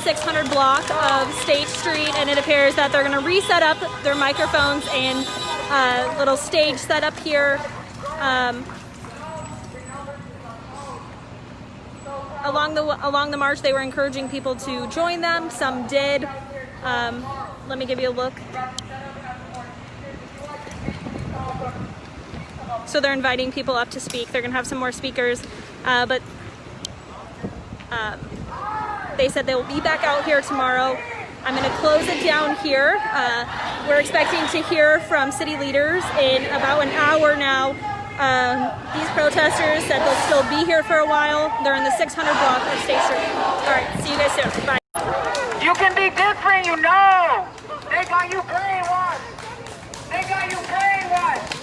600 block of State Street, and it appears that they're going to reset up their microphones and little stage set up here. Along the march, they were encouraging people to join them. Some did. Let me give you a look. So they're inviting people up to speak. They're going to have some more speakers, but they said they will be back out here tomorrow. I'm going to close it down here. We're expecting to hear from city leaders in about an hour now. These protesters said they'll still be here for a while. They're in the 600 block of State Street. All right, see you guys soon. Bye. You can be different, you know. They got you brainwashed. They got you brainwashed.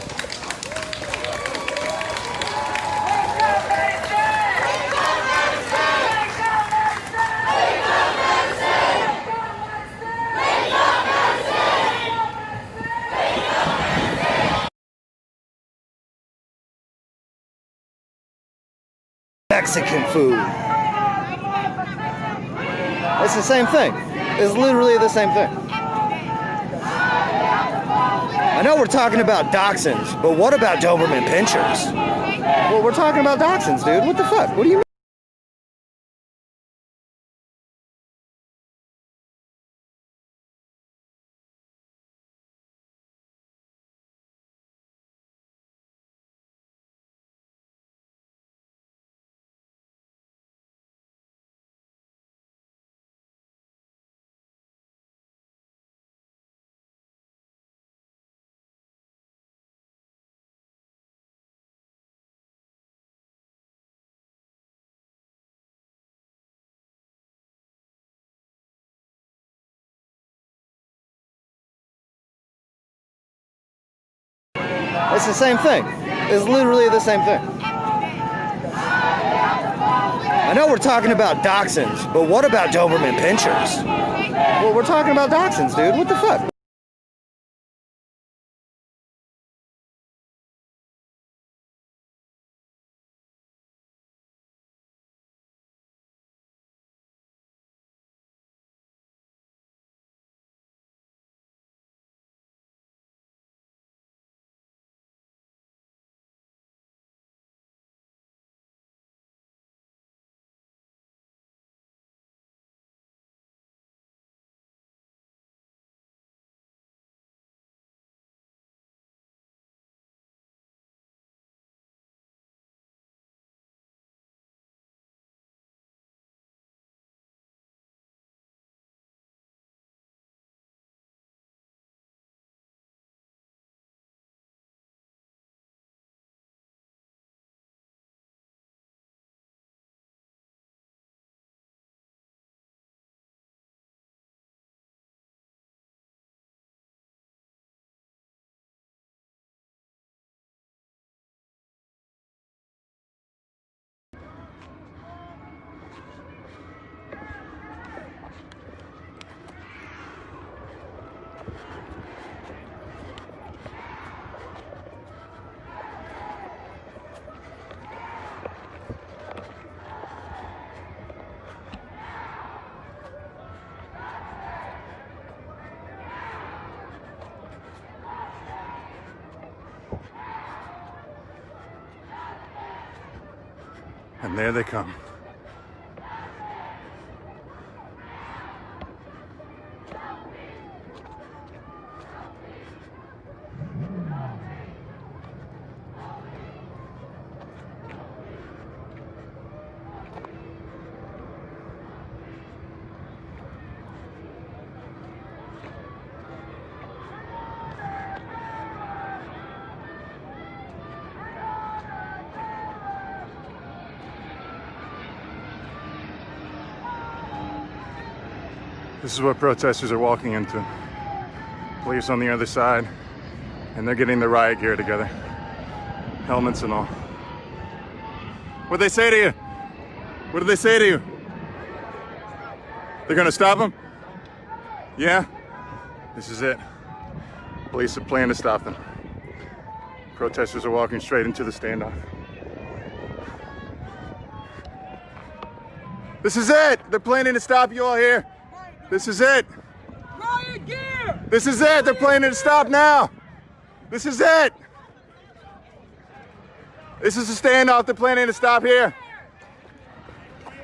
Mexican food. It's the same thing. It's literally the same thing. I know we're talking about dachshunds, but what about Doberman pinchers? Well, we're talking about dachshunds, dude. What the fuck? What do you mean? It's the same thing. It's literally the same thing. I know we're talking about dachshunds, but what about Doberman pinchers? Well, we're talking about dachshunds, dude. What the fuck? And there they come. This is what protesters are walking into. Police on the other side, and they're getting the riot gear together. Helmets and all. What'd they say to you? What did they say to you? They're gonna stop them? Yeah? This is it. Police are planning to stop them. Protesters are walking straight into the standoff. This is it! They're planning to stop you all here. This is it. Riot gear! This is it. They're planning to stop now. This is it. This is a standoff. They're planning to stop here.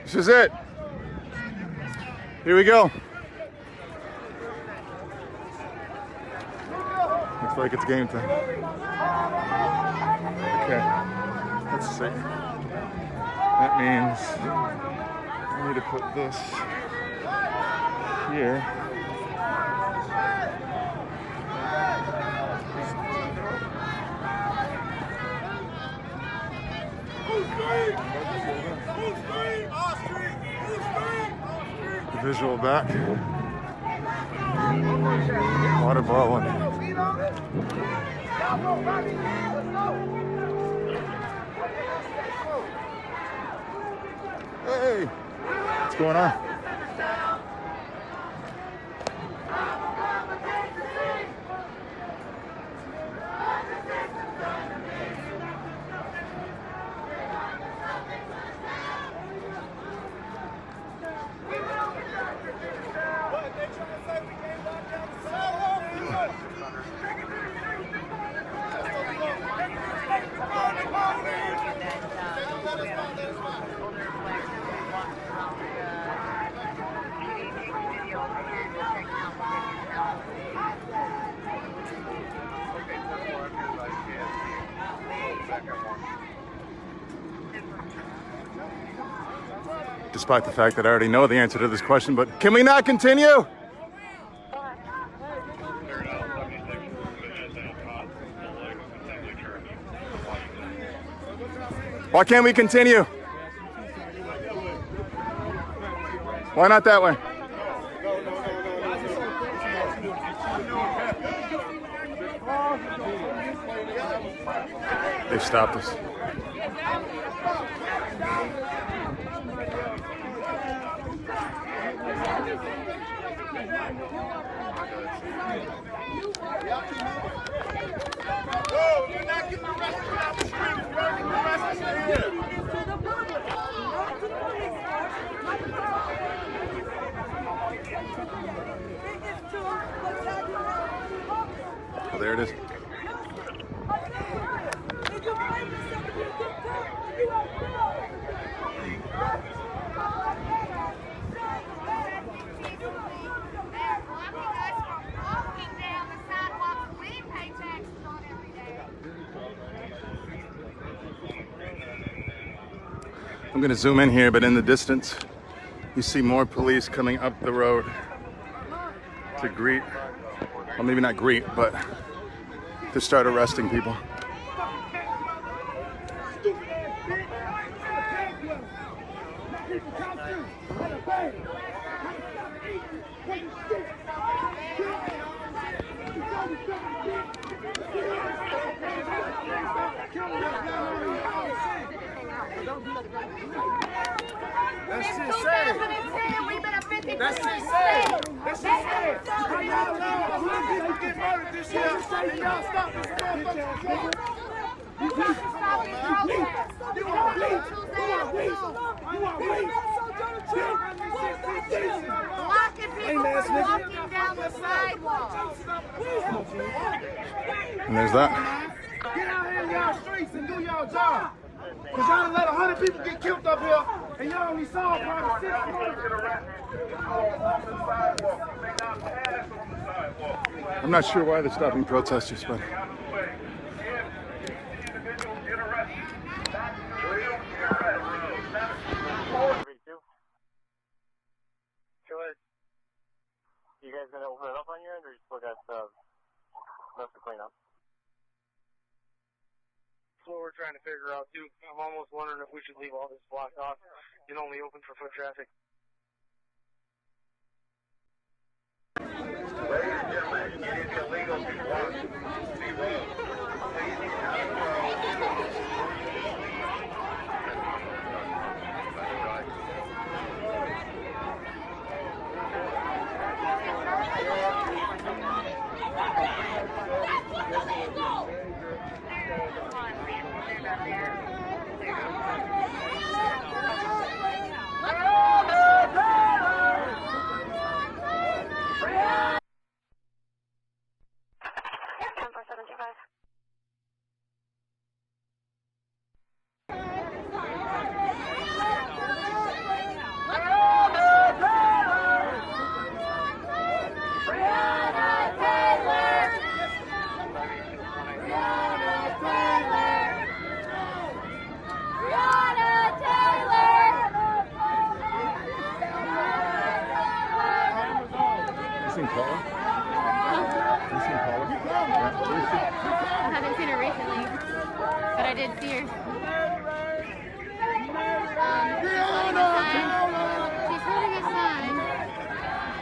This is it. Here we go. Looks like it's game time. Okay. Let's see. That means I need to put this here. The visual back. Water ball and hey, what's going on? Despite the fact that I already know the answer to this question, but can we not continue? Why can't we continue? Why not that way? They've stopped us. Oh, there it is. I'm going to zoom in here, but in the distance, you see more police coming up the road to greet, well, maybe not greet, but to start arresting people. That's shit sad. That's shit sad. That's shit sad. How y'all allow 100 people get murdered this year and y'all stop this motherfucker? You want Blocking people from walking down the sidewalk. And there's that. Get out here in y'all streets and do y'all job. Cause y'all done let 100 people get killed up here and y'all only saw probably 6 I'm not sure why they're stopping protesters, but you guys gonna open it up on your end, or you still got stuff to clean up? That's what we're trying to figure out too. I'm almost wondering if we should leave all this blocked off and only open for foot traffic. Ladies and gentlemen, it is illegal to walk the road. I did see her. She's holding a sign.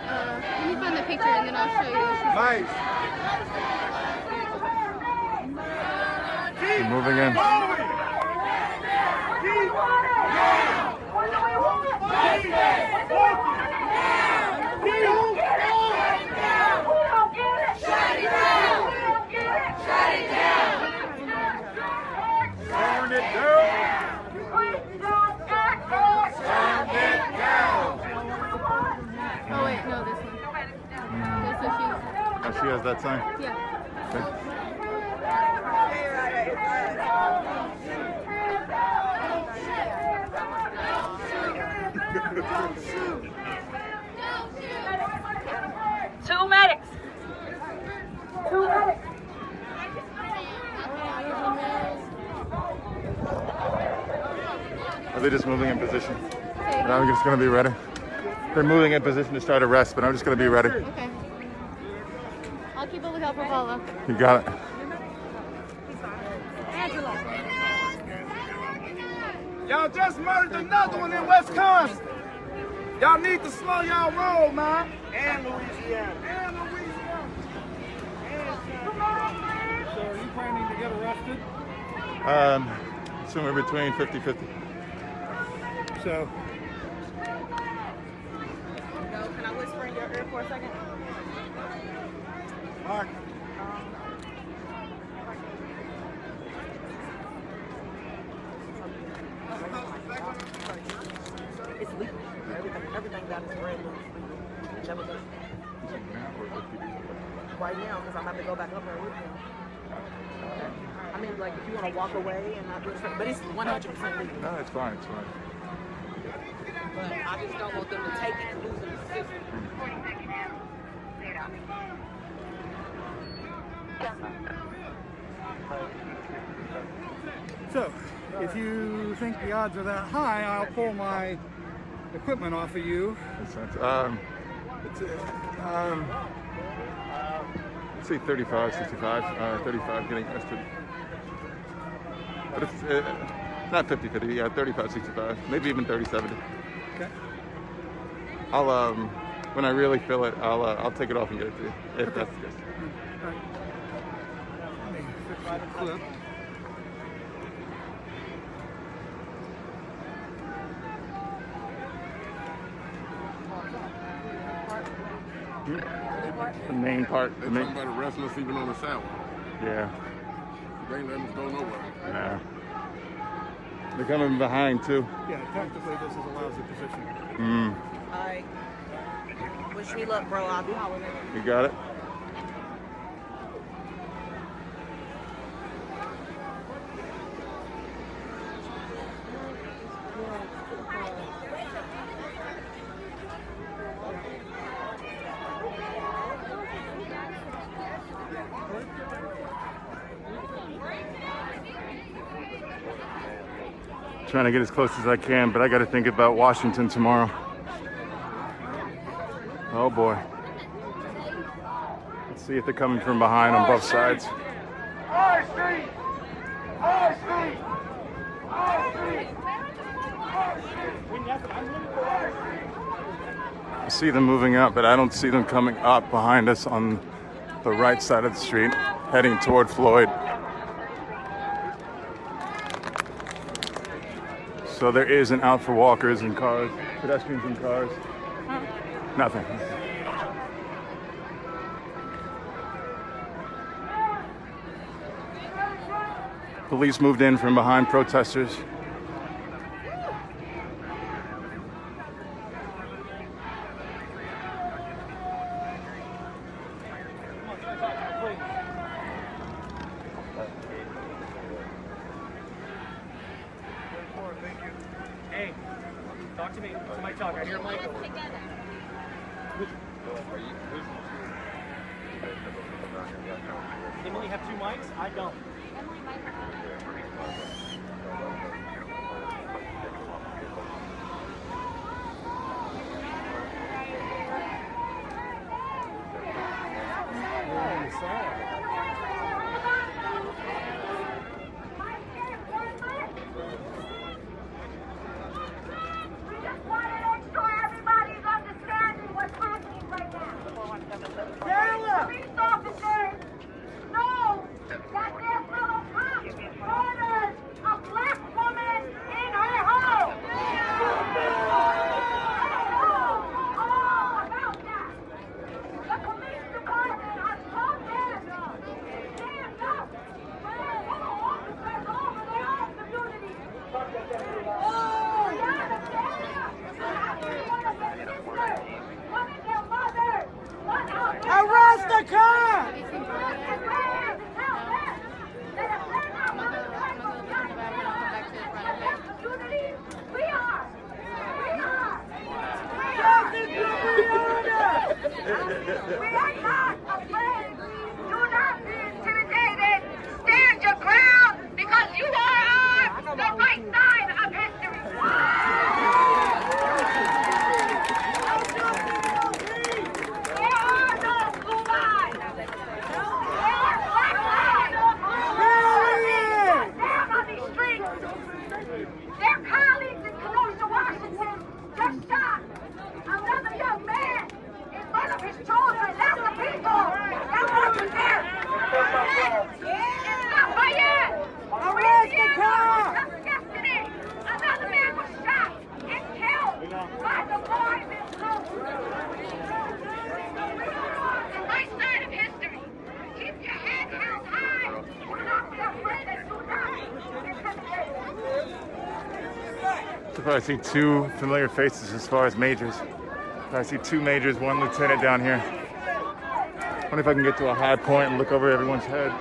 Let me find the picture and then I'll show you. Nice. We're moving in. Oh wait, no, this one. This one, Oh, she has that sign? yeah. Okay. Two medics. Are they just moving in position? And I'm just going to be ready. They're moving in position to start a rest, but I'm just going to be ready. Okay. I'll keep a lookout for Paula. You got it. Y'all just murdered another one in Wisconsin. Y'all need to slow y'all roll, man. And Louisiana. So are you planning to get arrested? Somewhere between 50-50. So No, can I whisper in your ear for a second? Mark. It's legal. Everything that is brand new is legal. Never done. Right now, because I'm about to go back up there with him. I mean, like, if you want to walk away and not do it, but it's 100% legal. No, it's fine. It's fine. But I just don't want them to take it and lose it in the system. So, if you think the odds are that high, I'll pull my equipment off of you. Let's say 35, 65, 35 getting arrested. But it's not 50-50, yeah, 35, 65, maybe even 30-70. Okay. I'll, when I really feel it, I'll take it off and get it to you, if that's the case. All right. Let me fix the clip. The main part. They're talking about arresting us even on the sidewalk. Yeah. They ain't letting us go nowhere. Nah. They're coming behind too. Yeah, technically this is a lousy position. All right. Wish me luck, bro. I'll be hollering at you. You got it? Trying to get as close as I can, but I got to think about Washington tomorrow. Oh boy. Let's see if they're coming from behind on both sides. High Street! High Street! High Street! High Street! I see them moving up, but I don't see them coming up behind us on the right side of the street, heading toward Floyd. So there is an out for walkers and cars, pedestrians and cars. Nothing. Police moved in from behind protesters. Hey, talk to me. Somebody talk. I hear Michael. Emily have two mics? I don't. So far I see two familiar faces as far as majors. I see two majors, one lieutenant down here. I wonder if I can get to a high point and look over everyone's head.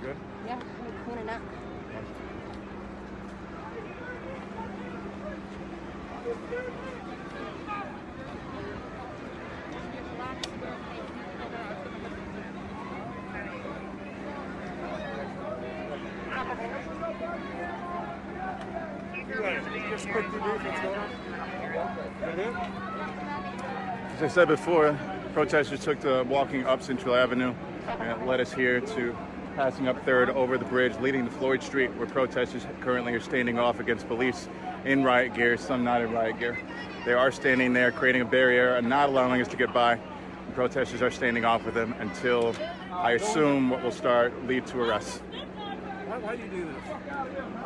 Good? Yeah, I'm cleaning up. As I said before, protesters took to walking up Central Avenue, and it led us here to passing up 3rd over the bridge, leading to Floyd Street, where protesters currently are standing off against police in riot gear, some not in riot gear. They are standing there, creating a barrier and not allowing us to get by. The protesters are standing off with them until, I assume, what will lead to arrests. Why do you do this?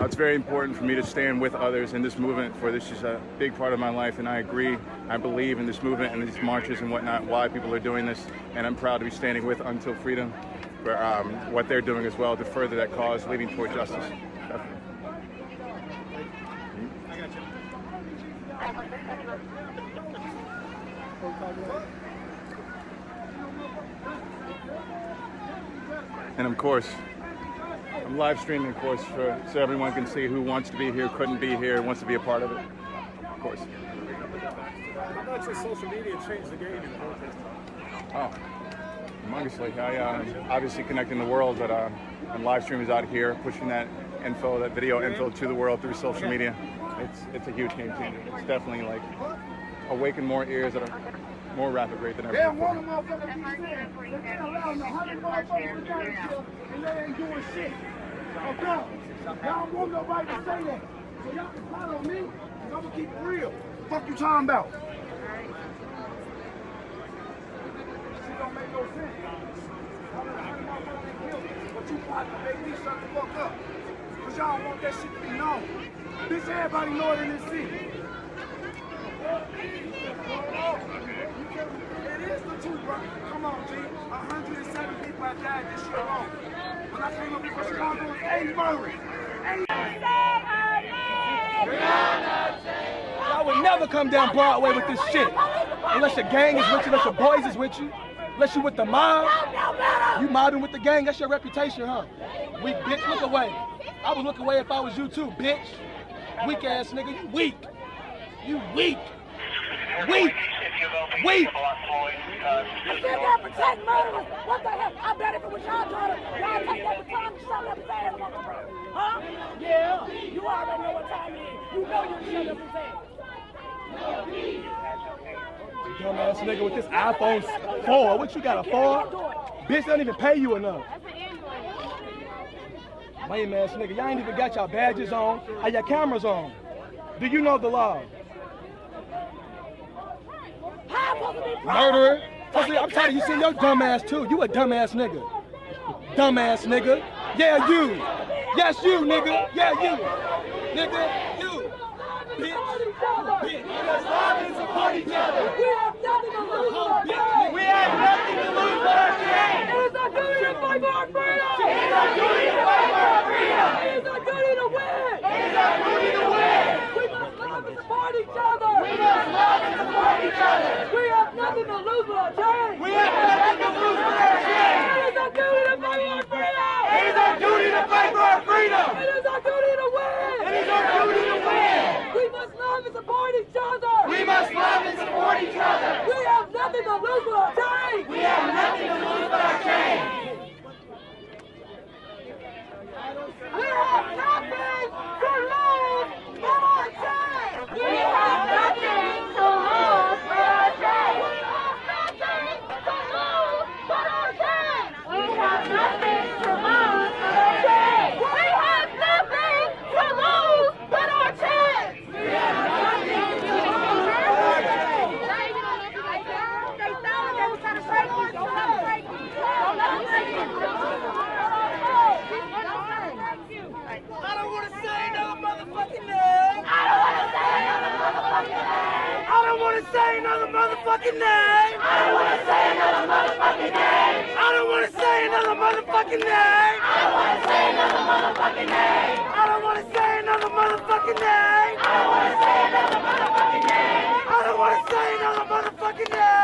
It's very important for me to stand with others in this movement, for this is a big part of my life, and I agree, I believe in this movement and these marches and whatnot, why people are doing this, and I'm proud to be standing with Until Freedom for what they're doing as well to further that cause, leading toward justice. Definitely. And of course, I'm live streaming, of course, so everyone can see who wants to be here, couldn't be here, wants to be a part of it. Of course. How much has social media changed the game in protesting? Oh, humongously. I obviously connecting the world, but I'm live streamers out here, pushing that info, that video info to the world through social media. It's a huge game changer. It's definitely like awaken more ears at a more rapid rate than ever before. Y'all don't want nobody to say that. So y'all can follow me, because I'm going to keep it real. Fuck you talking about? Shit don't make no sense. But you plotting to make me shut the fuck up. Because y'all don't want that shit to be known. Bitch, everybody know it in this city. It is the truth, bro. Come on, G. 107 people have died this year alone. When I came up here for Chicago, it was 80 murders. I would never come down Broadway with this shit. Unless your gang is with you, unless your boys is with you, unless you with the mob. You mobbing with the gang, that's your reputation, huh? Weak bitch, look away. I would look away if I was you too, bitch. Weak ass nigga, you weak. You weak. Weak. Weak. You still got protect murderers. What the hell? I bet if it was y'all daughter, y'all take that baton and shut up his ass. Huh? Yeah. You already know what time it is. You know you shut up his ass. Dumbass nigga with this iPhone 4. What you got, a 4? Bitch, they don't even pay you enough. Lame ass nigga, y'all ain't even got y'all badges on or your cameras on. Do you know the law? Murderer. I'm tired of you seeing your dumb ass too. You a dumbass nigga. Dumbass nigga. Yeah, you. Yes, you, nigga. Yeah, you. Nigga, you. Bitch. Bitch. We support each other. We have nothing to lose but our game. We have nothing to lose but our game. It is our duty to fight for our freedom. It is our duty to fight for our freedom. It is our duty to win. It is our duty to win. We must love and support each other. We must love and support each other. We have nothing to lose but our game. We have nothing to lose but our game. It is our duty to fight for our freedom. It is our duty to fight for our freedom. It is our duty to win. It is our duty to win. We must love and support each other. We must love and support each other. We have nothing to lose but our change. We have nothing to lose but our change. We have nothing to lose but our change. We have nothing to lose but our change. We have nothing to lose but our change. We have nothing to lose but our change. We have nothing to lose but our change. We have nothing to lose but our change. motherfucking name. I don't want to say another motherfucking name. I don't want to say another motherfucking name. I don't want to say another motherfucking name. I don't want to say another motherfucking name. I don't want to say another motherfucking name. I don't want to say another motherfucking name. I don't want to say another motherfucking name.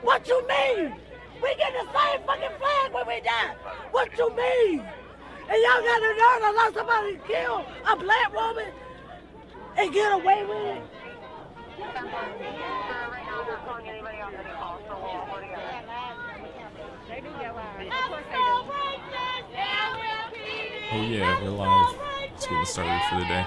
What you mean? We get the same fucking flag when we die. What you mean? And y'all got the nerve to let somebody kill a black woman and get away with it? Oh yeah, we're live. Let's get started for the day.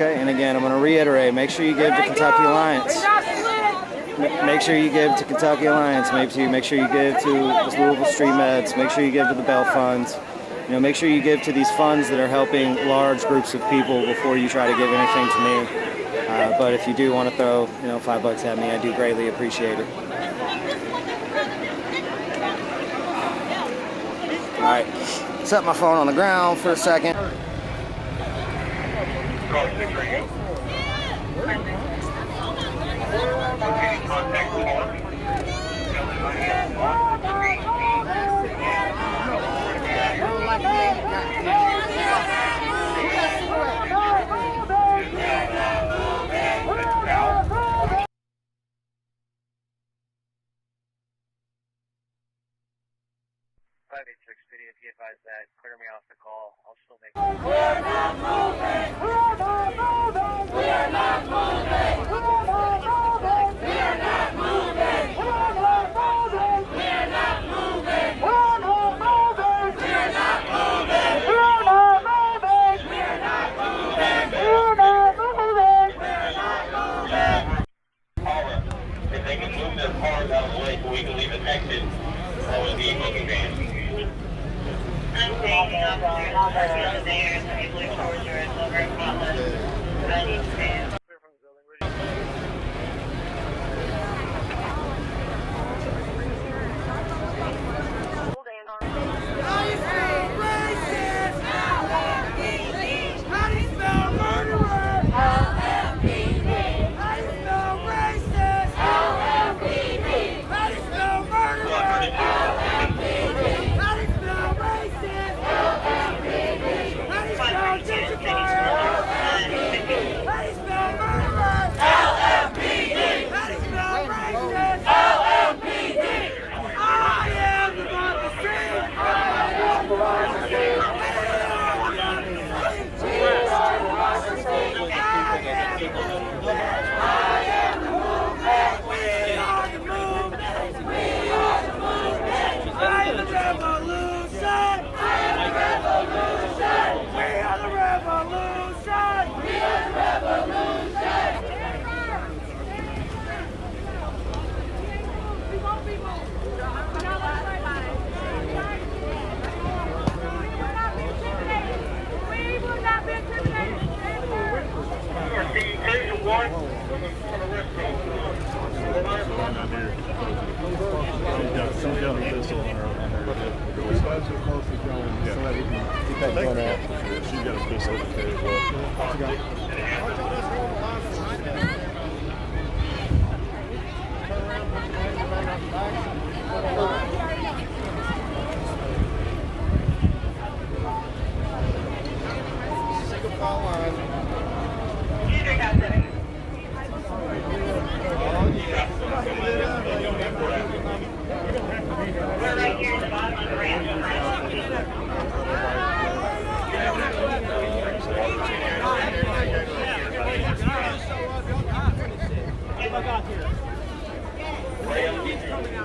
Okay, and again, I'm going to reiterate, make sure you give to Kentucky Alliance. Make sure you give to Kentucky Alliance. Make sure you give to the Louisville Street Meds. Make sure you give to the Bell Funds. You know, make sure you give to these funds that are helping large groups of people before you try to give anything to me. But if you do want to throw, you know, $5 at me, I do greatly appreciate it. All right, set my phone on the ground for a second. If you advise that, clear me off the call. I'll still make We're not moving! We're not moving! We're not moving! We're not moving! We're not moving! We're not moving! We're not moving! We're not moving! We're not moving! We're not moving! We're not moving! We're not moving! We're not moving! If they can move their cars out of the way so we can leave an exit, that would be looking bad. How do you spell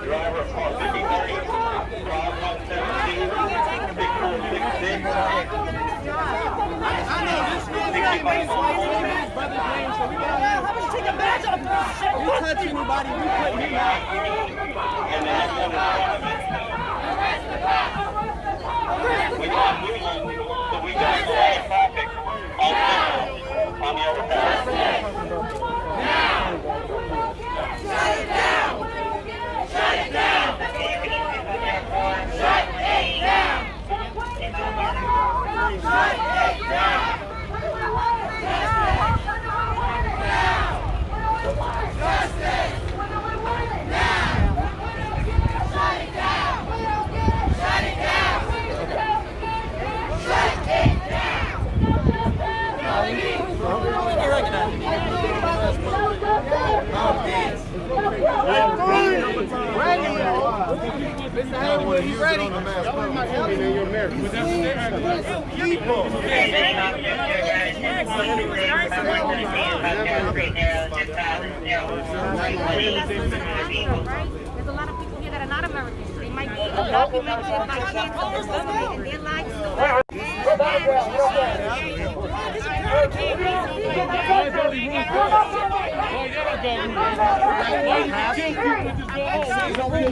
Driver of car 53, car 117, 6166. I know this man is brother's name, so we got how much you take a badge off this shit? You touch anybody, we put me out. And then that's one in front of it. We got movement, so we got traffic on the other side. Shut it down! Shut it down! Shut it down! Shut it down! Justice! Now! Shut it down! Shut it down! Shut it down! Mr. Haywood, you ready? Y'all my enemy in your marriage. People. There's a lot of people here that are not Americans. They might be documented by chance of this movie and their lives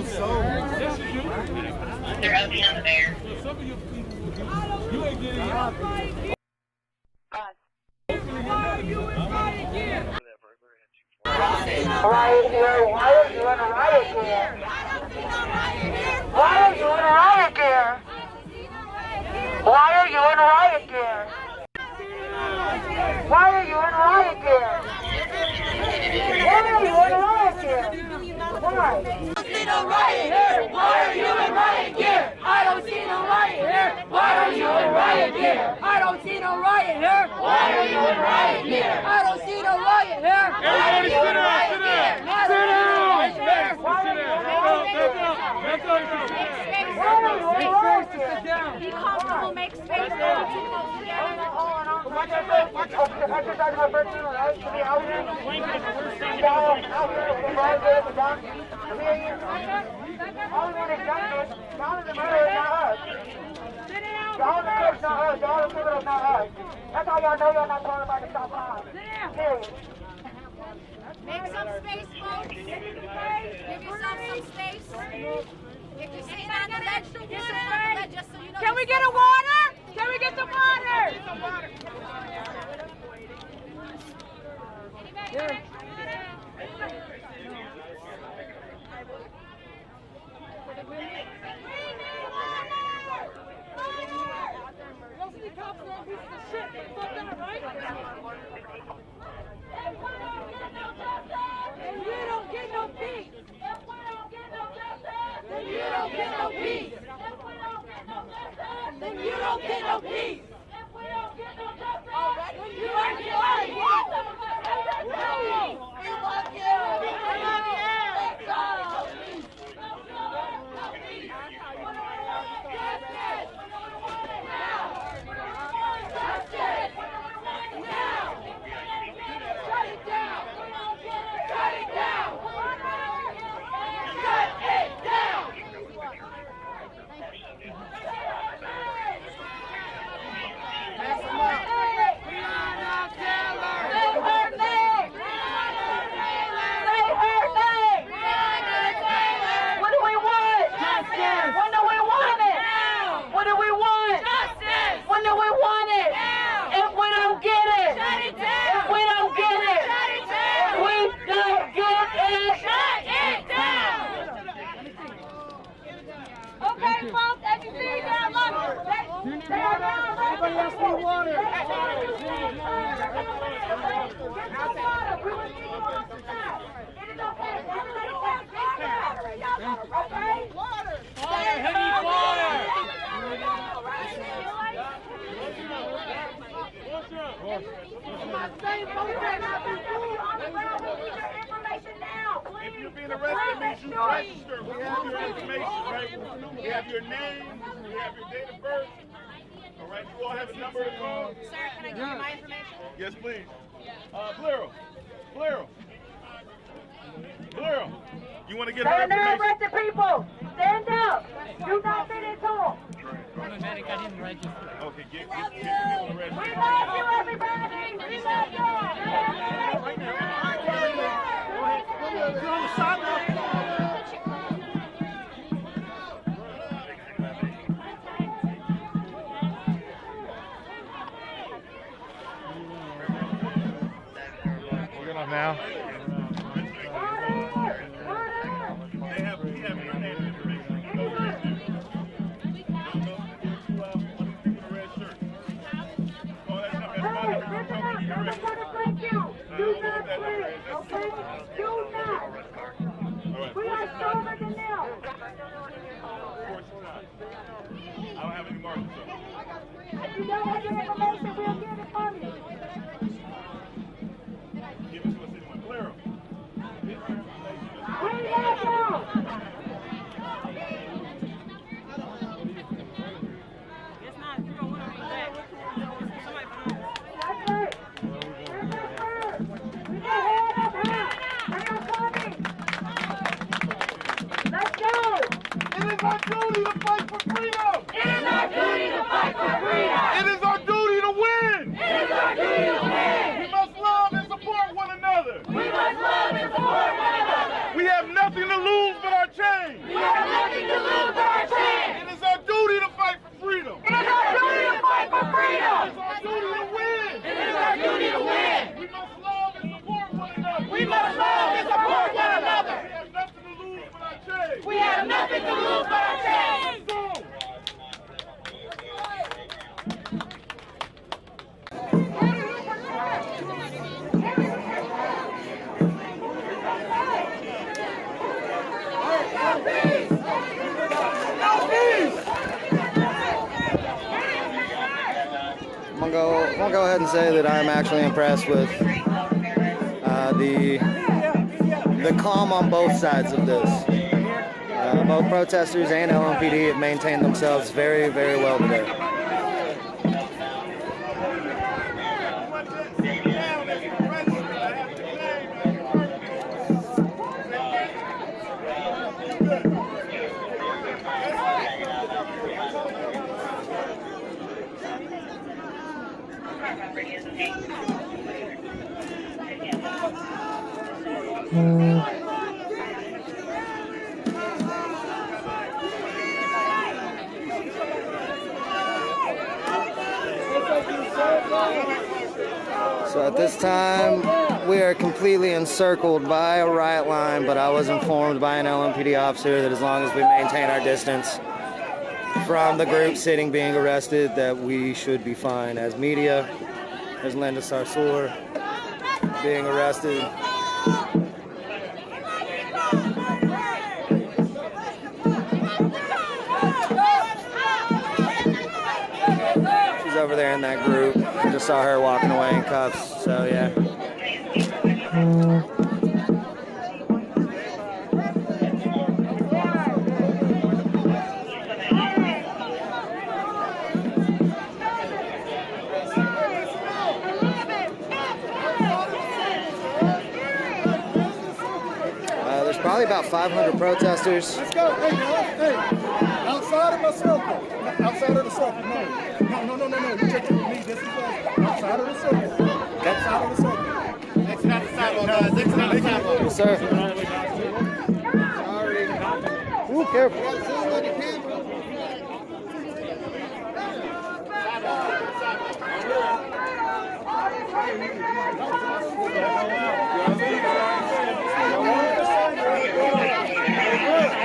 story. They're up in there. You ain't getting out. Riot here. Why are you in a riot gear? Why are you in a riot gear? Why are you in a riot gear? Why are you in a riot gear? Why are you in a riot gear? Why? I don't see no riot here. Why are you in riot gear? I don't see no riot here. Why are you in riot gear? I don't see no riot here. Why are you in riot gear? I don't see no riot here. Everybody sit down, sit down. Sit down. Be comfortable, make space. That's how y'all know y'all not talking about the stop line. Period. Make some space, folks. Give yourself some space. If you're sitting on the ledge, just so you know. Can we get a water? Can we get some water? Anybody? Then you don't get no peace. Then you don't get no peace. Then you don't get no peace. You are killing. We want you. Okay, folks, as you see down low, they are now Anybody else need water? If you're being arrested, it means you register. We have your information, right? We have your name, we have your date of birth. All right, you all have a number to call. Sir, can I give you my information? Yes, please. Blero. You want to get her Stand up, information? arrested people. Stand up. Do not fit into them. Automatic, I didn't register. Okay, get people arrested. We love you, everybody. We love you. You're on the sidewalk. We're good enough now. We have your name and information. You know what they do. One of these people in a red shirt. Call that number. That's my number. You're Thank you. Do not quit, okay? Do not. We are stronger than them. I don't have any markers. If you don't have your information, we'll get it from you. Give it to us anyway. Clear 'em. We love you. It's not 301 on your back. Somebody That's right. We got head up high. They are coming. Let's go. It is our duty to fight for freedom. It is our duty to fight for freedom. It is our duty to win. It is our duty to win. We must love and support one another. We must love and support one another. We have nothing to lose but our chains. We have nothing to lose but our chance. It is our duty to fight for freedom. It is our duty to fight for freedom. It is our duty to win. It is our duty to win. We must love and support one another. We must love and support one another. We have nothing to lose but our chains. We have nothing to lose but our chance. Let's go. I'm gonna go ahead and say that I'm actually impressed with the calm on both sides of this. Both protesters and LMPD have maintained themselves very, very well today. So at this time, we are completely encircled by a riot line, but I was informed by an LMPD officer that as long as we maintain our distance from the group sitting being arrested, that we should be fine. As media, there's Linda Sarsour being arrested. She's over there in that group. I just saw her walking away in cuffs, so yeah. There's probably about 500 protesters. Let's go. Hey, hey. Outside of my circle. Outside of the circle. No. You check with me. This is outside of the circle. Outside of the circle. Exit out the sidewalk, guys. Exit out the sidewalk. Yes, sir. Sorry. Ooh, careful.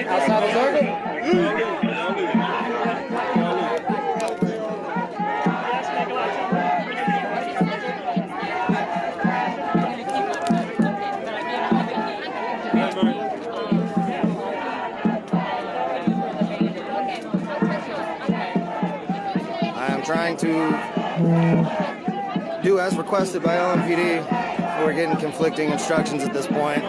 Outside the circle? trying to do as requested by LMPD. We're getting conflicting instructions at this point.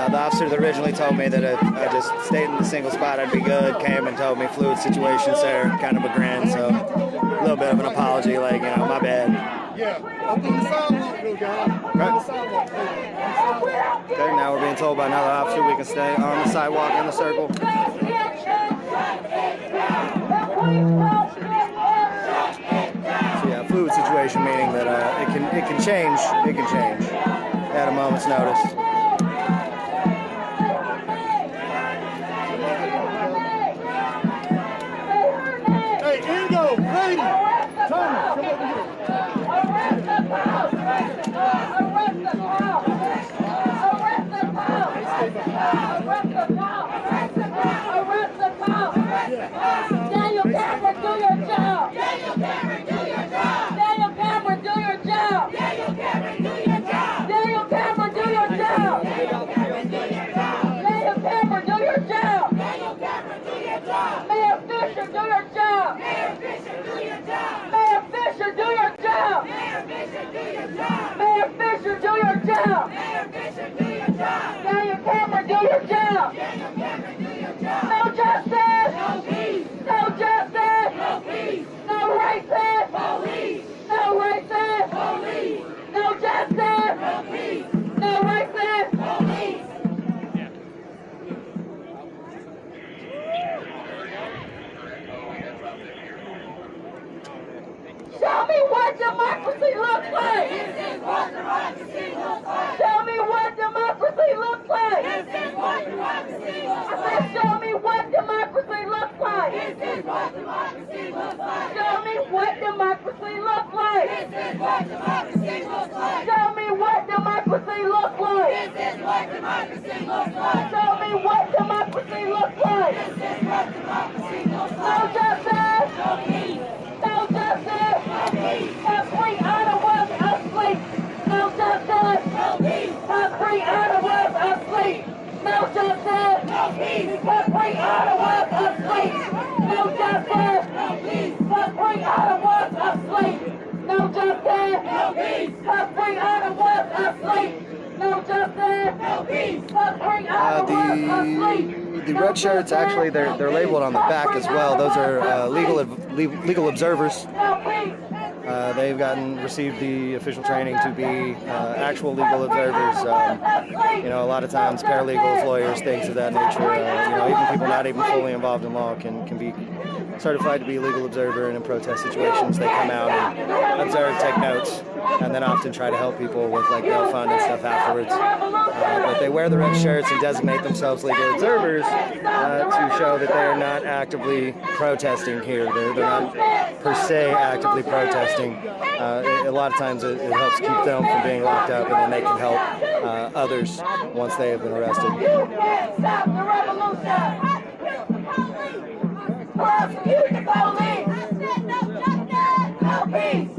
The officer that originally told me that if I just stayed in the single spot I'd be good came and told me fluid situation, sir, kind of a grin, so a little bit of an apology, like, you know, my bad. Yeah, up on the sidewalk, little guy. Right. On the sidewalk. Okay, now we're being told by another officer we can stay on the sidewalk in the circle. So yeah, fluid situation meaning that it can change at a moment's notice. Hey, Ingo, lady, Tony, come over here. Daniel Cameron, do your job. Daniel Cameron, do your job. Daniel Cameron, do your job. Daniel Cameron, do your job. Daniel Cameron, do your job. Daniel Cameron, do your job. Daniel Cameron, do your job. Daniel Cameron, do your job. Mayor Fisher, do your job. Mayor Fisher, do your job. Mayor Fisher, do your job. Mayor Fisher, do your job. Mayor Fisher, do your job. Mayor Fisher, do your job. Daniel Cameron, do your job. Daniel Cameron, do your job. No justice. No peace. No justice. No peace. No racist. Police. No racist. Police. No justice. No peace. No racist. Police. Show me what democracy looks like. This is what democracy looks like. Show me what democracy looks like. This is what democracy looks like. I said, show me what democracy looks like. This is what democracy looks like. Show me what democracy looks like. This is what democracy looks like. Show me what democracy looks like. This is what democracy looks like. Show me what democracy looks like. This is what democracy looks like. No justice. No peace. No justice. No peace. Every honor was asleep. No justice. No peace. Every honor was asleep. No justice. No peace. Every honor was asleep. No justice. No peace. Every honor was asleep. No justice. No peace. Every honor was asleep. No justice. No peace. Every honor was asleep. The red shirts, actually, they're labeled on the back as well. Those are legal observers. They've received the official training to be actual legal observers. You know, a lot of times paralegals, lawyers, things of that nature. You know, even people not even fully involved in law can be certified to be a legal observer, and in protest situations they come out and observe, take notes, and then often try to help people with like bail fund and stuff afterwards. But they wear the red shirts and designate themselves legal observers to show that they're not actively protesting here. They're not per se actively protesting. A lot of times it helps keep them from being locked up, and then they can help others once they have been arrested. You can't stop the revolution. Prosecute the police. No justice. No peace.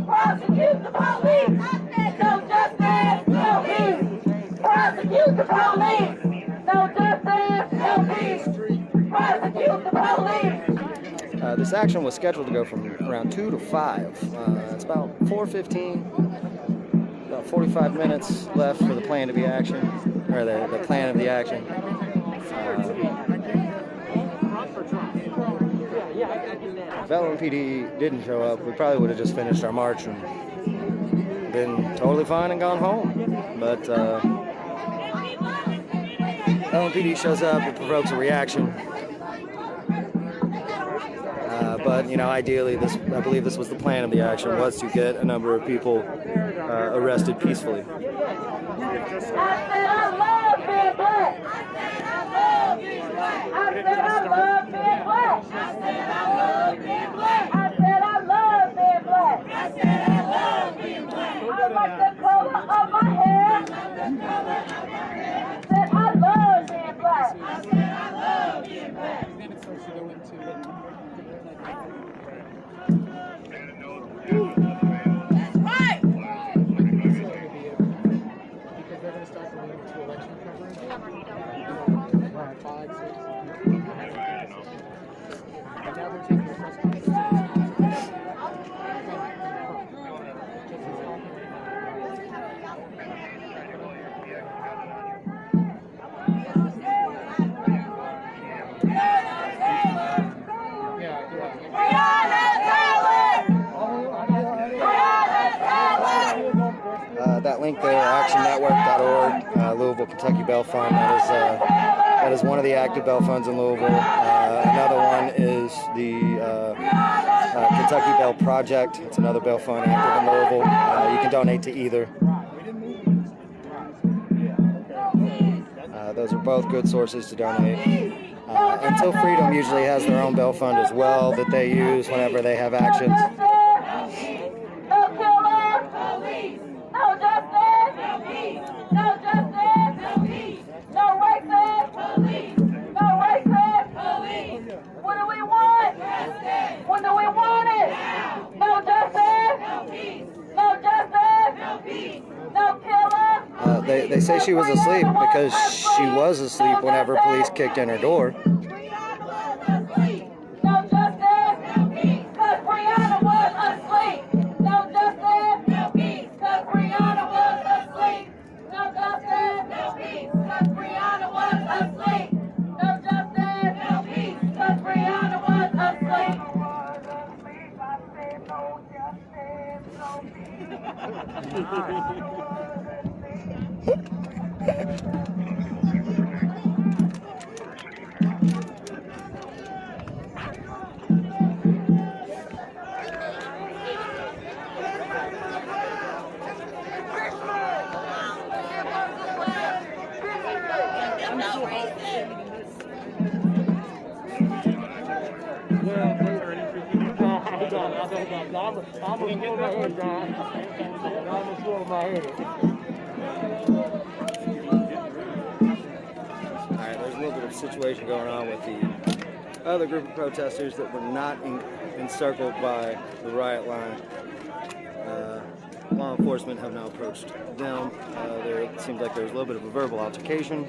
Prosecute the police. No justice. No peace. Prosecute the police. No justice. No peace. Prosecute the police. This action was scheduled to go from around 2 to 5. It's about 4:15. About 45 minutes left for the plan to be action, or the plan of the action. If LMPD didn't show up, we probably would have just finished our march and been totally fine and gone home. But LMPD shows up, it provokes a reaction. But you know, ideally, I believe this was the plan of the action, was to get a number of people arrested peacefully. That link there, actionnetwork.org, Louisville, Kentucky Bail Fund. That is one of the active bail funds in Louisville. Another one is the Kentucky Bail Project. It's another bail fund active in Louisville. You can donate to either. Those are both good sources to donate. Until Freedom usually has their own bail fund as well that they use whenever they have actions. They say she was asleep because she was asleep whenever police kicked in her door. Alright, there's a little bit of situation going on with the other group of protesters that were not encircled by the riot line. Law enforcement have now approached them. It seems like there's a little bit of a verbal altercation.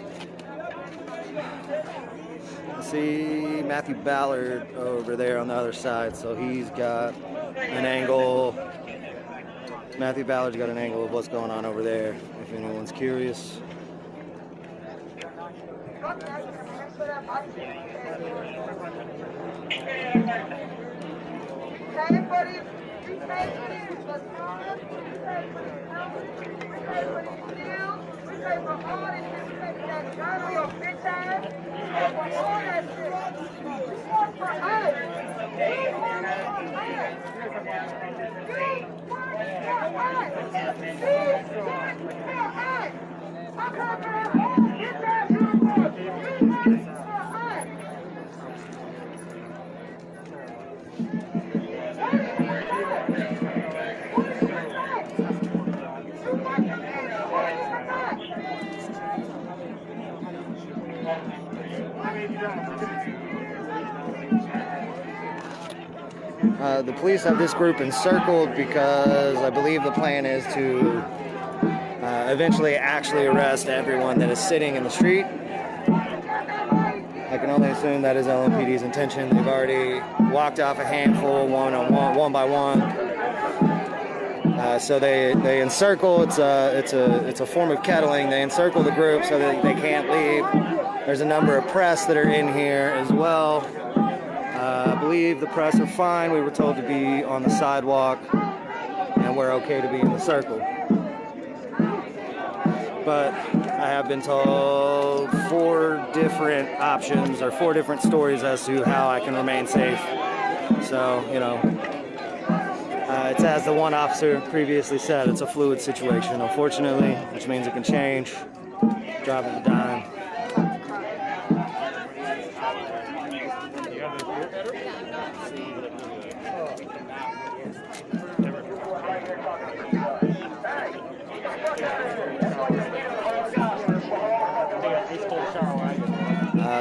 I see Matthew Ballard over there on the other side, so he's got an angle. Matthew Ballard's got an angle of what's going on over there, if anyone's curious. The police have this group encircled because I believe the plan is to eventually actually arrest everyone that is sitting in the street. I can only assume that is LMPD's intention. They've already walked off a handful, one by one. So they encircle. It's a form of kettling. They encircle the group so that they can't leave. There's a number of press that are in here as well. I believe the press are fine. We were told to be on the sidewalk, and we're okay to be in the circle. But I have been told 4 different options or 4 different stories as to how I can remain safe So, you know, it's as the one officer previously said, it's a fluid situation, unfortunately, which means it can change, drop of a dime.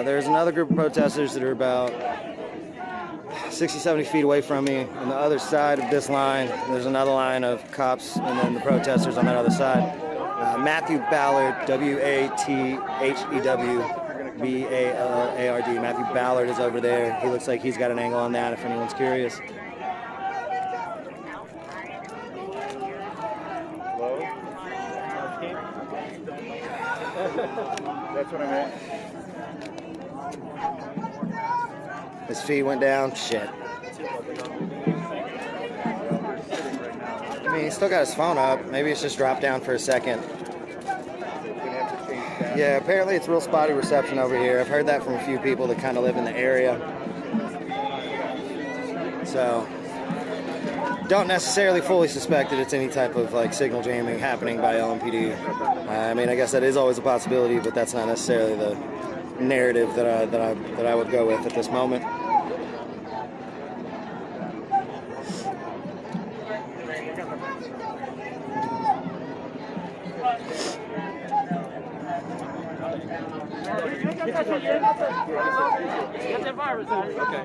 There's another group of protesters that are about 60, 70 feet away from me. On the other side of this line, there's another line of cops and then the protesters on that other side. Matthew Ballard, W-A-T-H-E-W-B-A-L-L-A-R-D. Matthew Ballard is over there. He looks like he's got an angle on that if anyone's curious. That's what I meant. His feet went down. Shit. I mean, he's still got his phone up. Maybe it's just dropped down for a second. Yeah, apparently it's real spotty reception over here. I've heard that from a few people that kind of live in the area. So, don't necessarily fully suspect that it's any type of like signal jamming happening by LMPD. I mean, I guess that is always a possibility, but that's not necessarily the narrative that I would go with at this moment. Get that virus out. Okay.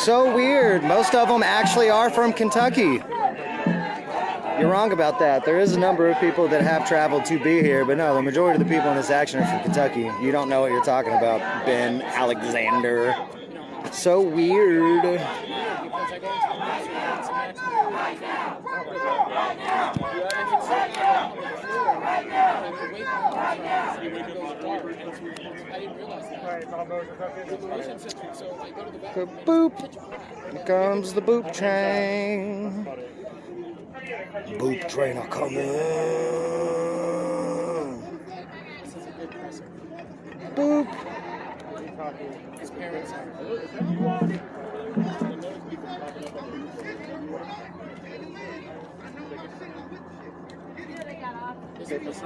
So weird. Most of them actually are from Kentucky. You're wrong about that. There is a number of people that have traveled to be here, but no, the majority of the people in this action are from Kentucky. You don't know what you're talking about, Ben Alexander. So weird. Boop. Here comes the boop train. Boop train are coming. Boop.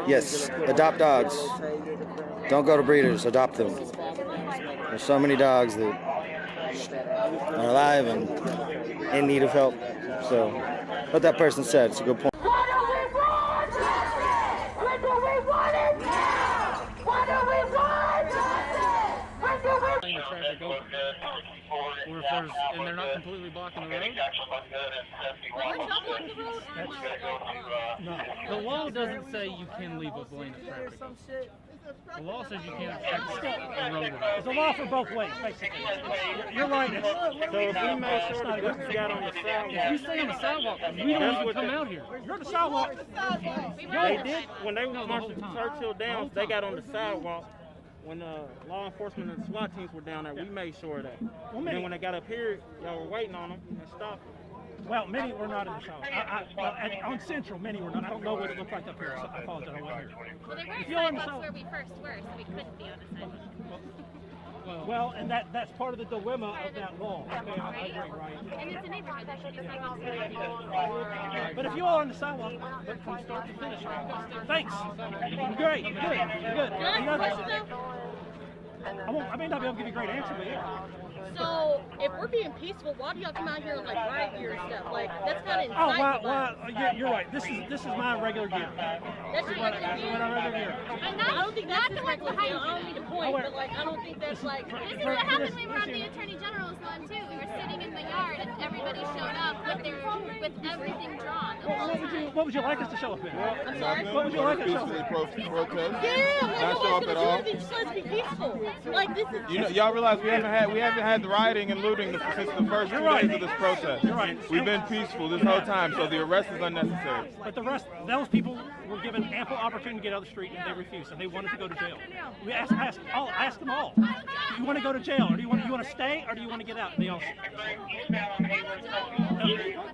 Yes, adopt dogs. Don't go to breeders, adopt them. There's so many dogs that are alive and in need of help. So, what that person said, it's a good point. And they're not completely blocking the road? No. The law doesn't say you can leave a lane of traffic. The law says you can't obstruct a road. It's a law for both ways, basically. You're right. So if we make sure the goods got on the sidewalk, if you stay on the sidewalk, we don't even come out here. You're on the sidewalk. They did, when they were marching Churchill down, they got on the sidewalk. When law enforcement and SWAT teams were down there, we made sure of that. And then when they got up here, y'all were waiting on them and stopped them. Well, many were not in the south. On Central, many were not. I don't know what it looked like up here, so I apologize. I wasn't here. Well, there were sidewalks where we first were, so we couldn't be on the sidewalk. Well, and that's part of the dilemma of that law. Okay, I agree, right? And it's a neighborhood, that should be sidewalks. But if you are on the sidewalk, but from start to finish, thanks. Great, good. I may not be able to give you a great answer, but yeah. So if we're being peaceful, why do y'all come out here and like riot gear and stuff? Like that's kind of Oh, well, you're right. This is my regular gear. That's your regular gear. And I don't think that's his not regular gear. I don't mean to point, but like I don't think that's like. This is what happened when we were on the Attorney General's one too. We were sitting in the yard and everybody showed up with everything drawn. What would you like us to show up in? I'm sorry. What would you like us to show up in? Yeah, Not show up at all. You're supposed to be peaceful. Like this is. You know, y'all realize we haven't had the rioting and looting since the first 2 days of this protest. You're right. We've been peaceful this whole time, so the arrest is unnecessary. But the rest, those people were given ample opportunity to get out of the street, and they refused, and they wanted to go to jail. We asked them all. Do you want to go to jail, or do you want to stay, or do you want to get out? They all said.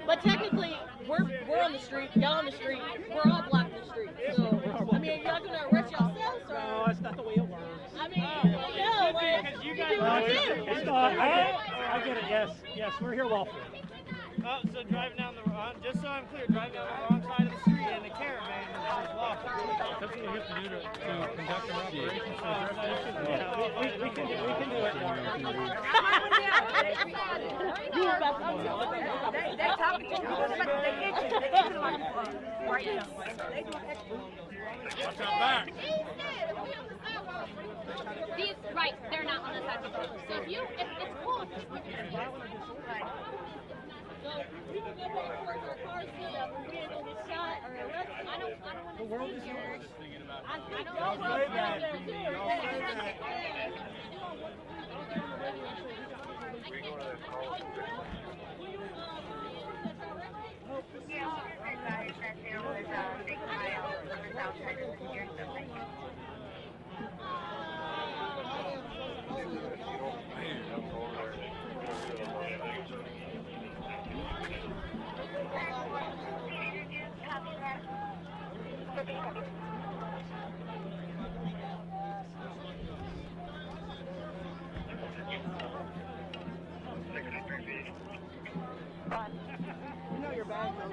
But technically, we're on the street. Y'all on the street. We're all blocking the street. So I mean, y'all gonna arrest yourselves, or? No, that's not the way it works. I mean, no, like you do what you do. It's not. I get it. Yes, we're here lawfully. So driving down the just so I'm clear, driving down the wrong side of the street in a caravan is lawful. That's what we have to do to conduct our operations. We can do it. They talking to you, but they get you. They get you like right now. They doing extra. Watch out back. These, right, they're not on the side of the road. So if it's cool. So people go back to work, our cars get up, we're getting over shot or arrested. I don't want to see yours. I think y'all right down there too. You know your bag goes.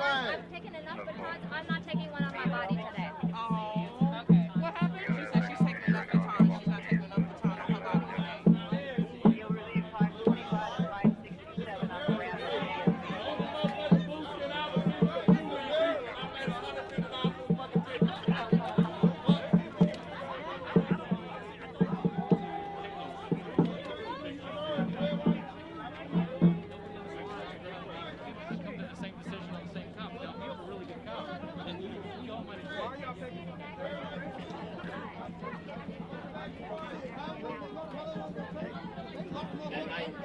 I've taken enough batons. I'm not taking one on my body today. Oh, okay. What happened? She said she's taking enough batons. She's not taking enough batons on her body today. You'll relieve 525 and 567 on the way out.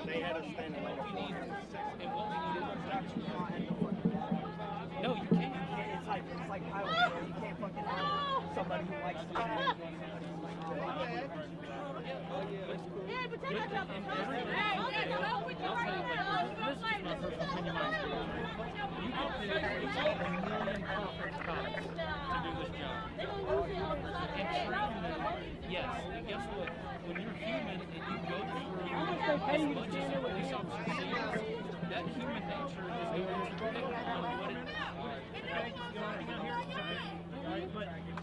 They had us standing like we need and what we needed was actually No, you can't. It's like highway. You can't fucking have somebody who likes to. Yeah, but take that up. Hey, go with you right now. Go fight. This is so fun. yes, and guess what? When you're human and you go through as much as a police officer sees, that human nature is going to predict on what it is.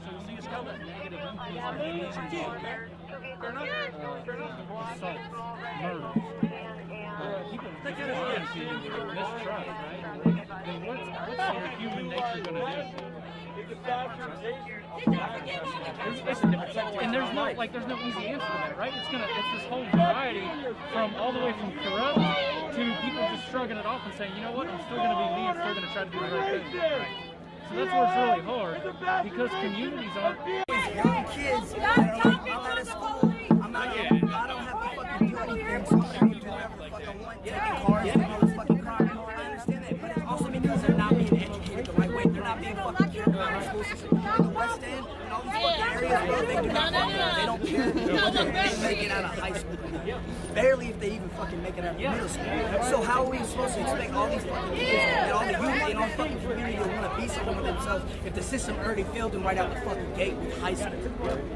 So you see us call that negative influence. They're not assaults, murders. People think it is mistrust, right? Then what's your human nature going to do? And there's no easy answer to that, right? It's this whole variety from all the way from corrupt to people just shrugging it off and saying, you know what, I'm still going to be me, I'm still going to try to do the right thing. Right? So that's where it's really hard because communities aren't. Young kids, I'm out of school. I'm not. I don't have to fucking do anything, so I'm gonna do whatever the fuck I want. Taking cars and all this fucking crime. I understand that, but it also means they're not being educated the right way. They're not being fucking cared about in the school system. In the West End and all these fucking areas, They don't care if they make it out of high school. Barely if they even fucking make it out of middle school. So how are we supposed to expect all these fucking kids and all the youth in our fucking community to want to be something with themselves if the system already failed them right out the fucking gate with high school?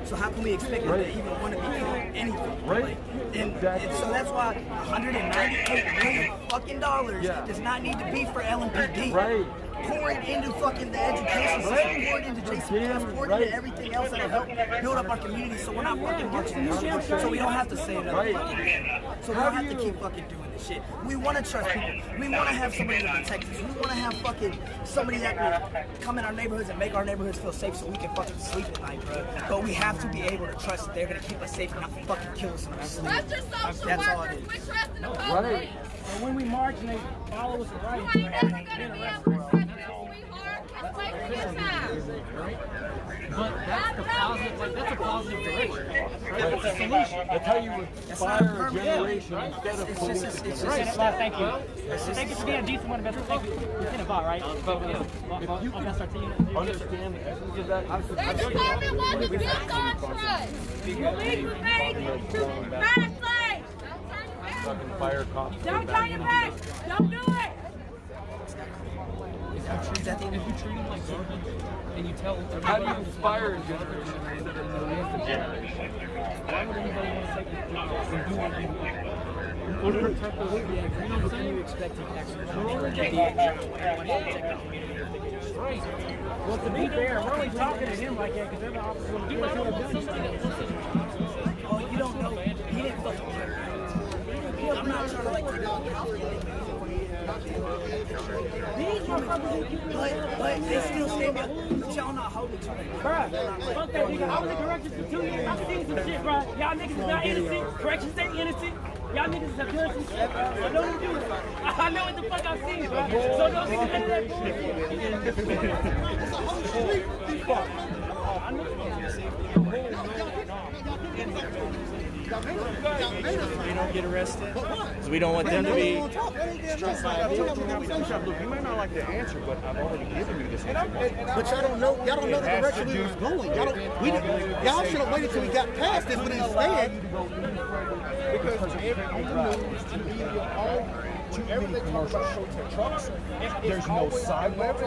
So how can we expect them to even want to become anything? Like, and so that's why $198 million fucking dollars does not need to be for LMPD. Pour it into fucking the education system, pour it into JCPS, pour it into everything else that'll help build up our community so we're not fucking marching this shit. So we don't have to say another fucking thing. So we don't have to keep fucking doing this shit. We want to trust people. We want to have somebody to protect us. We want to have fucking somebody that will come in our neighborhoods and make our neighborhoods feel safe so we can fucking sleep at night, bro. But we have to be able to trust that they're going to keep us safe and not fucking kill us in our sleep. That's all it is. Right. So when we march and they follow us right, but that's the positive, like that's a positive direction. That's a solution. That's how you inspire a generation instead of policing. Right. Thank you. Thank you for being a decent one, but thank you. You're in a bot, right? If you can understand the essence of that, Their department wasn't built on trust. Police were made to manipulate. fucking fire cops. Don't turn your back. Don't do it. If you treat them like garbage and you tell them, how do you inspire a generation instead of the generation? Why would anybody want to take this job and do what they do? What are protect the hood? You know what I'm saying? You expect the Right. Well, to be fair, we're only talking to him like that because they're the officers going to do it. Oh, you don't know. He didn't fucking care. I'm not trying to like but they still stand up. But y'all not holding each other. Bruh, fuck that nigga. I was in corrections for 2 years. I've seen some shit, bruh. Y'all niggas is not innocent. Corrections say innocent. Y'all niggas have done some shit, bruh. So don't do it. I know what the fuck I've seen, bruh. So don't do none of that bullshit. It's a whole street. I know We don't get arrested because we don't want them to be stressed out. Look, you may not like the answer, but I've already given you this answer. But y'all don't know the direction we was going. Y'all should have waited till we got past this, but instead, Because everything talk about trucks, there's no sidewalks.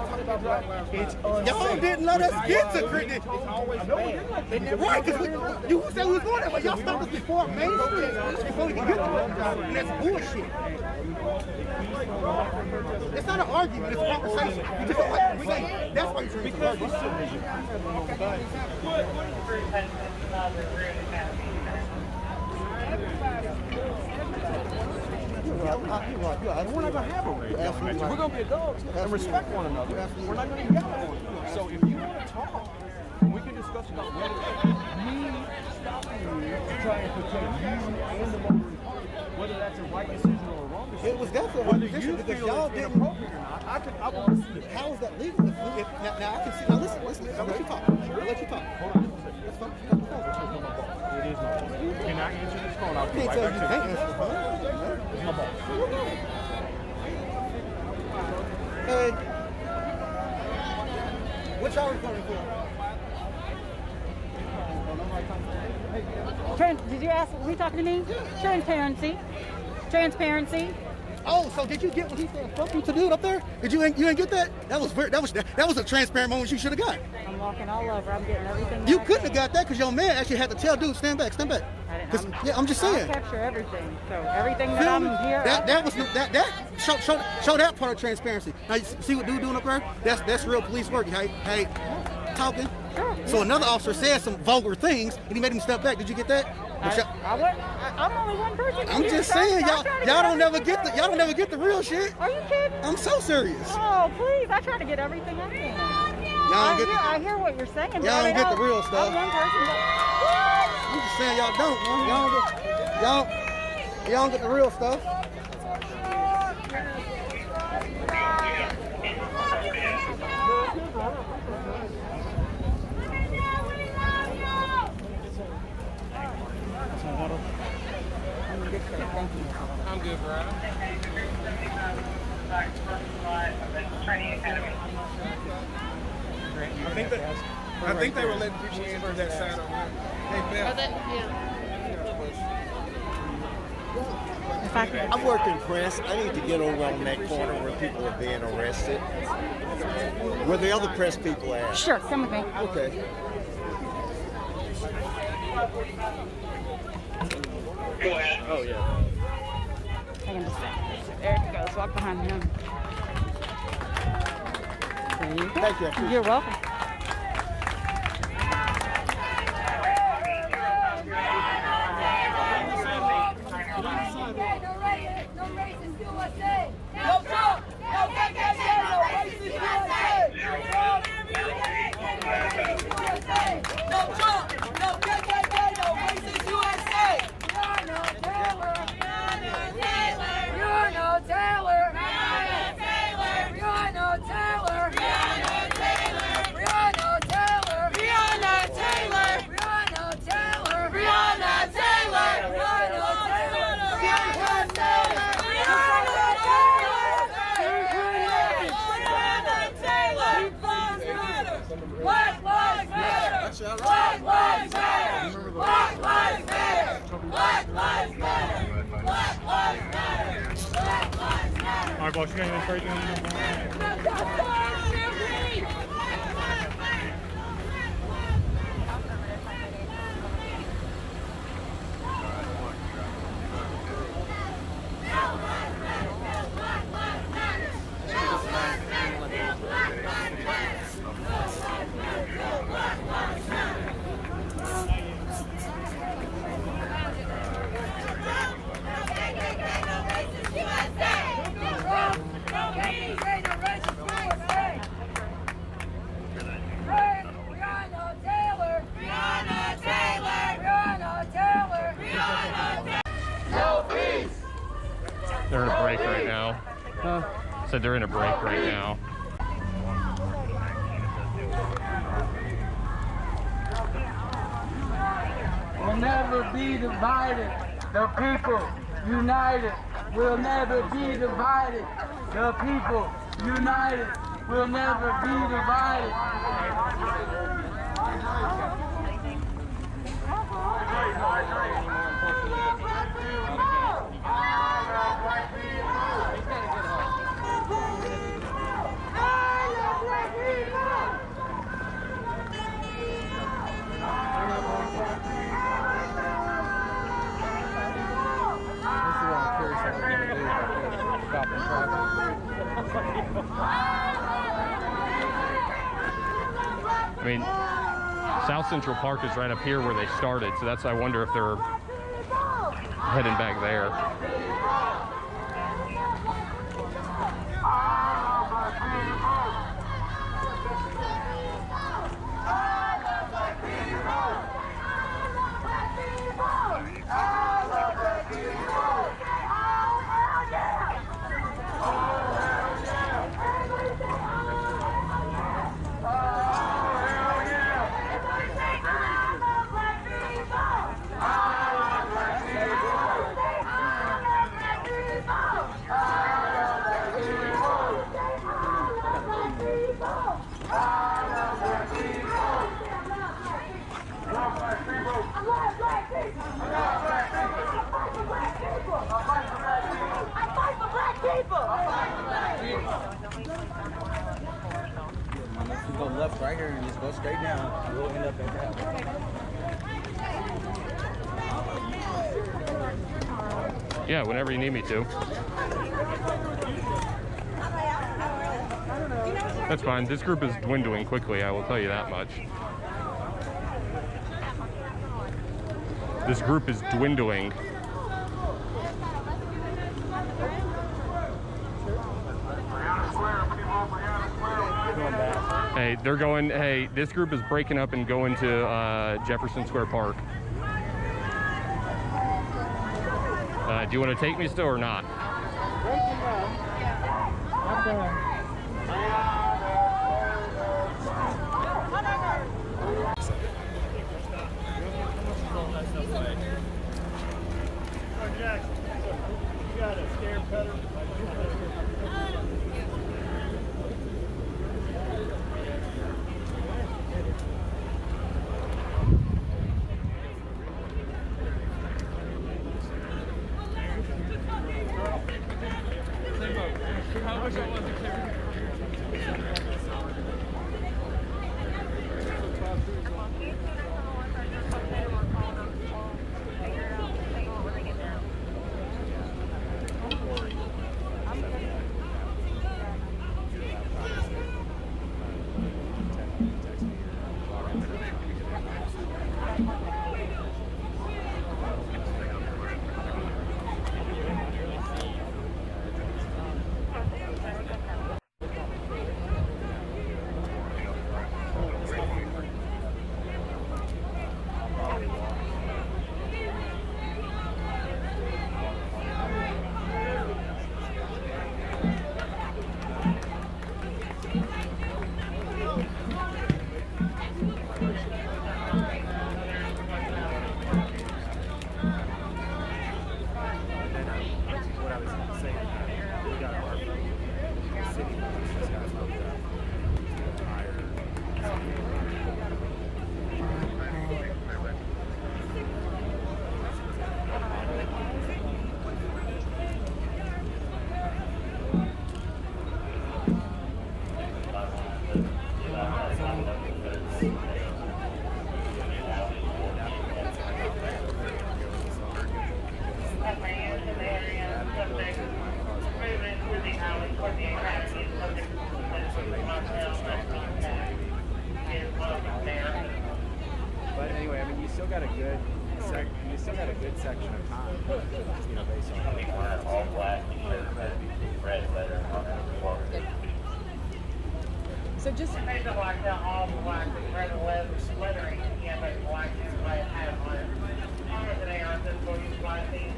It's unsafe. y'all didn't let us get to Cricket. Right, because you said we was going that way. Y'all stopped us before Main Street, before we could get to it. And that's bullshit. It's not an argument, it's a conversation. You just don't like, that's why you're trying to argue. We're not going to have a race. We're going to be adults and respect one another. We're not going to yell at one another. So if you want to talk, we can discuss about whether me stopping you to try and protect you and the motoring public, whether that's a right decision or a wrong decision. It was definitely a wrong decision because y'all didn't. Inappropriate or not, I will listen to how is that legal? Now I can see. Now listen. I'll let you talk. Hold on. It is my phone. Can I answer this phone? I'll be right Can't tell you back can't to answer the phone. It's my boss. Hey, what y'all recording for? Did you ask? Were you talking to me? Transparency. Transparency. Oh, so did you get what he said? Fuck you to dude up there? Did you ain't get that? That was a transparent moment you should have got. I'm walking all over. I'm getting everything. You couldn't have got that because your man actually had to tell dude, stand back. I'm just saying. I capture everything. So everything that I'm here. Show that part of transparency. Now you see what dude doing up there? That's real police work. Hey, talking. Sure. So another officer said some vulgar things and he made him step back. Did you get that? I'm only one person. I'm just saying, y'all don't never get the real shit. Are you kidding? I'm so serious. Oh, please! I try to get everything I can. I hear what you're saying. Y'all don't get the real stuff. I'm one person. I'm just saying, y'all don't. Y'all don't get the real stuff. I'm good, bro. I think that I think they were letting people in from that side on that. They left. I'm working press. I need to get over on that corner where people are being arrested. Where the other press people at? Sure, come with me. Okay. Go ahead. Oh, yeah. Hang on just a second. There it goes. Walk behind him. There you go. Thank you. You're welcome. No Trump! No KKK! No racist USA! No Trump! No KKK! No racist USA! You're no Taylor! You're no Taylor! You're no Taylor! Black Lives Matter! Black Lives Matter! Black Lives Matter! Black Lives Matter! Black Lives Matter! Black Lives Matter! All right, boss, you got anything crazy on you? They're in a break right now. Said they're in a break right now. We'll never be divided. The people united. We'll never be divided. The people united. We'll never be divided. I mean, South Central Park is right up here where they started, so that's, I wonder if they're heading back there. Go left right here and just go straight down. We'll end up at that. Yeah, whenever you need me to. That's fine. This group is dwindling quickly, I will tell you that much. This group is dwindling. Hey, they're going, hey, this group is breaking up and going to Jefferson Square Park. Do you want to take me still or not? I'm done. Jackson, you got a scare cutter? I wish I wasn't clear. But anyway, I mean, you still got a good section of time, you know, based on all black, red letter on that report. So just made the black down all the black red lettering, yeah, but black and white hat on it. Today on this book is black these.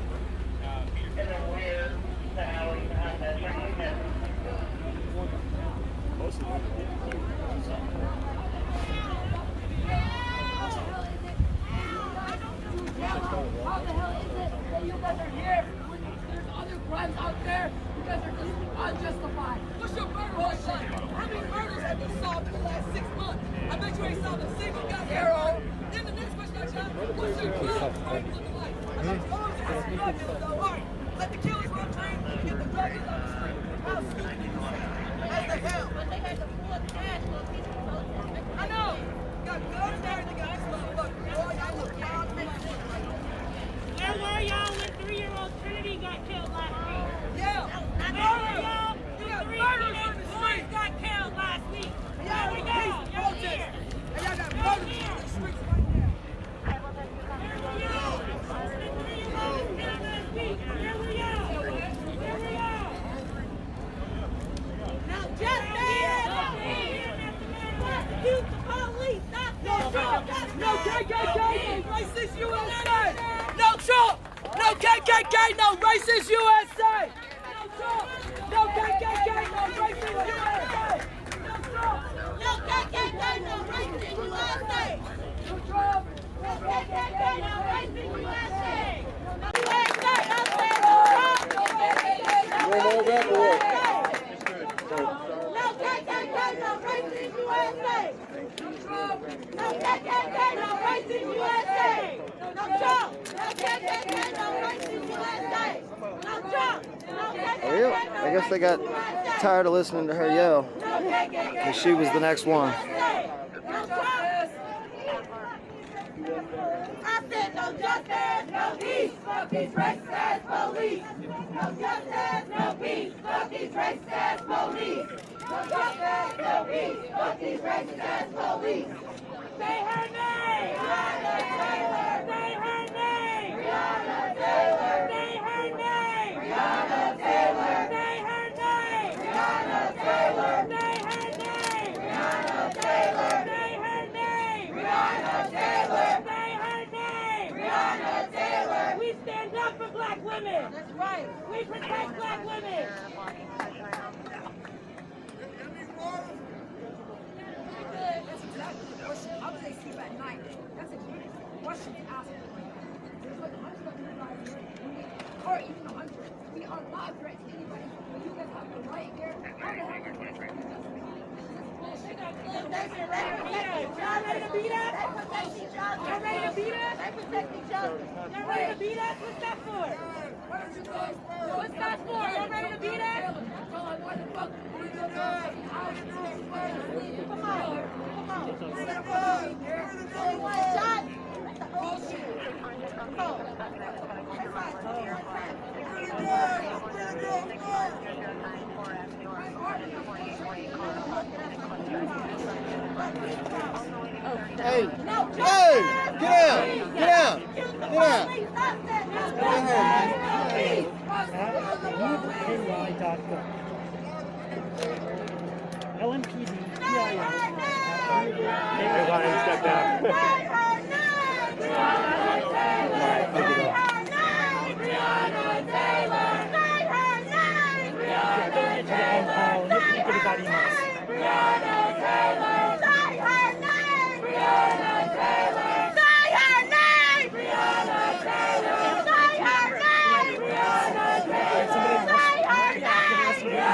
And then where the alley behind that train. most of them. How the hell is it that you guys are here when there's other crimes out there? You guys are just unjustified. What's your murder bullshit? How many murders have been solved in the last 6 months? I bet you ain't solved a single goddamn arrow. Then the next question I got, what's your drug looking like? I got drugs and drug dealers though. All right, let the killers run train and get the drug dealers on the street. How stupid is that? As the hell? But they had to pull up cash for a piece of protest. I know. Got guns there and they got this motherfucker. Boy, y'all look wild. Where were y'all when 3-year-old Trinity got killed last week? Yeah. Where were y'all when 3 teenage boys got killed last week? Where were y'all? Y'all here. And y'all got murdered in the streets right now. Where were y'all? When 3-year-olds killed last week? Where were y'all? Where were y'all? Now justice! Use the police, not the No KKK, no racist USA! No Trump! No KKK, no racist USA! No Trump! No KKK, no racist USA! No Trump! No KKK, no racist USA! No Trump! No KKK, no racist USA! You want more rap or what? No KKK, no racist USA! No KKK, no racist USA! No Trump! No KKK, no racist USA! No Trump! No KKK, Oh, yeah. I guess they got tired of listening to her yell. Because she was the next one. I said no justice, no peace, fuck these racist ass police. No justice, no peace, fuck these racist ass police. No justice, no peace, fuck these racist ass police. Say her name! Breonna Taylor! Say her name! Breonna Taylor! Say her name! Breonna Taylor! Say her name! Breonna Taylor! Say her name! Breonna Taylor! Say her name! Breonna Taylor! Say her name! Breonna Taylor! We stand up for black women! That's right! We protect black women! That's exactly the question. How do they sleep at night? That's a good question to ask. There's like hundreds of people out here, or even 100. We are not a threat to anybody, but you guys have the right here. How the heck are you guys Y'all ready to beat us? They protect each other. Y'all ready to beat us? They protect each other. Y'all ready to beat us? What's that for? What's that for? Y'all ready to beat us? Get out! Get out! Get out! LouisvilleNY.gov. LMPD, PIO. Hey, Ryan, step down.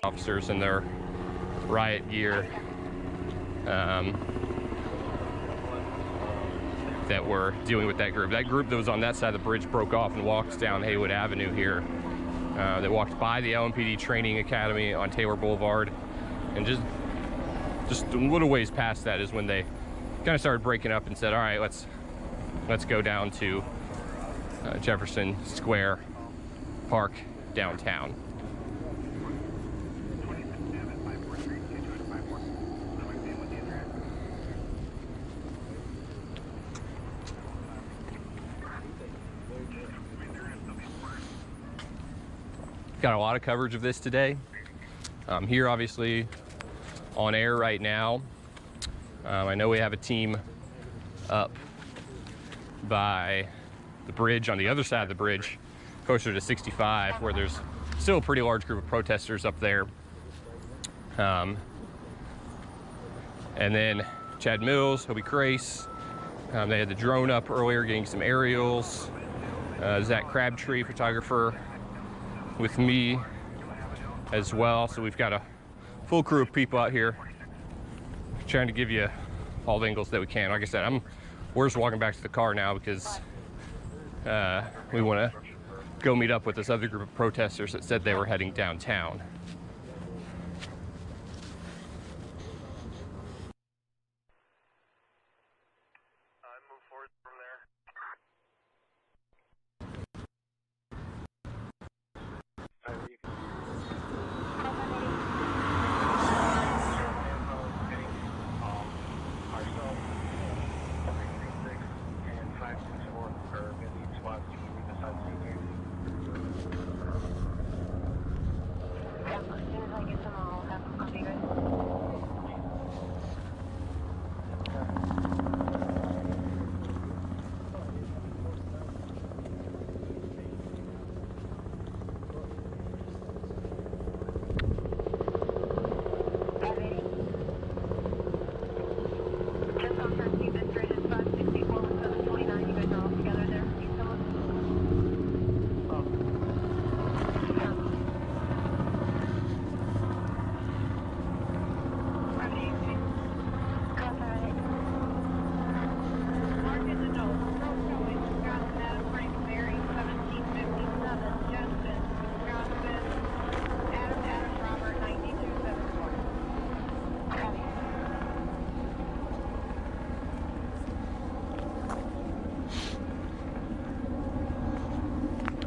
Officers in their riot gear that were dealing with that group. That group that was on that side of the bridge broke off and walked down Haywood Avenue here. They walked by the LMPD Training Academy on Taylor Boulevard, and just a little ways past that is when they kind of started breaking up and said, all right, let's go down to Jefferson Square Park downtown. Got a lot of coverage of this today. I'm here obviously on air right now. I know we have a team up by the bridge on the other side of the bridge, closer to 65, where there's still a pretty large group of protesters up there. And then Chad Mills, Hobie Crace, they had the drone up earlier getting some aerials. Zach Crabtree, photographer, with me as well. So we've got a full crew of people out here trying to give you all the angles that we can. Like I said, we're just walking back to the car now because we want to go meet up with this other group of protesters that said they were heading downtown.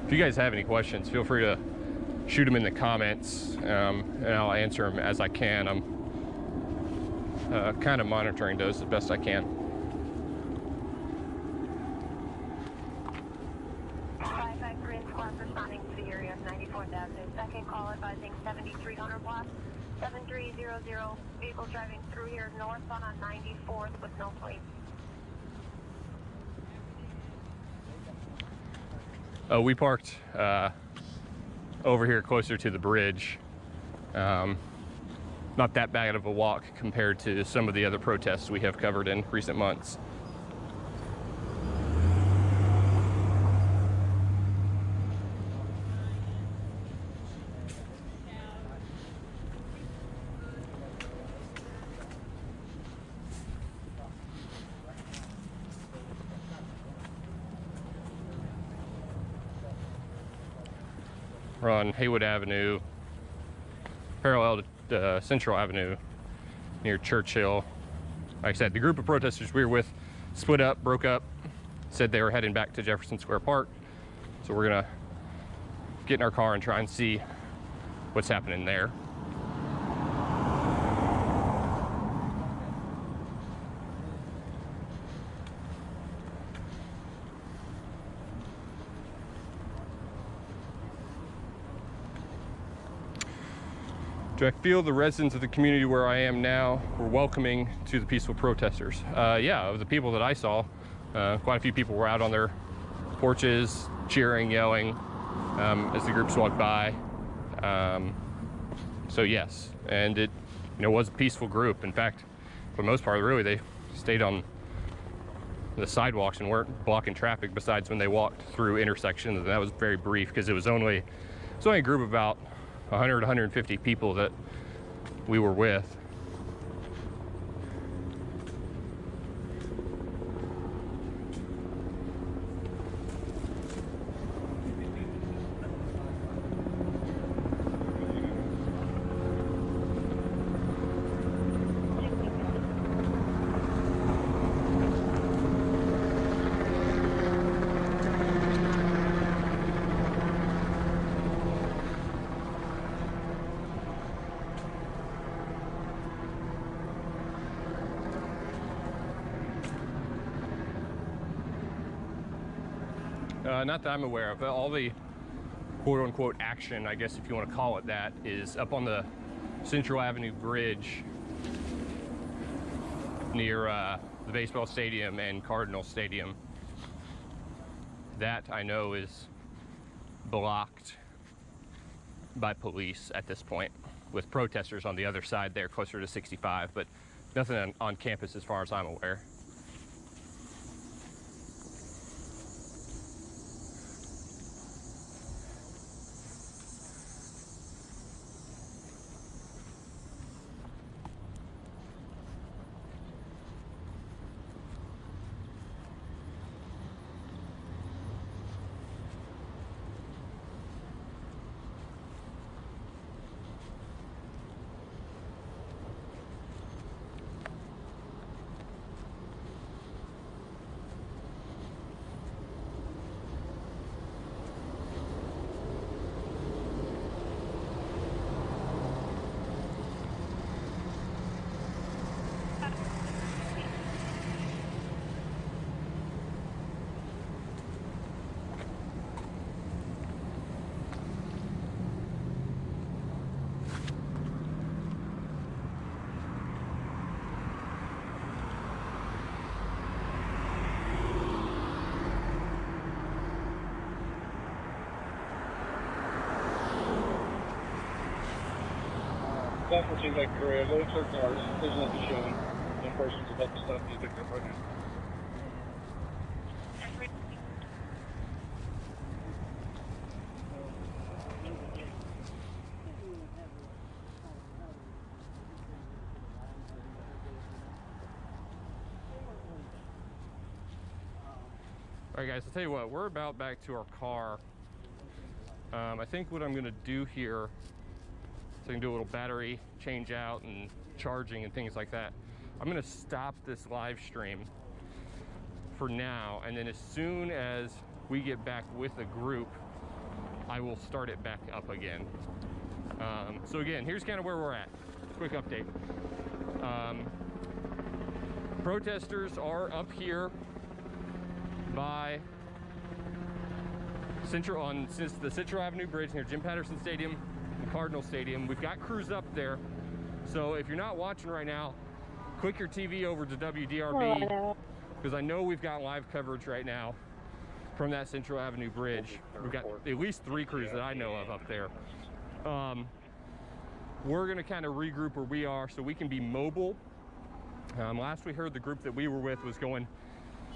If you guys have any questions, feel free to shoot them in the comments, and I'll answer them as I can. I'm kind of monitoring those the best I can. Responding to the area of 94th Avenue. Second call advising 7300 block, 7300. Vehicle driving through here northbound on 94th with no plate. We parked over here closer to the bridge. Not that bad of a walk compared to some of the other protests we have covered in recent months. We're on Haywood Avenue, parallel to Central Avenue near Churchill. Like I said, the group of protesters we were with split up, broke up, said they were heading back to Jefferson Square Park. So we're gonna get in our car and try and see what's happening there. Do I feel the residents of the community where I am now were welcoming to the peaceful protesters? Yeah, of the people that I saw, quite a few people were out on their porches, cheering, yelling, as the groups walked by. So yes, and it, was a peaceful group. In fact, for the most part, really, they stayed on the sidewalks and weren't blocking traffic besides when they walked through intersections, and that was very brief because it was only a group of about 100, 150 people that we were with. Not that I'm aware of, but all the quote-unquote action, I guess if you want to call it that, is up on the Central Avenue Bridge near the baseball stadium and Cardinal Stadium. That I know is blocked by police at this point, with protesters on the other side there, closer to 65, but nothing on campus as far as I'm aware. Definitely seems like Korea. Go to cars. There's nothing showing. One person's about to stop you picked up right now. All right, guys, I'll tell you what, we're about back to our car. I think what I'm gonna do here, so I can do a little battery change out and charging and things like that. I'm gonna stop this live stream for now, and then as soon as we get back with a group, I will start it back up again. So again, here's kind of where we're at. Quick update. Protesters are up here by the Central Avenue Bridge near Jim Patterson Stadium and Cardinal Stadium. We've got crews up there. So if you're not watching right now, click your TV over to WDRB, because I know we've got live coverage right now from that Central Avenue Bridge. We've got at least 3 crews that I know of up there. We're gonna kind of regroup where we are so we can be mobile. Last we heard, the group that we were with was going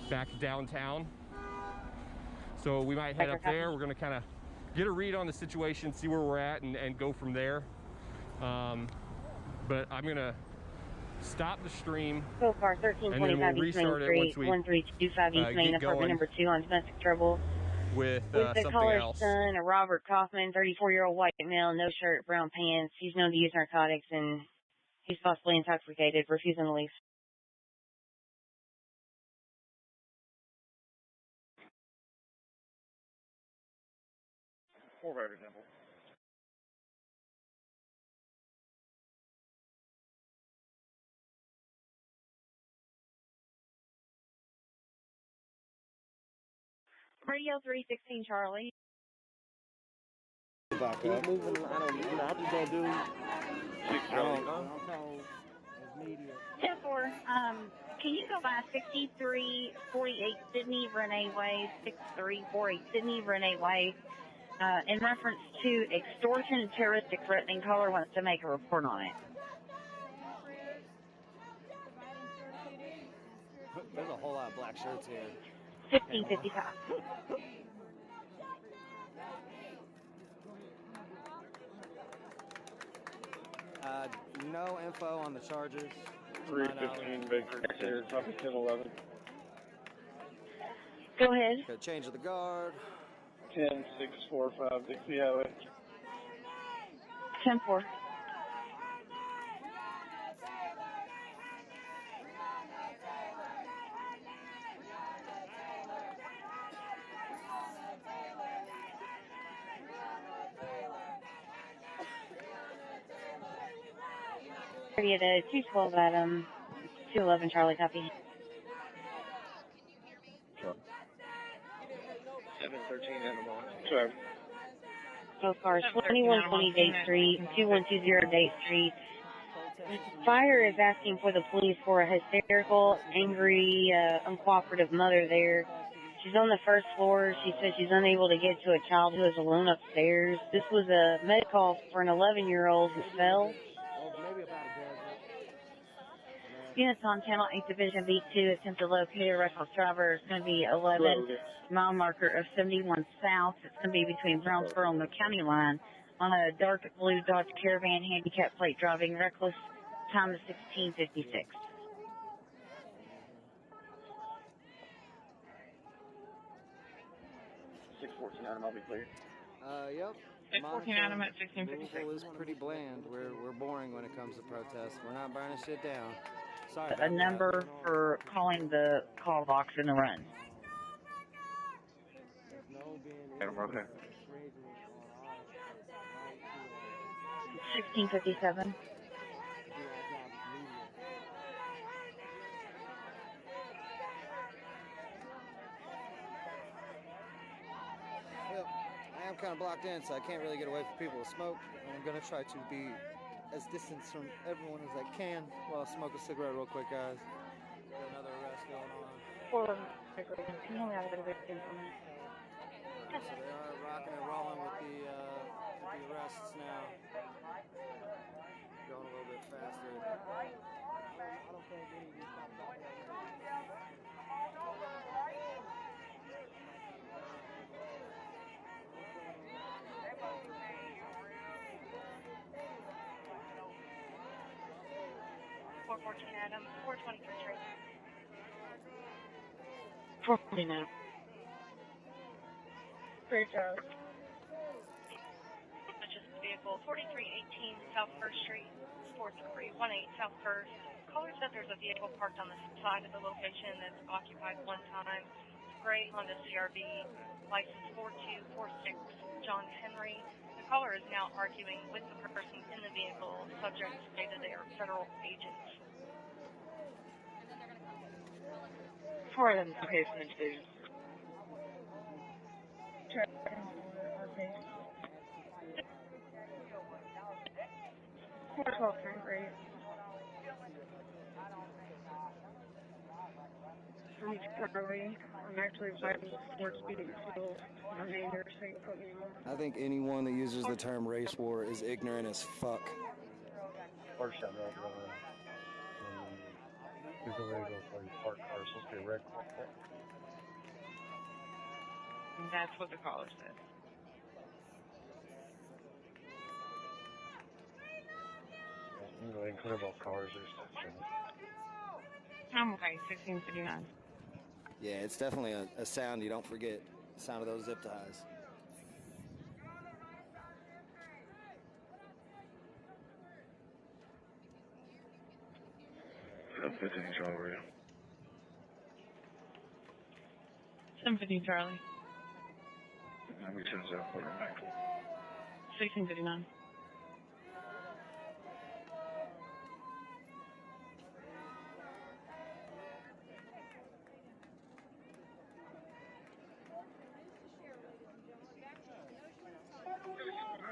back downtown. So we might head up there. We're gonna kind of get a read on the situation, see where we're at, and go from there. But I'm gonna stop the stream, So far, 1325 we'll East Main restart it Street, once we 1325 East Main, get apartment going number 2 on domestic trouble. with the something caller's else. son, a Robert Kaufman, 34-year-old white male, no shirt, brown pants. He's known to use narcotics, and he's possibly intoxicated, refusing to leave. Forward example. Radio 316 Charlie. Back up. Moving, I'm just gonna do Can you go by 6348 Sydney Renee Way, 6348 Sydney Renee Way, in reference to extortion, terroristic, threatening. Caller wants to make a report on it. There's a whole lot of black shirts here. 1655. No info on the charges. 315 Baker Stairs, copy 1011. Go ahead. Got change of the guard. 10645 Dixie Highway. 10-4. At 212 Adam, 211 Charlie, copy. 713 Animal. Sorry. Both cars, 2120 Date Street, 2120 Date Street. Fire is asking for the police for a hysterical, angry, uncooperative mother there. She's on the first floor. She says she's unable to get to a child who is alone upstairs. This was a med call for an 11-year-old who fell. Units on Channel 8 Division B2 attempt to locate a reckless driver. It's going to be 11 mile marker of 71 South. It's going to be between Brownsboro and the county line on a dark blue Dodge Caravan, handicap plate, driving reckless. Time is 16:56. I'll be clear. Yep. 614 Adam at 1656. Louisville is pretty bland. We're boring when it comes to protests. We're not burning shit down. Sorry. A number for calling the call box in the run. Okay. 1657. Well, I am kind of blocked in, so I can't really get away from people with smoke. And I'm going to try to be as distant from everyone as I can while I smoke a cigarette real quick, guys. Got another arrest going on. Can you hold out a little bit for a minute? So they are rocking and rolling with the arrests now. Going a little bit faster. I don't think any of you stopped by Adam, 423 straight. 449. Great job. Just vehicle 4318 South 1st Street, 4318 South 1st. Caller said there's a vehicle parked on the side of the location that's occupied one time. Gray Honda CRV, license 4246 John Henry. The caller is now arguing with the person in the vehicle. Subject stated they are federal agents. 4 of them location and decision. Okay. 412 turn rate. I'm actually fighting sports speeding skills. My neighbor saying put me on. I think anyone that uses the term race war is ignorant as fuck. First shot right around. He's illegal for his parked car. It's supposed to be a red car. And that's what the caller said. You know, they can clear both cars. There's I'm okay, 1659. Yeah, it's definitely a sound you don't forget. The sound of those zip ties. Up 15 Charlie. 715 Charlie. How many turns out for you? 1659.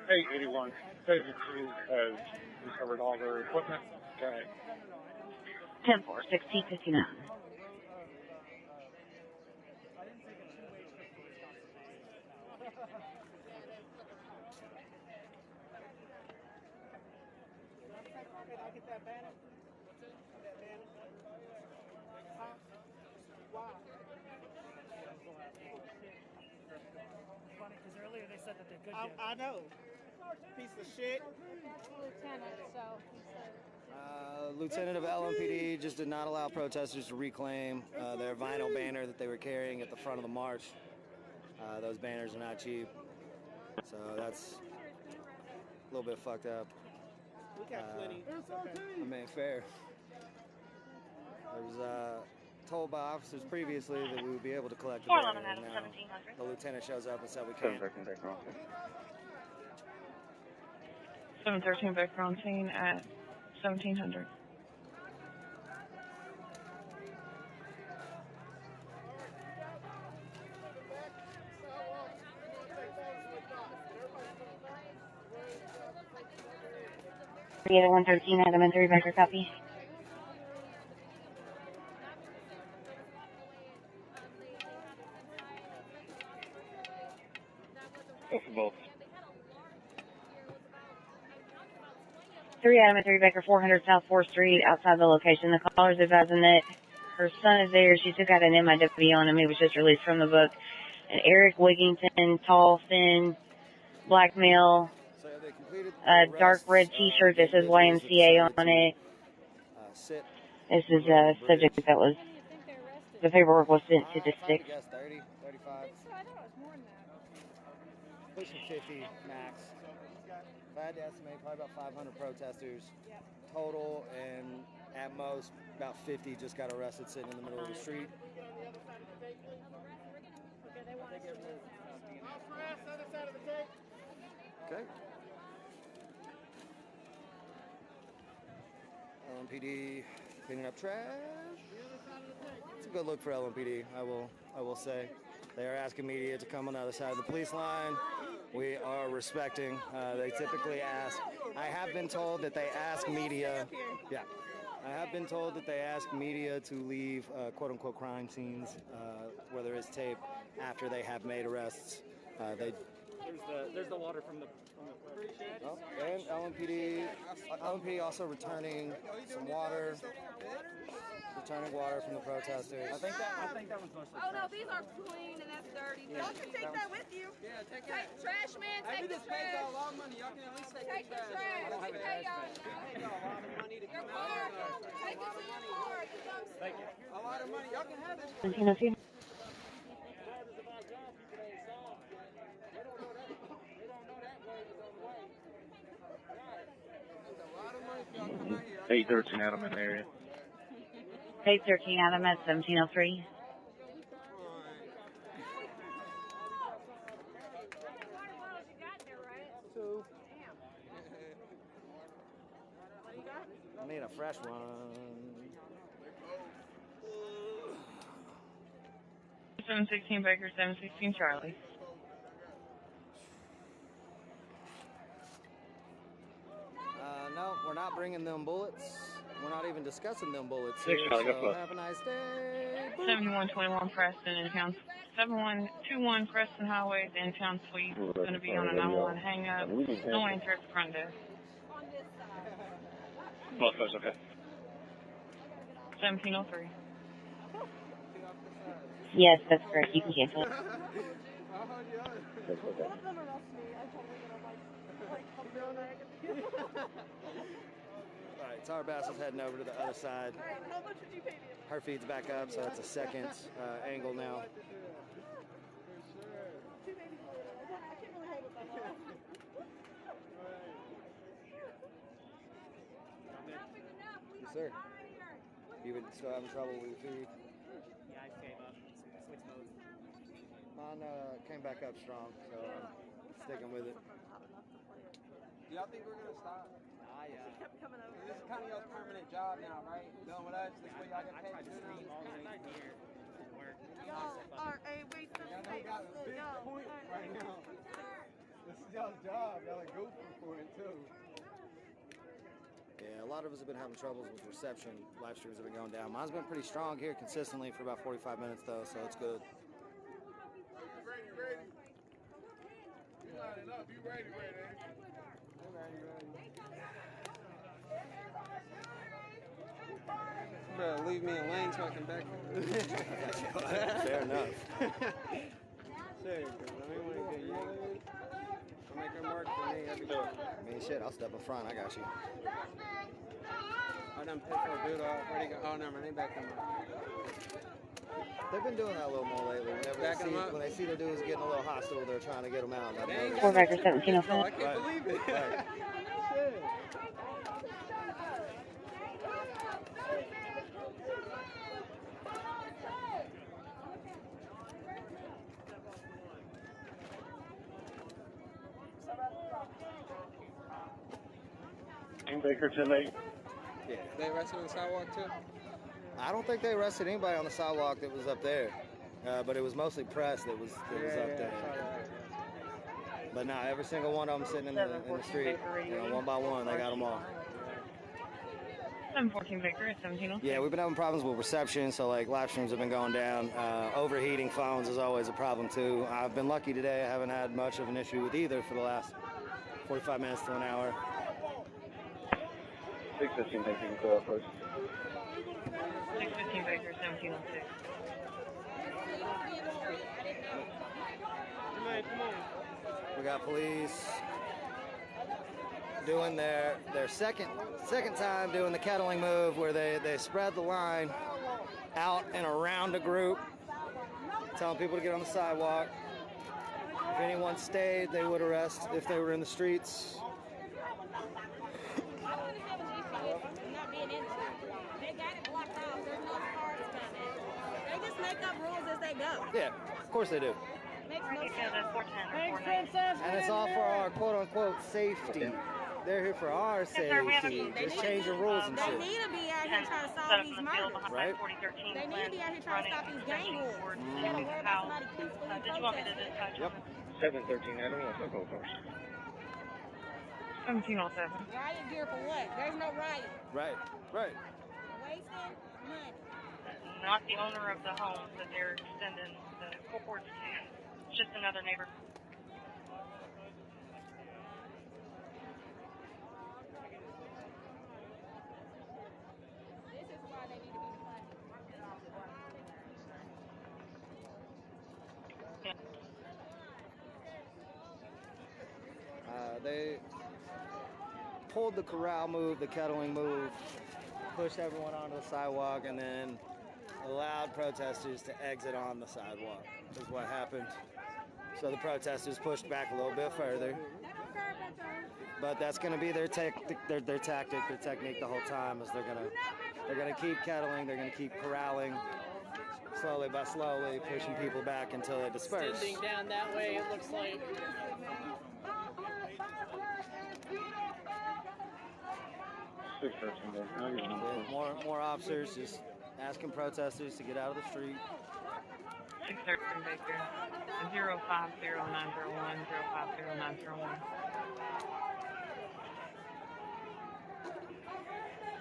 Hey, 81. Saving crew has recovered all their equipment. Okay. 10-4, 1659. Funny, because earlier they said that they could get. I know. Piece of shit. Lieutenant, so he said. Lieutenant of LMPD just did not allow protesters to reclaim their vinyl banner that they were carrying at the front of the march. Those banners are not cheap, so that's a little bit fucked up. We got plenty. I mean, fair. I was told by officers previously that we would be able to collect the banner, 411 out of and 1700. the lieutenant shows up and said we can't. 713 back on scene at 1700. Riots 113, elementary record copy. Both. 3 elementary Baker 400 South 4th Street, outside the location. The caller's advising that her son is there. She took out an MIW on him. He was just released from the book. And Eric Wigington, tall, thin, black male, dark red t-shirt that says YMCA on it. This is a subject that was, the paperwork was sent to the 6. 30, 35. Pushing 50 max. If I had to estimate, probably about 500 protesters total, and at most about 50 just got arrested sitting in the middle of the street. Okay. LMPD cleaning up trash. It's a good look for LMPD, I will say. They are asking media to come on the other side of the police line. We are respecting. They typically ask. I have been told that they ask media. Yeah. I have been told that they ask media to leave quote-unquote crime scenes where there is tape after they have made arrests. There's the water from the Oh, and LMPD also returning some water. Returning water from the protesters. I think that was mostly. Oh no, these are clean and that's dirty. Yeah, Y'all can take that with you. Yeah, take it. Trash man, take the trash. Y'all a lot of money. Y'all can at least take the trash. We pay y'all. a lot of money to Your car. Take it to your car. Thank you. A lot of money. Y'all can have it. 1702. Hey, 13 Adam in the area. 813 Adam at 1703. I need a fresh one. 716 Baker, 716 Charlie. No, we're not bringing them bullets. We're not even discussing them bullets. Thanks, Charlie. So have a nice day. 7121 Preston in town. 7121 Preston Highway in town suite. Going to be on a 911 hang up. No answer at the front desk. Both guys, okay. 1703. Yes, that's correct. You can cancel it. Alright, Tara Bass is heading over to the other side. Her feed's back up, so it's a second angle now. Yes, sir. You been still having trouble with your feed? Yeah, I came up. Switch modes. Mine came back up strong, so I'm sticking with it. Do y'all think we're gonna stop? Yeah. Kept coming over. This is kind of your permanent job now, right? Dealing with us. This way y'all get paid. I tried to stream all the way here to work. Y'all are a waste of space. Y'all got a big point right now. This is y'all's job. Y'all are goofing for it too. Yeah, a lot of us have been having troubles with reception. Live streams have been going down. Mine's been pretty strong here consistently for about 45 minutes though, so it's good. Ready. You line it up. You ready. You better leave me a lane so I can back. Fair enough. Sure, because I don't want to get you. I'll make a mark for me. I mean, shit, I'll step in front. I got you. I done picked our dude off. Where'd he go? Oh, never mind. They backed him up. They've been doing that a little more lately. When they see the dudes getting a little hostile, they're trying to get them out. Four Baker 1705. I can't believe it. Right. Baker 10-8. Yeah. They arrested on the sidewalk too? I don't think they arrested anybody on the sidewalk that was up there, but it was mostly press that was up there. But nah, every single one of them sitting in the street, one by one, they got them all. 714 Baker at 17. Yeah, we've been having problems with reception, so like live streams have been going down. Overheating phones is always a problem too. I've been lucky today. I haven't had much of an issue with either for the last 45 minutes to an hour. 615 Baker, you can go up first. 615 Baker 1706. Come on. We got police doing their second time doing the Kettling move, where they spread the line out and around a group, telling people to get on the sidewalk. If anyone stayed, they would arrest if they were in the streets. Not being into it. They got it blocked off. There's no cars coming. They just make up rules as they go. Yeah, of course they do. Makes no sense. And it's all for our quote-unquote safety. They're here for our safety. Just change the rules and They shit. need to be out here trying to solve these murders. Right? They need to be out here trying to stop these gang wars. Instead of worrying about somebody peacefully protesting. Yep. 713, Adam, let's go first. 1707. Riot gear for what? There's no riot. Right. Wasting money. Not the owner of the home that they're extending the cords to. It's just another neighbor. This is why they need to be funded. They pulled the corral move, the Kettling move, pushed everyone onto the sidewalk, and then allowed protesters to exit on the sidewalk, is what happened. So the protesters pushed back a little bit further. But that's going to be their tactic, their technique the whole time, is they're going to keep kettling, they're going to keep corralling, slowly by slowly, pushing people back until they disperse. Extending down that way, it looks like. More officers just asking protesters to get out of the street. 613 Baker 050901 050901.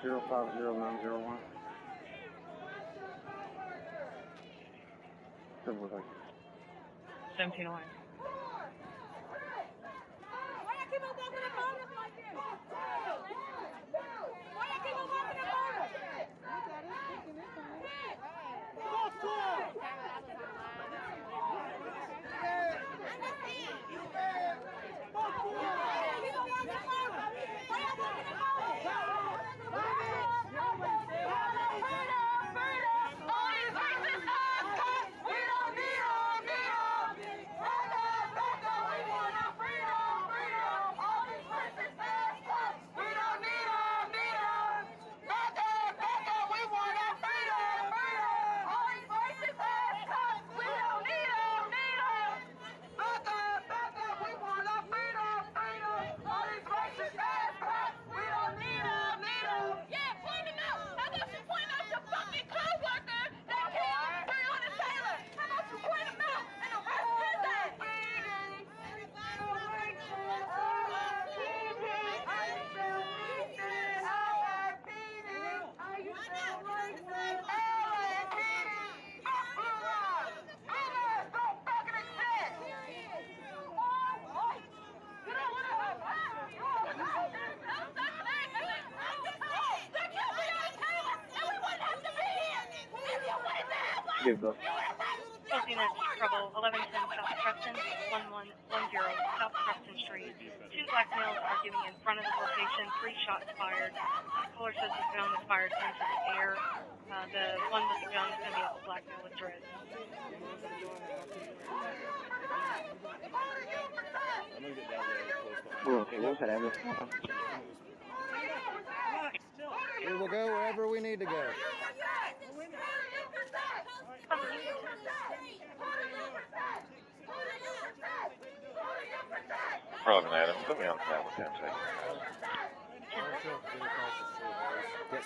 050901. 1701. Why y'all keep on walking the phone like this? Why y'all keep on walking the phone? Both units, trouble, 1110 South Preston, 1110 South Preston Street. 2 black males arguing in front of the location, 3 shots fired. Caller says the gun was fired into the air. The one with the gun is going to be a black male with dreads. Okay, we'll head over. We will go wherever we need to go. Relevant item, put me on the tab with 10 seconds. Yes.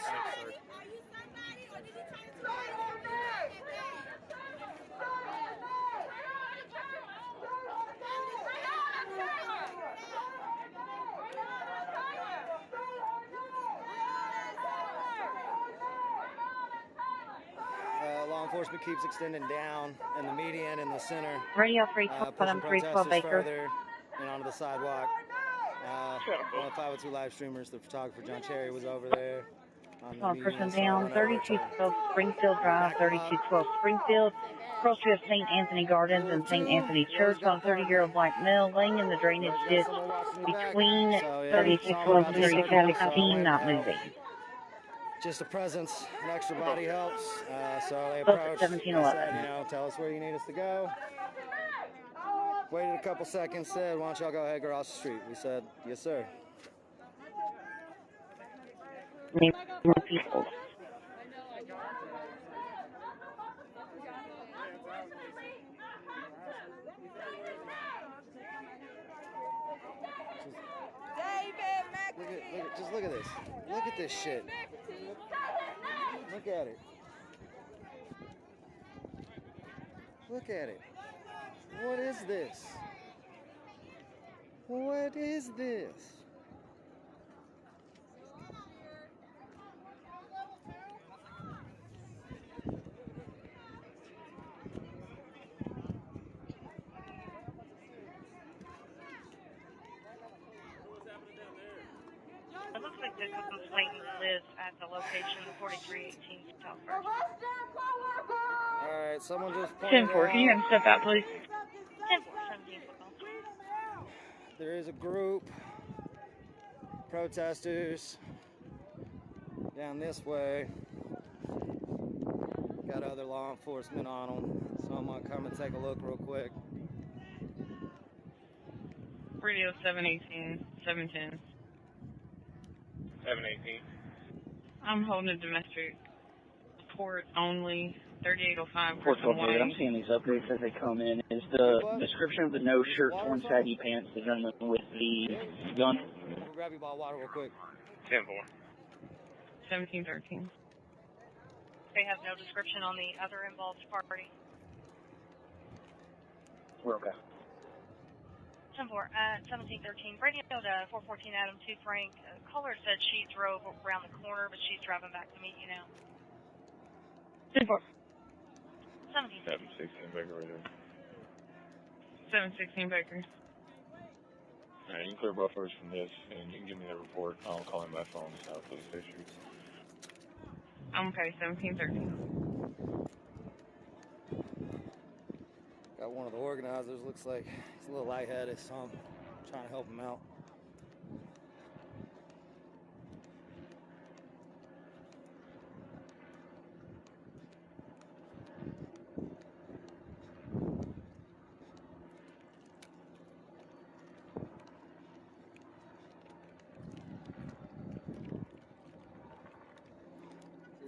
Law enforcement keeps extending down in the median in the center. Radio 312, pushing 312 protesters Baker. further and onto the sidewalk. One of the 502 live streamers, the photographer John Cherry, was over there. On the Person median, down, so I went over 3212 Springfield Drive, 3212 Springfield. Cross Street of St. Anthony Gardens and St. Anthony Church. On 30-year-old black male laying in the drainage ditch between 3612 and 3616, not moving. Just a presence, an extra body helps. So they approached. 1711. Said, you know, tell us where you need us to go. Waited a couple seconds, said, why don't y'all go ahead across the street? We said, yes, sir. People. Just look at this. Look at this shit. Look at it. Look at it. What is this? What is this? It looks like there's a complaint list at the location, the 4318 South First. Alright, someone just pointed 10-4, can you have him step out, please? 10-4, 17 football. There is a group, protesters, down this way. Got other law enforcement on them, so I'm gonna come and take a look real quick. Radio 718, 710. 718. I'm holding a domestic report only, 3805. I'm seeing these updates as they come in. Is the description of the no shirts, one saggy pants, the gentleman with the gun? We'll grab you a bottle of water real quick. 10-4. 1713. They have no description on the other involved party. We're okay. 10-4 at 1713. Radio to 414 Adam 2 Frank. Caller said she drove around the corner, but she's driving back to meet you now. 10-4. 716 Baker right there. 716 Baker. Alright, you can clear buffers from this, and you can give me the report. I'll call him by phone south of the issues. Okay, 1713. Got one of the organizers, looks like he's a little lightheaded, so I'm trying to help him out.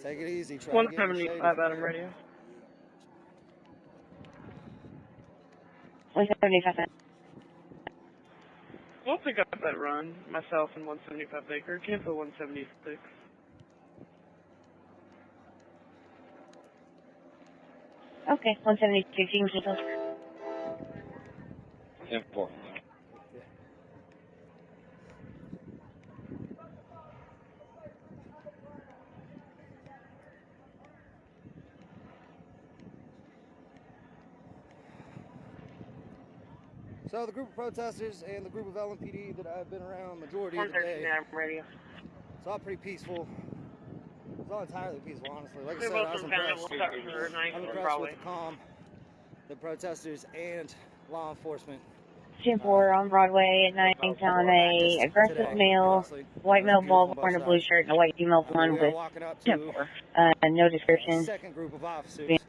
Take it easy. Try 175 Adam Radio. 175. We'll pick up that run, myself and 175 Baker. Cancel 176. Okay, 176. You can just 10-4. So the group of protesters and the group of LMPD that I've been around majority of the day, Radio. it's all pretty peaceful. was all entirely peaceful, honestly. Like I We're said, both I was from Fountain. impressed. We'll start for 94 I'm impressed Broadway. with the calm, the protesters and law enforcement. 10-4 on Broadway at night on a aggressive Today, male, honestly. white male Beautiful ball on wearing a both blue sides. shirt and a white female We blonde are with walking up to 10-4. No a description. second group of officers that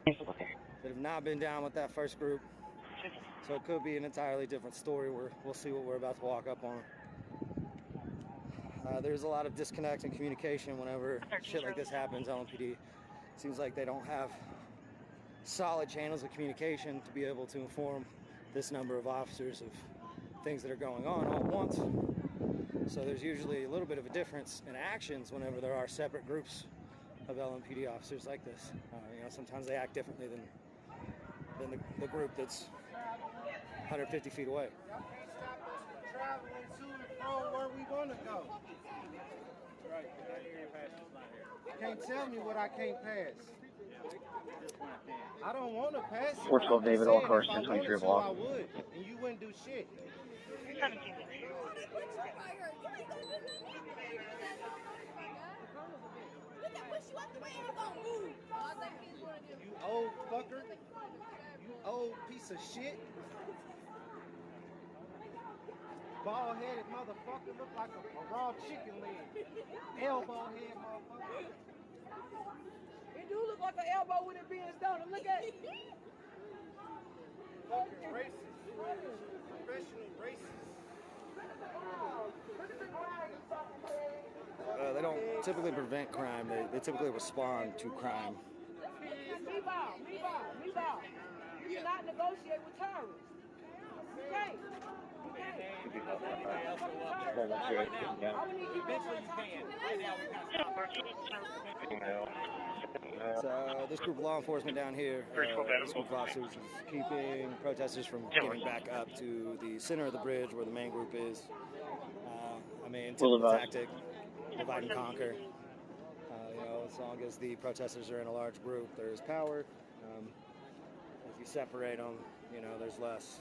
have not been down with that first group. So it could be an entirely different story. We'll see what we're about to walk up on. There's a lot of disconnect in communication whenever shit like this happens. LMPD seems like they don't have solid channels of communication to be able to inform this number of officers of things that are going on all at once. So there's usually a little bit of a difference in actions whenever there are separate groups of LMPD officers like this. You know, sometimes they act differently than the group that's 150 feet away. Traveling to and from where we want to go. Can't tell me what I can't pass. I don't want to pass it. 412 David, all cars, If I wanted 1023 to, block. I would, and you wouldn't do shit. 17. You old fucker. You old piece of shit. Bald-headed motherfucker, look like a raw chicken leg. Elbow head motherfucker. It do look like an elbow with it being stoned. Look at it. Fucking racist. Professional racist. They don't typically prevent crime. They typically respond to crime. Me bow. You cannot negotiate with terrorists. Okay. So this group of law enforcement down here, this group of officers is keeping protesters from getting back up to the center of the bridge where the main group is. I mean, typical tactic, divide and conquer. You know, as long as the protesters are in a large group, there is power. If you separate them, you know, there's less.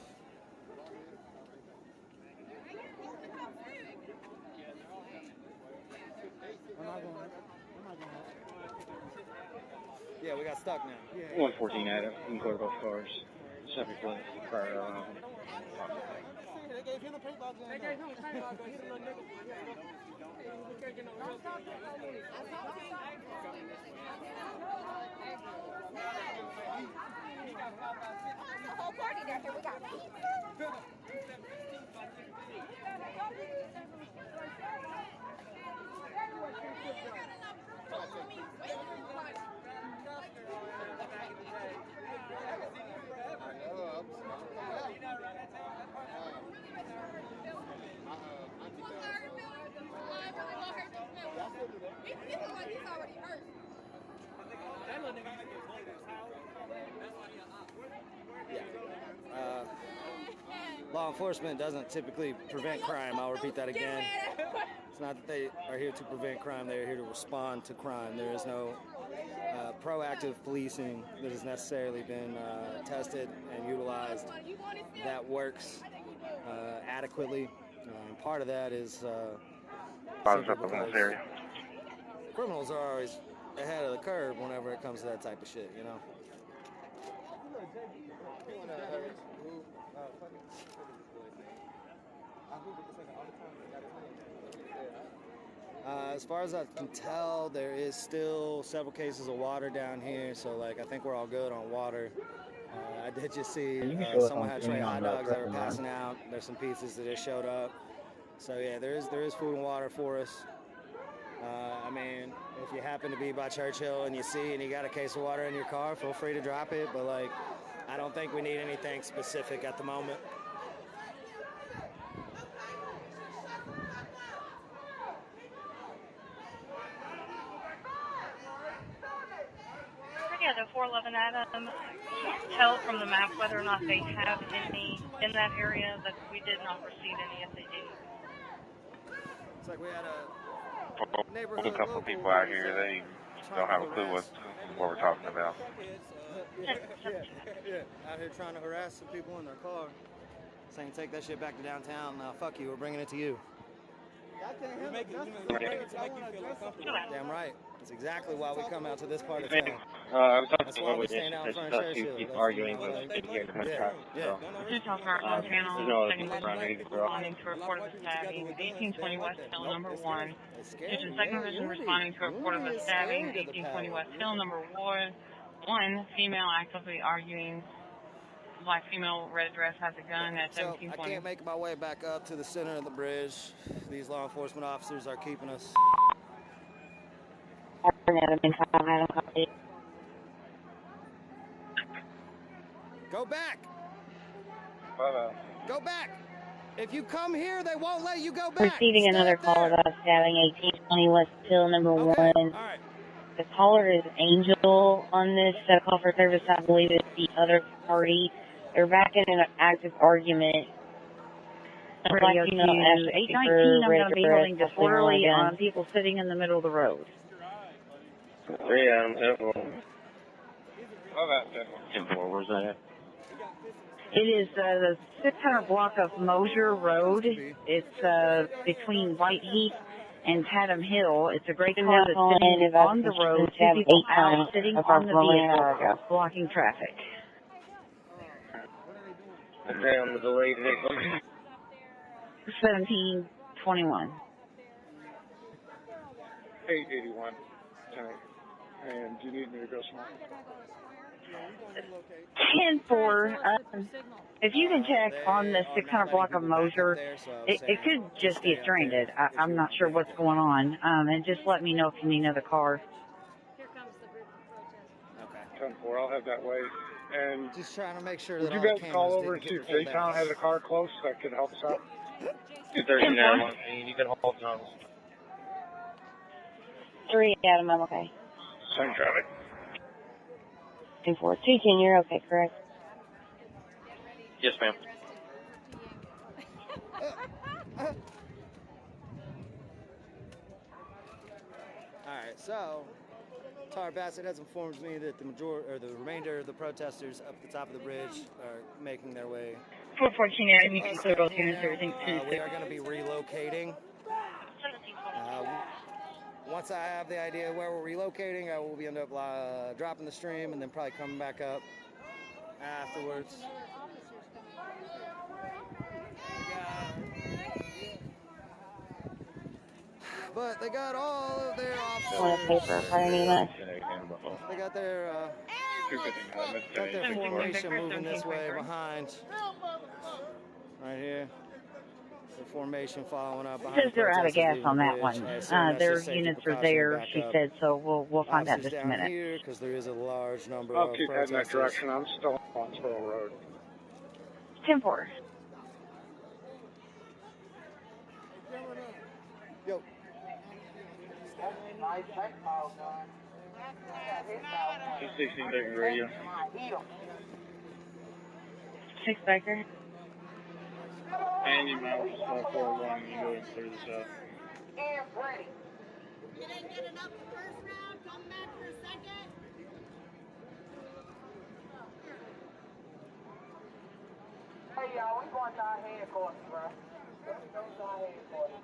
Yeah, we got stuck now. 114 Adam, you can clear both cars. 74 prior They gave him a paintball gun. He the little nigga. That's the whole party down here. We got Law enforcement doesn't typically prevent crime. I'll repeat that again. It's not that they are here to prevent crime. They are here to respond to crime. There is no proactive policing that has necessarily been tested and utilized that works adequately. And part of that is simply because criminals are always ahead of the curve whenever it comes to that type of shit, you know? As far as I can tell, there is still several cases of water down here, so like I think we're all good on water. I did just see someone had a tray of hot dogs that were passing out. There's some pizzas that just showed up. So yeah, there is food and water for us. I mean, if you happen to be by Churchill and you see and you got a case of water in your car, feel free to drop it. But like, I don't think we need anything specific at the moment. Yeah, the 411 Adam, tell from the map whether or not they have any in that area, but we did not receive any if they do. It's like we had a couple of people out here, they don't have a clue what we're talking about. Yeah, out here trying to harass some people in their car, saying take that shit back to downtown. Now, fuck you, we're bringing it to you. Damn right. That's exactly why we come out to this part of Man, town. I was talking That's to why one we witness stand out that front of stuff Churchill. to keep That's, arguing you know, with getting cut yeah, trucks. yeah. So Two South Heartland Channel, there's no other second people around me. responding to a report of a stabbing, 1820 West Hill, number 1. Kitchen second person responding to a report of a stabbing, 1820 West Hill, number 1. Female actively arguing. Black female, red dress, has a gun at So 1720. I can't make my way back up to the center of the bridge. These law enforcement officers are keeping us. Go back! Go back! If you come here, they won't let you go back. Receiving another call about stabbing 1820 West Hill, number 1. Alright. The caller is Angel on this call for service. I believe it's the other party. They're back in an active argument. Radio to 819, I'm going to be holding disorderly on people sitting in the middle of the road. 3 Adam, 10-4, where's that at? It is the 600 block of Mosier Road. It's between Whiteheath and Tatham Hill. It's a great car that's sitting on the road. 2 people out sitting on the vehicle, blocking traffic. Okay, on the delayed vehicle. 1721. 881. And do you need me to go small? 10-4. If you can check on the 600 block of Mosier, it could just be stranded. I'm not sure what's going on. And just let me know if you need another car. Okay. 10-4, I'll head that way. And just trying to make sure would that you all guys the call cameras over and didn't see get if pulled J-Town out. has a car close that could help us out? 239, you can hold on. 3 Adam, I'm okay. Same traffic. 2-4. 210, you're okay, correct? Yes, ma'am. Alright, so Tar Bassett has informed me that the remainder of the protesters up the top of the bridge are making their way. 414, Adam, you can clear both units, everything's We are going to be relocating. Once I have the idea where we're relocating, I will end up dropping the stream and then probably coming back up afterwards. But they got all of their officers. They got their formation moving this way behind. Right here. The formation following up behind. Says they're out of gas on that one. Their units are there, she said, so we'll find out in just a minute. Here, because there is a large number I'll of keep heading that protesters. direction. I'm still on Squirrel Road. 10-4. Yo. 216 Baker Radio. 6 Baker. And you might just go forward one and you go and clear this out. You didn't get enough the first round, come back for a second. Hey y'all, we going to our headquarters, bro. Let's go to our headquarters.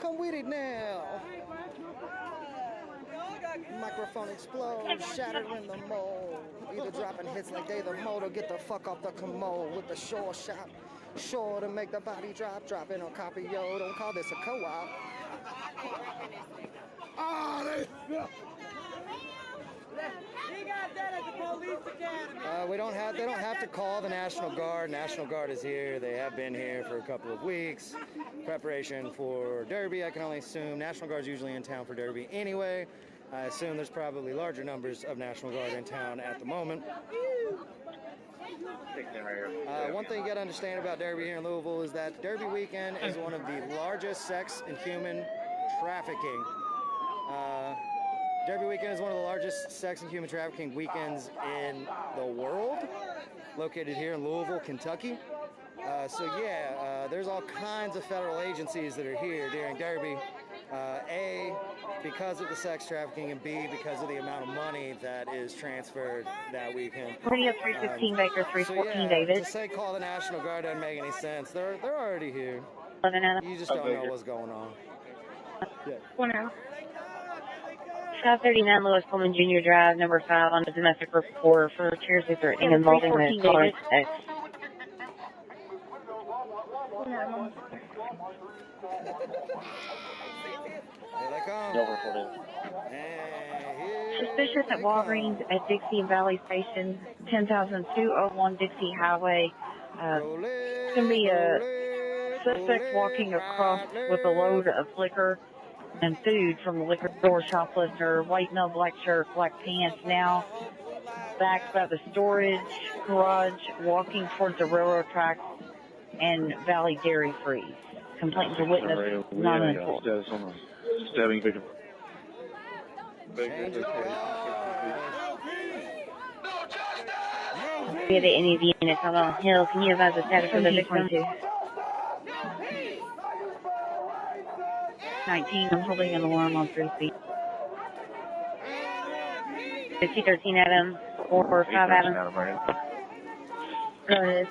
Come with it now. Microphone explodes, shattering the mold. Either dropping hits like they the mold or get the fuck off the commode with the shore shot. Sure to make the body drop, dropping on copy, yo. Don't call this a co-op. He got that at the police academy. They don't have to call the National Guard. National Guard is here. They have been here for a couple of weeks. Preparation for Derby, I can only assume. National Guard's usually in town for Derby anyway. I assume there's probably larger numbers of National Guard in town at the moment. One thing you got to understand about Derby here in Louisville is that Derby weekend is one of the largest sex and human trafficking. Derby weekend is one of the largest sex and human trafficking weekends in the world, located here in Louisville, Kentucky. There's all kinds of federal agencies that are here during Derby. A, because of the sex trafficking, and B, because of the amount of money that is transferred that weekend. Radio 316 Baker 314 David. To say call the National Guard doesn't make any sense. They're already here. 11 Adam. You just don't know what's going on. Yeah. 539 Lewis Coleman Jr. Drive, number 5 on the domestic report for seriously threatening involving the caller X. Here they come. Suspicious at Walgreens at Dixie Valley Station, 10,201 Dixie Highway. It's going to be a suspect walking across with a load of liquor and food from the liquor store. Shoplifter, white male, black shirt, black pants. Now back by the storage garage, walking towards the railroad tracks and Valley Dairy Freeze. Complaint to witness, not an employee. Stabbing victim. Get it, any of the units on Hill. Can you advise the status of the victim? 19, I'm holding an alarm on 3 feet. 5013 Adam, 445 Adam. Go ahead.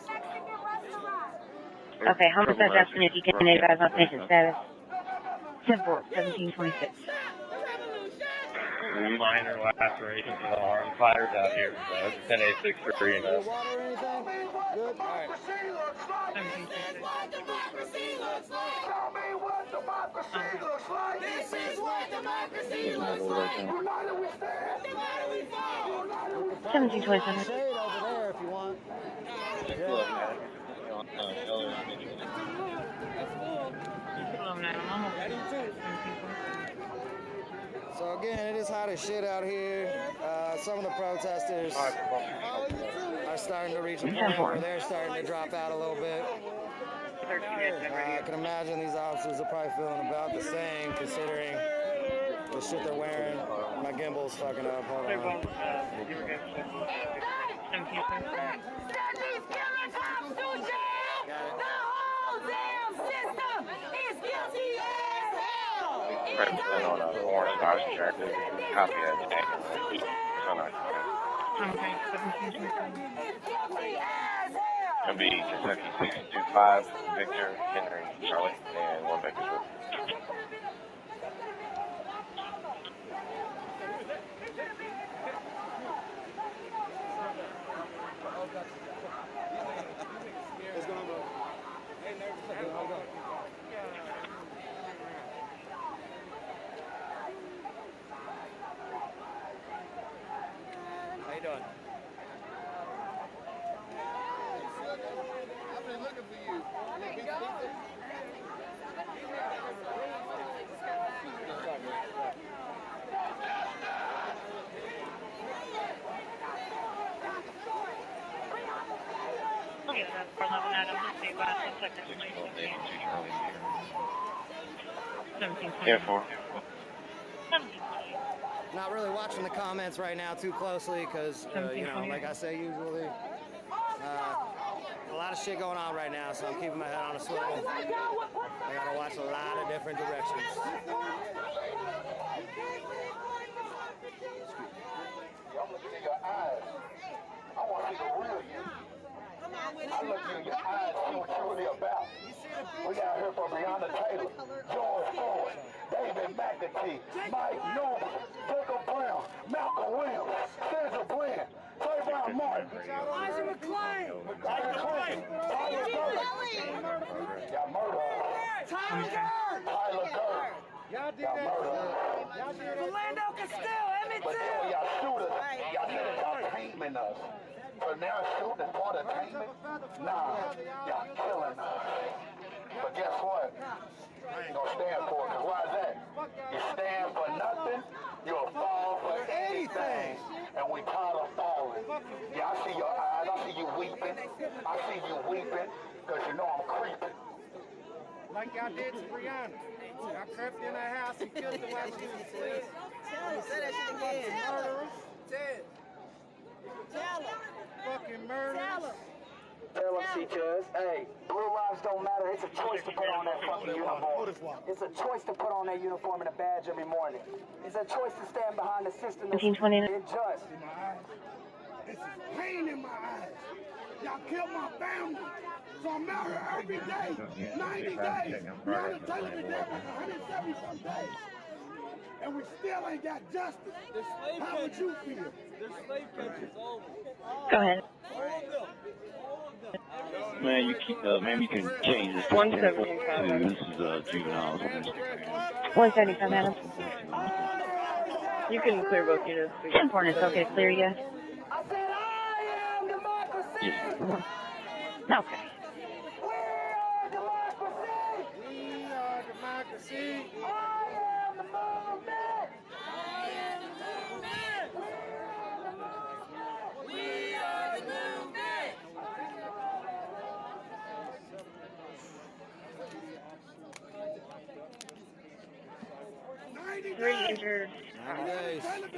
Okay, homicide asking if you can advise on patient status. 10-4, 1726. Minor lacerations of the arm, fires out here. 10-8-6-3 and up. Good. All right. This is what democracy looks like. United we stand. Divided we fall. 1727. Shade over there if you want. So again, it is hot as shit out here. Some of the protesters are starting to reach a point where they're starting to drop out a little bit. I can imagine these officers are probably feeling about the same, considering the shit they're wearing. My gimbal's fucking up. Hold on. Represent on an orange house shirt. Copy that. It'll be Kentucky 625, Victor, Henry, Charlie, and 1 Bakersfield. How you doing? I've been looking for you. Yeah, 4. Not really watching the comments right now too closely because, like I say usually, a lot of shit going on right now, so I'm keeping my head on a swivel. I gotta watch a lot of different directions. I'm looking in your eyes. I want to see the real you. I look you in your eyes, see what you're really about. We got here for Breonna Taylor, George Floyd, David McAtee, Mike Newman, Jacob Brown, Malcolm Williams, Sandra Bland, Trayvon Martin, Elijah McClain, y'all murdered. Tyler Durden. Y'all did that. Y'all did it. Orlando Castile, Emmett Till. But then when y'all shooters, y'all said y'all taming us. So now shooting is part of taming? Nah, y'all killing us. But guess what? I ain't gonna stand for it, because why is that? You stand for nothing, you'll fall for anything. And we tired of falling. Yeah, I see your eyes, I see you weeping. I see you weeping, because you know I'm creeping. Like y'all did to Brianna. Y'all crept in her house and killed her while she was asleep. Say that shit again. Murderers. Tell her. Fucking murderers. Tell them, CKs, hey, blue lives don't matter. It's a choice to put on that fucking uniform. It's a choice to put on that uniform and a badge every morning. It's a choice to stand behind the system that's unjust. It's pain in my eyes. Y'all killed my family. So I'm out here every day. 90 days. We're on the television there for 170-some days. And we still ain't got justice. How would you feel? Their slave catchers over. Go ahead. Man, you can change this to 10-4-2. This is juveniles. 175, madam. You can clear both units. 10-4, it's okay to clear you? Yes. Okay. We are democracy. I am the movement. I am the movement. We are the movement. 3 injured.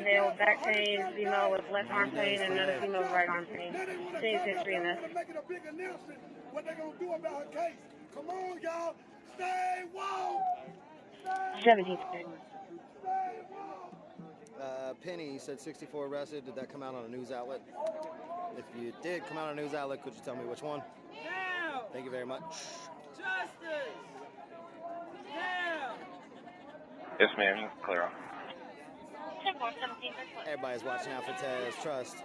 Male back pain, female with left arm pain, and another female with right arm pain. Same history in this. Making a big announcement what they're going to do about her case. Come on, y'all. Stay woke. 17. Penny, you said 64 arrested. Did that come out on a news outlet? If you did come out on a news outlet, could you tell me which one? Now! Thank you very much. Justice! Now! Yes, ma'am. You can clear off. 10-4-17. Everybody's watching out for Tez. Trust.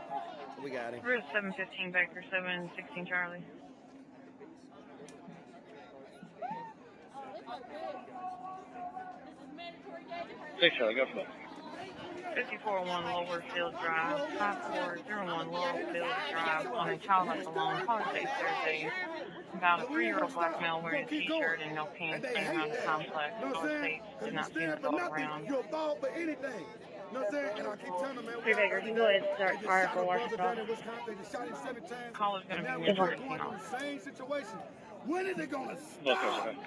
We got him. Route 715 Baker, 716 Charlie. Hey, Charlie, go for it. 5401 Lower Field Drive, 5401 Lower Field Drive, on a child left alone. Caller says Thursday about a 3-year-old black male wearing a t-shirt and no pants standing around the complex. Caller states did not see an adult around. You'll fall for anything. You know what I'm saying? And I keep telling them, man. Three Baker, you go ahead and start fire for Washington. Caller's going to be in for Same situation. When is it going to Okay, stop? okay.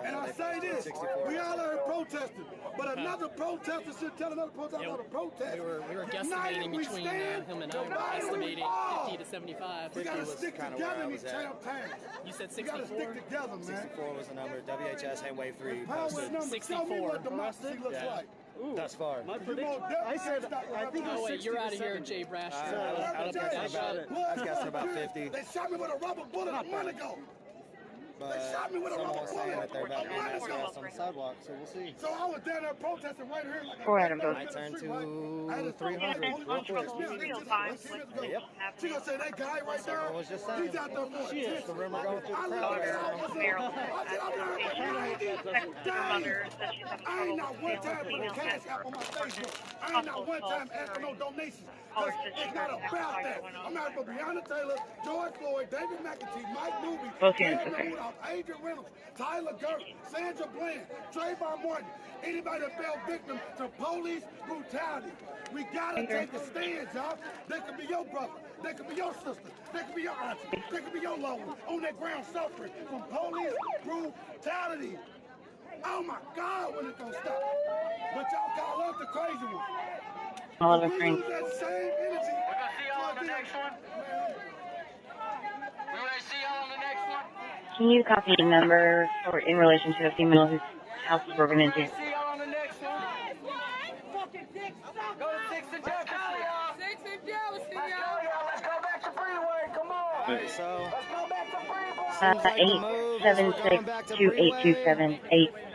And I say this, we all are protesting, but another protester should tell another protester not to protest. We were guesstimating between him and I. We were estimating 50 to 75. We gotta stick together in these towns. You said We gotta 64? stick together, man. 64 was the number. WHS and Wave 3 Power posted. number, 64. Tell me what democracy looks like. Thus far. My prediction, I said, I think it was 60 wait, you're to out of here, 70. Jay Brash. I was guessing about 50. They shot me with a rubber bullet a month ago. But They shot me with a someone rubber was saying bullet that they're about to a month mass ago. arrest on the sidewalk, so we'll see. So I was down there protesting right here. Like Go ahead and go. Might turn to 300 real quick. Yep. She gonna say that guy right there. I was just saying. He's out there for Shit, the rumor going through the crowd. I ain't not one time put a cash app on my Facebook. I ain't not one time asked for no donations. It's not about that. I'm out for Breonna Taylor, George Floyd, David McAtee, Mike Newby, Both units, okay. Adrian Reynolds, Tyler Gert, Sandra Bland, Trayvon Martin, anybody that fell victim to police brutality. We gotta take a stand, y'all. They could be your brother, they could be your sister, they could be your auntie, they could be your loved one on that ground suffering from police brutality. Oh my God, when it gonna stop? But y'all call us the crazy one. All of We friends. use that same energy. We're gonna see y'all on the next one. We wanna see y'all on the next one. Can you copy the number for in relation to the female whose house was broken into? See y'all on the next one. Fucking dick suck. Go to 6th and Jefferson. 6th and Jefferson, y'all. Let's go back to Freeway. Come on. Alright, so 876-2827,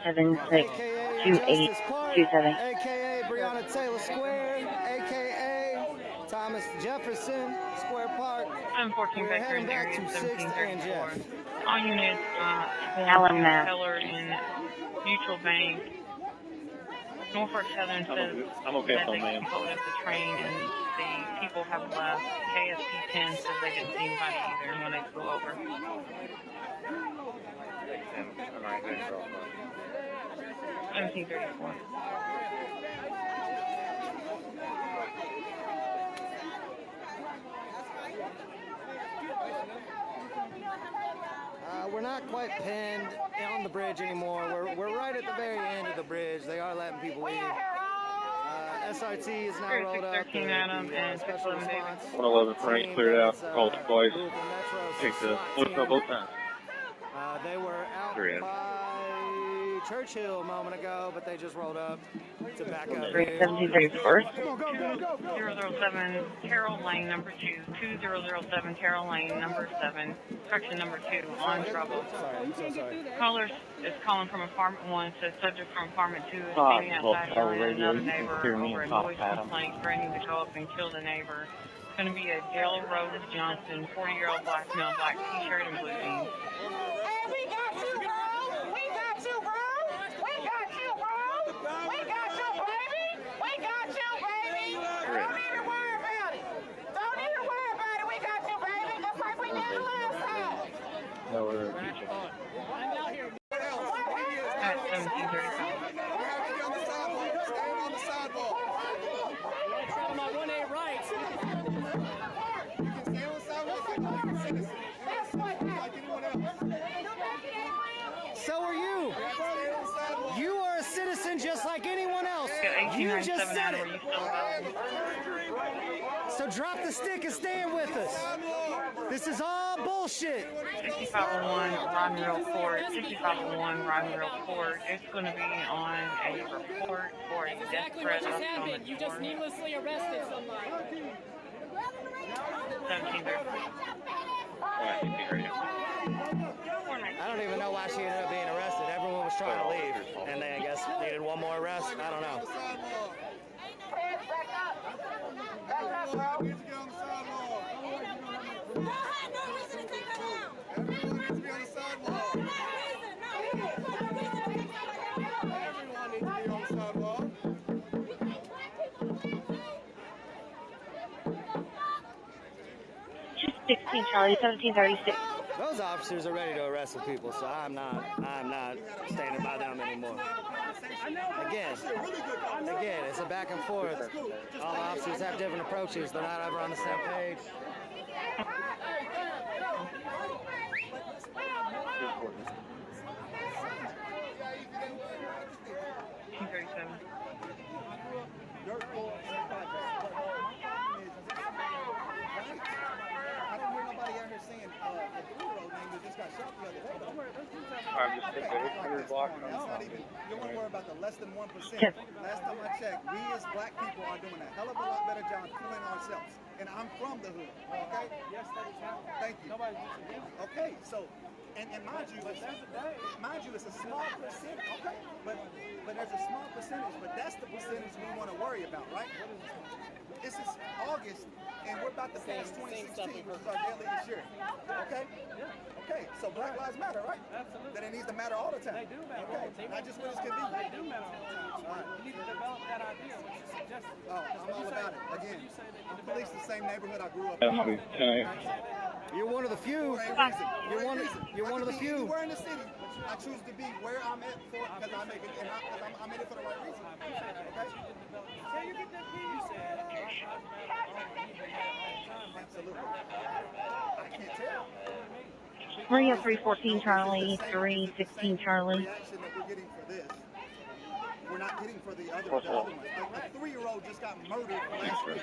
876-2827. AKA Breonna Taylor Square, AKA Thomas Jefferson Square Park. I'm 14 We're Becker heading in back area to 6th and 1734. Jeff. All units, Allen, Mass. Keller in Mutual Bank. Norfolk Southern says I'm okay, that they ma'am. can hold up the train and the people have left. KSP 10 says they didn't see anybody either when they flew over. I'm right there. 1734. We're not quite pinned on the bridge anymore. We're right at the very end of the bridge. They are letting people leave. SRT is now rolled up. The special response 111 Frank cleared out, called twice. Louisville Metro Take the SWAT lift team. up both times. They were out by Churchill a moment ago, but they just rolled up to back up. 1734. 007 Carroll Lane number 2, 2007 Carroll Lane number 7, correction number 2, on trouble. I'm so sorry. Caller is calling from apartment 1, says subject from apartment 2 is standing outside yelling at another neighbor over a noise complaint, threatening to go up and kill the neighbor. It's going to be a Dale Rose Johnson, 40-year-old black male, black t-shirt and blue jeans. We got you, bro. We got you, bro. We got you, bro. We got you, baby. We got you, baby. Don't even worry about it. Don't even worry about it. We got you, baby. Just like we did last time. No, we're At 1735. Stand on the sidewalk. Try my 1A rights. You can stay on the sidewalk like a citizen. That's what like anyone else. So are you. You are a citizen just like anyone else. You just said it. So drop the stick and stand with us. This is all bullshit. 6501 Roddenville Court, 6501 Roddenville Court. It's going to be on a report for a death Exactly threat what just on the happened. You just door. needlessly arrested somebody. 1730. I don't even know why she ended up being arrested. Everyone was trying to leave, and they, I guess, needed one more arrest. I don't know. Back up, bro. Just 16 Charlie, 1736. Those officers are ready to arrest some people, so I'm not standing by them anymore. Again, it's a back and forth. All officers have different approaches. They're not ever on the same page. I don't hear nobody out here saying the 3-year-old name that just got shot the other day. Don't worry, I'm just thinking it's your block. you don't want to worry about the less than 1%. Last time I checked, we as black people are doing a hell of a lot better job killing ourselves. And I'm from the hood, okay? Yes, that is happening. Thank you. Okay, so, and mind you, it's a small percentage, okay? But there's a small percentage, but that's the percentage we want to worry about, right? This is August, and we're about to pass 2016, which is our deadliest year. Okay? Okay, so Black Lives Matter, right? Absolutely. Then it needs to matter all the time. They do matter all the time. Not just when it's convenient. They do matter all the time. All right. You need to develop that idea, what you suggested. Oh, I'm all about it. Again, the police the same neighborhood I grew up in. You're one of the few. You're one of the few. We're in the city. I choose to be where I'm at for because I'm in it for the right reason. Okay? Can you get that piece? Absolutely. I can't tell. Maria 314 Charlie, 316 Charlie. We're not getting for the other one. A 3-year-old just got murdered last week.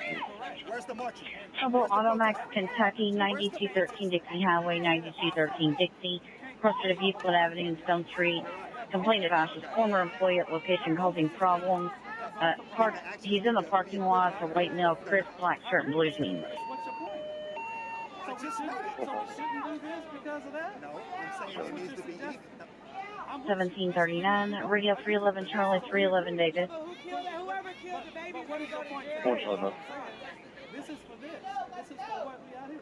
Where's the marching? Trouble Automax, Kentucky, 9213 Dixie Highway, 9213 Dixie, crossing of Euclid Avenue and Stone Street. Complaint about his former employee at location causing problems. He's in the parking lot for white male, crisp black shirt and blue jeans. So we shouldn't do this because of that? No, I'm saying it needs to be even. 1739, Radio 311 Charlie, 311 David. Whoever killed the baby, what is your point? This is for this. This is for what we out here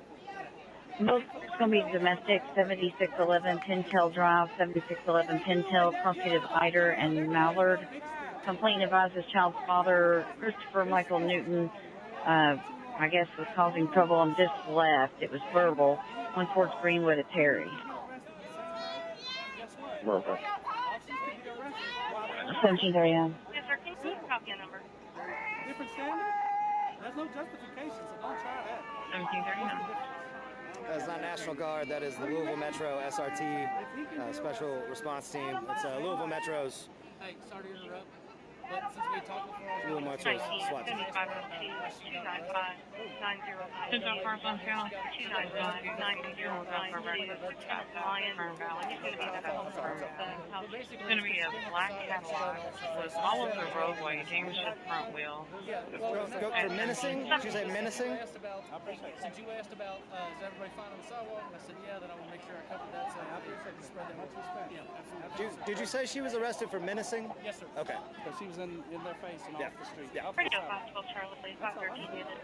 for. Both it's going to be domestic, 7611 Pintail Drive, 7611 Pintail, crossing of Eider and Mallard. Complaint advises child's father, Christopher Michael Newton, I guess was causing trouble and just left. It was verbal. Went towards Greenwood at Terry. 1739. Yes, sir. Can you copy a number? Different standard? There's no justification, so don't try that. 1739. That's not National Guard. That is the Louisville Metro SRT Special Response Team. It's Louisville Metro's. Hey, sorry to interrupt. But since we talked before, A little more towards SWAT. 29502-295-9092. Central Park on channel 295-9092. It's going to be a black Cadillac with all of the roadway damaged to the front wheel. Go for menacing? Did you say menacing? Since you asked about, is everybody fine on the sidewalk? I said, yeah, then I want to make sure I covered that. So I spread that much respect. Yeah, absolutely. Did you say she was arrested for menacing? Yes, sir. Okay. Because she was in their face and off the street. Yeah. Radio Hospital, Charlie, 513 unit.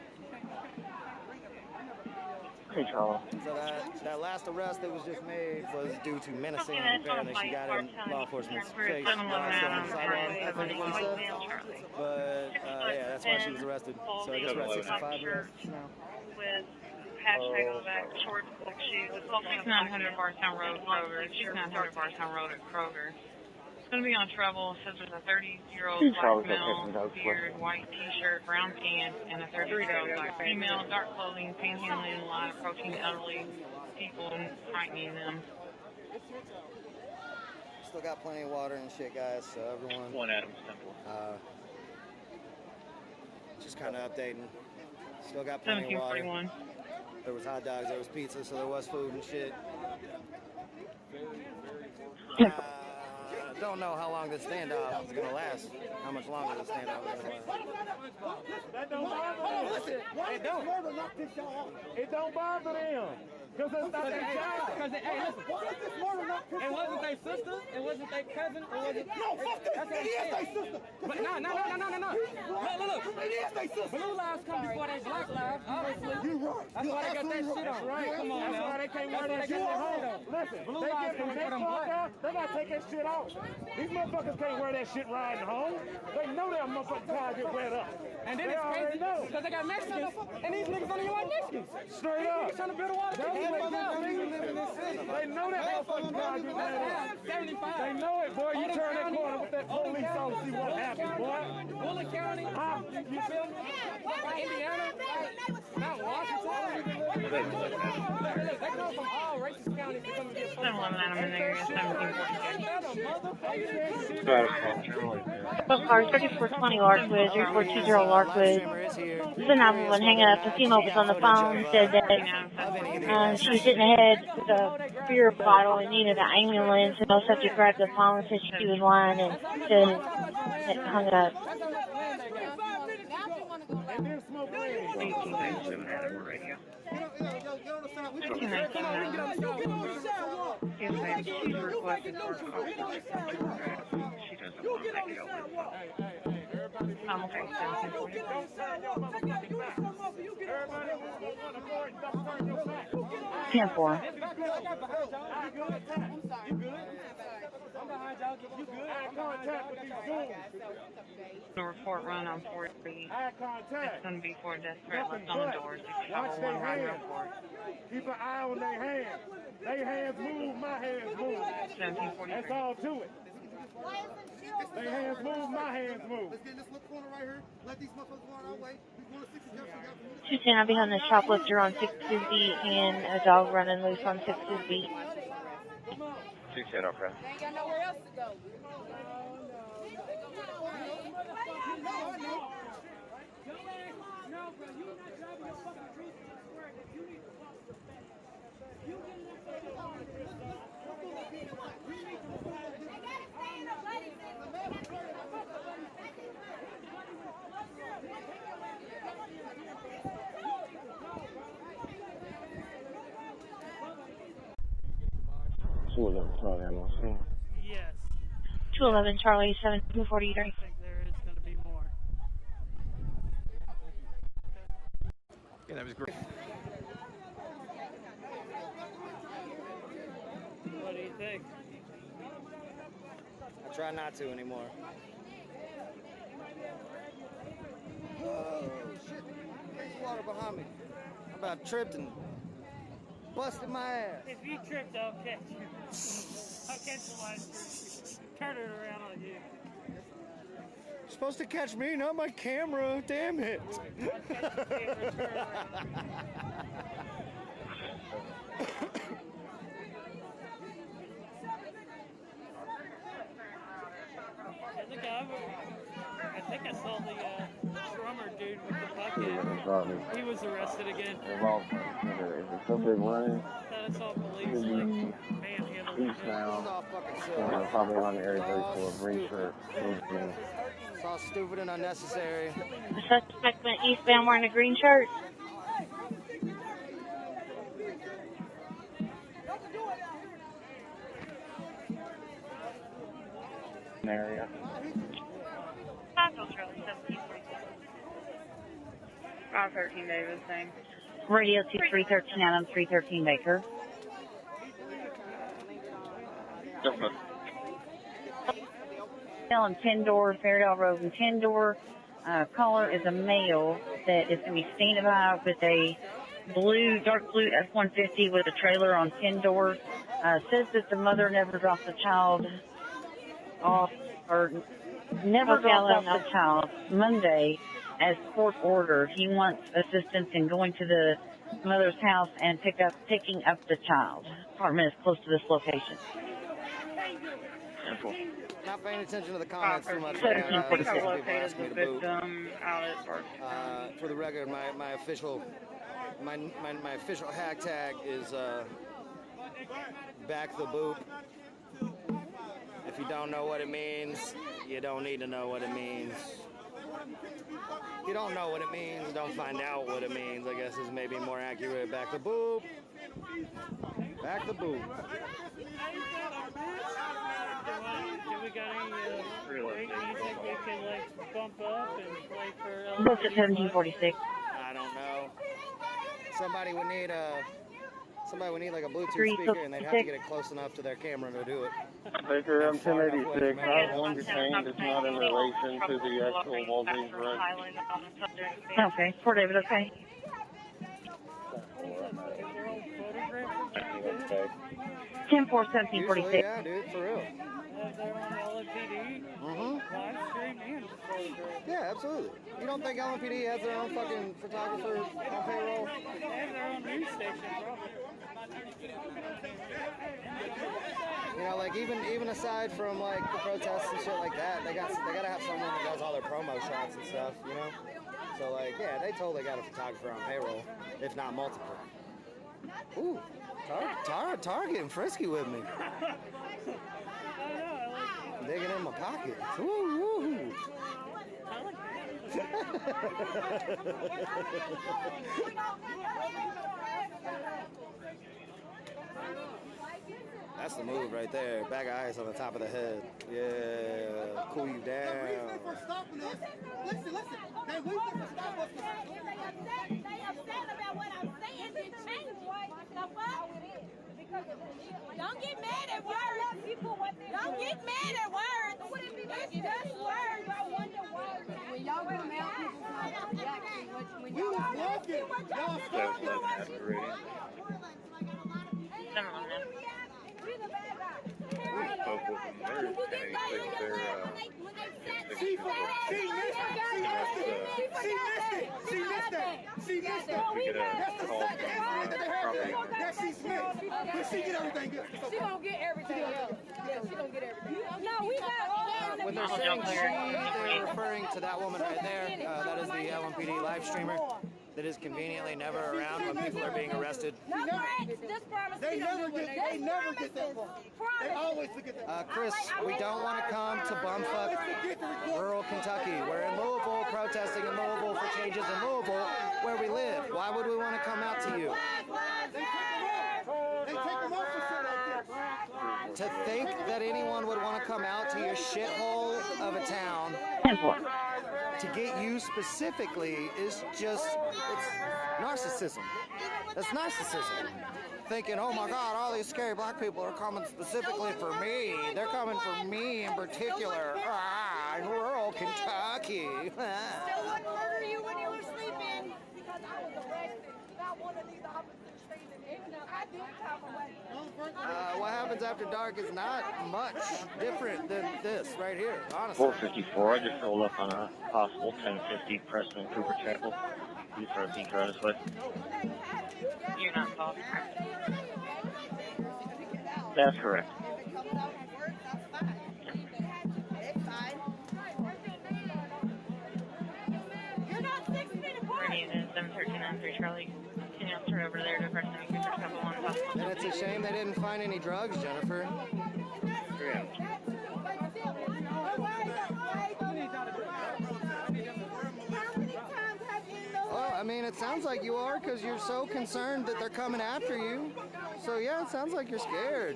Hey, Charlie. So that last arrest that was just made was due to menacing. Apparently, she got in law enforcement's face. But yeah, that's why she was arrested. So I guess we're at 65 arrests now. With hashtag on the back, short black shoes. It's 900 Barstown Road, Kroger. 900 Barstown Road at Kroger. It's going to be on trouble. It says there's a 30-year-old black male, beard, white t-shirt, brown pants, and a 30-year-old black female, dark clothing, panhandling in line, approaching elderly people and frightening them. Still got plenty of water and shit, guys. So everyone. One Adams Temple. Just kind of updating. Still got plenty of water. 1741. There was hot dogs, there was pizza, so there was food and shit. Don't know how long this standoff is going to last. How much longer this standoff is going to last. That don't bother them. It don't bother them. Because it's not their job. Hey, listen. It wasn't their sister. It wasn't their cousin. It wasn't. No, fuck that. It is their sister. But no. Look. It is their sister. Blue lives come before they black lives, obviously. You right. That's why they got that shit on. Right. Come on, That's why they can't wear that shit at home. Listen, Blue they lives get come when before they them fuck black. out, they got to take that shit off. These motherfuckers can't wear that shit riding home. They know that motherfucking car get wet up. And then it's crazy because they got Mexicans and these niggas don't even like Mexicans. Straight up. Niggas trying to build a water. They know that motherfucking car get wet up. 75. They know it, boy. You turn that corner with that police on, see what happens, boy. Bullitt County, you feel me? Indiana, not Washington. Look, they come from all racist counties to come and get fucked. 711 in there, 1742. Car 3420 Larkwood, 3420 Larkwood. This is a 911 hanging up. The female was on the phone, said that she was sitting ahead with a beer bottle and needed an ambulance, and no subject grabbed the phone and said she was lying and said it hung up. 1897 Adam Radio. 1897. Yes, ma'am. She's requested for a call. She doesn't want to make it over. I'm okay, 10-4. The report run on 40. It's going to be for a death threat left on the doors. If you have a one-run report. Keep an eye on their hands. Their hands move, my hands move. 1743. That's all to it. Their hands move, my hands move. Let's get in this little corner right here. Let these motherfuckers go our way. We're going to 60 Jefferson. 210 behind the shoplifter on 6th beat and a dog running loose on 6th beat. 210, okay. They ain't got nowhere else to go. Yes. 211 Charlie 1743. I think there is going to be more. Yeah, that was great. What do you think? I try not to anymore. Oh, shit. There's water behind me. I about tripped and busted my ass. If you tripped, I'll catch you. I'll catch the lights. Turn it around on you. You're supposed to catch me, not my camera. Damn it. There's a guy over think I saw the drummer dude with the bucket. He was arrested again. If it's so big running, That's all police. Like, manhandled. eastbound, probably around the area 34 of green shirt. It's all stupid and unnecessary. The suspect went eastbound wearing a green shirt. Area. 513 Davis, same. Radio 2313 out on 313 Baker. On 10 door, Fairdale Road and 10 door. Caller is a male that is going to be standoff with a dark blue F-150 with a trailer on 10 door. Says that the mother never dropped the child off, or never dropped off the child Monday as court ordered. He wants assistance in going to the mother's house and picking up the child. Apartment is close to this location. Not paying attention to the comments too much. 1746. For the record, my official hashtag is back the boop. If you don't know what it means, you don't need to know what it means. If you don't know what it means, don't find out what it means, I guess is maybe more accurate. Back the boop. Back the boop. Do we got any you think we can like bump up and play for Booked at 1746. I don't know. Somebody would need like a Bluetooth speaker, and they'd have to get it close enough to their camera to do it. Baker, I'm 1086. I have one detained. It's not in relation to the actual Walgreens run. Okay, Fort David, okay. 10-4-1746. Yeah, dude, for real. Yeah, absolutely. You don't think LMPD has their own fucking photographer on payroll? They have their own news station, probably. You know, like even aside from like the protests and shit like that, they gotta have someone that does all their promo shots and stuff, you know? So like, yeah, they totally got a photographer on payroll, if not multiple. Ooh, Tara getting frisky with me. Digging in my pocket. Ooh. That's the move right there. Bag of ice on the top of the head. Yeah, cool you down. The reason for stopping us, listen. The reason for stopping us. They upset about what I'm saying. It changed. The fuck? Don't get mad at words. Don't get mad at words. It's just words. I wonder why. When y'all come out, when y'all walking, y'all She missed it. That's the second incident that they have that she missed. But she get everything else. She don't get everything else. Yeah, she don't get everything else. No, we got all. When they're saying she, they're referring to that woman right there. That is the LMPD live streamer that is conveniently never around when people are being arrested. They never get that far. They always forget that. Chris, we don't want to come to bumfuck rural Kentucky. We're in Louisville, protesting in Louisville for changes in Louisville, where we live. Why would we want to come out to you? They take them off for shit like this. To think that anyone would want to come out to your shithole of a town to get you specifically is just, it's narcissism. That's narcissism. Thinking, oh my God, all these scary black people are coming specifically for me. They're coming for me in particular. In rural Kentucky. Still wouldn't murder you when you were sleeping because I was arrested. Not one of these officers treated me. I did come away. What happens after dark is not much different than this right here, honestly. 454, I just rolled up on a possible 1050 Preston Cooper Chapel. He's for a beat right this way. You're not talking. That's correct. Turn over there to person who could couple on possible. And it's a shame they didn't find any drugs, Jennifer. Yeah. Well, I mean, it sounds like you are because you're so concerned that they're coming after you. So, yeah, it sounds like you're scared.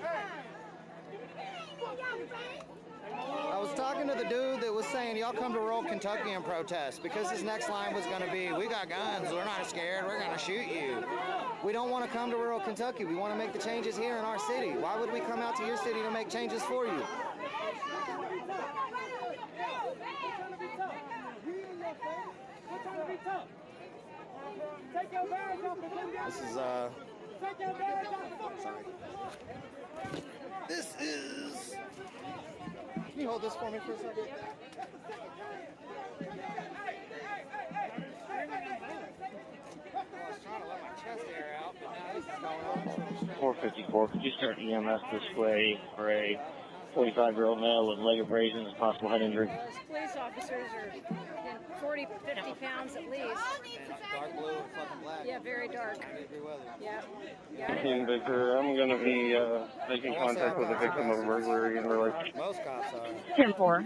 I was talking to the dude that was saying, y'all come to rural Kentucky and protest because his next line was going to be, we got guns, we're not scared, we're going to shoot you. We don't want to come to rural Kentucky. We want to make the changes here in our city. Why would we come out to your city to make changes for you? This is, sorry. This is... Can you hold this for me for a second? I was trying to let my chest air out, but now this is going on. 454, could you start EMS display for a 45-year-old male with leg abrasions and possible head injury? Those police officers are 40, 50 pounds at least. Dark blue and fucking black. Yeah, very dark. Yeah. Victor, I'm going to be making contact with a victim of burglary and relation. Most cops are. 10-4.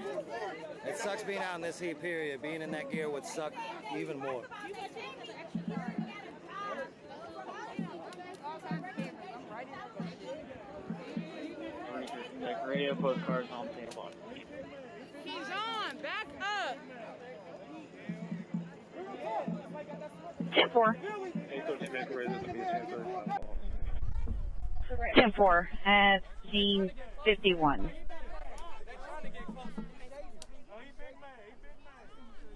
It sucks being out in this heat, period. Being in that gear would suck even more. Radio postcards on standby. He's on. Back up. 10-4. 10-4 at scene 51.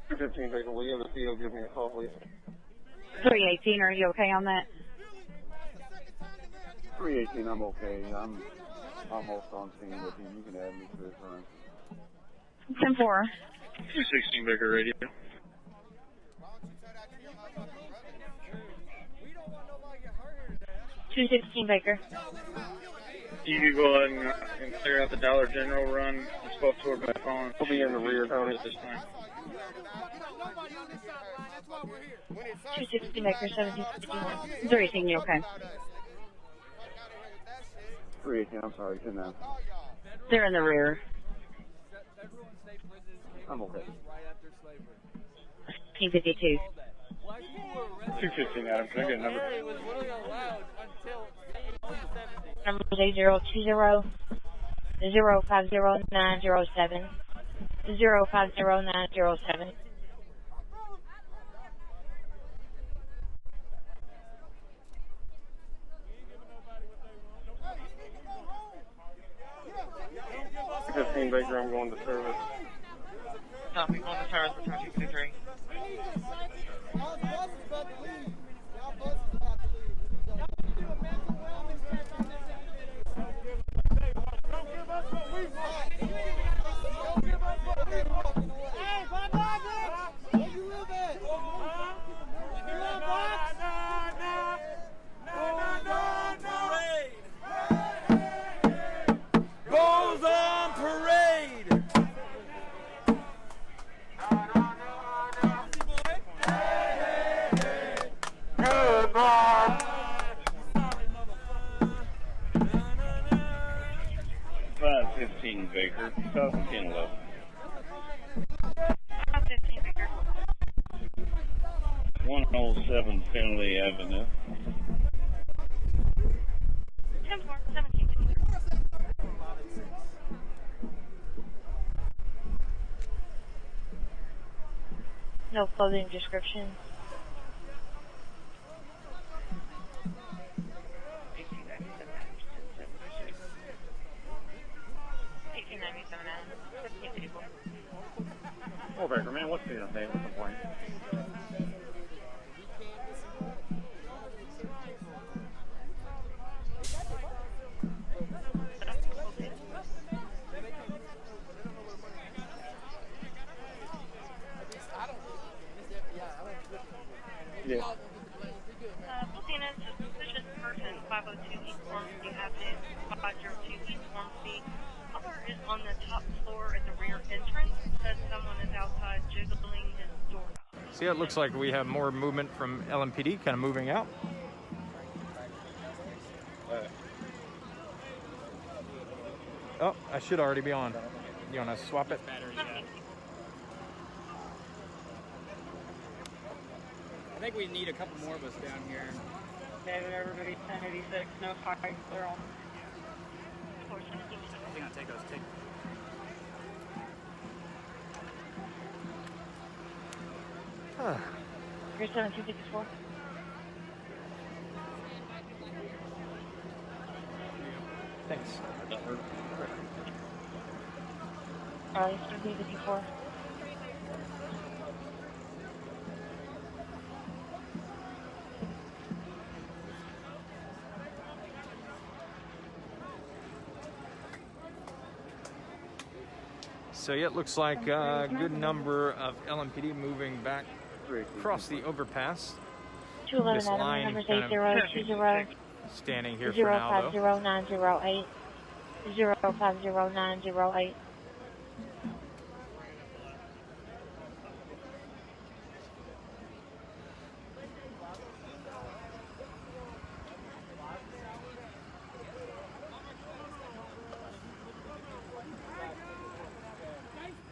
215, Baker, will you have a CO give me a call, please? 318, are you okay on that? 318, I'm okay. I'm almost on scene with you. You can add me to this run. 10-4. 216, Baker, radio. Baker. You could go ahead and clear out the Dollar General run. I spoke to her by phone. We'll be in the rear at this time. 216 Baker, 1751. 318, you okay? 318, I'm sorry, 10 now. They're in the rear. I'm okay. 1852. 215, Adam. Can I get a number? Number 8020 050907 050907. Baker, I'm going to service. Copy, going to service for 253. Goes on parade. Good boy. 515 Baker, South of Kettling. 515 Baker. 107 Finley Avenue. 10-4, 17. No clothing description. Oh, Baker, man, what's the name of the complaint? Yeah. Lieutenant, suspicious person, 502 East Ormsby Avenue, 502 East Ormsby. Caller is on the top floor at the rear entrance. Says someone is outside jiggling his doorknob. See, it looks like we have more movement from LMPD kind of moving out. Oh, I should already be on. You want to swap it? I think we need a couple more of us down here. David, everybody, 1086, no fire, clear on. Hang on, take those. Here's 7254. Thanks. Charlie, 7254. So yeah, it looks like a good number of LMPD moving back across the overpass. 211 This line numbers kind of 8020 standing here for now, though. 050908 050908.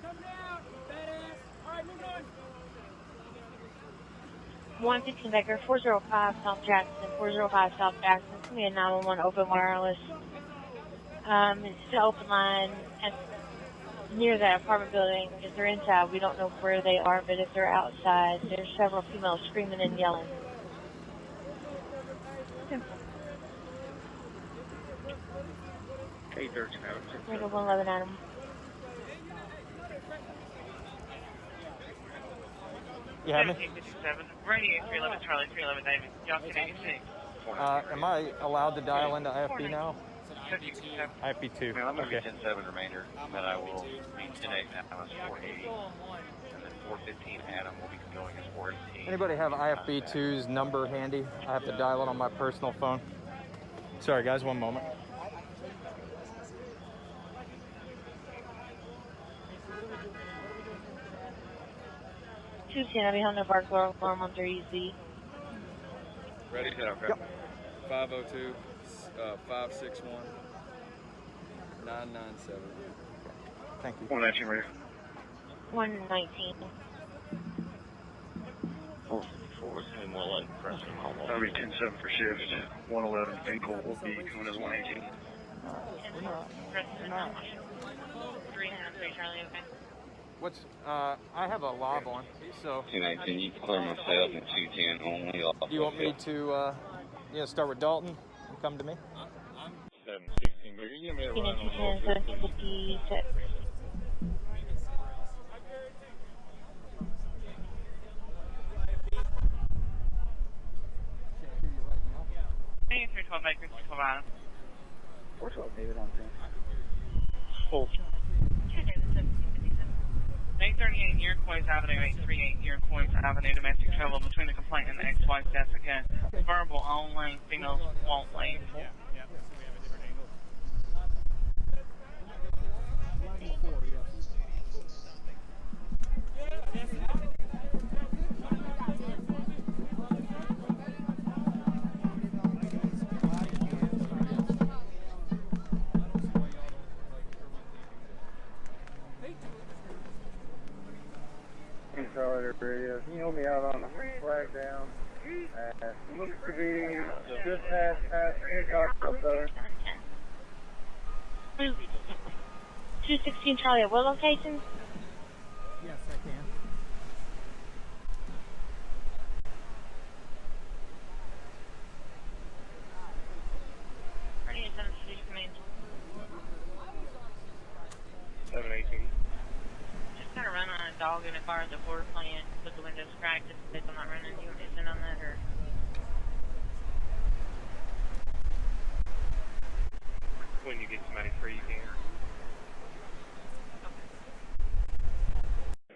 Come down, badass. All right, move on. 115 Baker, 405 South Jackson, 405 South Jackson. It's going to be a 911 open wireless. It's the open line and near that apartment building. If they're inside, we don't know where they are, but if they're outside, there's several females screaming and yelling. Radio 111 Adam. You have me? 57, radio 311 Charlie, 311 David, Johnson 86. Am I allowed to dial into IFB now? IFB2. I'm going to Okay. be 10-7 remainder, and then I will be 10-8 now as 480. And then 415 Adam will be going as 418. Anybody have IFB2's number handy? I have to dial it on my personal phone. Sorry, guys, one moment. I'll be home to Park Alarm on 30Z. Ready? Okay. Yep. 502 561 997. Thank you. 119 radio. 119. 454 and 111 Preston. That'll be 10-7 for shift. 111 Finkel will be going as 118. Preston, 303 Charlie, okay. What's I have a lob on, so 219, you clear myself and 210 only. you want me to start with Dalton and come to me? 716, but you're going to be able to run on 756. Hey, 312 Baker, 312 Adam. 412 David on 10. Full. 838 Iroquois Avenue, 838 Iroquois Avenue, domestic travel between the complainant and the ex-wife Jessica. Verbal only, females won't leave. Yeah, so we have a different angle. Radio. You know me out on the flag down. Looks to be just past Hancock up there. 216 Charlie, at what location? Yes, I can. Radio 760 command. 718. Just gotta run on a dog in a car at the floor plant with the windows cracked if I'm not running. Do you want me to send on that or? When you get somebody free, you can.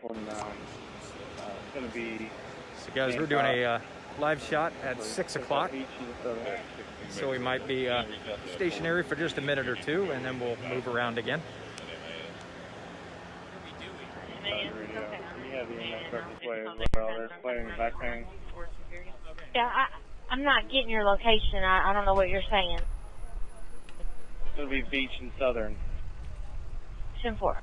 49. It's going to be. So guys, we're doing a live shot at 6 o'clock. So we might be stationary for just a minute or two, and then we'll move around again. You have the EMS truck this way as well. They're playing back pain. Yeah, I'm not getting your location. I don't know what you're saying. It's going to be Beach and Southern. 10-4.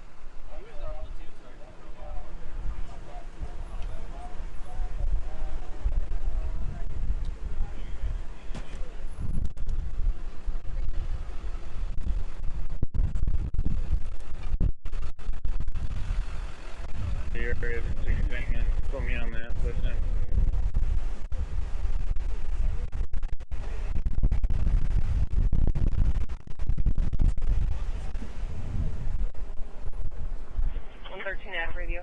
The area of 16 and put me on that. Listen. At radio.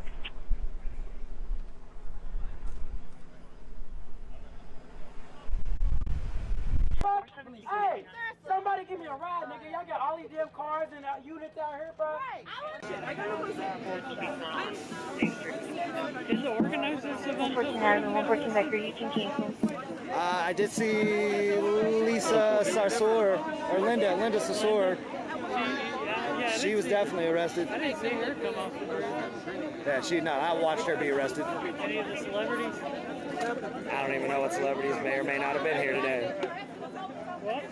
Hey, somebody give me a ride, nigga. Y'all got all these damn cars and units out here, bro. Is the organizers of 114 Adam, 114 Becker, you can cancel. I did see Lisa Sarsour, or Linda Sarsour. She was definitely arrested. I didn't see her come off the bridge. Yeah, I watched her be arrested. Any of the celebrities? I don't even know what celebrities may or may not have been here today. What?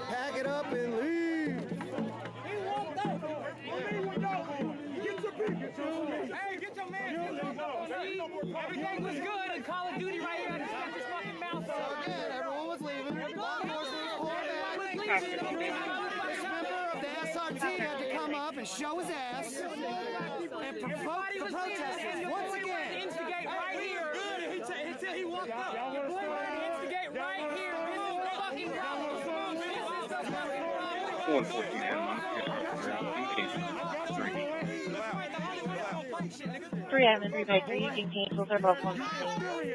Pack it up and leave. Everything was good in Call of Duty right here. I just got this fucking mouth. So again, everyone was leaving. Law enforcement was pulling back. A member of the SRT had to come up and show his ass and provoke the protesters once again. Instigate right here. Until he walked up. Instigate right here. This is the fucking problem. This is the fucking problem. 3 Adam, 3 Baker, you can cancel. They're both on the scene.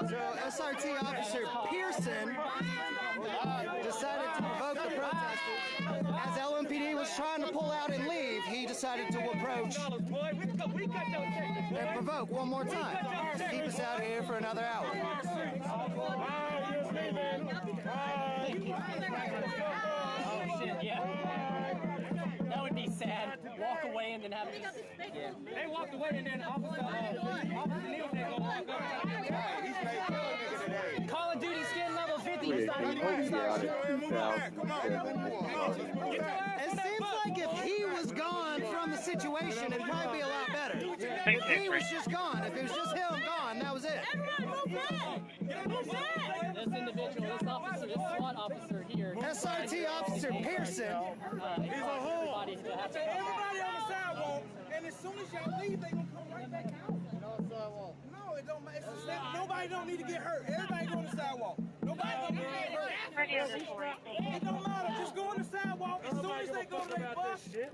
So SRT officer Pearson decided to provoke the protesters. As LMPD was trying to pull out and leave, he decided to approach and provoke one more time to keep us out here for another hour. Oh shit, yeah. That would be sad. Walk away and then have it. Yeah. They walked away and then Officer Neal they go walk up. Call of Duty skin level 50. It seems like if he was gone from the situation, it'd probably be a lot better. If he was just gone, if it was just him gone, that was it. This individual, this officer, this SWAT officer here. SRT officer Pearson. He's a whole. Everybody on the sidewalk, and as soon as y'all leave, they gonna come right back out. No, it don't matter. Nobody don't need to get hurt. Everybody go on the sidewalk. Nobody don't need to get hurt. It don't matter. Just go on the sidewalk. As soon as they go to their bus, y'all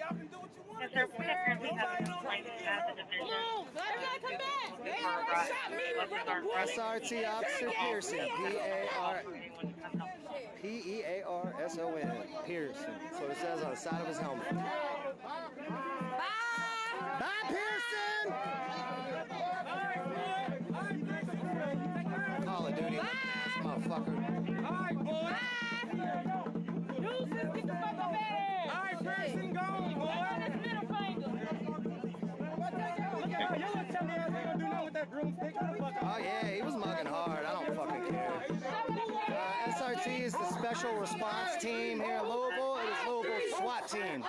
can do what you want. Yes, sir. We currently have a complaint at the division. SRT officer Pearson. Pearson. Pearson. So it says on the side of his helmet. Bye, Pearson! Call of Duty, motherfucker. Alright, boy. Get the fuck over here. Alright, Pearson, gone, boy. Oh yeah, he was mugging hard. I don't fucking care. SRT is the special response team here in Louisville. It is Louisville's SWAT team.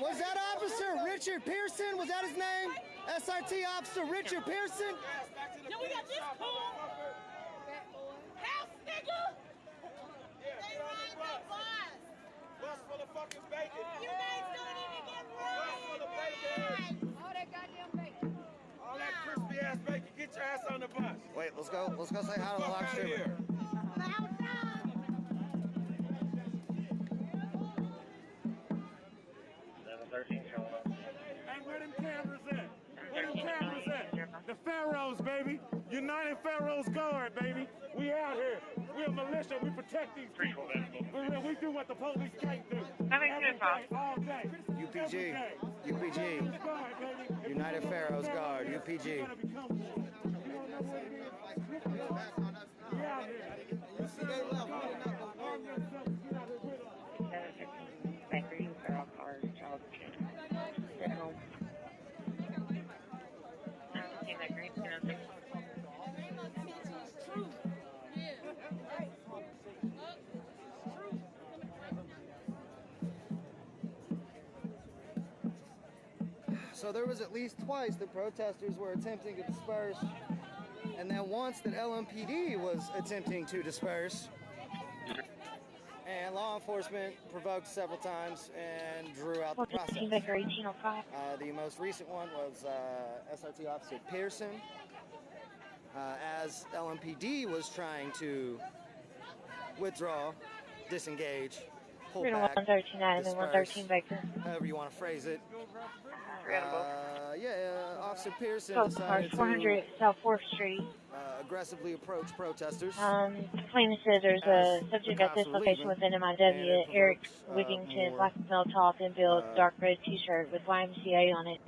Was that Officer Richard Pearson? Was that his name? SRT Officer Richard Pearson? Yeah, we got this cool. House nigga. They ride that bus. Bus full of fucking bacon. You guys don't even get right. Bus full of bacon. All that goddamn bacon. All that crispy ass bacon. Get your ass on the bus. Wait, let's go say hi to the live streamer. Hey, where them cameras at? Where them cameras at? The Pharaohs, baby. United Pharaohs Guard, baby. We out here. We're a militia. We protect these people. We do what the police can't do. Every day, all day. UPG. UPG. United Pharaohs Guard. UPG. So there was at least twice that protesters were attempting to disperse, and then once that LMPD was attempting to disperse, and law enforcement provoked several times and drew out the process. The most recent one was SRT Officer Pearson, as LMPD was trying to withdraw, disengage, pull back, disperse, however you want to phrase it. Officer Pearson decided 400 South 4th Street. Aggressively approach protesters. Claimant says there's a subject at this location with an MIW. Eric Wigington, black male, tall, thin build, dark red t-shirt with YMCA on it.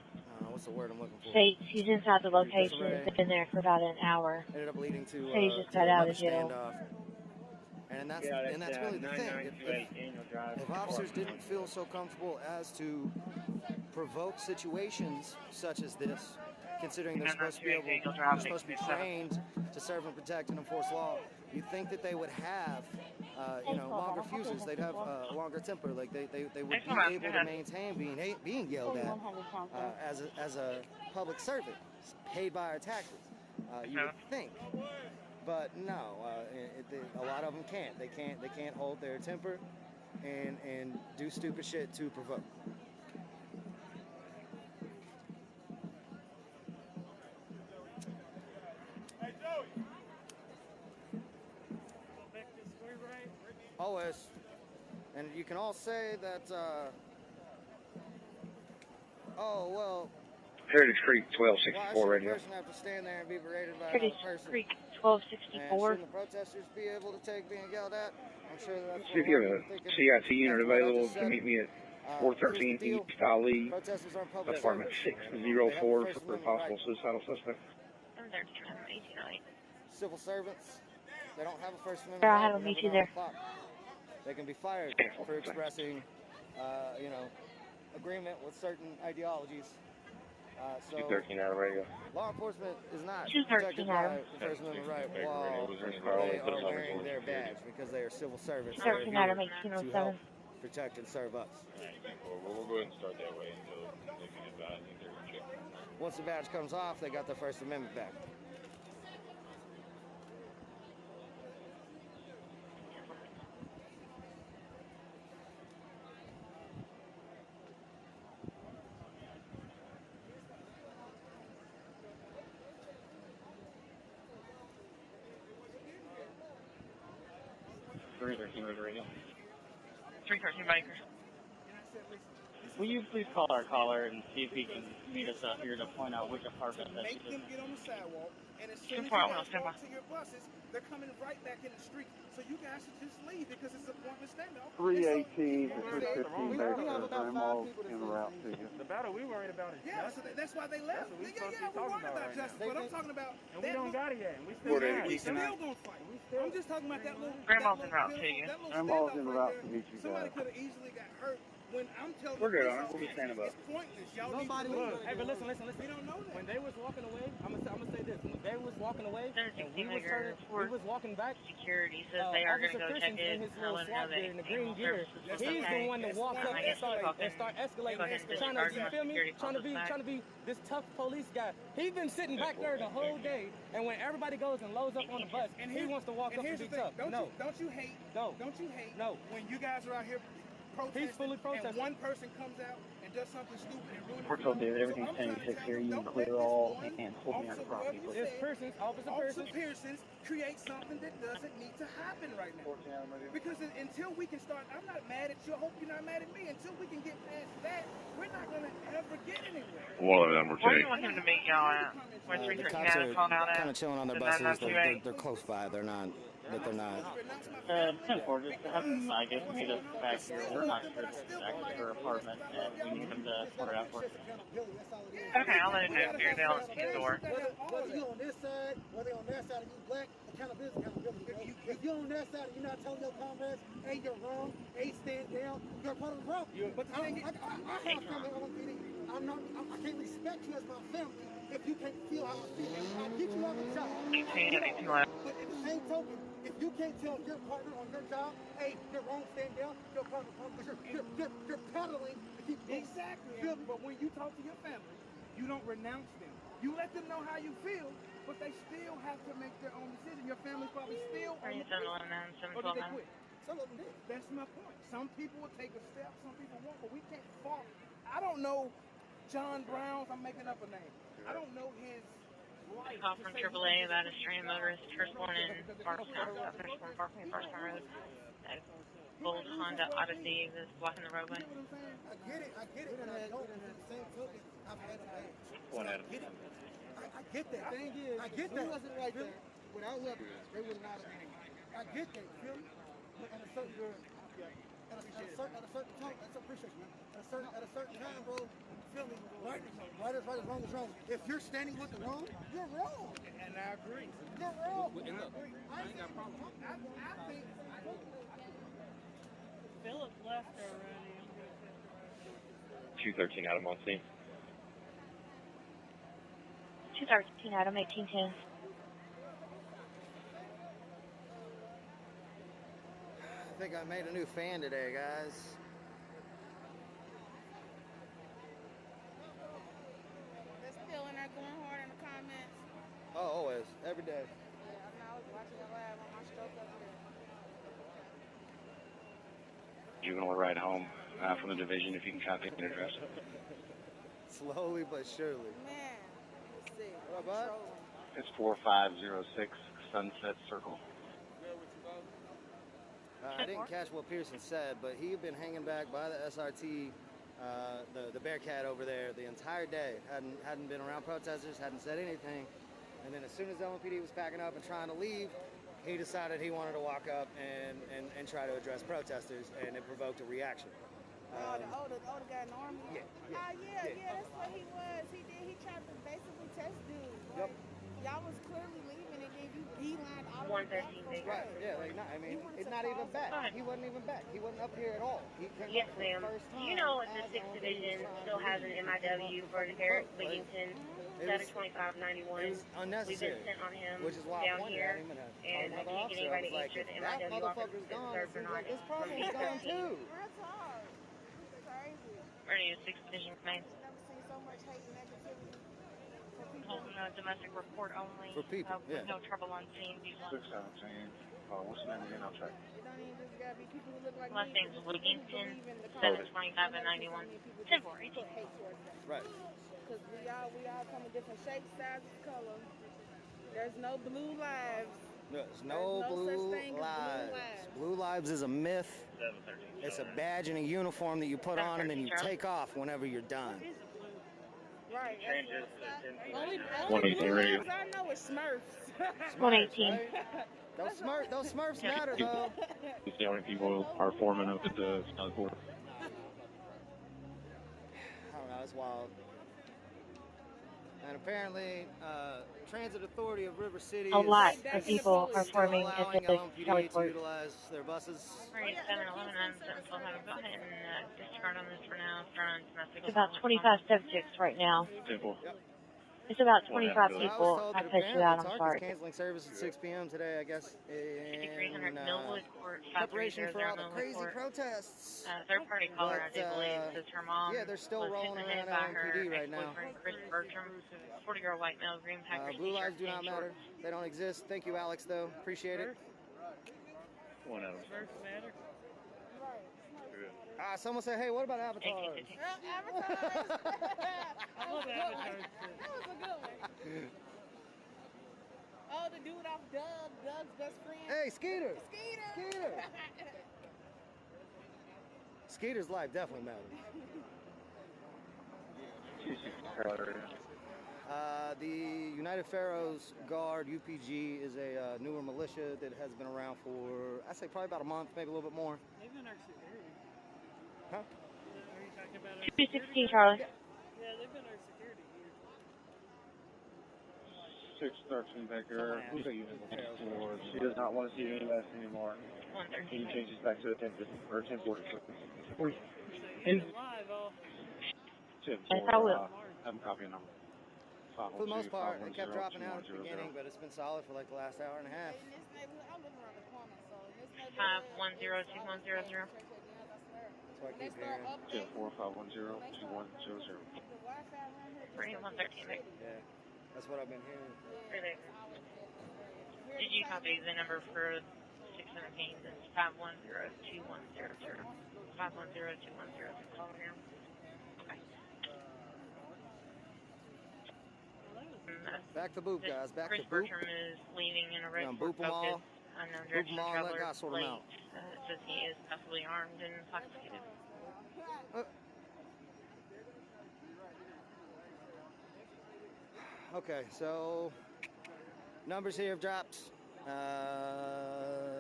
What's the word I'm looking for? States he's inside the location. He's been there for about an hour. Ended up leading to he just got out of jail. Standoff. And that's really the thing. If officers didn't feel so comfortable as to provoke situations such as this, considering they're supposed to be trained to serve and protect and enforce law, you'd think that they would have, longer fuses. They'd have a longer temper. Like they would be able to maintain being yelled at as a public servant, paid by our taxes. You would think. But no, a lot of them can't. They can't hold their temper and do stupid shit to provoke. Always. And you can all say that, Heritage Creek 1264 radio. Have to stand there and be berated by Heritage Creek 1264. Shouldn't the protesters be able to take being yelled at? I'm sure that's See if you have a CIT unit available to meet me at 413 East Ali, apartment 604 for a possible suicidal suspect. Civil servants, they don't have a First Amendment. I'll have them meet you there. They can be fired for expressing, agreement with certain ideologies. 213 out of radio. Law enforcement is not 213 protected by the First Amendment right while they are wearing their badge because they are civil servants. 213 out of 1807. Protect and serve us. Well, we'll go ahead and start that way until they can advise that they're going to check. Once the badge comes off, they got their First Amendment back. Radio. 313 Baker. Will you please call our caller and see if he can meet us out here to point out which apartment that Make them get on the sidewalk, and as soon as you Well, guys walk to your buses, they're coming right back in the street. So you guys should just leave because it's appointment standoff. 318 to 315 Baker. I'm all en route to you. The battle we worried about is justice. So that's why they left. We're worried about justice, but I'm talking about. And we don't got it yet. We still gonna fight. I'm just talking about that little. Grandma's en route to you. Grandma's en route to meet you guys. Somebody could have easily got hurt. When I'm telling We're good on it. We'll be standing up. It's pointless. Y'all Nobody need to Hey, but listen. We don't know that. When they was walking away, I'm gonna say this. When they was walking away, and we was walking back. Security says they are going to go check it. In his I'll little let them know SWAT gear, that in the green gear, it's he's okay. the one that walked up I guess and start escalating, trying to, you feel me? Trying to be this tough police guy. He's been sitting back there the whole day, and when everybody goes and loads up on the bus, he wants to walk up and be tough. Don't you hate when you guys are out here protesting and one person comes out and does something stupid and ruins We're told David, everything's 1086 here. You can clear all and hold me on the property. Officer Pearsons create something that doesn't need to happen right now. Because until we can start, I'm not mad at you. I hope you're not mad at me. Until we can get past that, we're not going to ever get anywhere. One of them were Where do you want him to meet y'all at? Where The cops are kind of chilling on their buses. They're close by. They're not. They're not. 10-4, just have him, I guess, meet us back here. We're not sure if it's actually her apartment, and we need him to sort it out for us. Okay, I'll let him know here. They'll open the door. Whether you're on this side, whether you're on that side, and you black, accountability. If you're on that side and you're not telling your comrades, hey, you're wrong, hey, stand down, you're part of the problem. But the thing is, I have family on PD. I can't respect you as my family if you can't feel how I feel. I get you on the job. But at the same token, if you can't tell your partner on your job, hey, you're wrong, stand down, you're part of the problem because you're peddling to keep going. Exactly. But when you talk to your family, you don't renounce them. You let them know how you feel, but they still have to make their own decision. Your family's probably still on the fence. Or did they quit? Some of them did. That's my point. Some people will take a step, some people won't, but we can't fault. I don't know John Brown's, I'm making up a name. I don't know his life. Call from AAA about a stranded motorist, first one in Barstown, first one parking in Barstown Road. That old Honda Odyssey is blocking the roadway. I get it, but I don't. At the same token, I've had a bad. I get that. Thing is, I get that. He wasn't right there. Without weapons, they would not have been. I get that, feel me? But at a certain time, that's appreciation, man. At a certain time, bro, feel me? Right is right, wrong is wrong. If you're standing with the wrong, you're wrong. And I agree. You're wrong. And look, I ain't got a problem. I think Philip left already. 213 Adam on scene. 213 Adam, 1810. I think I made a new fan today, guys. They're still in there going hard in the comments. Oh, always. Every day. Yeah, I was watching it live on my stroke up here. Juvenile ride home from the division if you can copy and address. Slowly but surely. Man, let's see. What about? It's 4506 Sunset Circle. I didn't catch what Pearson said, but he had been hanging back by the SRT, the Bearcat over there the entire day. Hadn't been around protesters, hadn't said anything. And then as soon as LMPD was packing up and trying to leave, he decided he wanted to walk up and try to address protesters, and it provoked a reaction. The older guy in the army? Yeah, that's what he was. He tried to basically test dudes. Like, y'all was clearly leaving and then you beelined all the way back. Right, yeah, like, I mean, it's not even back. He wasn't even back. He wasn't up here at all. He came Yes, up for ma'am. the first time. You know what the 6th Division still has an MIW for Eric Wigington, 72591. We've been sent on him which is why down here, and I can't get anybody to answer the MIW office if it's served or not. This person's gone too. Radio 6th Division Command. Never seen so much hate and negativity for people. Holding a domestic report only. For people, with no trouble on scene. 617. What's the name again? I'll check. It don't even just gotta be people who look like Last me. name's Wigington, 725 and 91. 10-4, 18. Right. Because we all come in different shapes, sizes, colors. There's no blue lives. There's no blue lives. Blue lives is a myth. It's a badge and a uniform that you put on and then you take off whenever you're done. Right. Only blue lives I know is Smurfs. 118. Those Smurfs matter though. It's the only people are forming up at the Southport. I don't know, it's wild. And apparently, Transit Authority of River City A lot of people are forming at the LMPD to utilize their buses. Right, 711 and 712. Go ahead and disregard on this for now. It's about 25 subjects right now. Simple. It's about 25 people. I pushed you out. I'm sorry. Canceling service at 6 p.m. today, I guess, in Millwood Court, preparation for all the 5300 crazy Millwood Court. protests. Third party caller, I do believe, says her mom yeah, they're still was hit in rolling the head around by her LMPD right now. ex-boyfriend, Chris Bertram, 40-year-old white male, green packers, Blue lives t-shirt, do not matter. They don't exist. Thank you, Alex, though. Appreciate it. One out. Someone said, hey, what about Avatar? Avatar. I love Avatar. That was a good one. Oh, the dude off Doug's best friend. Hey, Skeeter. Skeeter. Skeeter's life definitely matters. The United Pharaohs Guard, UPG, is a newer militia that has been around for, I'd say, probably about a month, maybe a little bit more. They've been our security. Huh? Are you talking about our 216, Charlie. Yeah, they've been our security here. 613 Baker. Who's that unit? She does not want to see any less anymore. Can you change this back to a 10 or 1040? And live, oh. 10 Yes, I will. I'm copying number. For the most part, it kept dropping out at the beginning, but it's been solid for like the last hour and a half. In this neighborhood, I live around the corner, so in this neighborhood. 5102100. That's why I keep hearing. 1045102100. 3113. Yeah, that's what I've been hearing. Did you copy the number for 617? It's 5102100. 5102100. Call here. Okay. Back to boop, guys. Back Chris to boop. Bertram is leaving in a red boop them all. Focus. Unknown Boop them direction all and let traveler God sort them plate. out. It says he is possibly armed and intoxicated. Okay, so numbers here have dropped.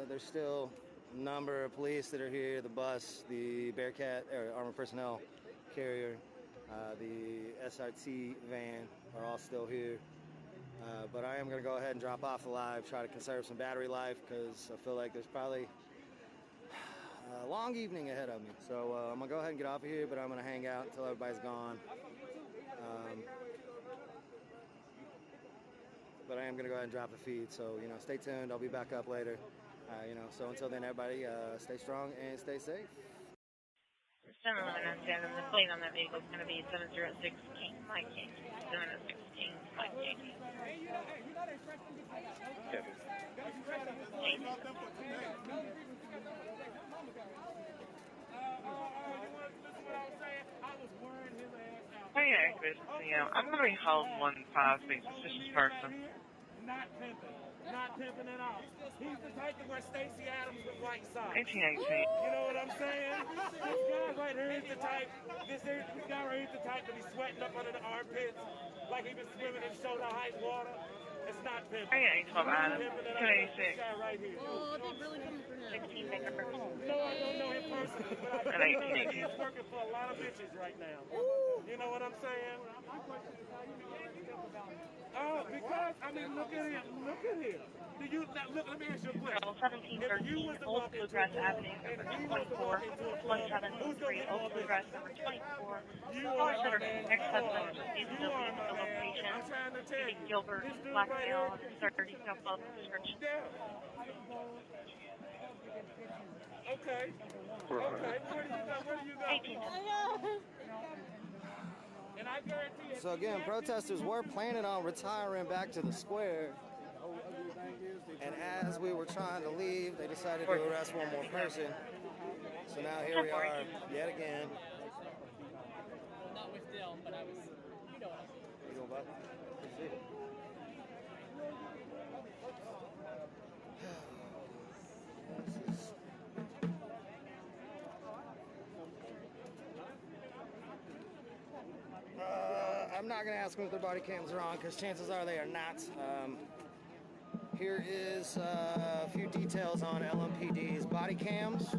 There's still a number of police that are here. The bus, the Bearcat, or armored personnel carrier, the SRT van are all still here. But I am going to go ahead and drop off the live, try to conserve some battery life, because I feel like there's probably a long evening ahead of me. So I'm going to go ahead and get off of here, but I'm going to hang out until everybody's gone. But I am going to go ahead and drop the feed, so, stay tuned. I'll be back up later. So until then, everybody, stay strong and stay safe. 711 the plate on that vehicle is going to be 706 King, Mike King. 706 King, Mike King. Hey, Chris, I'm going to be held 1-5 being suspicious person. Not pimping at all. He's the type to wear Stacey Adams with white socks. 1818. You know what I'm saying? This guy right here is the type. This guy right here is the type to be sweating up under the armpits like he been swimming in shoulder-height water. It's not pimping. Hey, 12 Adam. 286. This guy right here. Oh, they really coming for him. 16 Baker. No, I don't know him personally, but I know that he's working for a lot of bitches right now. You know what I'm saying? Oh, because, look at him. Do you, now, look, let me ask you a question. 1713 Old Bluegrass Avenue, number 24, 173 Old Bluegrass, number 24. Caller center, next husband, feasibility of the location. Gilbert, blackmail, 30, self-love description. Okay. Where do you go? And I guarantee you. So again, protesters were planning on retiring back to the square. And as we were trying to leave, they decided to arrest one more person. So now here we are, yet again. Not with Dill, but I was, you know what I mean. You go back? I'm not going to ask them if their body cams are on, because chances are they are not. Here is a few details on LMPD's body cams.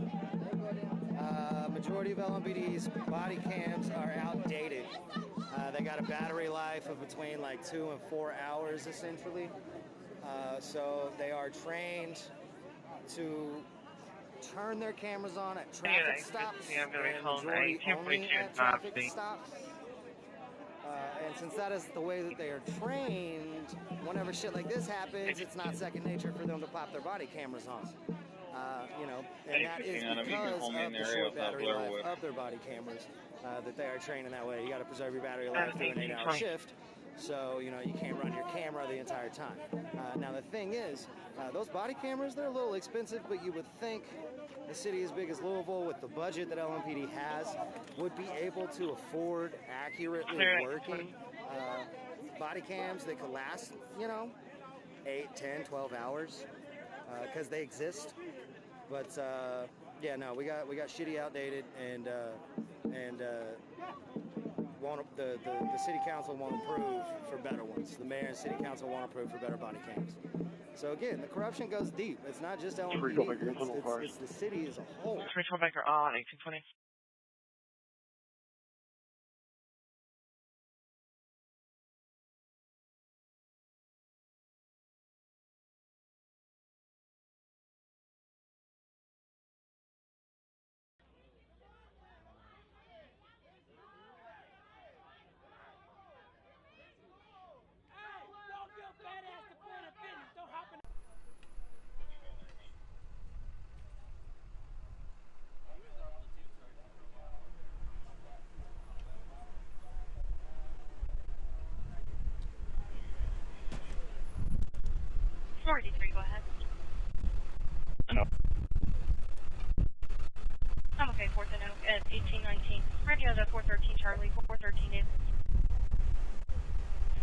Majority of LMPD's body cams are outdated. They got a battery life of between like 2 and 4 hours, essentially. So they are trained to turn their cameras on at traffic stops. I'm going to be holding a 1042 at traffic stops. And since that is the way that they are trained, whenever shit like this happens, it's not second nature for them to pop their body cameras on. You know, and that is because of the short battery life of their body cameras that they are trained in that way. You got to preserve your battery life through an 8-hour shift, so you know you can't run your camera the entire time. Now the thing is, those body cameras, they're a little expensive, but you would think a city as big as Louisville, with the budget that LMPD has, would be able to afford accurately working body cams that could last, you know, 8, 10, 12 hours, because they exist. But yeah, no, we got shitty, outdated, and the city council won't approve for better ones. The mayor and city council won't approve for better body cams. So again, the corruption goes deep. It's not just LMPD. It's the city as a whole. 312 Baker on 1820. Go ahead. No. I'm okay, 4th and Oak at 1819. Radio to 413 Charlie, 413 is.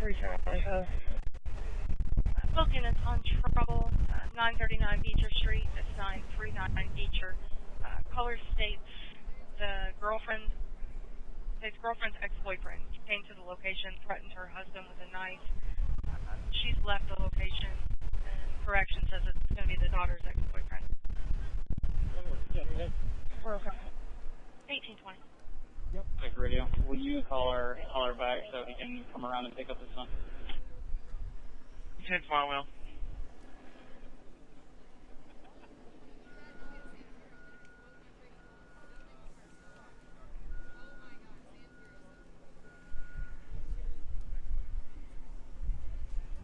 3 Charlie. Both units on trouble, 939 Beecher Street, that's 939 Beecher. Caller states his girlfriend's ex-boyfriend came to the location, threatened her husband with a knife. She's left the location. Correction says it's going to be the daughter's ex-boyfriend. 1820. Yep. Quick radio. Will you call her back so he can come around and pick up his son? 10 I will.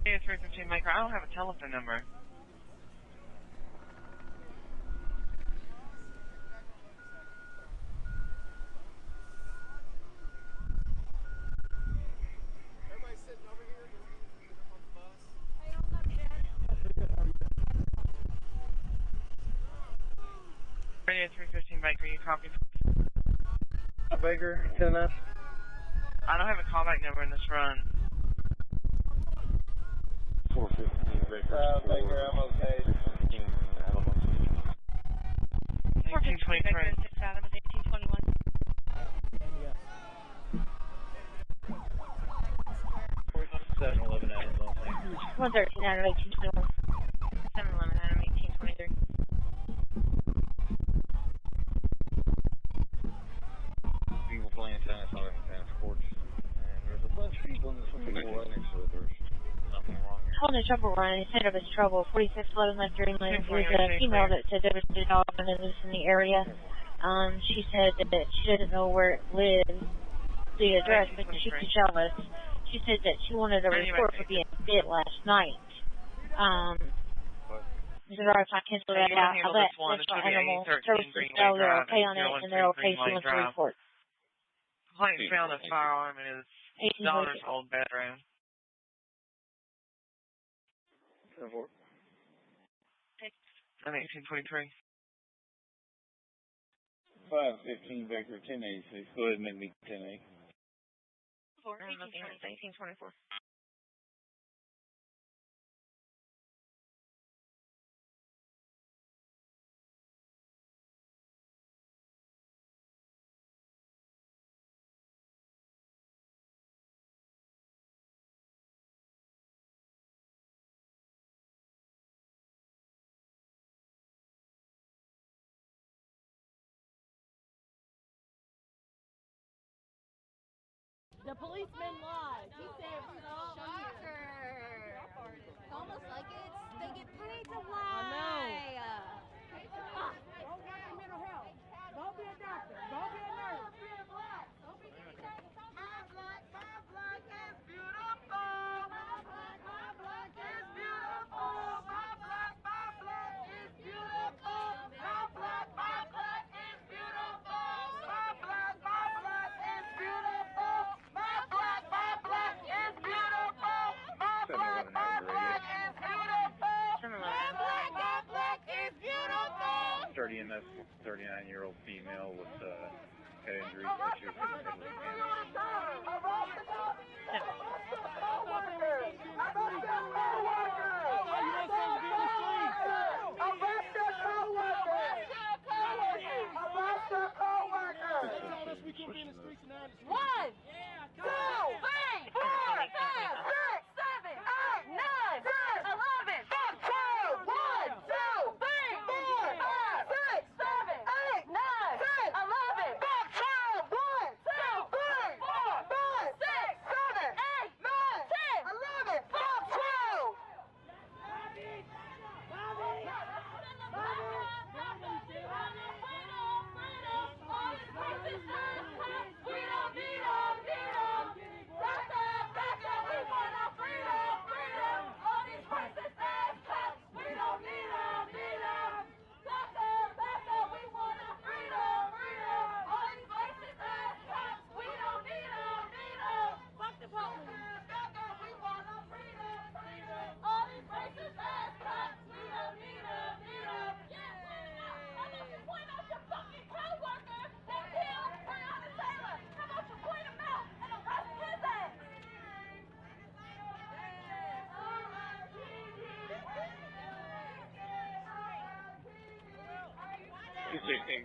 Yeah, 315 Maker. I don't have a telephone number. Everybody's sitting over here on the bus. Radio 315 Baker, you copy? Baker, 10 up. I don't have a callback number in this run. 415 Baker. Baker, I'm okay. 1823. 1821. 711 Adams on 113 out of 1821. 711 Adam 1823. People playing tennis out in the tennis courts. And there's a bunch of people in this swimming pool right next to it. There's nothing wrong here. Holding a trouble run, he said of his trouble, 4611 left Greenland. There's a female that said there was a dog and loose in the area. She said that she doesn't know where it lives, the address, but she could tell us. She said that she wanted a report for being bit last night. Is it alright if I cancel that out? I'll let National Animal Services know they're okay on it and they're okay if she wants to report. Complaint found a firearm in his daughter's old bedroom. 10-4. I'm 1823. 515 Baker, 1086. Go ahead and make me 10-8. 1824. The policeman lied. He said, shocker. It's almost like they get paid to lie. I know. Don't work in mental health. Don't be a doctor. Don't be a nurse. Don't be a black. Don't be any kind of my blood. start EMS 39-year-old female with head injuries that she was hit with a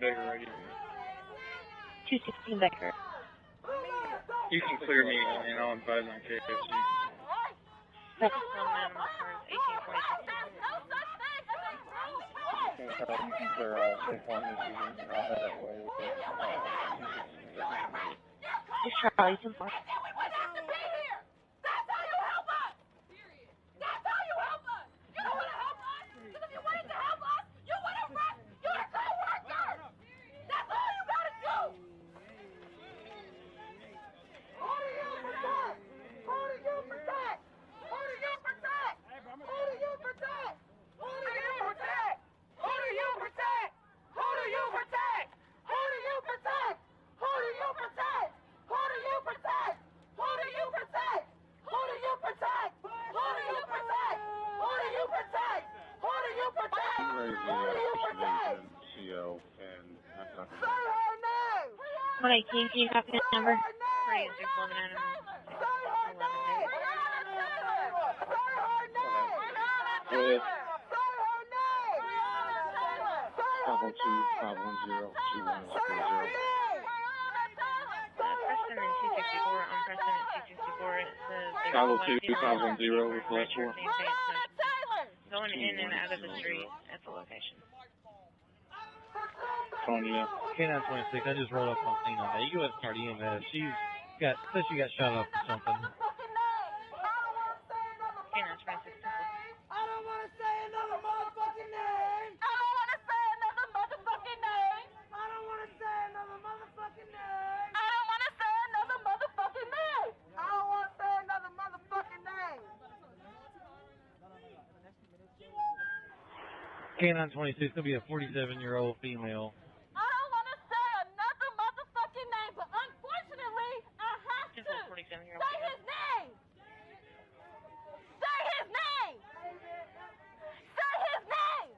Baker right here. 216 Baker. You can clear me and I'll advise on KFC. That's on You can clear all informants. I'll head that way. Just try some more. Can you copy the number? Pretty and 611. Preston and 264 on Preston at 264. It says 502-510 with last four. Going in and out of the street at the location. Tonya. K9 26, I just rolled up on scene on that. You go ahead and start EMS. She got shot up or something. K9 26. I don't want to say another motherfucking name. I don't want to say another motherfucking name. I don't want to say another motherfucking name. I don't want to say another motherfucking name. I don't want to say another motherfucking name. K9 26 gonna be a 47-year-old female. I don't want to say another motherfucking name, but unfortunately, I have to. Say his name. Say his name. Say his name.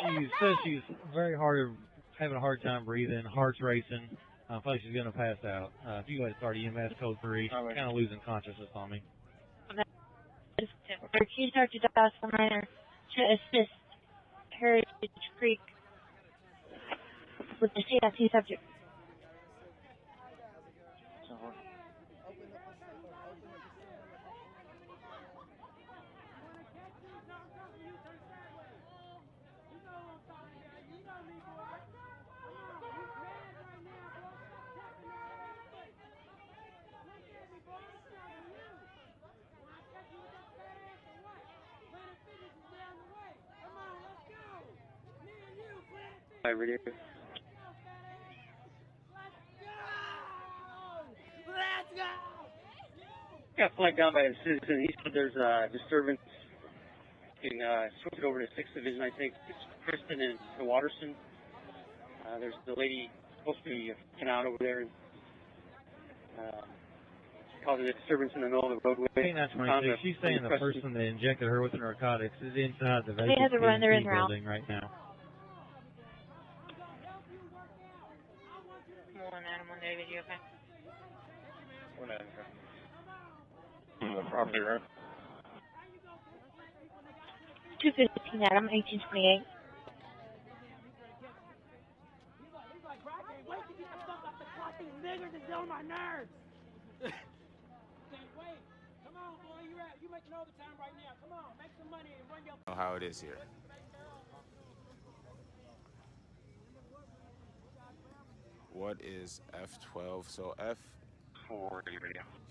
She says she's having a hard time breathing, heart's racing. I feel like she's gonna pass out. If you go ahead and start EMS code 3, she's kind of losing consciousness on me. Can you start to dial some minor to assist Heritage Creek with the CIT subject? Hi, Radio. Let's go. Got flagged down by a citizen. He said there's a disturbance. You can switch it over to 6th Division, I think. It's Kristen and Waterson. There's the lady supposed to be freaking out over there. Causing a disturbance in the middle of the roadway. She's saying the person that injected her with the narcotics is inside the vacant building right now. okay? We're not the property, right? 215 Adam, 1828. Niggers is on my nerves. Can't wait. Come on, boy. You making overtime right now. Come on, make some money and run your. Know how it is here. What is F12? So F4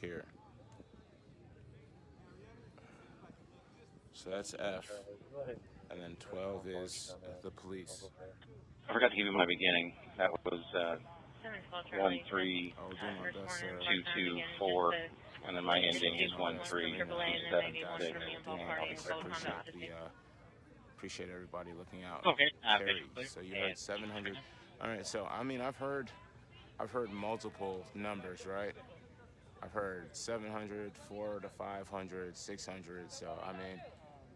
here. So that's F. And then 12 is the police. I forgot to give you my beginning. That was 13224, and then my ending is 13276. Appreciate everybody looking out. Okay. Terry, so you heard 700. All right. So I mean, I've heard multiple numbers, right? I've heard 700, 400 to 500, 600. So I mean,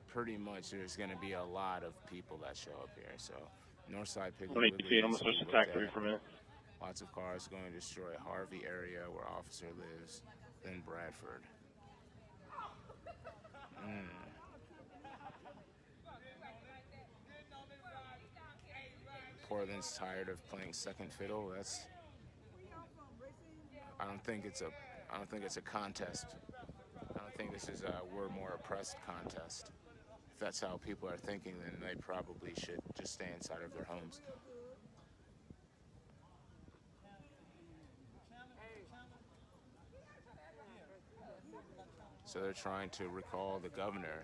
pretty much there's going to be a lot of people that show up here. So Northside Piggly Wiggly. I'm supposed to attack 3 for a minute. Lots of cars going to destroy Harvey area where officer lives, then Bradford. Portland's tired of playing second fiddle. I don't think it's a contest. I don't think this is a we're more oppressed contest. If that's how people are thinking, then they probably should just stay inside of their homes. So they're trying to recall the governor,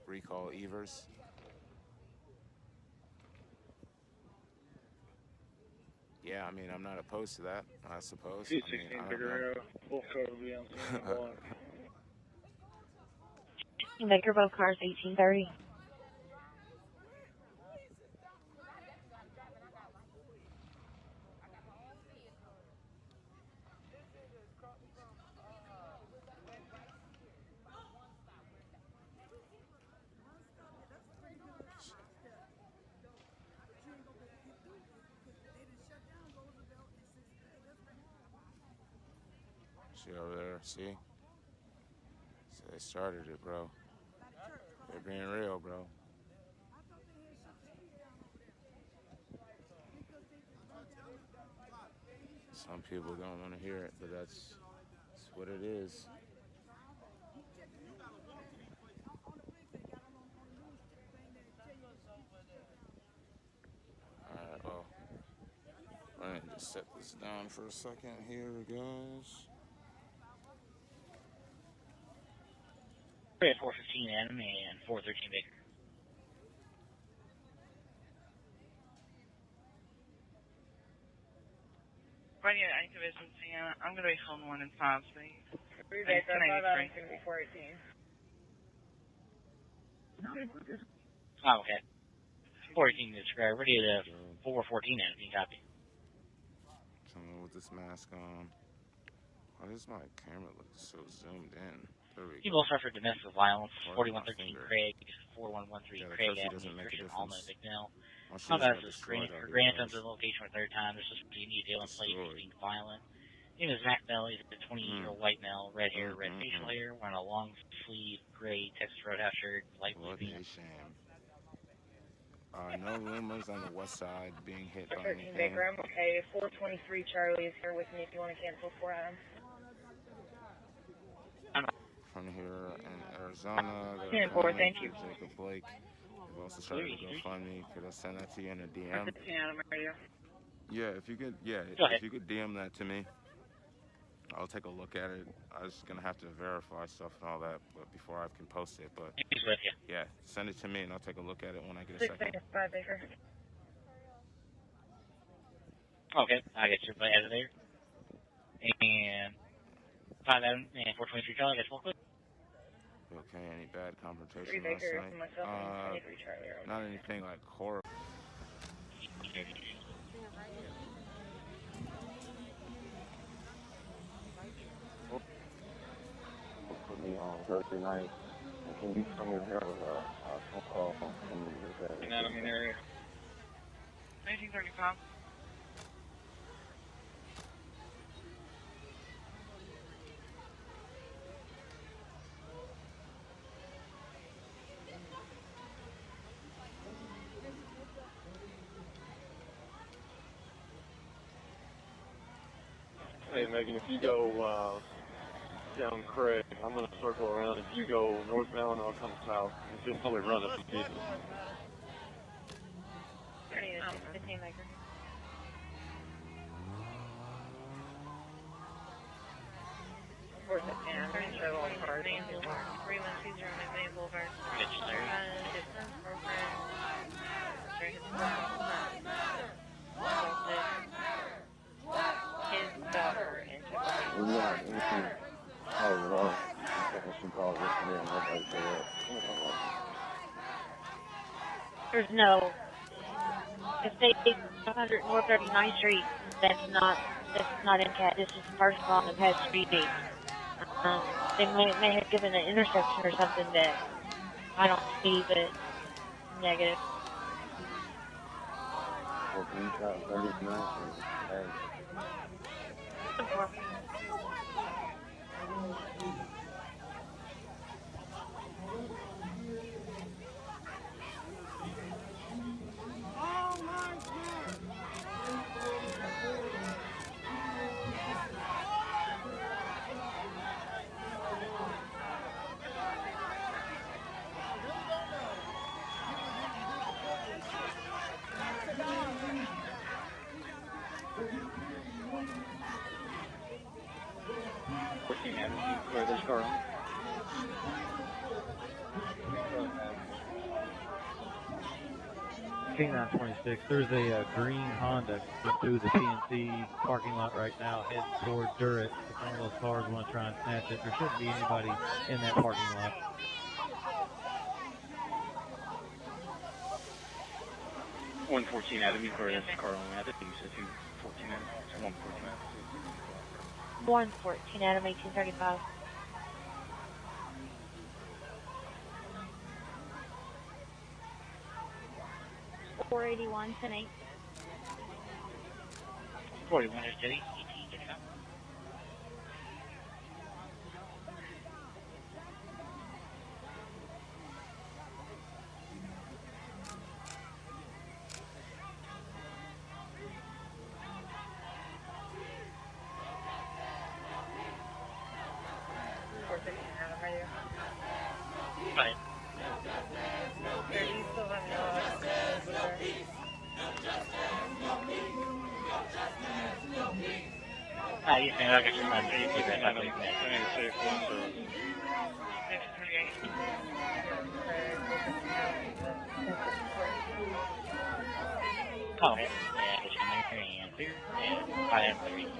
recall Evers. Yeah, I mean, I'm not opposed to that, I suppose. 216 Figueroa, full code will be on the block. Baker, both cars, 1830. See over there, see? So they started it, bro. They're being real, bro. Some people don't want to hear it, but that's what it is. Alright, well, I'm going to just set this down for a second here, guys. 415 Adam and 413 Baker. Radio activation, Sienna. I'm going to be holding 1 and 5 speed. 3 Baker, 5 Adam, 418. Oh, okay. 418 to describe. Radio to 414 Adam, you copy. Someone with this mask on. Why does my camera look so zoomed in? There we go. People suffered domestic violence. 4113 Craig, 4113 Craig Avenue, Christian Alma, McNeil. Some guys are screening for granted to the location for the 3rd time. There's just a unique deal in place being violent. His name is Zach Bell. He's a 20-year-old white male, red hair, red facial hair, wearing a long sleeve gray Texas Roadhouse shirt, light blue pants. No rumors on the west side being hit by 13 Baker, I'm okay. 423 Charlie is here with me if you want to cancel 4 Adam. From here in Arizona, Thank you. Jacob Blake. We've also started to GoFundMe. Could I send that to you in a DM? Yeah, if you could, if you could DM that to me, I'll take a look at it. I was gonna have to verify stuff and all that, but before I can post it. But yeah, send it to me and I'll take a look at it when I get a second. 5 Baker. Okay, I got your out of there. And 5 Adam and 423 Charlie. I got 4 quick. Okay, any bad confrontation 3 Baker, last night? myself, and 23 Charlie. Not anything like horrible. Put me on Thursday night. And can you come in here with a phone call from In that area. 1935. Hey, Megan, if you go down Craig, I'm going to circle around. If you go northbound, I'll come south. And she'll probably run up the pieces. 15 maker. Of course, it's going to show all cars. 3120 McMahon Boulevard. Distance program. His daughter into There's no. If they take 100 North 39th Street, that's not in CAT. This is the first call on the past 3 days. They may have given an interception or something that I don't see, but negative. 14 shot 39. Where this car? K926, there's a green Honda through the PNC parking lot right now, heading toward Durrett. If one of those cars want to try and snatch it, there shouldn't be anybody in that parking lot. $114 Adam, or that's the car only. I think you said $214 Adam. It's $114 Adam. 114 Adam, 1835. $481, 10-8. 41 is Jetty, 1835. Fine. You think I can remind you to keep that up? Oh, yeah, it's an answer. Yeah, I have 3 years.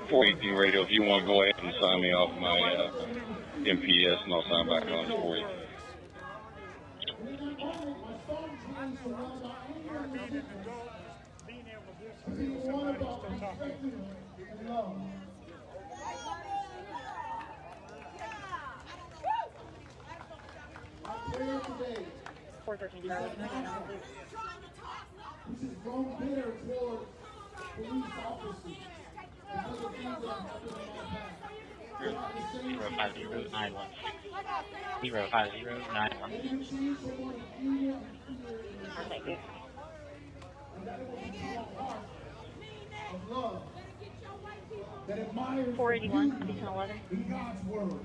418 radio, if you want to go ahead and sign me off my MPS, and I'll sign back on for you. This is grown bitter toward police officers. 050916. Thank you. 481, 1611.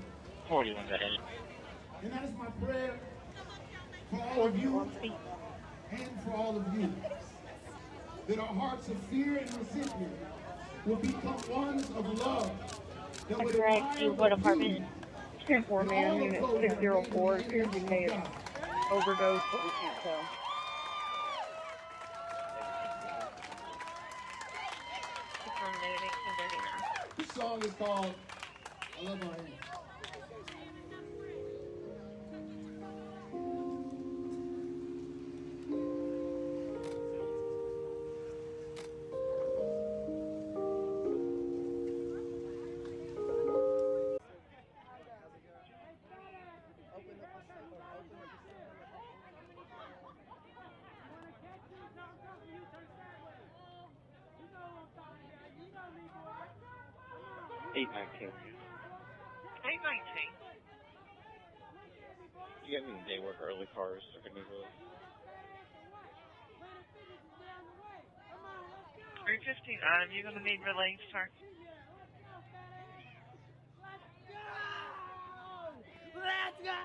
41 ahead. And that is my prayer for all of you and for all of you. That our hearts of fear and resentment will become ones of love. That would you what apartment? 10-4 man, unit 604. Appears he may have overdosed, but we can't tell. This song is called I Love My Hands. 819. 819. You got any day work early cars or any of those? 315, Adam, you're going to need release, sir. Let's go!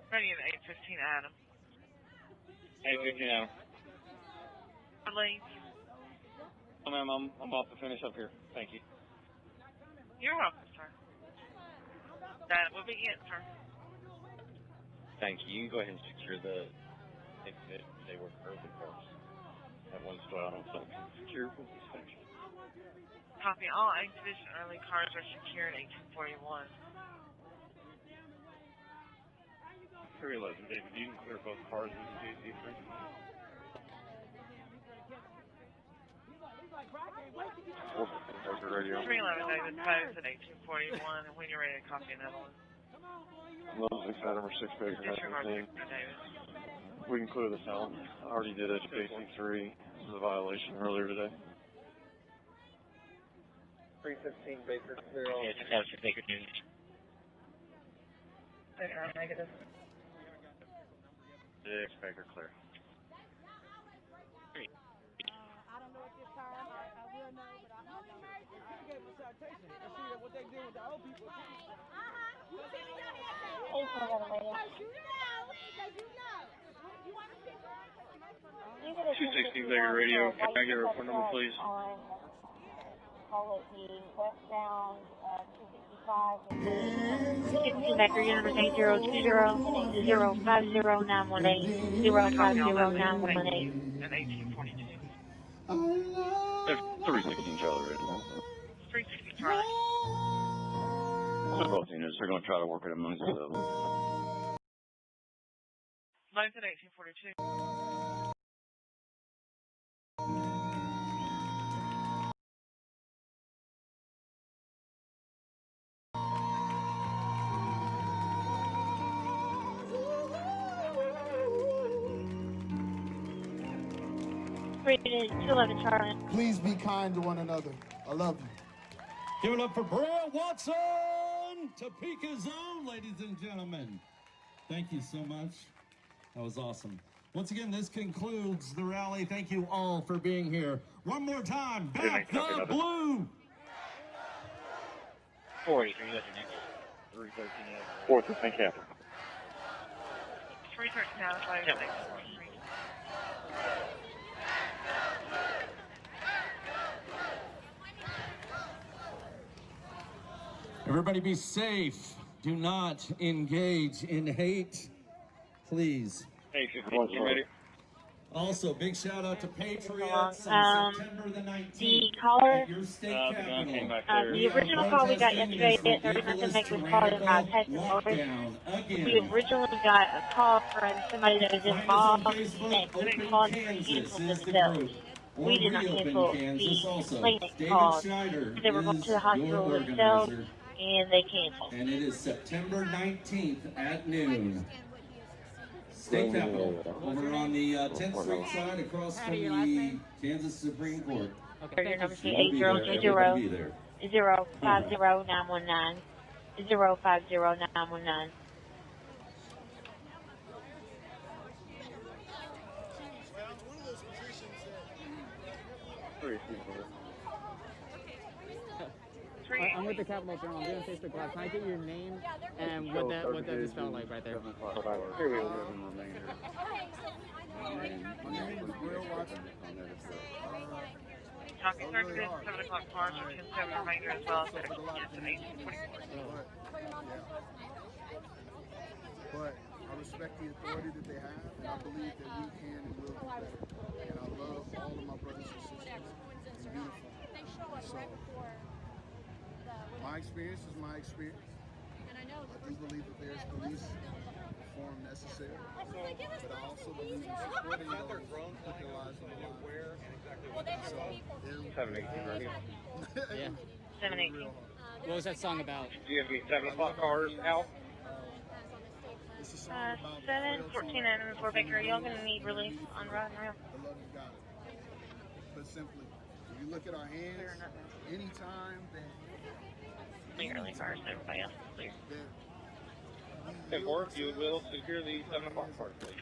Ready at 815, Adam. 815 Adam. Release. Oh, ma'am, I'm about to finish up here. Thank you. You're welcome, sir. That will be it, sir. Thank you. You can go ahead and secure the exit. They were early cars. That one's still out on section. Secure for this section. Copy. All 8th Division early cars are secured 1841. 311, David, you can clear both cars in the JC3. Radio. 311, David, post at 1841, and when you're ready to copy another one. Level 6, number 6, Baker, David. We can clear this out. I already did education 3. This is a violation earlier today. 315 Baker, clear all. Yeah, that was for Baker News. Baker, negative. 6, Baker, clear. I don't know at this time. I will know, but I know. I gave them a citation. I see that what they did with the old people. You see me down here? Because you know. You want to speak? 216 Baker Radio. Can I get a report number, please? Call it the westbound 265. Baker Universe 8020 050918 050918. And 1842. 316 Charlie Radio. 360 Charlie. They're both units. They're going to try to work it amongst themselves. Loads at 1842. Please be kind to one another. I love you. Give it up for Brea Watson, Topeka Zone, ladies and gentlemen. Thank you so much. That was awesome. Once again, this concludes the rally. Thank you all for being here. One more time, back the blue. 43, you got your next. 313, 4th is St. Catherine. 313 out of 5. Everybody be safe. Do not engage in hate, please. Hey, you ready? Also, big shout out to Patriots on September the 19th. The caller, at your state capital. the original call we got yesterday at 30 to make was called in by Texas Motors. We originally got a call from somebody that was involved and called for cancel themselves. We did not cancel the plaintiff called. They were going to the hospital themselves, and they canceled. And it is September 19th at noon. State Capitol, over on the 10th Street side across from the Kansas Supreme Court. Okay, your number is 8020 050919 050919. I'm with the Capitol Journal. I'm doing Facebook Live. Can I get your name and what that just felt like right there? Here we go. Copy, sir. Good 7 o'clock cars for 10-7 remainder as well as 1844. But I respect the authority that they have, and I believe that we can and will do better. And I love all of my brothers and sisters in uniform. So, my experience is my experience. I do believe that there's police reform necessary, but I also believe in supporting those who put their lives on the line. So, 718 radio. Yeah. 718. What was that song about? Do you have any 7 o'clock cars out? 714 and 4 Baker. Y'all gonna need relief on riding around. The love of God. But simply, if you look at our hands, anytime that Clearly, cars, everybody else is clear. And or if you will secure the 7 o'clock cars, please.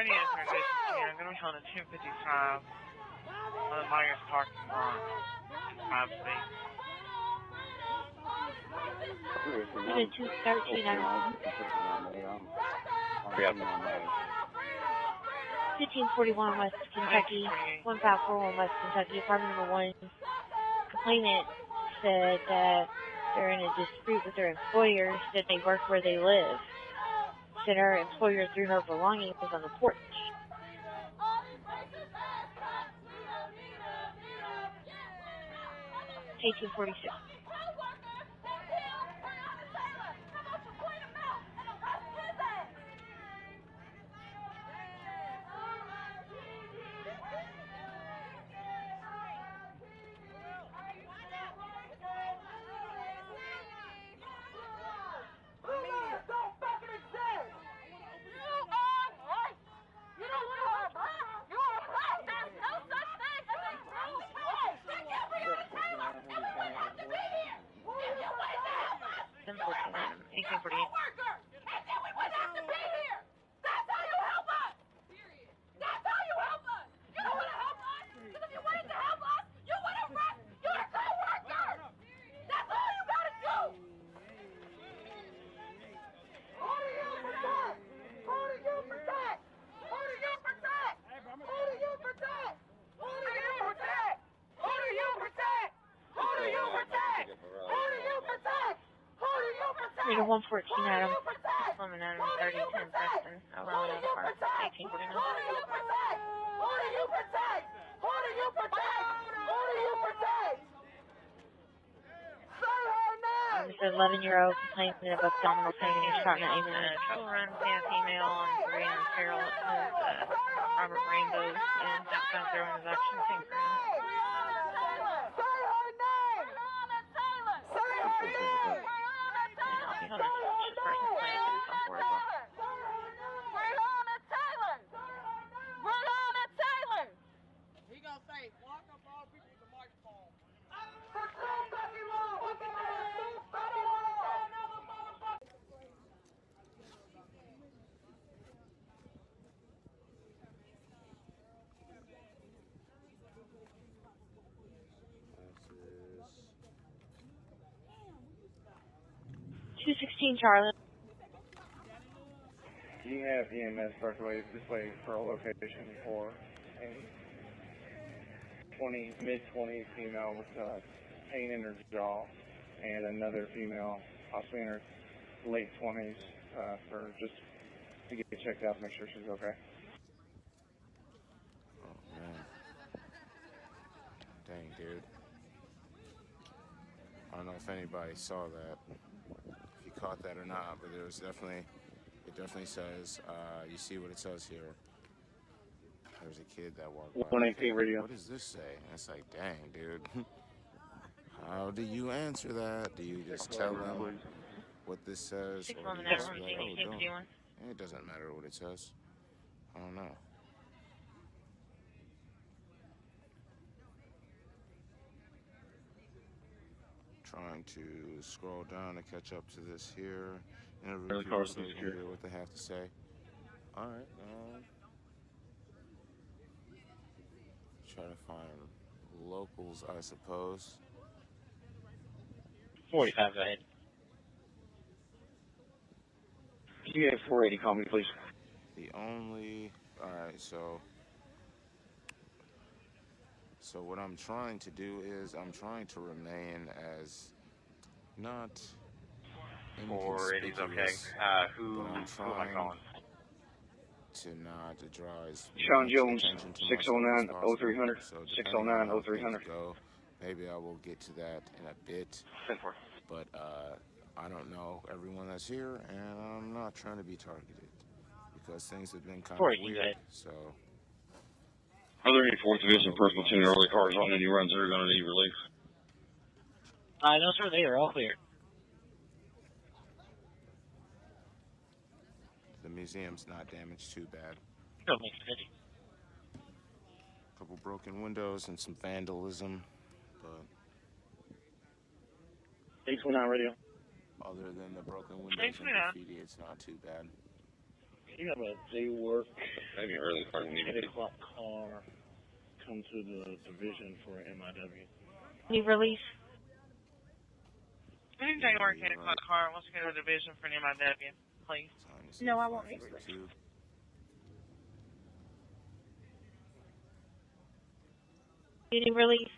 I'm going to be on a 255 on the Myers parking lot. 5 space. 213, 1541 West Kentucky, 1541 West Kentucky, apartment number 1. Complainant said that they're in a dispute with their employer, said they work where they live. Said her employer threw her belongings on the porch. 1846. Unit 114, Adam. Woman, Adam, 3010 Preston. Around the park, 1849. Who do you protect? Who do you protect? Who do you protect? Say her name! This is 11-year-old complaining of abdominal pain and shot in the aim at a trouble run past female on Korean Carol Robert Rainbow and Jackson throwing his action finger. Charlotte. You have EMS circulate this way for a location for a mid-20s female with pain in her jaw and another female, possibly in her late 20s, for just to get checked out to make sure she's okay. Oh, man. Dang, dude. I don't know if anybody saw that, if you caught that or not, but it definitely says, you see what it says here. There's a kid that walked by. 118 radio. What does this say? And it's like, dang, dude. How do you answer that? Do you just tell them what this says? Or do you just be like, oh, don't? It doesn't matter what it says. I don't know. Trying to scroll down to catch up to this here. Interview people so you can hear what they have to say. All right. Try to find locals, I suppose. 45, go ahead. You have 480, call me, please. Alright, so what I'm trying to do is I'm trying to remain as not 480's okay. Who am I calling? To not draw as Sean much Jones, attention to 609-0300, So 609-0300. Go, maybe I will get to that in a bit. But I don't know everyone that's here, and I'm not trying to be targeted because things have been kind of weird. So, are there any 4th Division first platoon early cars on any runs that are going to need relief? No, sir. They are all clear. the museum's not damaged too bad. Don't make it. A couple broken windows and some vandalism, but 829 radio. Other than the broken windows and graffiti, it's not too bad. You have a day work. Maybe early car needed. 8 o'clock car. Come to the division for an MIW. Need release? Any day work 8 o'clock car wants to go to the division for an MIW, please. No, I won't need release. You need release?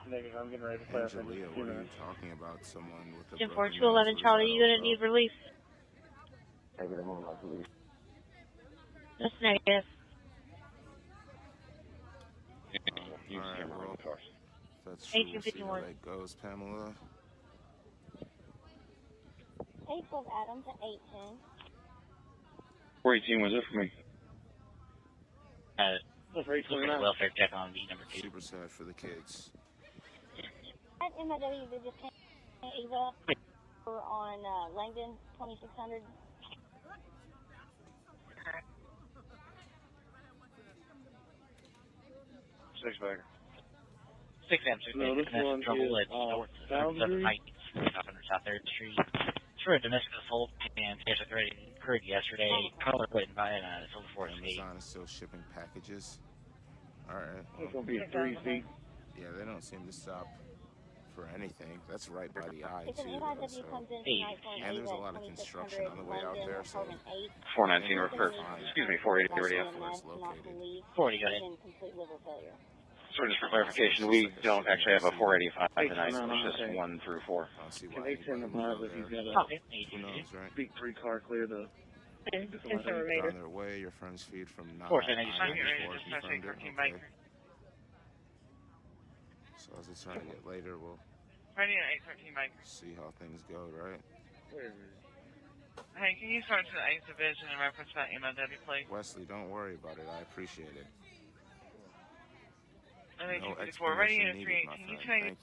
I'm getting ready to play. Angelia, what are you talking about? Someone with a Jim broken 4211 nose? Charlie, you gonna need release? Take it a moment, like release. That's negative. Alright, well, that's true. We'll see how that goes, Pamela. 812 Adam to 810. 418 was it for me? Welfare check on B number 2. Super sad for the kids. At MIW, they just came Eva on Langdon, 2600. Six bagger. 6M, 6M. No, this one is Boundary. South 3rd Street. It's for a domestic assault and there's a threat occurred yesterday. Caller put in by a silver 48. Amazon is still shipping packages. Alright. It's going to be 3 feet. Yeah, they don't seem to stop for anything. That's right by the eye, If an too. MIW comes in tonight for an And there's a Ava lot of 2600 construction on the way out Langdon, there, so apartment 8. 419 refer. Excuse me, 480 radio. 40, go ahead. Complete liver failure. So just for clarification, we don't actually have a 485 tonight. It's just 1 through 4. Can they send them live if you've got a Who knows, right? big 3 car clear to... On their way, your friends feed from 9. I'm getting ready to dispatch 813 Baker. So as it's trying to get later, we'll Ready at 813 Baker. see how things go, right? Hey, can you start to the 8th Division and reference that MIW, please? Wesley, don't worry about it. I appreciate it. And then No 254, ready at explanation needed, 318. my You friend. take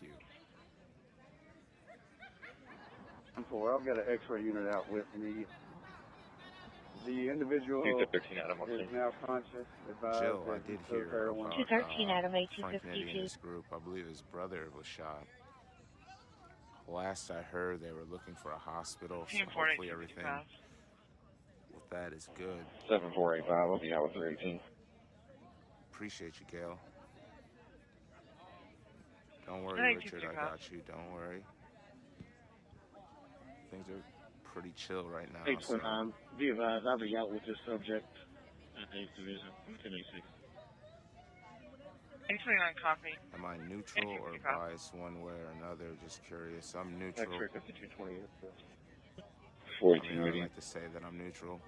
Thank you. I've got an X-ray unit out with me. The individual is now conscious. Jill, I did hear about 213 out of Frank Nitti 8252. and his group. I believe his brother was shot. Last I heard, they were looking for a hospital, so hopefully everything with that is good. 7485, I'll be out with 318. Appreciate you, Gail. Don't worry, Richard, I got you. Don't worry. Things are pretty chill right now. 829, be advised, I'll be out with this subject at the 8th Division, 1086. 829 copy. Am I neutral or biased one way or another? Just curious. I'm neutral. X-ray 5220. I mean, I like to say that I'm neutral.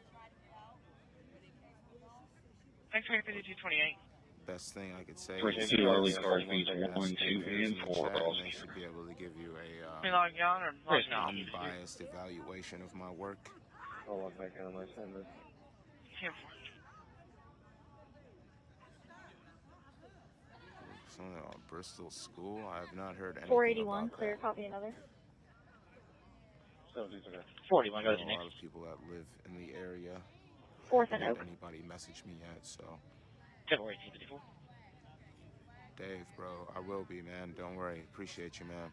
X-ray 5228. Best thing I could say First is two early ask cars, anyone means that 1, asks 2, players and in the 4 chat, across. and they should be able to give you We log you on or log an off? unbiased evaluation of my work. I'll log back out of my sender. Something about Bristol School. I have not heard anything 481, about clear, that. copy another. 41 goes I know to a next. lot of people that live in the area. Fourth I and haven't Oak. had anybody message me yet, so. 1854. Dave, bro, I will be, man. Don't worry. Appreciate you, man.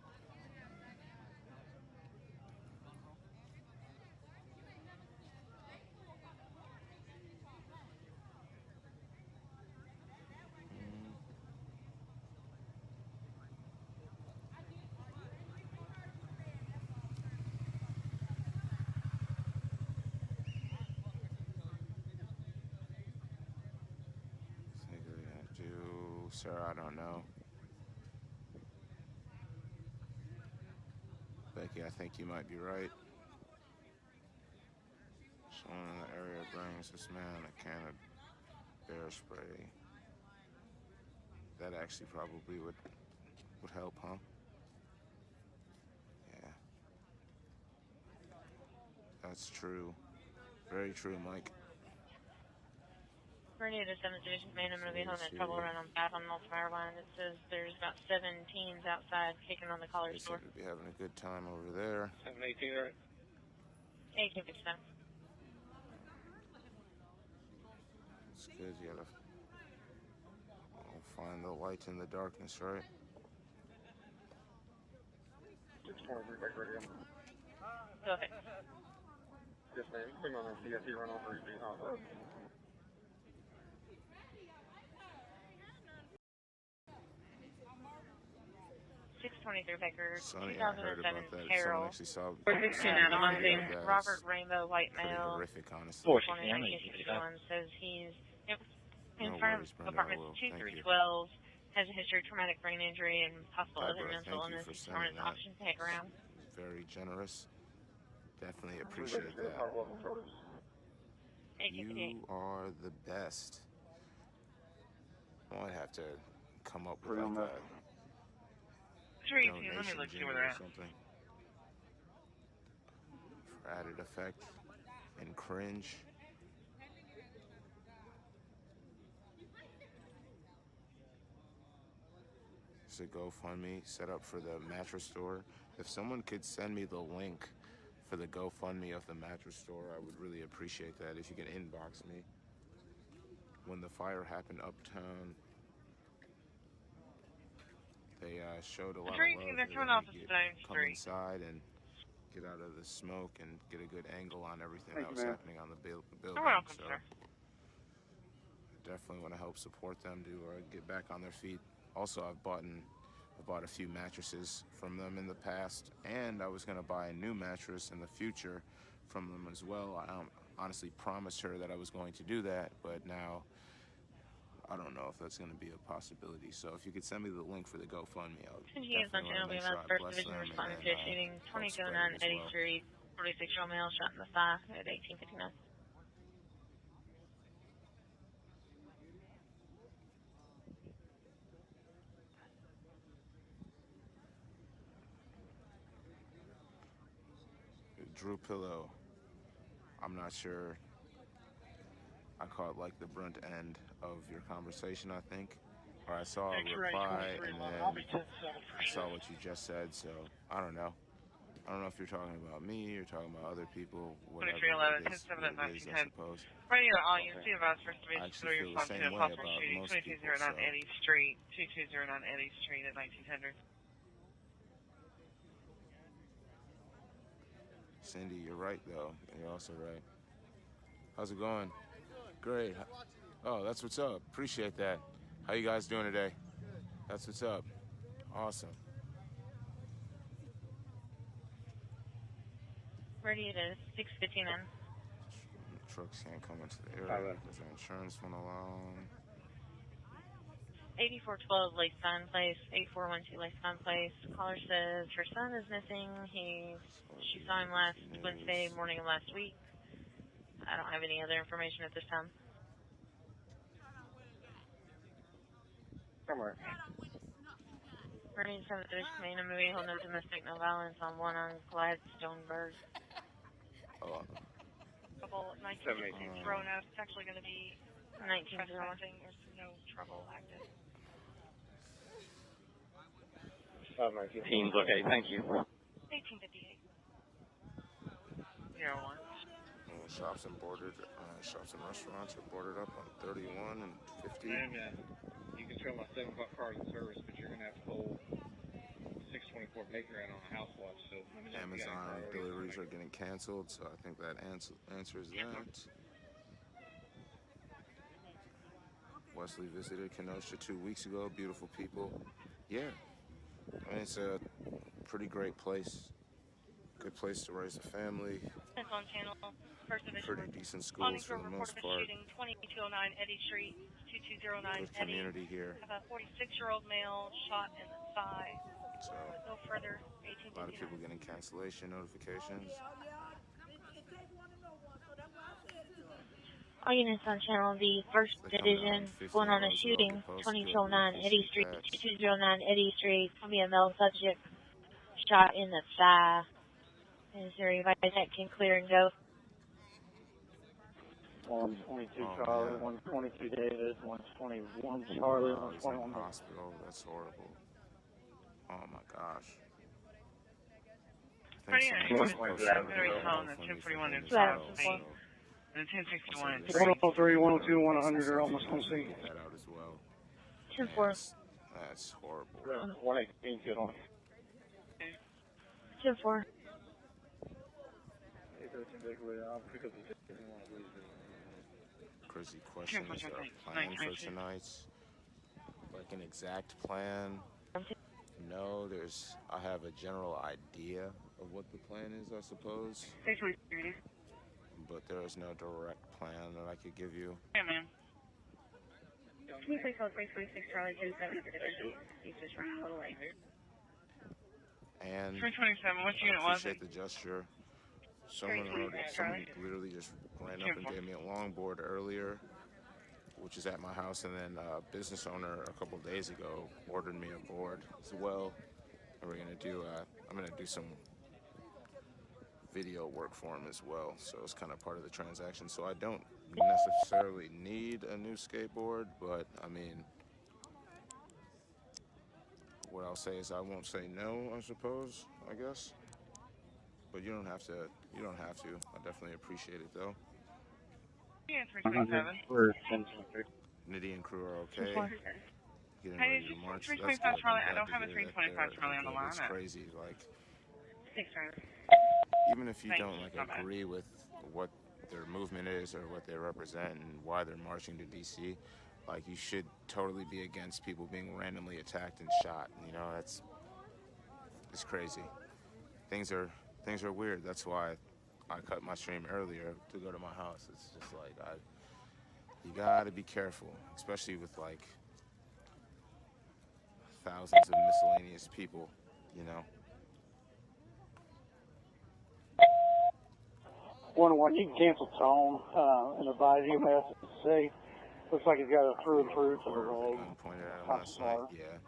Sir, I don't know. Becky, I think you might be right. Someone in the area brings this man a can of bear spray. That actually probably would help, huh? Yeah. That's true. Very true, Mike. Riots 7 Division Command, I'm going to be having trouble running on bad on multiplier line. It says there's about 7 teams outside kicking on the collar's They door. seem to be having a good time over there. 718, right? 1857. It's good. You gotta find the light in the darkness, right? 623 back ready. Go ahead. Yes, ma'am. You can bring on our CSE run over to the house. 623 Baker, Sonny, I heard 2007 about that. Carol. Someone actually saw Robert Rainbow, white pretty male. horrific, honestly. 1961 says he's in front of apartments 2 through 12, has a history of traumatic brain injury and possible other mental illness. He's on his option to hang around. Very generous. Definitely appreciate that. You are the best. I might have to come up with like a donation Let me look, see jingle where they're or at. something for added effect and cringe. It's a GoFundMe set up for the mattress store. If someone could send me the link for the GoFundMe of the mattress store, I would really appreciate that. If you can inbox me. When the fire happened uptown, they showed a lot of love. They're coming off of Stone Come Street. inside and get out of the smoke and get a good angle on everything Thank that you, was ma'am. happening on the building. You're welcome, So sir. definitely want to help support them to get back on their feet. Also, I've bought a few mattresses from them in the past, and I was going to buy a new mattress in the future from them as well. I honestly promised her that I was going to do that, but now I don't know if that's going to be a possibility. So if you could send me the link for the GoFundMe, I'll Continues on definitely want to channel make being sure on I First bless Division them responding and to a shooting, help spread 2009 it as Eddie well. Street, 46-year-old male shot in the thigh at 1859. Drew Pillow. I'm not sure. I caught like the brunt end of your conversation, I think. Or I saw a reply and then I saw what you just said, so I don't know. I don't know if you're talking about me, you're talking about other people, whatever 2311, it is, what it is, I suppose. Radio all units, see about First I Division, actually your feel the response same to a way possible about shooting, most people, 2209 so. Eddy Street, 2209 Eddy Street at 1900. Cindy, you're right though. You're also right. How's it going? Great. Oh, that's what's up. Appreciate that. How you guys doing today? That's what's up. Awesome. Ready to 659. Trucks can't come into the area because the insurance went along. 8412 Lakeside Place, 8412 Lakeside Place. Caller says her son is missing. She saw him last Wednesday morning of last week. I don't have any other information at this time. Marine 73 Main and Mobile, no domestic, no violence on 1 on Gladstoneburg. Trouble 1956 Roanoke. It's actually going to be 1901. There's no trouble active. Teams, okay, thank you. 1858. Yeah, one. Shops and restaurants are boarded up on 31 and 50. And you can show my 7 o'clock cars in service, but you're going to have to hold 624 Baker in on a house watch. So Amazon deliveries are getting canceled, so I think that answers that. Wesley visited Kenosha 2 weeks ago. Beautiful people. Yeah. I mean, it's a pretty great place. Good place to raise a family. On channel, first division. Pretty decent schools for the most part. Shooting 2209 Eddy Street, 2209 Good community here. Have a 46-year-old male shot in the thigh. So, No further. a lot of people getting cancellation notifications. All units on channel, the first division, going on a shooting, 2209 Eddy Street, 2209 Eddy Street. Going to be a male subject shot in the thigh. Is there anybody that can clear and go? 122 Charlie, 122 David, 121 Charlie, 121. Hospital, that's horrible. Oh my gosh. Pretty nice. Very tall, the 1041 is 5 and 1061 is 103, 102, 100 are almost on scene. That out as well. 10-4. That's horrible. 118, good on. 10-4. Crazy questions are planned for tonight. Like an exact plan. No, I have a general idea of what the plan is, I suppose. But there is no direct plan that I could give you. Yeah, man. Can you please hold 326 Charlie 27 for division? He's just running a little late. And 327, which unit was it? I appreciate the gesture. Someone literally just ran up and gave me a longboard earlier, which is at my house, and then a business owner a couple days ago ordered me a board as well. And we're gonna do I'm gonna do some video work for him as well, so it's kind of part of the transaction. So I don't necessarily need a new skateboard, but I mean, what I'll say is I won't say no, I suppose, I guess. But you don't have to. I definitely appreciate it though. Yeah, 327. Nitty and crew are okay. Getting Hey, ready to march. 325 Charlie. I don't have a 325 Charlie on the line. It's crazy, like. 6 Charlie. Even if you don't agree with what their movement is or what they represent and why they're marching to DC, like you should totally be against people being randomly attacked and shot. You know, it's crazy. Things are weird. That's why I cut my stream earlier to go to my house. It's just like you gotta be careful, especially with like thousands of miscellaneous people. You know. 101, you can cancel tone and advise you have to say. Looks like he's got a through and through to the leg. Pointed at him last night. Yeah,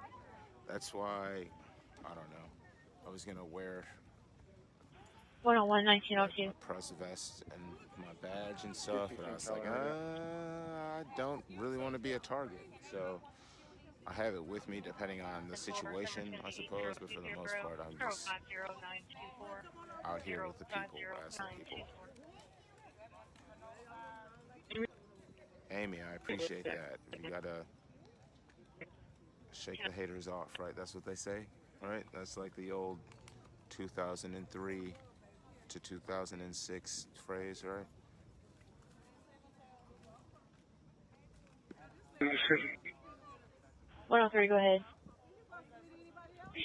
that's why I don't know. I was gonna wear 101 1902. my press vest and my badge and stuff, but I was like, I don't really want to be a target, so I have it with me depending on the situation, I suppose. But for the most part, I'm just out here with the people, as the people. Amy, I appreciate that. You gotta shake the haters off, right? That's what they say, right? That's like the old 2003 to 2006 phrase, right? $103, go ahead.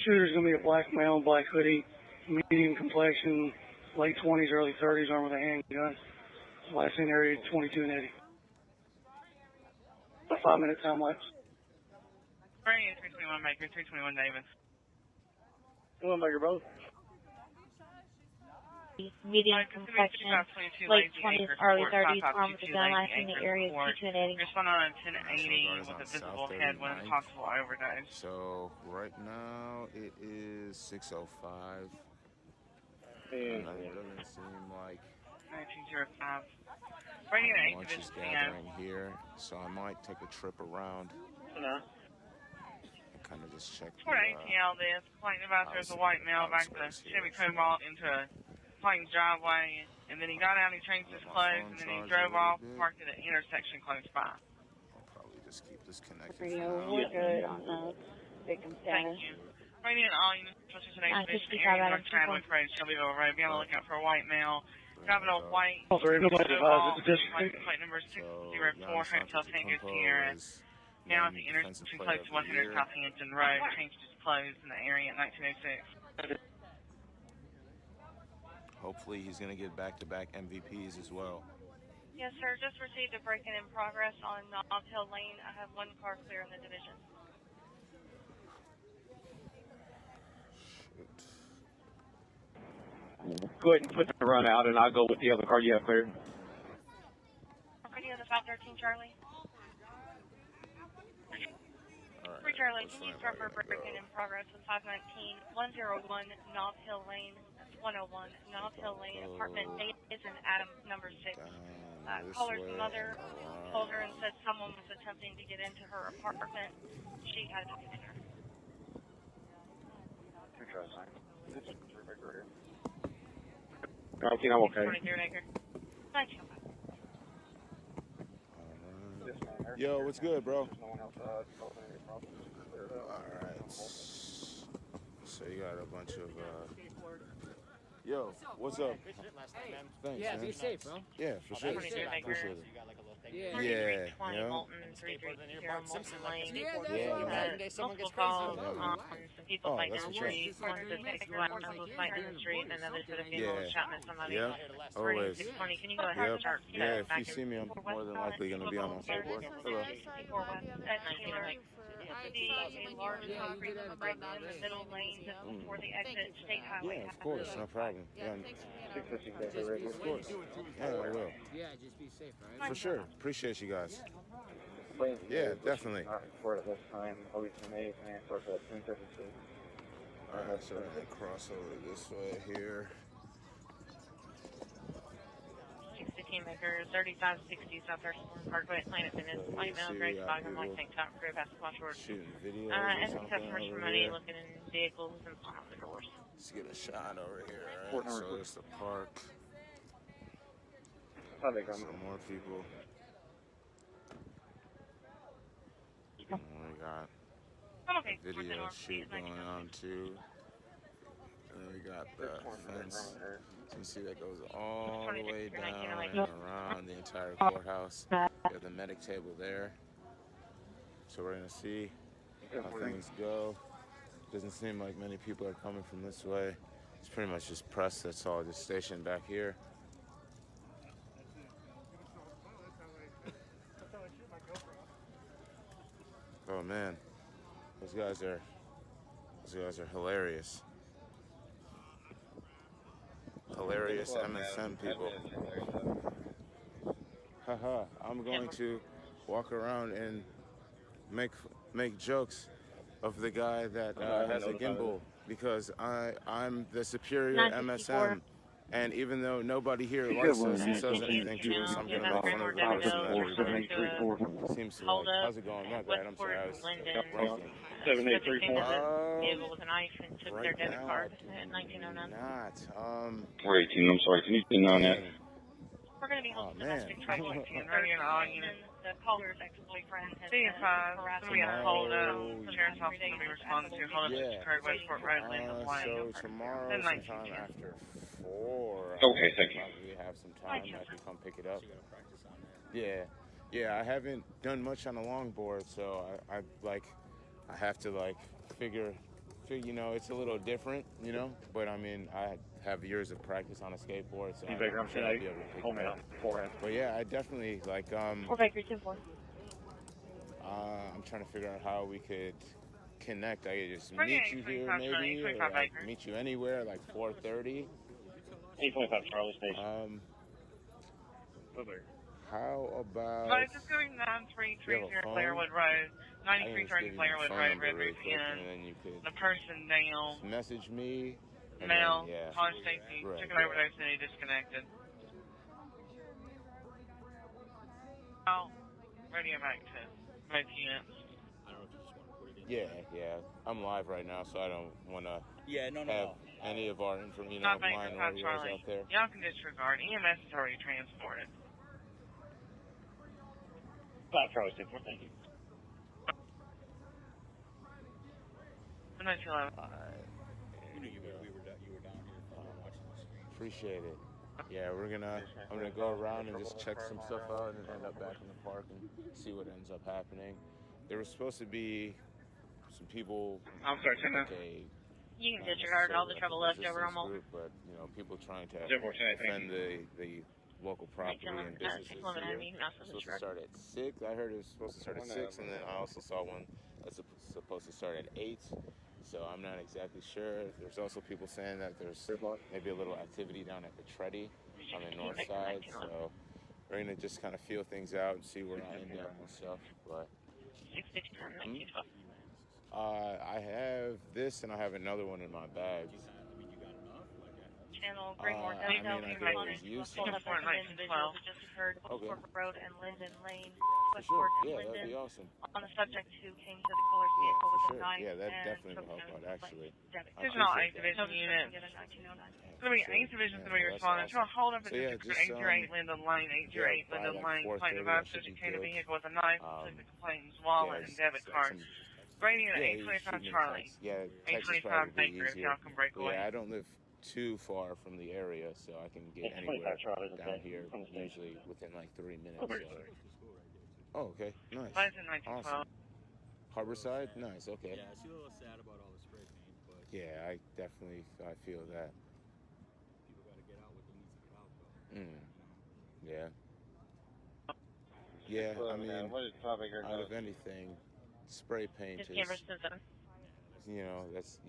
Shooter's gonna be a black male, black hoodie, medium complexion, late 20s, early 30s, armed with a handgun. Last seen area 22 and 80. A 5-minute time lapse. Radio 321 Baker, 321 Davis. One Baker, both. Medium complexion, late 20s, early 30s, armed with a gun knife in the area, T280. Respond on a 1080 with a visible headwind, possible overdose. So right now it is 6:05. And it doesn't seem like 1905. Radio 8 much is Division gathering here, so I might take a trip around and kind of just check. For ATL, this complaint about there's a white male back the Chevy Cobalt into a plain driveway, and then he got out, he changed his clothes, and then he drove off, parked at an intersection close by. I'll probably just keep this connected. Radio, we're good on the victim status. Thank you. Radio and all units, especially today's division area, North Chadwick Road, Shelbyville Road. Be on the lookout for a white male. Driving a white plate number 604, Hotel Tango Sierra. Now at the intersection close to 100 Southampton Road. Changed his clothes in the area in 1906. Hopefully he's going to get back-to-back MVPs as well. Yes, sir. Just received a break-in in progress on Knob Hill Lane. I have one car clear in the division. Go ahead and put the run out, and I'll go with the other car you have cleared. Radio the 513 Charlie. Right, 3 Charlie, can you start for break-in in progress with 519-101 Knob Hill Lane? 101 Knob Hill Lane, apartment A is in Adam number 6. Caller's mother told her and said someone was attempting to get into her apartment. She had to get her. I think I'm okay. Yo, what's good, bro? Alright. So you got a bunch of yo, what's up? Thanks, Yeah, man. be safe, bro. Yeah, for sure. Appreciate it. Yeah. Yeah, you know? Multiple calls on some people fighting in the street. One said was fighting in the street, and another said a female was shouting at somebody. Yeah, always. 620. Can you go ahead and start? Yeah, if you see me, I'm more than likely going to be on my skateboard. Hello. See a large concrete break in the middle lane just before the exit State Highway. Yeah, of course, no problem. Yeah, of course. Yeah, I will. Yeah, just be safe, all right? For sure. Appreciate you guys. Yeah, definitely. For this time, always amazing, and for that 1036. Alright, so we're going to cross over this way here. 16 Maker, 3560 Southwest Parkway, Planet Fitness, white male, gray bottom, white tank top, gray basketball shorts. Shooting videos Asking customers for money, looking in vehicles and on the doors. Let's get a shot over here, right? So there's the park. Some more people. And we got a video shoot going on too. And then we got the fence. So you see that goes all the way down and around the entire courthouse. We have the medic table there. So we're gonna see how things go. Doesn't seem like many people are coming from this way. It's pretty much just press that's all just stationed back here. Oh man, those guys are hilarious. Hilarious MSM people. Haha, I'm going to walk around and make jokes of the guy that has a gimbal because I'm the superior MSM. And even though nobody here likes us and says anything to us, I'm going to make fun of the person that seems to like. How's it going? Not bad. I'm sorry. I was roasting. 7834. With a knife and took their debit card in 1909. Not. 418, I'm sorry. Can you pin on that? We're going to be holding domestic trouble and the caller's ex-boyfriend has been harassing We got hold up. The sheriff's office is going to be responding to. Hold up to Chicago Westport Road, Lane of White. So tomorrow, sometime after 4. Okay, thank you. We have some time. I can come pick it up. Yeah. I haven't done much on a longboard, so I have to figure. You know, it's a little different. You know, but I mean, I have years of practice on a skateboard, so I'm sure I'll be able to pick it up. But yeah, I definitely 4 Baker 2-4. I'm trying to figure out how we could connect. I could just Right, meet you here 825 maybe, or 825 like acres. meet you anywhere, like 4:30. 825 Charlie Station. How about? But just going you have a 9330 phone? Blairwood Road, I can just give 9330 you my Blairwood phone Road, number Red really Roof quick, and Inn, then you could the person down, just message me. And Mel, then, yeah. College Station, Right, took an yeah. overdose and he disconnected. Oh, radio back to both units. Yeah. I'm live right now, so I don't want to have any of our information, Not mine Baker, or South yours Charlie. out there. Y'all can disregard. EMS is already transported. 5 Charlie Station, thank you. I know you love. You knew we were down here watching the screen. Appreciate it. Yeah, I'm gonna go around and just check some stuff out and end up back in the park and see what ends up happening. There was supposed to be some people. I'm sorry, like a You can disregard all the trouble left over resistance almost. group, but people trying to 047, defend the local property and businesses here. It's supposed to start at 6. I heard it was supposed to start at 6, and then I also saw one that's supposed to start at 8. So I'm not exactly sure. There's also people saying that there's maybe a little activity down at the Treddy on the north side. So we're gonna just kind of feel things out and see where I end up and stuff. But I have this and I have another one in my bag. Channel Greenmore I mean, I could always use some. individuals that just occurred Okay. Corporate Road and Linden Lane, For sure. Westport and Yeah, Linden. that'd be awesome. On the subject who came to the caller's vehicle For with a sure. knife Yeah, that and definitely took would help note out, of actually. debit I There's not appreciate 8 division that. units. Get a 1909. It's going to be 8 divisions going to be that's responding to a awesome. hold up at So, yeah, District just, 808 Linden Lane, 808 by Linden like Lane. 4:30, Complaint that about should be obtained a good. vehicle with a knife, took the complainant's wallet and debit card. Some, Brady and yeah, you 825 shoot me a Charlie. text. Yeah, text is 825 probably Baker if easier. y'all can break But away. yeah, I don't live too far from the area, so I can get anywhere down here usually within like 3 minutes. So. Oh, okay, nice. Mine's in 1912. Awesome. Harborside? Nice, okay. Yeah, I see a little sad about all the spray paint, but Yeah, I definitely feel that. people got to get out what they need to get out, though. Yeah. Yeah, I mean, out of anything, spray paint is, that's,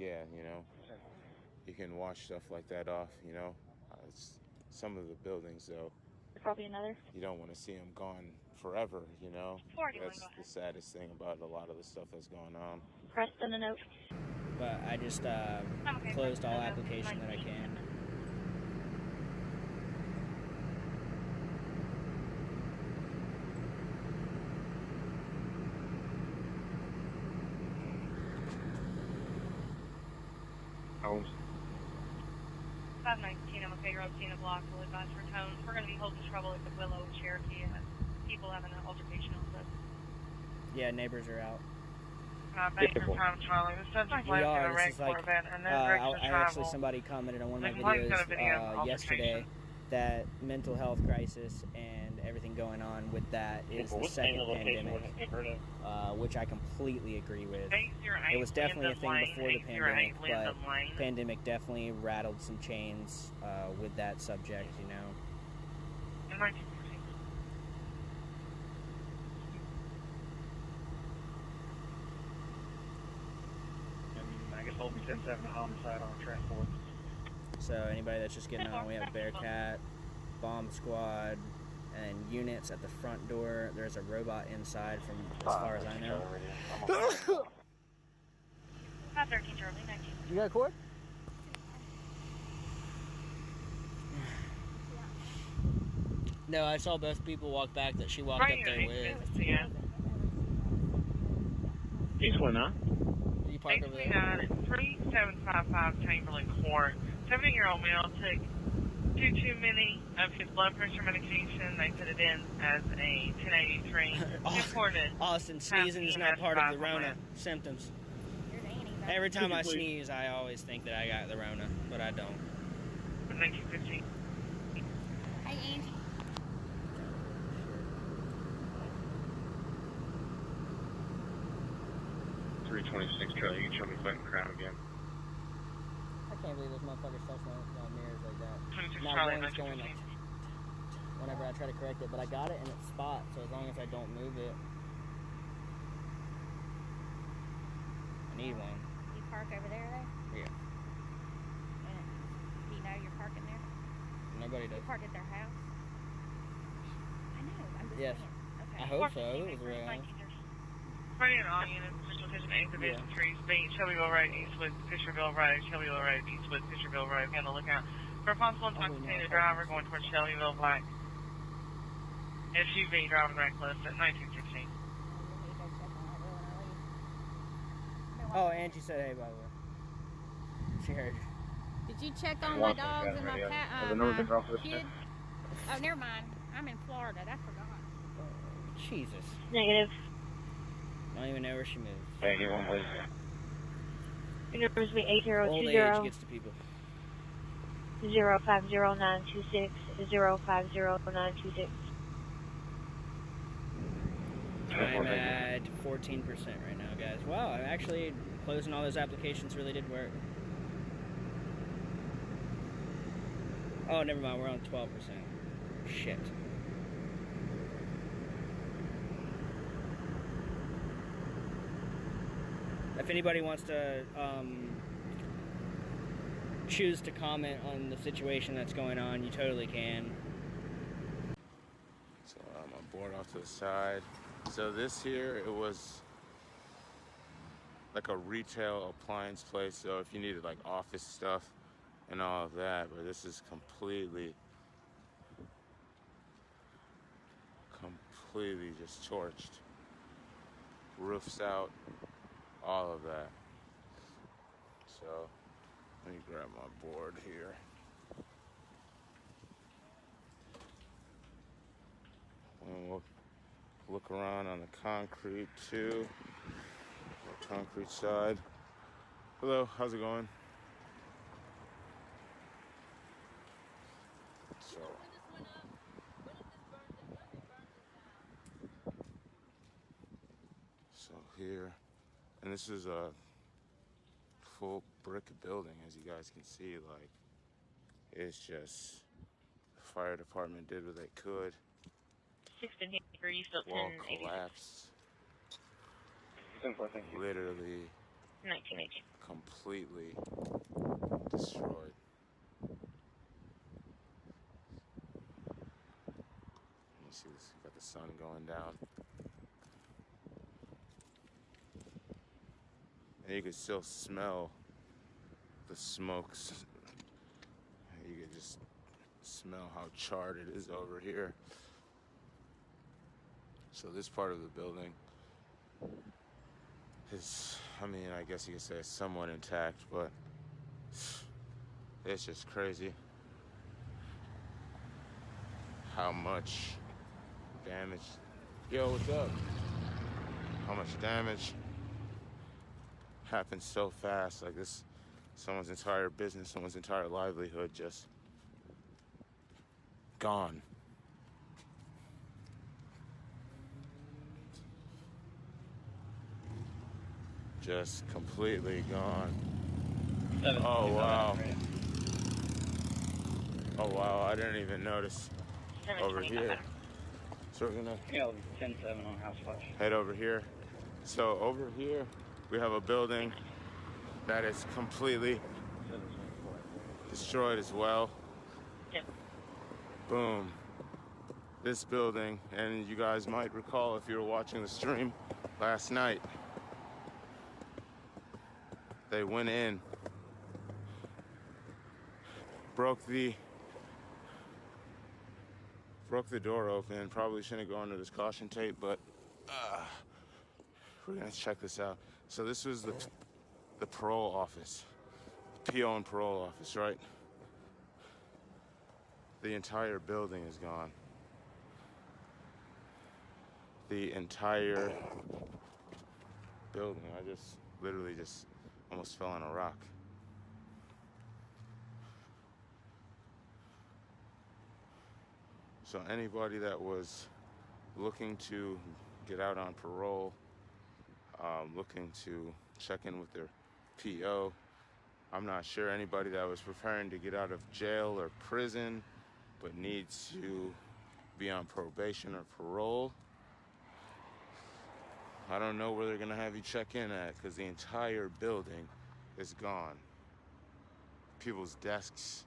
you can wash stuff like that off, It's some of the buildings, though, Probably another. you don't want to see them gone forever, That's the saddest thing about a lot of the stuff that's going on. Preston a note. But I just closed all application that I can. Holmes. 519, I'm okay, Road, Tina Block, will advise for tones. We're going to be holding trouble at the Willow Cherokee. People having an altercation on foot. Yeah, neighbors are out. Baker Time Charlie. The subject We left in are. a This red is like, Corvette and no I direction of actually, travel. somebody commented on one of There's my a link to the video videos yesterday altercation. that mental health crisis and everything going on with that is the second pandemic, which I completely agree with. 808 It was definitely a Linden thing Lane, before the 808 pandemic, but Linden Lane. pandemic definitely rattled some chains with that subject, In 1914. I guess Holby 10-7 homicide on transport. So anybody that's just getting on, we have Bearcat, Bomb Squad, and units at the front door. There's a robot inside from as far as I know. 513 Charlie, 19. You got a cord? No, I saw both people walk back that she walked up there with. Yeah. East 29. You park over there? 3755 Chamberlain Court. 70-year-old male took too many of his blood pressure medication. They put it in as a 1083. Reported. Austin, sneezing is not part of the Rona symptoms. Every time I sneeze, I always think that I got the Rona, but I don't. 1915. Hi, Angie. Charlie, you can show me Clinton crowd again. I can't believe those motherfuckers touch my mirrors like that. 26 Now Charlie, one's going like whenever I try to correct it, but I got it in its spot, so as long as I don't move it. I need one. You park over there, though? Yeah. Do you know you're parking there? Nobody does. You park at their house? I know. I'm just Yes. saying. Okay. I hope so. It was around. Running all units, Central Division 8 Division 3, State, Shelbyville Road, Eastwood, Fisherville Road, Shelbyville Road, Eastwood, Fisherville Road. Be on the lookout for a possible intoxicated driver going towards Shelbyville Black. SUV driving reckless at 1916. Oh, Angie said hey, by the way. She heard you. Did you check on my dogs and my cat, my kid? Oh, never mind. I'm in Florida. I forgot. Jesus. Negative. I don't even know where she moves. Anyone, please. Your number is 8020 Old age gets to people. 050926 050926. I'm at 14% right now, guys. Wow, I'm actually closing all those applications really did work. Oh, never mind. We're on 12%. Shit. If anybody wants to choose to comment on the situation that's going on, you totally can. So I'm board off to the side. So this here, it was like a retail appliance place. So if you needed like office stuff and all of that, but this is completely just torched. Roofs out, all of that. So let me grab my board here. And we'll look around on the concrete too. The concrete side. Hello, how's it going? So here, and this is a full brick building, as you guys can see. Like, it's just the fire department did what they could. 16 degrees, so Wall 1080. collapsed. Literally 1980. completely destroyed. You see this, you got the sun going down. And you can still smell the smokes. You can just smell how charred it is over here. So this part of the building is, I mean, I guess you could say it's somewhat intact, but it's just crazy how much damage. Yo, what's up? How much damage happens so fast. Like this, someone's entire business, someone's entire livelihood just gone. Just completely gone. Oh wow. Oh wow, I didn't even notice over here. So we're gonna 10-7 on house flash. head over here. So over here we have a building that is completely destroyed as well. Yep. Boom. This building, and you guys might recall if you were watching the stream last night, they went in, broke the door open. Probably shouldn't go under this caution tape, but we're gonna check this out. So this was the parole office, PO and parole office, right? The entire building is gone. The entire building. I just literally just almost fell on a rock. So anybody that was looking to get out on parole, looking to check in with their PO, I'm not sure anybody that was preparing to get out of jail or prison but needs to be on probation or parole, I don't know where they're gonna have you check in at because the entire building is gone. People's desks,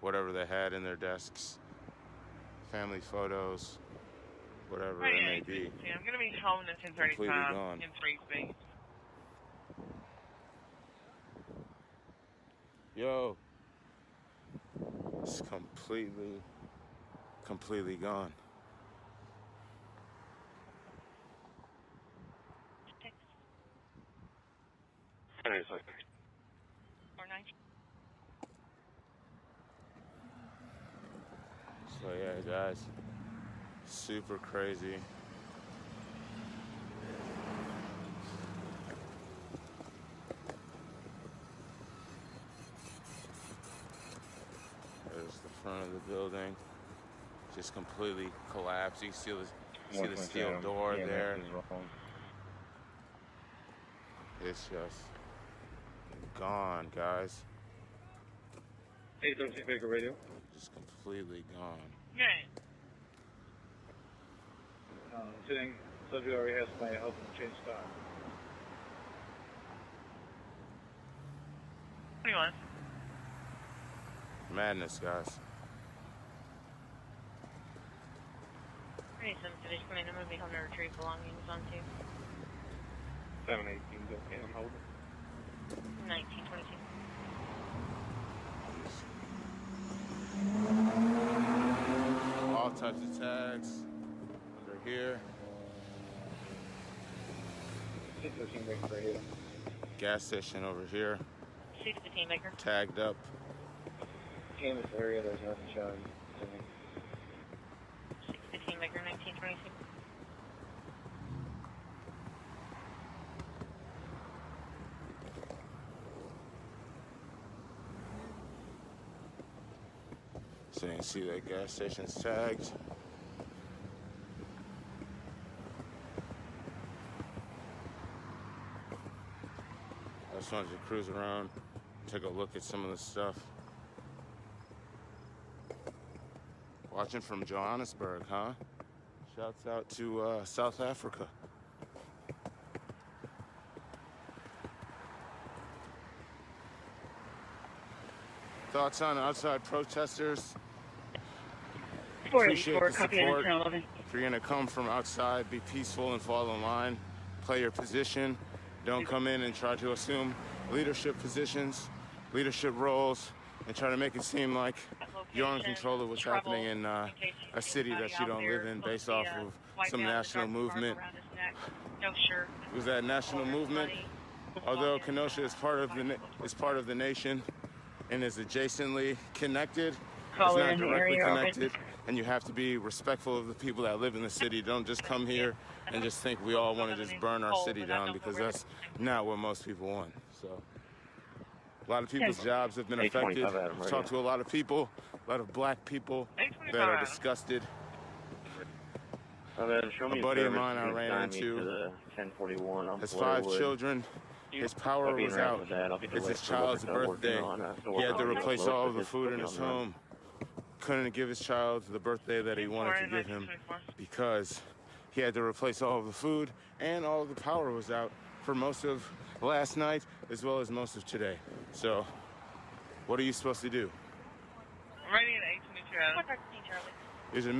whatever they had in their desks, family photos, whatever it may be. I'm gonna be home at 10:35 completely gone. in free space. Yo, it's completely gone. So yeah, guys, super crazy. There's the front of the building, just completely collapsed. You see the steel door there. It's just gone, guys. 813 Baker Radio. Just completely gone. Okay. Sitting, subject already has my help and change time. 21. Madness, guys. 27 Division Command, I'm going to be home to retrieve belongings on 2. 718, okay, I'm holding. 1922. All types of tags under here. 613 Baker Radio. Gas station over here. 615 Baker. Tagged up. Canvas area, there's nothing showing. 615 Baker, 1922. So you can see that gas station's tagged. I just wanted to cruise around, take a look at some of the stuff. Watching from Johannesburg, huh? Shouts out to South Africa. Thoughts on outside protesters? Appreciate the support. If you're gonna come from outside, be peaceful and fall in line. Play your position. Don't come in and try to assume leadership positions, leadership roles, and try to make it seem like you're in control of what's happening in a city that you don't live in based off of some national movement. It was that national movement. Although Kenosha is part of the nation and is adjacently connected, it's not directly connected. And you have to be respectful of the people that live in the city. Don't just come here and just think we all want to just burn our city down, because that's not what most people want. So a lot of people's jobs have been affected. I've talked to a lot of people, a lot of black people that are disgusted. A buddy of mine I ran into has 5 children. His power was out. It's his child's birthday. He had to replace all of the food in his home. Couldn't give his child the birthday that he wanted to give him because he had to replace all of the food, and all of the power was out for most of last night as well as most of today. So what are you supposed to do? I'm ready at 822. There's a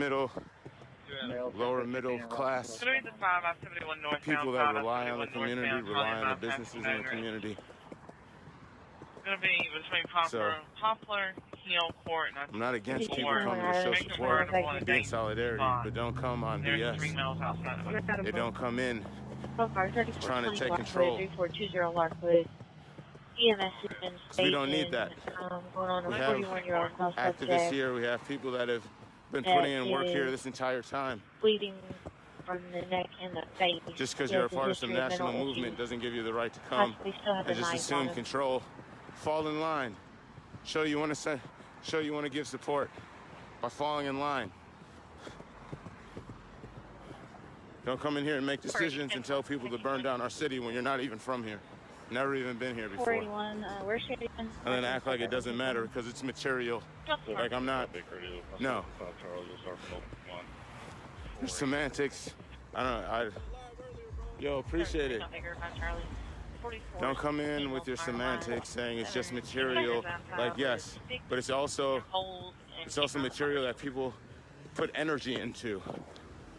lower middle class people that rely on the community, rely on the businesses in the community. It's going to be between Poplar, Hill Court, and I'm not against people coming to show support and be in solidarity, but don't come on BS. They don't come in trying to take control. We don't need that. We have activists here. We have people that have been putting in work here this entire time. Bleeding from the neck and the face. Just because you're a part of some national movement doesn't give you the right to come and just assume control. Fall in line. Show you want to give support by falling in line. Don't come in here and make decisions and tell people to burn down our city when you're not even from here. Never even been here before. 481, where's she? And then act like it doesn't matter because it's material. Like I'm not. No. There's semantics. I don't know. Yo, appreciate it. Don't come in with your semantics saying it's just material. Like, yes, but it's also material that people put energy into,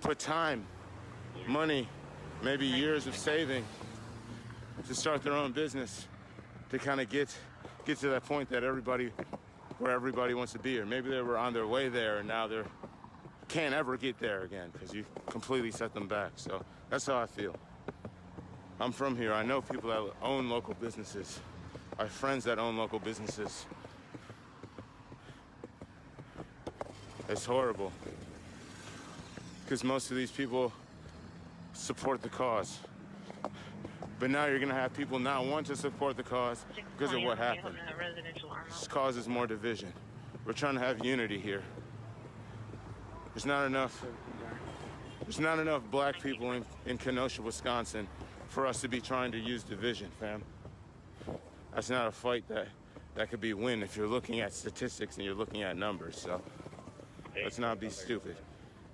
put time, money, maybe years of saving to start their own business, to kind of get to that point that where everybody wants to be, or maybe they were on their way there and now they're can't ever get there again because you completely set them back. So that's how I feel. I'm from here. I know people that own local businesses. I have friends that own local businesses. It's horrible because most of these people support the cause. But now you're gonna have people not want to support the cause because of what happened. This causes more division. We're trying to have unity here. There's not enough black people in Kenosha, Wisconsin for us to be trying to use division, fam. That's not a fight that could be win if you're looking at statistics and you're looking at numbers. So let's not be stupid.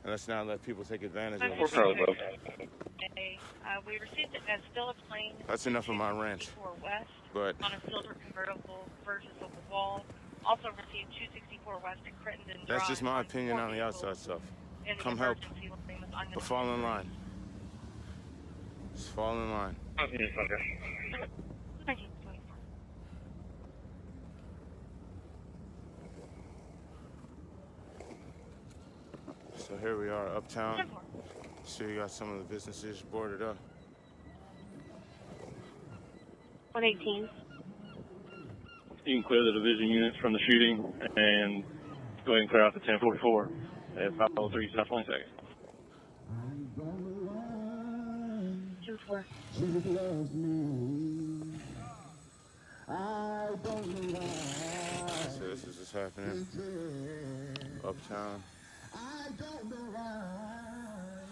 And let's not let people take advantage of us. We received it as still a plane. That's enough of my rant. West, but on a silver convertible versus of the wall. Also received 264 West at Crittenden Drive. That's just my opinion on the outside stuff. Come help. But fall in line. Just fall in line. So here we are uptown. So you got some of the businesses boarded up. 118. You can clear the division units from the shooting and go ahead and clear out the 1044 at 503 South 22nd. 2-4. Jesus loves me. I don't know why. So this is what's happening uptown. I don't know why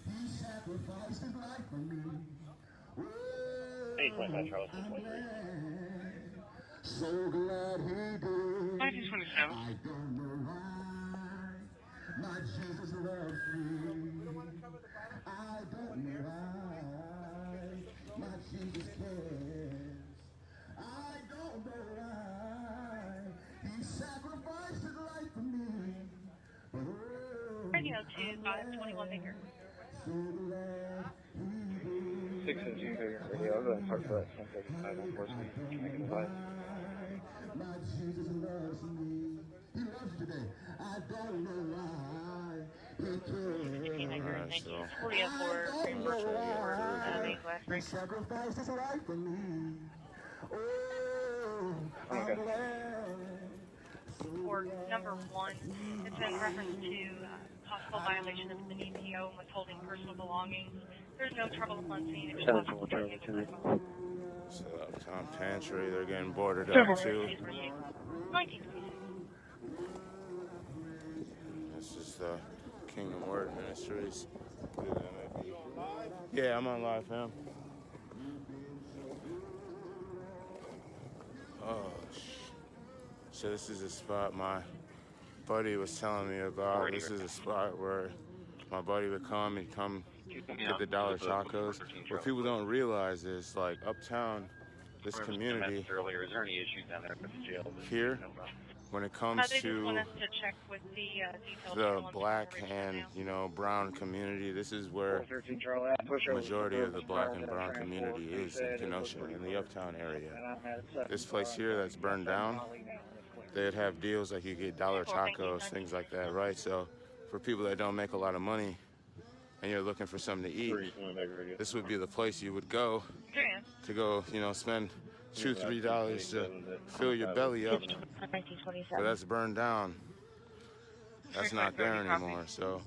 he sacrificed his life for me. Hey, Charles, So glad he did. 1927. I don't know why my Jesus loves me. I don't know why my Jesus cares. I don't know why he sacrificed his life for me. Radio 2-21 Baker. 617 Baker Radio. I'll go ahead and start for that 1035 on 4th Street. Make it a five. My Jesus loves me. He loves you today. I don't know why. He cares. He sacrificed his life for me. Oh, I'm glad. For number 1, it's in reference to possible violation of the EPO and withholding personal belongings. There's no trouble on scene. It's possible to take it. So uptown pantry, they're getting boarded up too. This is the Kingdom Word Ministries. Yeah, I'm on live, fam. Oh, so this is a spot my buddy was telling me about. This is a spot where my buddy would come and get the dollar tacos. What people don't realize is, like, uptown, this community Is there any issues down there with the jail? here, when it comes to the black and, brown community, this is where the majority of the black and brown community is in Kenosha, in the uptown area. This place here that's burned down, they'd have deals like you get dollar tacos, things like that, right? So for people that don't make a lot of money and you're looking for something to eat, this would be the place you would go to go, spend $2-3 to fill your belly up. But that's burned down. That's not there anymore. So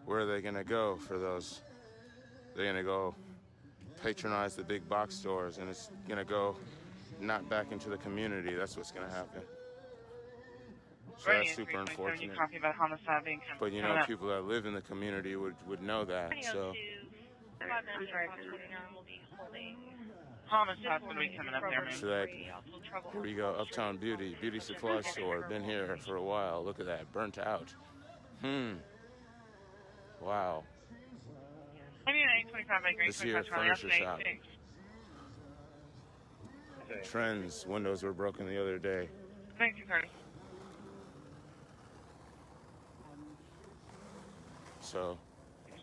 where are they gonna go for those? They're gonna go patronize the big box stores, and it's gonna go not back into the community. That's what's gonna happen. So that's super unfortunate. But people that live in the community would know that. So so that, here we go, Uptown Beauty supply store. Been here for a while. Look at that, burnt out. Wow. 25 Baker, This here 25 Charlie, furniture shop. 86. Trends, windows were broken the other day. 1930. So,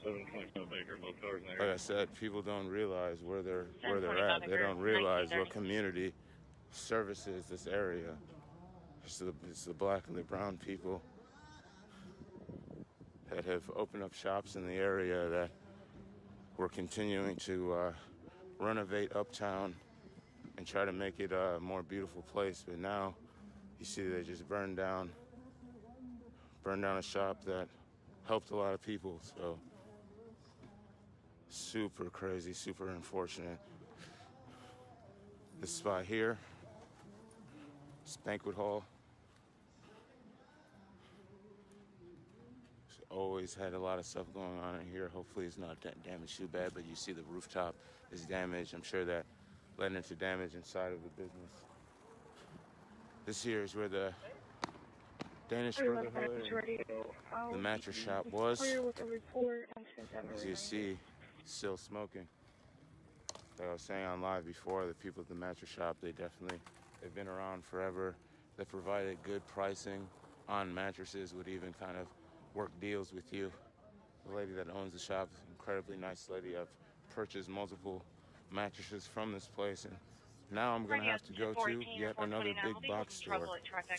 725 Baker, both cars in like there. I said, people don't realize where they're at. They don't realize what community services this area. It's the black and the brown people that have opened up shops in the area that we're continuing to renovate uptown and try to make it a more beautiful place. But now you see they just burned down a shop that helped a lot of people. So super crazy, super unfortunate. This spot here, this banquet hall, it's always had a lot of stuff going on in here. Hopefully it's not damaged too bad, but you see the rooftop is damaged. I'm sure that led into damage inside of the business. This here is where the Danish Brotherhood, the mattress shop was. As you see, still smoking. Like I was saying on live before, the people at the mattress shop, they've been around forever. They provided good pricing on mattresses, would even kind of work deals with you. The lady that owns the shop, incredibly nice lady. I've purchased multiple mattresses from this place, and now I'm gonna have to go to yet another big box store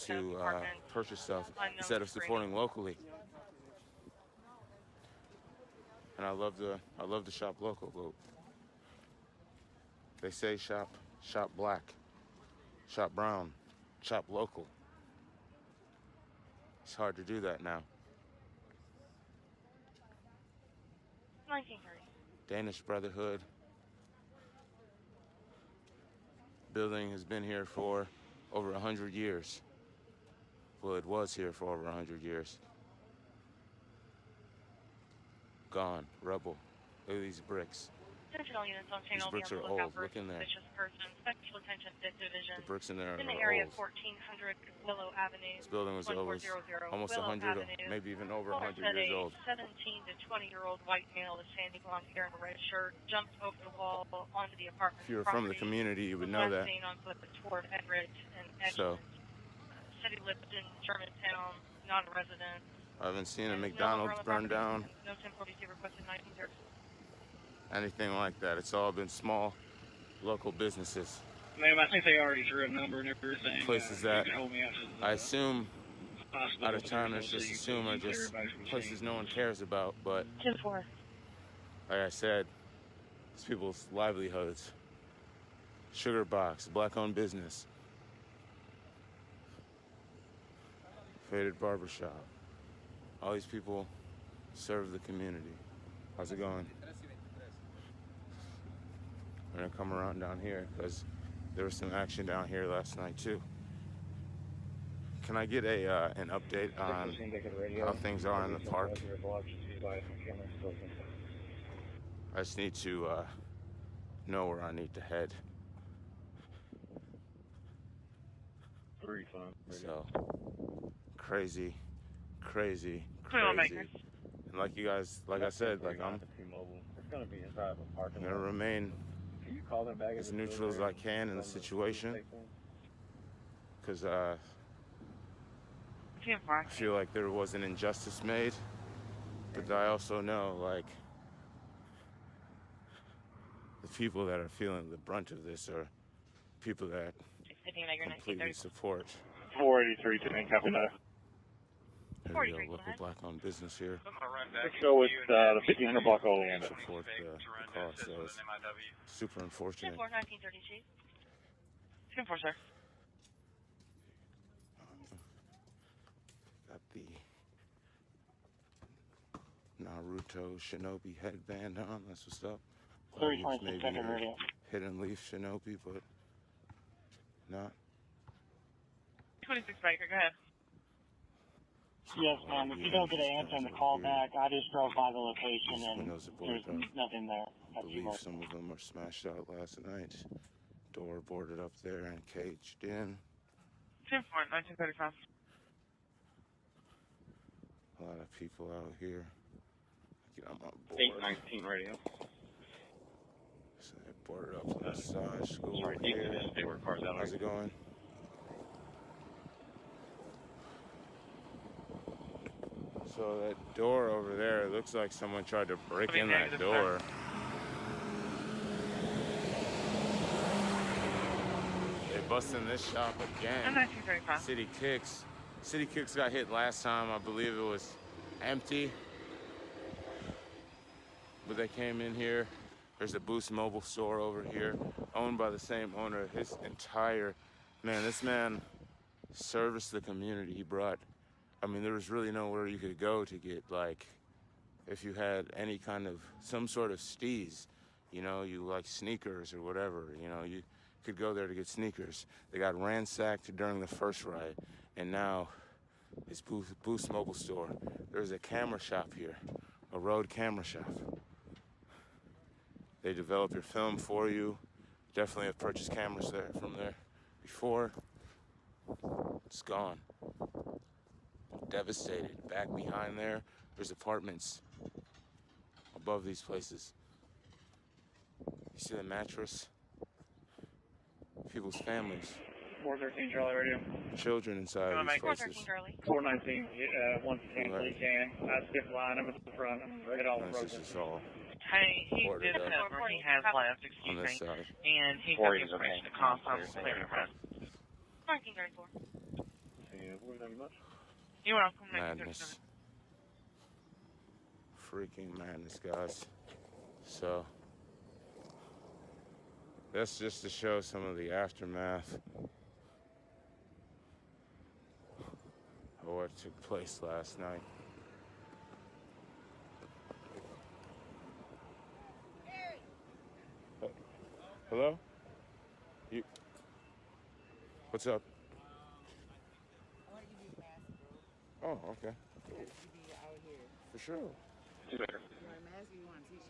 to purchase stuff instead of supporting locally. And I love the shop local, but they say shop black, shop brown, shop local. It's hard to do that now. 1930. Danish Brotherhood. Building has been here for over 100 years. Well, it was here for over 100 years. Gone, rubble. Look at these bricks. Attention all units on These channel bricks are old. Look in there. Suspicious person. Special attention division. The bricks in there in the are area old. of 1400 Willow Avenue. This building was almost 100, maybe even over 100 years old. A 17 to 20-year-old white male with sandy blonde hair and a red shirt jumped over the wall onto the apartment. If you were from the community, you would know that. Seen on foot toward Everett and So, said he lived in Germantown, not a resident. I haven't seen a McDonald's burned down. No 1042 requested 1930. Anything like that. It's all been small, local businesses. Ma'am, I think they already drew a number and everything. Places that I assume out of towners just assume are just places no one cares about, but 10-4. like I said, it's people's livelihoods. Sugar Box, black-owned business. Faded Barbershop. All these people serve the community. How's it going? I'm gonna come around down here because there was some action down here last night too. Can I get an update on how things are in the park? I just need to know where I need to head. So crazy. And like I said, like I'm gonna remain as neutral as I can in the situation, because I feel like there was an injustice made, but I also know like the people that are feeling the brunt of this are people that completely support. 483 to copy that. There we go, local black-owned business here. Let's go with the 1500 block Oleander. Support the cause, so it's super unfortunate. 10-4, 1932. 10-4, sir. Got the Naruto Shinobi headband on, that's what's up. Maybe a Hidden Leaf Shinobi, but not. 26 Baker, go ahead. Yes, ma'am. If you don't get an answer on the call back, I just drove by the location and there's nothing there. I believe some of them were smashed out last night. Door boarded up there and caged in. 10-4, 1935. A lot of people out here. Get on my board. 819 radio. boarded up to the side. School Sorry, over here. they were cars out. How's it going? So that door over there, it looks like someone tried to break in that door. They bust in this shop again. 1935. City Kicks. City Kicks got hit last time. I believe it was empty. But they came in here. There's a Boost Mobile store over here, owned by the same owner. His entire, man, this man serviced the community. He brought, I mean, there was really nowhere you could go to get, like, if you had any kind of, some sort of steez, you know, you like sneakers or whatever, you know, you could go there to get sneakers. They got ransacked during the first riot, and now it's Boost Mobile store. There's a camera shop here, a road camera shop. They develop your film for you. Definitely have purchased cameras there from there before. It's gone. Devastated. Back behind there, there's apartments above these places. You see the mattress? People's families. 413 Charlie Radio. Children inside these places. 419, 110, please can. I skipped line up at the front. Get all the roads. This is all Hey, he did up cover. He has left, on excuse this me. side. And he got the information to call from clear press. 1934. You're welcome. Madness. Freaking madness, guys. So, that's just to show some of the aftermath of what took place last night. Hello? You? What's up? Oh, okay. For sure.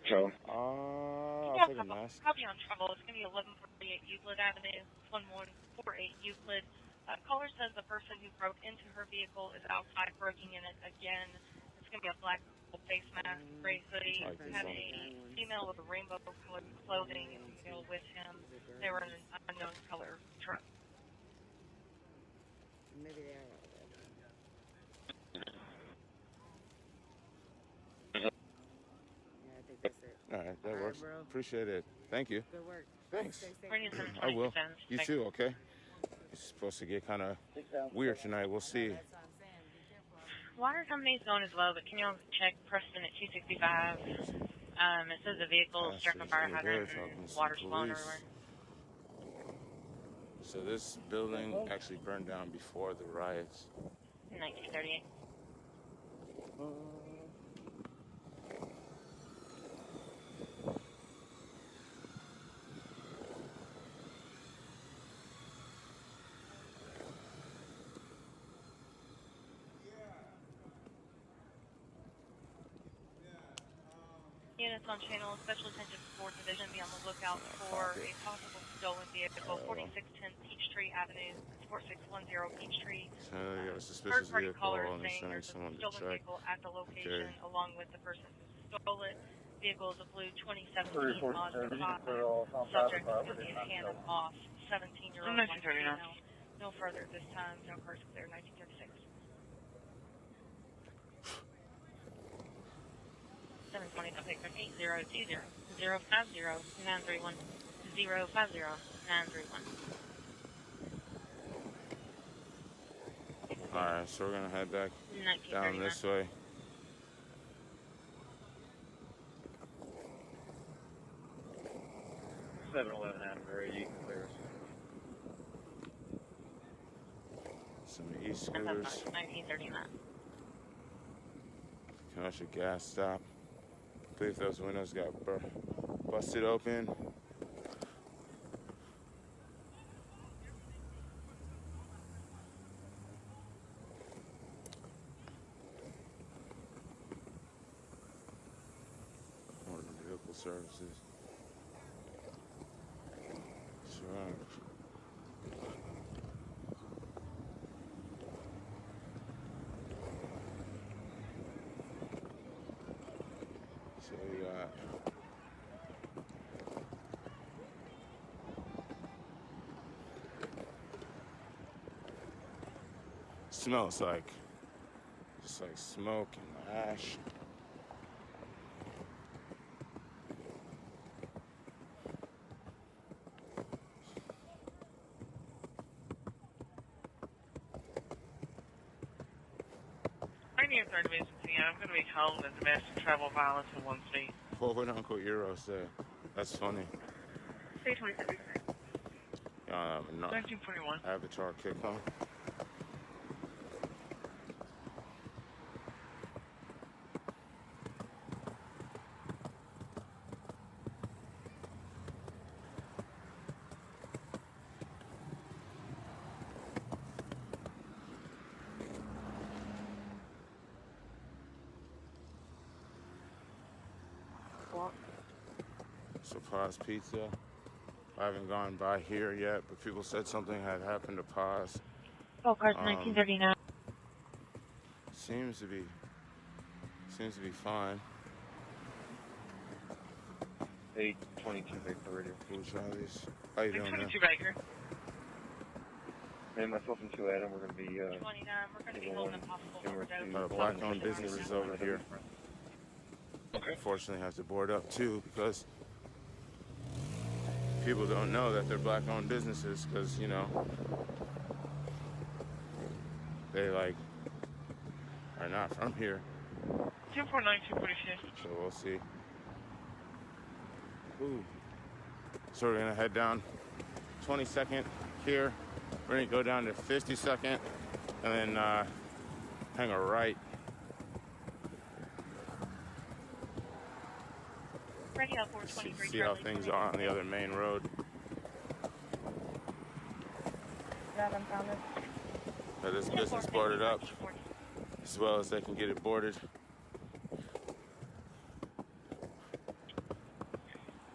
So. I'll take a mask. Copy on trouble. It's going to be 1148 Euclid Avenue, 1148 Euclid. Caller says the person who broke into her vehicle is outside breaking in it again. It's going to be a black face mask, gray hoodie. Had a female with a rainbow colored clothing and male with him. They were in an unknown color truck. Maybe they are. All right, that works. Bro. Appreciate it. Thank you. Good work. Thanks. Stay safe. I will. You too, okay? It's supposed to get kind of weird tonight. We'll see. Water company's going as well, but can you all check Preston at 265? It says the vehicle struck a fire hydrant and water's flowing everywhere. So this building actually burned down before the riots. 1938. Units on channel, special attention 4th Division, be on the lookout for a possible stolen vehicle, 4610 Peachtree Avenue, 4610 Peachtree. So you got a suspicious vehicle and it's sending someone to stolen check. vehicle at the location, along with the person who stole it. Vehicle is a blue 2017 Mazda 5. Subject is going to be in Hannah Moss, 17-year-old white female. No further at this time. No cars clear. 1936. 720 Pickup 8020 050 931 050 931. Alright, so we're gonna head back down this way. Some e-scooters. 1939. Kenosha gas stop. I believe those windows got busted open. Motor vehicle services. So we got Smells like just like smoke and ash. I need a third division. I'm going to be held in domestic travel violence in one state. What would Uncle Eero say? That's funny. State 27. 1941. Avatar kick, huh? Paz Pizza. I haven't gone by here yet, but people said something had happened to Paz. Oh, cars 1939. Seems to be fine. 822 Baker Radio. Cool, Charlie's. How you doing, man? 22 Baker. Me, myself, and 2 Adam, we're going to be 29. We're going to be holding impossible. Black-owned businesses over here. Okay. Unfortunately, have to board up too because people don't know that they're black-owned businesses because, you know, they like are not from here. 249-246. So we'll see. Ooh. So we're gonna head down 22nd here. We're gonna go down to 52nd and then hang a right. See how things are on the other main road. That this business boarded up as well as they can get it boarded.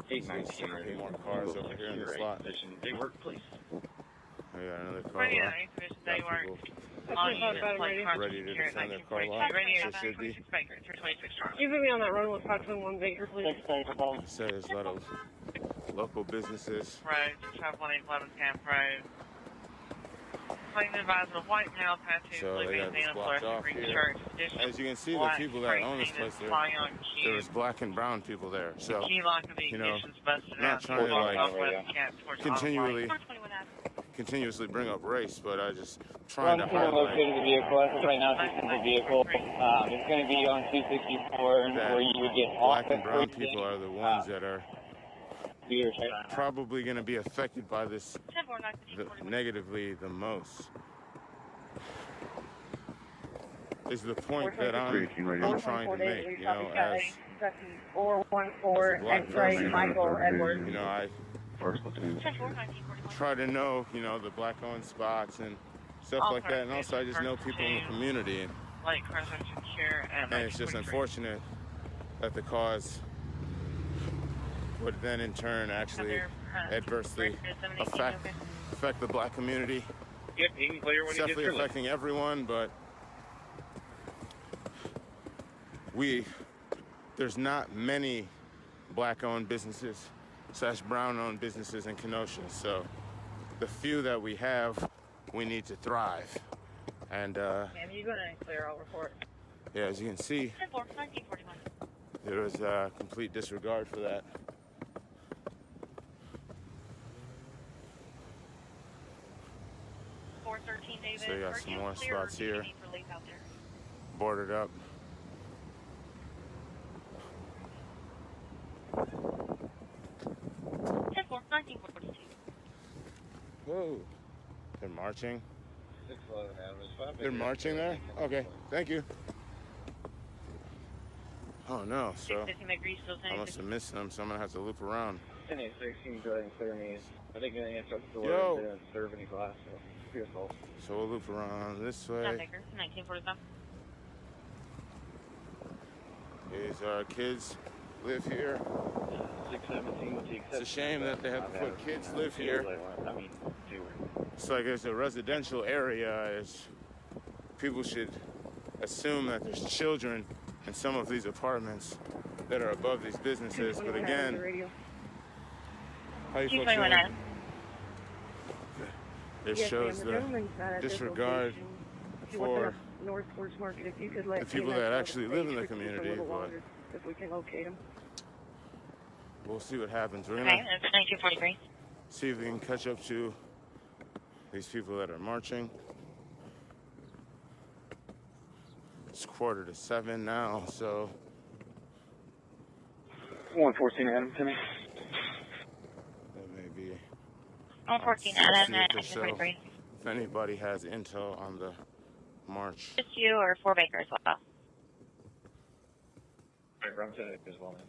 819 more cars over here in this lot. They work, please. We got another car lot. They work. Ready to defend their car lot. So should be. You put me on that road with 521 Baker, please. It says there's a lot of local businesses. Road, 51811 Camp Road. Claim advised of white male tattoo, So they got this blocked off here. As you can see, the people that own this place, there's black and brown people there. So, you know, I'm not trying to like continuously bring up race, but I just trying to highlight located the vehicle. As of right now, it's a vehicle. It's going to be on 264 where you would get black and brown people are the ones that are probably going to be affected by this negatively the most. Is the point that I'm trying to make, you know, as a black person, you know, I try to know, you know, the black-owned spots and stuff like that, and also I just know people in the community, and it's just unfortunate that the cause would then in turn actually adversely affect the black community. Yep, you can clear when it's definitely affecting everyone, but there's not many black-owned businesses / brown-owned businesses in Kenosha, so the few that we have, we need to thrive. And ma'am, you go ahead and clear, I'll report. Yeah, as you can see, there was a complete disregard for that. So you got some more spots here, boarded up. Whoa, they're marching. They're marching there? Okay, thank you. Oh no, so I must have missed them, so I'm gonna have to loop around. 10-8-16, go ahead and clear me. I think anything else up the door didn't serve any glass, so beautiful. So we'll loop around this way. 1945. These our kids live here. 617. It's a shame that they have to put kids live here. It's like there's a residential area. People should assume that there's children in some of these apartments that are above these businesses. But again, how you folks doing? It shows the disregard for North Forge Market, if you could let the people that actually live in the community, but if we can locate them. we'll see what happens. We're Okay, gonna that's 1943. see if we can catch up to these people that are marching. It's 6:45 now, so 114 Adam, to me. that may be. 114 See Adam, if there's 1943. if anybody has intel on the march. Just you or 4 Baker as well. Right, I'm saying it as well, man.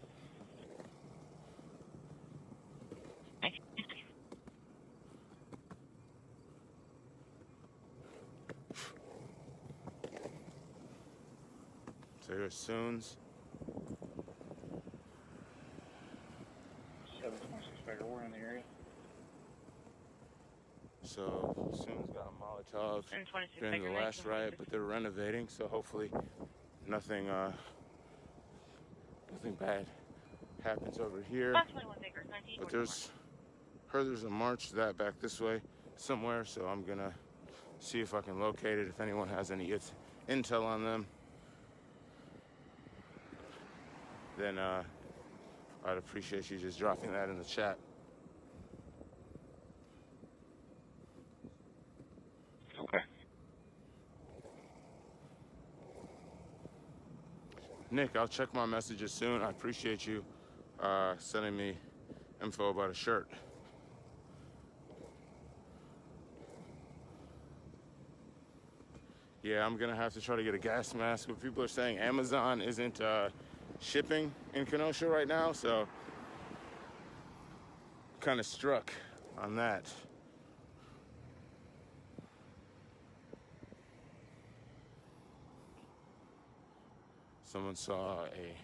So here's Soons. 726 Baker, we're in the area. So Soons got a Molotov during the last riot, but they're renovating, so hopefully nothing bad happens over here. But there's a march that back this way somewhere, so I'm gonna see if I can locate it. If anyone has any intel on them, then I'd appreciate you just dropping that in the chat. Okay. Nick, I'll check my messages soon. I appreciate you sending me info about a shirt. Yeah, I'm gonna have to try to get a gas mask, but people are saying Amazon isn't shipping in Kenosha right now, so kind of struck on that. Someone saw a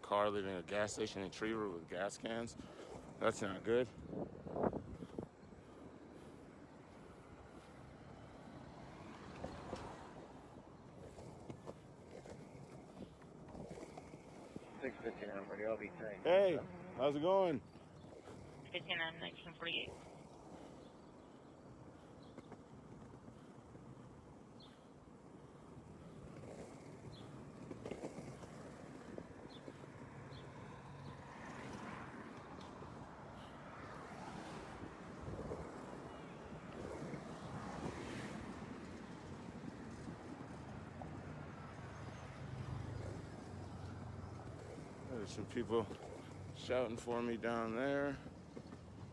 car leaving a gas station in Trevor with gas cans. That's not good. I'll be saying. Hey, how's it going? 59, 1948. There's some people shouting for me down there.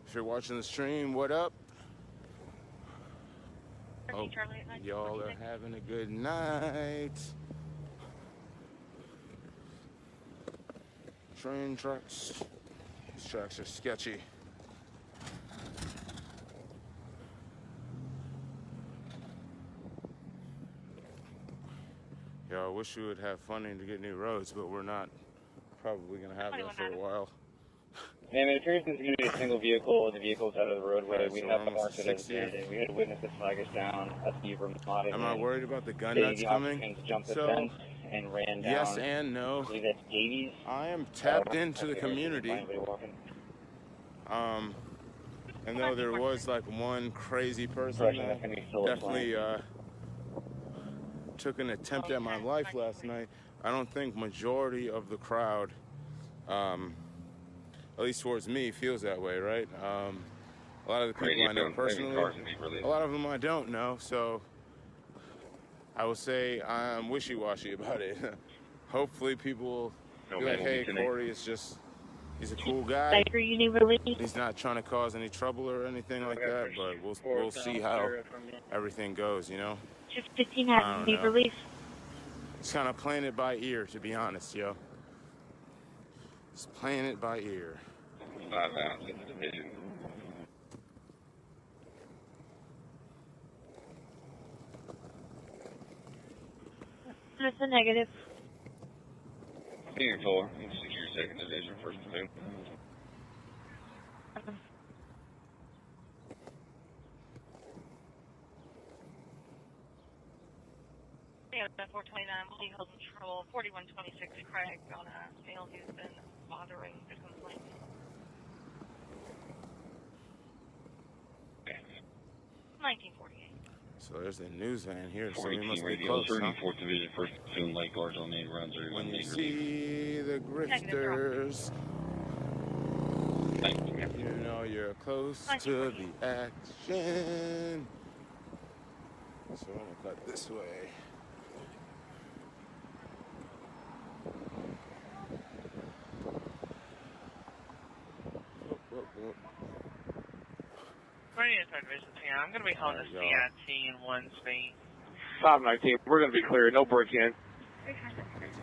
If you're watching the stream, what up? Hope y'all are having a good night. Train tracks. These tracks are sketchy. Yeah, I wish we would have funding to get new roads, but we're not probably going to have that for a while. Ma'am, it appears there's going to be a single vehicle, and the vehicle's out of the roadway. We have to mark it as dead, and we had a witness that flag us down. That's the Vermont. Am I worried about the gun nuts coming? So, and ran down. yes and no. I believe that's Davies. I am tapped into the community. And though there was like one crazy person that definitely took an attempt at my life last night, I don't think majority of the crowd, at least towards me, feels that way, right? A lot of the people I know personally, a lot of them I don't know, so I will say I'm wishy-washy about it. Hopefully people will be like, hey, Corey is just, he's a cool guy. He's not trying to cause any trouble or anything like that, but we'll see how everything goes, you know? 15 has to be released. It's kind of playing it by ear, to be honest, yo. It's playing it by ear. 5 pounds in the division. That's a negative. Senior Toller, secure 2nd Division, 1st Platoon. Yeah, 429, will be holding control. 4126 Craig on a male who's been bothering the complaint. Okay. 1948. So So there's a news van here, so we 418 must be radio, close, 34th Division, 1st Platoon, Lake Argel, main runs are When you eliminated. see the grifters, you know you're close to the action. So I'm gonna cut this way. I'm going to be holding a CIT in one speed. 519, we're going to be clear, no break-in.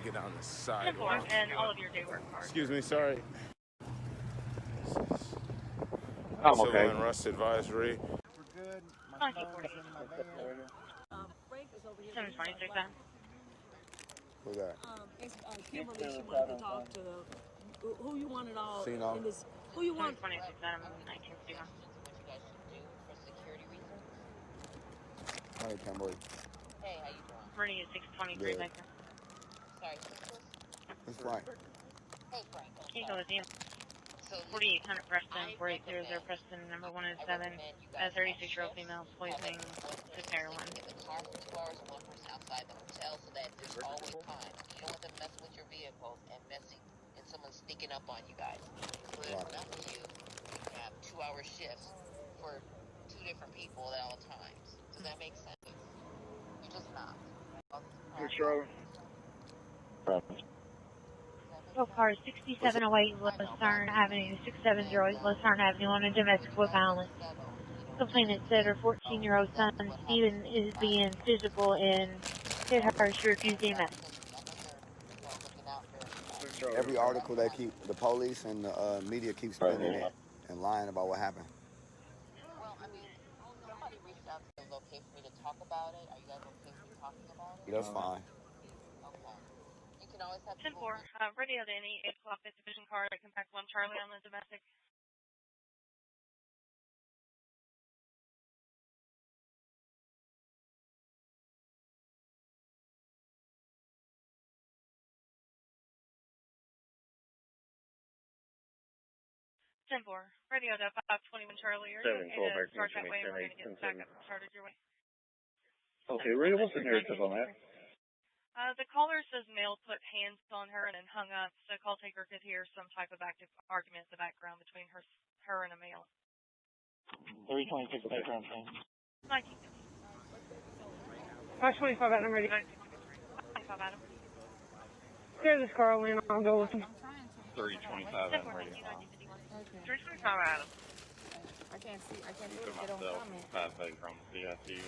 Get on the sidewalk. And all of your day work cards. Excuse me, sorry. I'm Civil okay. and rust advisory. We're good. My phone's in my van. Frank is over here. 726 then. Who that? It's Kimberly. She wanted to talk to who you wanted all Sino. in this. Who you want? 726 1961. Hi, Kimberly. Hey, how you doing? Ready at 623 Good. Baker. Sorry, It's fine. Hey, Frank. Can you go with you? 4800 Preston, 4800 Preston, number 107, a 36-year-old female poisoning to heroin. In the car for 2 hours and one person outside the hotel so that there's always time. You don't want them messing with your vehicles and someone sneaking up on you guys. So there's enough of you to have 2-hour shifts for 2 different people at all times. Does that make sense? You're just not. Control. Tow car 6708 Lucerne Avenue, 670 Lucerne Avenue on a domestic with violence. Complainant said her 14-year-old son, Stephen, is being physical and hit her. She refused EMS. Every article they keep, the police and the media keep spinning it and lying about what happened. Well, I mean, somebody reached out to us, okay for me to talk about it. Are you guys okay with me talking about it? That's fine. Okay. You can always have 10-4, radio to any 8 o'clock division car that can pack 1 Charlie on the domestic. Radio to 521 Charlie. Are you okay to start that way? We're going to get back up and started your way. Okay, radio, what's the narrative on that? The caller says male put hands on her and then hung up. So call taker could hear some type of active argument in the background between her and a male. 326 background thing. 525 Adam, ready. 525 Adam. Clear this car, I'll go with him. 325 Adam, radio. 325 Adam. I can't see. I can't To really get on myself, comment. 5 Baker on the CIT,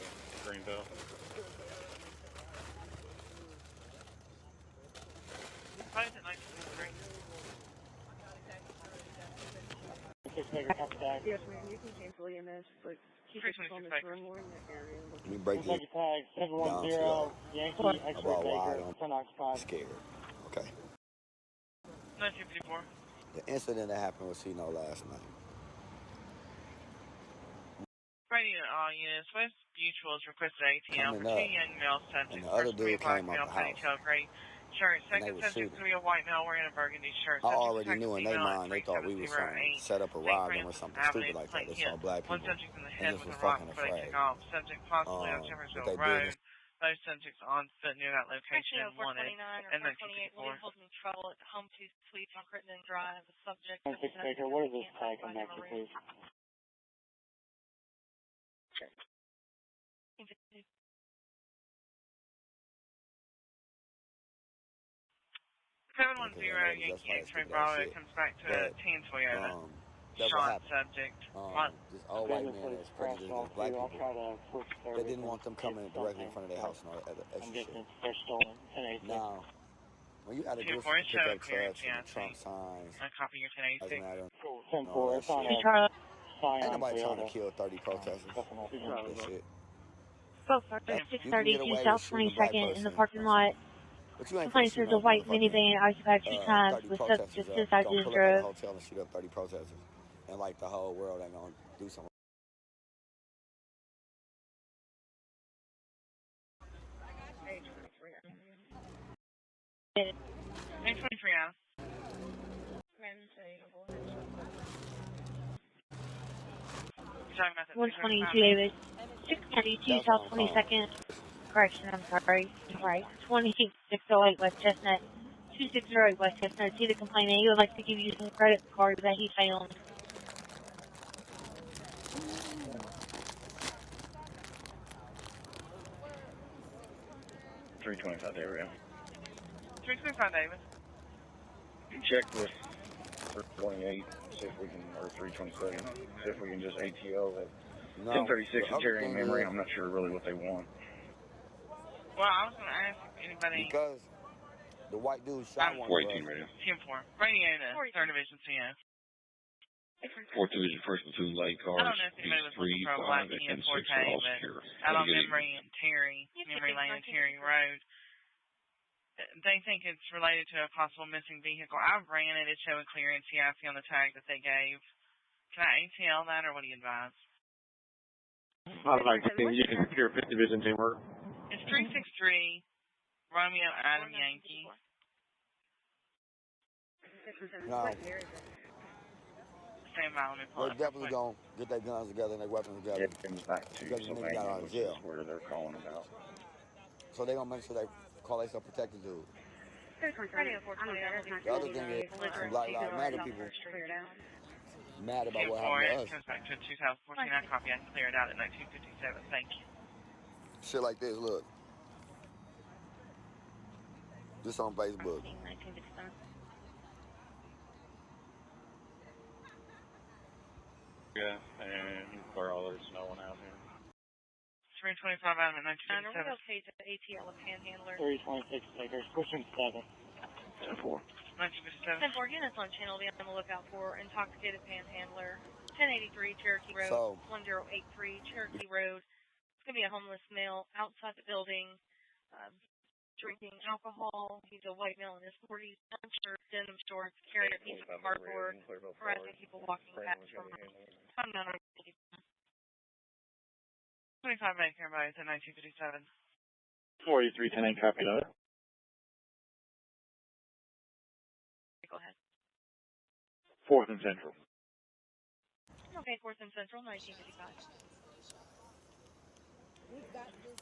Greenville. Yes, ma'am. You can cancel EMS, but keep it on this room. We're in that area. Let me break it down to Yankee about why X-ray I'm scared. Okay. 1954. The incident that happened with Sino last night. Radio to all units. West Mutual has requested ATL for Coming 2 up, young male subjects. and the other First to be a dude black came out male, the ponytail, house, gray shirt. and they Second was subject to shooting. be a white male wearing a burgundy shirt. I Subject already knew in their mind they thought we was trying to set up a rob them or something stupid like that. They saw black One people subject in the and head just with was a rock fucking before they afraid. took off. Subject possibly on But Jeffersonville they Road. business. Those subjects on foot near that location Ratio wanted. 429 or And 428 1954. William Holden Trouble at the Home 2 Suites on Crittenden Drive. The subject 6 Baker, what is this tag? Come back to please. 710 Yankee X-ray Bravo comes back to a tan Toyota. That's what Shot happened. subject. This all white man that's prejudiced against black people. They didn't want them coming directly in front of their house and all that extra shit. They're stolen. Now, when you got a group of pickup trucks and Trump signs, I copy your 1086. and all that shit, ain't nobody trying to kill 30 protesters. That shit. Both are You can 630 get to away South with shooting a black 22nd in the person, parking lot. but you ain't Complaint finna shoot says a no white motherfucking minivan occupied 2 times 30 with protesters subject up. suicides Gonna and pull up at a drove. hotel and shoot up 30 protesters, and like the whole world ain't gonna do something. Next 23 hours. 122 David. 692 South 22nd. Correction, I'm sorry. Right. 2608 West Chestnut. 2608 West Chestnut. See the complainant. He would like to give you some credit cards that he found. 325 there we go. 325 Davis. Check with 328, see if we can, or 327, see if we can just ATO that 1036 interior memory. I'm not sure really what they want. Well, I was going to ask anybody. Because the white dude shot one of us. 418 radio. 10-4. Radio to 3rd Division CO. 4th Division, 1st Platoon, light cars. I don't know if anybody was looking for a black EM Forte, but out on Memory and Memory Lane and Terry Road, they think it's related to a possible missing vehicle. I ran it. It's showing clear NCIC on the tag that they gave. Can I ATL that, or what do you advise? I'd like to see you can secure 5th Division teamwork. It's 363 Romeo Adam Yankee. No. Stand by, let me pull They're up. definitely going to get their guns together and their weapons together. Get them back to because the nigga got out of jail. where they're calling about. So they're going to make sure they call themselves protected dude. Radio 420, The other thing is, some Black Lives Matter people mad about what happened to us. Comes back to 2014. I copy. I can clear it out at 1957. Thank you. Shit like this, look. This on Facebook. Yeah, and for all there's no one out here. 325 out of 1957. Are we okay to ATL a panhandler? 326 takers, pushing 7. 10-4. 1957. 10-4 units on channel. Be on the lookout for intoxicated panhandler. 1083 Cherokee Road. So, 1083 Cherokee Road. It's going to be a homeless male outside the building, drinking alcohol. He's a white male in his 40s, shirt, denim shorts, carrying a piece of cardboard, harassing people walking past from him. 25 Baker, everybody, at 1957. 4310 copy that. Go ahead. 4th and Central. Okay, 4th and Central, 1955. We've got this.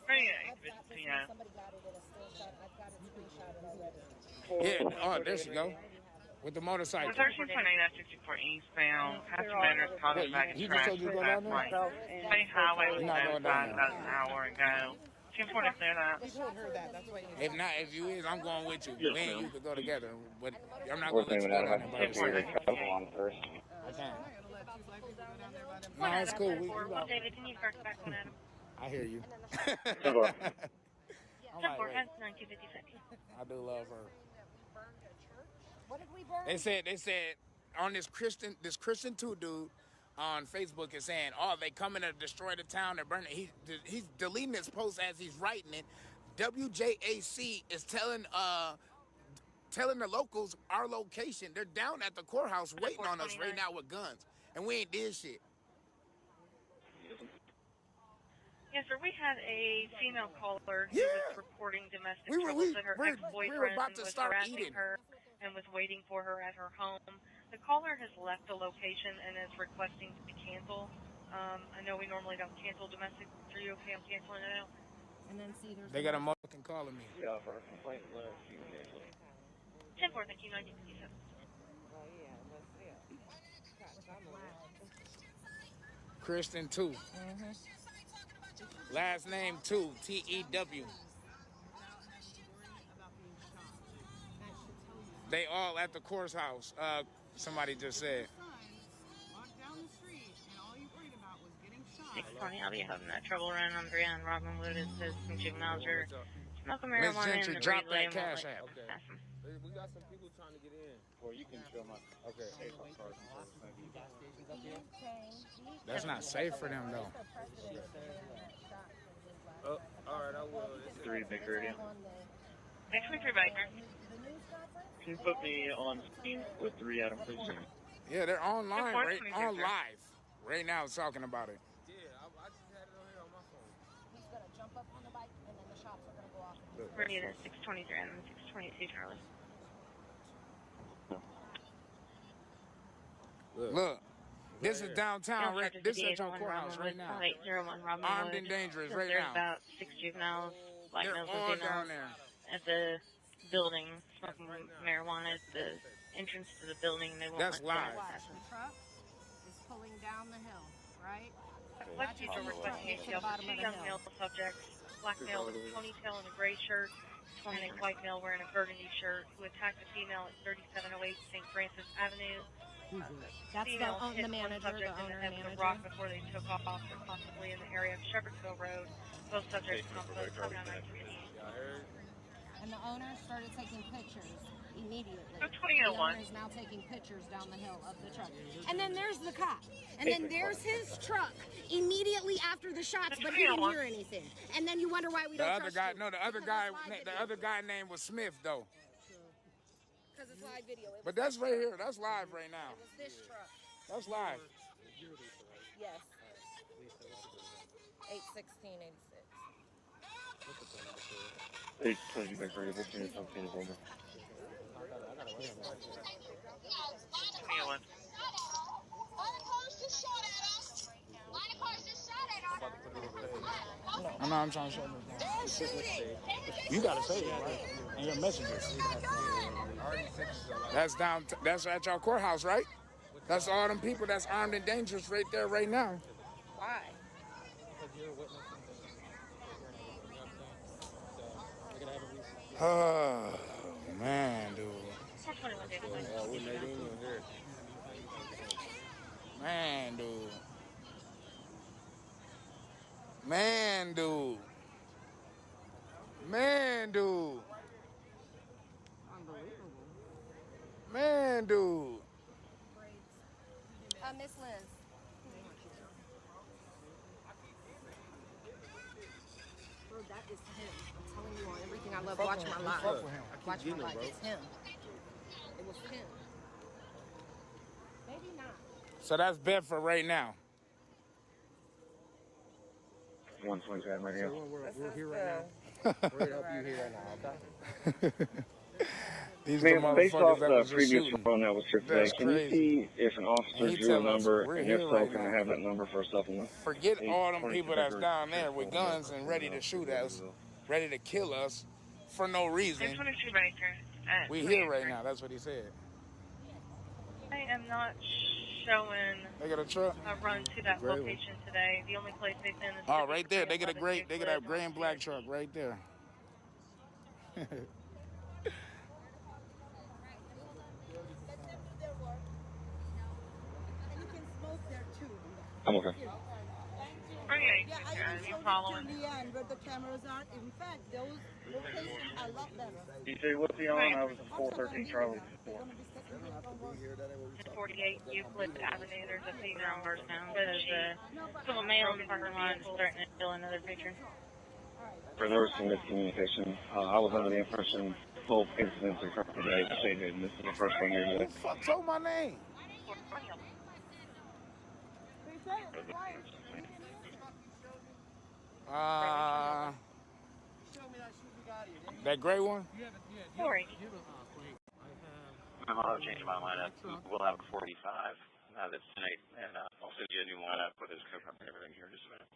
Yeah. Somebody got it in a still shot. I've got it screenshotted already. Yeah, oh, there she go. With the motorcycle. 13.8 F64 eastbound. Passenger matters caught in back in trash. State highway was notified about an hour ago. 10-4 to clear that. If not, if you is, I'm going with you. Me and you could go together, but I'm not going to let you go down there by yourself. No, it's cool. David, can you first back on Adam? I hear you. 10-4, 1956. I do love her. What did we burn? They said on this Christian 2 dude on Facebook is saying, oh, they coming to destroy the town, they're burning it. He's deleting his post as he's writing it. WJAC is telling the locals our location. They're down at the courthouse waiting on us right now with guns, and we ain't did shit. Yes, sir. We had a female caller who was reporting domestic troubles that her ex-boyfriend was harassing her and was waiting for her at her home. The caller has left the location and is requesting to be canceled. I know we normally don't cancel domestic. Are you okay? I'm canceling it out. And then see, there's they got a motherfucking calling me. Yeah, for a complaint left. 10-4, thank you, 1957. Oh, yeah, that's it. Christian 2. Last name 2, T-E-W. They all at the courthouse, somebody just said. Walk down the street, and all you worried about was getting shot. 620, I'll be having that trouble running on 3 on Robin Wood. It says some juveniles are smoking Miss marijuana Gentry, in the drop relay that cash app. Okay. We got some people trying to get in. Or you can show my. Okay. That's not safe for them, though. Oh, all right, I will. 3 Baker Radio. Next week, Baker. Can you put me on screen with 3 Adam, please? Yeah, they're online, on live. Right now, talking about it. Yeah, I just had it on here on my phone. He's going to jump up on the bike, and then the shots are going to go off. Ready to 623 and 622, Charlie. Look, This is downtown, right? This is at your courthouse right now. 801 Robin Armed Wood. and dangerous Says right there's now. about 6 juveniles, black They're males all and down females, there. at the building smoking marijuana at the entrance to the building. They won't That's let live. cars pass them. The truck is pulling down the hill, right? Black people were requesting ATL for 2 young male subjects. Black male with a ponytail and a gray shirt, and a white male wearing a burgundy shirt who attacked a female at 3708 St. Francis Avenue. That's Female the hit one manager, subject the in the owner head with a manager. rock before they took off, possibly in the area of Shepherdsville Road. Both subjects both coming on 915. And the owner started taking pictures immediately. So The 2001. owner is now taking pictures down the hill of the truck. And then there's the cop. And then there's his truck immediately after the shots, but he didn't hear anything. And then you wonder why we The don't other trust guy, you. no, the other guy name was Smith though. Because it's live video. But that's right here. That's live right now. It was this truck. That's live. Yes. 81686. 820 back radio, this is something over. 2001. I know I'm trying to show them. You gotta say it, right? In your messages. That's down. That's at your courthouse, right? That's all them people that's armed and dangerous right there, right now. Why? Oh man, dude. Man, dude. Man, dude. Man, dude. Man, dude. Miss Liz. Bro, that is him. I'm telling you on everything I love. Watch my live. Watch my live. It's him. It was him. Maybe not. So that's Bedford right now. 125 radio. We're here right now. We're here to help you here right now, okay? These Man, the based off motherfuckers that the was just previous shooting. phone that was here today, That's can you crazy. see if an officer He drew a tell us number, we're and here if so, right can I now. have that number for a supplement? Forget all them people that's down there with guns and ready to shoot us, ready to kill us for no reason. 22 Baker. We here right now. That's what he said. I am not showing They got a truck. a run to that location today. The only place they've been is Oh, right there. They got a great. They got a gray and black truck right there. I'm okay. Okay, you following? The end where the cameras are. In fact, those locations are a lot better. You say, what's he on? I was at 413 Charlie. 48 Euclid Avenue. There's a female on first now. There's a couple males in the parking lot starting to fill another picture. There was some miscommunication. I was under the impression both incidents occurred today. They did. This is the first one here today. Fuck, told my name. That gray one? Sorry. I'm auto changing my lineup. We'll have a 45 that's tonight, and I'll send you a new lineup with his code and everything here in just a minute.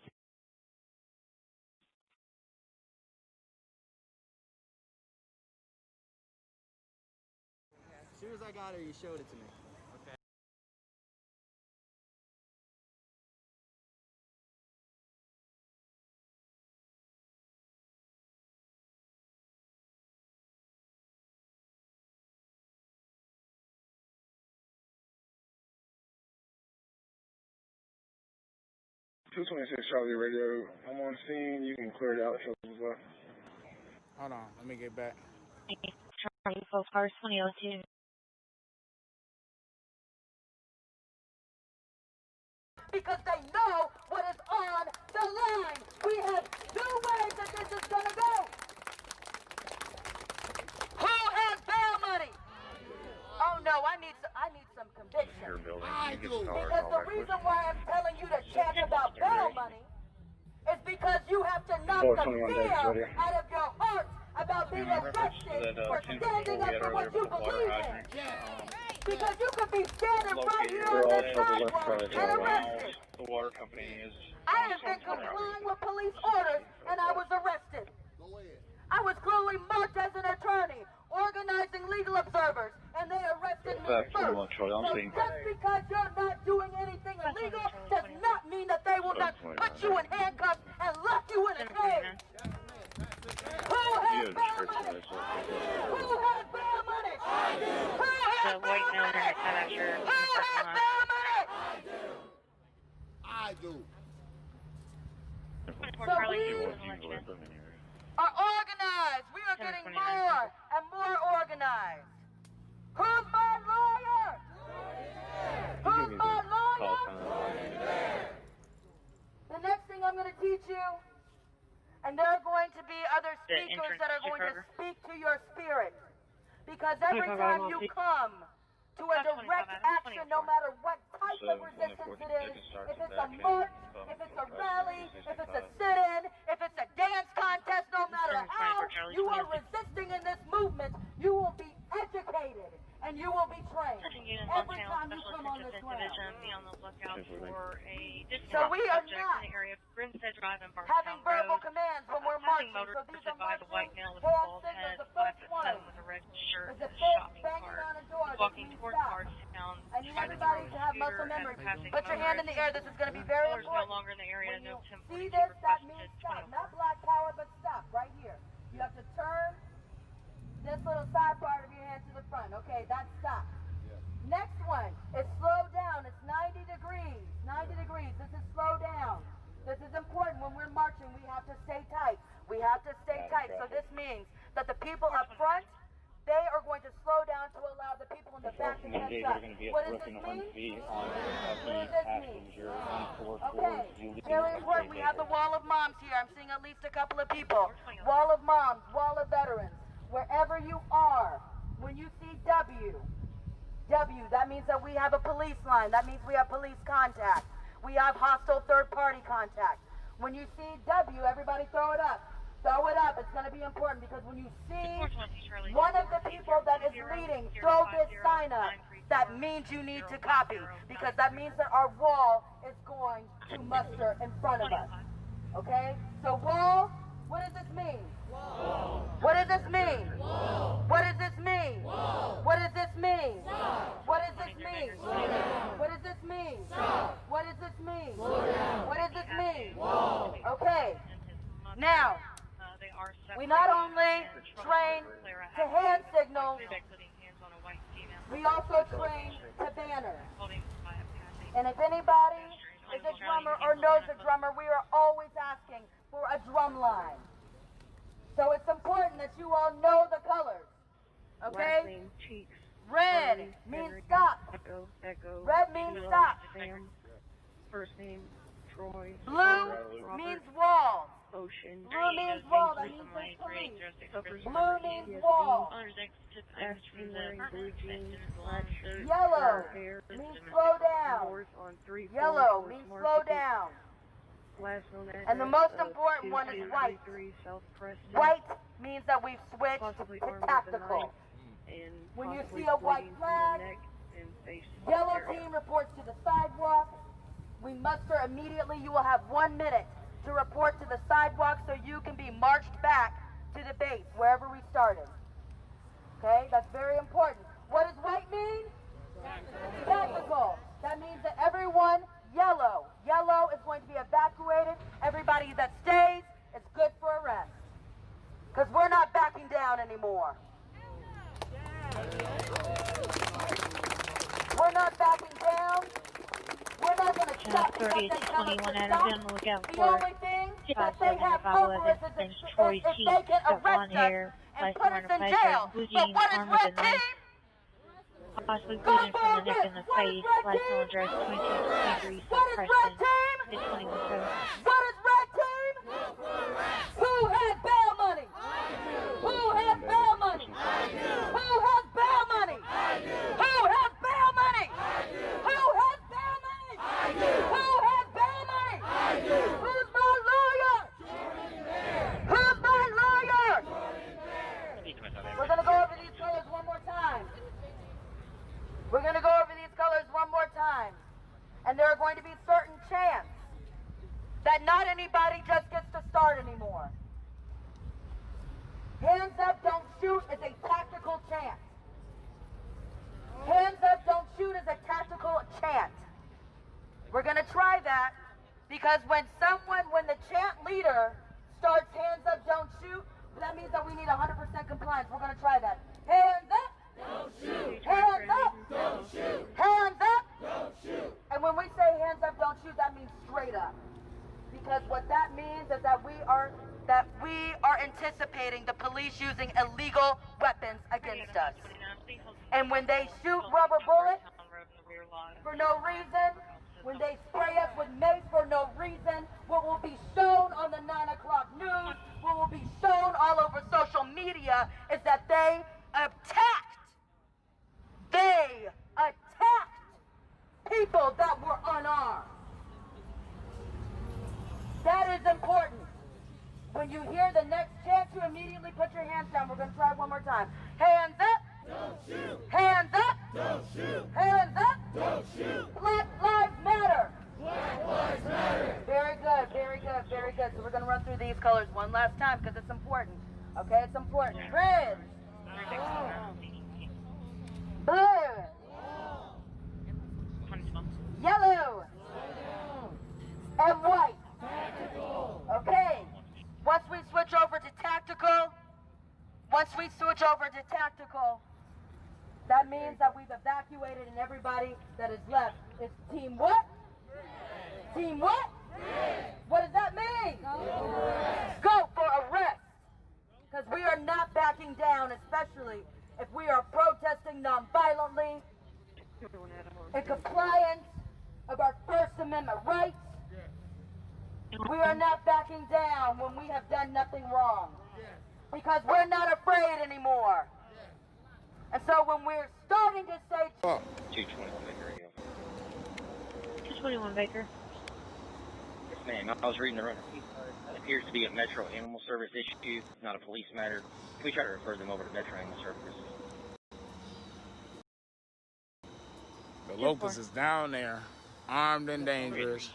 As soon as I got it, you showed it to me. Okay. Charlie Radio. I'm on scene. You can clear it out. As well. Hold on. Let me get back. Charlie, full cars 2002. Because they know what is on the line. We have two ways that this is going to go. Who has bail money? Oh no, I need some conviction. I do. Because the reason why I'm telling you to check about bail money is because you have to knock the fear out of your heart about being arrested for standing up for what you believe in. Because you could be standing right here on this sidewalk and arrested. The water company is. I have been complying with police orders and I was arrested. I was clearly marked as an attorney, organizing legal observers, and they arrested me first. So just because you're not doing anything illegal does not mean that they will not put you in handcuffs and lock you in a cage. Who has bail money? Who has bail money? Who has bail money? Who has bail money? I do. So we are organized. We are getting more and more organized. Who's my lawyer? Who's my lawyer? The next thing I'm going to teach you, and there are going to be other speakers that are going to speak to your spirit. Because every time you come to a direct action, no matter what type of resistance it is, if it's a march, if it's a rally, if it's a sit-in, if it's a dance contest, no matter how you are resisting in this movement, you will be educated and you will be trained every time you come on this ground. So we are not having verbal commands when we're marching. So these are marching hand signals. The first one is a fist banging on a door. Walking towards Bardstown. I need everybody to have muscle memory. Put your hand in the air. This is going to be very important. When you see this, that means stop. Not black power, but stop right here. You have to turn this little side part of your hand to the front. Okay, that's stop. Next one is slow down. It's 90 degrees. 90 degrees. This is slow down. This is important. When we're marching, we have to stay tight. We have to stay tight. So this means that the people up front, they are going to slow down to allow the people in the back to catch up. What does this mean? What does this mean? Okay, very important. We have the wall of moms here. I'm seeing at least a couple of people. Wall of moms, wall of veterans. Wherever you are, when you see W, that means that we have a police line. That means we have police contact. We have hostile third-party contact. When you see W, everybody throw it up. Throw it up. It's going to be important because when you see one of the people that is leading throw this sign up, that means you need to copy because that means that our wall is going to muster in front of us. Okay? So wall, what does this mean? What does this mean? What does this mean? What does this mean? What does this mean? What does this mean? What does this mean? What does this mean? Okay. Now, we not only train to hand signals, we also train to banners. And if anybody is a drummer or knows a drummer, we are always asking for a drum line. So it's important that you all know the colors, okay? Red means stop. Red means stop. First name, Troy. Blue means wall. Blue means wall. That means there's police. Blue means wall. Yellow means slow down. Yellow means slow down. And the most important one is white. White means that we've switched to tactical. When you see a white flag, yellow team reports to the sidewalk. We muster immediately. You will have 1 minute to report to the sidewalk so you can be marched back to the base, wherever we started. Okay, that's very important. What does white mean? Tactical. That means that everyone, yellow is going to be evacuated. Everybody that stays is good for arrest. Because we're not backing down anymore. We're not backing down. We're not going to stop because they tell us to stop. The only thing that they have over us is if they can arrest us and put us in jail. So what is red team? Possibly bleeding from the neck and the face. Lifestyle address 2223 South Preston. What is red team? Who has bail money? Who has bail money? Who has bail money? Who has bail money? Who has bail money? Who has bail money? Who's my lawyer? Who's my lawyer? We're going to go over these colors one more time. We're chant. We're gonna try that because when the chant leader starts hands up, don't shoot, that means that we need 100% compliance. We're gonna try that. Hands up, don't shoot. Hands up, don't shoot. Hands up, don't shoot. And when we say hands up, don't shoot, that means straight up. Because what that means is that we are anticipating the police using illegal weapons against us. And when they shoot rubber bullets for no reason, when they spray us with mace for no reason, what will be shown on the 9 o'clock news, what will be shown all over social media is that they attacked people that were unarmed. That is important. When you hear the next chant, you immediately put your hands down. We're going to try it one more time. Hands up. Don't shoot. Hands up. Don't shoot. Hands up. Don't shoot. Black lives matter. Black lives matter. Very good, very good, very good. So we're going to run through these colors one last time because it's important. Okay, it's important. Red. Blue. Yellow. And white. Okay. Once we switch over to tactical, that means that we've evacuated and everybody that is left is team what? Team what? What does that mean? Go for arrest. Because we are not backing down, especially if we are protesting nonviolently in compliance of our First Amendment rights. We are not backing down when we have done nothing wrong. Because we're not afraid anymore. And so when we're starting to say... 221 Baker, 221 Baker. Yes, ma'am. I was reading the runner. It appears to be a Metro Animal Service issue, not a police matter. We try to refer them over to Metro Animal Service. The locust is down there, armed and dangerous.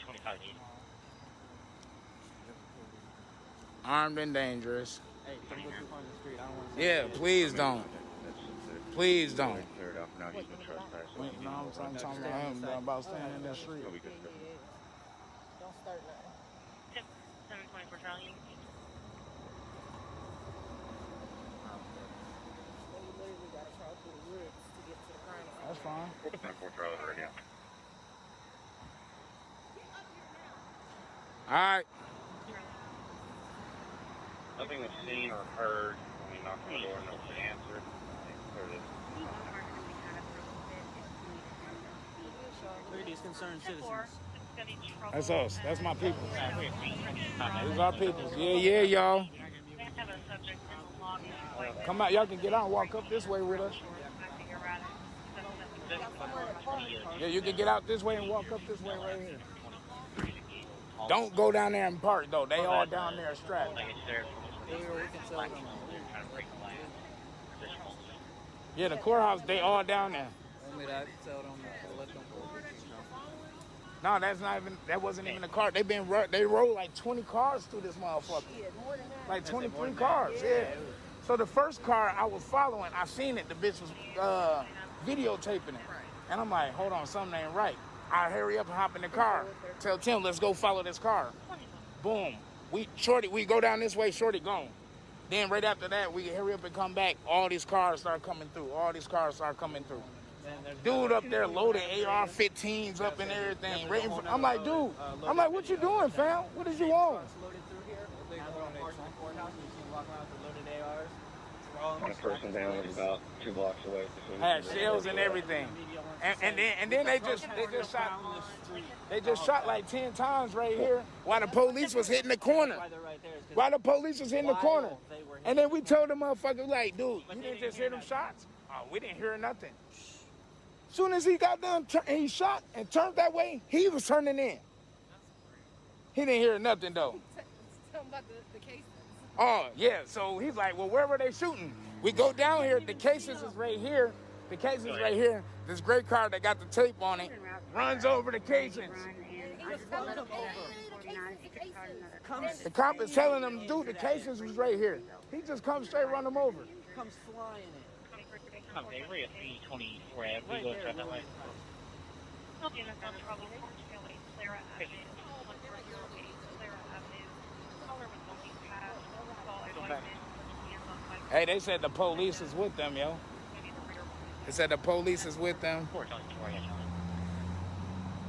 Armed and dangerous. Yeah, please don't. Please don't. Wait, no, I'm talking about him about standing in the street. Don't start nothing. 724 Charlie. That's fine. 424 Charlie right now. All right. Nothing was seen or heard when we knocked on the door and no one answered. These concerned citizens. That's us. That's my people. These are people. Yeah, y'all. Come out. Y'all can get out and walk up this way with us. Yeah, you can get out this way and walk up this way right here. Don't go down there and park, though. They all down there strapped. Yeah, the courthouse, they all down there. No, that wasn't even a car. They rode like 20 cars through this motherfucker. Like 23 cars, yeah. So the first car I was following, I seen it, the bitch was videotaping it. And I'm like, hold on, something ain't right. I hurry up and hop in the car. Tell Tim, let's go follow this car. Boom. We go down this way, Shorty gone. Then right after that, we hurry up and come back. All these cars start coming through. Dude up there loaded AR-15s up and everything. I'm like, dude, what you doing, fam? What did you want? One person down was about 2 blocks away. Had shells and everything. And then they just shot like 10 times right here while the police was hitting the corner. And then we told the motherfucker, like, dude, you didn't just hear them shots? Oh, we didn't hear nothing. As soon as he got done and he shot and turned that way, he was turning in. He didn't hear nothing, though. Something about the cases. Oh, yeah. So he's like, well, where were they shooting? We go down here. The cases is right here. This gray car that got the tape on it runs over the casings. The cop is telling him, dude, the casings was right here. He just comes straight, run them over. Comes flying in. Okay, we're at 324 Ave. We go that way. Units on Charlie 408 Clara Avenue, 1408 Clara Avenue. Caller was walking past, saw a white man with hands on bike. Hey, they said the police is with them, yo. They said the police is with them.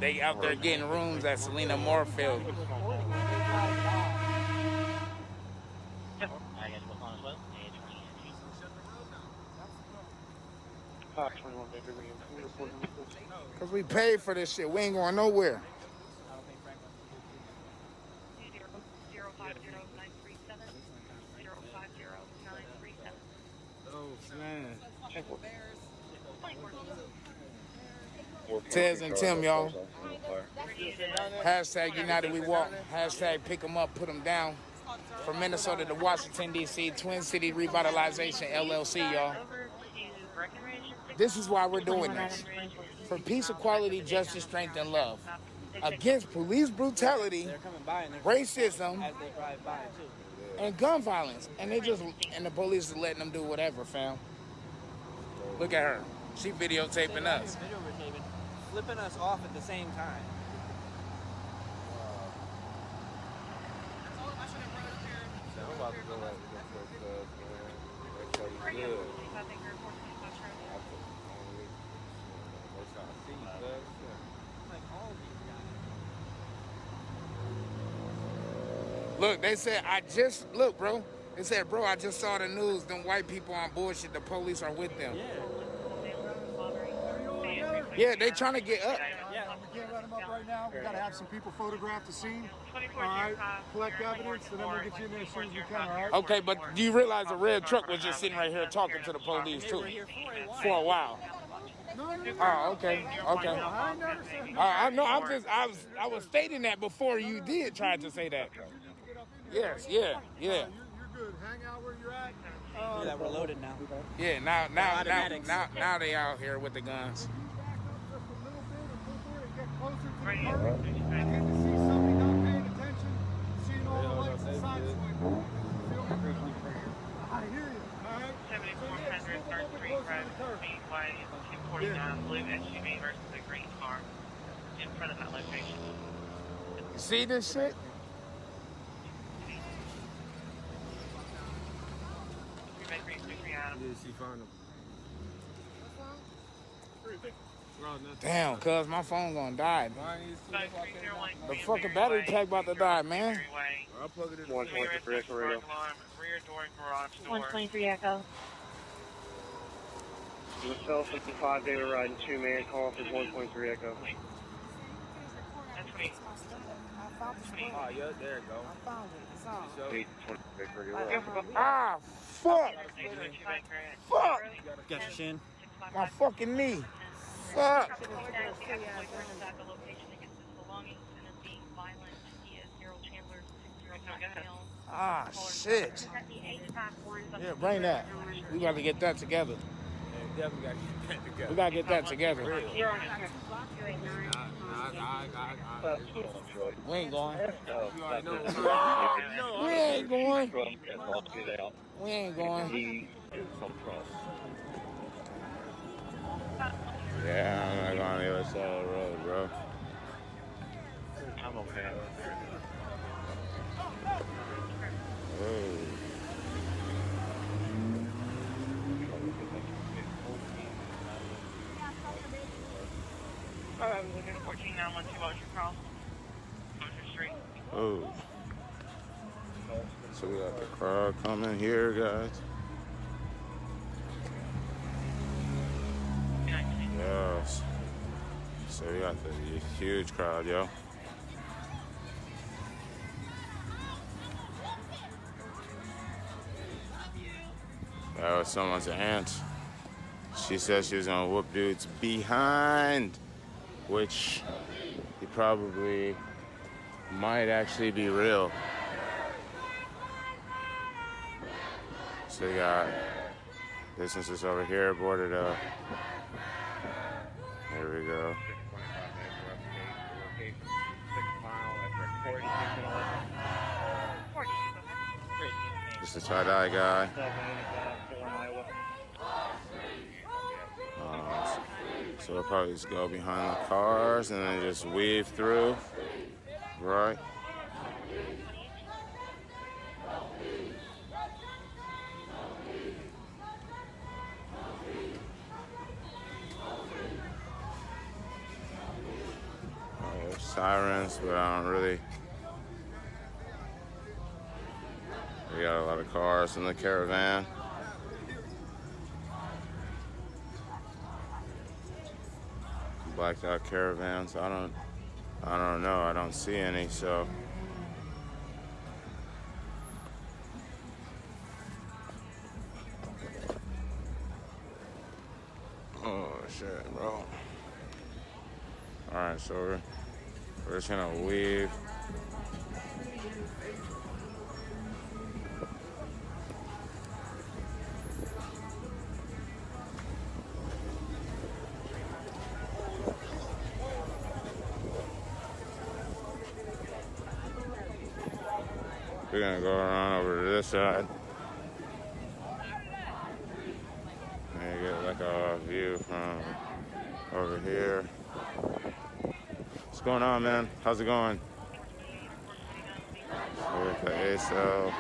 They out there getting rooms at Selena Moorfield. Because we paid for this shit. We ain't going nowhere. 050-937. 050-937. Oh, man. Tez and Tim, y'all. Hashtag United We Walk. Hashtag pick them up, put them down. From Minnesota to Washington, D.C., Twin City Revitalization, LLC, y'all. This is why we're doing this. For peace, equality, justice, strength, and love. Against police brutality, racism, and gun violence. And the police is letting them do whatever, fam. Look at her. She videotaping us. Flipping us off at the same time. I'm about to go out and get first class, man. That's how you do it. That's how I see you, cuz. Like all these guys. Look, they said, bro. They said, bro, I just saw the news. Them white people on bullshit. The police are with them. Yeah, they trying to get up. Yeah, we can't let them up right now. We got to have some people photograph the scene. All right, collect evidence, and then we'll get you in there as soon as we can, all right? Okay, but do you realize the red truck was just sitting right here talking to the police, too? For a while. Oh, okay. I know. I was stating that before you did try to say that. Yes, yeah. You're good. Hang out where you're at. Yeah, we're loaded now. Yeah, now they out here with the guns. Closer to the curb. I get to see somebody not paying attention, seeing all the lights and signs. I hear you. All right. 7400 3rd Street Road, Speedway, 249 blue SUV versus a green car in front of that location. You see this shit? Yeah, she found him. Damn, cuz my phone gonna die. The fucking battery pack about to die, man. I'll plug it in. 123 Echo Radio. Rear door and garage door. 123 Echo. Yourself 55 day ride and 2-man call for 123 Echo. That's me. Oh, yeah, there you go. I found it. It's on. Ah, fuck. Fuck. Got your shin. My fucking knee. Fuck. Ah, shit. Yeah, bring that. We got to get that together. Definitely got to get that together. We got to get that together. We ain't going. We ain't going. We ain't going. Yeah, I'm not going on the other side of the road, bro. I'm okay. Oh. I'm looking at 14912 Ocean Cross, Ocean Street. Oh. So we got the crowd coming here, guys. Yes. So we got the huge crowd, yo. That was someone's aunt. She said she was gonna whoop dudes behind, which he probably might actually be real. So we got businesses over here boarded up. There we go. Just a tie-dye guy. So we'll probably just go behind the cars and then just weave through, right? There's sirens, but I don't really. We got a lot of cars in the caravan. Blacked out caravans. I don't know. I don't see any, so. Oh shit, bro. Alright, so we're just gonna weave. We're gonna go around over to this side and get like a view from over here. What's going on, man? How's it going? We're at the ASL.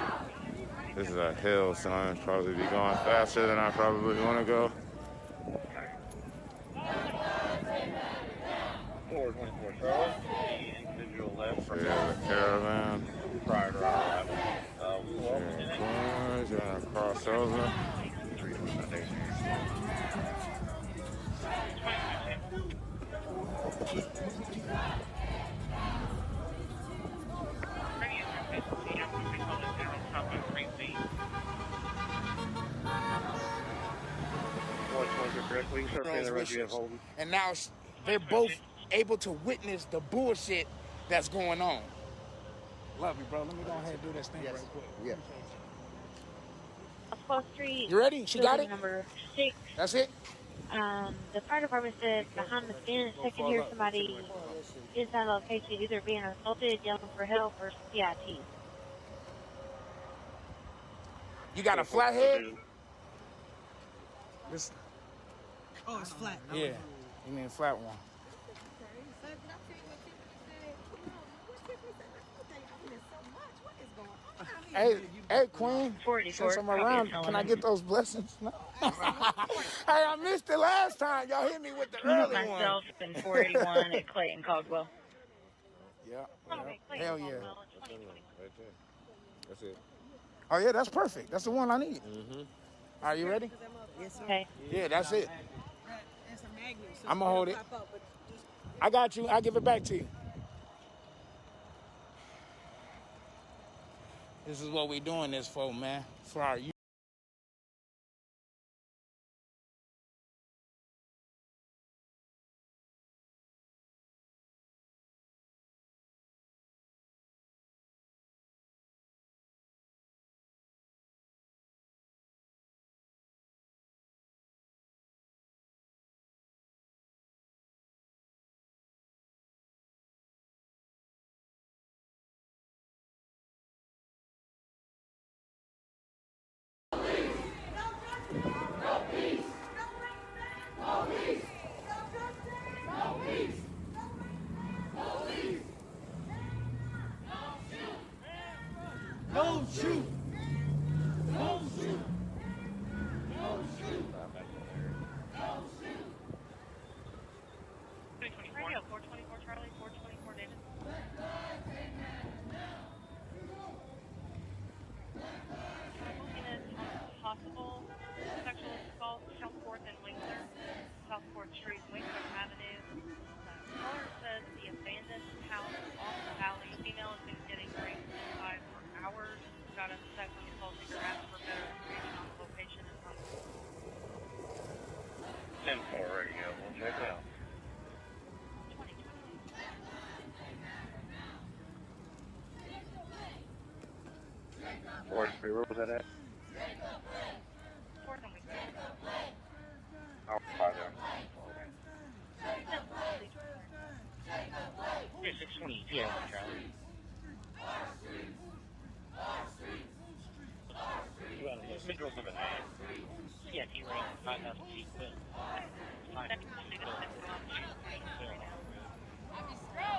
This is a hill, so I'm gonna probably be going faster than I probably want to go. 424 Charlie, the individual left from the caravan. Prior to our cars, you're gonna cross over. And now they're both able to witness the bullshit that's going on. Love you, bro. Let me go ahead and do this thing right quick. Yeah. 12th Street. You ready? She got it? Number 6. That's it? The fire department said behind the fence they can hear somebody inside the location either being assaulted, yelling for help, or CIT. You got a flathead? This. Oh, it's flat. Yeah. You mean a flat one. Hey, Queen, since I'm around, can I get those blessings? No. Hey, I missed it last time. Y'all hit me with the early one. Myself and 481 at Clayton Caldwell. Yeah. Hell yeah. Right there. That's it. Oh, yeah, that's perfect. That's the one I need. Mm-hmm. Are you ready? Yes, sir. Okay. Yeah, that's it. It's a magnet. So I'm going to hold it. I got you. I'll give it back to you. This is what we doing this for, man. For our youth. Don't shoot! Don't shoot! Radio 424 Charlie, 424 David. Looking at possible sexual assault, South 4th and Winkler, South 4th Street, Winkler Avenue. Caller says the abandoned house off the alley. Female has been getting raped inside for hours. Got upset when he told her asked for better information on the location and on 10-4 radio, we'll check it out. Where was that at? I'll try there. Yeah, 620. Yeah, Charlie. Middle of it. Yeah, he ran 5,000 feet.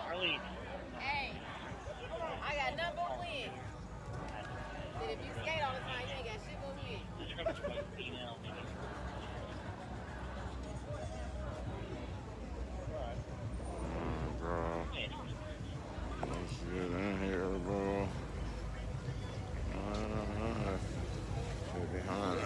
Charlie. Hey, I got nothing but win. Said if you skate all the time, you ain't got shit but win. Bro. Let's get in here, bro. Get behind.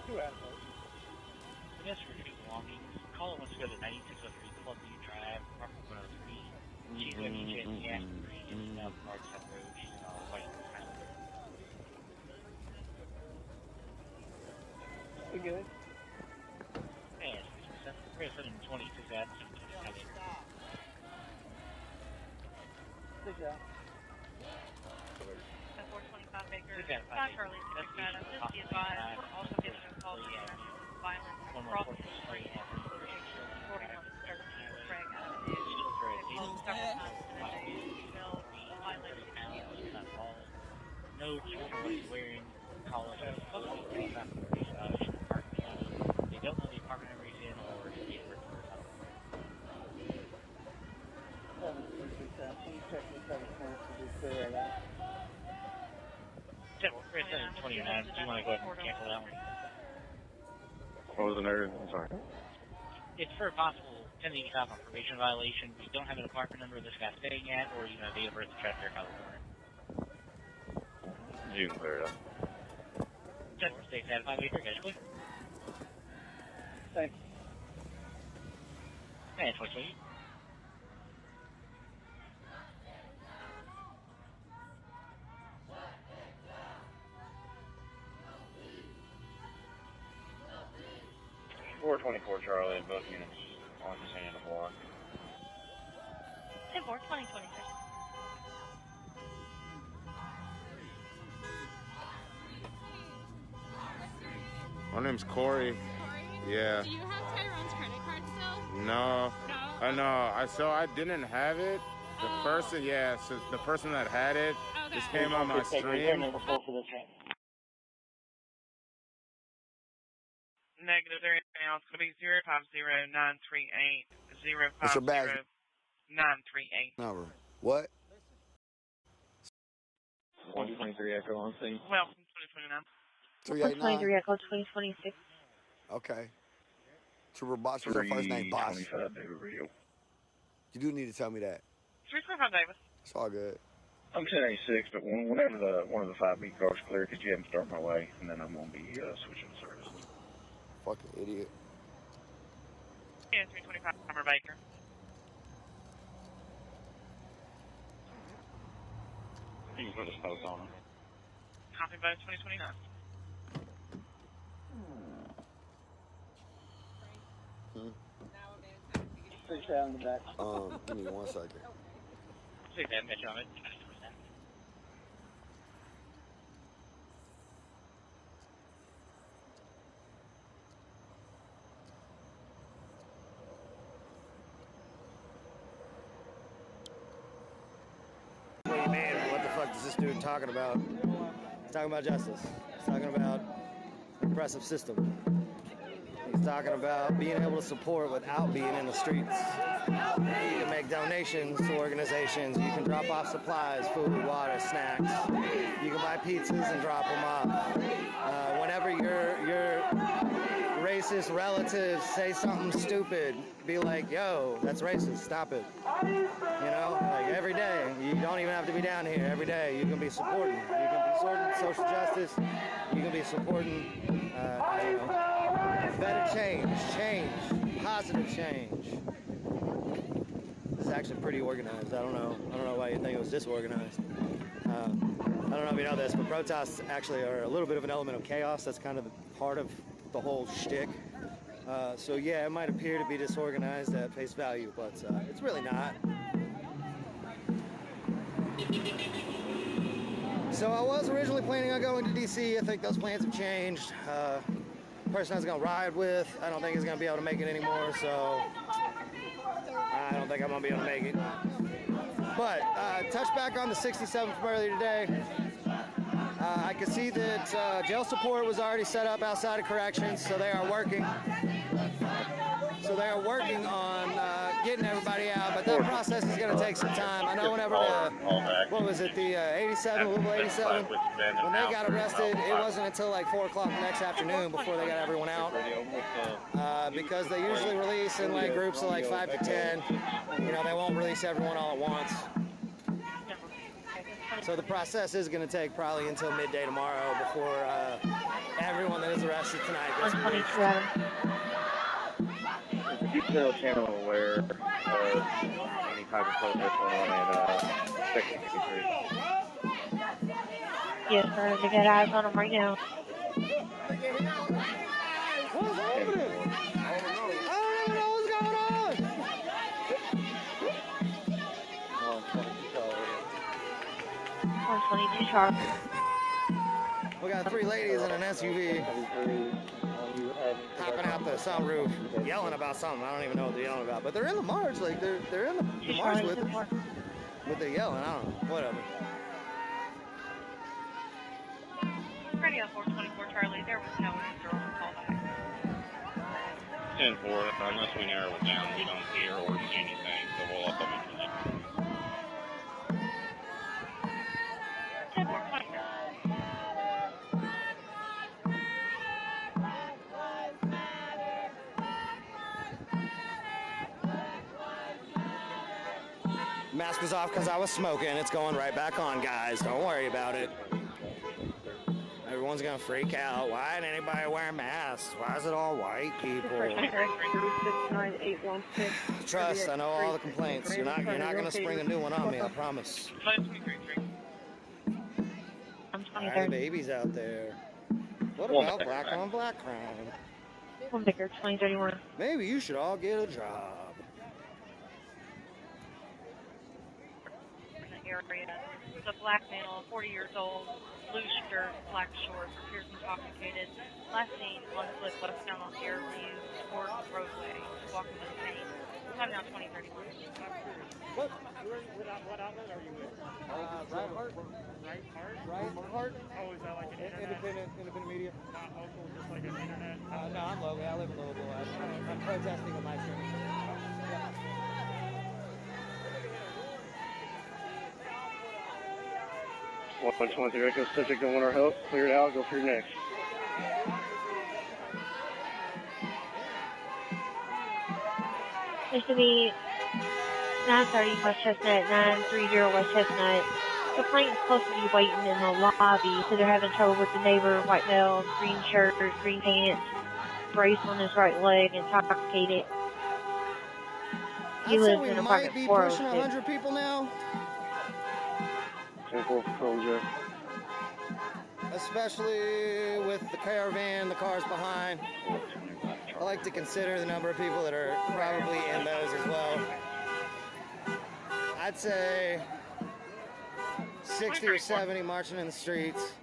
Two assholes. Pedestrian belongings. Caller wants to go to 9603 Clubview Drive, apartment 103. She's going to meet you at the gas station in South Parkside Road. She's in all white and silent. We good? Yeah, 6%. We're at 726 at 726. Good job. 425 Baker. Not Charlie, 6 Adam. Just be advised, we're also getting a call from violence across the street. 41 disturbances, Craig Avenue. Several times in a day, female violation. No children was wearing college. They don't know the apartment number he's in or his date of birth. We're at 729. Do you want to go ahead and cancel that one? What was the narrative? I'm sorry. It's for a possible 1085 on probation violation. We don't have an apartment number this guy's staying at, or you know, date of birth to try to verify the warrant. You can clear it up. Just stay satisfied with your guys, please. Thanks. And 2020. Four 24 Charlie, both units on the hand of the block. 10-4, 2026. My name's Corey. Yeah. Do you have Tyrone's credit card still? No. No? So I didn't have it. The person, yeah, so the person that had it just came on my stream. Negative, there now. It's going to be 050-938-050-938. What's your badge? Number. What? 123 Echo on scene. Welcome, 2029. 389. 123 Echo 2026. Okay. Trooper Bosch, what's your first name? Bosch. You do need to tell me that. 325 Davis. It's all good. I'm 1086, but whenever one of the 5B cars clear, could you have them start my way, and then I'm going to be switching service. Fucking idiot. Yeah, 325 Hammer Baker. You can put a post on them. Copy both 2029. In the back. Give me 1 second. 6 7, bet you on it. Man, what the fuck is this dude talking about? He's talking about justice. He's talking about the repressive system. He's talking about being able to support without being in the streets. You can make donations to organizations. You can drop off supplies, food, water, snacks. You can buy pizzas and drop them off. Whenever you're racist relatives say something stupid, be like, yo, that's racist, stop it. You know, like every day, you don't even have to be down here. Every day, you can be supporting. You can be supporting social justice. You can be supporting, you know, better change, positive change. This is actually pretty organized. I don't know why you think it was disorganized. I don't know if you know this, but protests actually are a little bit of an element of chaos. That's kind of part of the whole shtick. So yeah, it might appear to be disorganized at face value, but it's really not. So I was originally planning on going to DC. I think those plans have changed. The person I was going to ride with, I don't think he's going to be able to make it anymore, so I don't think I'm going to be able to make it. But touch back on the 67 from earlier today. I could see that jail support was already set up outside of corrections, so they are working. So they are working on getting everybody out, but that process is going to take some time. I know whenever what was it, the 87, Louisville 87, when they got arrested, it wasn't until like 4 o'clock the next afternoon before they got everyone out. Because they usually release in like groups of like 5 to 10. You know, they won't release everyone all at once. So the process is going to take probably until midday tomorrow before everyone that is arrested tonight gets released. Is the East Channel aware of any type of protest going on in Section 53? Yes, sir. They got eyes on them right now. What's happening? I don't even know what's going on. 122 sharp. We got 3 ladies in an SUV hopping out the sunroof, yelling about something. I don't even know what they're yelling about, but they're in the march. Like they're in the march with us. But they're yelling. I don't know. Whatever. Radio 424 Charlie, there was no answer on the callback. 10-4, unless we narrow it down, we don't hear or see anything, so we'll also be 10-4, 20. Mask was off because I was smoking. It's going right back on, guys. Don't worry about it. Everyone's gonna freak out. Why didn't anybody wear masks? Why is it all white people? Trust, I know all the complaints. You're not gonna spring a new one on me, I promise. All right, babies out there. What about black on black crime? One bigger, 2031. Maybe you should all get a job. Area. It's a black male, 40 years old, blue shirt, black shorts, appears intoxicated. Last seen on foot westbound on Fairview toward the roadway, walking with a cane. Time now 2031. What outlet are you with? Right Heart. Right Heart? Oh, is that like an independent media? Not local, just like an internet? No, I'm local. I live in Louisville. I'm protesting on my street. Yeah. 123 Echo subject on Winter Hope. Cleared out. Go for your next. There's to be 930 West Chestnut, 930 West Chestnut. The plane's supposed to be waiting in the lobby, so they're having trouble with the neighbor, white male, green shirt, green pants, brace on his right leg, intoxicated. He lives in apartment 406. We might be pushing 100 people now. 10-4 patrol, Jeff. Especially with the caravan, the cars behind. I like to consider the number of people that are probably in those as well. I'd say 60 or 70 marching in the streets.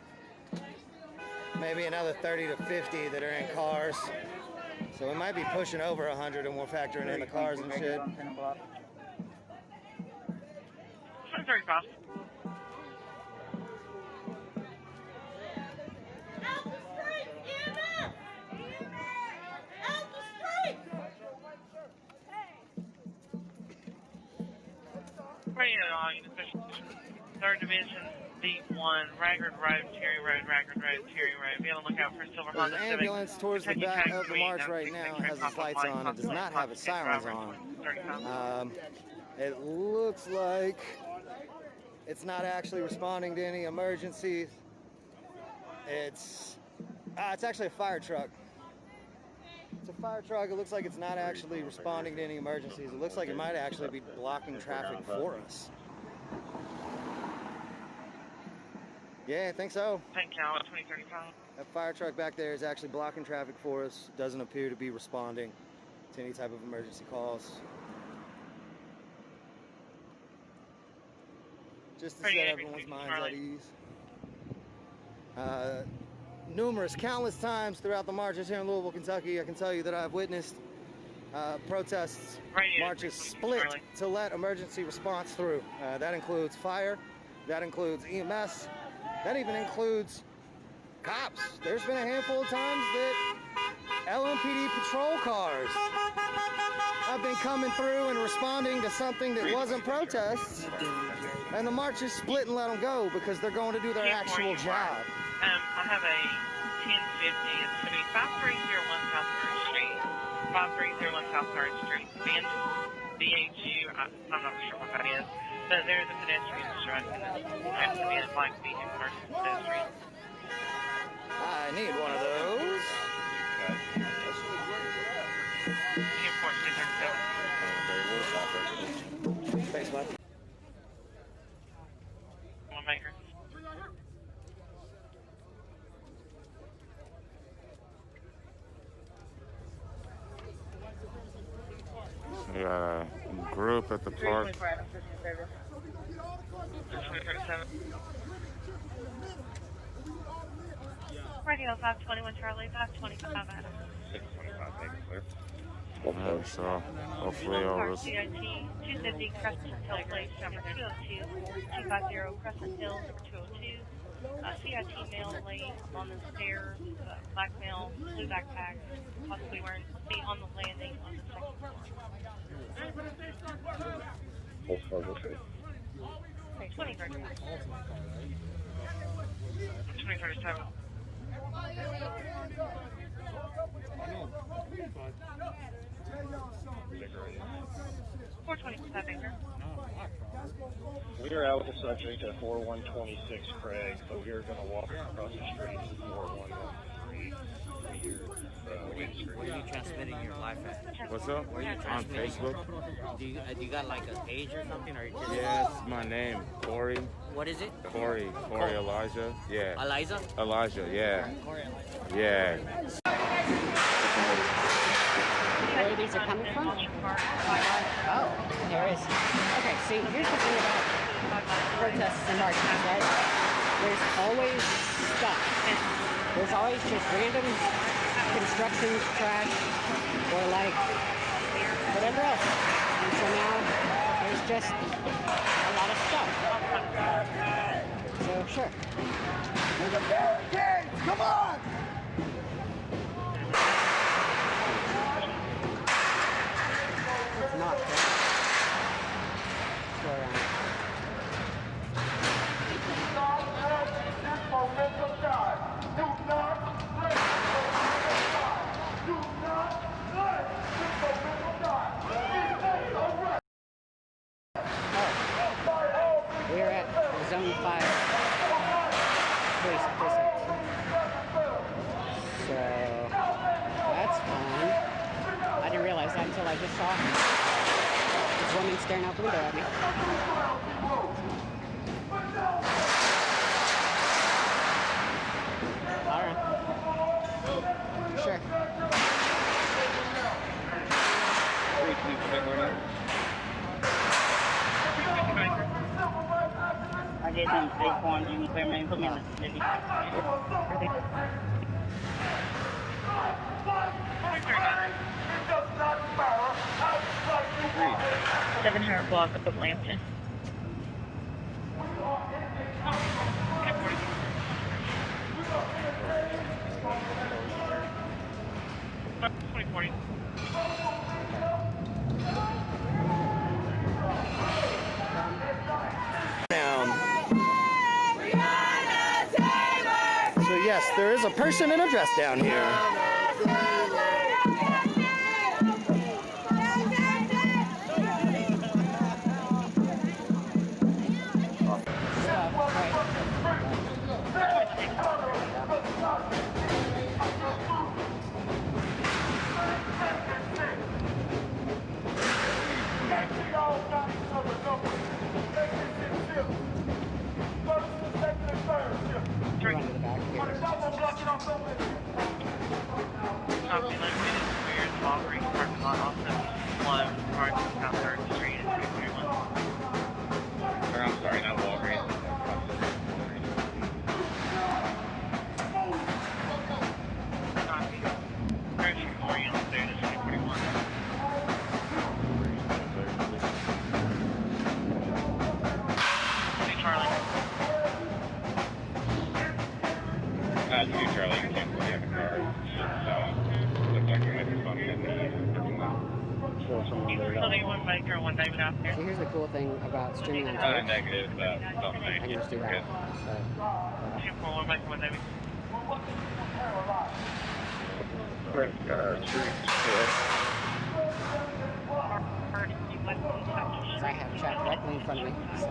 Maybe another 30 to 50 that are in cars. So we might be pushing over 100 and we're factoring in the cars and shit. 35. Radio, 3rd Division, D1, Ragged Road, Terry Road, Ragged Road, Terry Road. Be on the lookout for Silver There's Honda an Civic. ambulance towards the back of the march right now. It has its lights on. It does not have its sirens on. It looks like it's not actually responding to any emergencies. It's actually a fire truck. It's a fire truck. It looks like it's not actually responding to any emergencies. It looks like it might actually be blocking traffic for us. Yeah, I think so. Thank you, 2035. That fire truck back there is actually blocking traffic for us. Doesn't appear to be responding to any type of emergency calls. Just to set everyone's minds at ease. Countless times throughout the marches here in Louisville, Kentucky, I can tell you that I've witnessed protests, marches split to let emergency response through. That includes fire, that includes EMS, that even includes cops. There's been a handful of times that LMPD patrol cars have been coming through and responding to something that wasn't protests, and the marches split and let them go because they're going to do their actual job. I have a 1050. It's going to be 5301 South 3rd Street. 5301 South 3rd Street. BHU, I'm not sure what that is. But there's a pedestrian strike. It's going to be a black vehicle versus pedestrian. I need one of those. Thanks, bud. One maker. We got a group at the park. Radio 521 Charlie, 525 Adam. 625, make it clear. So hopefully I'll just... CIT 250 Crescent Hill Place, number 202, 250 Crescent Hill, number 202. CIT male late on the stairs, black male, blue backpack, possibly wearing on the landing on the second floor. 2037. 2037. 425 acre. We are out with the subject at 4126 Craig, so we are going to walk across the street to 4113. Where are you transmitting your live at? What's up? Where are you On Facebook. Do you got like a page or something? Or just... Yeah, it's my name, Corey. What is it? Corey Elijah. Yeah. Eliza? Elijah, yeah. Corey Elijah. Yeah. Where these are coming from? Oh, there is. Okay, see, here's the thing about protests and marches, right? There's always stuff. There's always just random construction, trash, or like whatever else. And so now there's just a lot of stuff. So sure. There's a barricade! Come on! It's not good. Go around. We're at Zone 5 police precinct. So that's fun. I didn't realize that until I just saw this woman staring out the window at me. Alright. Sure. I gave them state forms, you can clear me, put me in the city. 700 block of Lampton. yes, there is a person in a dress down here. So here's the cool thing about streaming on Twitch. Negative, but don't I can just do that. I have chat directly in front of me, so.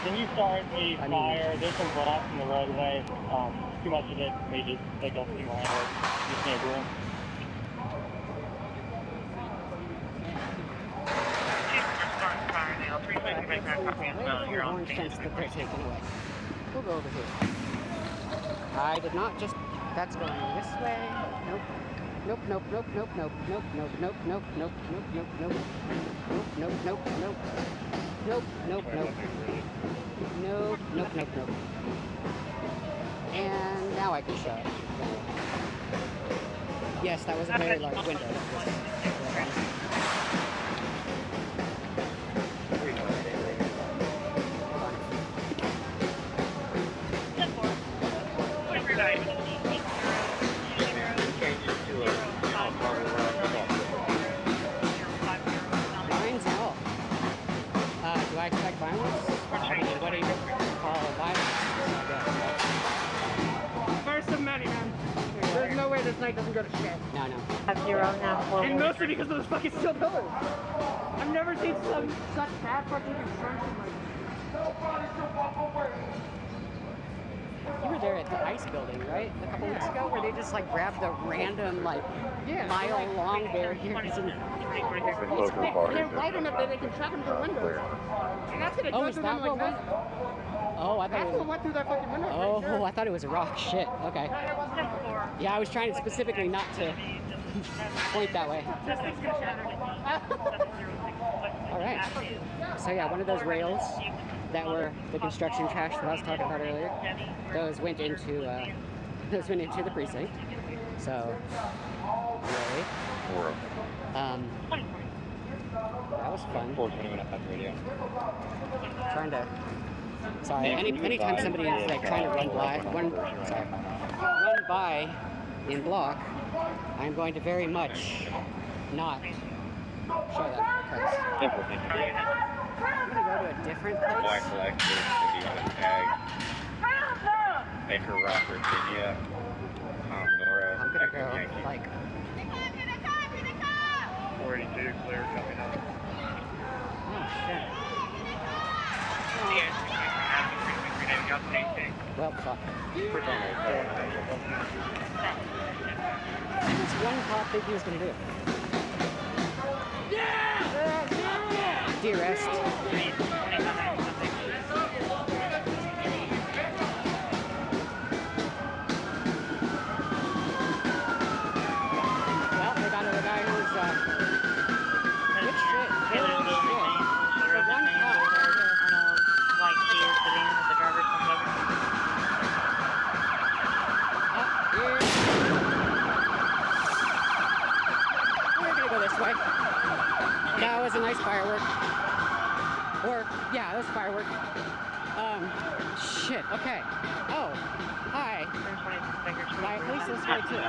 Can you start the fire? There's some blocks in the roadway. Too much of it may just take up too much. Just can't room. Orange fence that they're taking away. We'll go over here. I did not just. That's going this way. Nope. Nope, nope, nope, nope, nope, nope, nope, nope, nope, nope, nope, nope, nope, nope, nope, nope, nope. Nope, nope, nope. Nope, nope, nope, nope. And now I can show it. Yes, that was a very large window. Do I expect violence? I mean, what do you call violence? First of many, man. There's no way this night doesn't go to shit. No, no. And mostly because of those fucking steel pillars. I've never seen such bad fucking construction like You were there at the ice building, right? A couple weeks ago, where they just like grabbed the random like mile-long barriers and they're light enough that they can chuck them through windows. And that's gonna go through them like that. Oh, I thought that's what went through that fucking window. Oh, sure. I thought it was a rock. Shit. Okay. Yeah, I was trying specifically not to point that way. All right. So yeah, one of those rails that were the construction trash that I was talking about earlier, those went into the precinct. So, really, that was fun. Trying to. Sorry. Anytime somebody is like trying to run by in block, I'm going to very much not show that because I'm going to go to a different place. Black Lexus, Indiana Tag, Baker Rock, Virginia, Nora, I'm going to go like 482 clear coming up. Oh shit. Well, fuck. What's one cop think he was going to do? Dearest. Well, they got another guy who's, good shit. Good shit. For one cop. White Kia sitting with the driver comes over. We're gonna go this way. That was a nice firework. Or, yeah, that was firework. Shit, okay. Oh, hi. My police this way too.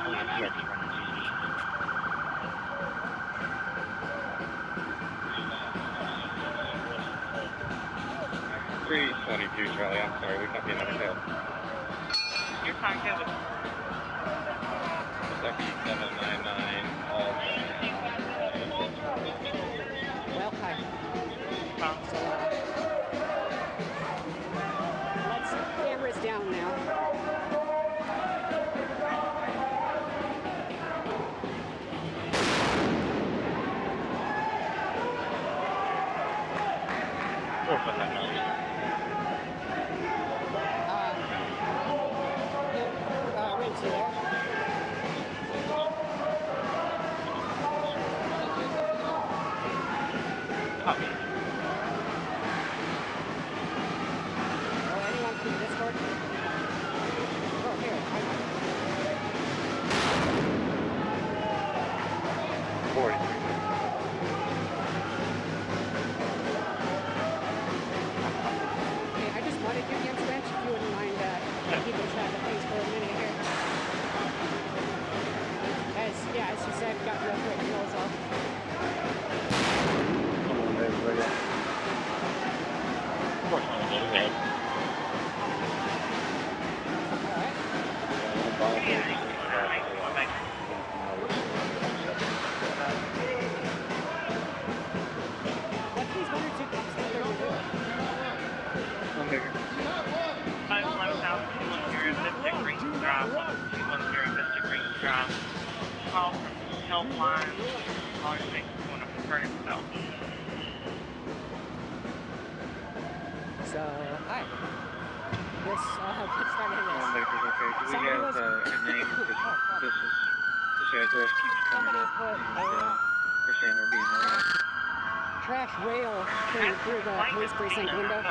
322, Charlie. I'm sorry, we can't be another tail. You're fine, Kevin. Kentucky 799, all. Well, hi. So, let's cameras down now. Rinse you there. Copy. Anyone from Discord? Oh, here. 40. Okay, I just wanted you against bench, if you wouldn't mind keeping track of things for a minute here. As you said, got real quick close off. What these one or two cops think they're doing? Five 11,210 Mystic Green Drive, 1210 Mystic Green Drive. Call from Helpline. Call your next one to refer himself. So, hi. This, let's start in this. Okay. Do we have a name? Because this address keeps coming up. They're saying they're being harassed. Trash rail came through the police precinct window.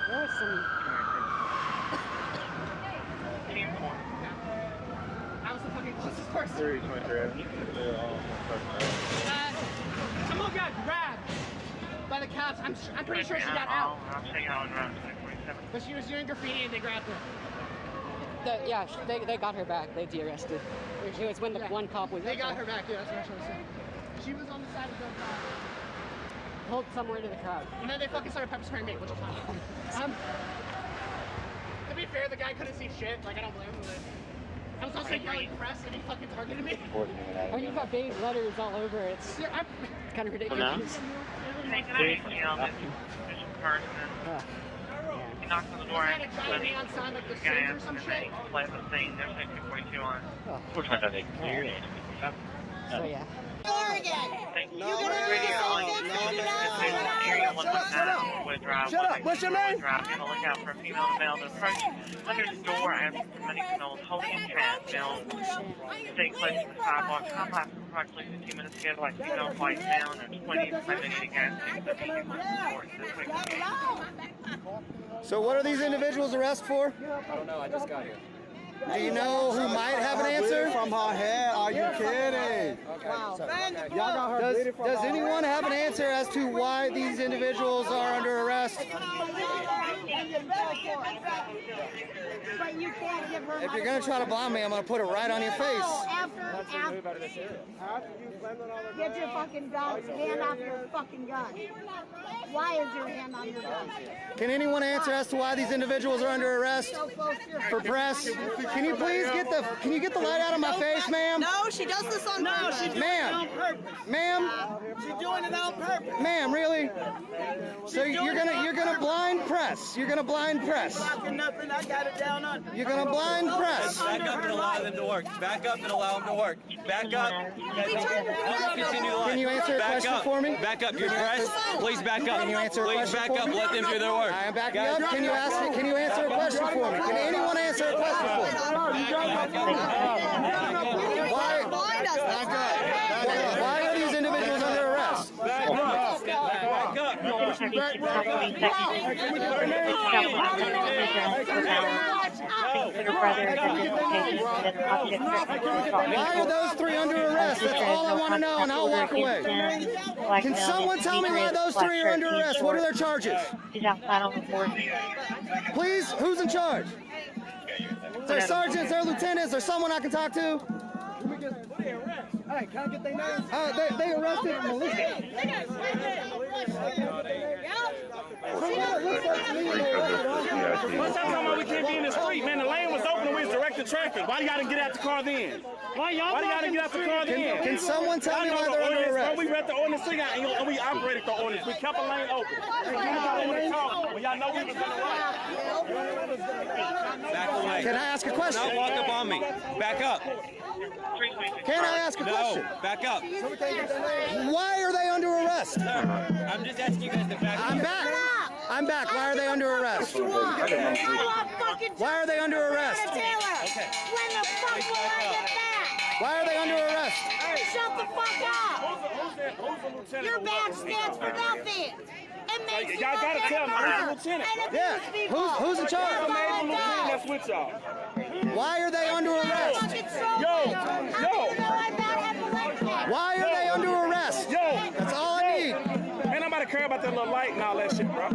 There was some... I was the fucking closest person. Someone got grabbed by the cops. I'm pretty sure she got out. I'll check out around 2047. But she was doing graffiti and they grabbed her. They got her back. They de-arrested. It was when the one cop was... They got her back, yeah, that's what I was trying to say. She was on the side of the car. Pulled somewhere to the crowd. And then they fucking started pepper spraying me, which is fine. To be fair, the guy couldn't see shit. Like, I don't blame him. But I was also yelling press and he fucking targeted me. Oh, you've got big letters all over. It's kind of ridiculous. Hey, can I make you know this person? He knocked on the door and said he was the guy asked him and they left the scene. There's like 242 on. Which one's that big? So, yeah. Shut up! What's your name? Look out for a female and male to approach under the door as many females holding in chants. Male stay close to the sidewalk. Time lapse approximately 15 minutes ago, like female white male and 20 claiming any gas station. So what are these individuals arrested for? I don't know, I just got here. Do you know who might have an answer? From her head, are you kidding? Wow. Does anyone have an answer as to why these individuals are under arrest? But you can't give her If you're going to try to blind me, I'm going to put it right on your face. Get your fucking gun. Hand off your fucking gun. Why is your hand on your gun? Can anyone answer as to why these individuals are under arrest for press? Can you please get the light out of my face, ma'am? No, she does this on purpose. She's doing it on purpose. Ma'am? She's doing it on purpose. Ma'am, really? So you're gonna blind press. You're gonna blind press. Nothing. I got it down on. You're gonna blind press. Back up and allow them to work. Back up and allow them to work. Back up. Continue the line. Can you answer a question for me? Back up. You're pressed. Please back up. Can you answer a question Please back up. Let them do their work. I am backing up. Can you answer a question for me? Can anyone answer a question for me? Why are these individuals under arrest? Back up. Why are those three under arrest? That's all I want to know, and I'll walk away. Can someone tell me why those three are under arrest? What are their charges? Please, who's in charge? Is there sergeants, is there lieutenants, or someone I can talk to? Hey, can I get their names? They arrested militia. What's that talking about? We can't be in the street, man. The lane was open and we was directing traffic. Why do you gotta get out the car then? Why do you gotta get out the car then? Can someone tell me why they're under arrest? We read the ordinance and we operated the ordinance. We kept a lane open. When y'all know we was gonna Back away. Can I ask a question? Don't walk up on me. Back up. Can I ask a question? No, back up. Why are they under arrest? I'm just asking you guys to back up. I'm back. I'm back. Why are they under arrest? Why are they under arrest? When the fuck will I get back? Why are they under arrest? Shut the fuck up! Your badge stands for nothing. It makes you y'all gotta tell me, who's the lieutenant? Yeah, who's in charge? The lieutenant that's with y'all. Why are they under arrest? Yo. Why are they under arrest? Yo. That's all I need. Ain't nobody care about that little light and all that shit, bro.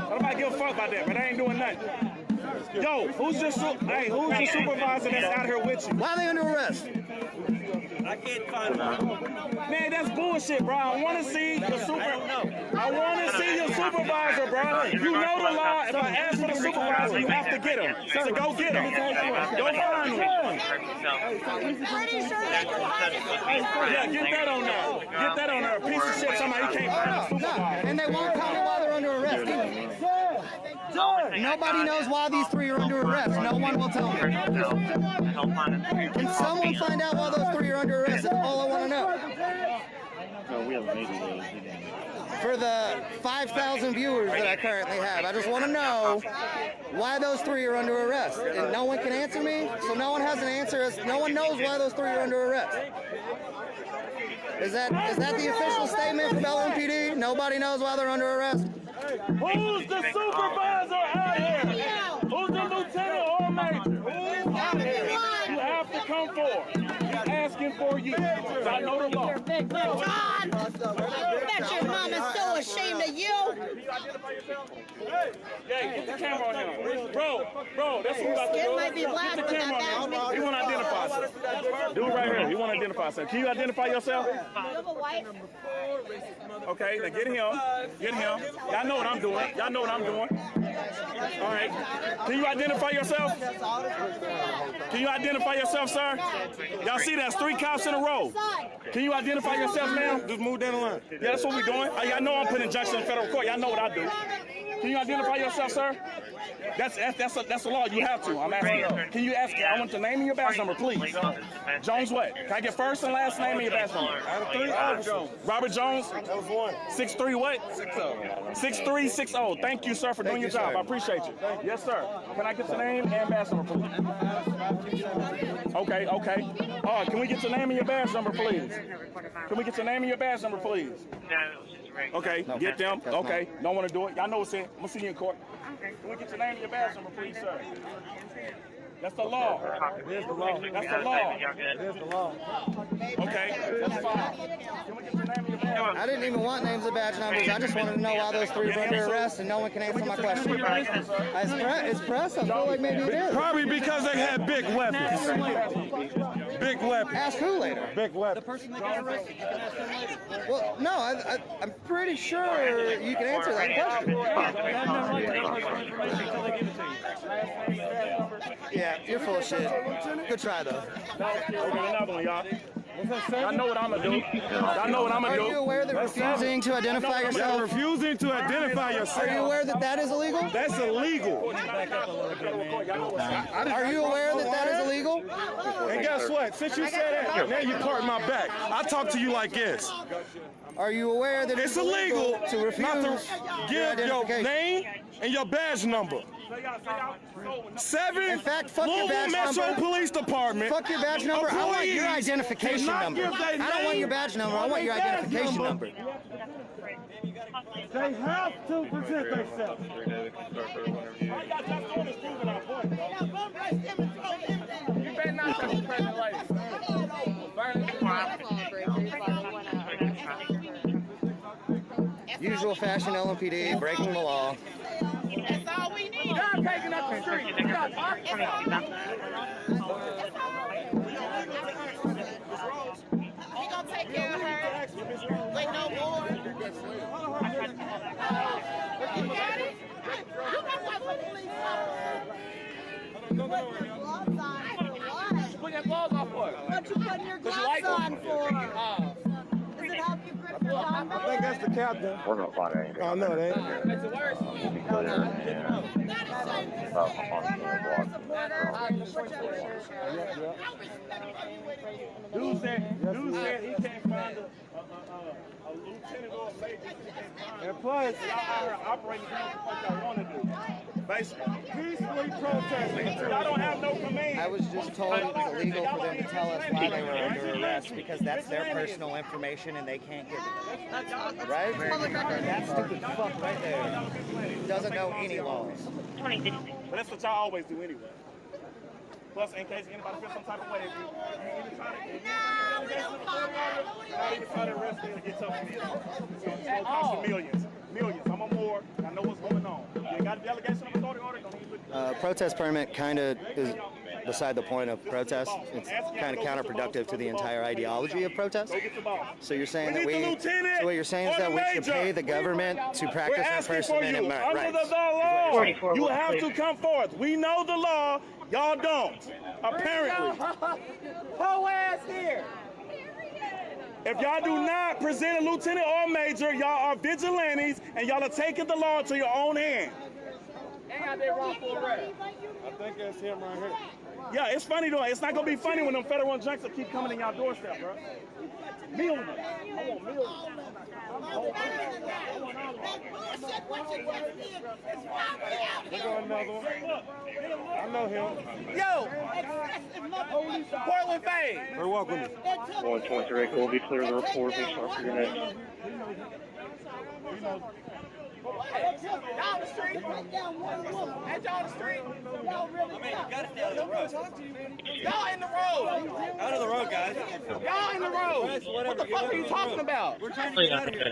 Nobody give a fuck about that, but they ain't doing nothing. Yo, who's your supervisor that's out here with you? Why are they under arrest? I can't find them. Man, that's bullshit, bro. I want to see your supervisor, bro. You know the law. If I ask for the supervisor, you have to get him. So go get him. Go find him. Yeah, get that on there. Get that on there. A piece of shit. Somebody can't find a supervisor. And they won't tell me why they're under arrest either. Nobody knows why these three are under arrest. No one will tell me. Can someone find out why those three are under arrest? That's all I want to know. For the 5,000 viewers that I currently have, I just want to know why those three are under arrest. And no one can answer me, so no one has an answer. No one knows why those three are under arrest. Is that the official statement from LMPD? Nobody knows why they're under arrest? Who's the supervisor out here? Who's the lieutenant or major? Who's out here? You have to come forward. He's asking for you. I know the law. John, bet your mama's so ashamed of you. Hey, get the camera on him. Bro, that's what we about to do. It might be black, Get the but camera that on him. badge He want to identify himself. Do it right here. He want to identify himself. Can you identify yourself? You have a wife? Okay, now get him. Get him. Y'all know what I'm doing. Y'all know what I'm doing. All right. Can you identify yourself? Can you identify yourself, sir? Y'all see that's 3 cops in a row. Can you identify yourself, ma'am? Just move down the line. Yeah, that's what we're doing. Y'all know I'm putting injunction in federal court. Y'all know what I do. Can you identify yourself, sir? That's the law. You have to. I'm asking you. Can you ask? I want the name and your badge number, please. Jones what? Can I get first and last name and your badge number? Out of 3, Robert Jones. Robert Jones? That was 1. 6'3" what? 6'0". 6360. Thank you, sir, for doing your job. I appreciate you. Yes, sir. Can I get your name and badge number, please? Okay. Can we get your name and your badge number, please? Can we get your name and your badge number, please? Okay, get them. Okay, don't want to do it. Y'all know what's in. I'm going to see you in court. Can we get your name and your badge number, please, sir? That's the law. There's the law. That's the law. There's the law. Okay, that's fine. Can we get your name and your badge number? I didn't even want names and badge numbers. I just wanted to know why those three are under arrest, and no one can answer my question. It's press. I feel like maybe it is. Probably because they had big weapons. Big weapons. Ask who later? Big weapons. The person that got arrested, you can ask them later. Well, no, I'm pretty sure you can answer that question. Yeah, you're full of shit. Good try, though. Another one, y'all. Y'all know what I'm gonna do. Y'all know what I'm gonna do. Are you aware that refusing to identify yourself? Refusing to identify yourself. Are you aware that that is illegal? That's illegal. Are you aware that that is illegal? And guess what? Since you said that, now you part my back. I talk to you like this. Are you aware that it's illegal to refuse not to give your name and your badge number? 7 In fact, fuck your Louisville badge Metro number. Police Department. Fuck your badge number. I want your identification number. I don't want your badge number. I want your identification number. They have to present themselves. You better not touch the president lady. Usual fashion LMPD, breaking the law. That's all we need. Y'all taking up the street. What you putting your gloves on for? Does it help you grip your gun better? I think that's the captain. We're gonna find anything. Oh, no, it ain't. We'll be clear and about Dude said he can't find a lieutenant or a major. And plus, y'all out here operating what y'all want to do. Basically, peacefully protesting. Y'all don't have no command. I was just told it was illegal for them to tell us why they were under arrest because that's their personal information and they can't give it. Right? That stupid fuck right there doesn't know any laws. But that's what y'all always do anyway. Plus, in case anybody feels some type of way, if you even try to arrest me and get something in. It's going to cost you millions. I'm on board. I know what's going on. You got a delegation of authority order, don't even Protest permit kind of is beside the point of protest. It's kind of counterproductive to the entire ideology of protest. So you're saying that so what you're saying is that we should pay the government to practice our First Amendment rights. Under the law, you have to come forth. We know the law. Y'all don't. Apparently. Whole ass here. If y'all do not present a lieutenant or a major, y'all are vigilantes and y'all are taking the law into your own hand. And they wrongful arrest. I think that's him right here. Yeah, it's funny though. It's not gonna be funny when them federal injunctions keep coming in y'all doorstep, bro. Millions. I want millions. Look at another one. I know him. Yo! Portland Fade! Very welcome. 123 will be clear of the report. We start for your next. Down the street. At down the street. Y'all really got it down the road. Y'all in the road. Out of the road, guys. Y'all in the road. What the fuck are you talking about? We're trying to get out of here.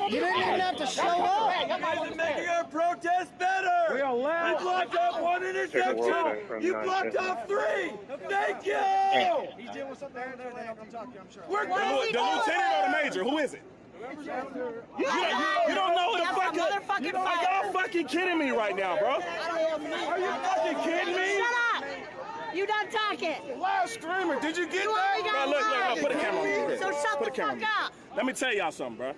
You didn't even have to show up. You guys are making our protest better. We are loud. We blocked off one intersection. You blocked off 3. Thank you. He's doing something there. They're not going to talk to you, I'm sure. The lieutenant or the major? Who is it? You don't know the fucking. Are y'all fucking kidding me right now, bro? Are you fucking kidding me? Shut up! You done talking. Loud screaming. Did you get that? Bro, look, put a camera on me. So shut the fuck up. Let me tell y'all something, bro.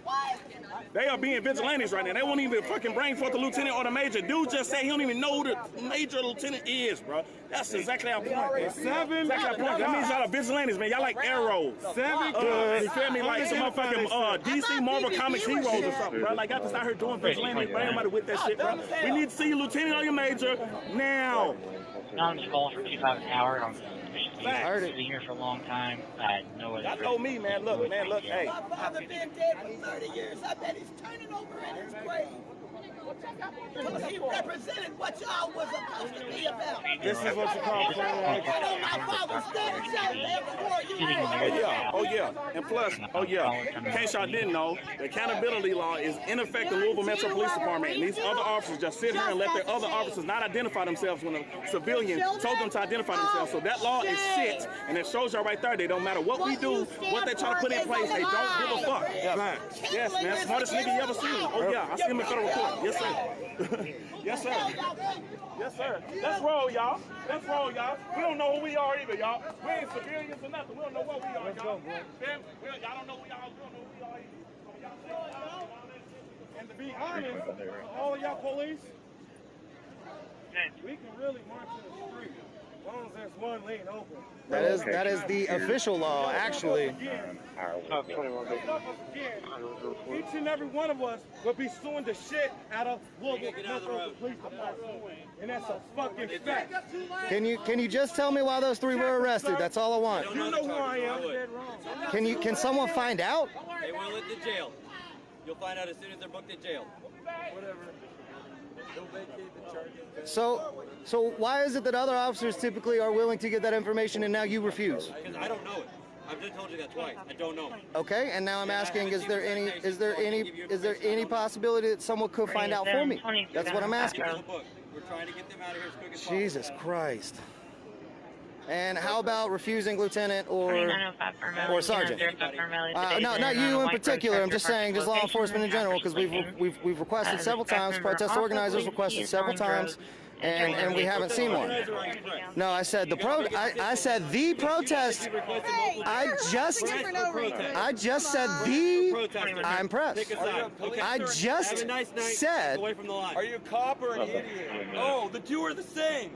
They are being vigilantes right now. They won't even fucking bring forth the lieutenant or the major. Dude just said he don't even know who the major or lieutenant is, bro. That's exactly our point, bro. Exactly our point. That means y'all are vigilantes, man. Y'all like arrows. You feel me? Like some motherfucking DC Marvel Comics heroes or something, bro. Like, I just out here doing vigilantes, bro. Everybody with that shit, bro. We need to see you lieutenant or your major now. I'm just calling for 2 hours. I'm been here for a long time. I had no other. Y'all know me, man. Look, hey. My father been dead for 30 years. I bet he's turning over in his grave. Because he represented what y'all was supposed to be about. This is what you call my father's dead before you. Oh yeah. And plus, in case y'all didn't know, the accountability law is in effect in Louisville Metro Police Department, and these other officers just sit here and let their other officers not identify themselves when a civilian told them to identify themselves. So that law is shit, and it shows y'all right there. They don't matter what we do, what they try to put in place, they don't give a fuck. Yes, man. Smartest nigga you ever seen. Oh yeah, I see him in federal court. Yes, sir. Yes, sir. Yes, sir. Let's roll, y'all. Let's roll, y'all. We don't know who we are either, y'all. We ain't civilians or nothing. We don't know what we are, y'all. Y'all don't know who y'all are. We don't know who y'all either. And to be honest, all of y'all police, we can really march in the street as long as there's one lane open. That is the official law, actually. Each and every one of us will be suing the shit out of Louisville Metro Police Department, and that's a fucking fact. Can you just tell me why those 3 were arrested? That's all I want. You know who I am. Can someone find out? They will at the jail. You'll find out as soon as they're booked at jail. Whatever. They'll vacate the charges. So why is it that other officers typically are willing to get that information and now you refuse? Because I don't know it. I've just told you that twice. I don't know. Okay, and now I'm asking: is there any possibility that someone could find out for me? That's what I'm asking. We're trying to get them out of here as quick as Jesus Christ! And how about refusing lieutenant or sergeant? No, not you in particular. I'm just saying, just law enforcement in general, because we've requested several times. Protest organizers requested several times, and we haven't seen one. No, I said the I said the protest. I just said the. I'm pressed. I just said. Are you a cop or an idiot? Oh, the two are the same.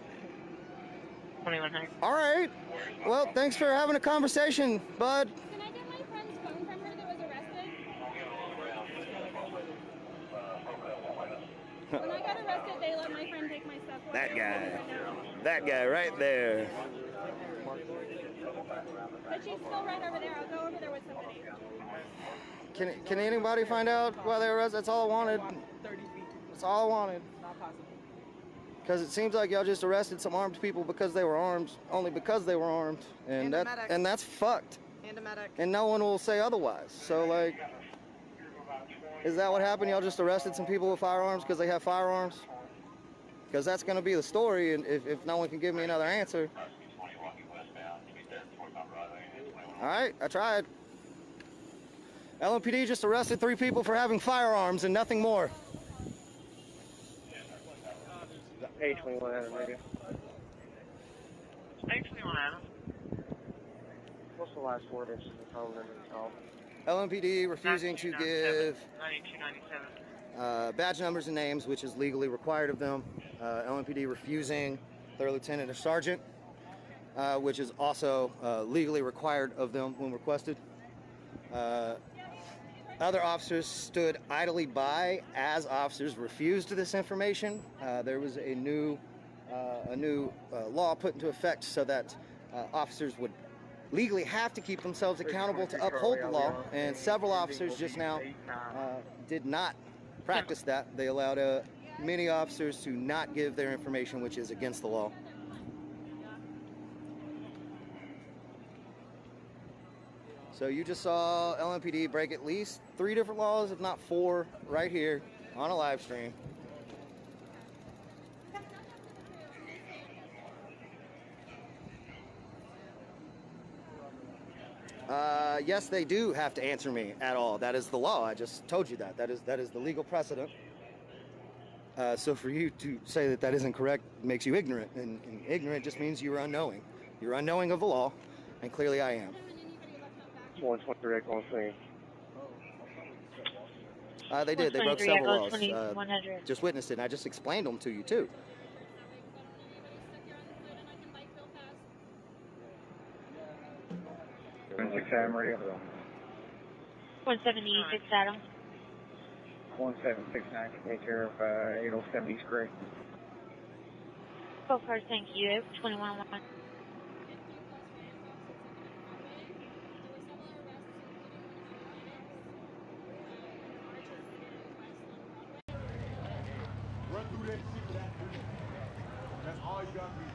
2100. All right. Well, thanks for having a conversation, bud. Can I get my friend's phone from her that was arrested? When I got arrested, they let my friend take my stuff. That guy right there. But she's still right over there. I'll go over there with somebody. Can anybody find out why they were arrested? That's all I wanted. That's all I wanted. Because it seems like y'all just arrested some armed people because they were armed, only because they were armed, and that's fucked. And a medic. And no one will say otherwise. So like, is that what happened? Y'all just arrested some people with firearms because they have firearms? Because that's going to be the story, and if no one can give me another answer. All right, I tried. LMPD just arrested 3 people for having firearms and nothing more. A21 Adam, maybe. A21 Adam. What's the last 4 digits of the phone number you called? LMPD refusing to give 9297. badge numbers and names, which is legally required of them. LMPD refusing their lieutenant or sergeant, which is also legally required of them when requested. Other officers stood idly by as officers refused this information. There was a new law put into effect so that officers would legally have to keep themselves accountable to uphold the law, and several officers just now did not practice that. They allowed many officers to not give their information, which is against the law. So you just saw LMPD break at least 3 different laws, if not 4, right here on a live stream. Yes, they do have to answer me at all. That is the law. I just told you that. That is the legal precedent. So for you to say that isn't correct makes you ignorant, and ignorant just means you're unknowing. You're unknowing of the law, and clearly I am. 123 on scene. They did. They broke several laws. 100. Just witnessed it, and I just explained them to you, too. Adam radio. 176 Adam. 1769, take care of 807 East Gray. Go first, thank you. 21-1. Run through that shit with that. That's all you got to do.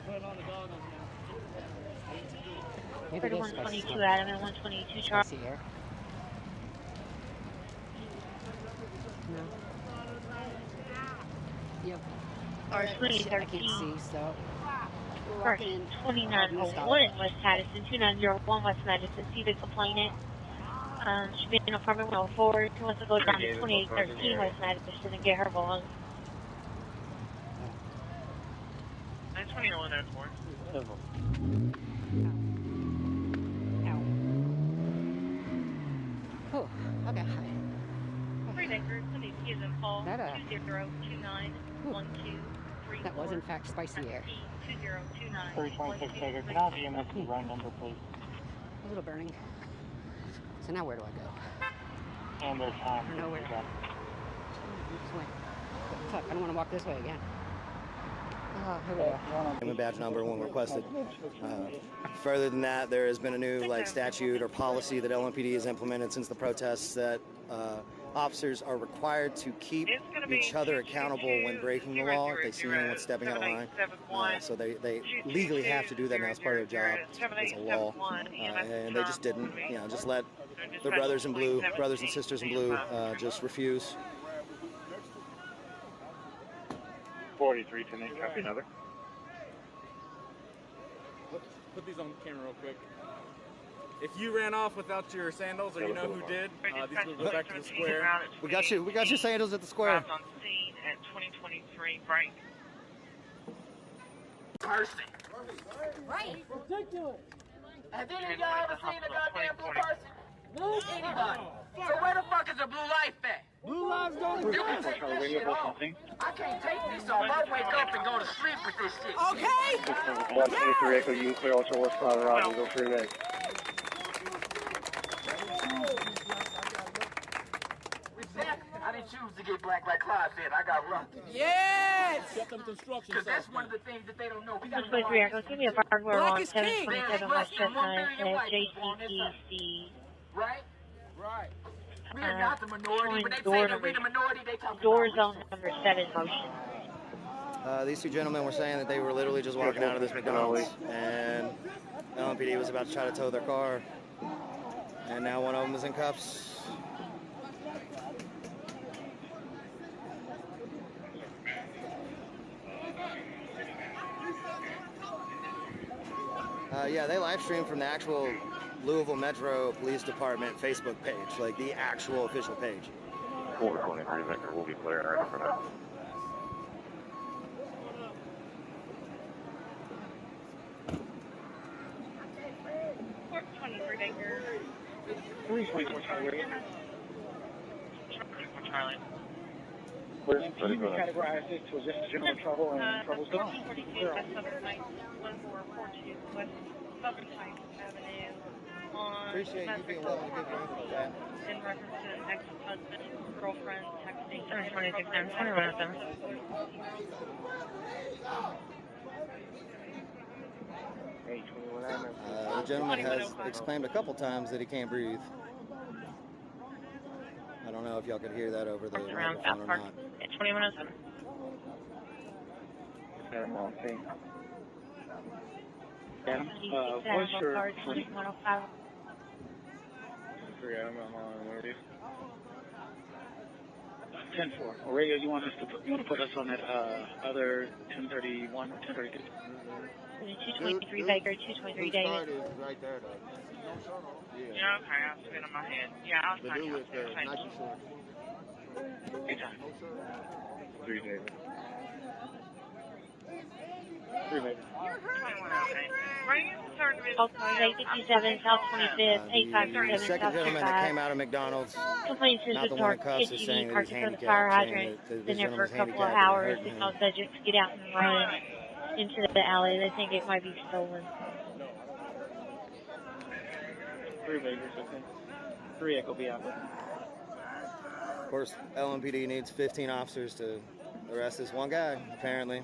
Put on the goggles now. 122 Adam and 122 Charlie. Here. No. Yep. Or I can't 2013. see, so. First, 2901 West Patterson, 2901 West Madison. See the complainant. Should be in apartment 104. She wants to go down to 2813 West Madison and get her belongings. 92104. Oh, okay. Hi. Free Baker, somebody is in Paul. That, 20291234. That was in fact spicy air. 2029. 326 Baker, can I have the EMS run number, please? A little burning. So now where do I go? And their time. I don't know where. This way. Fuck, I don't want to walk this way again. Oh, here we go. Name and badge number when requested. Further than that, there has been a new statute or policy that LMPD has implemented since the protests that officers are required to keep each other accountable when breaking the law if they see anyone stepping out of line. So they legally have to do that now as part of their job. It's a law. And they just didn't, just let their brothers in blue, brothers and sisters in blue, just refuse. 43 to make copy another. Put these on camera real quick. If you ran off without your sandals, or you know who did, these will go back to the square. We got your sandals at the square. Arrived on scene at 2023 break. Person. Right. Ridiculous. Have any of y'all ever seen a goddamn blue person? No. Anybody. So where the fuck is the blue life at? Blue lives don't exist. I can't take this off. I wake up and go to sleep with this shit. Okay. 123 Echo, you clear Ultra West Colorado, go freeway. I didn't choose to get black like Clyde said. I got lucky. Yes! Because that's one of the things that they don't know. We got to 23 Echo, give me a hardware on 727 West Chestnut at JCPC. Right? Right. We are not the minority. When they say that we're the minority, they talk door zone number 7 motion. These two gentlemen were saying that they were literally just walking out of this McDonald's, and LMPD was about to try to tow their car, and now one of them is in cuffs. Yeah, they live streamed from the actual Louisville Metro Police Department Facebook page, like the actual official page. 423 Victor, we'll be clear right for that. Charlie. Where's the categorize this to just general trouble and trouble's gone? 1442 West Southern Heights, 1442 West Southern Heights Avenue on Appreciate you being willing to give your info, Dad. in reference to an ex-husband, girlfriend texting. 726 21 of them. The gentleman has exclaimed a couple times that he can't breathe. I don't know if y'all could hear that over the Around microphone South or Park not. at 2107. What's your 2105. I'm on, where are you? 10-4. Aurelia, you want to put us on that other 1031, 1032? 223 Baker, 223 David. Right there, though. Yeah, okay, I'll spin in my head. Yeah, I'll The take new it. is there, Nike shorts. Anytime. 3 David. 3 David. 2108. Radius third division. Oakland 857 South 25th, The 8537 second South gentleman that 25. came out of McDonald's, Complaint not system the one in north cuffs, is saying KTV that he's parked in front of the handicapped, fire saying hydrant. that Been there for a gentleman's couple of handicapped and hours. hurting They him. called subjects to get out and run into the alley. They think it might be stolen. 3 Vegas, okay. 3 Echo, be out. Of course, LMPD needs 15 officers to arrest this one guy, apparently.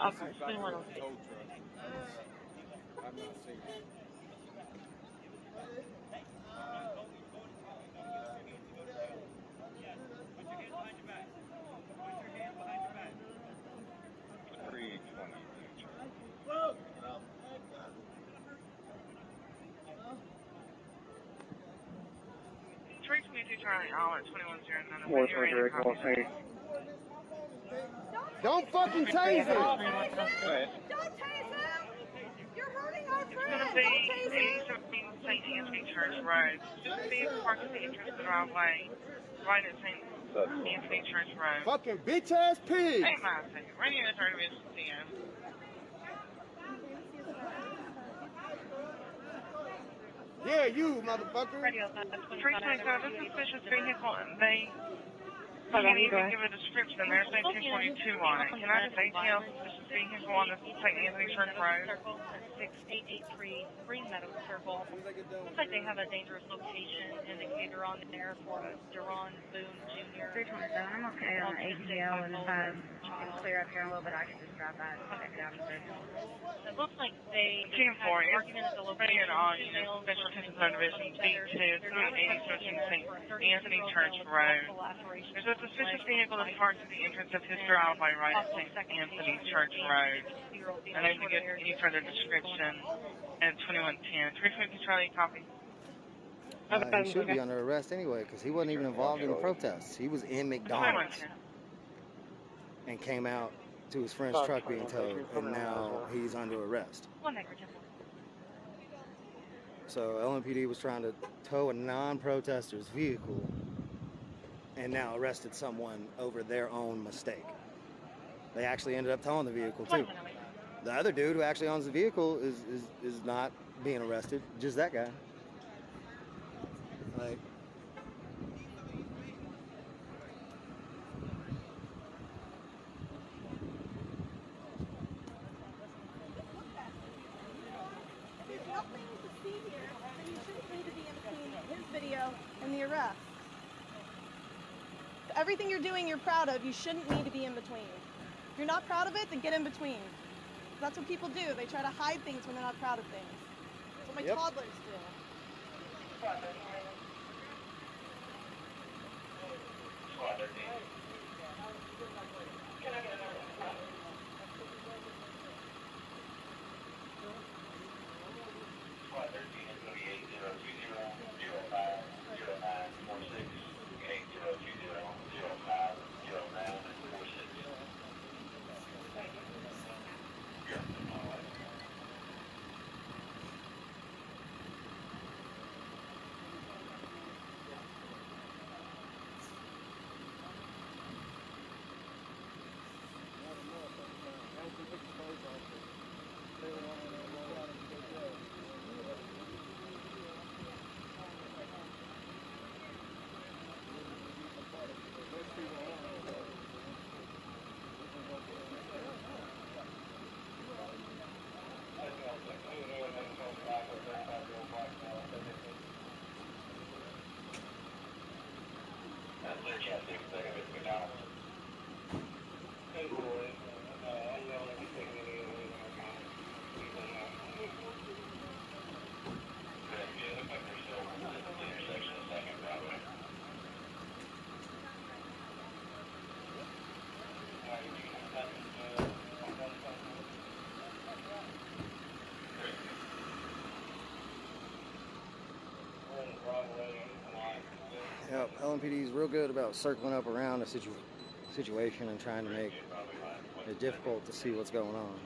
Okay, 2106. Charlie, all at 2109. More for call, say. Don't fucking tase him! Don't tase him! You're hurting our friend! Don't tase him! 87 St. Anthony Church Road. Just be parked at the entrance of the driveway, right at St. Anthony Church Road. Fucking bitch ass pig! Hang on a second. Radio the third division 10. Yeah, you motherfucker. Radio 327, this suspicious vehicle, and they can't even give a description. There's no 242 on it. Can I just ATL suspicious vehicle on the St. Anthony Church Road? 6883 Green Meadow Circle. Looks like they have a dangerous location indicator on there for Duron Boone Jr. 327, I'm okay on the ATL, and if I can clear up here a little bit, I can just drop by and check it out. It looks like they Team had 4 an is argument at the location. bringing on Special Attention Subdivision B2, 380 St. Anthony Church Road. There's a suspicious vehicle that's parked at the entrance of his driveway right at St. Anthony Church Road. I need to get any further description at 2110. 350 Charlie, copy. He should be under arrest anyway, because he wasn't even involved in the protests. He was in McDonald's and came out to his friend's truck being towed, and now he's under arrest. So LMPD was trying to tow a non-protester's vehicle and now arrested someone over their own mistake. They actually ended up towing the vehicle too. The other dude who actually owns the vehicle is not being arrested, just that guy. Like, there's nothing to see here, and you shouldn't need to be in between his video and the arrest. Everything you're doing you're proud of, you shouldn't need to be in between. If you're not proud of it, then get in between. That's what people do. They try to hide things when they're not proud of things. That's what my toddlers do. Yep, LMPD is real good about circling up around a situation and trying to make it difficult to see what's going on.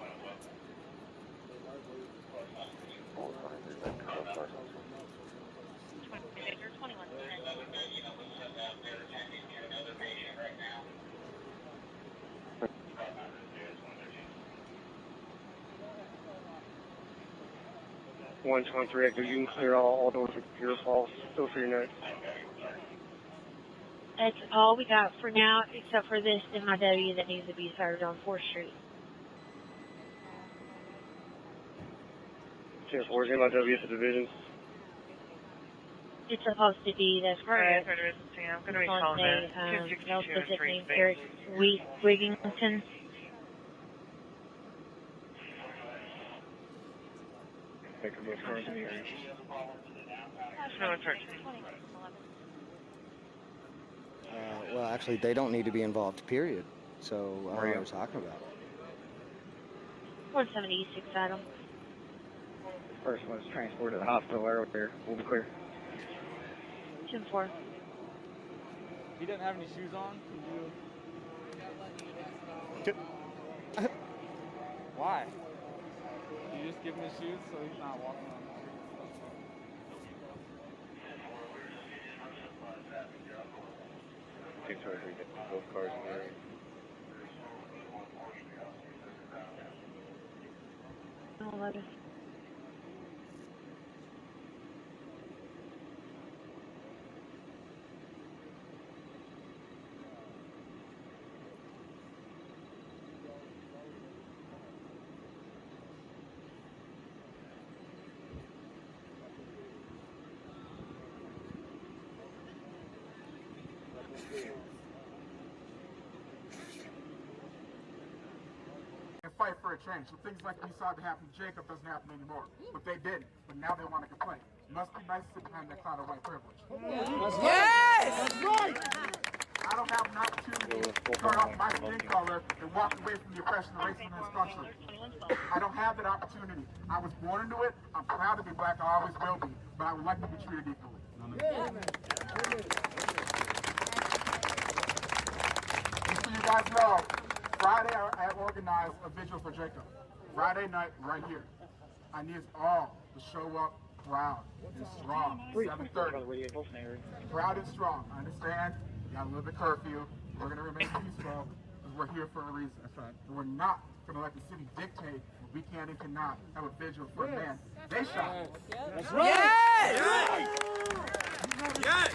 One 23 active, you can clear all doors with your false. Still for your notes. That's all we got for now, except for this MIW that needs to be served on 4th Street. 10-4, MIW to division. It's supposed to be, that's correct. I'm going to be calling that. No specific name, Eric Wigington. Well, actually, they don't need to be involved, period. So, I don't know what you're talking about. 176 Adam. Person was transported to the hospital earlier. We'll be clear. 10-4. He doesn't have any shoes on. Can you... Why? You just give him his shoes so he's not walking on the street. Both cars in the area. Oh, let us. Fight for a change. So things like we saw that happen to Jacob doesn't happen anymore. But they didn't. But now they want to complain. It must be nice to sit behind that cloud of white privilege. Yes! That's right! I don't have an opportunity to turn off my skin color and walk away from the oppression of racism in this country. I don't have that opportunity. I was born into it. I'm proud to be black. I always will be. But I would like to be treated equally. Just so you guys know, Friday, I organized a vigil for Jacob. Friday night, right here. I need us all to show up crowd is strong. 7:30. Crowd is strong. I understand. You got a little bit curfew. We're going to remain peaceful because we're here for a reason. That's right. We're not going to let the city dictate what we can and cannot have a vigil for a man. They shot. That's right. Yes! Yes!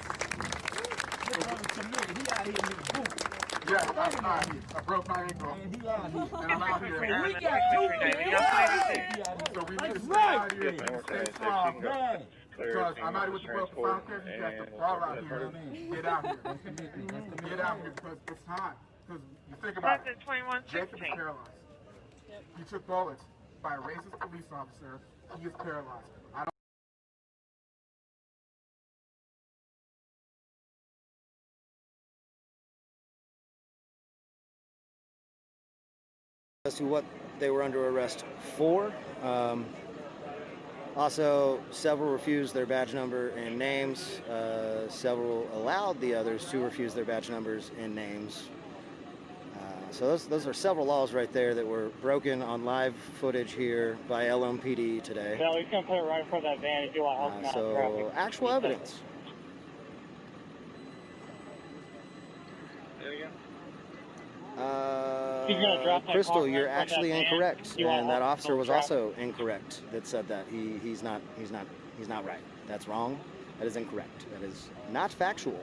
Yes, I'm out here. I broke my ankle. And I'm out here. We got 2 days. So we need to stay out here and stay strong. Because I'm out here with the broken foul case. You got to crawl out here. Get out here. Get out here because it's time. Because you think about it. Jacob is paralyzed. He took bullets by a racist police officer. He is paralyzed. I don't. As to what they were under arrest for. Also, several refused their badge number and names. Several allowed the others to refuse their badge numbers and names. So those are several laws right there that were broken on live footage here by LMPD today. Yeah, he's going to put it right in front of that van if you want to help him out. So, actual evidence. Crystal, you're actually incorrect, and that officer was also incorrect that said that. He's not right. That's wrong. That is incorrect. That is not factual.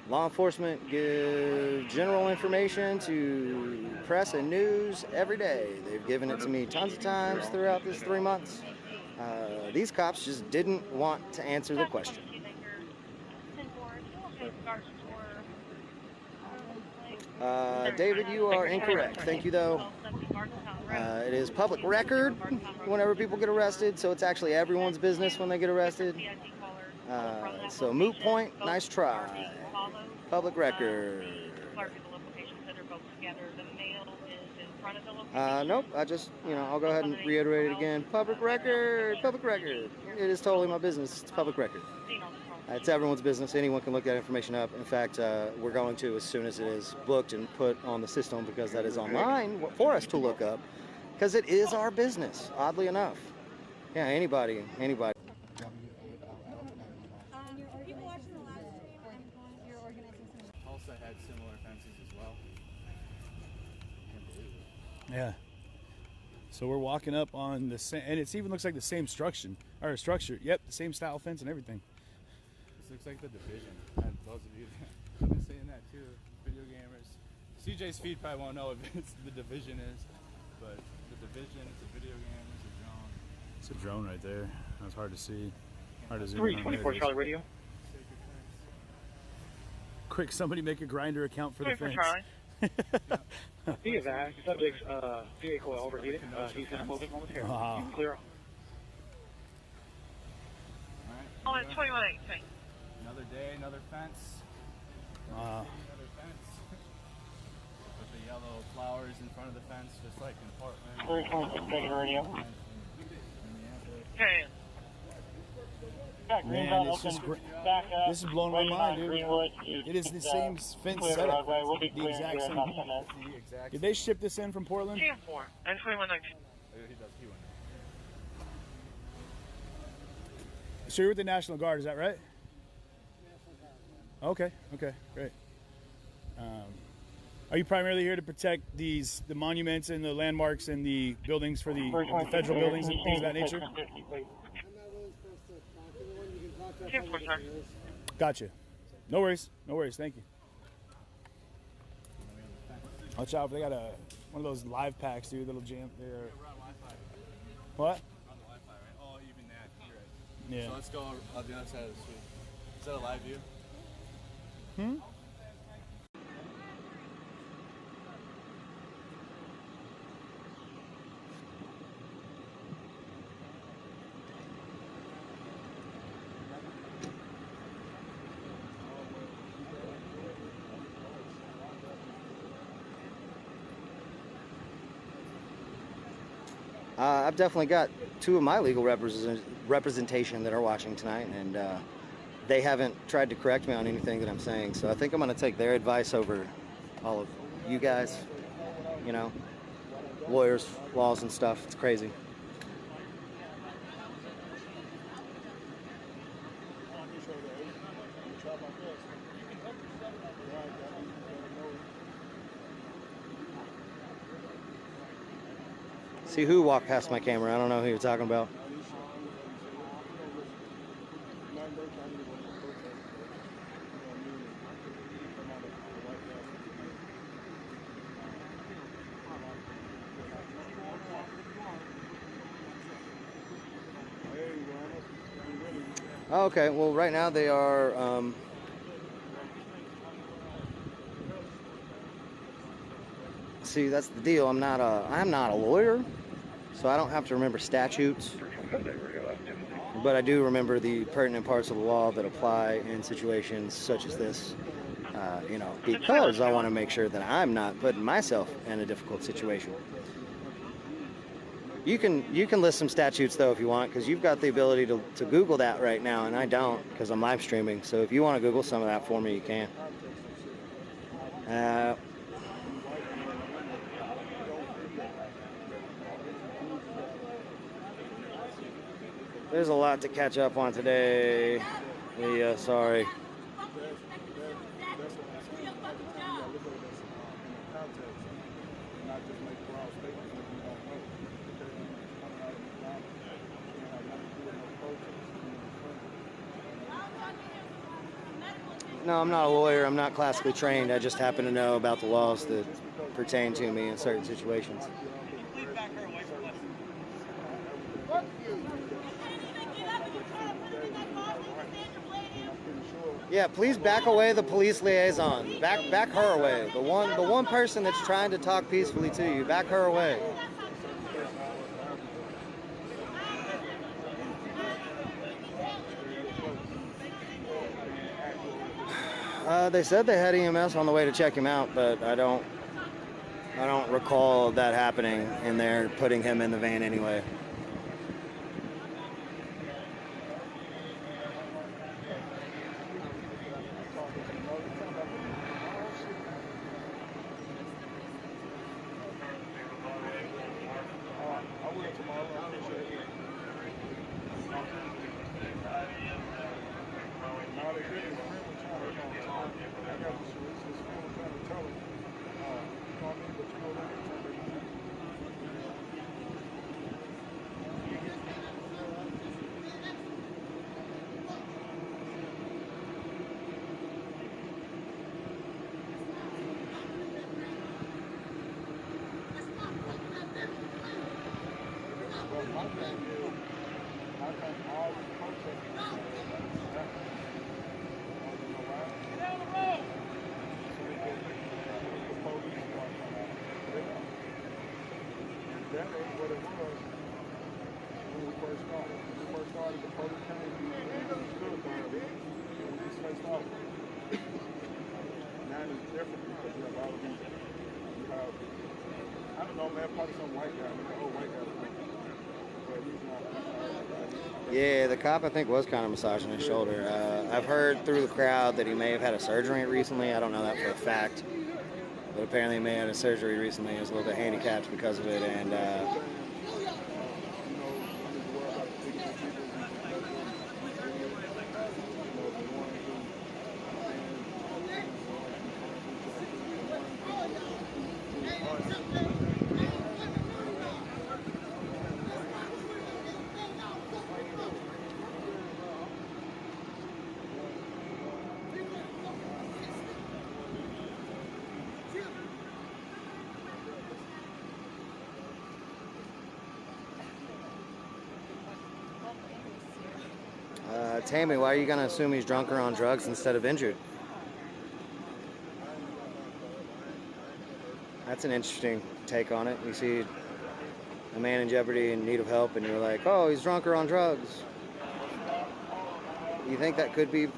Law enforcement give general information to press and news every day. They've given it to me tons of times throughout this 3 months. These cops just didn't want to answer the question. David, you are incorrect. Thank you, though. It is public record whenever people get arrested, so it's actually everyone's business when they get arrested. So moot point, nice try. Public record. Nope, I just, I'll go ahead and reiterate it again. Public record, public record. It is totally my business. It's public record. It's everyone's business. Anyone can look that information up. In fact, we're going to as soon as it is booked and put on the system because that is online for us to look up because it is our business, oddly enough. Yeah, anybody. Also had similar offenses as well. Yeah. So we're walking up on the same, and it even looks like the same structure. Yep, the same style fence and everything. This looks like the Division. And those of you that have been saying that too, video gamers. CJ's feed probably won't know if it's the Division is, but the Division, it's a video game, it's a drone. It's a drone right there. That's hard to see. Hard to zoom in. 324 Charlie Radio. Quick, somebody make a grinder account for the fence. He is that. Subject's vehicle overheated. He's going to move it momentarily. Clear off. Oh, it's 2118. Another day, another fence. Another fence. With the yellow flowers in front of the fence, just like in Portland. 326 Radio. Okay. Man, it's just this is blowing my mind, dude. It is the same fence setup. The exact same. Did they ship this in from Portland? 4 and 2119. So you're with the National Guard, is that right? Okay, great. Are you primarily here to protect the monuments and the landmarks and the buildings for the federal buildings and things of that nature? Gotcha. No worries. Thank you. Watch out! They got one of those live packs, dude. That'll jam there. What? Oh, even that. You're right. Yeah. So let's go on the other side of the street. Is that a live view? I've definitely got two of my legal representation that are watching tonight, and they haven't tried to correct me on anything that I'm saying. So I think I'm going to take their advice over all of you guys, lawyers, laws and stuff. It's crazy. See who walked past my camera? I don't know who you're talking about. Okay, well, right now they are. See, that's the deal. I'm not a lawyer, so I don't have to remember statutes. But I do remember the pertinent parts of the law that apply in situations such as this. You know, because I want to make sure that I'm not putting myself in a difficult situation. You can list some statutes though if you want, because you've got the ability to Google that right now, and I don't because I'm live streaming. So if you want to Google some of that for me, you can. There's a lot to catch up on today. Yeah, sorry. No, I'm not a lawyer. I'm not classically trained. I just happen to know about the laws that pertain to me in certain situations. Yeah, please back away the police liaison. Back her away. The one person that's trying to talk peacefully to you. Back her away. They said they had EMS on the way to check him out, but I don't recall that happening, and they're putting him in the van anyway. Yeah, the cop I think was kind of massaging his shoulder. I've heard through the crowd that he may have had a surgery recently. I don't know that for a fact, but apparently he may have had a surgery recently. He was a little bit handicapped because of it, and Tammy, why are you going to assume he's drunk or on drugs instead of injured? That's an interesting take on it. You see a man in jeopardy in need of help and you're like, oh, he's drunk or on drugs. You think that could be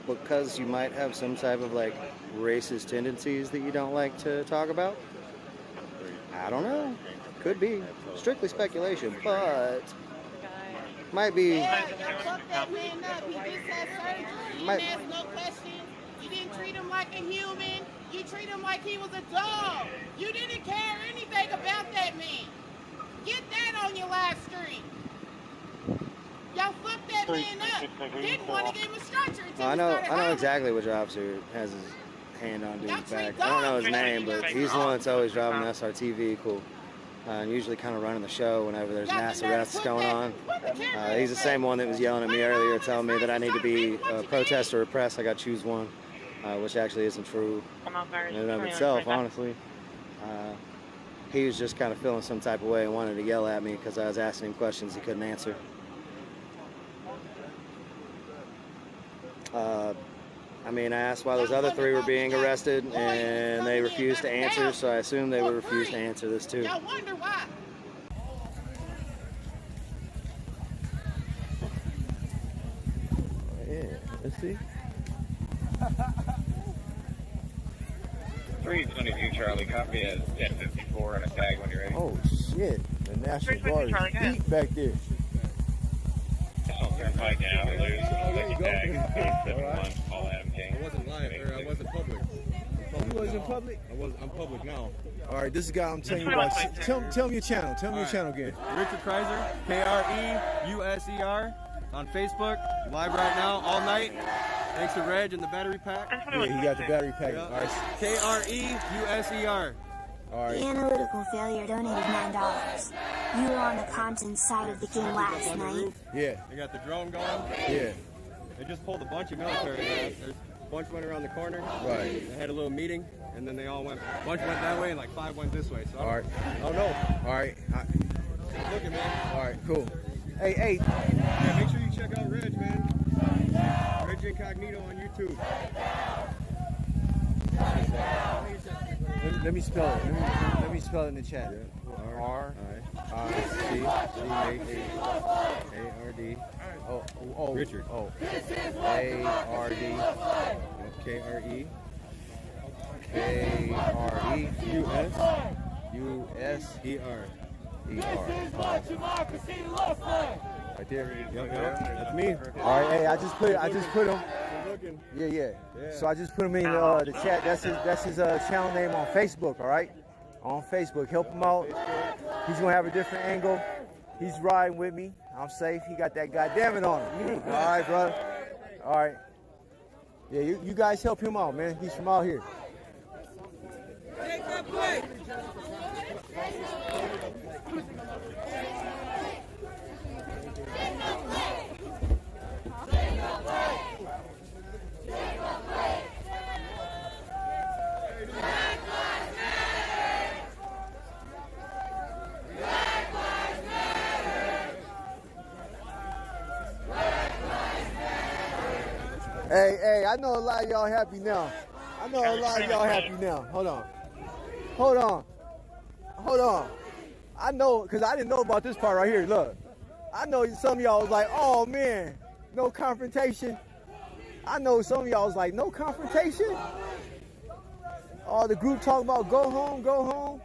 because you might have some type of like racist tendencies that you don't like to talk about? I don't know. Could be. Strictly speculation, but might be. Fuck that man up. He just had surgery. He didn't ask no questions. He didn't treat him like a human. You treat him like he was a dog. You didn't care anything about that man. Get that on your live stream. Y'all fucked that man up. Didn't want to give him a structure until I we know started hollering. exactly which officer has his hand on dude's back. I don't know his name, but he's the one that's always driving the SRT vehicle. And usually kind of running the show whenever there's mass arrests going on. He's the same one that was yelling at me earlier, telling me that I need to be protest or repress. I got to choose one, which actually isn't true in and of itself, honestly. He was just kind of feeling some type of way and wanted to yell at me because I was asking him questions he couldn't answer. I mean, I asked why those other 3 were being arrested, and they refused to answer, so I assume they would refuse to answer this too. Y'all wonder why. Yeah, let's see. 322 Charlie, copy at 1054 and a tag when you're ready. Oh shit, the National Guard is deep back there. Turnpike now, lose tag, 871, call Adam King. I wasn't live, or I wasn't public. You wasn't public? I'm public now. All right, this is the guy I'm telling you about. Tell me your channel. Tell me your channel again. Richard Kreiser, Kreuser, on Facebook. Live right now, all night. Thanks to Reg and the battery pack. Yeah, he got the battery pack. Yeah. All right. Kreuser. All right. The analytical failure donated $9. You were on the content side of the game last night. Yeah. They got the drone going. Yeah. They just pulled a bunch of military guys. There's a bunch went around the corner. Right. They had a little meeting, and then they all went. A bunch went that way, and like 5 went this way. So all right. Oh no. All right. Look at man. All right. Cool. Hey. Yeah, make sure you check out Reg, man. Reg Incognito on YouTube. Let me spell it. Let me spell it in the chat. R-I-C-A-A-R-D. Oh. Richard. Oh. A-R-D. K-R-E. A-R-E. U-S-E-R. Right there. Yep. That's me. All right. Hey, I just put him. Yeah. So I just put him in the chat. That's his channel name on Facebook. All right. On Facebook, help him out. He's gonna have a different angle. He's riding with me. I'm safe. He got that goddamn it on him. All right, brother. All right. Yeah, you guys help him out, man. He's from out here. Hey, I know a lot of y'all happy now. Hold on. I know, because I didn't know about this part right here. Look, I know some of y'all was like, oh man, no confrontation. I know some of y'all was like, no confrontation? All the group talking about go home.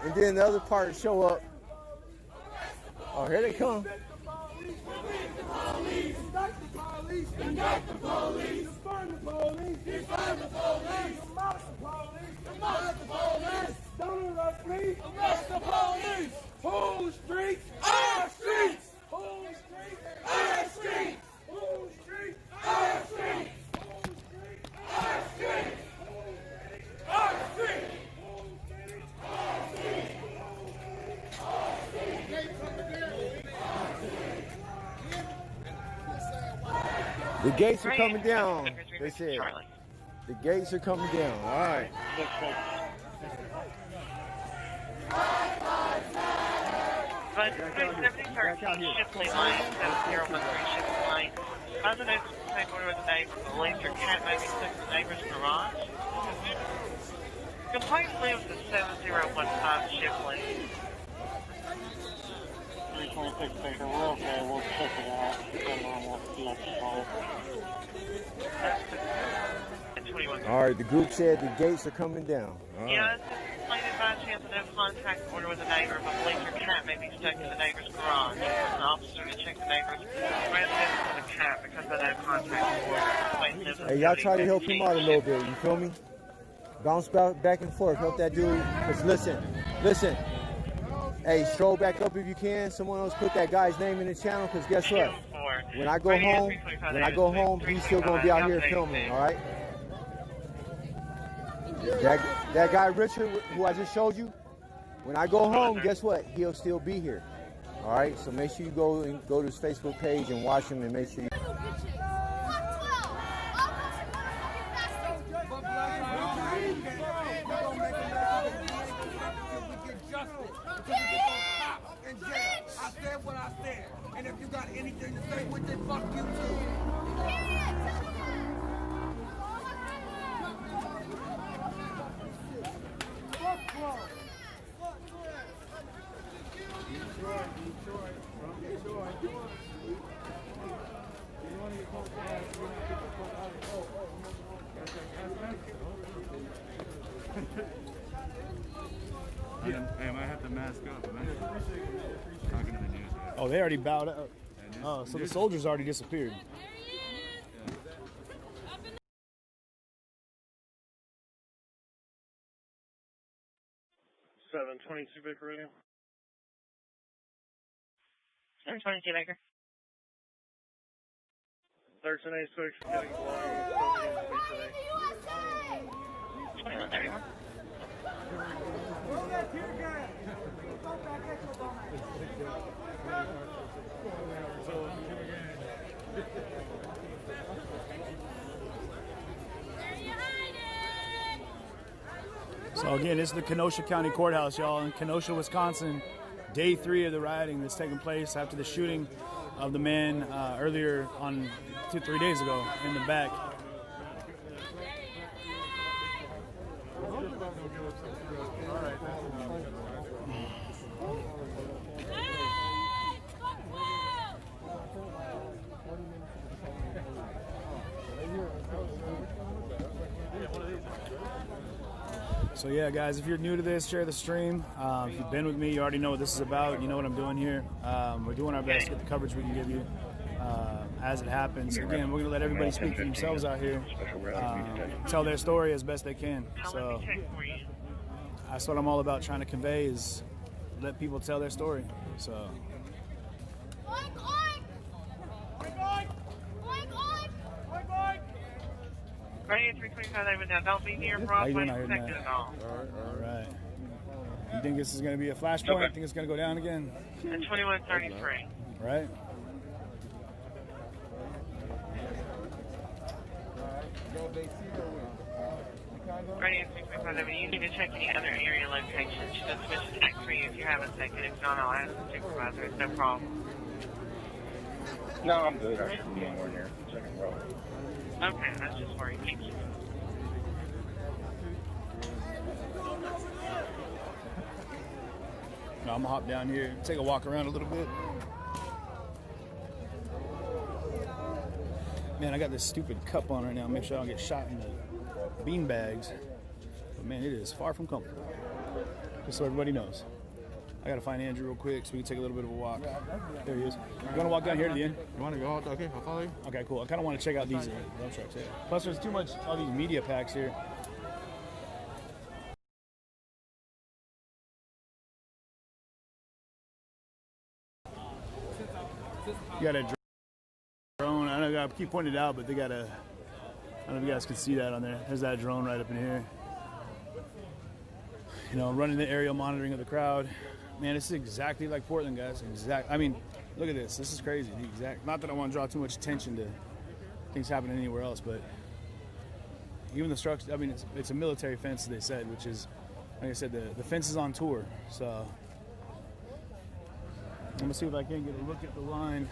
And then the other part show up. Oh, here they come. Indict the police, defund the police, defund the police, demolish the police, don't arrest me, arrest the police, whole streets, our streets, whole streets, our streets, whole streets, our streets, whole streets, our streets, our streets, our streets, The gates are coming down. They said. The gates are coming down. All right. But 37013 Shipley line, 7013 Shipley line. Residents take order with the neighbor. Police or cat may be sent to the neighbor's garage. Complaint lives at 7015 Shipley. 326 Baker, we're okay, we'll check it out. It's normal, All right, the group said the gates are coming down. All right. Yeah, it's explained by chance of no contact order with the neighbor, but police or cat may be stuck in the neighbor's garage. An officer to check the neighbor's residence with a cat because of no contact order. Hey, y'all try to help him out a little bit, you feel me? Bounce back and forth. Help that dude. Just listen. Hey, stroll back up if you can. Someone else put that guy's name in the channel, because guess what? When I go home, he's still gonna be out here filming. All right. That guy Richard, who I just showed you. When I go home, guess what? He'll still be here. All right. So make sure you go to his Facebook page and watch him, and make sure you. I said what I said, and if you got anything to say with it, fuck you too. Hey, I might have to mask up. Talking to the news. Oh, they already bowed out. Oh, so the soldiers already disappeared. 722 Baker Radio. 722 Baker. 1386 getting blind. 2131. So again, this is the Kenosha County Courthouse, y'all, in Kenosha, Wisconsin. Day 3 of the rioting that's taking place after the shooting of the man earlier on 2-3 days ago in the back. So yeah, guys, if you're new to this, share the stream. If you've been with me, you already know what this is about. You know what I'm doing here. We're doing our best to get the coverage we can give you as it happens. Again, we're going to let everybody speak for themselves out here, tell their story as best they can. So that's what I'm all about, trying to convey, is let people tell their story. So. Radio 325 over now. Don't be near Broadway second at all. All right. You think this is going to be a flashpoint? Okay. Think it's going to go down again? At 2133. Right. Radio 325 over. You need to check any other area locations. She does switch to text for you if you have a second. If not, I'll ask the supervisor. It's no problem. No, I'm good. I shouldn't be anywhere near second row. Okay, that's just worried. Thank you. No, I'm gonna hop down here, take a walk around a little bit. Man, I got this stupid cup on right now. Make sure I don't get shot in the bean bags. But man, it is far from comfortable. Just so everybody knows. I gotta find Andrew real quick so we can take a little bit of a walk. There he is. You wanna walk down here to the end? You wanna go? Okay, I'll follow you. Okay, cool. I kinda wanna check out these dump trucks here. Plus there's too much, all these media packs here. You got a drone. I know I keep pointing it out, but they got a, I don't know if you guys can see that on there. There's that drone right up in here. You know, running the aerial monitoring of the crowd. Man, this is exactly like Portland, guys. I mean, look at this. This is crazy. The exact. Not that I want to draw too much attention to things happening anywhere else, but even the structure. I mean, it's a military fence, they said, which is, like I said, the fence is on tour. So I'm gonna see if I can get a look at the line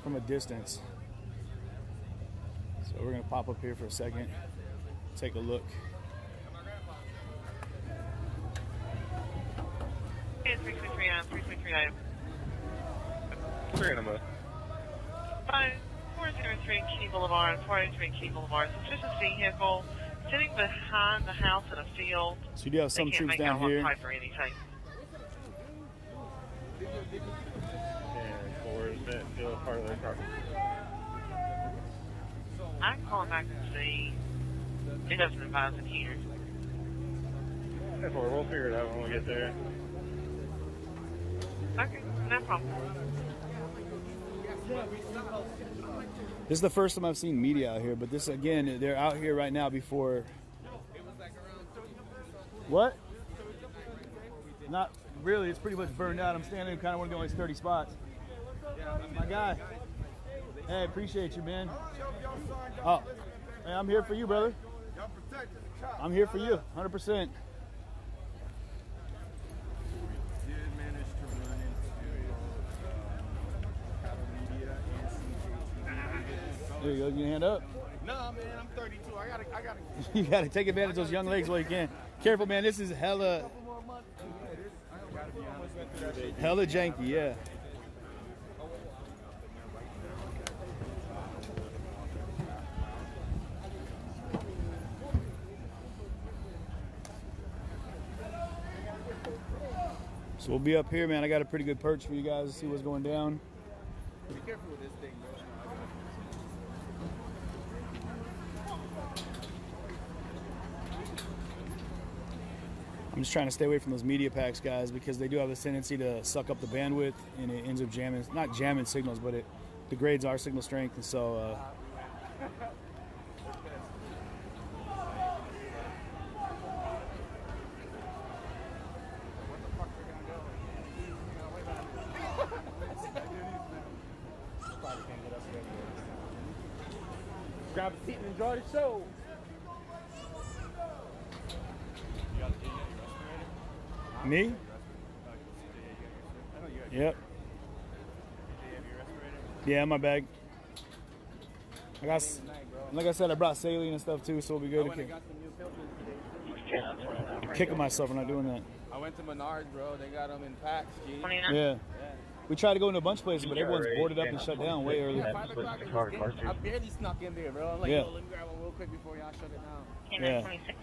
from a distance. So we're gonna pop up here for a second, take a look. It's 339. 339. 403 Key Boulevard, 403 Key Boulevard. So it's just a vehicle sitting behind the house in a field. So you do have some troops down here. Or anything. And or is that still part of their property? I can call him back and see. It doesn't advise in here. We'll figure it out when we get there. Okay, no problem. This is the first time I've seen media out here, but this, again, they're out here right now before... What? Not really. It's pretty much burned out. I'm standing in kind of one of the only 30 spots. My guy. Hey, appreciate you, man. Oh, hey, I'm here for you, brother. I'm here for you, 100%. There you go. You hand up. Nah, man, I'm 32. I gotta. You gotta take advantage of those young legs while you can. Careful, man. This is hella janky, yeah. So we'll be up here, man. I got a pretty good perch for you guys to see what's going down. Be careful with this thing, bro. I'm just trying to stay away from those media packs, guys, because they do have this tendency to suck up the bandwidth, and it ends up jamming, not jamming signals, but it degrades our signal strength, and so Grab a seat and enjoy the show. Me? Yep. Yeah, my bag. I got, like I said, I brought saline and stuff too, so it'll be good. I'm kicking myself for not doing that. I went to Menards, bro. They got them in packs, G. Yeah. We tried to go into a bunch of places, but everyone's boarded up and shut down way early. Yeah, 5 o'clock in this game, I barely snuck in there, bro. I'm like, Yeah. yo, let me grab one real quick before y'all shut it down. Yeah. 26.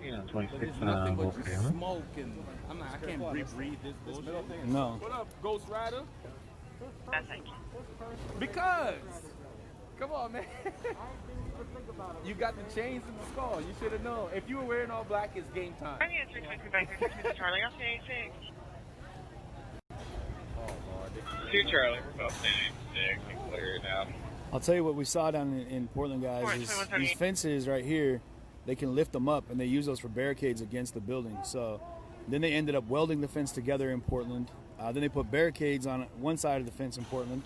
Yeah, But 26 it's nothing but just smoke, and I'm like, I can't breathe this bullshit. No. What up, Ghost Rider? Thank you. Because, come on, man. You got the chains and the skull. You should have known. If you were wearing all black, it's game time. I need a 323 back here. 2 Charlie. I'll see 86. Oh, Lord. 2 Charlie, we're about 86 and clear now. I'll tell you what we saw down in Portland, guys, is these fences right here, they can lift them up, and they use those for barricades against the building. So then they ended up welding the fence together in Portland. Then they put barricades on one side of the fence in Portland.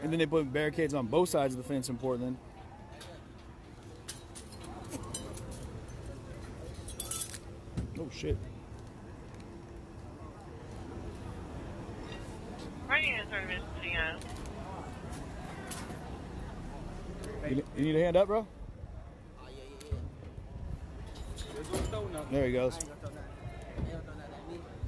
And then they put barricades on both sides of the fence in Portland. Oh, shit. I need a 30 minutes to go. You need a hand up, bro? There he goes.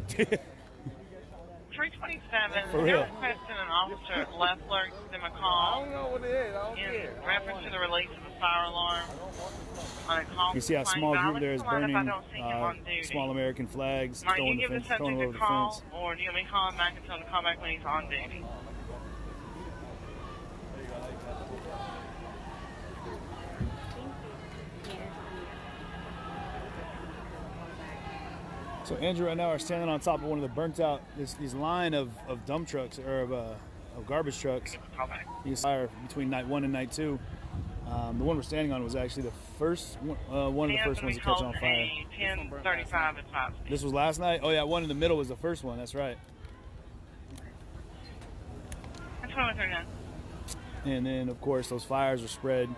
327. For real. Requesting an officer at Leffler to McCall. I don't know what it is. I don't in care. reference to the release of the fire alarm on a call. You see how small group there is burning small American flags, Might throwing you the give fence, the throwing subject over a the call, fence. or do you want me to call him back and tell him to call back when he's on duty? So Andrew and I are standing on top of one of the burnt out, these line of dump trucks, or of garbage trucks. You fire between night 1 and night 2. The one we're standing on was actually the first one of the first ones to catch on fire. 10:35 at 5. This was last night? Oh yeah, one in the middle was the first one, that's right. That's what I'm doing. And then of course those fires were spread.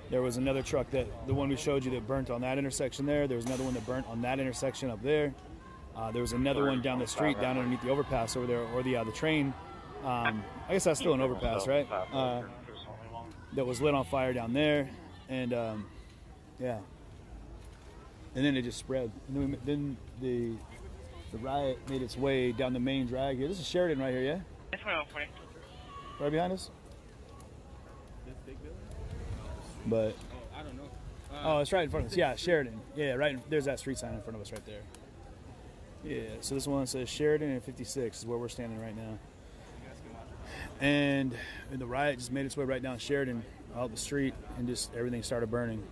There was another truck, the one we showed you, that burnt on that intersection there. There was another one that burnt on that intersection up there. There was another one down the street, down underneath the overpass over there, or the train. I guess that's still an overpass, right? That was lit on fire down there, and yeah. And then it just spread. And then the riot made its way down the main drag here. This is Sheridan right here, yeah? That's what I'm for. Right behind us. This big building? But I don't know. oh, it's right in front of us. Yeah, Sheridan. Yeah, right. There's that street sign in front of us right there. Yeah. So this one says Sheridan and 56 is where we're standing right now. And the riot just made its way right down Sheridan, out the street, and just everything started burning.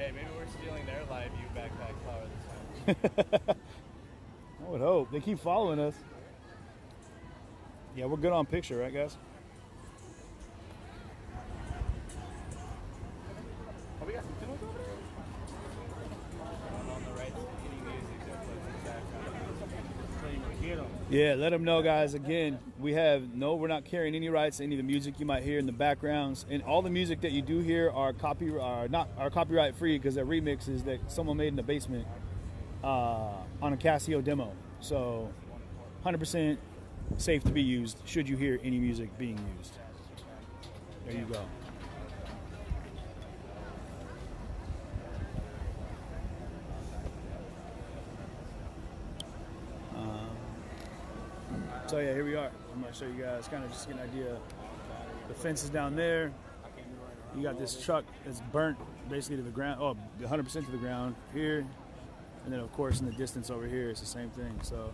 Hey, maybe we're stealing their live view backpack power this time. I would hope. They keep following us. Yeah, we're good on picture, right, guys? Oh, we got some tunnels over there? On the right, any music that plays in the background. Yeah, let them know, guys. Again, we're not carrying any rights to any of the music you might hear in the backgrounds, and all the music that you do hear are copyright free because they're remixes that someone made in the basement on a Casio demo. So, 100% safe to be used. Should you hear any music being used, there you go. So yeah, here we are. I'm gonna show you guys, kind of just get an idea. The fence is down there. You got this truck that's burnt basically to the ground, 100% to the ground here. And then of course in the distance over here, it's the same thing. So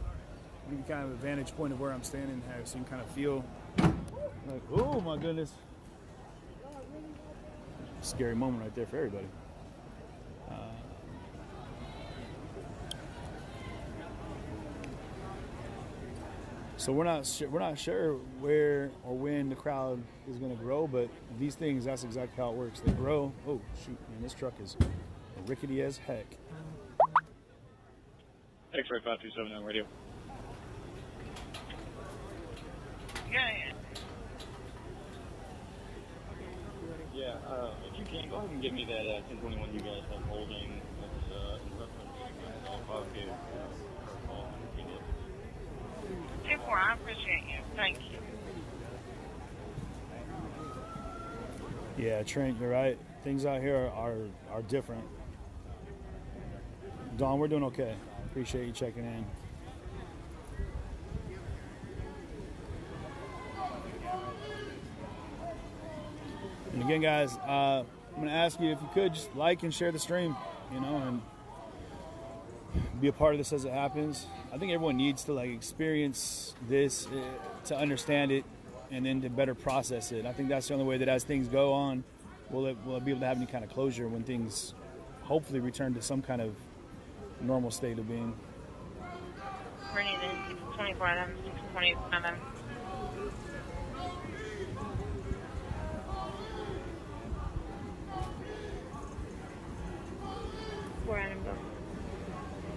give you kind of a vantage point of where I'm standing, so you can kind of feel like, oh my goodness. Scary moment right there for everybody. So we're not sure where or when the crowd is going to grow, but these things, that's exactly how it works. They grow. Oh shoot, man, this truck is rickety as heck. X-ray 5279 on radio. Yeah, if you can, go ahead and give me that 1021 you guys have holding. That's in reference to 5K. 2-4, I appreciate you. Thank you. Yeah, Trent, you're right. Things out here are different. Dawn, we're doing okay. Appreciate you checking in. And again, guys, I'm going to ask you if you could just like and share the stream, and be a part of this as it happens. I think everyone needs to experience this to understand it and then to better process it. I think that's the only way that as things go on, we'll be able to have any kind of closure when things hopefully return to some kind of normal state of being. Ready then, 24 of them, 620 of them.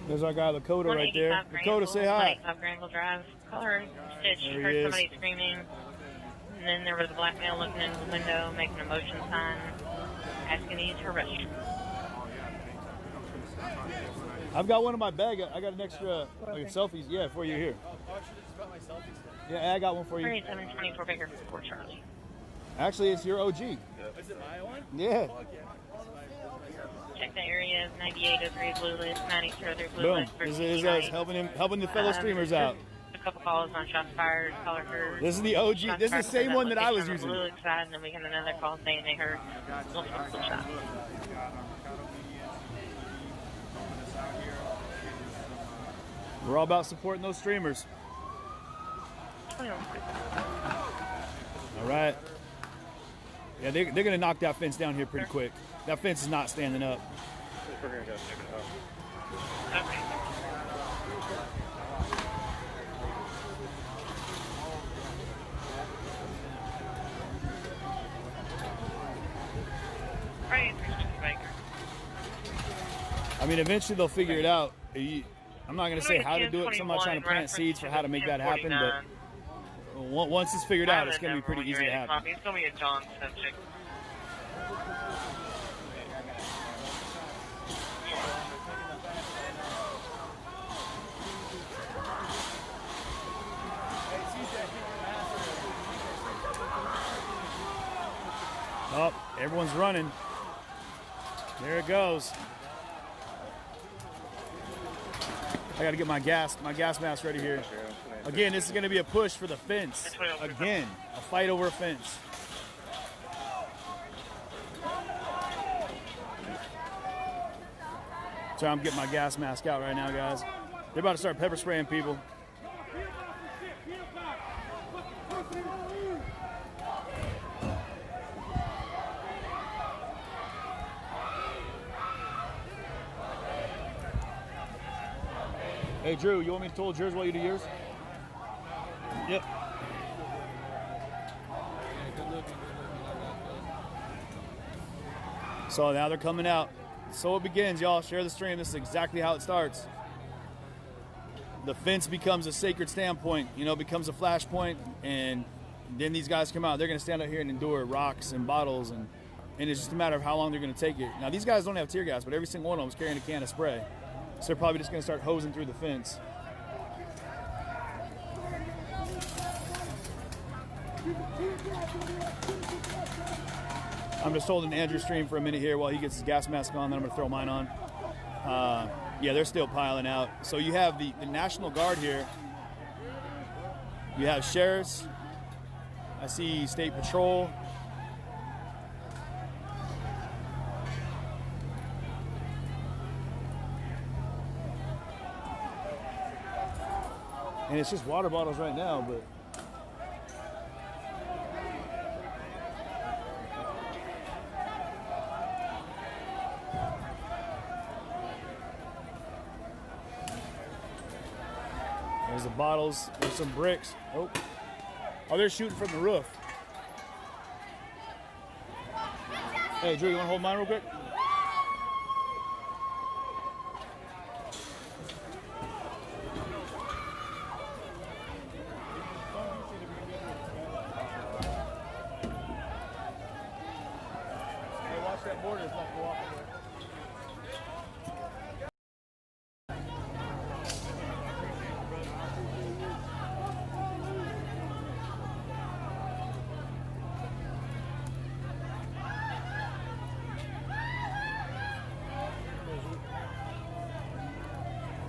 There's our guy Lakota right there. Lakota, say hi. Granville Drive. Color stitch. There Heard he somebody is. screaming. And then there was a black male looking into the window, making a motion sign, asking to use her restroom. I've got one in my bag. I got an extra selfies. Yeah, for you here. Yeah, I got one for you. 3724 Baker 4 Charlie. Actually, it's your OG. Is it my one? Yeah. Check the area, 9803 Blue List, 9203 Blue Boom. List. This is us helping the fellow streamers out. A couple calls on shots fired, caller heard. This is the OG. This is the same one that I was using. Blue side, and then we got another call saying they heard multiple shots. We're all about supporting those streamers. All right. Yeah, they're going to knock that fence down here pretty quick. That fence is not standing up. We're going to go check it out. Okay. I mean, eventually they'll figure it out. I'm not going to say how to do it because I'm not trying to plant seeds for how to make that happen, but once it's figured out, it's going to be pretty easy to happen. It's going to be a John subject. Oh, everyone's running. There it goes. I got to get my gas mask ready here. Again, this is going to be a push for the fence. Again, a fight over a fence. So I'm getting my gas mask out right now, guys. They're about to start pepper spraying people. Hey, Drew, you want me to toll yours while you do yours? Yep. So now they're coming out. So it begins, y'all. Share the stream. This is exactly how it starts. The fence becomes a sacred standpoint, you know, becomes a flashpoint, and then these guys come out. They're going to stand out here and endure rocks and bottles, and it's just a matter of how long they're going to take it. Now, these guys don't have tear gas, but every single one of them is carrying a can of spray. So they're probably just going to start hosing through the fence. I'm just holding Andrew's stream for a minute here while he gets his gas mask on, then I'm going to throw mine on. Yeah, they're still piling out. So you have the National Guard here. You have sheriffs. I see State Patrol. And it's just water bottles right now, but there's the bottles, there's some bricks. Oh, they're shooting from the roof. Hey, Drew, you want to hold mine real quick? Hey, watch that border, it's not go off of there.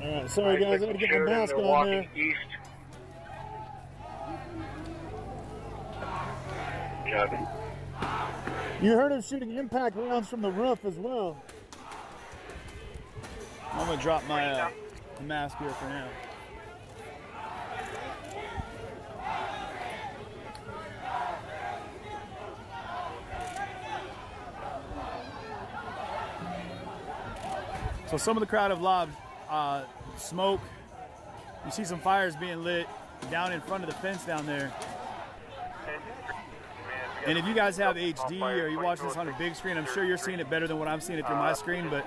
Alright, sorry guys, I gotta get my mask on there. You heard him shooting impact rounds from the roof as well. I'm gonna drop my mask here for now. So some of the crowd have lobbed smoke. You see some fires being lit down in front of the fence down there. And if you guys have HD or you watch this on a big screen, I'm sure you're seeing it better than what I'm seeing it through my screen, but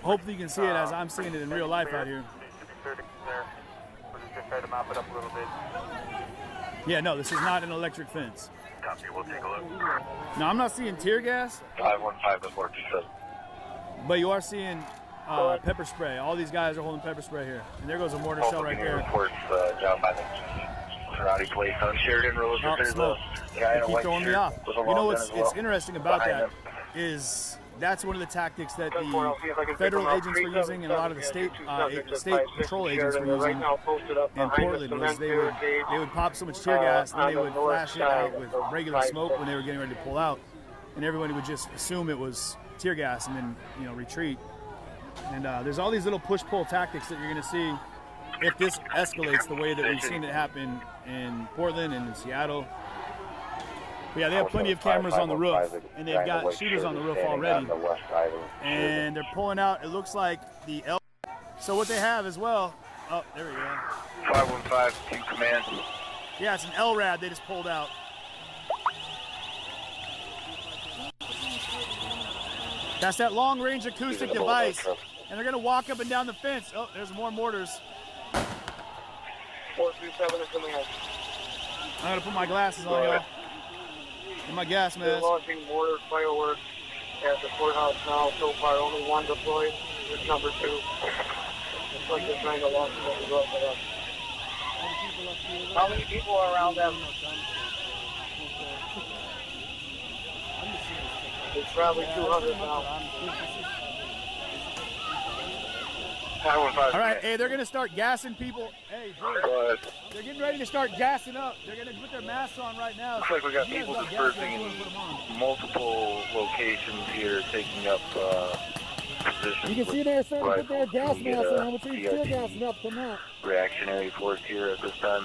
hopefully you can see it as I'm seeing it in real life out here. Yeah, no, this is not an electric fence. Copy, we'll take a look. No, I'm not seeing tear gas. 515 to 427. But you are seeing pepper spray. All these guys are holding pepper spray here. And there goes a mortar shell right there. Reports down by the Karate place on Sheridan Road. Smoke. They keep throwing me off. You know what's interesting about that is that's one of the tactics that the federal agents were using and a lot of the state patrol agents were using in Portland was they would pop so much tear gas and they would flash it out with regular smoke when they were getting ready to pull out, and everybody would just assume it was tear gas and then retreat. And there's all these little push-pull tactics that you're going to see if this escalates the way that we've seen it happen in Portland and in Seattle. But yeah, they have plenty of cameras on the roof, and they've got shooters on the roof already. And they're pulling out, it looks like the L. So what they have as well, oh, there we go. 515 to command. Yeah, it's an LRAD they just pulled out. That's that long-range acoustic device. And they're going to walk up and down the fence. Oh, there's more mortars. 437 is coming in. I'm going to put my glasses on, y'all. And my gas mask. They're launching mortar fireworks at the courthouse now. So far, only one deployed. This is number 2. Looks like they're trying to launch them as well. How many people are around them? It's probably 200 now. All right, hey, they're going to start gassing people. Hey, Drew, they're getting ready to start gassing up. They're going to put their masks on right now. Looks like we got people dispersing in multiple locations here, taking up positions. You can see they're starting to put their gas masks on, which is still gassing up from that. Reactionary force here at this time.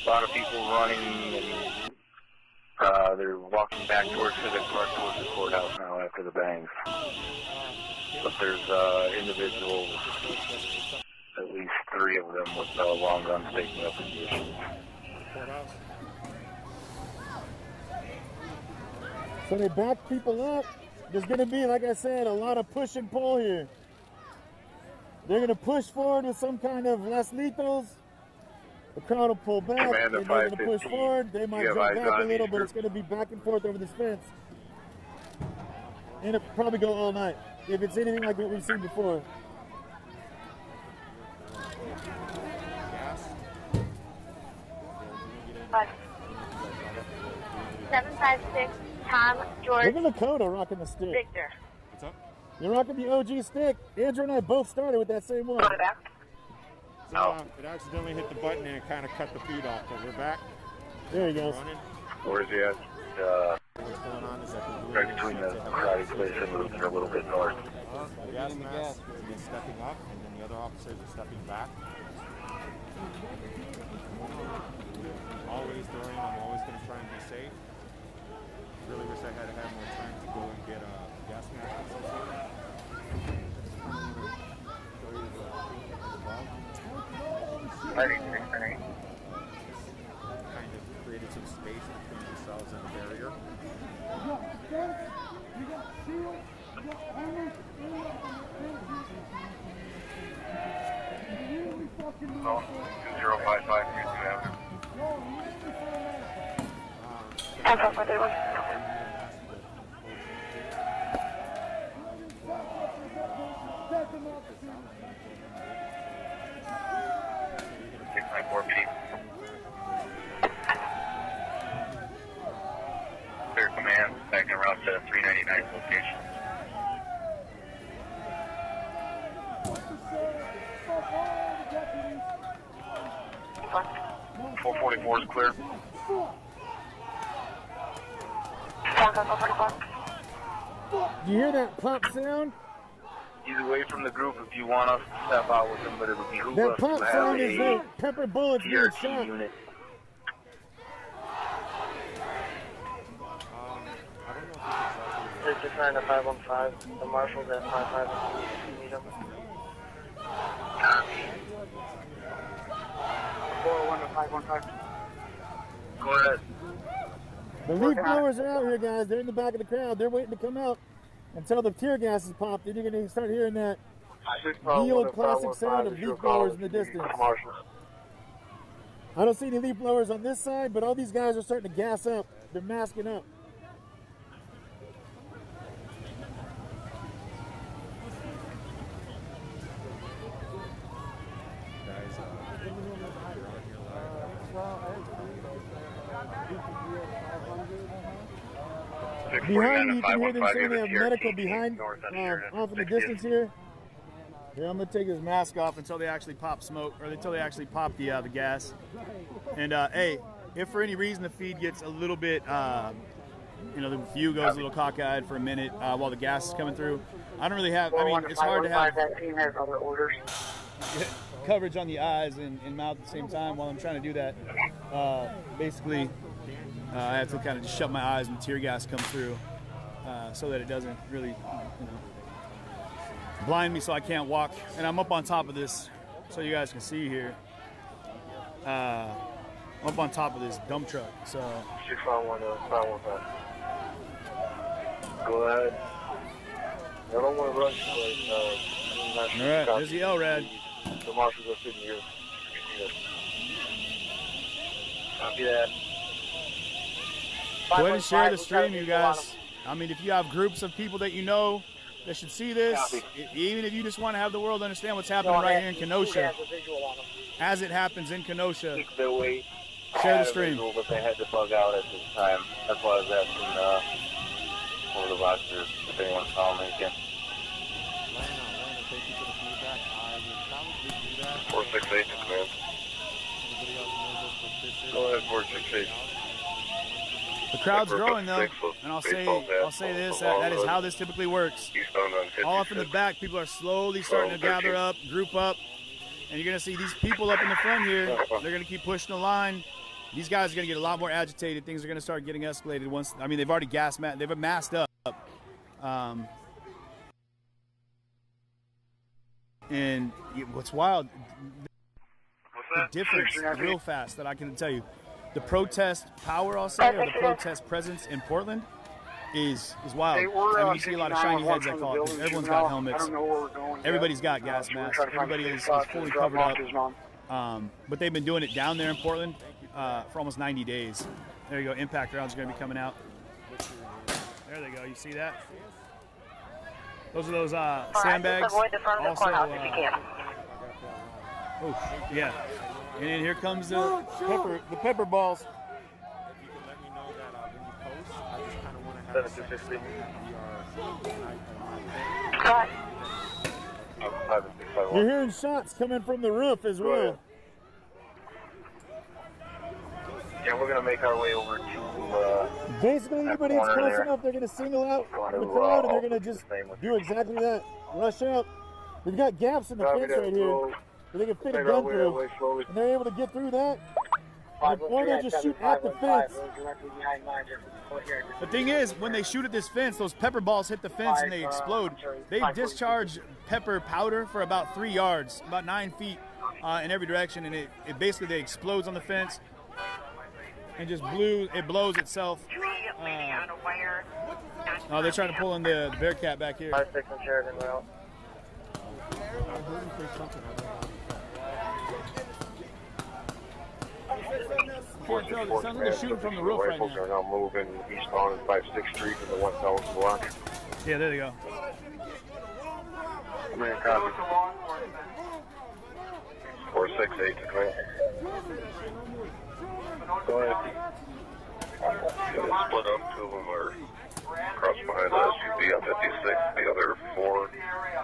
A lot of people running and They're walking back towards the courthouse now after the bangs. But there's individuals, at least 3 of them with long guns taking up positions. So they back people up. There's going to be, like I said, a lot of push and pull here. They're going to push forward with some kind of less lethals. The crowd will pull back. Commander and they're going to push 515. forward. They might You have jump eyes back a on little, these but it's going to be back and forth over this fence. And it'll probably go all night if it's anything like what we've seen before. Bye. 756, Tom, George. Look at Lakota rocking the stick. Victor. What's up? You're rocking the OG stick. Andrew and I both started with that same one. So, it accidentally hit the button and it kind of cut the feed off, but we're back. There he goes. Where's he at? What's going on is that Right between the karate place and a little bit north. the gas mask is stepping up, and then the other officers are stepping back. Always during, I'm always going to try and be safe. Really wish I had more time to go and get a gas mask or something. Kind of created some space between themselves and the barrier. No, 2055, you have it. Clear command, backing around to 399 location. Four 44 is clear. Do you hear that pop sound? He's away from the group if you want us to step out with him, but it would behoove That us pop to have sound is a the pepper bullets being PRT shot. unit. This is 9 to 515. The marshal's at 55 if you need him. 401 to 515. Go ahead. The leaf blowers are out here, guys. They're in the back of the crowd. They're waiting to come out until the tear gas is popped. Then you're going to start hearing that the old classic sound of leaf blowers in the distance. I don't see any leaf blowers on this side, but all these guys are starting to gas up. They're masking up. Behind me, you can hear them saying they have medical behind, off in the distance here. Yeah, I'm gonna take his mask off until they actually pop smoke, or until they actually pop the gas. And hey, if for any reason the feed gets a little bit, the view goes a little cockeyed for a minute while the gas is coming through, I don't really have. I mean, it's hard to have That team has other orders. coverage on the eyes and mouth at the same time while I'm trying to do that. Basically, I have to kind of just shut my eyes when tear gas comes through, so that it doesn't really, blind me so I can't walk. And I'm up on top of this, so you guys can see here. I'm up on top of this dump truck, so. 651 to 515. Go ahead. I don't want to rush you, All right, there's the LRAD. The marshals are sitting here. Copy that. Go ahead and share the stream, you guys. I mean, if you have groups of people that you know that should see this, even if you just want to have the world understand what's happening right here in Kenosha, as it happens in Kenosha, share the stream. But they had to bug out at this time. That's why I was asking one of the boxers if anyone saw me again. 468 to command. Go ahead, 468. The crowd's growing though, and I'll say this, that is how this typically works. All up in the back, people are slowly starting to gather up, group up, and you're gonna see these people up in the front here, they're gonna keep pushing the line, these guys are going to get a lot more agitated. Things are going to start getting escalated once. I mean, they've already they've masked up. And what's wild, the difference real fast that I can tell you, the protest power, I'll say, or the protest presence in Portland is wild. I mean, you see a lot of shiny heads, I call it. Everyone's got helmets. Everybody's got gas masks. Everybody is fully covered up. But they've been doing it down there in Portland for almost 90 days. There you go. Impact rounds are going to be coming out. There they go. You see that? Those are those sandbags. Also, yeah. And then here comes the pepper balls. 7-2-60. You're hearing shots coming from the roof as well. Yeah, we're gonna make our way over to. Basically, anybody that's close enough, they're gonna single out the crowd, and they're gonna just do exactly that. Rush out. We've got gaps in the fence right here where they can fit a gun through, and they're able to get through that. Or they just shoot at the fence. The thing is, when they shoot at this fence, those pepper balls hit the fence and they explode. They discharge pepper powder for about 3 yards, about 9 feet in every direction, and it basically they explodes on the fence and just blows itself. Oh, they're trying to pull in the Bearcat back here. 5-6 on Sheridan Rail. Sounds like they're shooting from the roof right now. Are now moving eastbound on 56th Street in the 1000 block. Yeah, there they go. Man, copy. 468 to clear. Go ahead. Yeah, split up. 2 of them are crossed behind the SUV on 56. The other 4,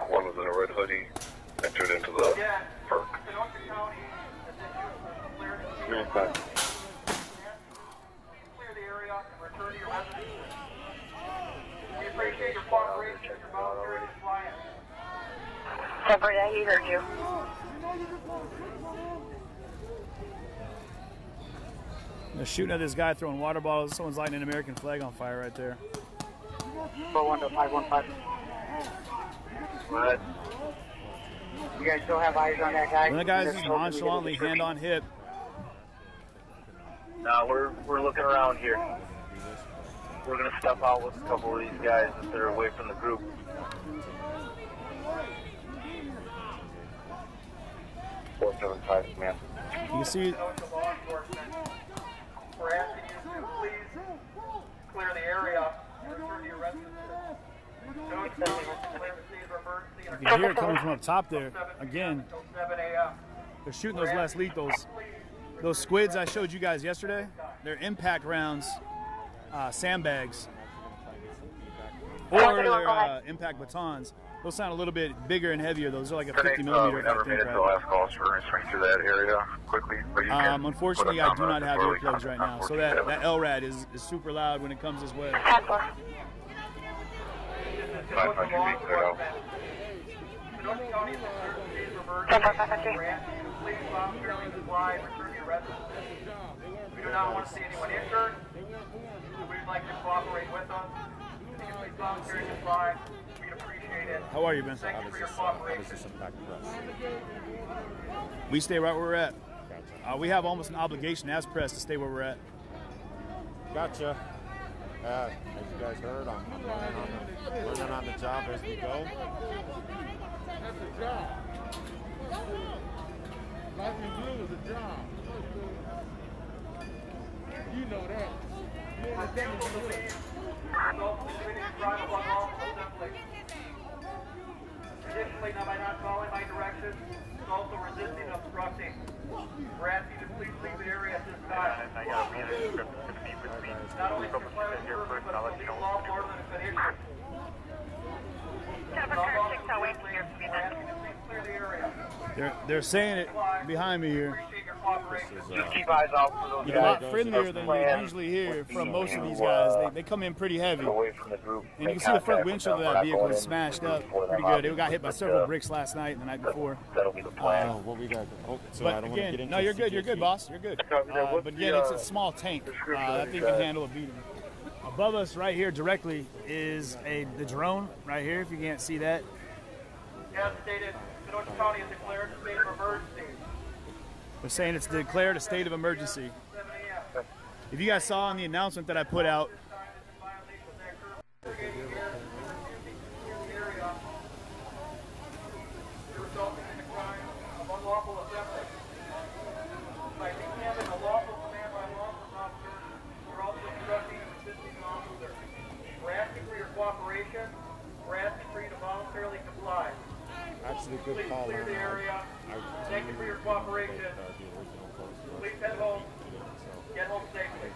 one was in a red hoodie, entered into the park. Man, copy. We appreciate your cooperation and your voluntary compliance. He heard you. They're shooting at this guy throwing water bottles. Someone's lighting an American flag on fire right there. 4-1-5-1-5. What? You guys still have eyes on that guy? And the guy's nonchalantly hand on hip. No, we're looking around here. We're gonna step out with a couple of these guys if they're away from the group. Man. You can see. We're asking you to please clear the area and return to your residences. You can hear it coming from up top there. Again, they're shooting those less lethals. Those squids I showed you guys yesterday, they're impact rounds, sandbags, or they're impact batons. Those sound a little bit bigger and heavier. Those are like a 50 millimeter. We never made it to the last calls for swing through that area quickly. But you can unfortunately, I do not have earplugs right now, so that LRAD is super loud when it comes this way. 500 feet clear out. We do not want to see anyone injured. We'd like to cooperate with us. Please volunteer to comply. We'd appreciate it. How are you, Ben? Thank you for your cooperation. We stay right where we're at. We have almost an obligation as press to stay where we're at. Gotcha. As you guys heard, I'm learning on the job as we go. That's a job. Life in blue is a job. You know that. Additionally, by not following my directions, it's also resisting and obstructing. We're asking you to please leave the area at this time. Not only for clarity, but also the law enforcement has been issued. They're saying it behind me here. Just keep eyes out for those a guys. lot friendlier than you usually hear from most of these guys. They come in pretty heavy. And you can see the front windshield of that vehicle is smashed up pretty good. It got hit by several bricks last night and the night before. That'll be the plan. What we got? So but I don't want to get again, into no, you're good. CJ's You're good, feet. boss. You're good. But again, it's a small tank. That thing can handle a beating. Above us, right here, directly, is the drone. Right here, if you can't see that. As stated, Kenosha County has declared a state of emergency. They're saying it's declared a state of emergency. If you guys saw on the announcement that I put out, Actually, good call. Clear the area. Thank you for your cooperation. Please head home. Get home safely.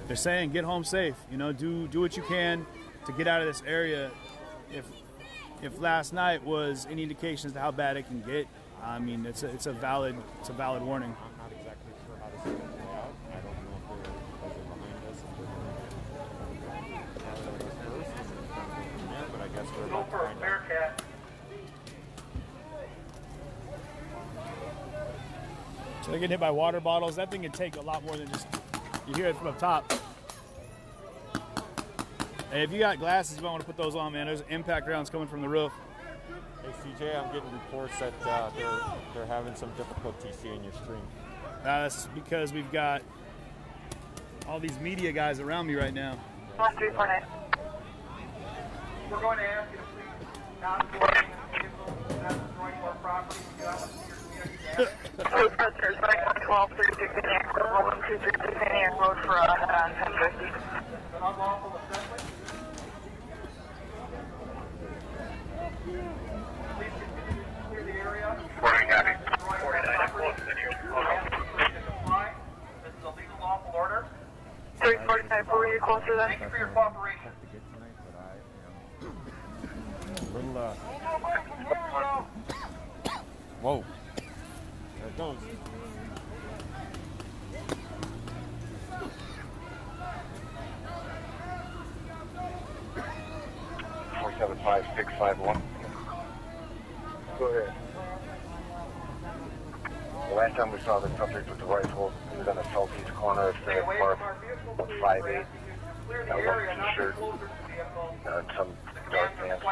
they're saying get home safe. You know, do what you can to get out of this area. If last night was any indication as to how bad it can get, I mean, it's a valid warning. I'm not exactly sure how this is going to play out. I don't know if they're behind us, if they're going to but I guess we're about to find out. So they're getting hit by water bottles. That thing can take a lot more than just, you hear it from up top. And if you got glasses, you might want to put those on, man. There's impact rounds coming from the roof. Hey, CJ, I'm getting reports that they're having some difficulty seeing your stream. That's because we've got all these media guys around me right now. 1349. We're going to ask you to please not destroy vehicles, not destroying more property. We do not want to see your community damaged. Please pressers, 12, 36 Indian Road, 123 Indian Road for 1050. An unlawful assembly. Please continue to clear the area. 49. This is a legal lawful order. 349, were you closer then? Thank you for your cooperation. Whoa. There it goes. Go ahead. The last time we saw the subject with the rifle, he was on the southeast corner of Senate Park, 5'8". That wasn't t-shirt, some dark pants.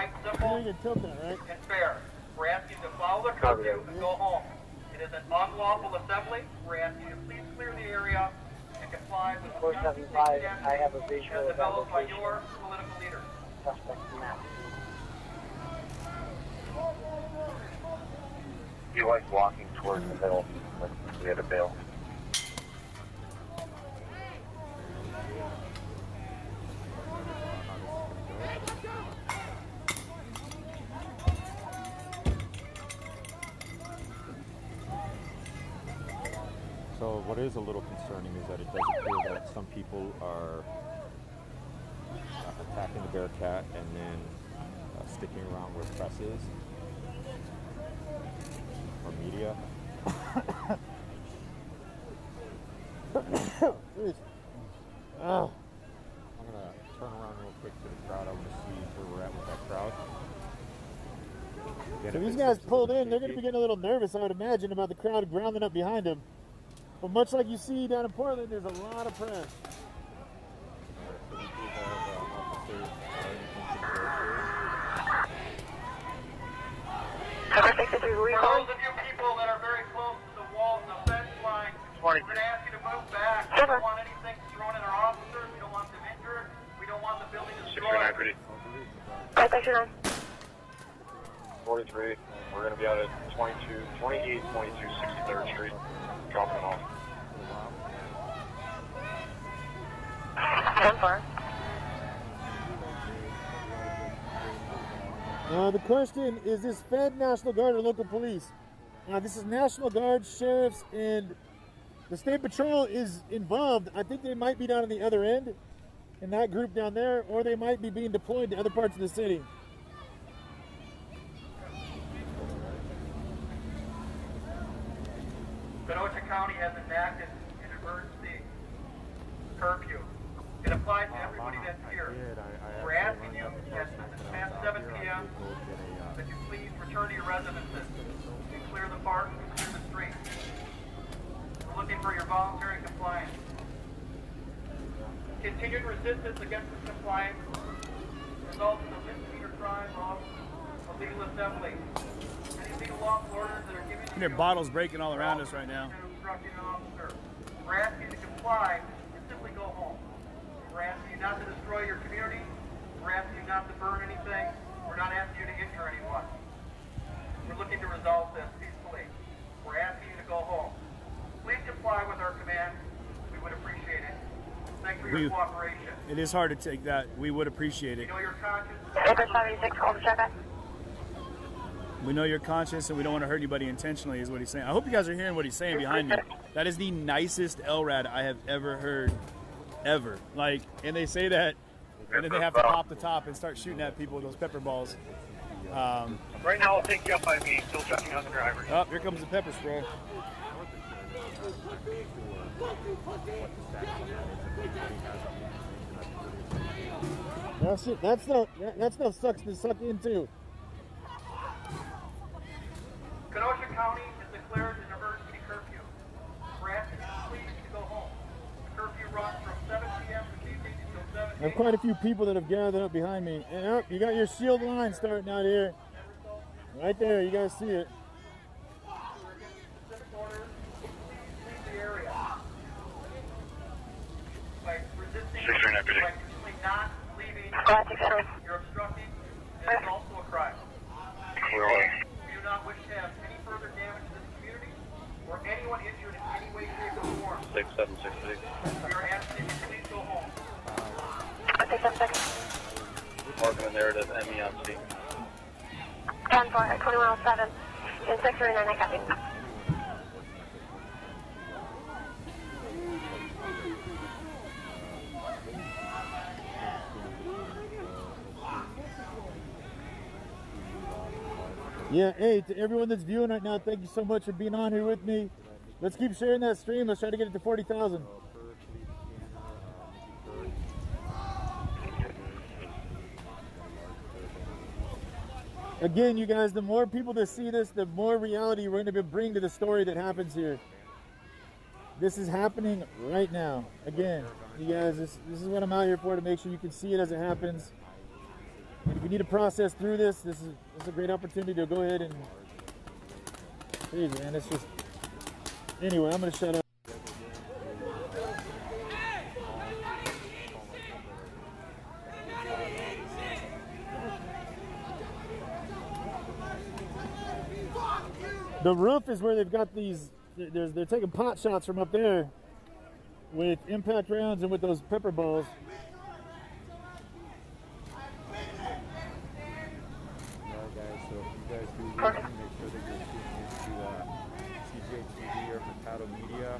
It's fair. We're asking you to follow the curfew and go home. It is an unlawful assembly. We're asking you to please clear the area and comply with the 475, I have a visual as developed by your political leaders. Suspect map. You like walking towards the middle, but we had to bail. So what is a little concerning is that it does appear that some people are attacking the Bearcat and then sticking around where press is or media. I'm gonna turn around real quick to the crowd. I want to see where we're at with that crowd. So these guys pulled in, they're going to be getting a little nervous, I would imagine, about the crowd grounding up behind them. But much like you see down in Portland, there's a lot of press. For those of you people that are very close to the wall and the fence line, we're going to ask you to move back. We don't want anything thrown at our officers. We don't want them injured. We don't want the building destroyed. 43. We're going to be out at 28, 22, 63rd Street. Dropping them off. The question is this Fed, National Guard, or local police? This is National Guard, sheriffs, and the State Patrol is involved. I think they might be down on the other end in that group down there, or they might be being deployed to other parts of the city. Kenosha County has enacted an emergency curfew. It applies to everybody that's here. We're asking you, as it's past 7 p.m., that you please return to your residences. You clear the park, clear the streets. We're looking for your voluntary compliance. Continued resistance against this compliance results in a misdemeanor crime of illegal assembly. Any legal lawful orders that are given to you. There are bottles breaking all around us right now. Obstructing an officer. We're asking you to comply and simply go home. We're asking you not to destroy your community. We're asking you not to burn anything. We're not asking you to injure anyone. We're looking to resolve this peacefully. We're asking you to go home. Please comply with our command. We would appreciate it. Thanks for your cooperation. It is hard to take that. We would appreciate it. You know your conscience. We know you're conscious and we don't want to hurt anybody intentionally, is what he's saying. I hope you guys are hearing what he's saying behind me. That is the nicest LRAD I have ever heard, ever. Like, and they say that, and then they have to pop the top and start shooting at people with those pepper balls. Right now, I'll take you up by me. Still checking on the driver. Oh, here comes the pepper spray. That's it. That stuff sucks to suck into. Kenosha County has declared an emergency curfew. We're asking you please to go home. The curfew runs from 7 p.m. this evening until 7 I have quite a few people that have gathered up behind me. And you got your shield line starting out here. Right there, you guys see it. By resisting, by simply not leaving, you're obstructing, and it's also a crime. We do not wish to have any further damage to this community or anyone injured in any way, shape, or form. 6768. We are asking you to please go home. Marking the narrative, ME on C. 10-4, 2107, in sector 9, I copy. Yeah, hey, to everyone that's viewing right now, thank you so much for being on here with me. Let's keep sharing that stream. Let's try to get it to 40,000. Again, you guys, the more people that see this, the more reality we're going to bring to the story that happens here. This is happening right now. Again, you guys, this is what I'm out here for, to make sure you can see it as it happens. And if you need to process through this, this is a great opportunity to go ahead and... Crazy, man. It's just... Anyway, I'm going to shut up. The roof is where they've got these... They're taking pot shots from up there with impact rounds and with those pepper balls. Make sure that you're tuning into CJTV or Potato Media.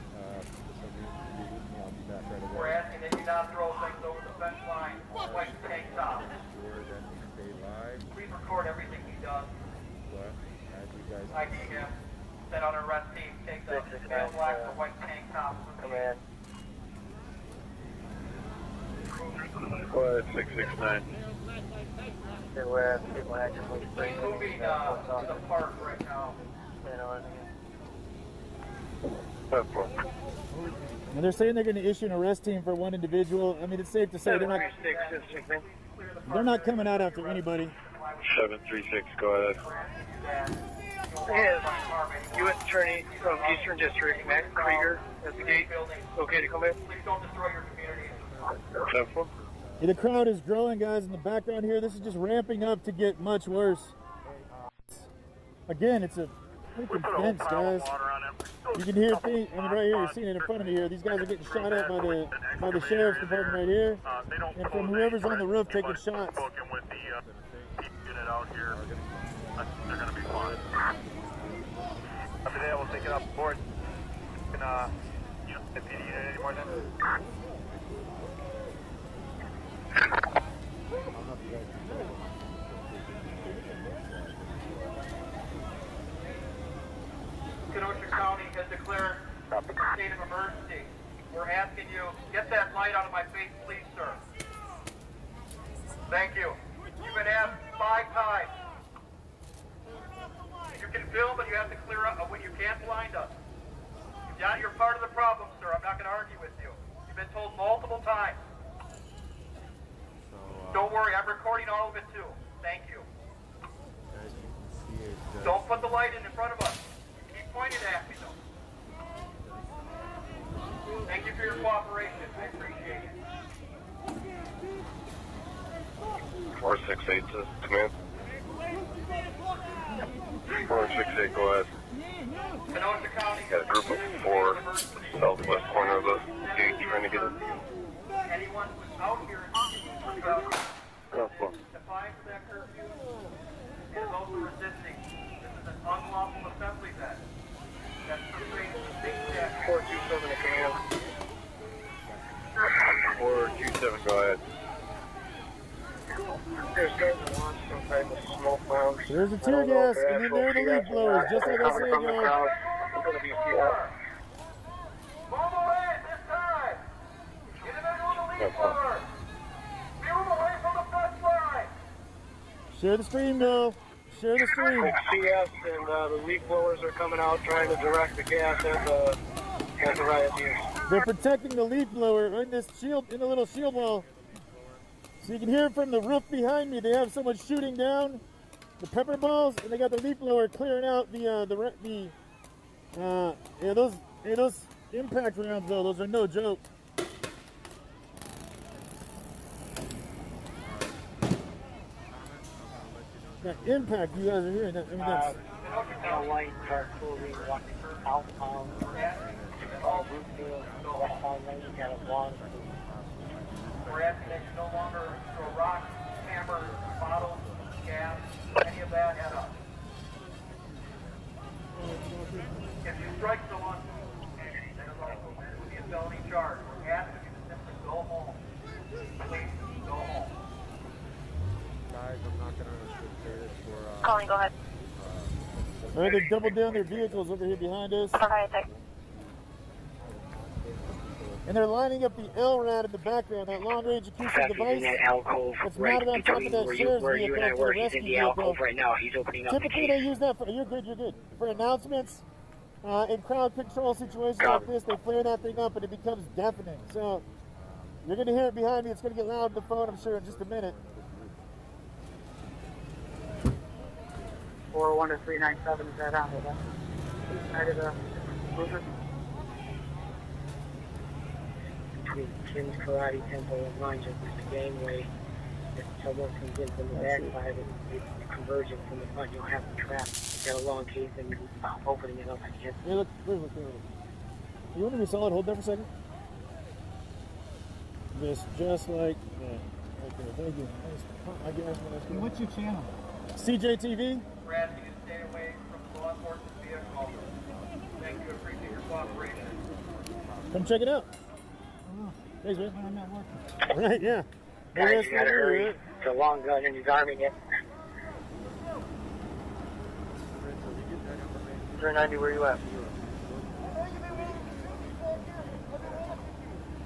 I'll be back right away. We're asking that you not throw things over the fence line, white tank top. Sure that we stay live. Please record everything he does. But as you guys ID him. Set on a arrest team. Take the pale black or white tank top. Command. Go ahead, 669. Where people actively spraying. Moving to the park right now. And they're saying they're going to issue an arrest team for one individual. I mean, it's safe to say they're not coming out after anybody. 736, go ahead. U.S. Attorney from Eastern District, Max Krieger, at the gate. Okay to come in? Please don't destroy your community. Yeah, the crowd is growing, guys, in the background here. This is just ramping up to get much worse. Again, it's a pretty dense, guys. You can hear things. I mean, right here, you're seeing it in front of me here. These guys are getting shot at by the sheriff's department right here, and from whoever's on the roof taking shots. They're going to be fine. Every day we'll take it up board. Can you the PD unit anymore then? Kenosha County has declared a state of emergency. We're asking you, get that light out of my face, please, sir. Thank you. You've been asked 5 times. You can film, but you have to clear up when you can't blind us. You're part of the problem, sir. I'm not going to argue with you. You've been told multiple times. Don't worry, I'm recording all of it too. Thank you. Don't put the light in front of us. Keep pointing at me, though. Thank you for your cooperation. I appreciate it. 468 to command. 468, go ahead. Kenosha County. Got a group of 4 southwest corner of the gate trying to get it. Anyone who's out here defying for that curfew is also resisting. This is an unlawful assembly event. That's pursuant to the state statute. 427 to command. 427, go ahead. There's guys that launch some type of smoke bombs. There's the tear gas, and then there are the leaf blowers, just like I said, from the y'all. crowd. It's going to be a few hours. Move away at this time! Individual to lead forward! Move away from the front line! Share the stream, though. Share the stream. CS and the leaf blowers are coming out trying to direct the gas at the riot teams. They're protecting the leaf blower in this shield, in the little shield wall. So you can hear from the roof behind me. They have someone shooting down the pepper balls, and they got the leaf blower clearing out those impact rounds though. Those are no joke. That impact you guys are hearing. That, I mean, that's. Light car clothing, outbound, all Louisville, westbound lane, got a long. We're asking that you no longer throw rocks, hammers, bottles, gas, any of that at us. If you strike someone, then it will be a felony charge. We're asking you to simply go home. Please, go home. Guys, I'm not going to say this for... Calling, go ahead. All right, they doubled down their vehicles over here behind us. And they're lining up the LRAD in the background, that long-range acoustic device. It's mounted on top of that sheriff's vehicle for a rescue vehicle. Right now. He's opening up Typically, they use that for, you're good, for announcements. In crowd control situations like this, they flare that thing up and it becomes deafening. So, you're going to hear it behind me. It's going to get loud on the phone, I'm sure, in just a minute. 401 to 397, is that on the left side of the movement? Between Kim's Karate Temple and Lines of the gangway, if someone comes in from the back side, it's converging from the front, you'll have the trap. It's got a long case and opening it up again. Hey, look. You want to be solid? Hold there for a second. Just like that. Okay, thank you. What's your channel? CJTV. We're asking you to stay away from law enforcement vehicles. Thank you. Appreciate your cooperation. Come check it out. Thanks, man. I'm not working. Right, yeah. Guys, you gotta hurry. It's a long gun and he's arming it. 390, where you at?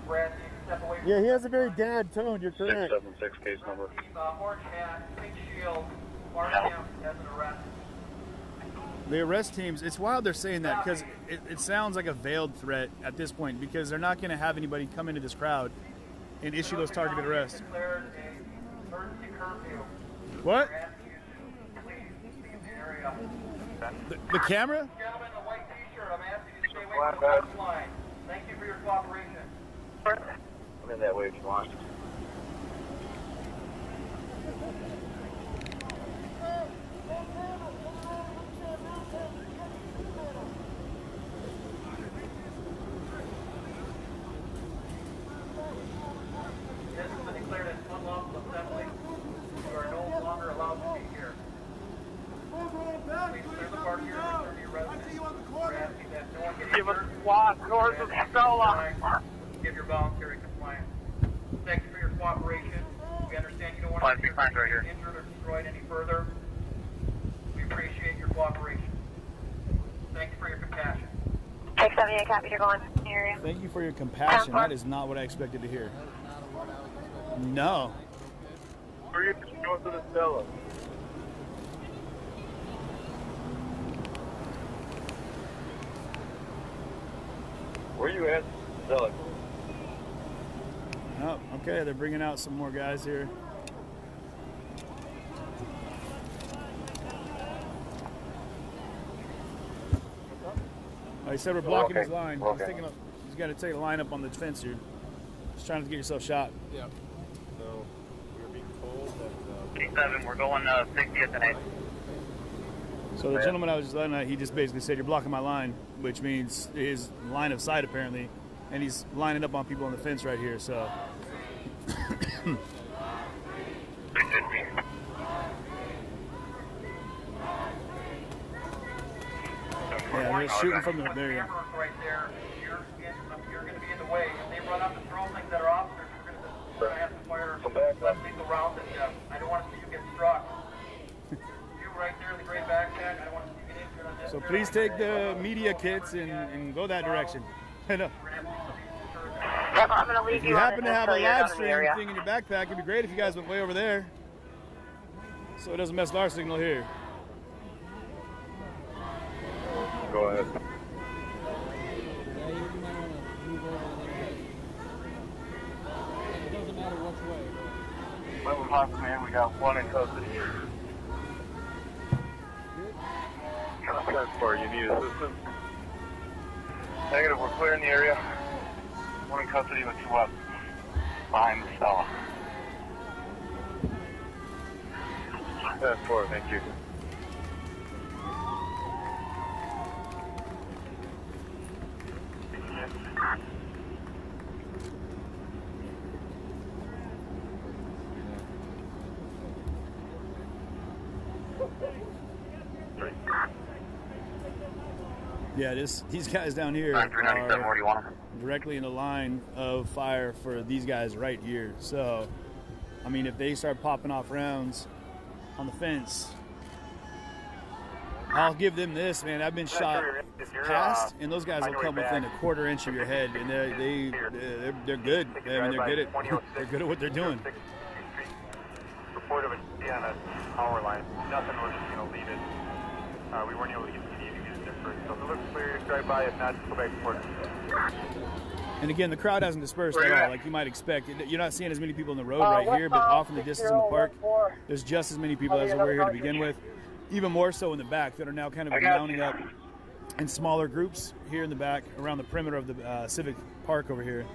We're asking you to step away from Yeah, he has a very dad tone, you're correct. 676 case number. orange hat, pink shield, mark him as an arrest. The arrest teams, it's wild they're saying that because it sounds like a veiled threat at this point because they're not going to have anybody come into this crowd and issue those targeted arrests. What? The camera? Gentlemen in the white t-shirt, I'm asking you to stay away from the fence line. Thank you for your cooperation. I'm in that way if you want. This has been declared an unlawful assembly. You are no longer allowed to be here. Please clear the park here and return to your residence. We're asking that no one get injured. north of Stella. Give your voluntary compliance. Thank you for your cooperation. We understand you don't want to be injured or destroyed any further. We appreciate your cooperation. Thank you for your compassion. 678, copy, you're going in the area. Thank you for your compassion. That is not what I expected to hear. No. Where are you going to the Stella? Where are you at, Stella? Oh, okay, they're bringing out some more guys here. Oh, he said we're blocking his line. He's got to take a line up on the fence here. Just trying to get yourself shot. Yeah. So we're being told that. 57, we're going 60th and 8th. So the gentleman I was just letting out, he just basically said, you're blocking my line, which means his line of sight apparently, and he's lining up on people on the fence right here, so. Yeah, they're shooting from the area. Right there, you're going to be in the way. If they run up and throw things at our officers, we're going to have to fire less lethal rounds at them. I don't want to see you get struck. You right there in the gray backpack, I don't want to see you get injured on this. So please take the media kits and go that direction. I'm going to leave If you happen to have a live stream thing in your backpack, it'd be great if you guys went way over there, so it doesn't mess with our signal here. Go ahead. It doesn't matter which way. Moving hot, man. We got one in custody. That's for you need assistance. Negative, we're clearing the area. One in custody with 2 up behind the Stella. That's for it, thank you. Yeah, these guys down here are directly in the line of fire for these guys right here. So, I mean, if they start popping off rounds on the fence, I'll give them this, man. I've been shot past, and those guys will come within a quarter inch of your head, and they're good. I mean, they're good at what they're doing. Report of a on a power line. Nothing. We're just gonna leave it. We weren't able to get the need to get it different. So if it looks clear, just drive by. If not, just go back to port. And again, the crowd hasn't dispersed at all, like you might expect. You're not seeing as many people in the road right here, but off in the distance in the park, there's just as many people as there were here to begin with. Even more so in the back that are now kind of mounting up in smaller groups here in the back around the perimeter of the Civic Park over here,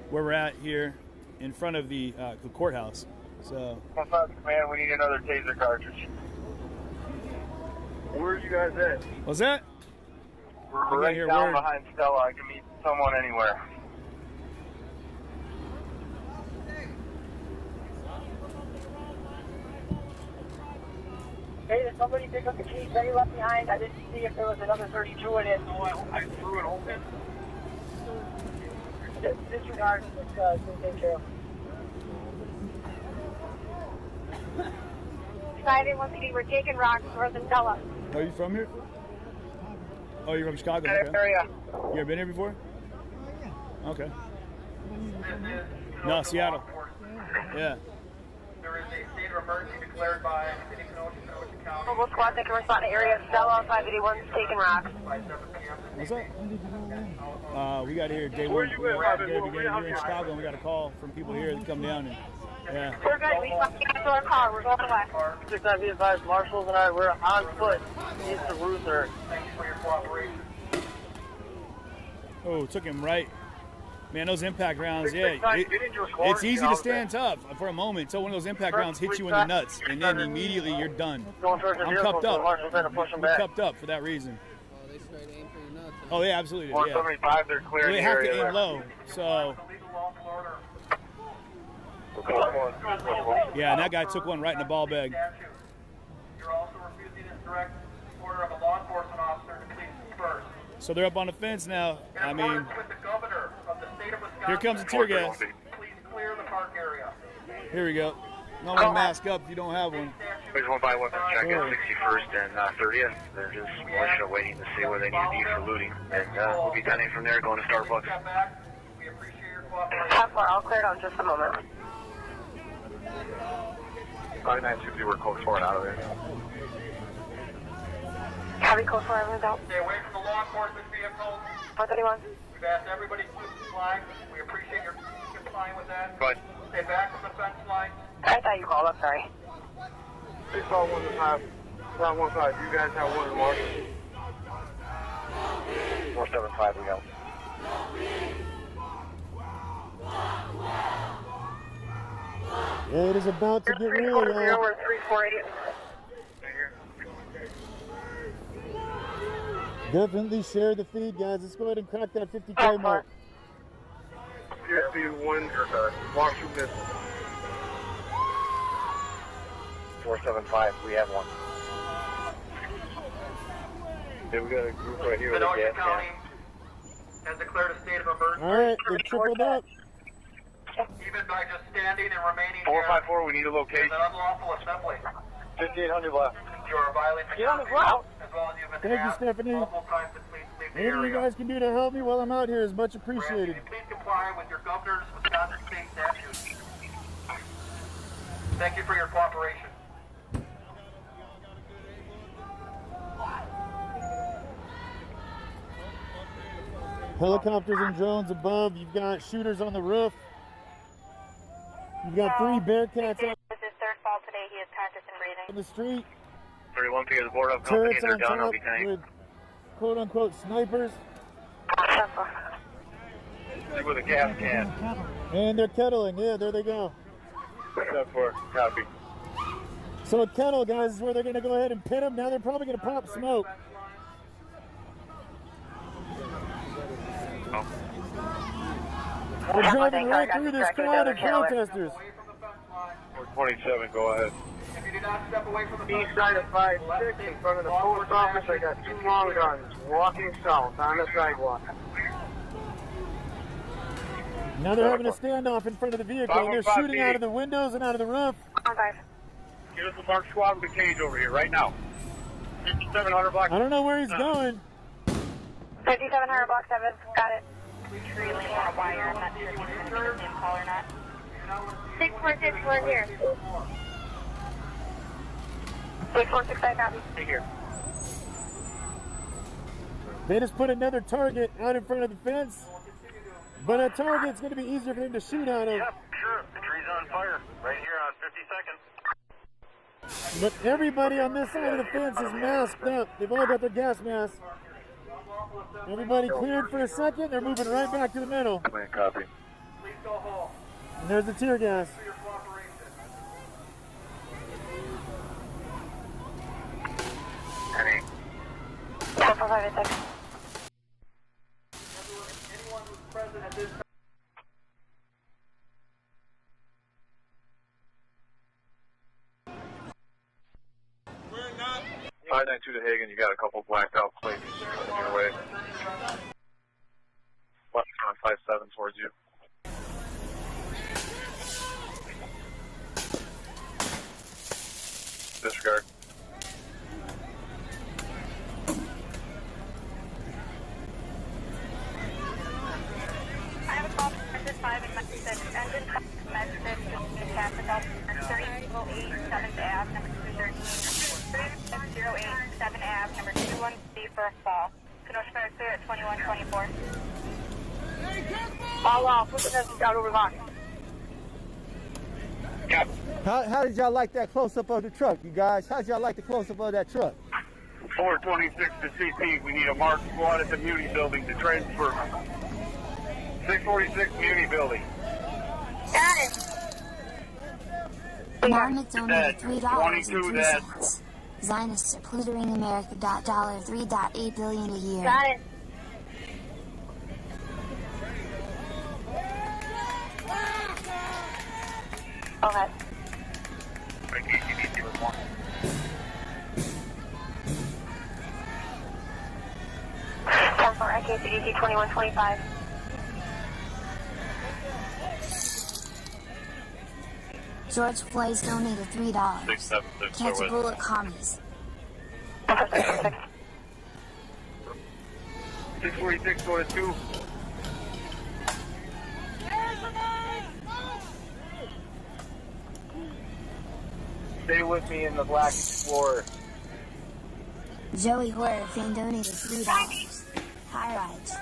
where we're at here in front of the courthouse. So. Man, we need another taser cartridge. Where are you guys at? What's that? We're right down behind Stella. I can meet someone anywhere. Hey, did somebody pick up the keys that you left behind? I didn't see if there was another 32 in it. So I threw it open. Disregard. Let's take care of. Excited, once again, we're taking rocks north of Stella. Are you from here? Oh, you're from Chicago? Okay. Area. You ever been here before? Okay. No, Seattle. Yeah. There is a state of emergency declared by the city of Kenosha, County. Mobile squad that can respond to area Stella 581's taking rocks. What's up? We got here day one. We're in Chicago, and we got a call from people here that come down and. Yeah. We're good. We fucking got to our car. We're going away. 6 be advised, marshals and I, we're on foot east of Ruther. Thank you for your cooperation. Oh, took him right. Man, those impact rounds, yeah. It's easy to stand tough for a moment until one of those impact rounds hits you in the nuts, and then immediately you're done. I'm cupped up. We're cupped up for that reason. Oh, yeah, absolutely. 175, they're clearing they have to aim low, so. Yeah, and that guy took one right in the ball bag. You're also refusing this direct order of a law enforcement officer to please disperse. So they're up on the fence now. I mean, With the governor of the state of Wisconsin, here comes the tear gas. Please clear the park area. Here we go. No one mask up if you don't have one. We just went by weapons check at 61st and 30th. They're just militia waiting to see where they need to be for looting. And we'll be done from there going to Starbucks. Half far, I'll clear it on just a moment. 5960, we're close for it out of there. Heavy close for everyone's out. Stay away from the law enforcement vehicles. 431. We've asked everybody to comply. We appreciate your complying with that. But stay back from the fence line. I thought you called up, sorry. 65115. 115. You guys have one in March. 475, we go. It is about to get real, y'all. 3480. Definitely share the feed, guys. Let's go ahead and crack that 50K mark. CSP1, Marshall Business. 475, we have one. Yeah, we got a group right here with a Kenosha gas County can. has declared a state of emergency. Alright, they tripled up. Even by just standing and remaining 454, we need a here location. is an unlawful assembly. 5800 left. You are violating the Get on the curfew, ground. as well as you've been Thank you, asked Stephanie. multiple times to please leave the Anything you area. guys can do to help me while I'm out here is much We're asking appreciated. you to please comply with your governor's Wisconsin state statutes. Thank you for your cooperation. Helicopters and drones above. You've got shooters on the roof. You've got 3 Bearcats out This is third fall today. He is conscious and breathing. on the street. 31 P is the board up company. Turrets They're on down. I'll top be tank. with quote-unquote snipers. With a gas can. And they're kettling. Yeah, there they go. Step 4, copy. So a kettle, guys, is where they're going to go ahead and pin them. Now they're probably going to pop smoke. We're driving right through this crowd of protesters. 427, go ahead. If you do not step away from the East side of 56 in front of the post office, I got 2 long guns walking south on the sidewalk. Now they're having a standoff in front of the vehicle. And they're shooting out of the windows and out of the roof. Get us a mark squad with a cage over here right now. 5700 block. I don't know where he's going. 5700 block 7. Got it. Trailing on a wire. I'm not sure if he's going to be the same call or not. 646, here. 646, I copy. Stay here. They just put another target out in front of the fence. But a target's going to be easier for them to shoot out of. Yep, sure. The tree's on fire. Right here on 50 seconds. But everybody on this side of the fence is masked up. They've all got their gas masks. Everybody cleared for a second. They're moving right back to the middle. Copy. And there's the tear gas. Penny. 446. anyone who's present at this time. 592 to Hagen, you got a couple blacked out plates coming your way. Left on 57 towards you. Disregard. I have a call for this 5 and message engine message to Capital 3087 Ave, number 213. 3087 Ave, number 213 for a fall. Kenosha Fire clear at 2124. All off, put the message out over line. How did y'all like that close-up of the truck, you guys? How did y'all like the close-up of that truck? 426 to CP, we need a marked squad at the Muni building to transfer. 646 Muni building. Got it. Marmot donated $3.03. Zionists are plundering America. $3.8 billion a year. Got it. Okay. Ten for IKCDC 2125. George Floyd's donated $3. 676, Catch a bullet, commies. 646, go to 2. Stay with me in the Black Explorer. Joey Horror fan donated $3. High rise.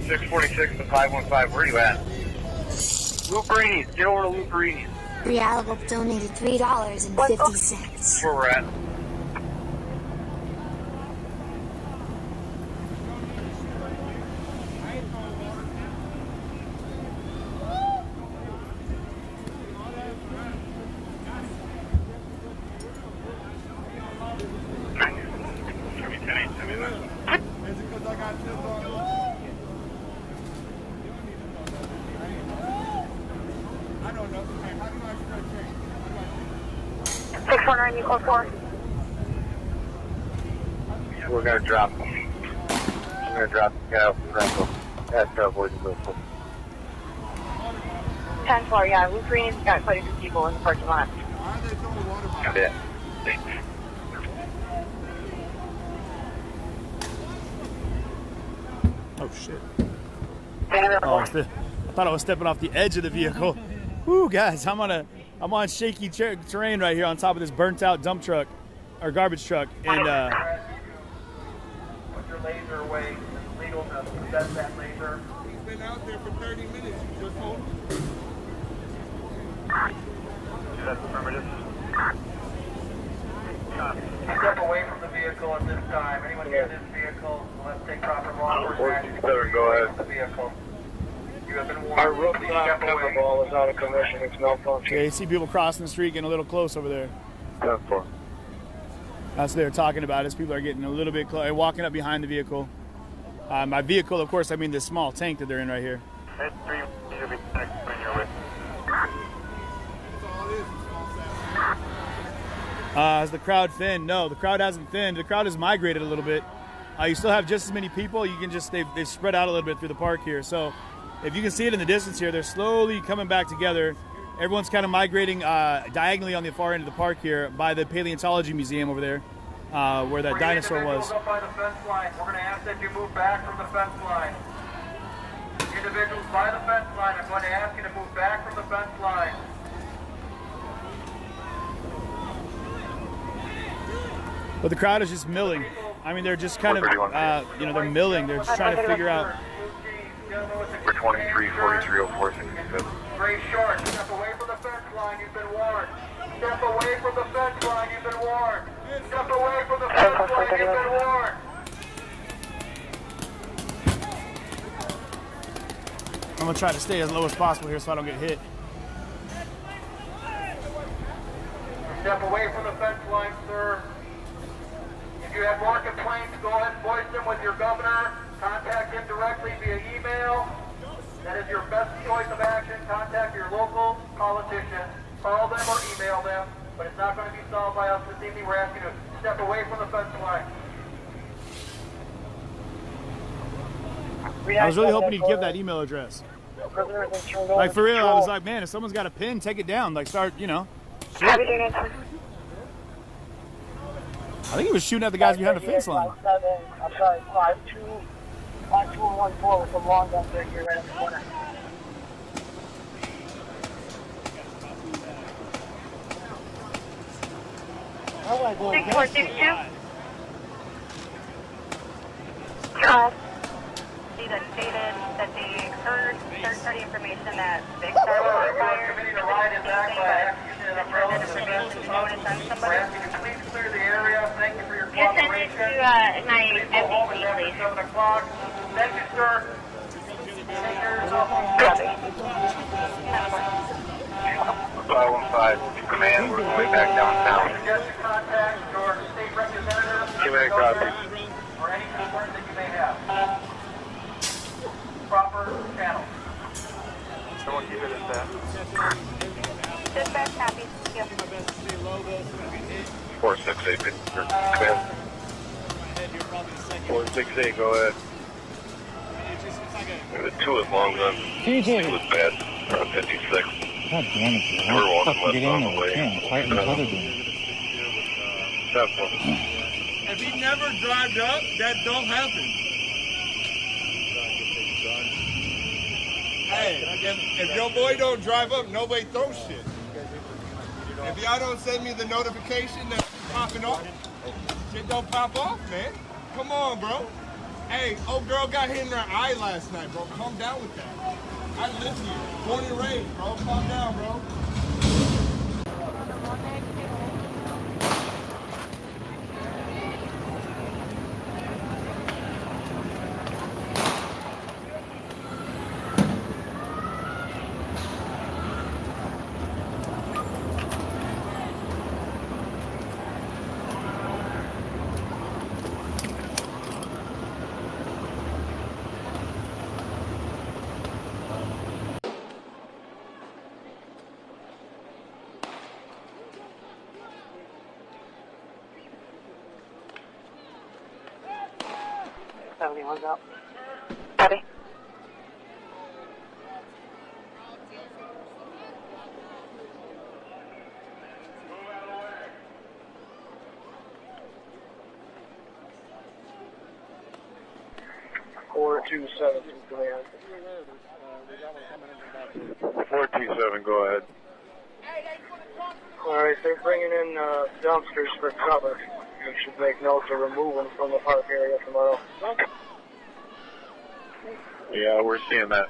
Six 46 to 515. Where are you at? Luperini's. Get over to Luperini's. Realable donated $3.50. Where we're at. We're gonna drop them. We're gonna drop the guy off the rental. That's our boys in Louisville. 10 floor, yeah. Luperini's got quite a few people in the parking lot. Yeah. Oh shit. Oh, I thought I was stepping off the edge of the vehicle. Woo, guys, I'm on shaky terrain right here on top of this burnt out dump truck or garbage truck, and Put your laser away. It's legal to possess that laser. He's been out there for 30 minutes. You just told him. That's affirmative. Step away from the vehicle at this time. Anyone near this vehicle, let's take proper law enforcement action. Go ahead. The vehicle. You have been warned. Our rooftop cover ball is out of commission. It's malfunction. yeah, you see people crossing the street getting a little close over there. That's what they're talking about. Is people are getting a little bit close, walking up behind the vehicle. My vehicle, of course, I mean this small tank that they're in right here. That's 3 you'll be connected when you're with. Has the crowd thinned? No, the crowd hasn't thinned. The crowd has migrated a little bit. You still have just as many people. You can just they've spread out a little bit through the park here. So if you can see it in the distance here, they're slowly coming back together. Everyone's kind of migrating diagonally on the far end of the park here by the Paleontology Museum over there, where that dinosaur was. Up by the fence line. We're going to ask that you move back from the fence line. Individuals by the fence line, I'm going to ask you to move back from the fence line. But the crowd is just milling. I mean, they're just kind of, they're milling. They're just trying to figure out. For 23, 4304, 66. Straight short. Step away from the fence line. You've been warned. Step away from the fence line. You've been warned. Step away from the fence line. You've been warned. I'm going to try to stay as low as possible here so I don't get hit. Step away from the fence line, sir. If you have more complaints, go ahead and voice them with your governor. Contact him directly via email. That is your best choice of action. Contact your local politician. Call them or email them. But it's not going to be solved by us this evening. We're asking you to step away from the fence line. I was really hoping he'd give that email address. Like, for real, I was like, man, if someone's got a pen, take it down. Like, start, shit. I think he was shooting at the guys behind the fence line. I'm sorry, 5214 with some long guns right here, right in the corner. I want to go 6462. See that stated that they heard third-party information that Big Star was fired. Please clear the area. Thank you for your Just send it to my MVP, please. 7 o'clock. Thank you, sir. 515, command, we're going back downtown. Suggest you contact your state representative or any concerns that you may have. Proper channel. Someone keep it at that. Dispatch, happy. Yep. 468, command. 468, go ahead. The 2 is long gun. 2 is bad. Around 56. God damn it, dude. We're How the walking fuck get left on in the there? way. Damn, fighting this other dude. If he never drives up, that don't happen. Hey, if your boy don't drive up, nobody throws shit. If y'all don't send me the notification that's popping off, shit don't pop off, man. Come on, bro. Hey, old girl got hit in her eye last night, bro. Calm down with that. I live here. Born and raised, bro. Calm down, bro. One's out. Copy. Four two seven command. 427, go ahead. Alright, they're bringing in dumpsters for cover. You should make note to remove them from the park area tomorrow. Yeah, we're seeing that.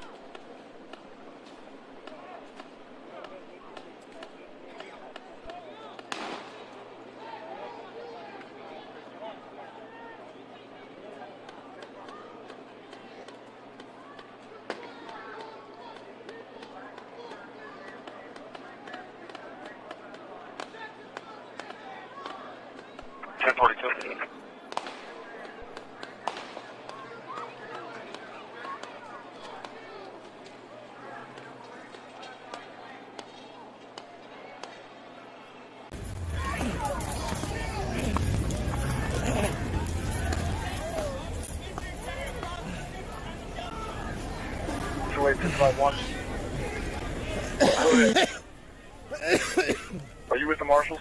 Are you with the marshals?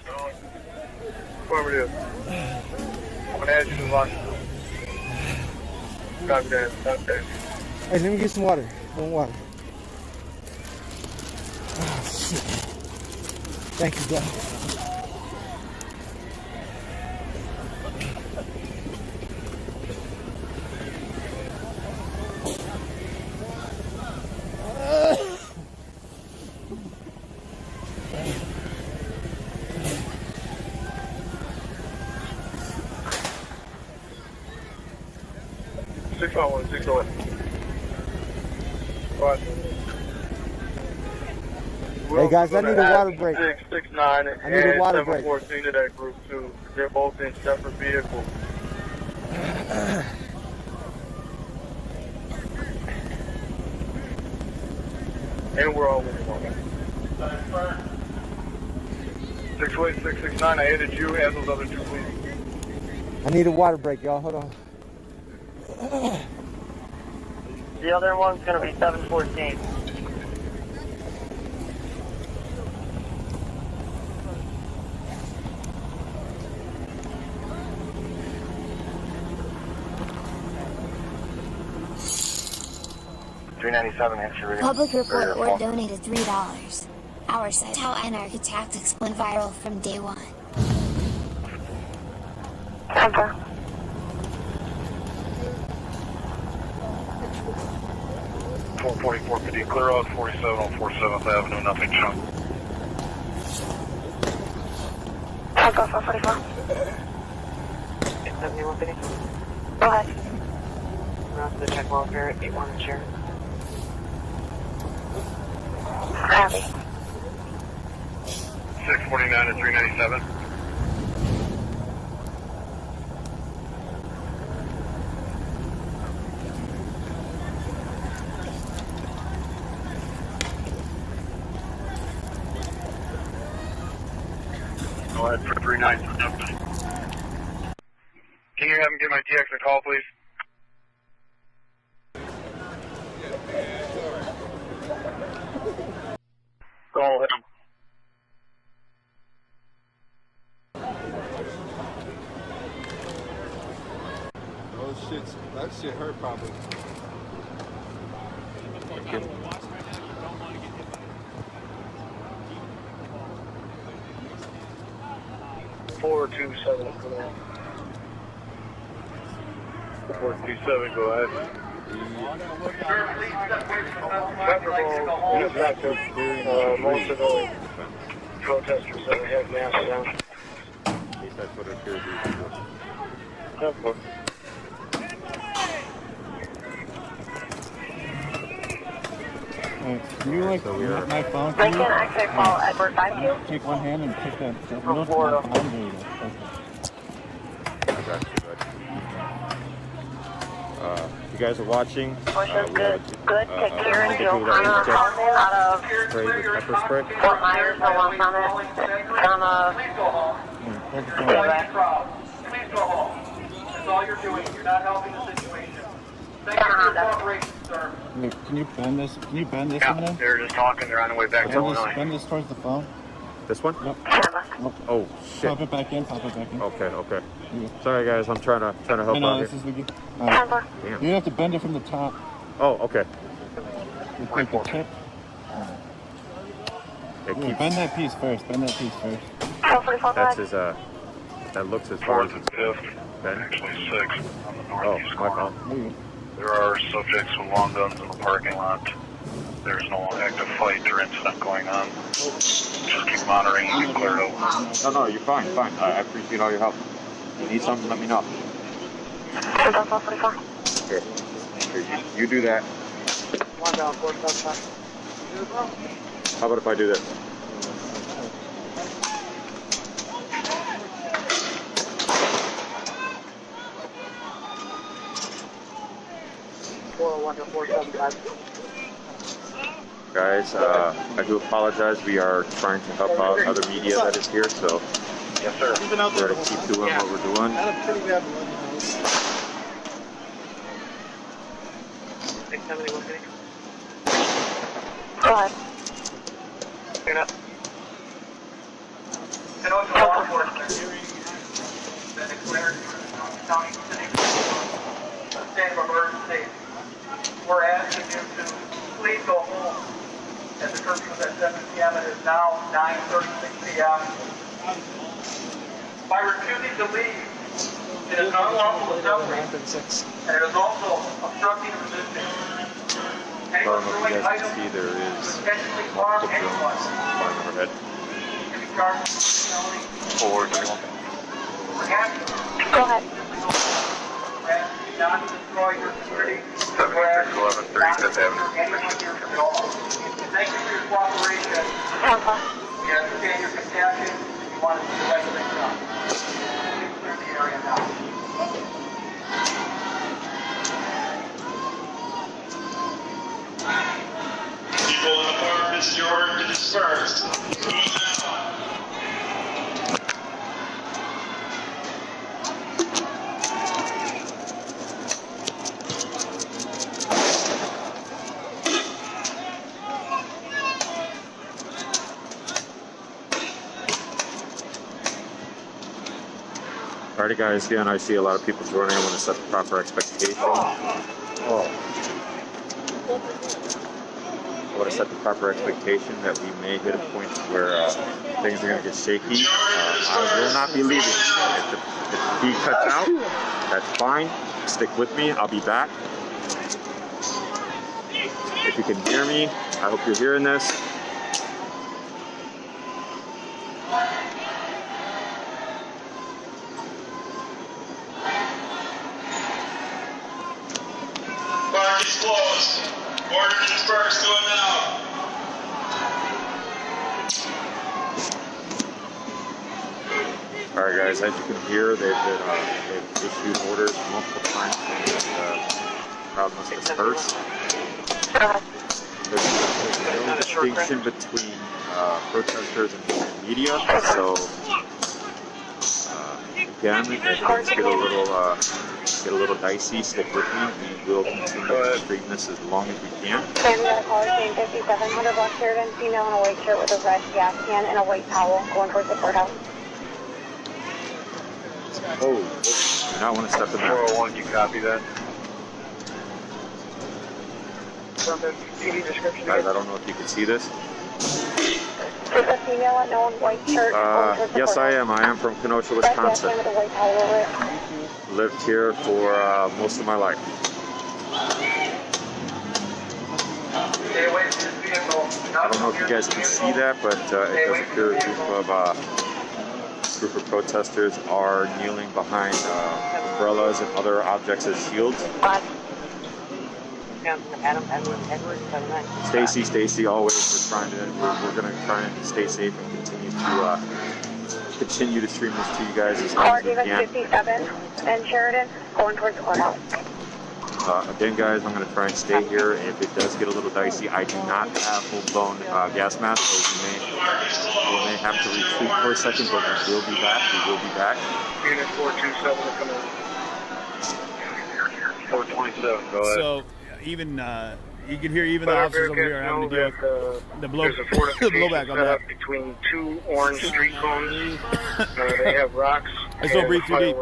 Whoever it is. I'm going to add you to the line. Copy that. Copy that. Hey, let me get some water. Some water. Oh, shit. Thank you, God. Hey guys, I need a water break. 669 I need a water break. 714 to that group too. They're both in separate vehicles. And we're all with one. 668-669, I added you and those other two, please. I need a water break, y'all. Hold on. The other one's going to be 714. Public report or donated $3. Our site, how anarchy tactics went viral from day one. Enter. .4450, clear out 47 on 47th Avenue, nothing chunk. Echo 444. 7150. Go ahead. We're out to the check welfare, 81 insurance. Copy. 649 to 397. Go ahead for 39. Can you have him give my TX a call, please? Call him. Oh shit, that shit hurt probably. Okay. 427, go ahead. 427, go ahead. Ineffective. Most of the protesters that have masks on. At least that's what it appears to be. Can you like my phone? Lincoln, actually call Edward 52. Take one hand and take that middle to my phone. There you go. I got you, bud. You guys are watching. Good. Take care and people that out of spray with pepper spray. Fort Myers, no one's on it. Please go home. That's all you're doing. You're not helping the situation. Thank you for your cooperation, sir. Can you bend this? Can you bend this one in? They're just talking. They're on the way back to Illinois. Bend this towards the phone. This one? Nope. Oh shit. Pop it back in. Pop it back in. Okay. Sorry guys, I'm trying to help out here. This is the Damn. You have to bend it from the top. Oh, okay. Like the tip. Bend that piece first. That's his that looks as far as it's bent. Actually 6 on the Oh, northeast my corner. fault. There are subjects with long guns in the parking lot. There's no active fight or incident going on. Just keep monitoring and be cleared out. No, you're fine. I appreciate all your help. If you need something, let me know. Here, you do that. How about if I do this? Guys, I do apologize. We are trying to help out other media that is here, so yes, sir. We're going to keep doing what we're doing. Had a pretty bad one, Go ahead. Turn up. Kenosha law enforcement. Been declared county city state of emergency. We're asking you to please go home. As the curfew was at 7 p.m. It is now 9:36 p.m. By refusing to leave, it is unlawful assembly, and it is also obstructing and resisting. Well, Anyone if throwing you guys items can see, there to is intentionally harm multiple anyone flying overhead. can be charged with criminality. Forward. We're asking you Go ahead. not to destroy your community. 7611 35th Avenue. Thank you for your cooperation. We understand your compassion. You want to see the right thing done. Please clear the area now. People in the park, this is your order to disperse. Alrighty guys, again, I see a lot of people joining. I want to set the proper expectation. I want to set the proper expectation that we may hit a point where things are going to get shaky. I will not be leaving. If the feed cuts out, that's fine. Stick with me. I'll be back. If you can hear me, I hope you're hearing this. Park is closed. Order to disperse. Do it now. Alright guys, as you can hear, they've issued orders multiple times saying that the crowd must disperse. There's no distinction between protesters and media, so again, if things get a little dicey, stick with me. We will continue to stream this as long as we can. Okay, we got a caller saying 5700 Block Sheridan, female in a white shirt with a red gas can and a white towel going towards the courthouse. Oh, you do not want to step in there. 401, you copy that? Guys, I don't know if you can see this. Is a female in a white shirt going towards the Yes, I courthouse? am. I am from Kenosha, Red gas Wisconsin. can with a white towel over it. Lived here for most of my life. I don't know if you guys can see that, but it does appear a group of protesters are kneeling behind umbrellas and other objects as shields. Stacy, always we're gonna try and stay safe and continue to stream this to you guys as long Car as we gave us can. 57 and Sheridan going towards the courthouse. Again, guys, I'm going to try and stay here. If it does get a little dicey, I do not have full-blown gas mask, so we may have to retreat for a second, but we will be back. Unit 427 coming in. 427, go ahead. So, even you can hear even the officers over here are having to deal with the blowback on that. Between two orange street cones. They have rocks. I still breathe too deep.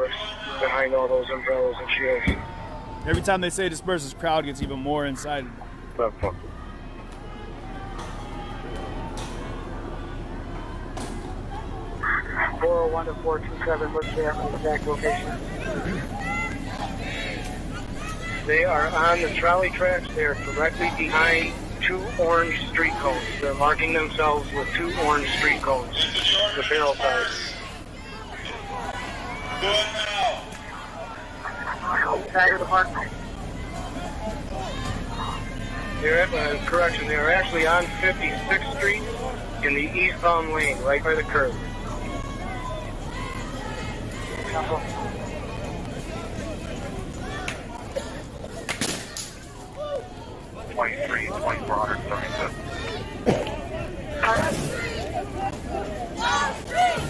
Behind all those umbrellas and shields. Every time they say disperse, this crowd gets even more inside. 401 to 427, what's the exact location? They are on the trolley tracks. They are directly behind two orange street cones. They're marking themselves with two orange street cones, the barrel sides. Side of the park. They're at, correction, they are actually on 56th Street in the eastbound lane, right by the curb. 2437.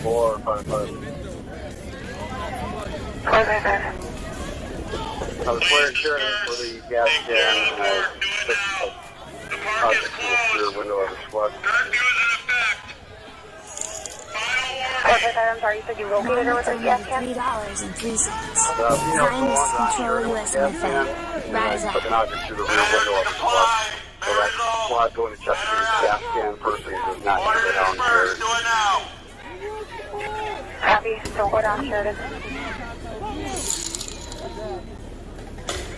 455. I was wearing Sheridan for the gas can and object through the rear window of the squad. I'm sorry, you said you located her with a gas can? $3.03. Zionist control U.S. movement. Rise up. Took an object through the rear window of the squad. So that squad going to check the gas can person does not need to go downstairs. Copy, don't go down, Sheridan.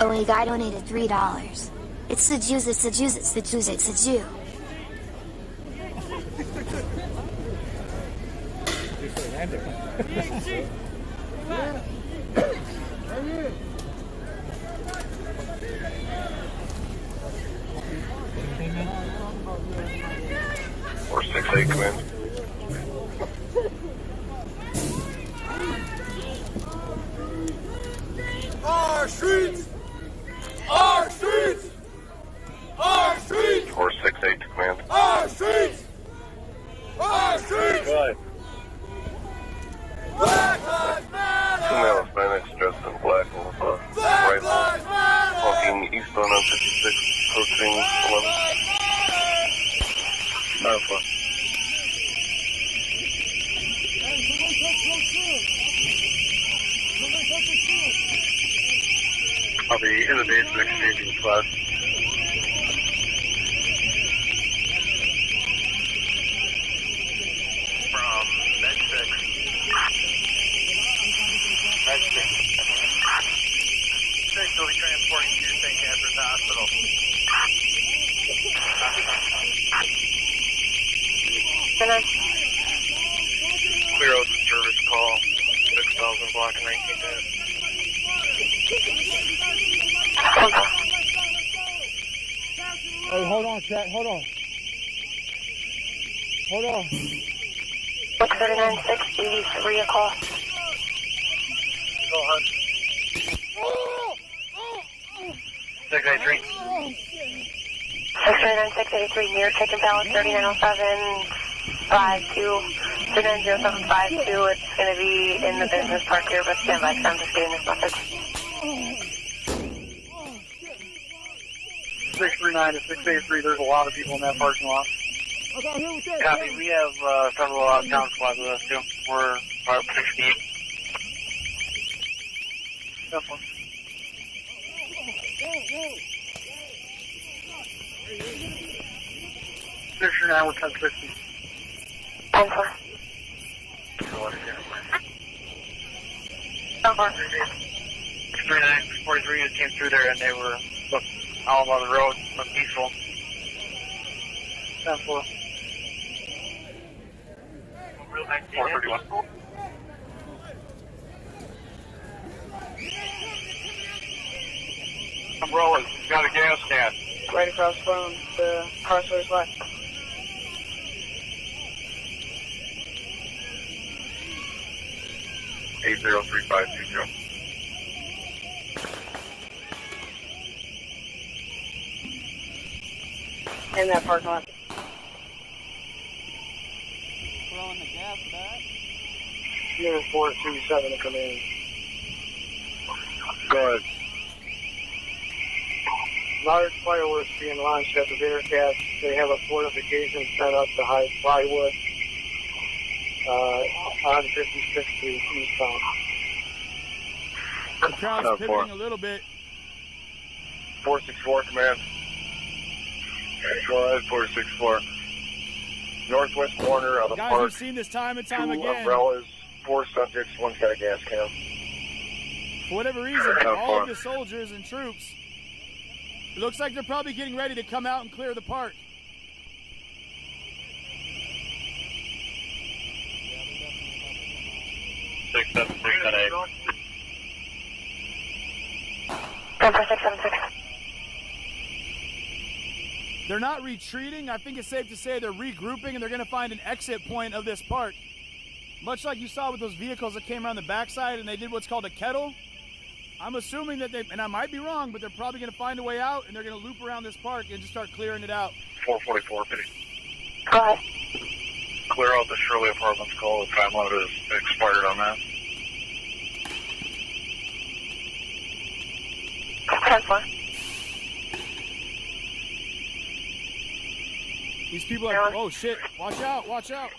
Oh, a guy donated $3. It's the Jews, it's the Jews, it's the Jews, it's the Jew. Or 6-8 command. Our streets! Our streets! Our streets! Or 6-8 command. Our streets! Our streets! Go ahead. Black Lives Matter! Two male Hispanics dressed in black with rifles walking eastbound on 56, approaching 11. Alpha. I'll be in the base of exchanging class. From Med 6. Med 6. 6 will be transporting to St. Catherine's Hospital. Clear out the service call. 6,000 block and 19 days. Hey, hold on, chat. Hold on. Hold on. 639-683 a call. Go ahead. 683. 639-683 near Kitchen Palace 3907 52 290-752, it's going to be in the business park here, but stand by, I'm just getting this message. 639 to 683, there's a lot of people in that parking lot. Copy, we have several out-of-town squads with us too. We're about 16. That's one. 639 with 1060. 10-4. 639, 43 just came through there and they were all along the road, looked peaceful. 10-4. 431. Umbrellas, got a gas can. Right across from the crossroads left. Eight 03520. In that parking lot. Throwing the gas back. Unit 427 to come in. Go ahead. Large fireworks being launched at the Bearcat. They have a fortification set up to hide plywood on 56th Street eastbound. The crowd's pivoting a little bit. 464, command. Go ahead, 464. Northwest corner of the Guys, park. we've seen this time and time 2 again. umbrellas, 4 subjects, one's got a gas can. For whatever reason, all of the soldiers and troops, it looks like they're probably getting ready to come out and clear the park. Six, 7, 6, 8. 676. They're not retreating. I think it's safe to say they're regrouping, and they're going to find an exit point of this park. Much like you saw with those vehicles that came around the backside and they did what's called a kettle. I'm assuming that and I might be wrong, but they're probably going to find a way out, and they're going to loop around this park and just start clearing it out. 444, pity. Go ahead. Clear out the Shirley Apartments call. The time limit is expired on that. 10-4. These people are, oh shit, watch out, watch out.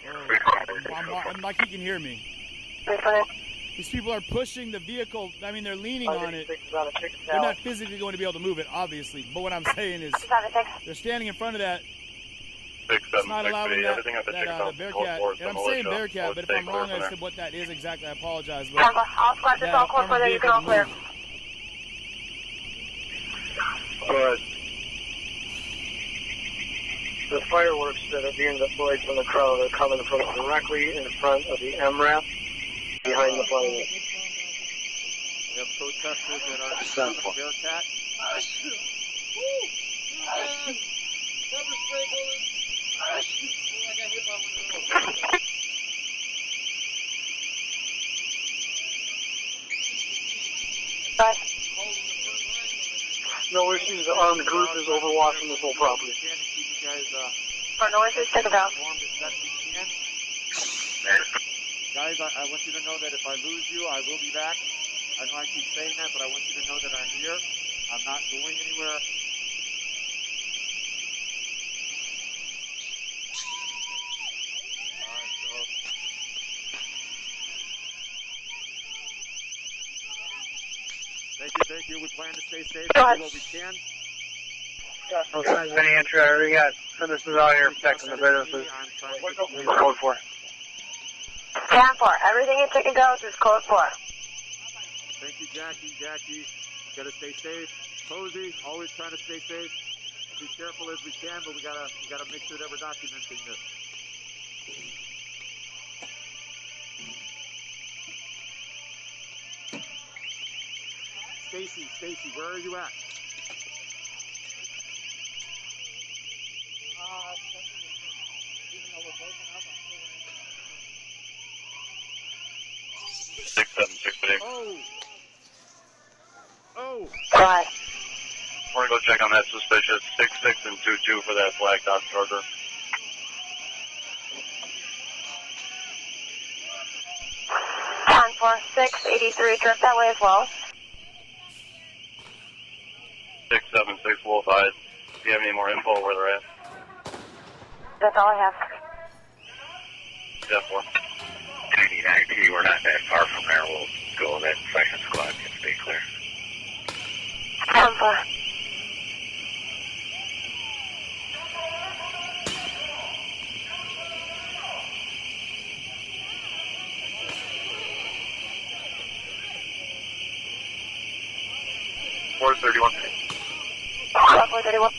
I'm like he can hear me. These people are pushing the vehicle, I mean, they're leaning on it. They're not physically going to be able to move it, obviously. But what I'm saying is, they're standing in front of that. It's not allowing that Bearcat. And I'm saying Bearcat, but if I'm wrong as to what that is exactly, I apologize. But All squads, it's all clear for there, you can all clear. Go ahead. The fireworks that are being deployed from the crowd are coming from directly in front of the MRAP behind the fireworks. We have protesters that are in front of the Bearcat. Pepper spray bullets. I got hit by one of those. No issues. The armed group is overwatching this whole property. For north is take it down. Guys, I want you to know that if I lose you, I will be back. I know I keep saying that, but I want you to know that I'm here. I'm not going anywhere. Thank you. We plan to stay safe and do what we can. Got no signs of any entry. I already got citizens out here protecting the businesses. Code 4. 10-4. Everything you take and goes is code 4. Thank you, Jackie. Gotta stay safe. Posey, always trying to stay safe. Be careful as we can, but we gotta make sure that we're documenting this. Stacy, where are you at? Even though we're broken up, I'm Six, still 7, 6, 8. Oh. Right. We're gonna go check on that suspicious 66 and 22 for that flag dot charger. 14683, drift that way as well. 676 Wolf Eyes. Do you have any more info where they're at? That's all I have. Step 4. 99T, we're not that far from there. We'll go that second squad can stay clear. 10-4. $431. 431.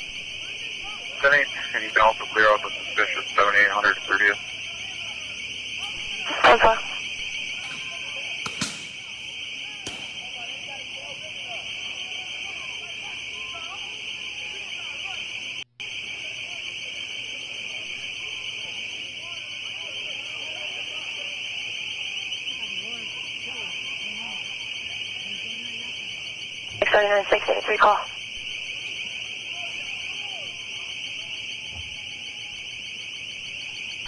78, and you can also clear out the suspicious 7800 30th. 10-4. Starting 683 call.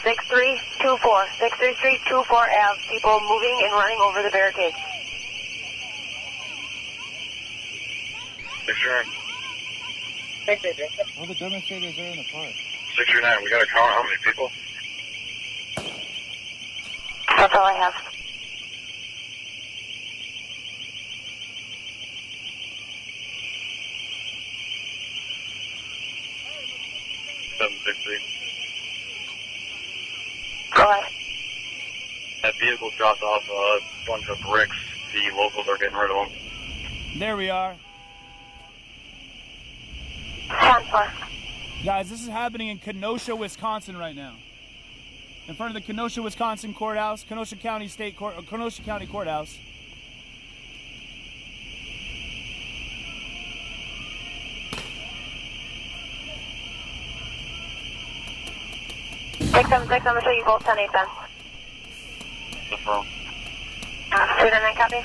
Six 63324 Ave. People moving and running over the barricades. 639. All the demonstrators are in the park. 639, we got to count how many people? That's all I have. Go ahead. That vehicle dropped off a bunch of bricks. The locals are getting rid of them. There we are. 10-4. Guys, this is happening in Kenosha, Wisconsin right now. In front of the Kenosha, Wisconsin courthouse, Kenosha County Courthouse. I'm going to show you both 10-8 then. The phone. 299 copy.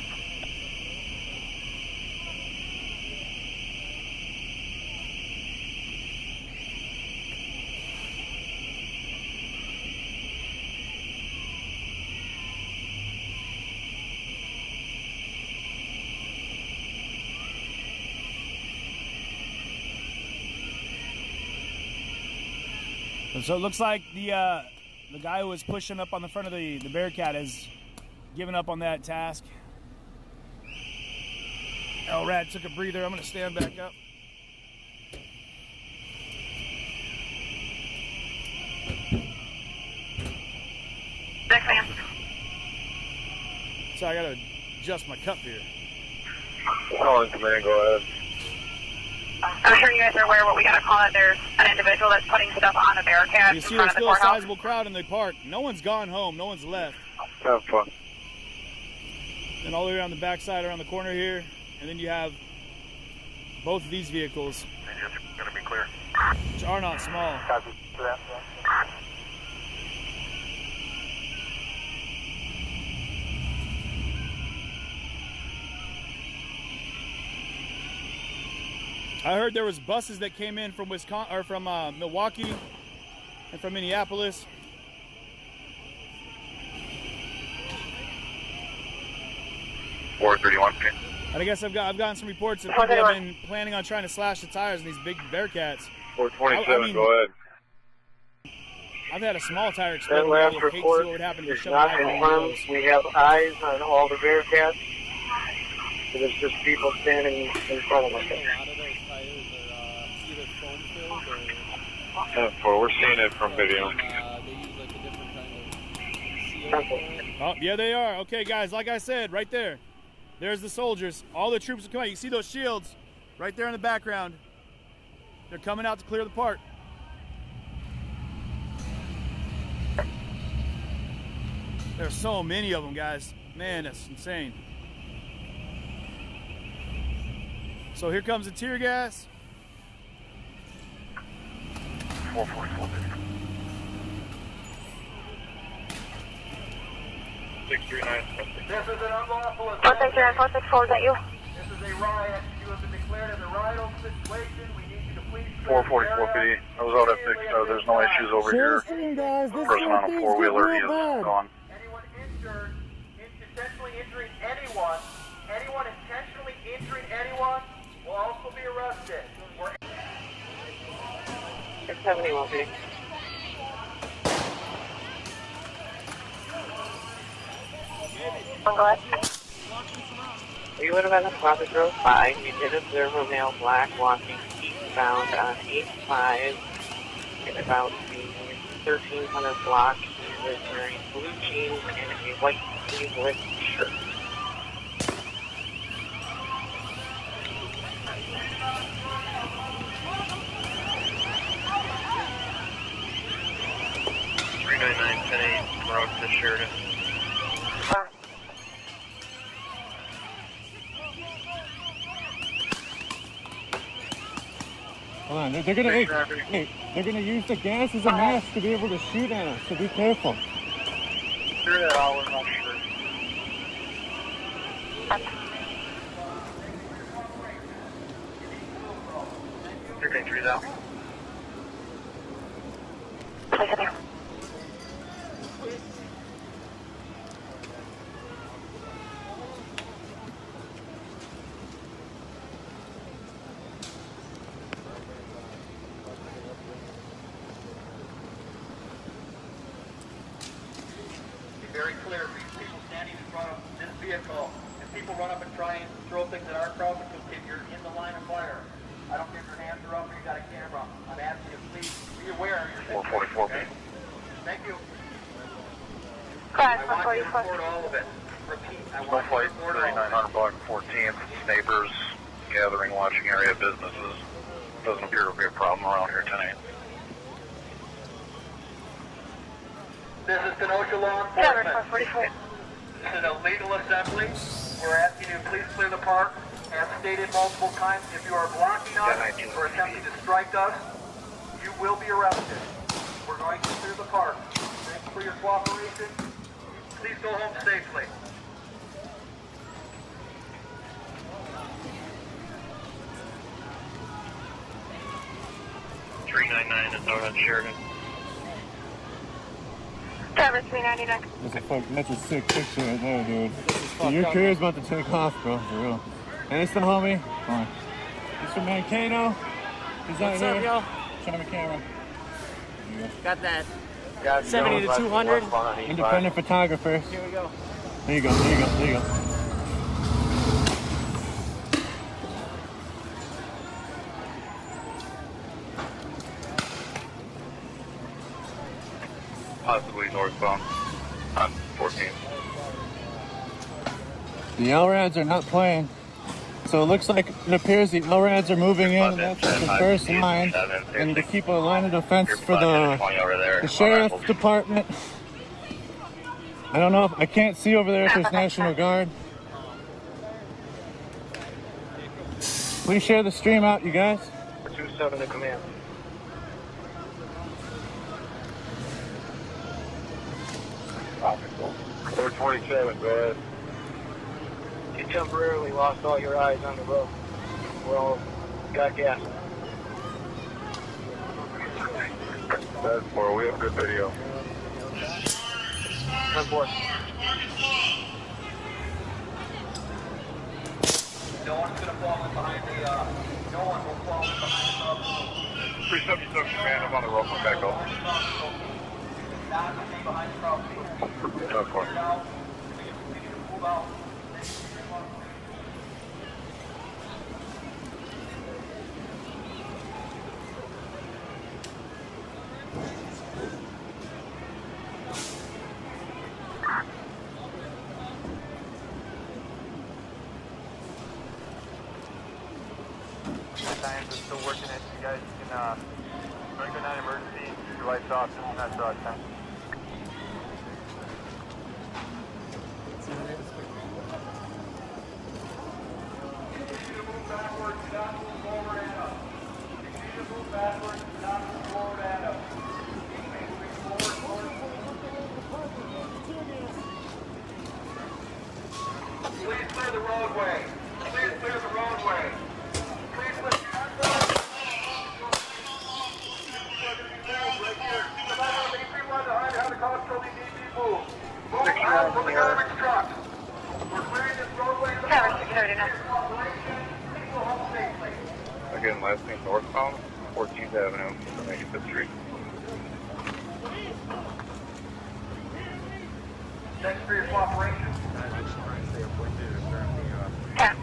So it looks like the guy who was pushing up on the front of the Bearcat has given up on that task. Rat took a breather. I'm going to stand back up. Next man. So I got to adjust my cup here. Calling command, go ahead. I'm sure you guys are aware what we got to call it. There's an individual that's putting stuff on a barricade You in see front there's of the still a courthouse. sizable crowd in the park. No one's gone home. No one's left. Have fun. And all the way around the backside, around the corner here. And then you have both of these vehicles. It's going to be clear. Which are not small. Copy for that. I heard there was buses that came in from Wisconsin or from Milwaukee and from Minneapolis. $431. And I guess I've gotten some reports that people have been planning on trying to slash the tires in these big Bearcats. 427. I mean, go ahead. I've had a small tire That explode. last I would hate to see report what would happen if is you not shove a confirmed. We have eyes on all the Bearcats. So there's just people standing in front of us. We're seeing it from video. Oh, yeah, they are. Okay, guys, like I said, right there. There's the soldiers. All the troops are coming out. You see those shields right there in the background. They're coming out to clear the park. There's so many of them, guys. Man, that's insane. So here comes the tear gas. 444. 639. This is an unlawful 469, 464, is that you? This is a riot. You have been declared as a riot situation. We need you to please... 444 PD. I was out at 6, so there's no issues over here. Guys, this Person on a four-wheeler, he is gone. Anyone injured, intentionally injuring 71 feet. Go ahead. You would have been at Plaza Grove 5. You did observe a male black walking eastbound on 85 at about the 1300 block. He was wearing blue jeans and a white sleeveless shirt. Road to Sheridan. Hold on, they're gonna use the gas as a mask to be able to shoot at us, so be careful. Sure that all, we're not sure. 13-3's out. Please come here. Very clear for these people standing in front of this vehicle. If people run up and try and throw things at our crowd, if you're in the line of fire, I don't care if your hands are up or you got a camera. I'm asking you, please be aware of your 444 okay? Thank you. Class I want you to 144. report all of it. Repeat. I No want you to flight, report all of 3900 it. block 14th. Neighbors, gathering, watching area businesses. Doesn't appear to be a problem around here tonight. This is Kenosha law Cover enforcement. 144. This is a legal assembly. We're asking you to please clear the park. As stated multiple times, if you are blocking us or attempting to strike us, you will be arrested. We're going to clear the park. Thanks for your cooperation. Please go home safely. is out on Sheridan. Cover 399. That's a sick picture right there, dude. So your career's about to take off, bro, for real. And it's the homie. Come on. He's from Mankato. He's out here. Yo? Show him a camera. Got that 70 to 200. Independent photographer. Here we go. There you go, there you go, there you go. Possibly northbound on 14th. The LRADs are not playing. So it looks like it appears the LRADs are moving in, and that's the first line. And to keep a line of defense for the sheriff's department. I don't know if I can't see over there if there's National Guard. Please share the stream out, you guys. 27 to command. Optical. 427, go ahead. You temporarily lost all your eyes on the road. Well, got gas. That's 4, we have good video. On board. No one's going to fall in behind the, no one will fall in behind the 377 command, I'm on the rope, I'm back up. Not to stay behind the crowd. Of course. We need to move out. Science is still working it. You guys can bring the 9 emergency, keep your lights off, just not draw attention. Please clear the roadway. Please clear the roadway. Please lift your hands up. Right here. No matter how many people are behind, how the cops still need to move. Move out from the garbage truck. We're clearing this roadway. Cover 639. Again, last name northbound. 14th Avenue, 85th Street. Thanks for your cooperation. Yeah.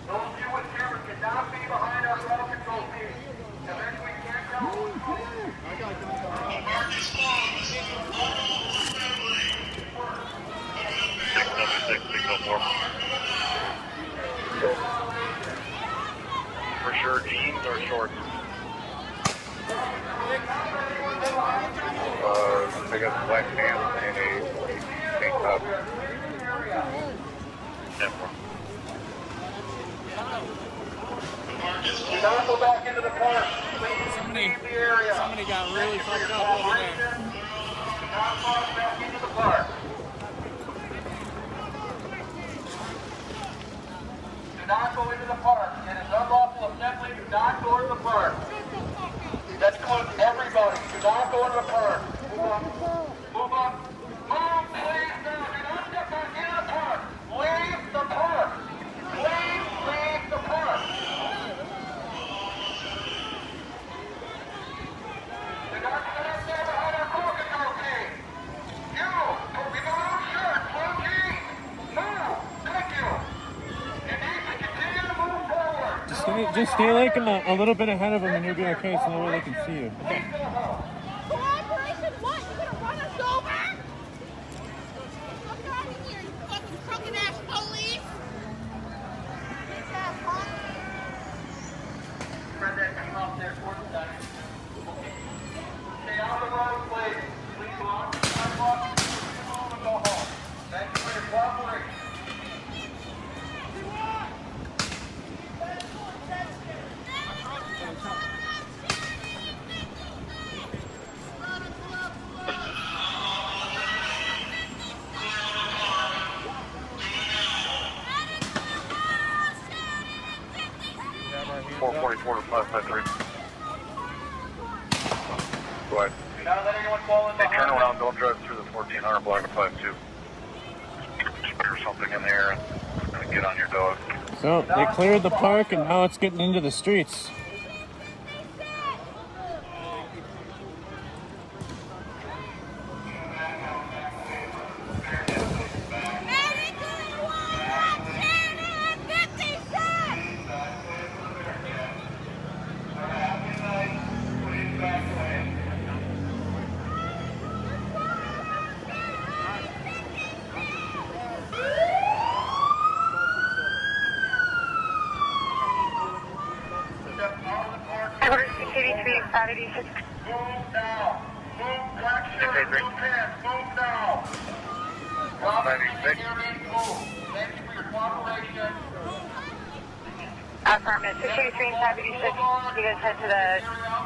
Those of you with cameras cannot be behind our crowd control team. Eventually, we can't tell who's going. For sure, jeans or shorts? I got black pants and a tank top. Do not go back into the park. Please leave the area. Somebody got really fucked up over there. Do not go back into the park. Do not go into the park. It is unlawful assembly. Do not go into the park. That includes everybody. Do not go into the park. Move on. Move on. Move, please. No, do not step back into the park. Leave the park. Please leave the park. Do not stand there behind our crowd control team. You, with the blue shirt, blue jeans. Move. Thank you. You need to continue to move forward. Just stay like a little bit ahead of them and you'll be okay, so that way they can see you. Okay. Cooperation what? You gonna run us over? Fuck out of here, you fucking crooked ass police! Bitch ass punk! Spread that team off there towards the center. Stay on the road, please. Please go on the sidewalk, move and go home. Thank you for your cooperation. Four 553. Go ahead. Do not let anyone fall in Hey, behind. turn around. Don't drive through the 1400 block of 52. Or something in there and get on your dog. So they cleared the park and now it's getting into the streets. Move now. Move, black shirt, blue pants, move now. Move. Thank you for your cooperation. Affirmative. 683 and 586. You guys head to the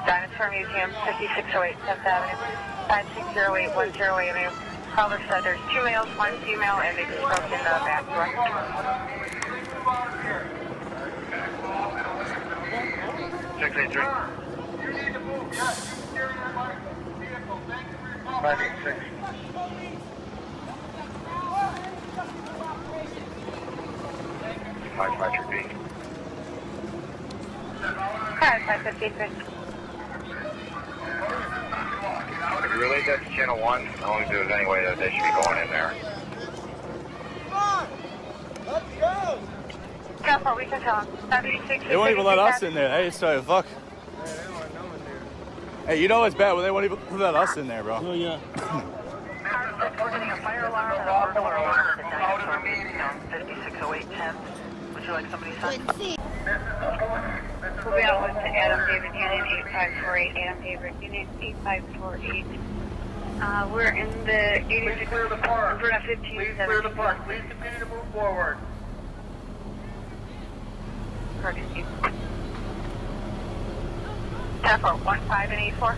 Dinosaur Museum, 5608 10th Avenue, 5608 Avenue. Caller said there's 2 males, 1 female, and they just broke in the back door. 683. You need to move, yes. You steer your vehicle. Thank you for your cooperation. 586. Five Patrick B. Hi, 553. If you relate that to channel 1, I only do it anyway that they should be going in there. Let's go! Careful, we can tell them. 76. They won't even let us in there. They just started fuck. Hey, you know it's bad when they won't even let us in there, bro. Oh, yeah. We're getting a fire alarm and a burglar alarm at the Dinosaur Museum, 5608 10th. Would you like somebody signed? We'll be out with Adam David Unit 8548. Adam David Unit 8548. We're in the 86. Please clear the park. We're at 15. Please clear the park. Please continue to move forward. Pardon you. Careful, 15 and 84.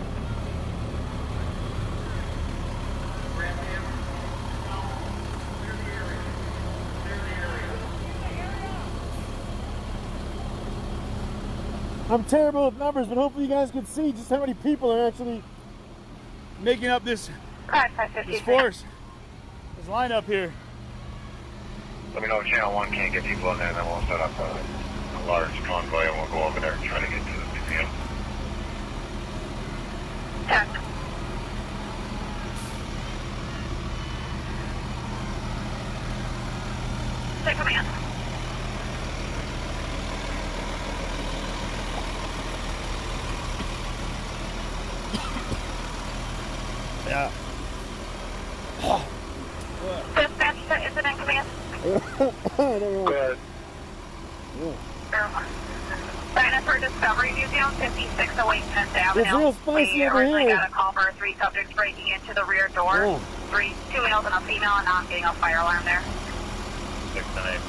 I'm terrible with numbers, but hopefully you guys can see just how many people are actually making up this Correct, 553. force. line up here. Let me know if Channel 1 can't get people in there, and then we'll set up a large convoy and we'll go over there and try to get to the museum. Check. Take command. Yeah. Dispatch to incident command. I don't know. Sign up for Discovery Museum, 5608 10th Avenue. It's real spicy We over originally here. got a call for 3 subjects breaking into the rear door. Oh. 2 males and a female, and I'm getting a fire alarm there. 6-9.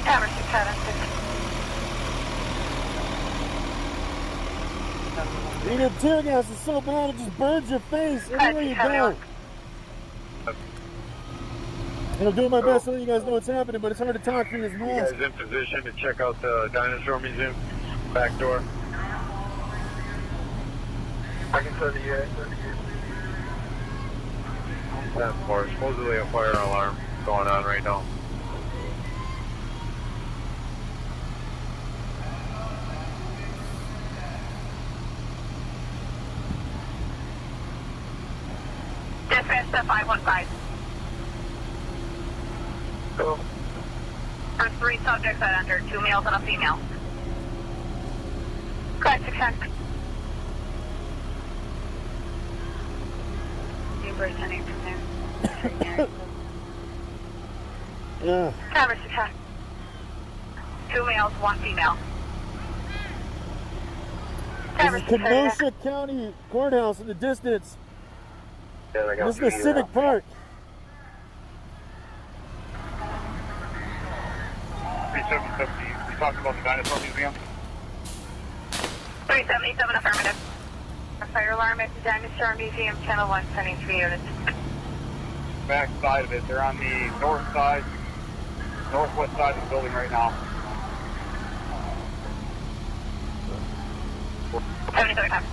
Tower 676. You know, tear gas is so bad it just burns your face everywhere you go. And I'm doing my best to let you guys know what's happening, but it's hard to talk through this You mask. guys in position to check out the dinosaur museum? Back door. I can tell you guys. That's for supposedly a fire alarm going on right now. Dispatch to 515. Cool. There's 3 subjects that entered, 2 males and a female. Correct, 610. You break any from there. Yeah. Tower 610. 2 males, 1 female. This is Kenosha County Courthouse in the distance. Yeah, they got This is the Civic Park. 3750. We talked about the dinosaur museum. 377 affirmative. A fire alarm at the Dinosaur Museum, Channel 1, sending 3 units. Back side of it. They're on the north side, northwest side of the building right now. 77 times.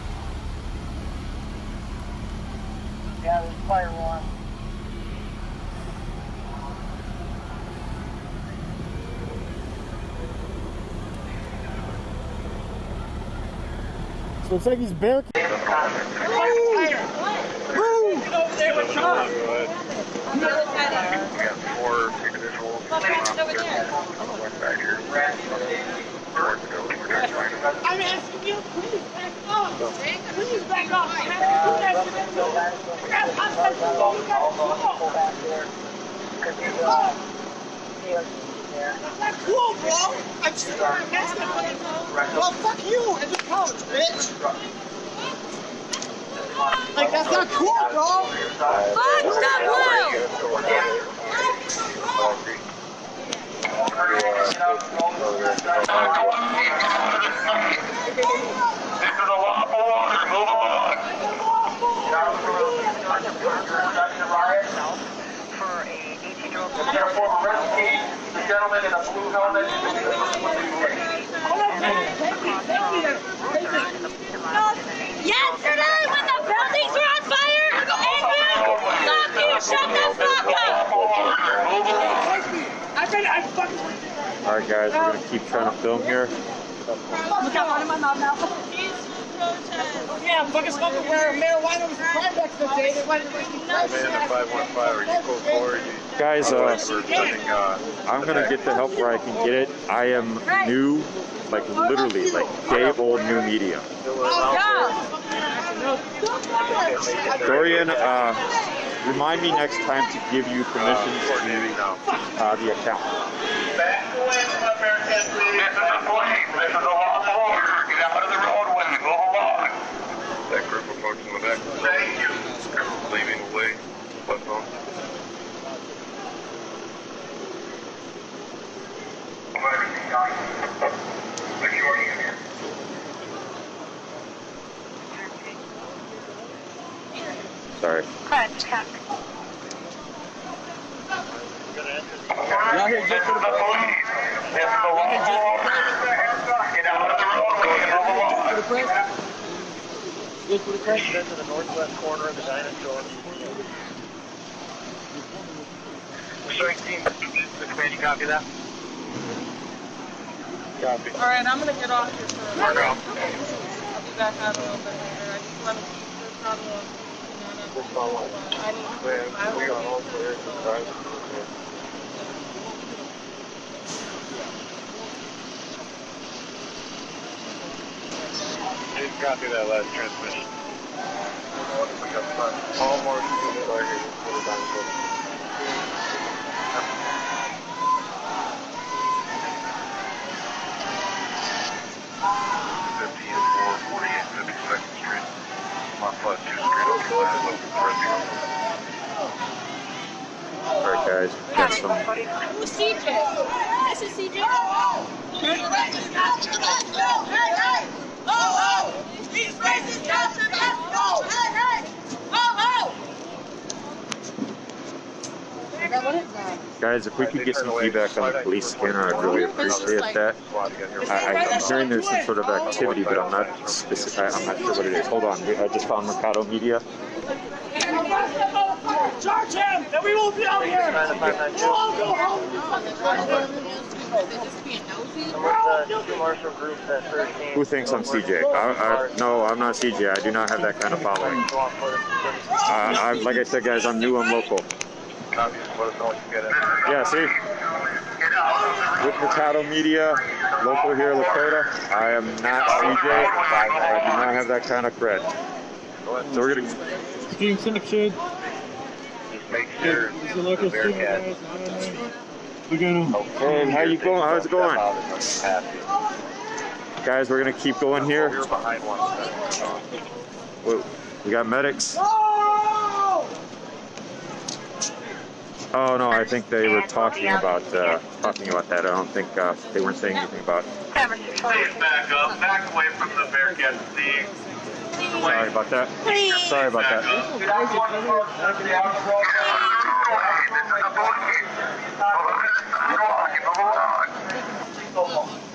Yeah, there's fire alarm. So it's like he's barricaded. Get over there with Sean. We got 4 individuals. Over there. Back here. I'm asking you, please back off. Please back off. I have to do that to them. That's unacceptable. You gotta go. That's not cool, bro. I'm sitting right next to them. Well, fuck you and the couch, bitch. Like, that's not cool, bro. Fuck the blue. For a 18-year-old. The gentleman in a blue helmet. Yesterday, when the buildings were on fire, and you shut the fuck up! Alright guys, we're going to keep trying to film here. Look out, one in my mouth now. Yeah, fucking smoking where marijuana was crime next to the day. They wanted to make me Man, 515, are you close forward? Guys, I'm going to get the help where I can get it. I am new, like literally, like day old new media. Dorian, remind me next time to give you permission to the account. This is a lot more. Get out of the roadway. Go along. That group of folks in the back. Thank you. Leaving away. What's on? Security in here. Sorry. Correct, check. Y'all here just for the police. This is a lot more. Get out of the roadway. Go along. Just for the press? This is the northwest corner of the dinosaur museum. Strike team, you copy that? Copy. Alright, I'm gonna get off here for a minute. Mark out. I'll be back out a little bit later. I just want to keep this on the, I need We got all clear. Didn't copy that last transmission. All more students are here for the time. Alright guys, we've got some... Who's CJ? This is CJ. Hey, hey! Oh! He's racist, Johnson! Oh! Hey, hey! Oh! Guys, if we could get some feedback on the police scanner, I'd really appreciate that. I'm hearing there's some sort of activity, but I'm not specific. I'm not sure what it is. Hold on, I just found Mercado Media. Charge him! And we won't be out here! We'll all go home! Who thinks I'm CJ? No, I'm not CJ. I do not have that kind of following. Like I said, guys, I'm new. I'm local. Yeah, see? With Mercado Media, local here, Lakota. I am not CJ. I do not have that kind of cred. So we're gonna... Team section. Make sure He's the local student. We're gonna... Hey, how you going? How's it going? Guys, we're gonna keep going here. We got medics. Oh no, I think they were talking about that. I don't think they weren't saying anything about. Please back up, back away from the Bearcat Steve. Sorry about that. Sorry about that.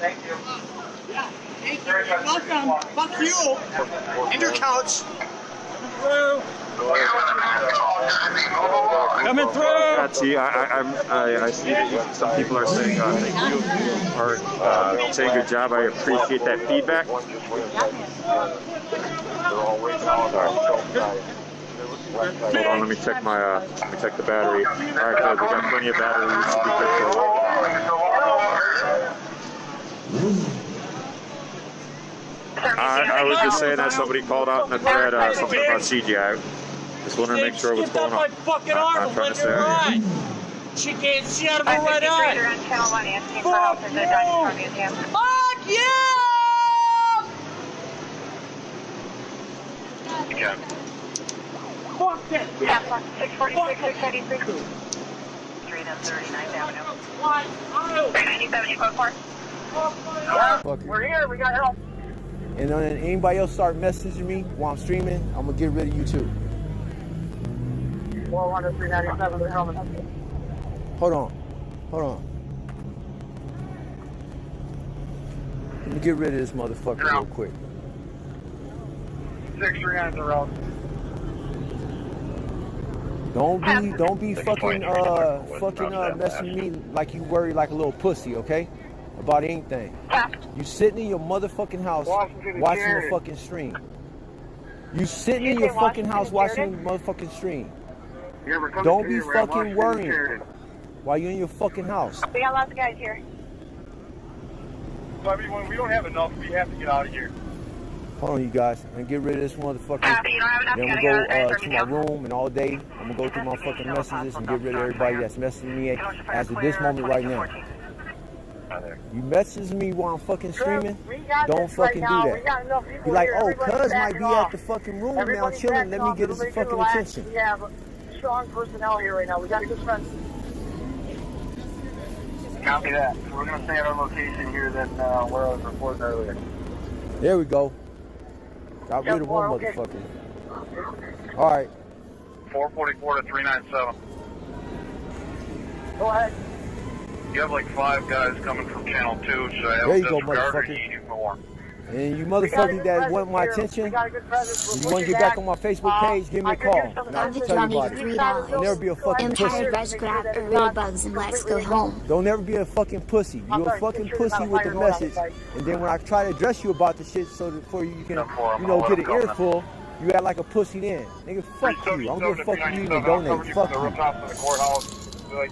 Thank you. Welcome. Fuck you. And your couch. Coming through. See, I see that some people are saying thank you, or saying good job. I appreciate that feedback. Hold on, let me check the battery. All right, guys, we got plenty of battery. We should be good for a while. I was just saying that somebody called out in the thread something about CGI. Just wanted to make sure what's going on. I'm trying to say. She can't see out of her right eye. Fuck you! Okay. Fuck that. 646, 683. Street on 39th Avenue. 397, you code 4. We're here, we got help. And then anybody else start messaging me while I'm streaming, I'm gonna get rid of you too. 400, 397, the helmet. Hold on. Let me get rid of this motherfucker real quick. 639 the road. Don't be fucking messing me like you worry like a little pussy, okay? About anything. You sitting in your motherfucking house watching the fucking stream. You sitting in your fucking house watching the motherfucking stream. Don't be fucking worrying while you're in your fucking house. We got lots of guys here. So I mean, when we don't have enough, we have to get out of here. Hold on, you guys. I'm gonna get rid of this motherfucker. Then I'm gonna go to my room and all day I'm gonna go through my fucking messages and get rid of everybody that's messaging me as of this moment right now. You message me while I'm fucking streaming, don't fucking do that. Be like, oh, cuz might be at the fucking room now chilling, let me get his fucking attention. We have strong personnel here right now. We got a good friend. Copy that. We're going to stay at our location here than where I was reporting earlier. There we go. Got rid of one motherfucker. Alright. 444 to 397. Go ahead. You have like 5 guys coming from channel 2. Should I There have you go, disregard or motherfucker. you need more? And you motherfuckers that want my attention, if you want to get back on my Facebook page, give me a call. And I'll tell you about it. Don't never be a fucking pussy. Let's go home. Don't never be a fucking pussy. You're a fucking pussy with the message. And then when I try to address you about the shit so that for you can, you know, get an earful, you act like a pussy then. Nigga, fuck you. I don't give a fuck you even donate. Fuck you.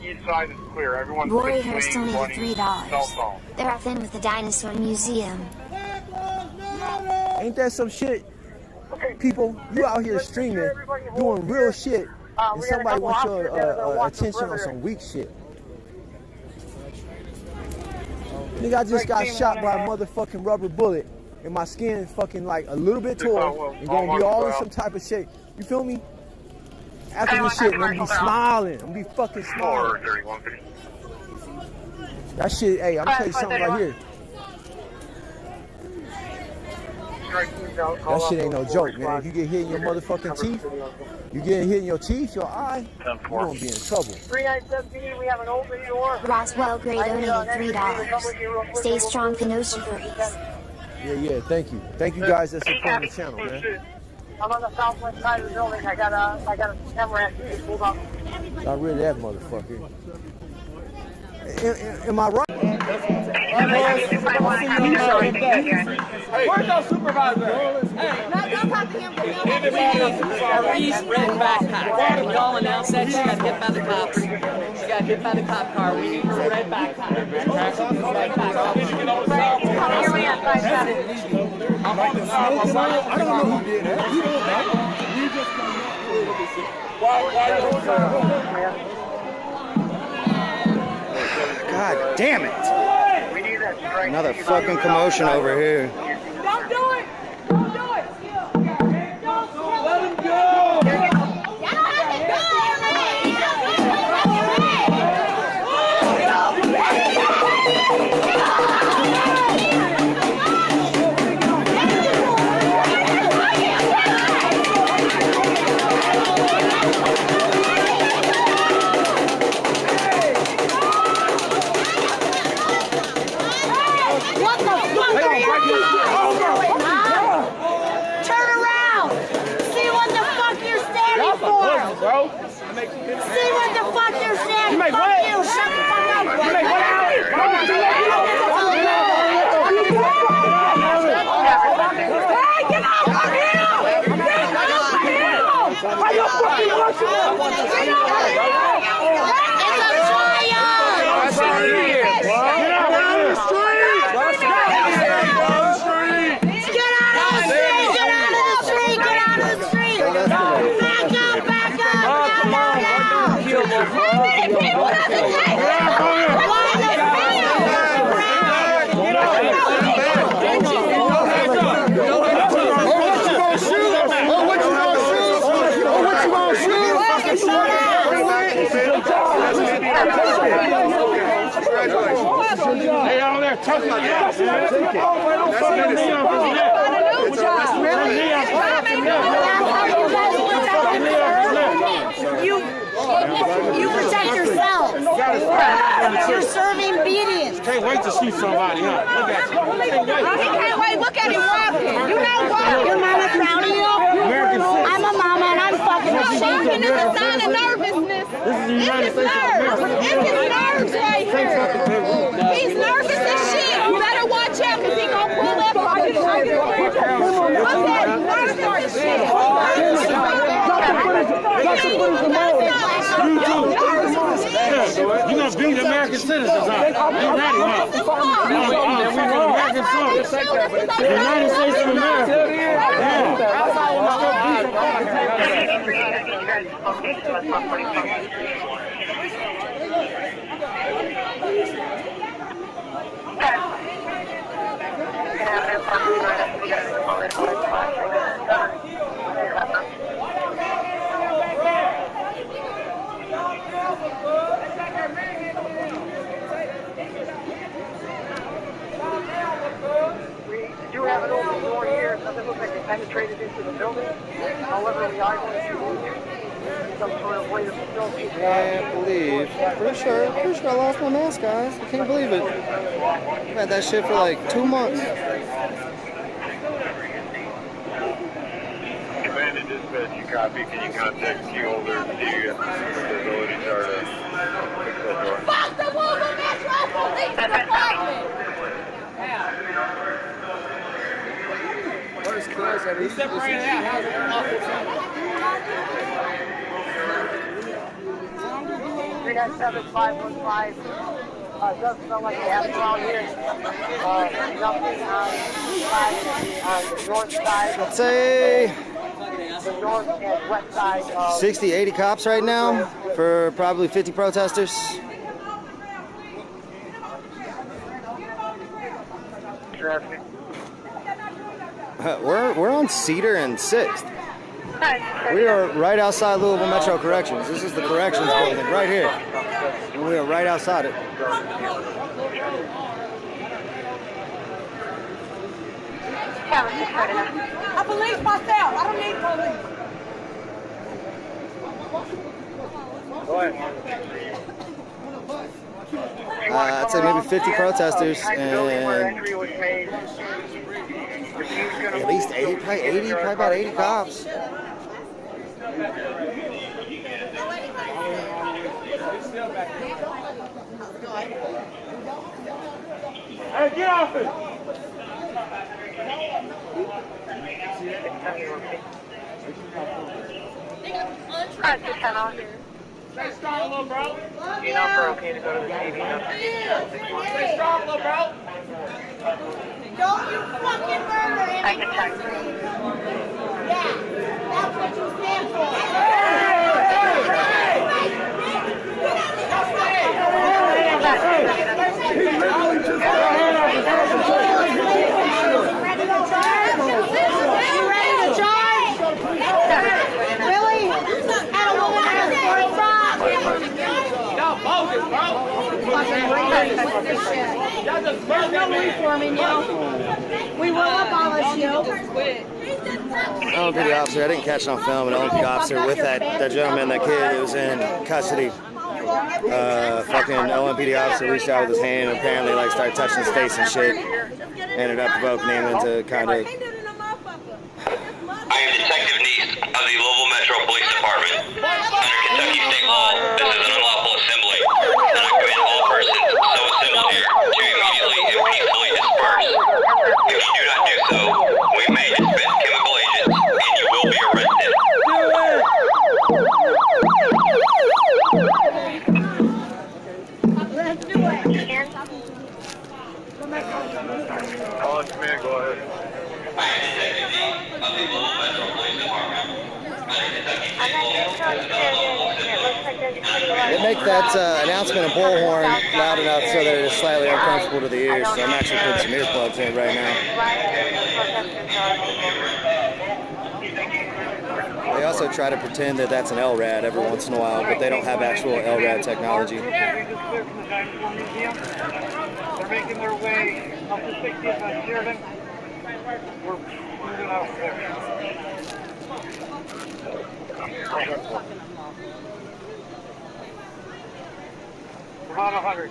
Each side is clear. Everyone's Rory Hurst donated $3. They're up in with the Dinosaur Museum. Ain't that some shit? People, you out here streaming, doing real shit, and somebody wants your attention on some weak shit. Nigga, I just got shot by a motherfucking rubber bullet, and my skin is fucking like a little bit torn, and gonna be all in some type of shape. You feel me? After this shit, I'm gonna be smiling. I'm gonna be fucking smiling. That shit, hey, I'm gonna tell you something right here. That shit ain't no joke, man. If you get hit in your motherfucking teeth, you get hit in your teeth, your eye, you're gonna be in trouble. 3917, we have an open door. Roswell Gray donated $3. Stay strong, Kenosha Breeze. Yeah, thank you. Thank you guys that support the channel, man. I'm on the southwest side of the building. I got a MRAC. Hold on. Got rid of that motherfucker. Am I right? Where's your supervisor? Hey, don't talk to him. Reese red backpack. When y'all announce that, she got hit by the cops. She got hit by the cop car. We need her red backpack. Red backpack. I don't know who did that. You don't know. You just God damn it! Another fucking commotion over here. Don't do it! Don't do it! Let him go! Bro. See what the fuck you're saying. You make fuck what? You. Shut the fuck up. You make what out? Hey, get out of here! Get out of here! Why you fucking watching us? Get out of here! It's a trial! Get out of the street! Get out of the street! Get out of the street! Get out of the street! Get out of the street! Back up! Back up! People doesn't take Hey, on there, touch my gas. You protect yourself. You're serving beatings. Can't wait to shoot somebody, huh? Look at you. He can't wait. Look at him walking. You know what? Your mama's proud of you. I'm a mama and I'm fucking shaking. This is a sign of nervousness. This is nerves. This is nerves right here. He's nervous as shit. You better watch out because he's going to pull up on you. Look at him. Nervous as shit. You're going to beat American citizens, huh? You ready, huh? American citizens. The United States of America. We do have an open door here. It doesn't look like it penetrated into the building. However, we are going to use some sort of way to facilitate. Can't believe. Pretty sure I lost my mask, guys. I can't believe it. I've had that shit for like 2 months. Dispatch, you copy. Can you contact key holder and see what the abilities are to fix that door? Fuck the Louisville Metro Police Department! Where's Chris at? He's separated out. How's it awful? 37515. Doesn't sound like they have it around here. Nothing on the north side. Let's say The north and west side. 60, 80 cops right now for probably 50 protesters. Traffic. We're on Cedar and 6th. We are right outside Louisville Metro Corrections. This is the corrections building right here. And we are right outside it. I police myself. I don't need police. Go ahead. I'd say maybe 50 protesters and at least 80, probably about 80 cops. Hey, get off it! Stay strong, little bro. You know, we're okay to go to the TV. Stay strong, little bro. Don't you fucking murder him. I can check. Yeah, that's what you stand for. You ready to charge? Really? Had a woman ask for a frog. Y'all bogus, bro. Y'all just there's no reforming you. We will abolish you. LMPD officer, I didn't catch it on film, an LMPD officer with that gentleman, that kid who was in custody. Fucking LMPD officer reached out with his hand and apparently like started touching his face and shit. Ended up provoking him into kind of... I am Detective Neese of the Louisville Metro Police Department. Under Kentucky state law, this is an unlawful assembly, and I command all persons so assembled here to immediately and peacefully disperse. If you do not do so, we may dispense chemical agents, and you will be arrested. Call it command, go ahead. I am Detective Neese of the Louisville Metro Police Department. They make that announcement and bullhorn loud enough so that it is slightly uncomfortable to the ears, so I'm actually putting some earplugs in right now. They also try to pretend that that's an LRAD every once in a while, but they don't have actual LRAD technology. They're making their way up to 60th on Sheridan. We're moving out there. We're on 100.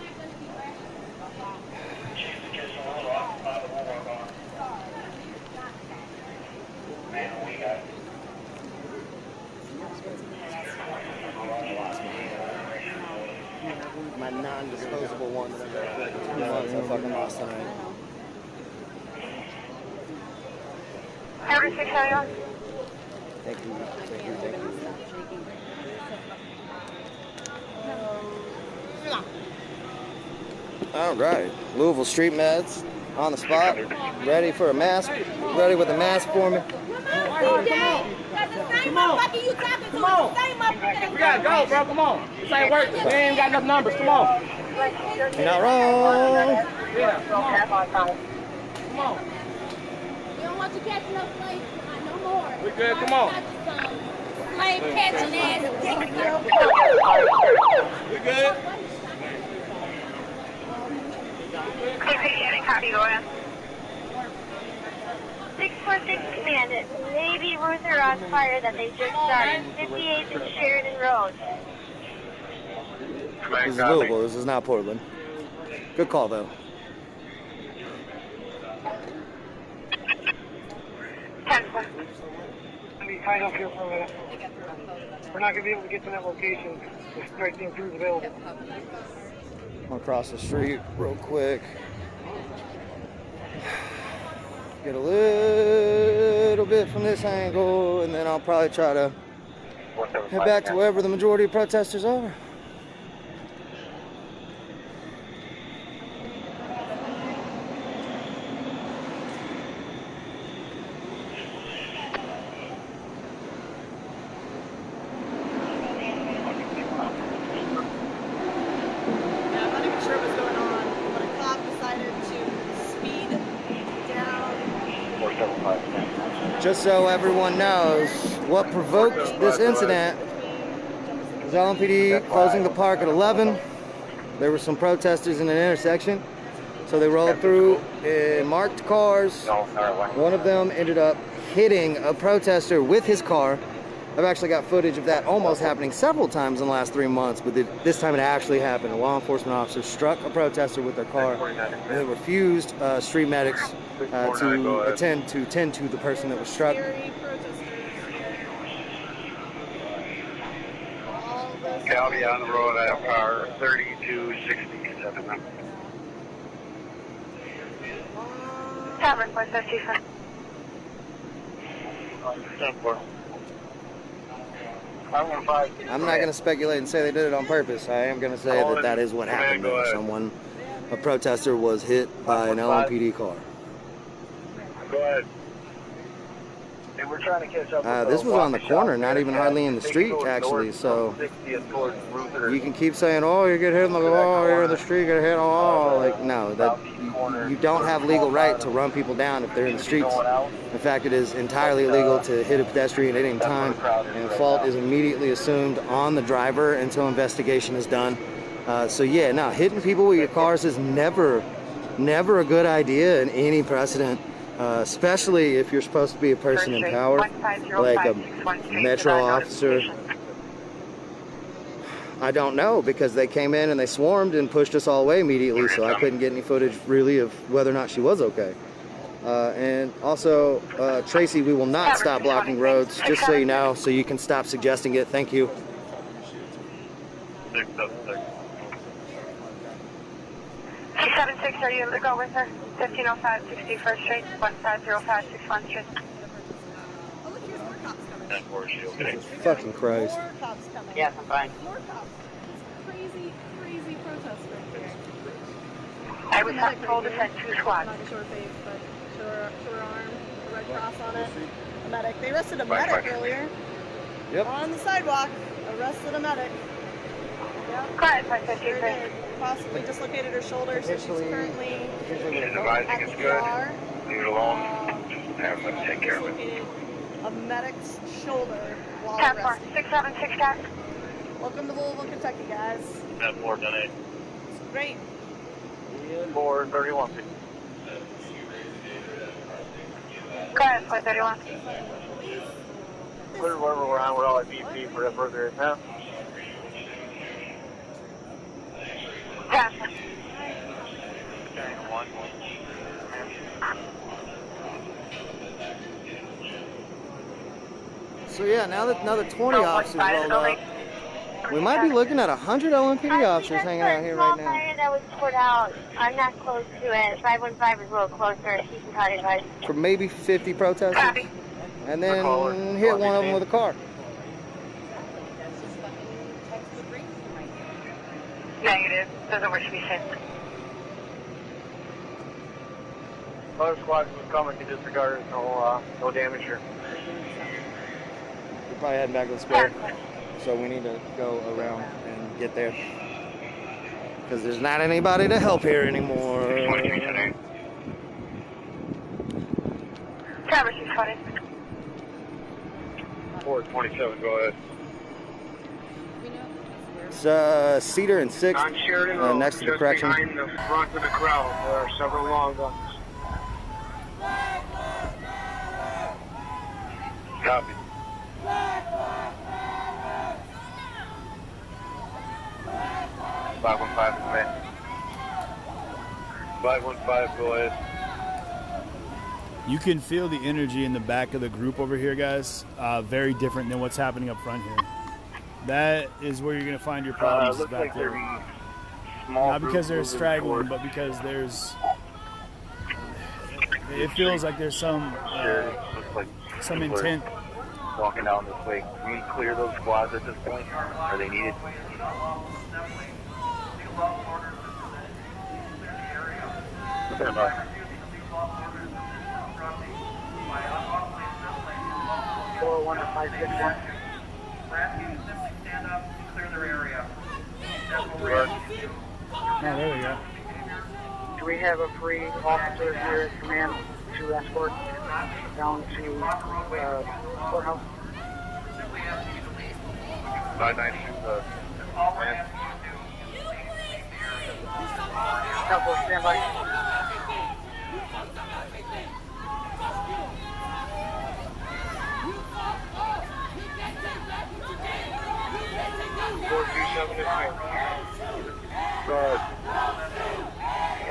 My non-disposable one that I've got for like 2 months, I fucking lost tonight. Thank you. All right, Louisville Street Meds on the spot, ready for a mask, ready with a mask for me. Come on. Come on. We gotta go, bro. Come on. This ain't working. We ain't even got enough numbers. Come on. You're not wrong. Yeah, come on. Come on. We don't want you catching up late. No more. We good. Come on. Lame catching ass. We good? Copy, go ahead. 646 command. Navy Ruther on fire that they just started. 58th and Sheridan Road. This is Louisville. This is not Portland. Good call, though. tied up here for a minute. We're not going to be able to get to that location if the right team crew's available. I'll cross the street real quick. Get a little bit from this angle, and then I'll probably try to head back to wherever the majority of protesters are. Just so everyone knows, what provoked this incident was LMPD closing the park at 11. There were some protesters in an intersection, so they rolled through in marked cars. One of them ended up hitting a protester with his car. I've actually got footage of that almost happening several times in the last 3 months, but this time it actually happened. A law enforcement officer struck a protester with their car, and they refused street medics to tend to the person that was struck. I'll be on the road at car 3267. Tavern 455. I'm not going to speculate and say they did it on purpose. I am going to say that that is what happened. A protester was hit by an LMPD car. Go ahead. Hey, we're trying to catch up. This was on the corner, not even hardly in the street, actually. So you can keep saying, "Oh, you get hit in the wall, you're in the street, you get hit." Oh, like no, that you don't have legal right to run people down if they're in the streets. In fact, it is entirely illegal to hit a pedestrian at any time, and fault is immediately assumed on the driver until investigation is done. So yeah, no, hitting people with your cars is never a good idea in any precedent. Especially if you're supposed to be a person in power, like a metro officer. I don't know, because they came in and they swarmed and pushed us all away immediately, so I couldn't get any footage really of whether or not she was okay. And also, Tracy, we will not stop blocking roads, just so you know, so you can stop suggesting it. Thank you. 676, are you able to go with her? 1505 61st Street, 1505 61st Street. Fucking Christ. Yes, I'm fine. Crazy protest right here. I was told to send 2 squads. Not a short face, but short arm, a red cross on it. A medic. They arrested a medic earlier. Yep. On the sidewalk. Arrested a medic. Yep. Quiet, 553. Possibly dislocated her shoulder, so she's currently advising it's good. Leave it alone. Have them take care of it. A medic's shoulder while 10-4, 676 guys. Welcome to Louisville, Kentucky, guys. 10-4, 10-8. Great. 431. Quiet, 431. Clear wherever we're on, we're all at BP for that further attempt. So yeah, now that 20 officers rolled up, we might be looking at 100 LMPD officers hanging out here right now. Fire that was poured out. I'm not close to it. 515 is a little closer. You can cut it, right? For maybe 50 protesters, and then hit one of them with a car. Negative. Doesn't wish to be sent. Other squads was coming to disregard. No damage here. We're probably heading back to the square, so we need to go around and get there, because there's not anybody to help here anymore. Traverse is cutting. 427, go ahead. It's Cedar and 6th, On Sheridan Road, next to the just correction. behind the front of the crowd, there are several long guns. Copy. $515 is met. 515, go ahead. You can feel the energy in the back of the group over here, guys. Very different than what's happening up front here. That is where you're going to find your problems is back there. Not because they're straggling, but because there's... It feels like there's some intent. Walking down this way. Can we clear those squads at this point? Are they needed? Stand by. 401 to 561. Simply stand up and clear their area. Oh, there we go. Do we have a free officer here at command to escort down to courthouse? 592, man. Couple, stand by.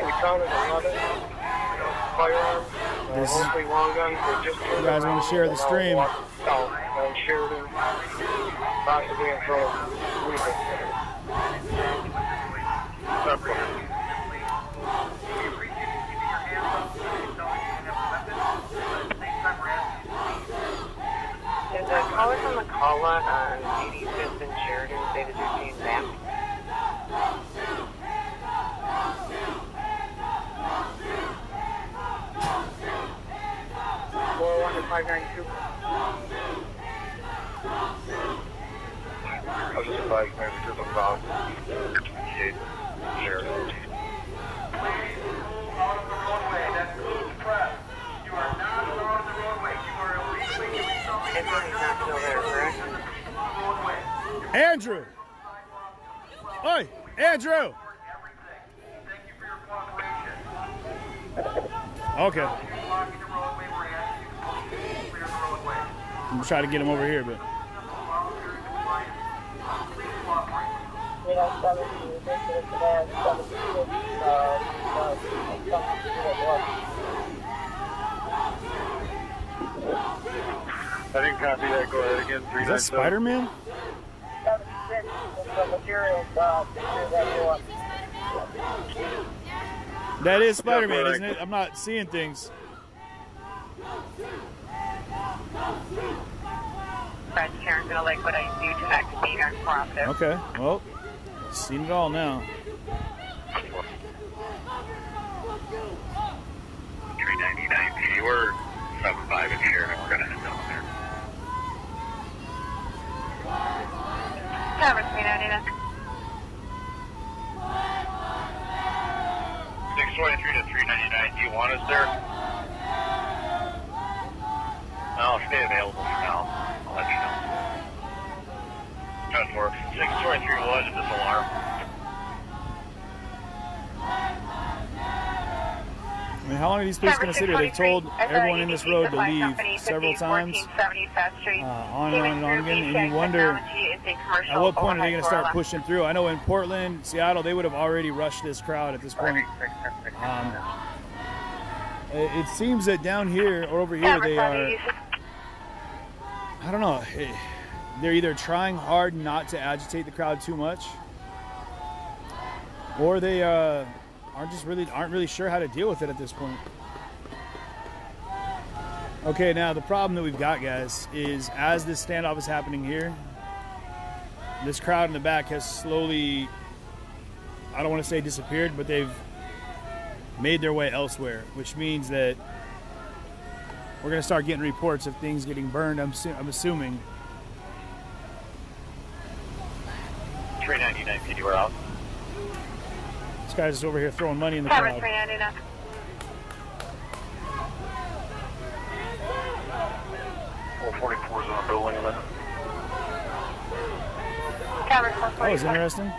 We counted 11 firearms, mostly long guns. You guys want to share the stream? And Sheridan, possibly in front of Louisville. Did the caller from the call lot on 85th and Sheridan say that they're seeing that? I was just advised maybe to the south. Sheridan. Andrew! Oi, Andrew! Okay. I'm trying to get him over here, but... I didn't copy that. Go ahead again. Is that Spider-Man? That is Spider-Man, isn't it? I'm not seeing things. Fred Sharon's gonna like what I do to activate our cooperative. Okay, well, seen it all now. 399 PD, we're 75 in here, and we're gonna head down there. Cover 399. 623 to 399, do you want us there? I'll stay available for now. I'll let you know. That works. 623 was this alarm. I mean, how long are these police going to sit here? They've told everyone in this road to leave several times, on and on again, and you wonder at what point are they going to start pushing through. I know in Portland, Seattle, they would have already rushed this crowd at this point. It seems that down here or over here they are, I don't know, they're either trying hard not to agitate the crowd too much, or they aren't really sure how to deal with it at this point. Okay, now the problem that we've got, guys, is as this standoff is happening here, this crowd in the back has slowly, I don't want to say disappeared, but they've made their way elsewhere, which means that we're going to start getting reports of things getting burned, I'm assuming. 399 PD, we're out. This guy's just over here throwing money in the crowd. 399. is on the building limit. That was interesting.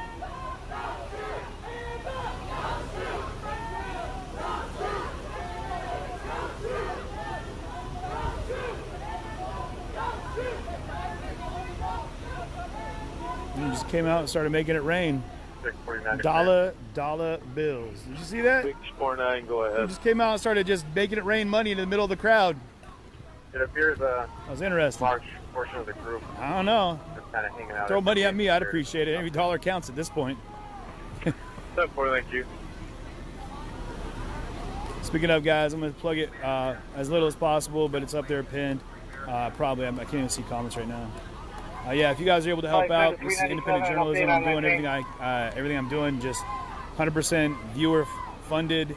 He just came out and started making it rain. Dollar bills. Did you see that? 649, go ahead. He just came out and started just making it rain money in the middle of the crowd. It appears that was interesting. Large portion of the group. I don't know. Just kind of hanging out. Throw money at me, I'd appreciate it. Every dollar counts at this point. 7-4, thank you. Speaking of, guys, I'm going to plug it as little as possible, but it's up there pinned. Probably, I can't even see comments right now. Yeah, if you guys are able to help out, this is independent journalism. I'm doing everything I'm doing, just 100% viewer funded,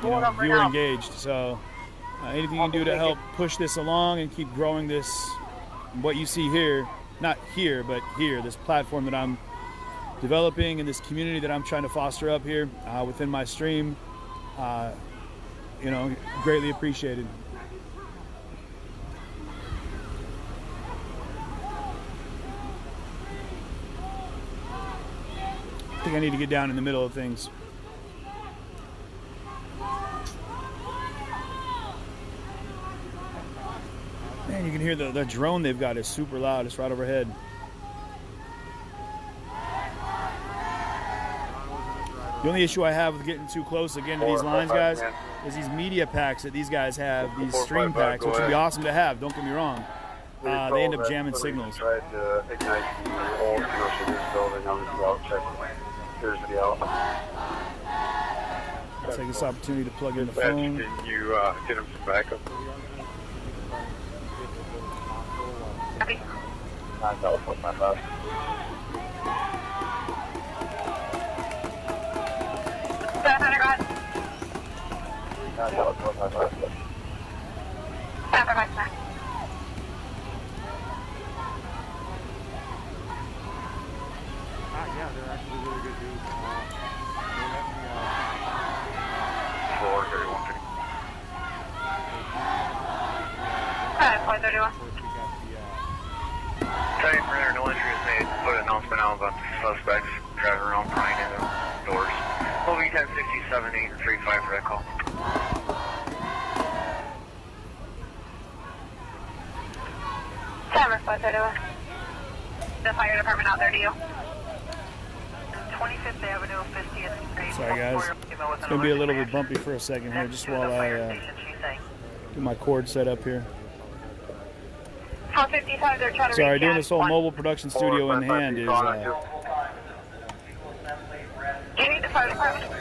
viewer engaged. So anything you can do to help push this along and keep growing this, what you see here, not here, but here, this platform that I'm developing and this community that I'm trying to foster up here within my stream, greatly appreciated. I think I need to get down in the middle of things. Man, you can hear the drone they've got is super loud. It's right overhead. The only issue I have with getting too close again to these lines, guys, is these media packs that these guys have, these stream packs, which would be awesome to have, don't get me wrong. They end up jamming signals. Tried to ignite the whole Kenosha news building. I'm just out checking. Here's the out. I'll take this opportunity to plug in the phone. Can you get him some backup? Copy. 9,455. Yeah, they're actually really good dudes. They let me, 431. 431. Training for there, no entry is made. Put an announcement out about suspects driving around prying into doors. OV 1067 835 for that call. Timer 431. The fire department out there to you. 25th Avenue, 50th Street. Sorry, guys. It's going to be a little bit bumpy for a second here, just while I get my cord set up here. How 55, they're trying to Sorry, doing this whole mobile production studio in hand is... Do you need the fire department?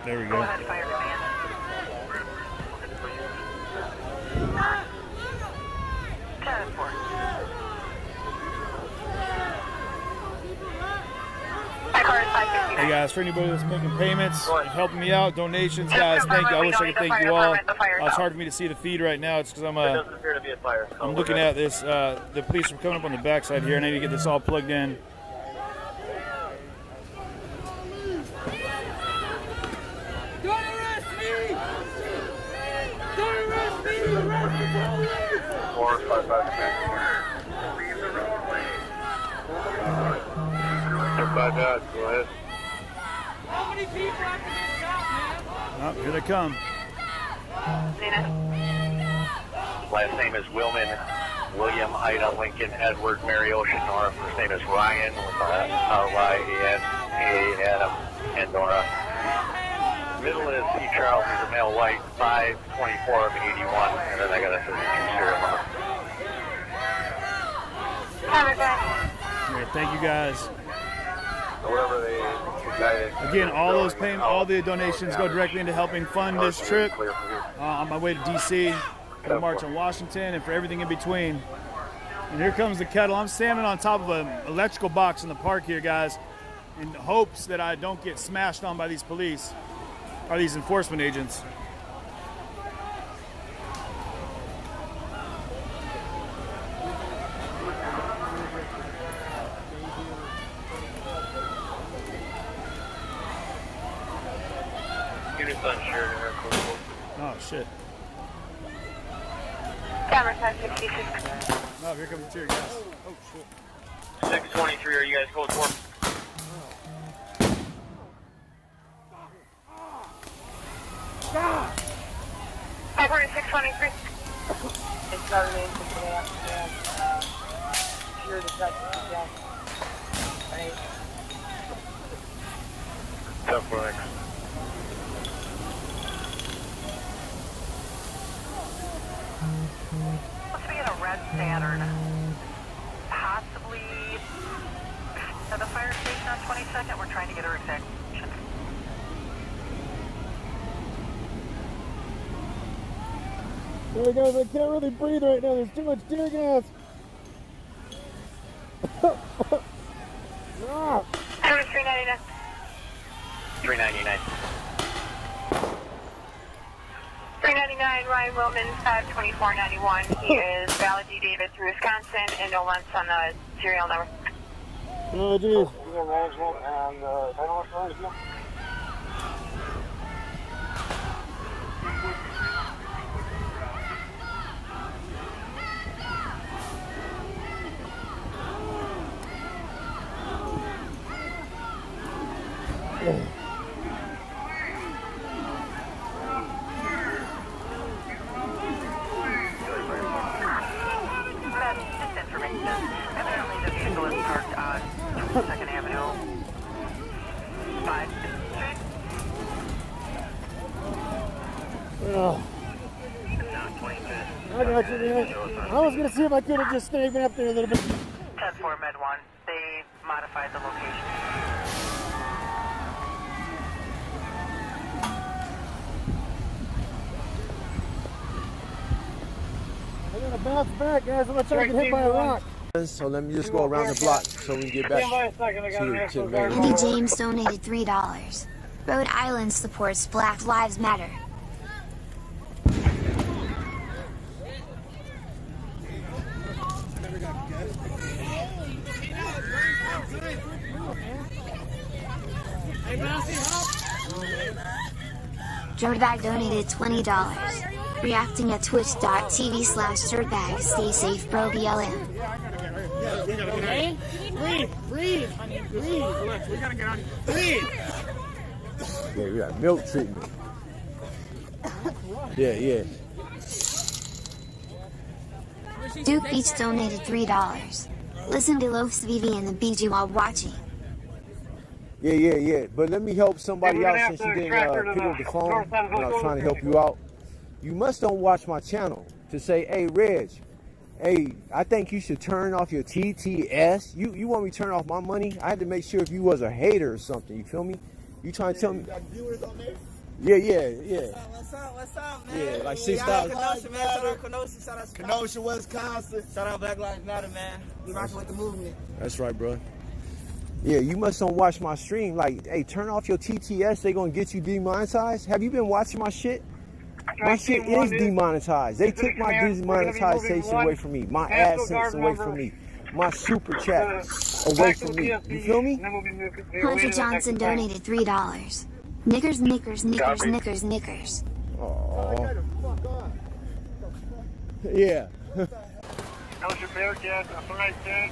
There we go. Hey guys, for anybody that's making payments, helping me out, donations, guys, thank you. I wish I could thank you all. It's hard for me to see the feed right now. It's because I'm looking at this. The police are coming up on the backside here, and I need to get this all plugged in. Don't arrest me! Don't arrest me! Arrest the police! 455. Leave the roadway. Go ahead. How many people have to get shot, man? Oh, here they come. Last name is William Ida Lincoln Edward Mary Ocean Nora. First name is Ryan with R-Y-A-N, Adam and Nora. Middle is C. Charles, he's a male white, 524 of 81, and then I got a 32 serial number. Great, thank you guys. Whatever they Again, all those payments, all the donations go directly into helping fund this trip on my way to DC, for the March on Washington, and for everything in between. And here comes the kettle. I'm standing on top of an electrical box in the park here, guys, in hopes that I don't get smashed on by these police or these enforcement agents. Oh, shit. Camera 566. Oh, here comes the tear gas. Oh, shit. 623, are you guys code 4? 623. It's not an answer today afternoon. Pure detective again. Right? Self-flex. Supposed to be in a red Saturn. Possibly at the fire station on 22nd. We're trying to get her exact location. There guys, I can't really breathe right now. There's too much tear gas. Ah. 399. 399. 399, Ryan Wilman, 52491. He is valid D. David through Wisconsin and no runs on the serial number. Oh, geez. Management and title reference. That's information. Evidently the vehicle is parked on 22nd Avenue, 5th Street. Oh. I got you, man. I was going to see if I could have just stayed up there a little bit. 10-4 Med 1. They modified the location. I got to bounce back, guys. I'm going to try to get hit by a rock. So let me just go around the block so we can get back to the main. Andy James donated $3. Rhode Island supports Black Lives Matter. Dirtbag donated $20. Reacting at twitch.tv/dirtbag. Stay safe, bro. BLM. Breathe. Relax, we gotta get on. Breathe. Yeah, we got milk treatment. Yeah. Duke each donated $3. Listen to Los Vivi and the BG while watching. Yeah. But let me help somebody out since you didn't pick up the phone when I was trying to help you out. You must don't watch my channel to say, hey, Reg, hey, I think you should turn off your TTS. You want me to turn off my money? I had to make sure if you was a hater or something. You feel me? You trying to tell me? Yeah. What's up, man? Yeah, like 6,000. Kenosha, man. Shout out Kenosha. Shout out Kenosha, Wisconsin. Shout out Black Lives Matter, man. We rocking with the movement. That's right, bro. Yeah, you must don't watch my stream. Like, hey, turn off your TTS. They gonna get you demonetized. Have you been watching my shit? My shit is demonetized. They took my demonetization away from me. My AdSense away from me. My super chat away from me. You feel me? Hunter Johnson donated $3. Knickers. Aww. Yeah. That was your Bearcat. That's right, Ted.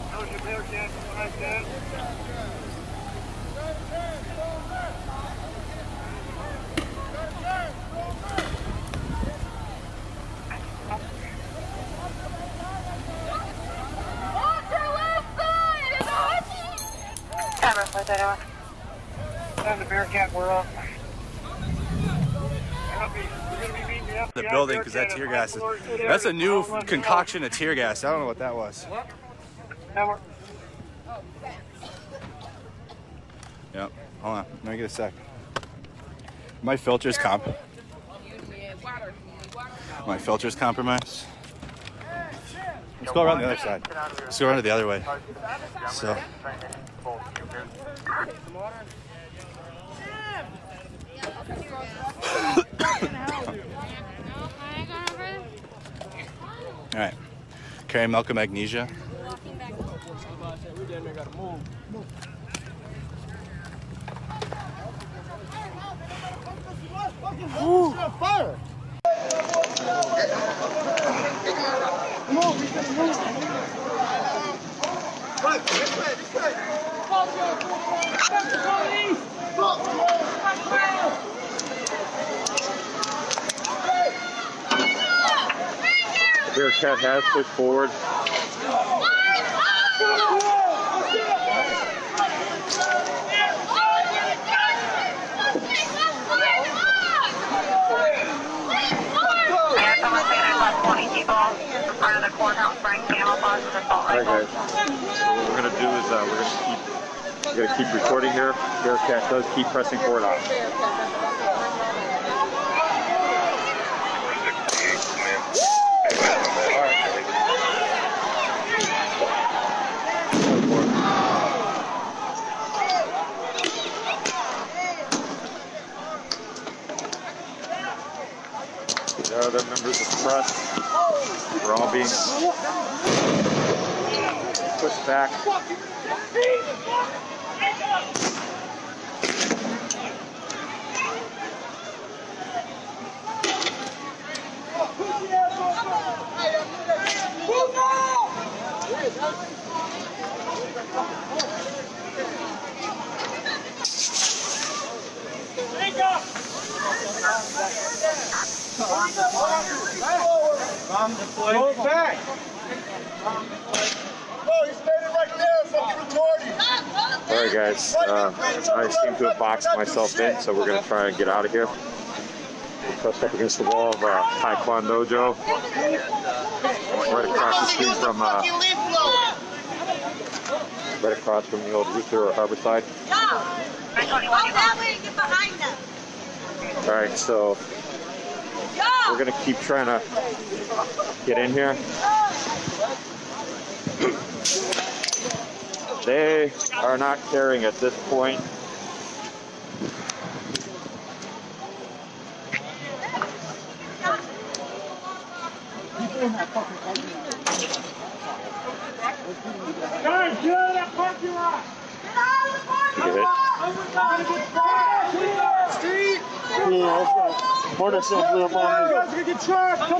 That was your Bearcat. That's right, Ted. Camera for that. And the Bearcat, we're up. The building, because that tear gas is, that's a new concoction of tear gas. I don't know what that was. Yep, hold on, let me get a sec. My filter's My filter's compromised. Let's go around the other side. Let's go around the other way. So. All right. Carry milk and magnesia. Ooh, fire! Come on, we can move. Bearcat has pushed forward. Yeah, someone saying I left 20 people in front of the courthouse wearing camouflage with assault Alright rifles. guys, so what we're gonna do is we're gonna keep recording here. Bearcat does keep pressing forward out. There are other members of the press. We're all being pushed back. Go back. Oh, he's standing right there, fucking retarded. Alright guys, I seem to have boxed myself in, so we're going to try and get out of here. We're pressed up against the wall of Taekwondo Dojo. Right across the street from, right across from the old Rooster or Harborside. Alright, so we're going to keep trying to get in here. They are not caring at this point. Guys, get out of that parking lot! Get out of the parking lot! Street! Is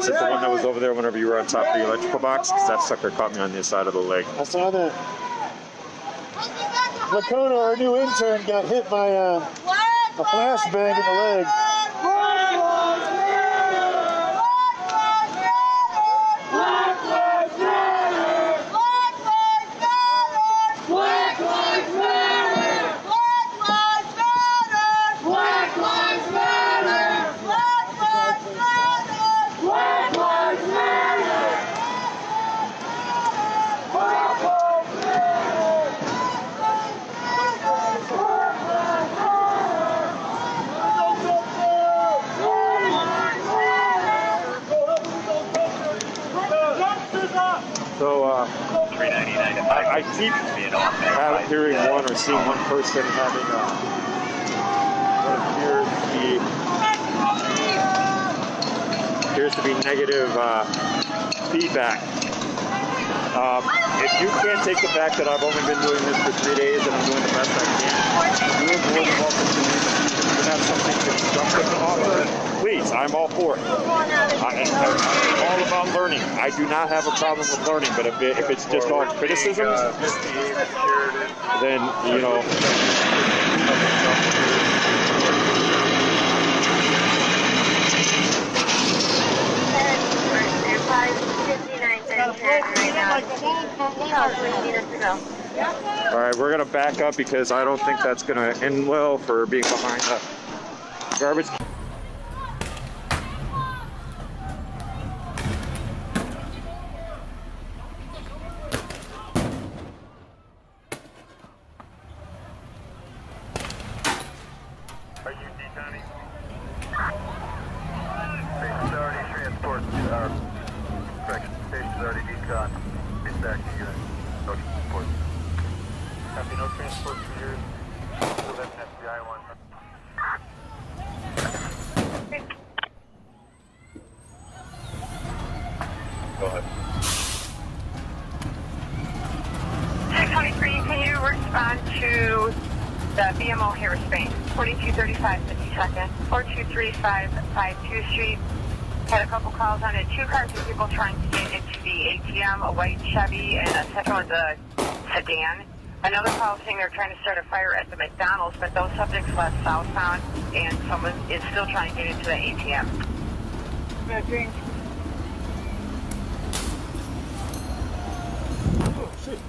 it the one that was over there whenever you were on top of the electrical box? Because that sucker caught me on the inside of the leg. I saw that. Lakota, our new intern, got hit by a flashbang in the leg. So I keep hearing one or seeing one person having what appears to be negative feedback. If you can't take the fact that I've only been doing this for 3 days and I'm doing the best I can, you are more than welcome to have something constructive to offer. Please, I'm all for it. I'm all about learning. I do not have a problem with learning, but if it's just all criticism, then, you know. All right, we're going to back up because I don't think that's going to end well for being behind the garbage. Are you detaining? Station's already transport. Correction. Station's already decon. It's back to unit. No transport. Copy, no transport for yours. So that's FBI 1. Go ahead. 623, can you respond to the BMO here in Spain? 4235 52nd, 42352 Street. Had a couple calls on it. 2 cars of people trying to get into the ATM, a white Chevy, and a second one's a sedan. Another call saying they're trying to start a fire at the McDonald's, but those subjects left southbound, and someone is still trying to get into the ATM. Shit.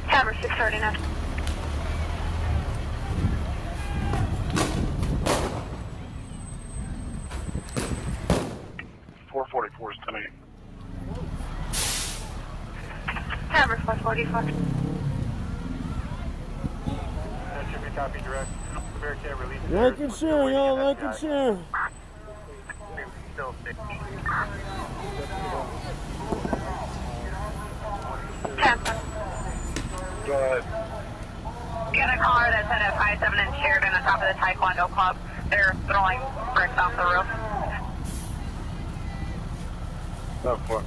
Camera 639. is coming. Camera 444. That should be copy direct. Bearcat release. Like and share, y'all. Like and share. Still 60. Go ahead. Get a car that's at a 57 and Sheridan on top of the Taekwondo Club. They're throwing bricks off the roof. Up for it.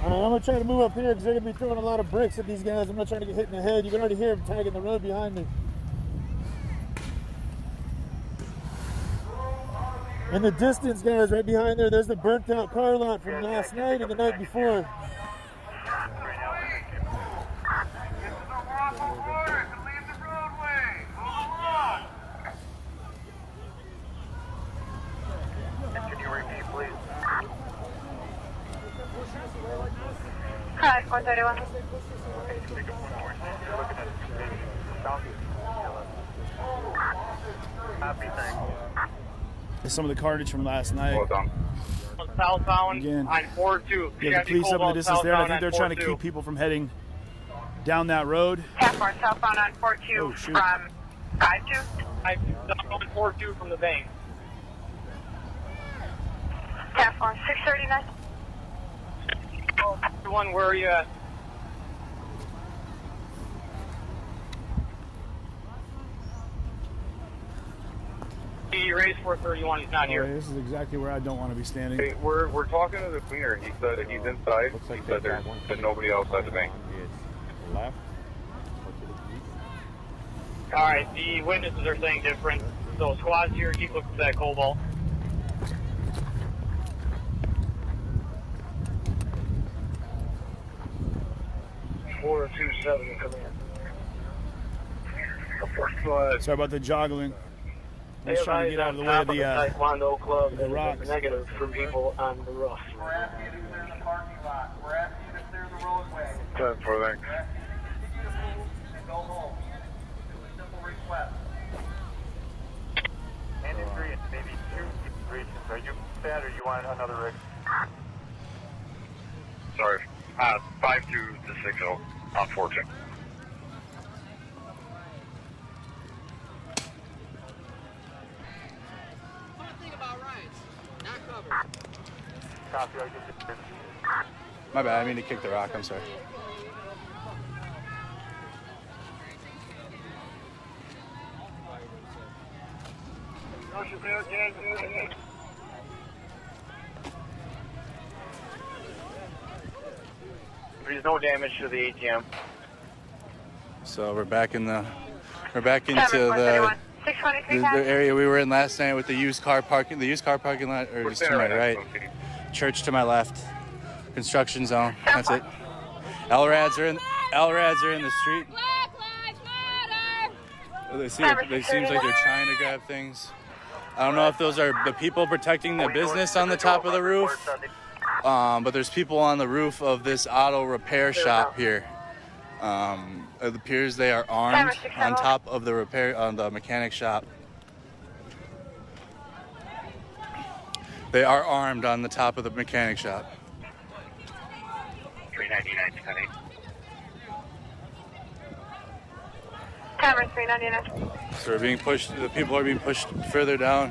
I'm gonna try to move up here because they're gonna be throwing a lot of bricks at these guys. I'm not trying to get hit in the head. You can already hear them tagging the road behind me. In the distance, guys, right behind there, there's the burnt out car lot from last night and the night before. Hi, 131. Some of the carnage from last night. Southbound Again, on 42. you have the police up in the distance there. I think they're trying to keep people from heading down that road. Task southbound on 42 from 52. Southbound 42 from the bank. Task 639. One, where are you at? He raised 431, he's not here. This is exactly where I don't want to be standing. Hey, we're talking to the cleaner. He said he's inside. He said there's been nobody else at the bank. Left. Alright, the witnesses are saying different. So squad's here, keep looking for that cobalt. 427 come in. Sorry about the joggling. I'm just trying to get out of the way of the Taekwondo Club. the rocks. Negative for people on the roof. We're asking you to clear the parking lot. We're asking you to clear the roadway. 10 for that. We're asking you to continue to move and go home. It's a simple request. And in green, maybe 2 regions. Are you fat or you want another rig? Sorry. 52 to 60 on 14. Copy, I get My bad, I mean to kick the rock, I'm sorry. There's no damage to the ATM. So we're back into the area we were in last night with the used car parking lot, or just to my right. Church to my left. Construction zone. That's it. LRADs are in the street. They seems like they're trying to grab things. I don't know if those are the people protecting the business on the top of the roof. But there's people on the roof of this auto repair shop here. It appears they are armed on top of the mechanic shop. They are armed on the top of the mechanic shop. 399 coming. Camera 399. So we're being pushed. The people are being pushed further down.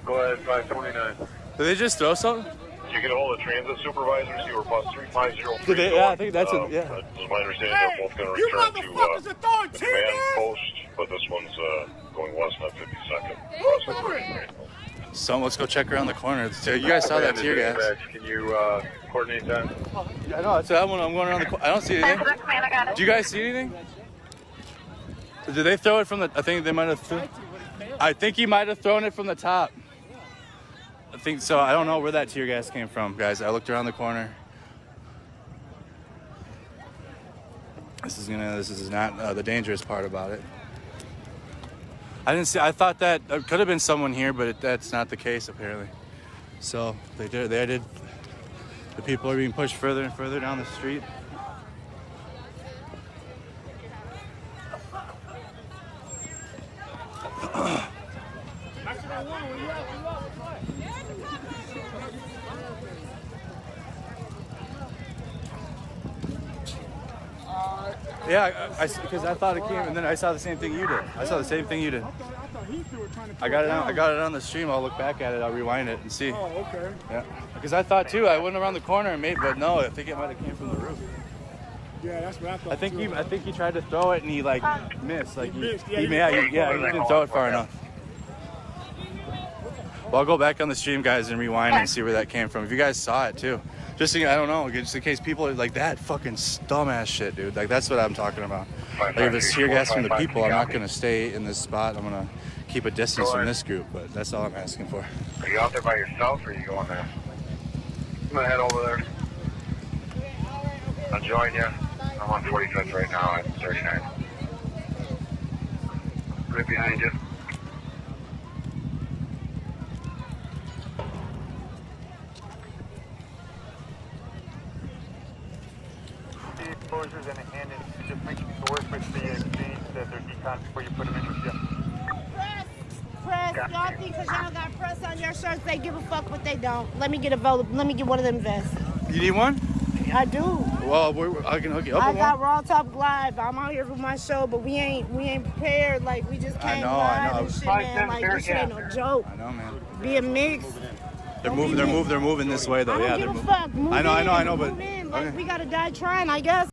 Go ahead, 529. Did they just throw something? Did you get a hold of transit supervisors? You were bus 350. Did they? Yeah, I think that's It's my understanding they're both going to return to the command post, but this one's going west on 52nd. So let's go check around the corner. You guys saw that tear gas. Can you coordinate that? I know. It's that one. I'm going around the corner. I don't see anything. Do you guys see anything? Did they throw it from the? I think they might have. I think he might have thrown it from the top. I think so. I don't know where that tear gas came from, guys. I looked around the corner. This is not the dangerous part about it. I didn't see. I thought that there could have been someone here, but that's not the case apparently. So they did. The people are being pushed further and further down the street. Yeah, because I thought it came, and then I saw the same thing you did. I saw the same thing you did. I got it on the stream. I'll look back at it. I'll rewind it and see. Oh, okay. Yeah, because I thought too. I went around the corner and but no, I think it might have came from the roof. Yeah, that's what I thought. I think he tried to throw it and he like missed. Like he didn't throw it far enough. Well, I'll go back on the stream, guys, and rewind and see where that came from. If you guys saw it too. Just I don't know, just in case people are like that fucking dumbass shit, dude. Like that's what I'm talking about. Like if it's tear gas from the people, I'm not gonna stay in this spot. I'm gonna keep a distance from this group, but that's all I'm asking for. Are you out there by yourself or are you going there? I'm gonna head over there. I'll join you. I'm on 45th right now at 39. Right behind you. Exposures and just making it work with the exchange that they're decon before you put them in your ship. Press. Y'all think because y'all got press on your shirts, they give a fuck what they don't. Let me get one of them vests. You need one? I do. Well, I can hook you up with one. I got Raw Talk Live. I'm out here with my show, but we ain't prepared. Like we just came live and shit, man. Like this shit ain't no joke. I know, man. Be a mix. They're moving this way though. I don't give a fuck. Move I know, but move in. Like we gotta die trying, I guess.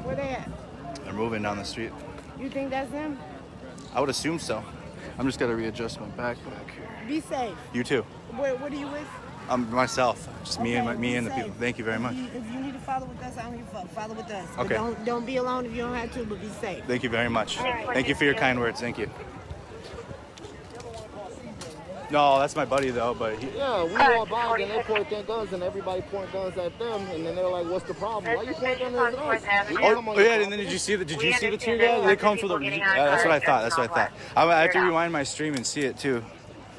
Where they at? They're moving down the street. You think that's them? I would assume so. I'm just gonna readjust my backpack here. Be safe. You too. What are you with? Myself. Just me and the people. Thank you very much. If you need to follow with us, I don't give a fuck. Follow with us. Okay. But don't be alone if you don't have to, but be safe. Thank you very much. Right. Thank you for your kind words. Thank you. No, that's my buddy though, but yeah, we walk by and they point their guns and everybody point guns at them and then they're like, "What's the problem? Why you point guns at us?" Oh yeah, and then did you see the tear gas? They come from the. Yeah, that's what I thought. I have to rewind my stream and see it too.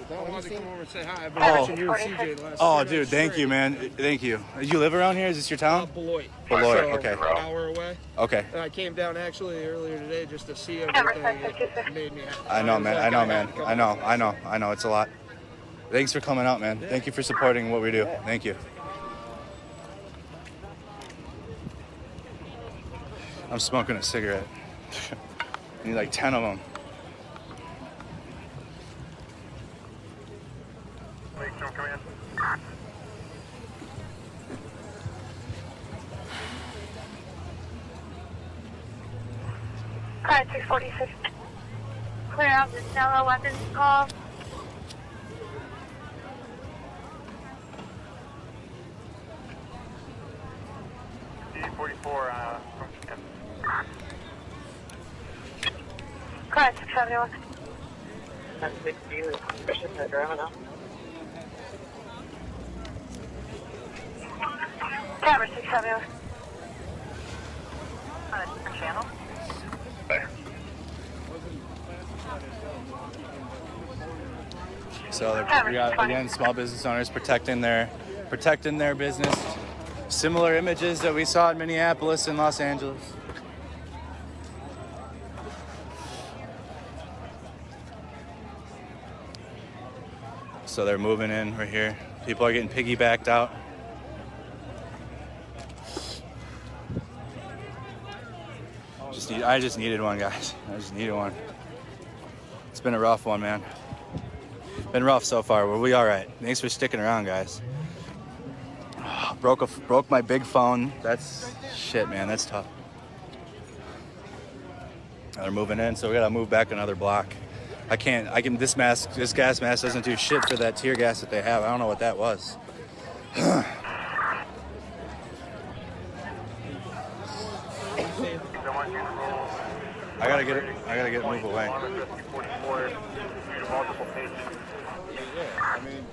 I wanted to come over and say hi. I've been watching you and CJ the last 3 dude, thank you, man. Thank you. You live around here? Is this your town? Beloit. Beloit, so, okay. An hour away. Okay. And I came down actually earlier today just to see everything. It made me happy. I know, man. I know. It's a lot. Thanks for coming out, man. Thank you for supporting what we do. Thank you. I'm smoking a cigarette. I need like 10 of them. Car 646. Clear out the Stella weapons call. D44 from Ken. Car 671. That's 60. Christian had driven up. Camera 671. On a different channel. So we got again small business owners protecting their business. Similar images that we saw in Minneapolis and Los Angeles. So they're moving in right here. People are getting piggybacked out. I just needed one, guys. I just needed one. It's been a rough one, man. Been rough so far. We'll be all right. Thanks for sticking around, guys. Broke my big phone. That's shit, man. That's tough. They're moving in, so we gotta move back another block. This gas mask doesn't do shit for that tear gas that they have. I don't know what that was. I gotta get move away. Multiple patients. Yeah, I mean.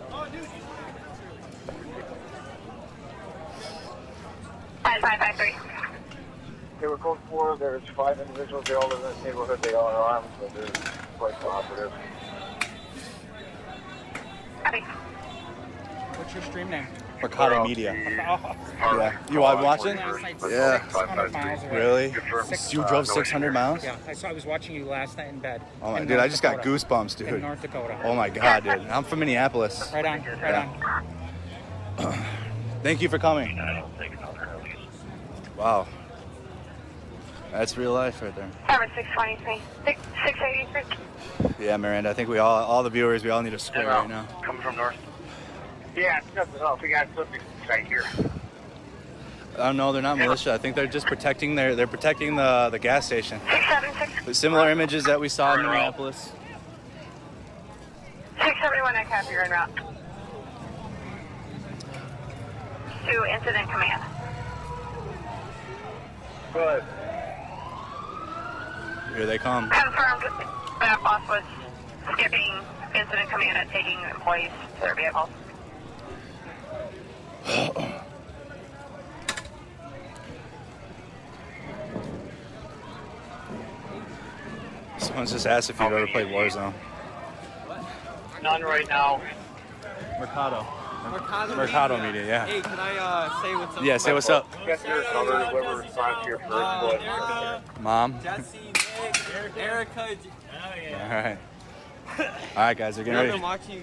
5553. They were code 4. There's 5 individuals. They all live in this neighborhood. They all are armed, so they're quite cooperative. What's your stream name? Mercado Media. Yeah. You are watching? Yeah. 600 miles away. Really? You drove 600 miles? Yeah, I was watching you last night in bed. Oh my, dude, I just got goosebumps, dude. In North Dakota. Oh my God, dude. I'm from Minneapolis. Right on, right on. Thank you for coming. Wow. That's real life right there. 623. 683. Yeah, Miranda, I think we all the viewers, we all need a square right now. Coming from north. Yeah, it's nothing else. We got something right here. No, they're not militia. I think they're just protecting they're protecting the gas station. 676. Similar images that we saw in Minneapolis. 671, I copy, you're en route. To incident command. Good. Here they come. Confirmed that boss was skipping incident command and taking employees to their vehicles. Someone's just asked if you've ever played Warzone. None right now. Mercado Media, yeah. Hey, can I say what's up? Yeah, say what's up. Get your cover, whoever responds to your first one. Erica, Mom. Jesse, Nick, Erica. All right. All right, guys, we're getting I've ready. been watching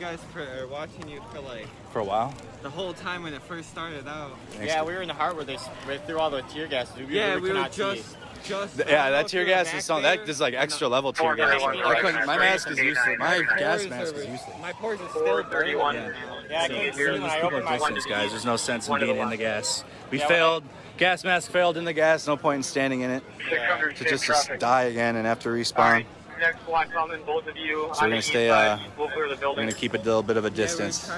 you for like For a while? the whole time when it first started out. Yeah, we were in the heart where they threw all the tear gas. We were just. Yeah, that tear gas is something. That is like extra level tear gas. My mask is useless. My gas mask is useless. My pores are still burning. Yeah, I couldn't see when I opened my Distance, guys. There's no sense in being in the gas. We failed. Gas mask failed in the gas. No point in standing in it. To just die again and have to respawn. Next one coming, both of you. So we're gonna stay. We'll clear the We're building. gonna keep a little bit of a distance.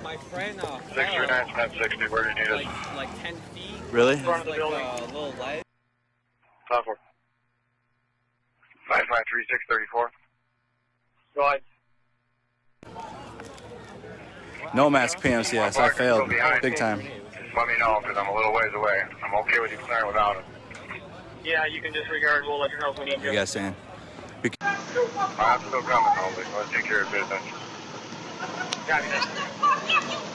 My friend 639-1060, where do you need us? like 10 feet. Really? In front of the building. A little light. Top 4. 553-634. Go ahead. No mask PMCS. I failed big time. Just let me know, because I'm a little ways away. I'm okay with you clearing without it. Yeah, you can disregard. We'll let you know if we need What you. you guys saying? I'm still coming, Holly. Let's take care of business. Copy that.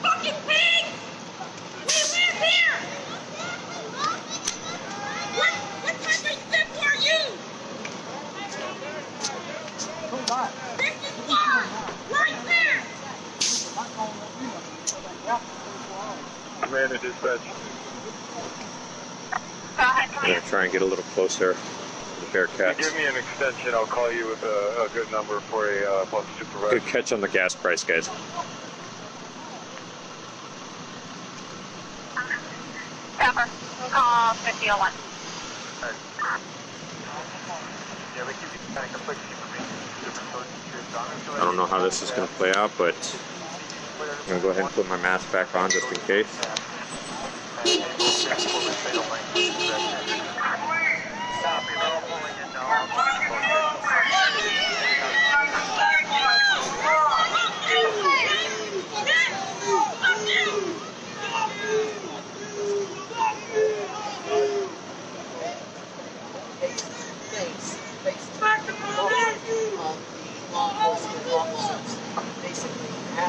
Fucking pig! We live here! What type of people are you? This is why! Right there! Commander dispatch. I'm going to try and get a little closer to the Bearcats. Give me an extension. I'll call you with a good number for a bus supervisor. Good catch on the gas price, guys. Pepper, call 5001. I don't know how this is going to play out, but I'm going to go ahead and put my mask back on just in case.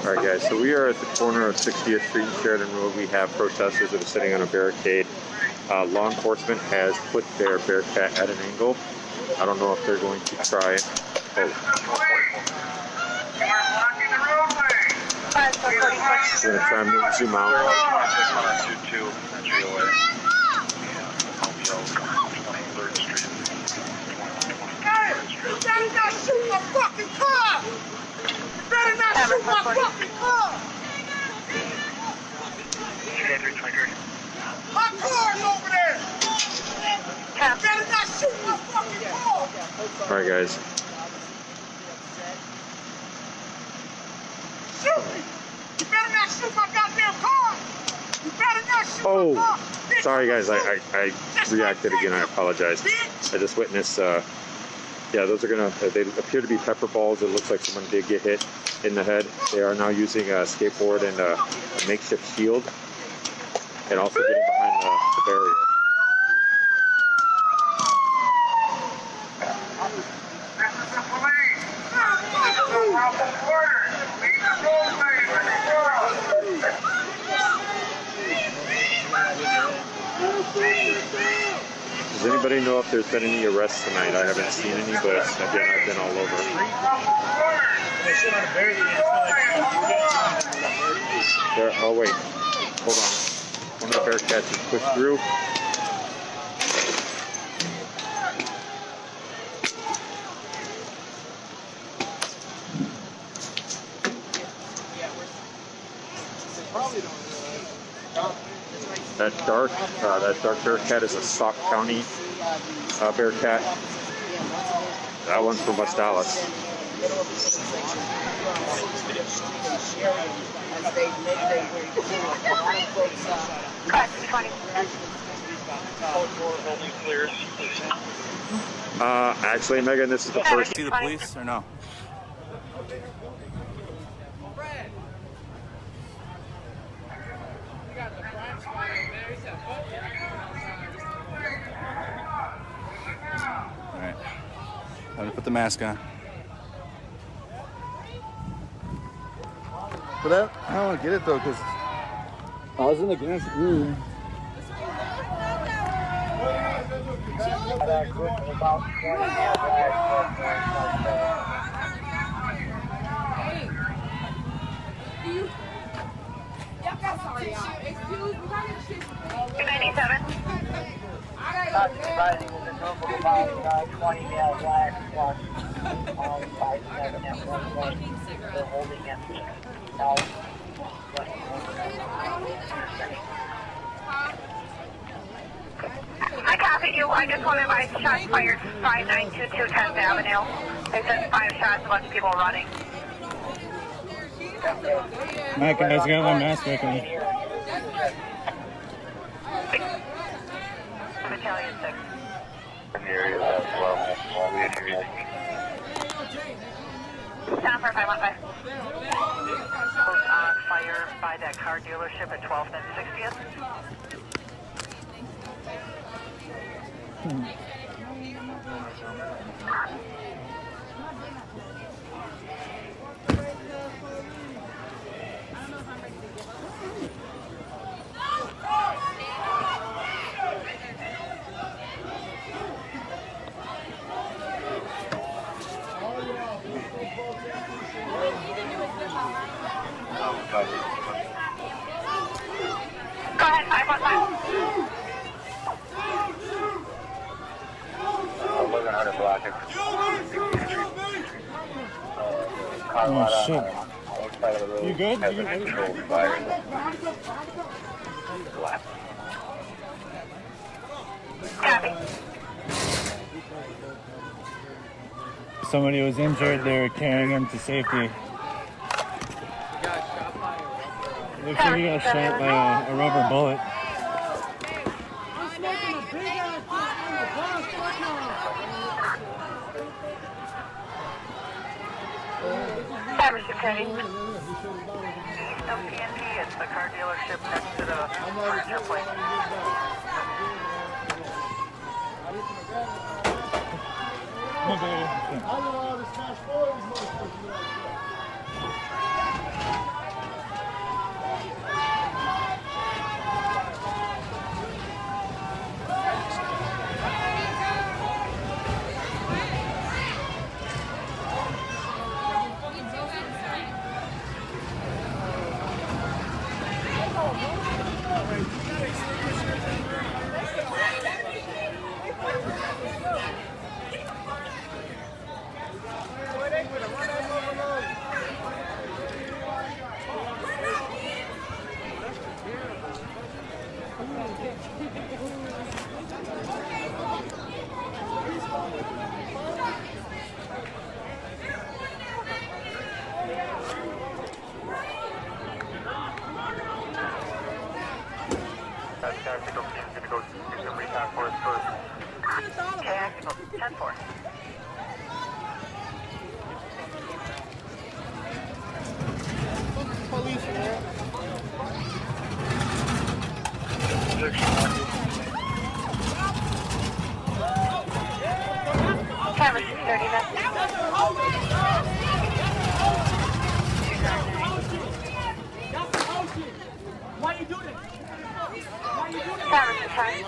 Alright guys, so we are at the corner of 60th Street and Sheridan Road. We have protesters that are sitting on a barricade. Law enforcement has put their Bearcat at an angle. I don't know if they're going to try it. Oh. We're going to try and zoom You better not shoot my fucking car! You better not shoot my fucking car! My car's over there! You better not shoot my fucking car! Alright guys. Shoot me! You better not shoot my goddamn car! You better not Oh, sorry guys, I reacted again. I apologize. I just witnessed. Yeah, those are gonna. They appear to be pepper balls. It looks like someone did get hit in the head. They are now using a skateboard and a makeshift shield, and also getting behind the barrier. Does anybody know if there's been any arrests tonight? I haven't seen any, but again, I've been all over. There, oh wait, hold on. One of the Bearcats is pushed through. That dark Bearcat is a Sauk County Bearcat. That one's from West Dallas. Actually, Megan, this is the first. See the police or no? Alright. I'm gonna put the mask on. But I don't want to get it though, because I was in the gas room. I copy you. I just wanted my shots fired 5922 10th Avenue. They said 5 shots, a bunch of people running. Mike, I just got my mask back on. Battalion 6. Stop for 515. Was on fire by that car dealership at 12th and 60th. Go ahead, 515. 1100 block. Oh shit. You good? You Copy. Somebody was injured. They were carrying him to safety. Looks like he got shot by a rubber bullet. PNP, it's the car dealership next to the furniture place. 10-4. Police, man. Camera 630, Why you do this? Why you do this? Camera 630.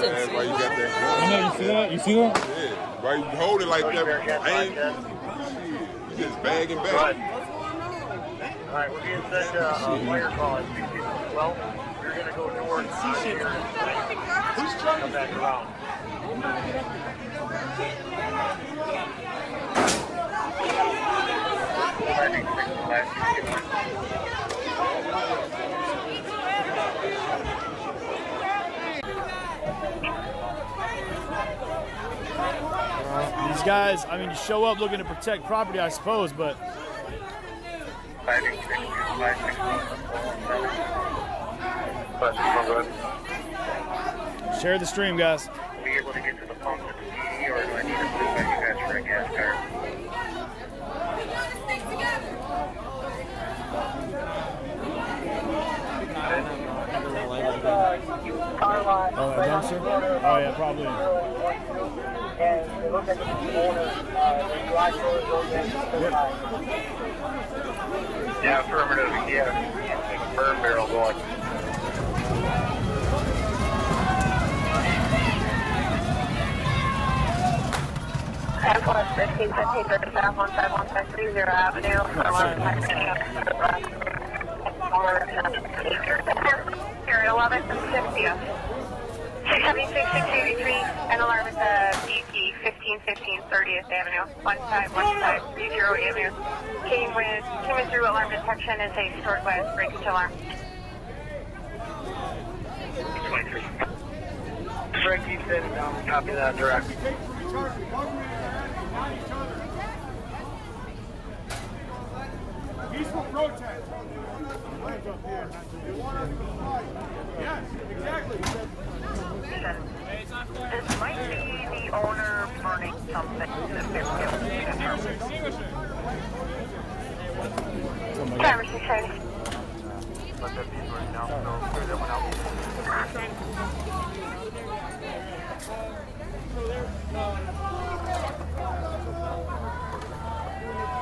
Man, why you got that gun? I know, you see that? You see that? Yeah. Why you hold it like that? I ain't. You just bagging back. Alright, we're being sent a wire call at 212. We're going to go north here and come back around. These guys, I mean, you show up looking to protect property, I suppose, but share the stream, guys. Are we able to get to the pump at the PD, or do I need to move by you guys for a gas card? Oh, a dumpster? Oh, yeah, probably. And it looks like the owner, the garage door goes in. Yeah, affirmative. Yeah, burn barrel going. F1 1515 South 15130 Avenue. Here at 11th and 60th. 676, 683, and alarm at the BP 1515 30th Avenue, 1530 Avenue. Came through alarm detection as a stored glass breakage alarm. 23. Frank keeps in, copy that direct. Peaceful protest. Yes, exactly. This might be the owner burning something. Camera 630. Let that be right now, so clear that one out.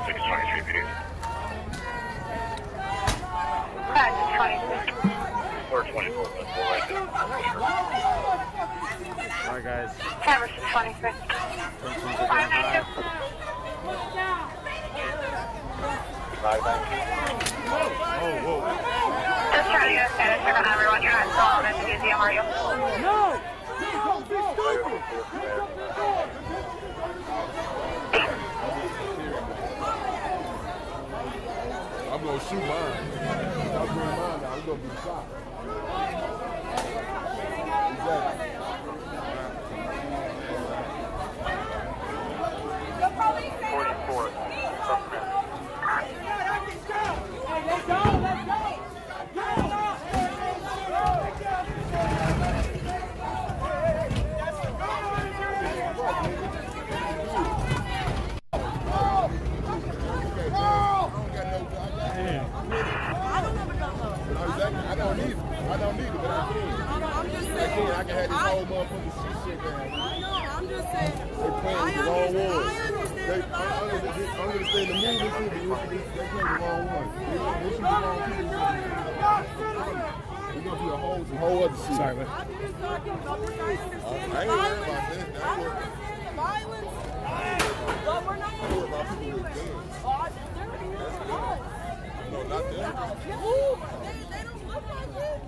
623 please. 523. Or 24, let's go right there. Alright, guys. Camera 623. 592. 592. Oh, whoa. Just trying to get a status check on everyone. You're not installed at the museum, are you? No! Don't be stupid! I'm gonna shoot mine. If I bring mine now, I'm gonna be shot. Exactly. 44. Let's go! Let's go! I don't need it, but I can. I'm just saying. I can have this whole motherfucking shit down. I know, I'm just saying. They playing the wrong one. I understand the movie too, but they playing the wrong one. They should be wrong people. We're gonna do some whole other shit. Sorry, man. I'm just talking about the I ain't worried about that. I'm the violence. But we're not going to do that. No, not them. They don't look like it.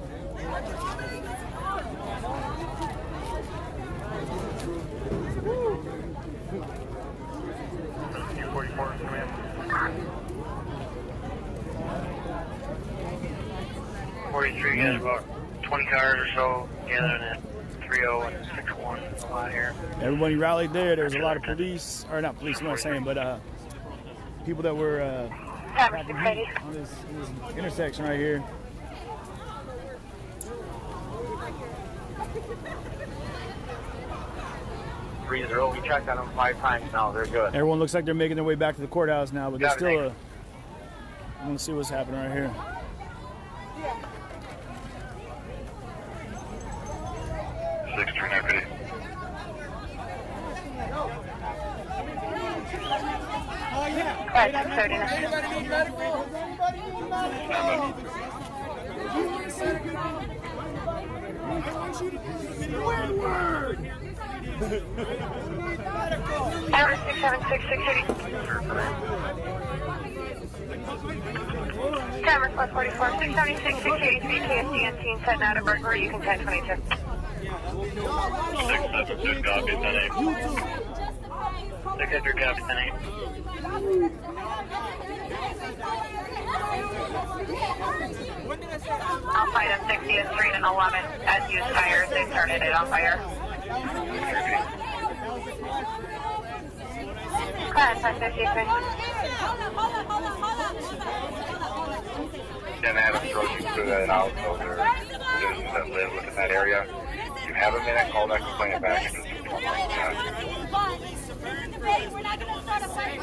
43, you guys about 20 cars or so gathering at 30 and 61 a lot here. Everybody rallied there. There was a lot of police, or not police, I'm not saying, but people that were on this intersection right here. 3-0. We checked on them 5 times now. They're good. Everyone looks like they're making their way back to the courthouse now, but there's still I want to see what's happening right here. Oh yeah. Anybody need medical? Tower 676 Tower 444 676 683 KSD on scene setting out a burglary. You can 1022. 676 copy, 10-8. 600 copy, 10-8. I'll fight on 60th Street and 11 as used fires. They started it on fire. Class 553. Ken Adams rushing through that house, so there are citizens that live within that area. If you have a minute, call that complaint back and just inform us. We're not going to start a fight.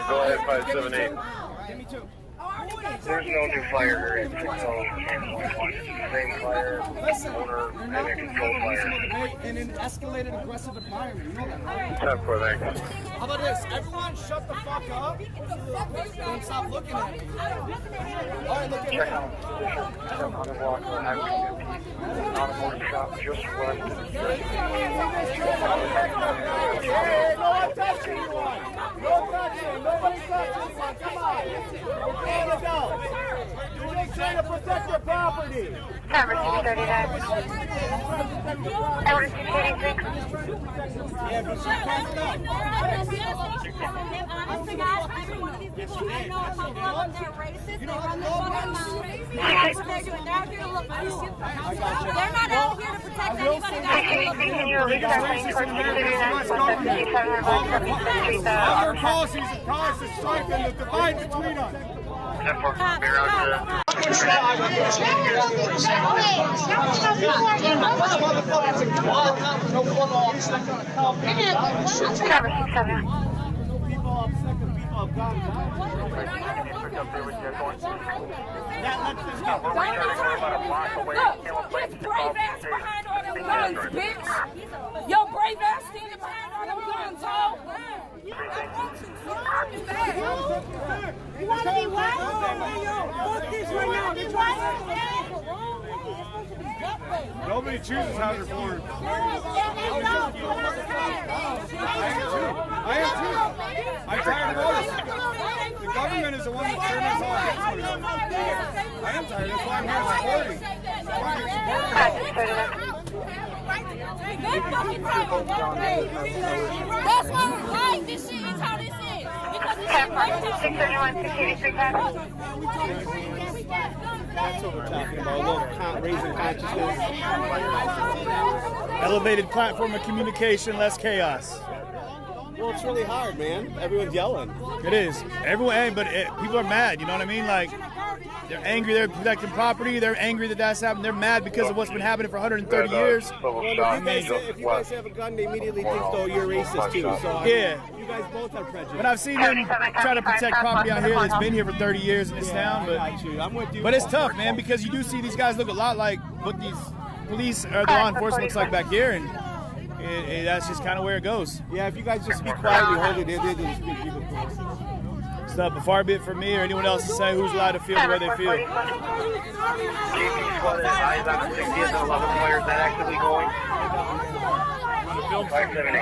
Go ahead, 578. There's no new fire here at 60 Chants. It's the same fire, owner, and a control fire. In an escalated aggressive environment, you know that, right? 10-4, thanks. How about this? Everyone shut the fuck up and stop looking at me. All right, look at Check out the position. Check on the block for an automotive shop just west. Hey, no one touch anyone. No touching. Nobody touch anyone. Come on. Okay to go. You're just trying to protect your property. Tower 639. Tower 686. Yeah, but she passed up. Honest to God, every one of these people I know if I love them, they're racist, they run their fucking mouth. That's what they're doing. They're out here to look for you. They're not out here to protect anybody. Other policies and cause to strengthen the divide between us. Brave ass behind all them guns, bitch. Yo, brave ass standing behind all them guns, ho. You want to be what? Fuck this right now. Nobody chooses how they're born. I am too. I'm tired of voting. The government is the one that turned us all. I am tired. That's why I'm here supporting. That's why we're right. This shit is how this is. Because this shit That's what we're talking about. A little raising consciousness. Elevated platform of communication, less chaos. Well, it's really hard, man. Everyone's yelling. It is. Everyone, but people are mad. You know what I mean? Like, they're angry they're protecting property. They're angry that that's happened. They're mad because of what's been happening for 130 years. Well, if you guys have a gun, they immediately think, though, you're racist, too. So, yeah. You guys both have prejudice. But I've seen them try to protect property out here that's been here for 30 years in this town. But I'm with you. But it's tough, man, because you do see these guys look a lot like what these police or the law enforcement looks like back here, and that's just kind of where it goes. Yeah, if you guys just speak quietly, hold it. They just speak. Keep it cool. Stop, far be it from me or anyone else to say who's allowed to feel the way they feel. JP squad is eyes on the 60th and 11 players that actively going. 578, the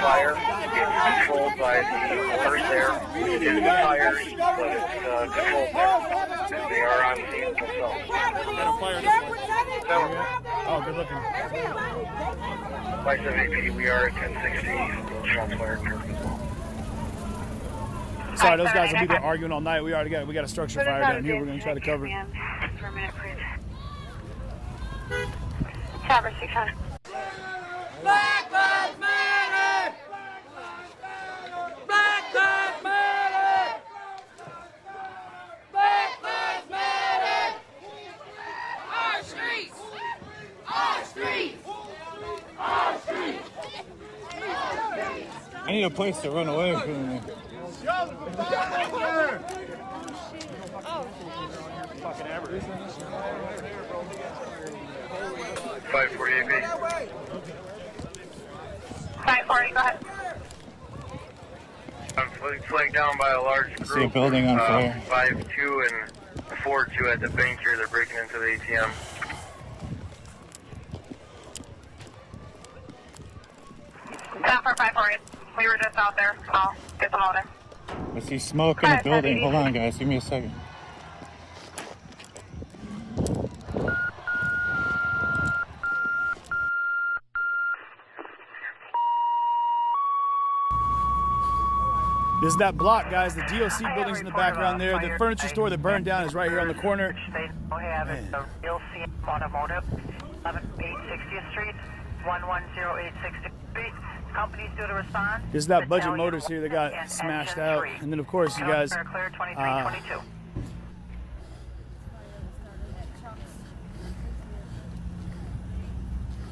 fire, get control outside the alert there. It is the tires, but it's controlled there. They are on scene themselves. Oh, good looking. By 7AP, we are at 1060. Shots fired. Sorry, those guys will be there arguing all night. We got a structure fire down here. We're going to try to cover it. For a minute, please. Tower 600. Black Lives Matter! Black Lives Matter! Black Lives Matter! Our streets! Our streets! Our streets! I need a place to run away from. Fucking average. 540 AP. 540, go ahead. I'm flanked down by a large group. See a building on fire. 5-2 and 4-2 at the bank here. They're breaking into the ATM. Down for 548. We were just out there. I'll get them all there. I see smoke in the building. Hold on, guys. Give me a second. This is that block, guys. The DOC building's in the background there. The furniture store that burned down is right here on the corner. Man. The Real CM Automotive, 11860th Street, 110860th Street. Companies due to respond. This is that Budget Motors here that got smashed out. And then, of course, you guys.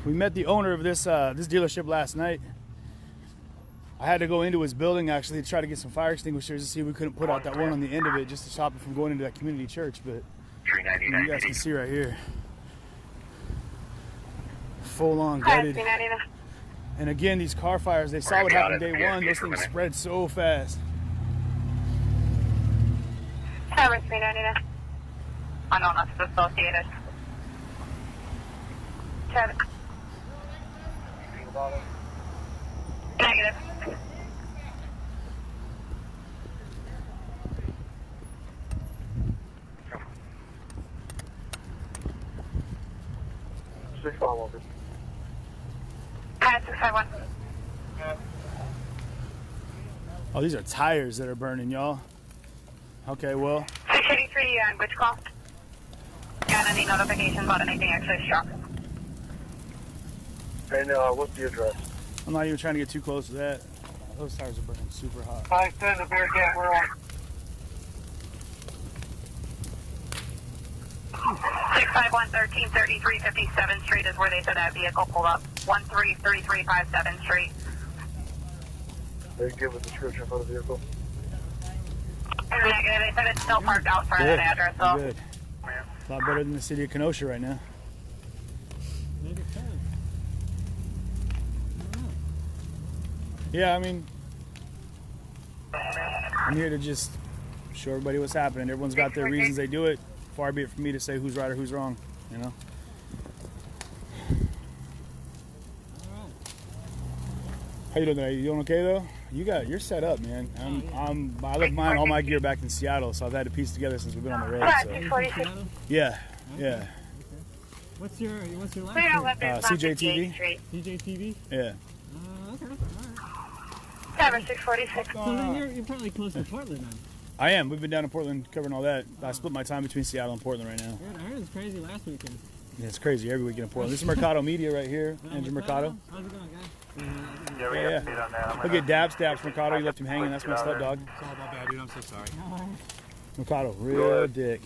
We met the owner of this dealership last night. I had to go into his building actually to try to get some fire extinguishers to see if we couldn't put out that one on the end of it just to stop it from going into that community church. But you guys can see right here, full on gutted. And again, these car fires, they saw what happened day one. Those things spread so fast. Tower 399. I know that's associated. Kevin. Negative. Over. 651. Oh, these are tires that are burning, y'all. Okay, well. 683 on which call? Got any notifications about anything actually struck? And what's the address? I'm not even trying to get too close to that. Those tires are burning super hot. 510 the Bearcat, we're on. 651 1333 57th Street is where they said that vehicle pulled up. 1333 57th Street. They give a description for the vehicle. Negative. They said it's still parked out front of that address, so. Good. A lot better than the city of Kenosha right now. Yeah, I mean, I'm here to just show everybody what's happening. Everyone's got their reasons they do it. Far be it from me to say who's right or who's wrong, you know? How you doing today? You doing okay though? You're set up, man. I left all my gear back in Seattle, so I've had to piece together since we've been on the road. So. Yeah. What's your last name? CJTV. CJTV? Yeah. Okay. Tower 646. So then you're probably close to Portland then. I am. We've been down in Portland covering all that. I split my time between Seattle and Portland right now. Yeah, I heard it was crazy last weekend. Yeah, it's crazy every weekend in Portland. This is Mercado Media right here. Andrew Mercado. How's it going, guys? Yeah, we got to on that. Look at Dabs Mercado. You left him hanging. That's messed up, dog. It's all about that, dude. I'm so sorry. Mercado, real dick.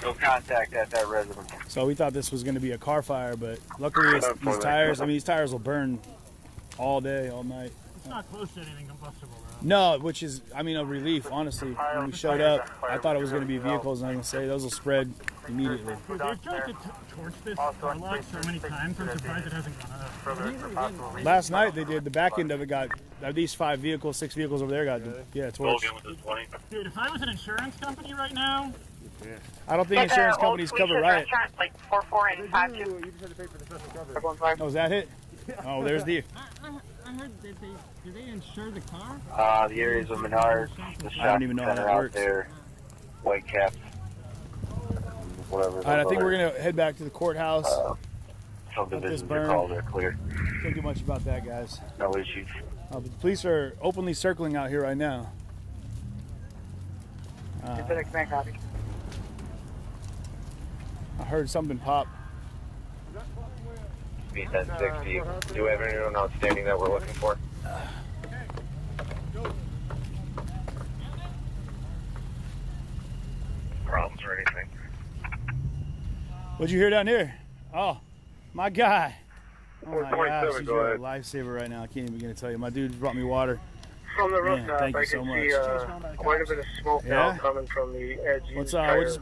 No contact at that residence. So we thought this was going to be a car fire, but luckily it's these tires. I mean, these tires will burn all day, all night. It's not close to anything combustible, though. No, which is, I mean, a relief, honestly. When we showed up, I thought it was going to be vehicles, and I'm going to say those will spread immediately. Dude, they've tried to torch this like so many times, I'm surprised it hasn't gone up. Last night they did, the back end of it got, at least 6 vehicles over there got, yeah, torched. Dude, if I was an insurance company right now, I don't think insurance companies cover riot. Like 44 and 52. Oh, is that it? Oh, there's the... heard that do they insure the car? The areas of Menards, the I don't even know how center that out works. there, White Caps, whatever. All right, I think we're gonna head back to the courthouse. Some divisions are called, they're clear. Can't do much about that, guys. No issues. But the police are openly circling out here right now. Copy. I heard something pop. Speed 1060. Do we have anyone outstanding that we're looking for? Problems or anything? What'd you hear down here? Oh, my guy. Oh my gosh, he's go a ahead. lifesaver right now. I can't even begin to tell you. My dude brought me water. From the Man, rooftop, thank I you can so much. see quite a bit of smoke Yeah? now coming from the edge.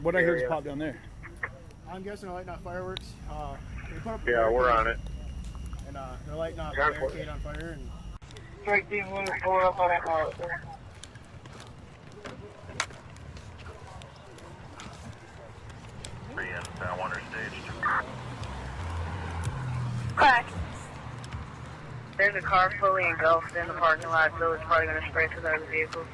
What I hear just popped down there? I'm guessing they're lighting out fireworks. They put up a Yeah, we're barricade, on it. And they're lighting out a barricade on fire. And Strike team one is pulling up on that car. One or stage. Correct. There's a car fully engulfed in the parking lot, so it's probably going to spray through the other vehicles.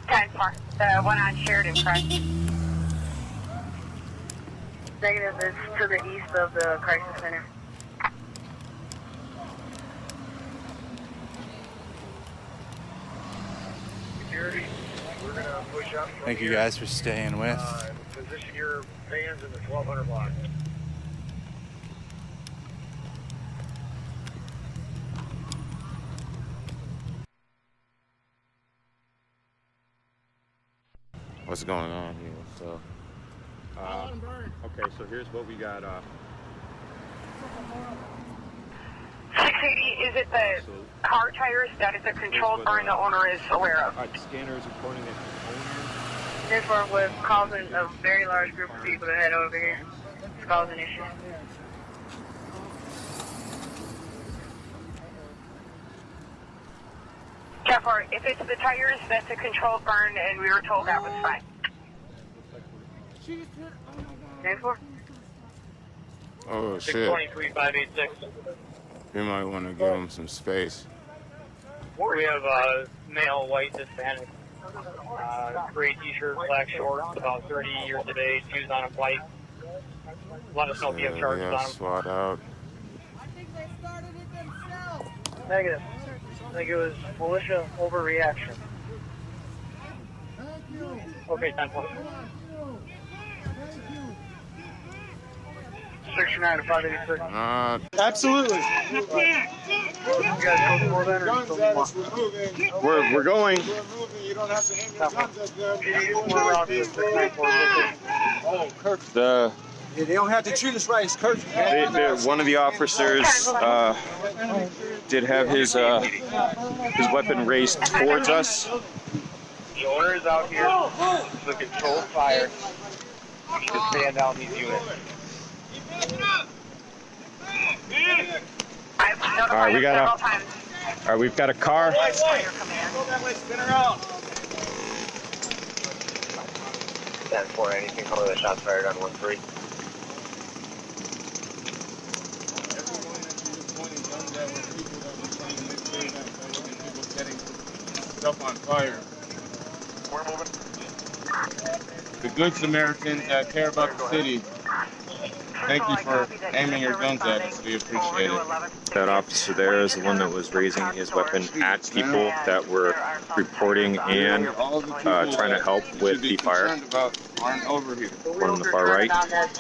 10-4. The one on Sheridan, correct? Negative, it's to the east of the crisis center. Security, we're going to push up. Thank you guys for staying with. Position your vans in the 1200 block. What's going on here? So, okay, so here's what we got. 680, is it the car tires that is a controlled burn the owner is aware of? The scanner is reporting that the owner. This one was causing a very large group of people to head over here. It's causing issues. Careful, if it's the tires, that's a controlled burn, and we were told that was fine. 10-4. Oh shit! 623-586. You might want to give him some space. We have male white Hispanic, gray t-shirt, black shorts, about 30 years of age, shoes on him white. Let us know if you have charges on him. SWAT out. Negative. I think it was militia overreaction. Okay, 10-4. 69 to 586. Absolutely. We're going. You don't have to aim your guns at them. They don't have to treat us right. It's curfew. One of the officers did have his weapon raised towards us. The owner is out here to control fire to stand down these units. All right, we've got a car. Spin her out. 10-4, anything color the shots fired on 1-3. Stuff on fire. We're moving. The good Samaritans that care about the city. Thank you for aiming your guns at us. We appreciate it. That officer there is the one that was raising his weapon at people that were reporting and trying to help with the fire. Aren't over here. One on the far right.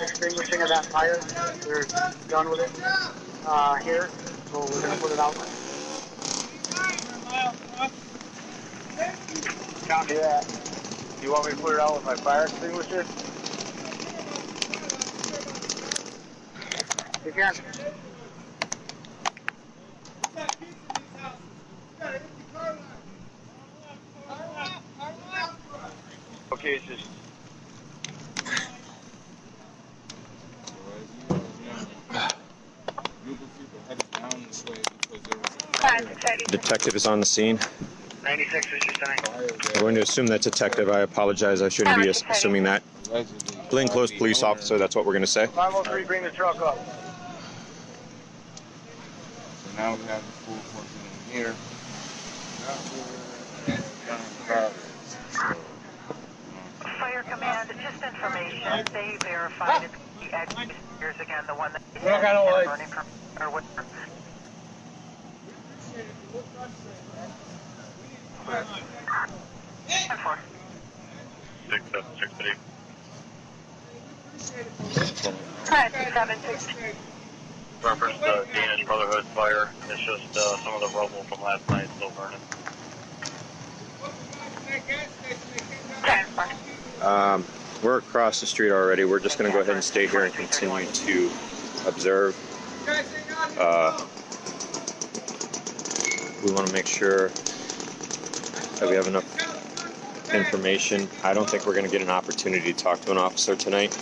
Extinguishing of that fire. We're done with it here, so we're going to put it out. Copy that. Do you want me to put it out with my fire extinguisher? You can. Okay, it's just. Detective is on the scene. 96 is your sign. I'm going to assume that's detective. I apologize. I shouldn't be assuming that. Plainclothes police officer, that's what we're going to say. 503, bring the truck up. now we have the full force in here. Fire command, just information. They verified it's the edge here's again the one that they What kind of light? burning from or whatever. Reference to Danish Brotherhood fire. It's just some of the rubble from last night still burning. We're across the street already. We're just going to go ahead and stay here and continue to observe. We want to make sure that we have enough information. I don't think we're going to get an opportunity to talk to an officer tonight.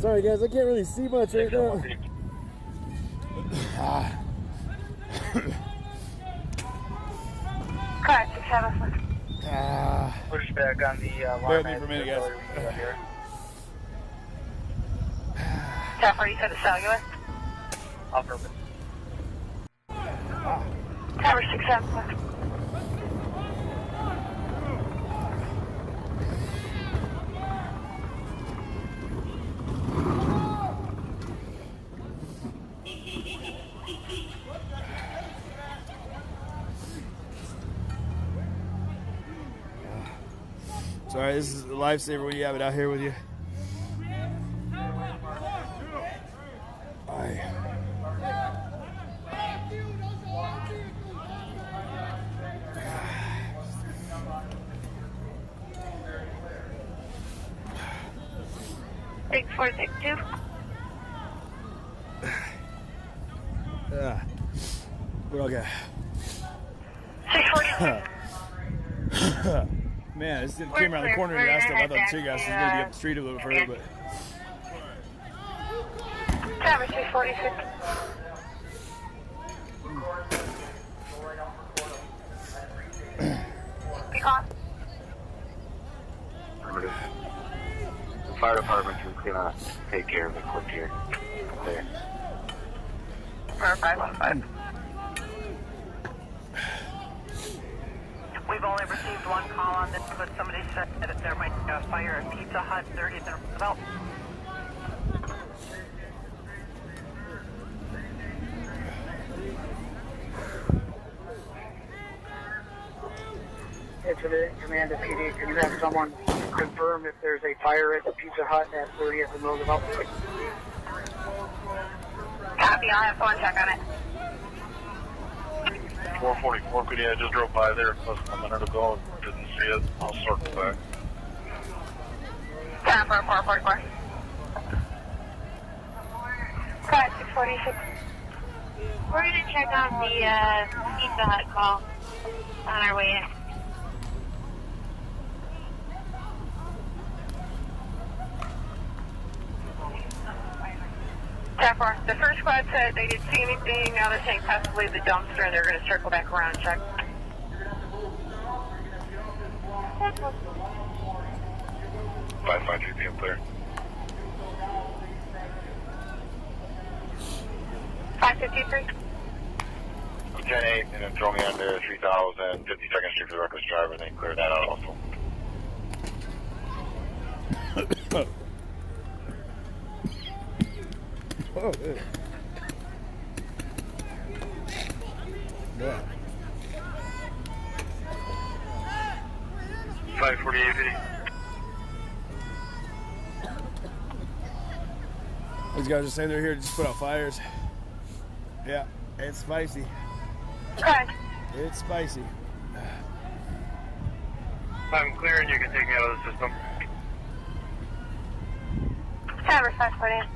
Sorry guys, I can't really see much right now. Push back on the bear with me for a minute, guys. Tower, you said the cellular? Off purpose. Tower 6-7. Sorry, this is a lifesaver when you have it out here with you. Six 462. We're okay. 642. Man, this came around the corner and I thought the tear gas was going to be up the street a little further, but. Tower 646. The fire department is gonna take care of it quick here. There. 515. We've only received one call on this, but somebody said that there might be a fire at Pizza Hut 30th and Roosevelt. Incident, Commander PD, can you have someone confirm if there's a fire at the Pizza Hut at 30th and Roosevelt? Copy, I'll have someone check on it. 444, PD, I just drove by there a minute ago, didn't see it. I'll circle back. Tower 444. Cut 646. We're going to check on the Pizza Hut call on our way in. Tower 4. The first squad said they didn't see anything. Now they're saying possibly the dumpster, and they're going to circle back around and check. 553 PM clear. 553. 10-8, and then throw me under 3000, 52nd Street for the reckless driver, and then clear that out also. Oh, good. Yeah. 548, PD. These guys are saying they're here to just put out fires. Yeah, it's spicy. Okay. It's spicy. I'm clear and you can take me out of the system. Traverse 540.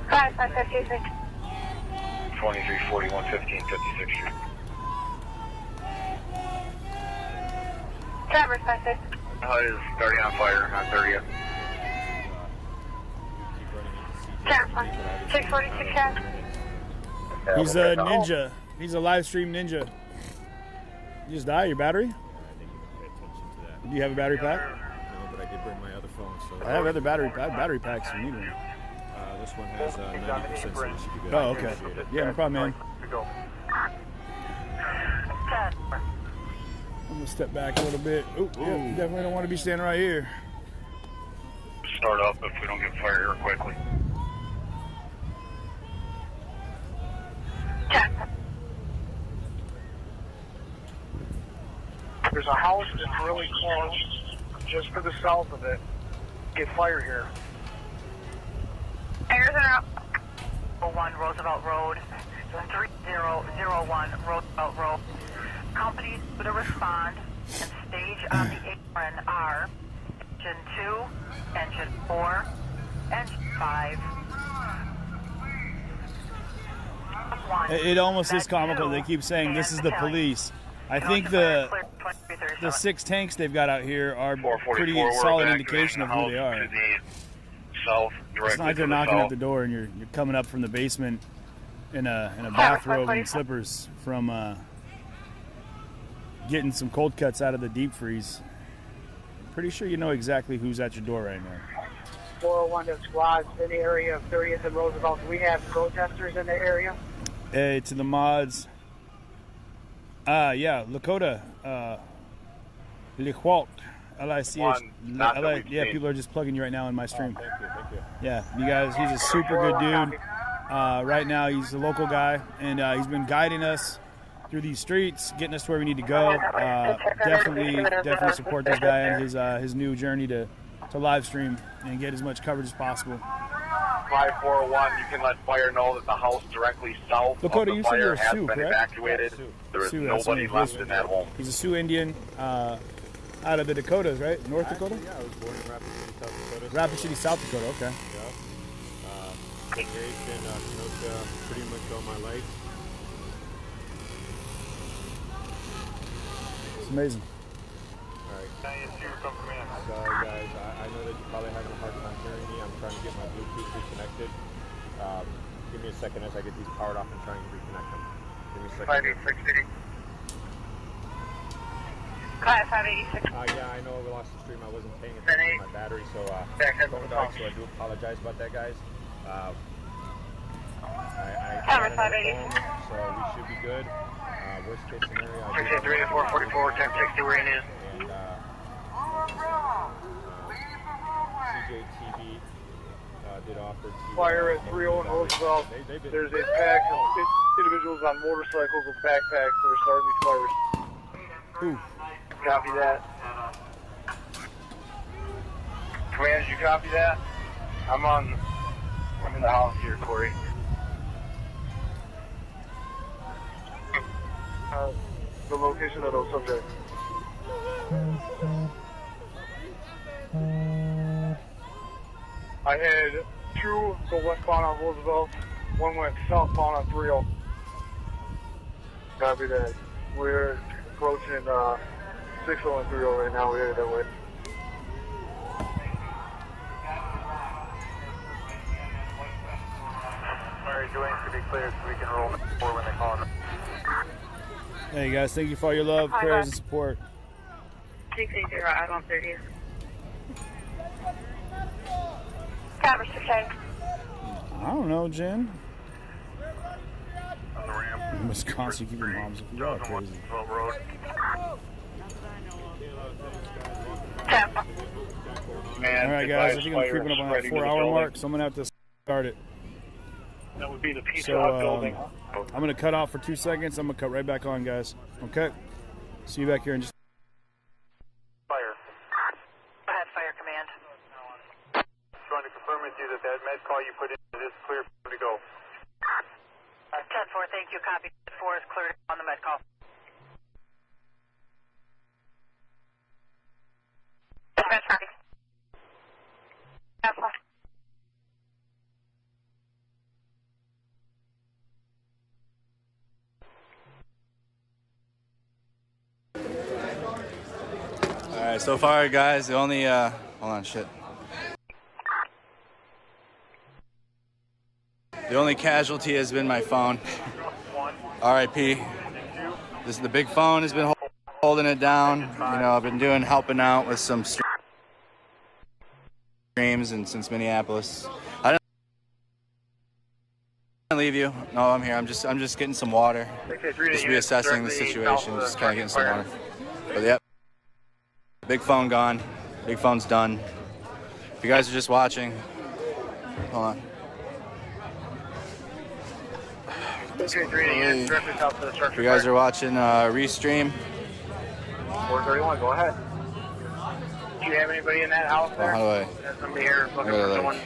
Five, 556. 2341 1556 Street. Traverse 56. Is starting on fire on 30th. Traverse 646 guys. He's a ninja. He's a live stream ninja. You just die? Your battery? Do you have a battery pack? No, but I did bring my other phone. So I have other battery packs if you need one. This one has 90%, so you should be good. Oh, okay. Yeah, no problem, man. I'm gonna step back a little bit. Oh, yeah, definitely don't want to be standing right here. Start up if we don't get fire here quickly. There's a house that's really close, just to the south of it. Get fire here. Fires are up. 1 Roosevelt Road, 3001 Roosevelt Road. Companies to respond and stage on the apron are Engine 2, Engine 4, Engine 5. It almost is comical. They keep saying this is the police. I think the 6 tanks they've got out here are pretty solid indication of who they are. It's not like they're knocking at the door and you're coming up from the basement in a bathrobe and slippers from getting some cold cuts out of the deep freeze. I'm pretty sure you know exactly who's at your door right now. 401 to squads in the area of 30th and Roosevelt. Do we have protesters in the area? To the mods. Yeah, Lakota. Lichwalt. L-I-C-H. Yeah, people are just plugging you right now in my stream. Thank you. Yeah, you guys, he's a super good dude. Right now, he's a local guy, and he's been guiding us through these streets, getting us to where we need to go. Definitely support this guy and his new journey to live stream and get as much coverage as possible. 5401, you can let fire know that the house directly south Lakota, of the fire has been correct? evacuated. There is nobody left in that home. He's a Sioux Indian out of the Dakotas, right? North Dakota? Yeah, I was born in Rapid City, South Dakota. Rapid City, South Dakota, okay. Yeah. Raised in Kenosha pretty much all my life. It's amazing. Alright. Sorry guys, I know that you're probably having a hard time hearing me. I'm trying to get my Bluetooth reconnected. Give me a second as I get these powered off and try and reconnect them. Give me a second. 586. 586. Yeah, I know we lost the stream. I wasn't paying attention to my battery, so phone died, so I do apologize about that, guys. I got another phone, so we should be good. Worst case scenario, I do 444 1060, we're in it. And CJTV did offer to Fire at 301 Roosevelt. There's a pack of individuals on motorcycles with backpacks that are starting these fires. Ooh. Copy that. Command, did you copy that? I'm in the house here, Corey. The location of those subjects. I had 2 go westbound on Roosevelt, 1 went southbound on 30. Copy that. We're approaching 60 and 30 right now. We're headed that way. Mary, doing to be clear so we can roll forward when they call them. Hey guys, thank you for all your love, prayers, and support. 680 out on 30th. Traverse to K. I don't know, Jen. Wisconsin, keep your moms. Y'all are crazy. Alright guys, I think I'm creeping up on that 4-hour mark, so I'm gonna have to start it. That would be the Pizza Hut building. I'm gonna cut off for 2 seconds. I'm gonna cut right back on, guys. Okay? See you back here in just. Fire. Go ahead, fire command. Alright, so far, guys, the only, hold on, shit. The only casualty has been my phone. R.I.P. This the big phone has been holding it down. You know, I've been helping out with some streams and since Minneapolis. I didn't leave you. No, I'm here. I'm just getting some water. Just reassessing the situation. Just kind of getting some water. But yep, big phone gone. Big phone's done. If you guys are just watching, hold on. If you guys are watching Restream, 431, go ahead. Do you have anybody in that house there? How do I? There's somebody here looking for someone.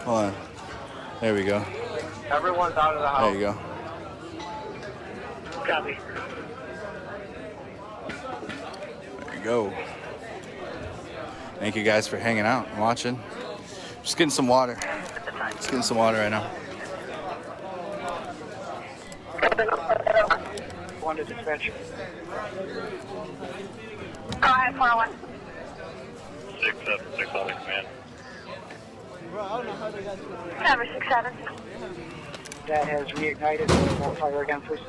Hold on. There we go. Everyone's out of the house. There you go. Copy. There you go. Thank you guys for hanging out and watching. Just getting some water. Just getting some water right now. One to dispatch. Go ahead, 401. 676 on the command. Number 67. That has reignited. We'll fire again, please.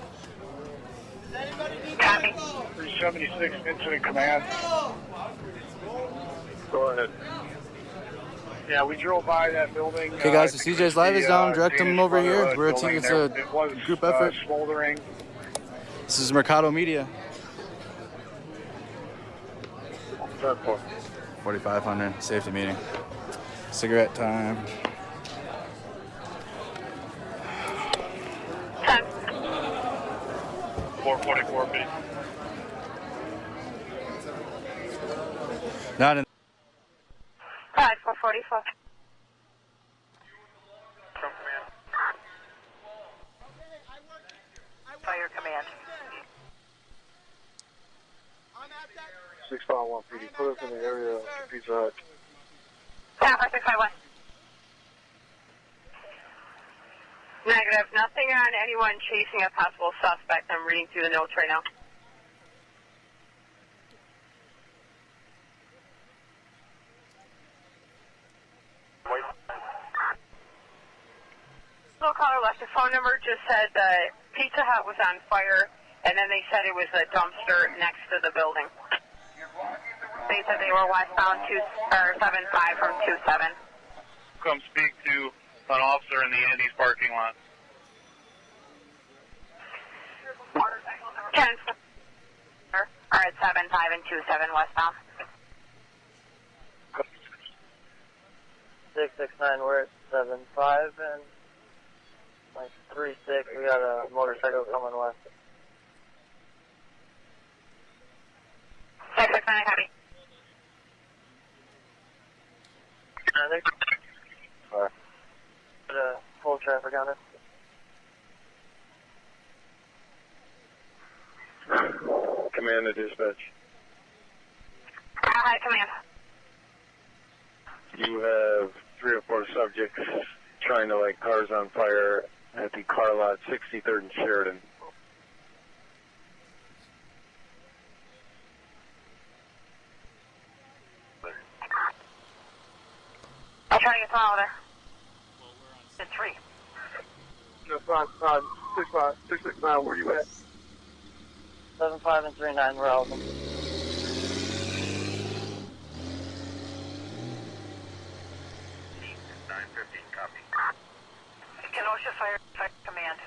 Copy. 376 incident command. Go ahead. Yeah, we drove by that building. Okay, guys, if CJ's Live is down, direct them over here. We're a team. It's a group effort. Smoldering. This is Mercado Media. 4500 safety meeting. Cigarette time. Time. 444 feet. Not in. 444. Fire command. 651 PD. Put us in the area of Pizza Hut. Tampa 651. Negative. Nothing on anyone chasing a possible suspect. I'm reading through the notes right now. Little caller left a phone number, just said the Pizza Hut was on fire, and then they said it was a dumpster next to the building. They said they were westbound 75 from 27. Come speak to an officer in the Andes parking lot. 10 are at 75 and 27 westbound. 669, we're at 75 and like 36. We got a motorcycle coming west. 669, copy. Full traffic on it. Command to dispatch. Hi, command. You have 3 or 4 subjects trying to light cars on fire at the car lot 63rd and Sheridan. I'll try to get someone over there. It's 3. That's fine. 669, where you at? 75 and 39, we're out. 915, copy. Kenosha Fire Command.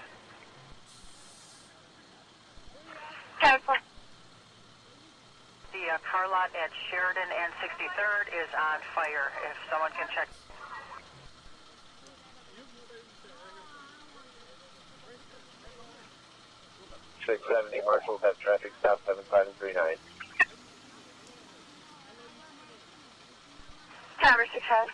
Cancel. The car lot at Sheridan and 63rd is on fire. If someone can check. 670, marshals have traffic stop 75 and 39. Tower 6-5.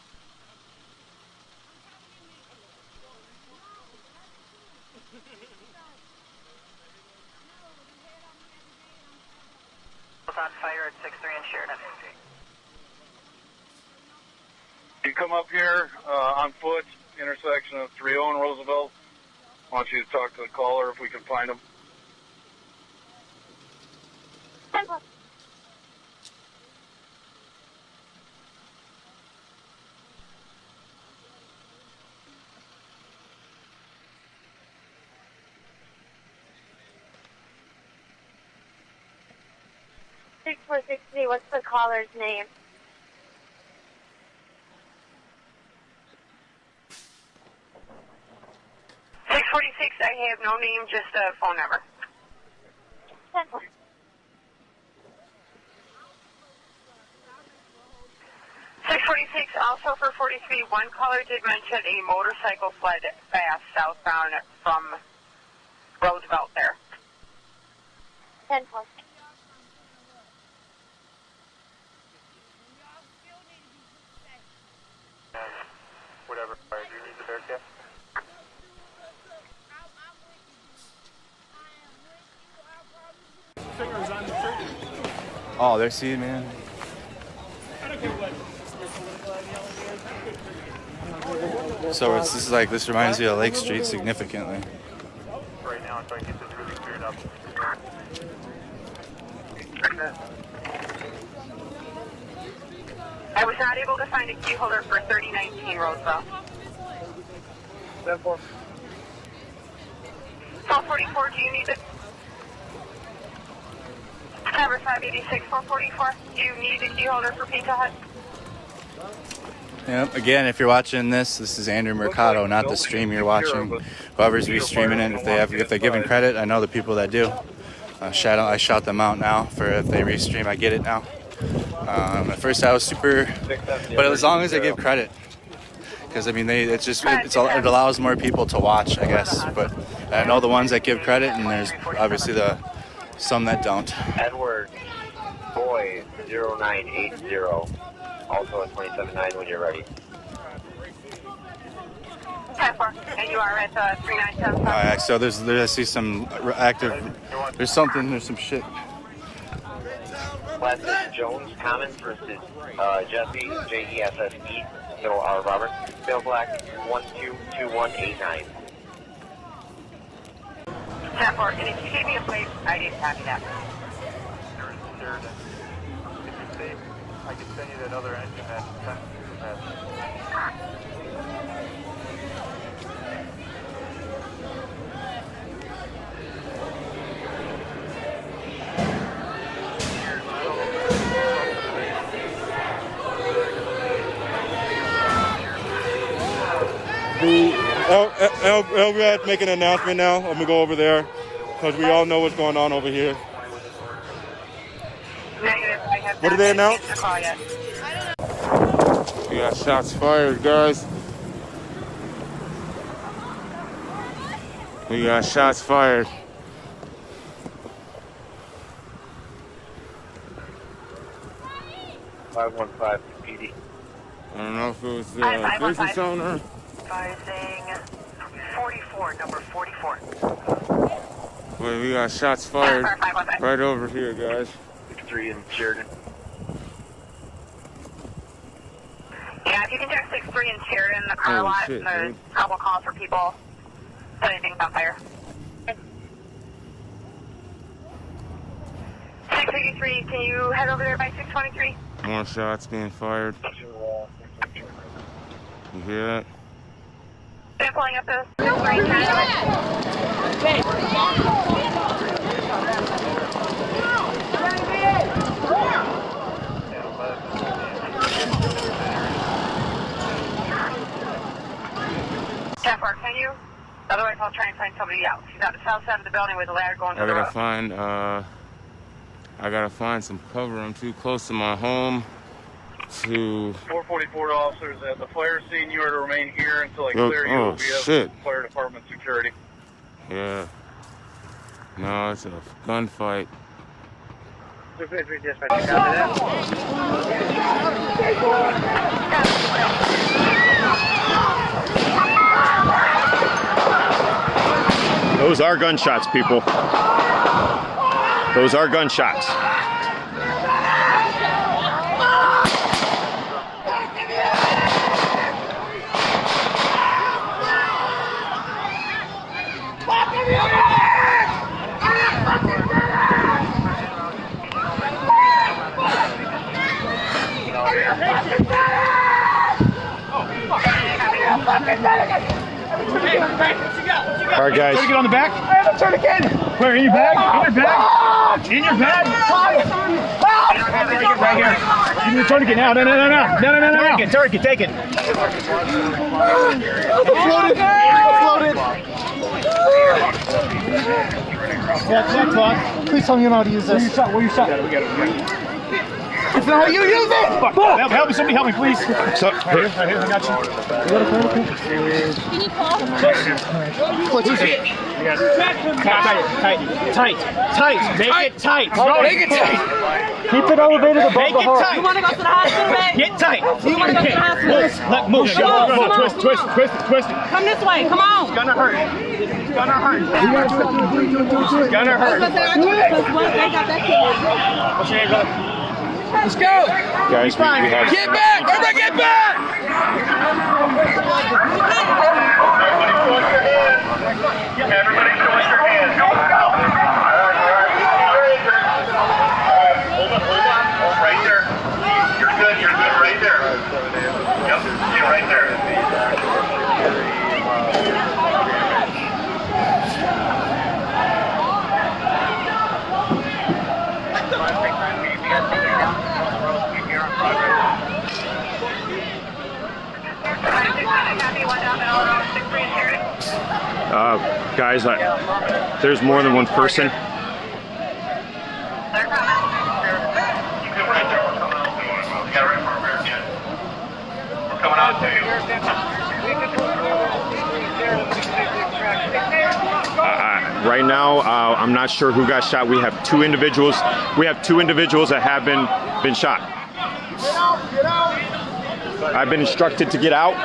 On fire at 63 and Sheridan. You come up here on foot, intersection of 30 and Roosevelt. I want you to talk to the caller if we can find him. 6463, what's the caller's name? I have no name, just a phone number. 646, also for 43, one caller did mention a motorcycle fled fast southbound from Roosevelt there. 10-4. Whatever. Do you need the Bearcat? Fingers on the trigger. Oh, they're seeing, man. So this reminds me of Lake Street significantly. Right now, I'm trying to get this really cleared up. I was not able to find a key holder for 3019 Roosevelt. 10-4. 444, do you need it? Number 586, 444, do you need a key holder for Pizza Hut? Yep. Again, if you're watching this is Andrew Mercado, not the stream you're watching. Whoever's restreaming it, if they're giving credit, I know the people that do. I shout them out now for if they restream. I get it now. At first I was super, but as long as they give credit, because I mean it allows more people to watch, I guess. But I know the ones that give credit, and there's obviously some that don't. Edward Boy 0980. Also at 27.9 when you're ready. 10-4, and you are at 3975. Alright, so I see some active. There's some shit. Last is Jones Commons versus Jesse JESSE. So Robert Bill Black 122189. 10-4, and if you gave me a plate, I didn't copy that. I can send you that other engine that LRAD making an announcement now. I'm gonna go over there because we all know what's going on over here. What did they announce? We got shots fired, guys. We got shots fired. .515 PD. I don't know if it was the business owner. Advising 44, number 44. Wait, we got shots fired right over here, guys. 3 in Sheridan. Yeah, if you can check 6-3 in Sheridan, the car lot, shit, there's a couple calls for people setting things on fire. 683, can you head over there by 623? More shots being fired. You hear that? Been pulling up the 3 can you? Otherwise, I'll try and find somebody else. She's on the south side of the building with a ladder going to the road. I gotta find some cover. I'm too close to my home to... 444 officers at the fire scene. You are to remain here until I clear you. Oh, shit. Fire department security. Yeah. No, it's a gunfight. 253 dispatch, you copy that? Those are gunshots, people. Those are gunshots. All right, guys. Try to get on the back. I have a tourniquet. Where, in your bag? In your bag? In your bag? right here. Give me the tourniquet now. No. Tourniquet, take it. Floated. Clock. Please tell me you know how to use this. Where you shot? We got it. It's not how you use it! Fuck. Help me, somebody help me, please. So, right here, I got you. Can you call? Tight. Make it tight. Make it tight. Keep it elevated above Make the it heart. tight. You want to go to the hospital, babe? Get tight. You want to go to the hospital? Move. Twist it. Come this way. Come on. It's gonna hurt. It's gonna hurt. What's your name, brother? Let's go. Guys, we have... Get back. Everybody get back. Everybody show us your hands. Go. Hold on. Right there. You're good right there. Yep, you're right there. Guys, there's more than one person. Right now, I'm not sure who got shot. We have two individuals. That have been shot. I've been instructed to get out.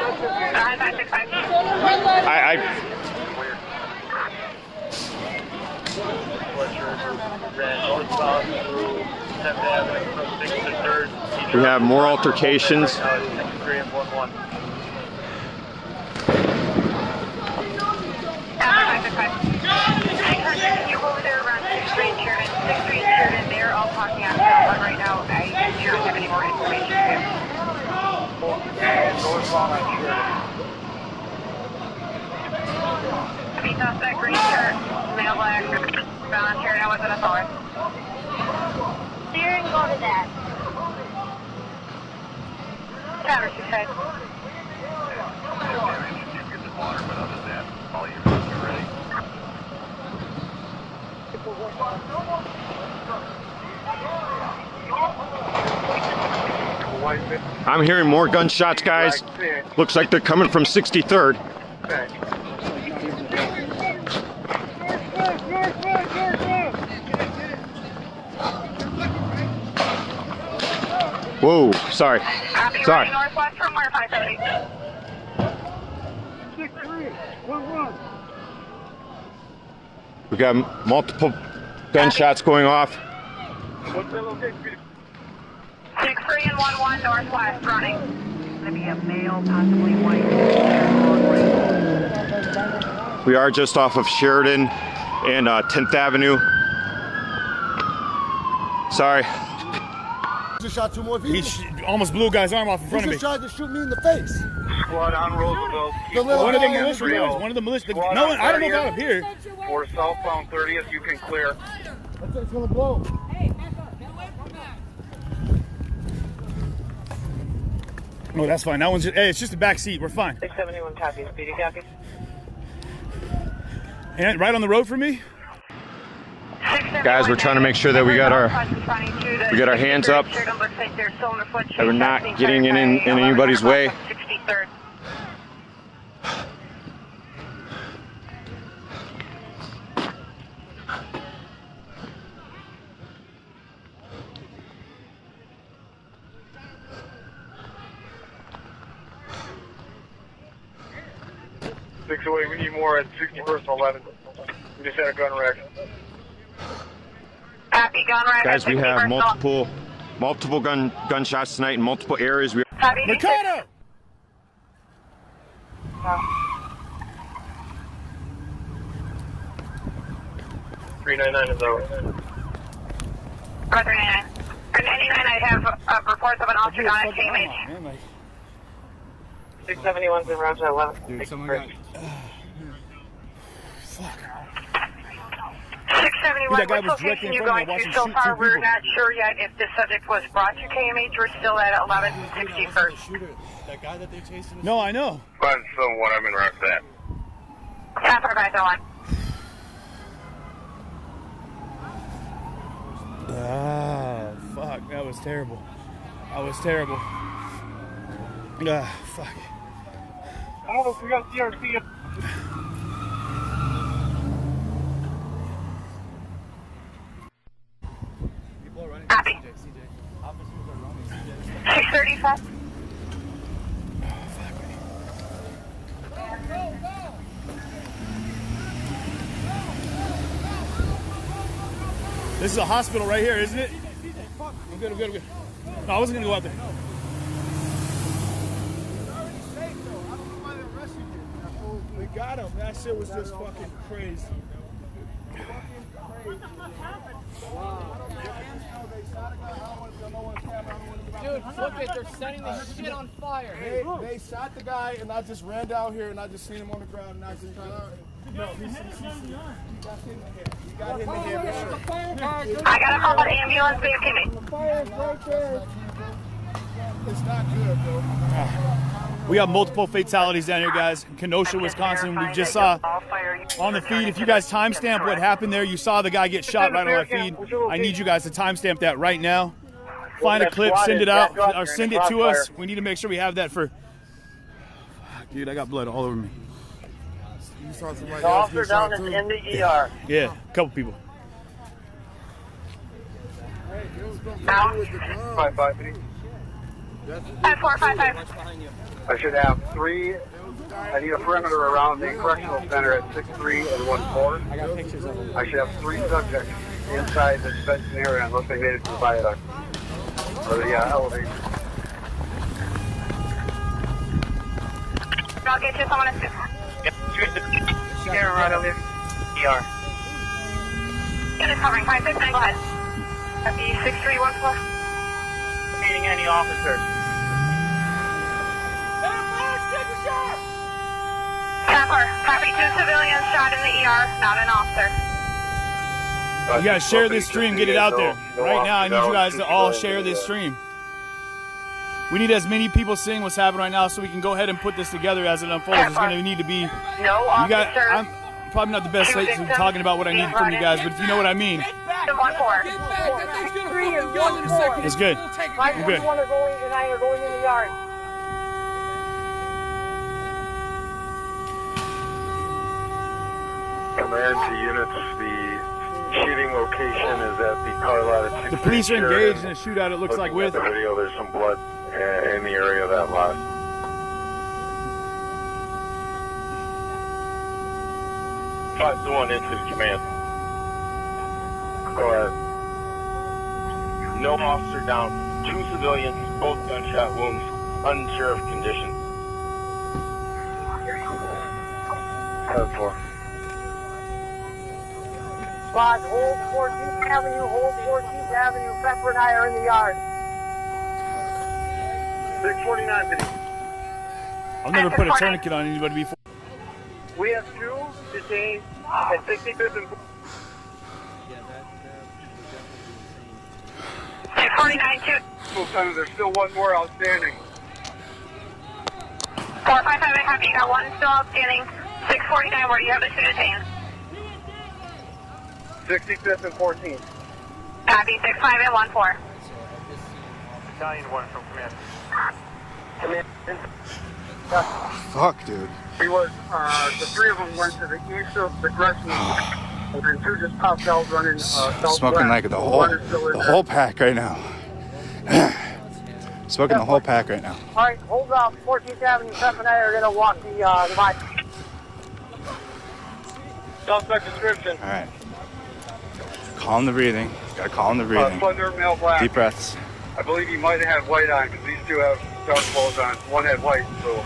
We have more altercations. They're all talking out now, but right now I don't have any more information. Suspect, green shirt, male black, volunteer, now within a forest. Steer and go to that. Traverse your head. I'm hearing more gunshots, guys. Looks like they're coming from 63rd. Whoa, sorry. Northwest from where 570. 6-3, We got multiple gunshots going off. 6-3 and 1-1 northwest running. Gonna be a male, possibly white. We are just off of Sheridan and 10th Avenue. Sorry. Just shot two more people. He almost blew a guy's arm off in front of me. He just tried to shoot me in the face. Squad on Roosevelt. One of the militia guys. One of the militia. No, I don't know about up here. For southbound 30th, you can clear. It's gonna blow. No, that's fine. That one's just, hey, it's just a back seat. We're fine. 671 copies. PD copies. And right on the road for me. Guys, we're trying to make sure that we got our hands up, that we're not getting in anybody's way. Away, we need more at 61st and 11. We just had a gun wreck. Guys, we have multiple gunshots tonight in multiple areas. Mercado! 399 is over. 399. 399, I have reports of an officer on a KMH. 671's in Roger 11. Dude, someone got... Fuck. 671 671, which location you going to? So far, we're not sure yet if the subject was brought to KMH. We're still at 1161st. That guy that they're chasing. No, I know. 571, I'm in route that. 541. Ah, fuck. That was terrible. That was terrible. Ah, fuck. Oh, we got CRC. Copy. 635. This is a hospital right here, isn't it? I'm good, I'm good, I'm good. No, I wasn't gonna go out there. We got him. That shit was just fucking crazy. Dude, look it, they're setting this shit on fire. They shot the guy, and I just ran down here, and I just seen him on the ground, and I just no, he got hit in the head. He got hit in the head for sure. I gotta call an ambulance, babe. Give me. The fire's right there. It's not good, bro. We have multiple fatalities down here, guys. In Kenosha, Wisconsin. We just saw on the feed. If you guys timestamp what happened there, you saw the guy get shot right on our feed. I need you guys to timestamp that right now. Find a clip, send it out, or send it to us. We need to make sure we have that for. Dude, I got blood all over me. You saw somebody The officer down is in the ER. Yeah, a couple people. 553. 5455. I should have 3. I need a perimeter around the correctional center at 63 and 14. I got pictures of them. I should have 3 subjects inside the suspension area unless they made it to the viaduct or the elevator. I'll get you someone to Here, right over here. ER. Get it covering 569. Go ahead. Copy 6314. Meeting any officers. Copy 2 civilians shot in the ER, not an officer. You guys share this stream, get it out there. Right now, I need you guys to all share this stream. We need as many people seeing what's happening right now so we can go ahead and put this together as it unfolds. It's going to need to be... You guys, I'm probably not the best at talking about what I need from you guys, but if you know what I mean. It's good. I'm good. Are going in the yard. Command to units, the shooting location is at the car lot at 6. The police are engaged in a shootout, it looks like, with... the video, there's some blood in the area of that lot. 5-1 into command. Go ahead. No officer down. 2 civilians, both gunshot wounds, unsure of condition. 10-4. Squad, hold 14th Avenue, hold 14th Avenue. Pepper and I are in the yard. 649 video. I've never put a tourniquet on anybody before. We have 2 detained at 65th and... 649-2. There's still 1 more outstanding. 455, I copy. You got 1 still outstanding. 649, where do you have the 2 detained? 65th and 14th. Copy, 65 and 14. Battalion 1 from command. Command. Fuck, dude. He was, the 3 of them went to the east of the Gresham, and 2 just popped out running southwest. Smoking like the whole pack right now. Smoking the whole pack right now. All right, hold up. 14th Avenue, Pep and I are going to walk the divide. Suspect description. All right. Calm the breathing. Gotta calm the breathing. Slender, male, black. Deep breaths. I believe he might have had white on because these 2 have dark clothes on. 1 had white, so.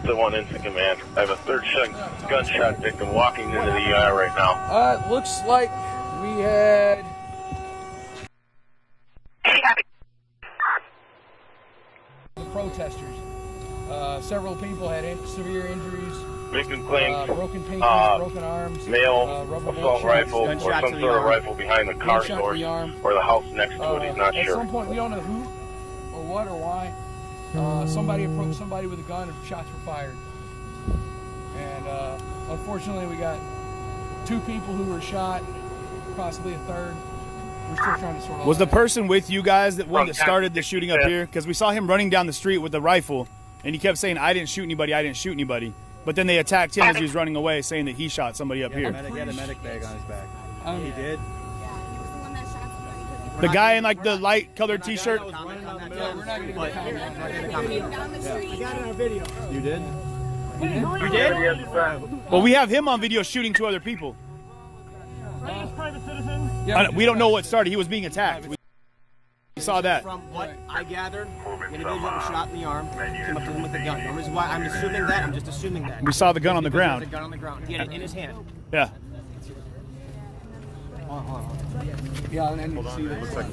The 1 into command. I have a 3rd gunshot victim walking into the ER right now. It looks like we had... The protesters. Several people had severe injuries. Victim claims broken pancreas, broken arms, male assault rifle or some sort of rifle behind the car source or the house next to it. He's not at sure. At some point, we don't know who or what or why. Somebody approached somebody with a gun and shots were fired. And unfortunately, we got 2 people who were shot, possibly a third. We're still trying to sort out. Was the person with you guys that one that started the shooting up here? Because we saw him running down the street with a rifle, and he kept saying, "I didn't shoot anybody. I didn't shoot anybody." But then they attacked him as he was running away, saying that he shot somebody up here. He had a medic bag on his back. He did. The guy in like the light colored T-shirt. We're not going to get You did? You did? Well, we have him on video shooting 2 other people. Private citizens. We don't know what started. He was being attacked. We saw that. From what I gathered, the individual was shot in the arm, came up to him with a gun. The reason why I'm assuming that, I'm just assuming that. We saw the gun on the ground. The gun on the ground. He had it in his hand. Yeah. Yeah, and you see that. Looks like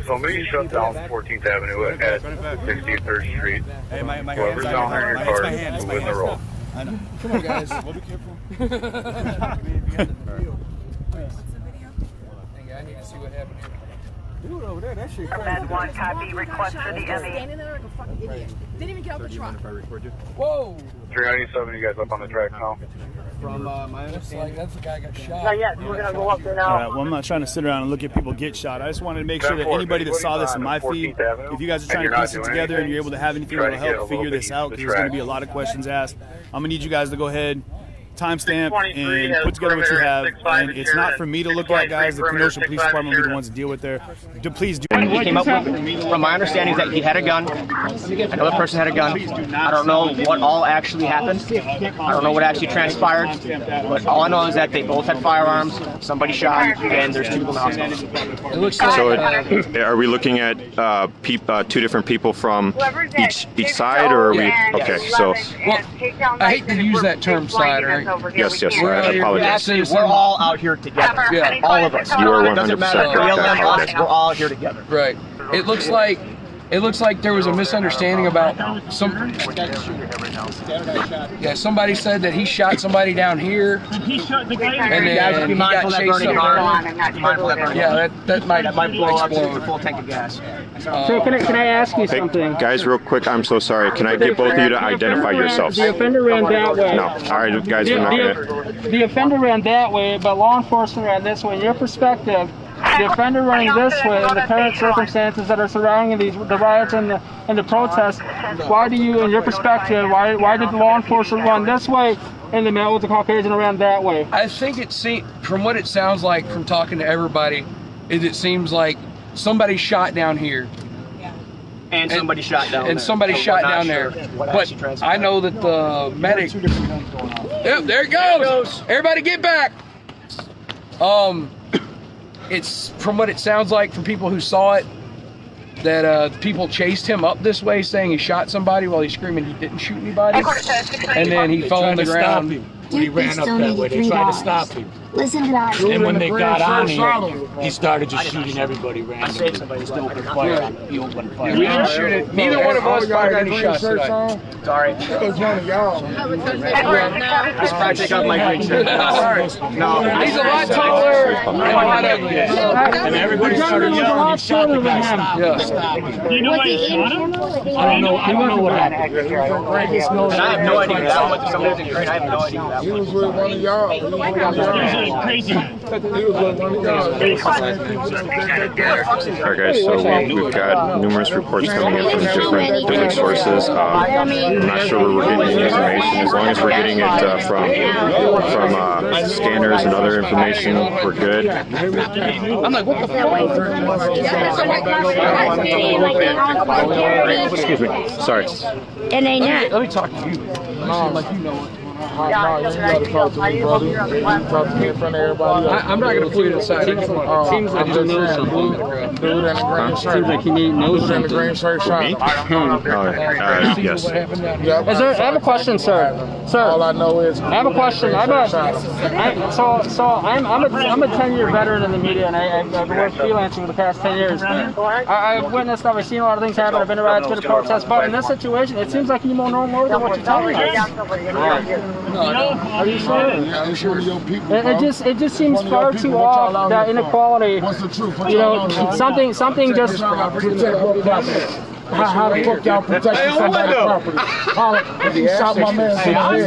Somebody shut down 14th Avenue at 63rd Street. Hey, my Whoever's down there in your car, move in the roll. I know. Come on, guys. We'll be careful. I need to see what happened here. Dude over there, that shit Med 1, copy, request for the ME. Standing there like a fucking idiot. Didn't even get out the truck. Whoa! 397, you guys up on the track now? From my understanding, that's the guy got shot. Not yet. We're gonna go up there now. All right. Well, I'm not trying to sit around and look at people get shot. I just wanted to make sure that anybody that saw this in my feed, if you guys are trying to piece it together and you're able to have anything that'll help figure this out, because there's going to be a lot of questions asked. I'm gonna need you guys to go ahead, timestamp, and put together what you have. And it's not for me to look at, guys. The Kenosha Police Department will be the ones to deal with there. Please do. He came up with, from my understanding, that he had a gun. Another person had a gun. I don't know what all actually happened. I don't know what actually transpired. But all I know is that they both had firearms. Somebody shot, and there's 2 people in the hospital. It looks like. So, are we looking at 2 different people from each side, or are we? Okay, so. Well, I hate to use that term "side," right? Yes, I apologize. Actually, we're all out here together. Yeah, all of us. You are 100% Doesn't matter. correct. We're all here together. Right. It looks like there was a misunderstanding about some. Yeah, somebody said that he shot somebody down here. He shot the guy. And then he got chased up there. Yeah, that might blow up a full tank of gas. So can I ask you something? Guys, real quick, I'm so sorry. Can I get both of you to identify yourselves? The offender ran that way. No. All right, guys, we're not gonna. The offender ran that way, but law enforcement ran this way. In your perspective, the offender running this way in the current circumstances that are surrounding the riots and the protests, why do you, in your perspective, why did the law enforcement run this way and the man with the Caucasian ran that way? I think from what it sounds like from talking to everybody, it seems like somebody shot down here. And somebody shot down there. And somebody shot down there. But I know that the medic. Yep, there it goes. Everybody get back. It's from what it sounds like from people who saw it, that people chased him up this way saying he shot somebody while he's screaming he didn't shoot anybody. And then he fell on the ground. When he ran up that way, they tried to stop him. Listen to that. And when they got on him, he started just shooting everybody randomly. Just open fire. He opened fire. We didn't shoot it. Neither one of us fired any shots tonight. Sorry. It's one of y'all. Just try to take off my green shirt. No. He's a lot taller and a lot uglier. And everybody started yelling, he shot the guy. Stop him. Do you know why he shot him? I don't know what happened. And I have no idea. I went to somebody's in green. I have no idea. He was with one of y'all. He was a crazy man. He was with one of y'all. Alright guys, so we've got numerous reports coming in from different sources. I'm not sure where we're getting the information. As long as we're getting it from scanners and other information, we're good. I'm like, what the Excuse me, sorry. And they Let me talk to you. Like you know what's going on. No, you gotta talk to me, brother. You talk to me in front of everybody else. I'm not going to pull you aside. It seems like you know something. Dude in the green shirt. Seems like you know Dude in the green shirt shot. Yes. I have a question, sir. Sir, all I know is I have a question. I'm a 10-year veteran in the media, and I've worked freelancing for the past 10 years. I've witnessed, I've seen a lot of things happen. I've been to riots, been to protests, but in this situation, it seems like you know more than what you're telling us. Are you sure? I'm sure your people. It just seems far too off, that inequality. What's the truth? You know, something just. How the fuck y'all protecting somebody's property? If you shot my man in the head.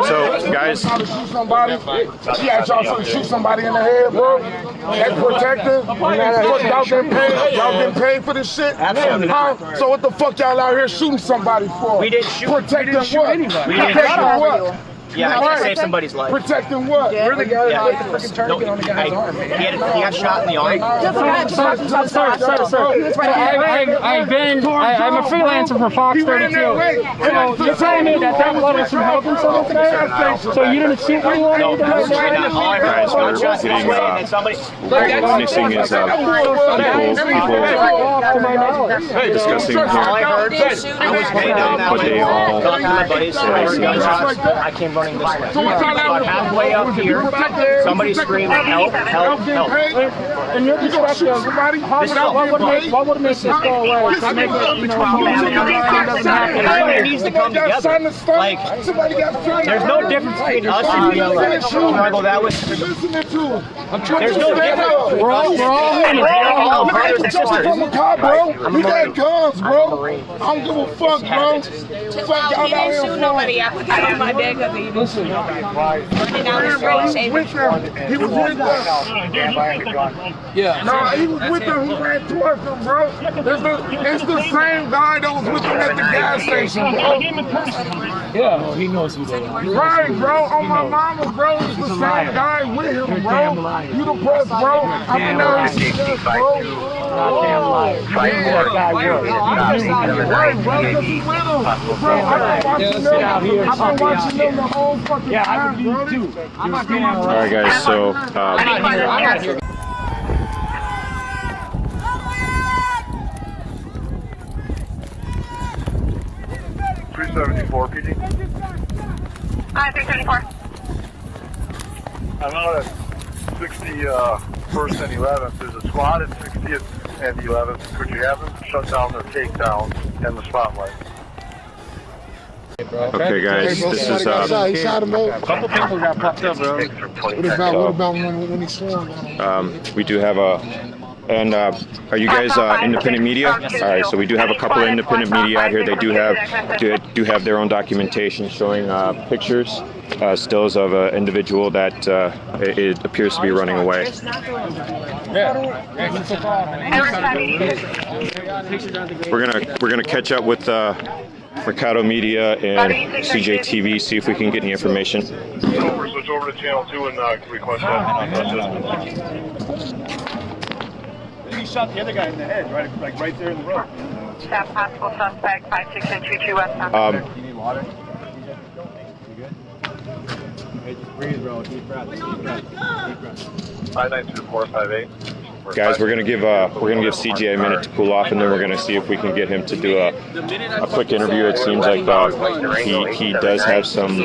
So, guys. She asked y'all to shoot somebody in the head, bro. That's protecting. Y'all getting paid for this shit? Absolutely. So what the fuck y'all out here shooting somebody for? We didn't shoot. Protecting what? Protecting what? Yeah, I can't save somebody's life. Protecting what? We're the guy that put the freaking tourniquet on the guy's arm. He got shot in the arm. Sir. I'm a freelancer for Fox 32. So you're telling me that blood was from helping someone today? So you didn't shoot anyone? No, guys, we're witnessing is people discussing here, but they all. I came running this way. About halfway up here, somebody screamed, help, help, help. In your perspective, what would make this go away? To make it, everybody needs to come together. Like, there's no difference between us and the other. Can I go that way? There's no difference. We're all brothers and sisters. We got guns, bro. I don't give a fuck, bro. Fuck y'all out here. Nobody I put that on my bed because he was running down the road shaving. He was with them. Yeah. No, he was with them. He ran towards them, bro. It's the same guy that was with them at the gas station, bro. Yeah, well, he knows who they are. Right, bro. On my mama, bro. It's the same guy with him, bro. You the press, bro. I'm in there. Bro. Goddamn liar. Right, bro. Because he with him. Bro, I've been watching them the whole fucking time, bro. All right, guys. So. 374, PG. 374. I'm out at 61st and 11th. There's a squad at 60th and 11th. Could you have them shut down their takedown and the spotlight? Okay, guys, this is he shot him over. A couple people got popped up, bro. What about when he swung? we do have a. And are you guys independent media? All right, so we do have a couple of independent media out here. They do have their own documentation showing pictures, stills of an individual that it appears to be running away. We're gonna catch up with Mercado Media and CJTV, see if we can get any information. Switch over to channel 2 and request that. He shot the other guy in the head, right there in the road. Stop possible suspect 56222 west. You need water? You good? Hey, just breathe, bro. Deep breath. Deep breath. 592458. Guys, we're gonna give CJ a minute to cool off, and then we're gonna see if we can get him to do a quick interview. It seems like he does have some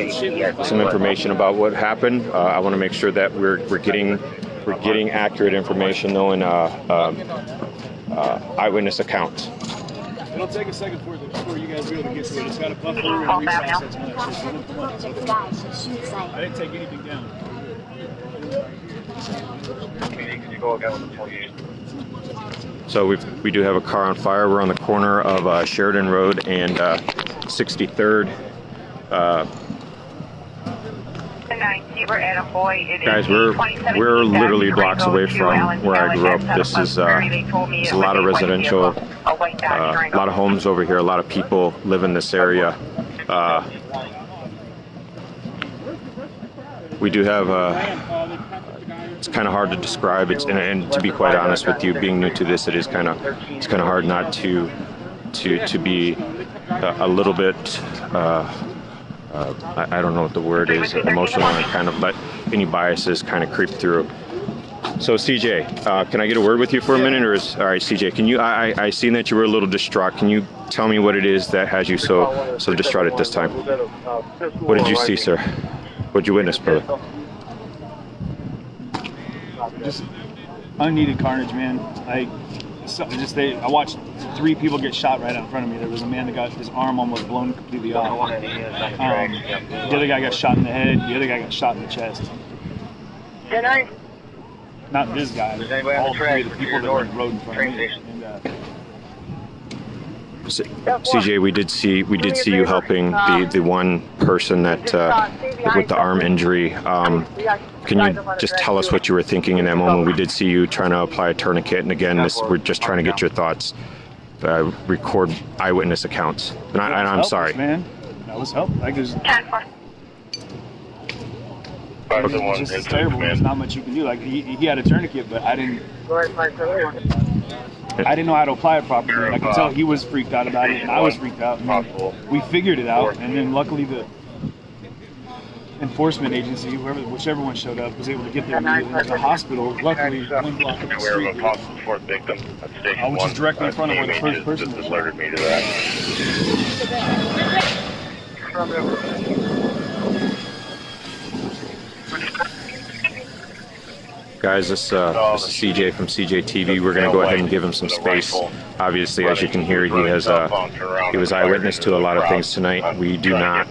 information about what happened. I want to make sure that we're getting accurate information, knowing eyewitness accounts. It'll take a second for you guys to be able to get to it. It's got a buffer and reprocess and I didn't take anything down. Can you go again with the 28? So we do have a car on fire. We're on the corner of Sheridan Road and 63rd. Guys, we're literally blocks away from where I grew up. This is a lot of residential, a lot of homes over here. A lot of people live in this area. We do have it's kind of hard to describe. And to be quite honest with you, being new to this, it's kind of hard not to be a little bit I don't know what the word is, emotional, and kind of let any biases kind of creep through. So CJ, can I get a word with you for a minute, or is all right? CJ, can you? I seen that you were a little distraught. Can you tell me what it is that has you so distraught at this time? What did you see, sir? What did you witness, brother? Just unneeded carnage, man. I watched 3 people get shot right out in front of me. There was a man that got his arm almost blown completely off. The other guy got shot in the head. The other guy got shot in the chest. Can I? Not this guy. All 3 of the people that were in the road in front of me. CJ, we did see you helping the one person that with the arm injury. Can you just tell us what you were thinking in that moment? We did see you trying to apply a tourniquet, and again, we're just trying to get your thoughts. Record eyewitness accounts, and I'm sorry. Man, that was helpful. It's just terrible. There's not much you can do. Like he had a tourniquet, but I didn't know how to apply it properly. I could tell he was freaked out about it, and I was freaked out. And we figured it out, and then luckily the enforcement agency, whichever one showed up, was able to get there immediately to the hospital. Luckily, 1 block up the street. I was just directly in front of where the first person was. Alerted me to that. Guys, this is CJ from CJ TV. We're going to go ahead and give him some space. Obviously, as you can hear, he was eyewitness to a lot of things tonight. We do not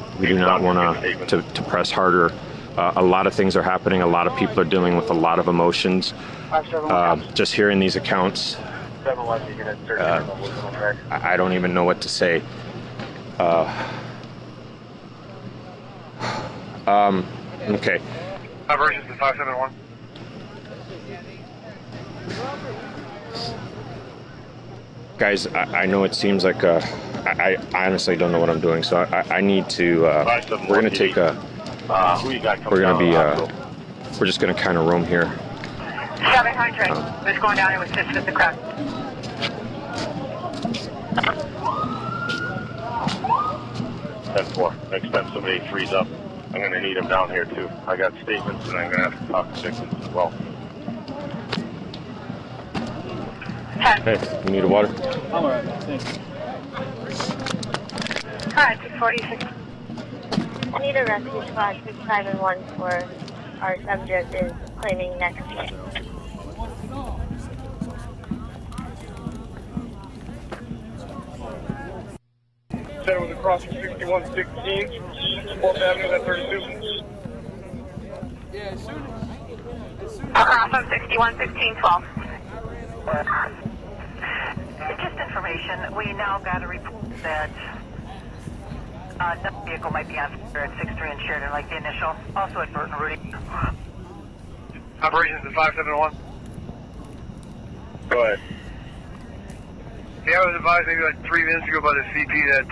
want to press harder. A lot of things are happening. A lot of people are dealing with a lot of emotions. Just hearing these accounts, I don't even know what to say. Okay. Versions to 571. Guys, I know it seems like I honestly don't know what I'm doing, so I need to. We're gonna take a. We're just gonna kind of roam here. 700. Who's going down here with assist with the crowd? That's 4. Next time somebody frees up, I'm gonna need them down here too. I got statements, and I'm gonna have to talk to victims as well. Hey, you need a water? I'm alright, thanks. Alright, 646. I need a rescue squad 651 for our subject is claiming neck pain. Center was crossing 6116, 4th Avenue at 32. Yeah, as soon across from 6116, 12. Just information, we now got a report that another vehicle might be on at 63 and Sheridan, like the initial, also at Burton Rudy. Operations at 571. Go ahead. Yeah, I was advised maybe like 3 minutes ago by the CP that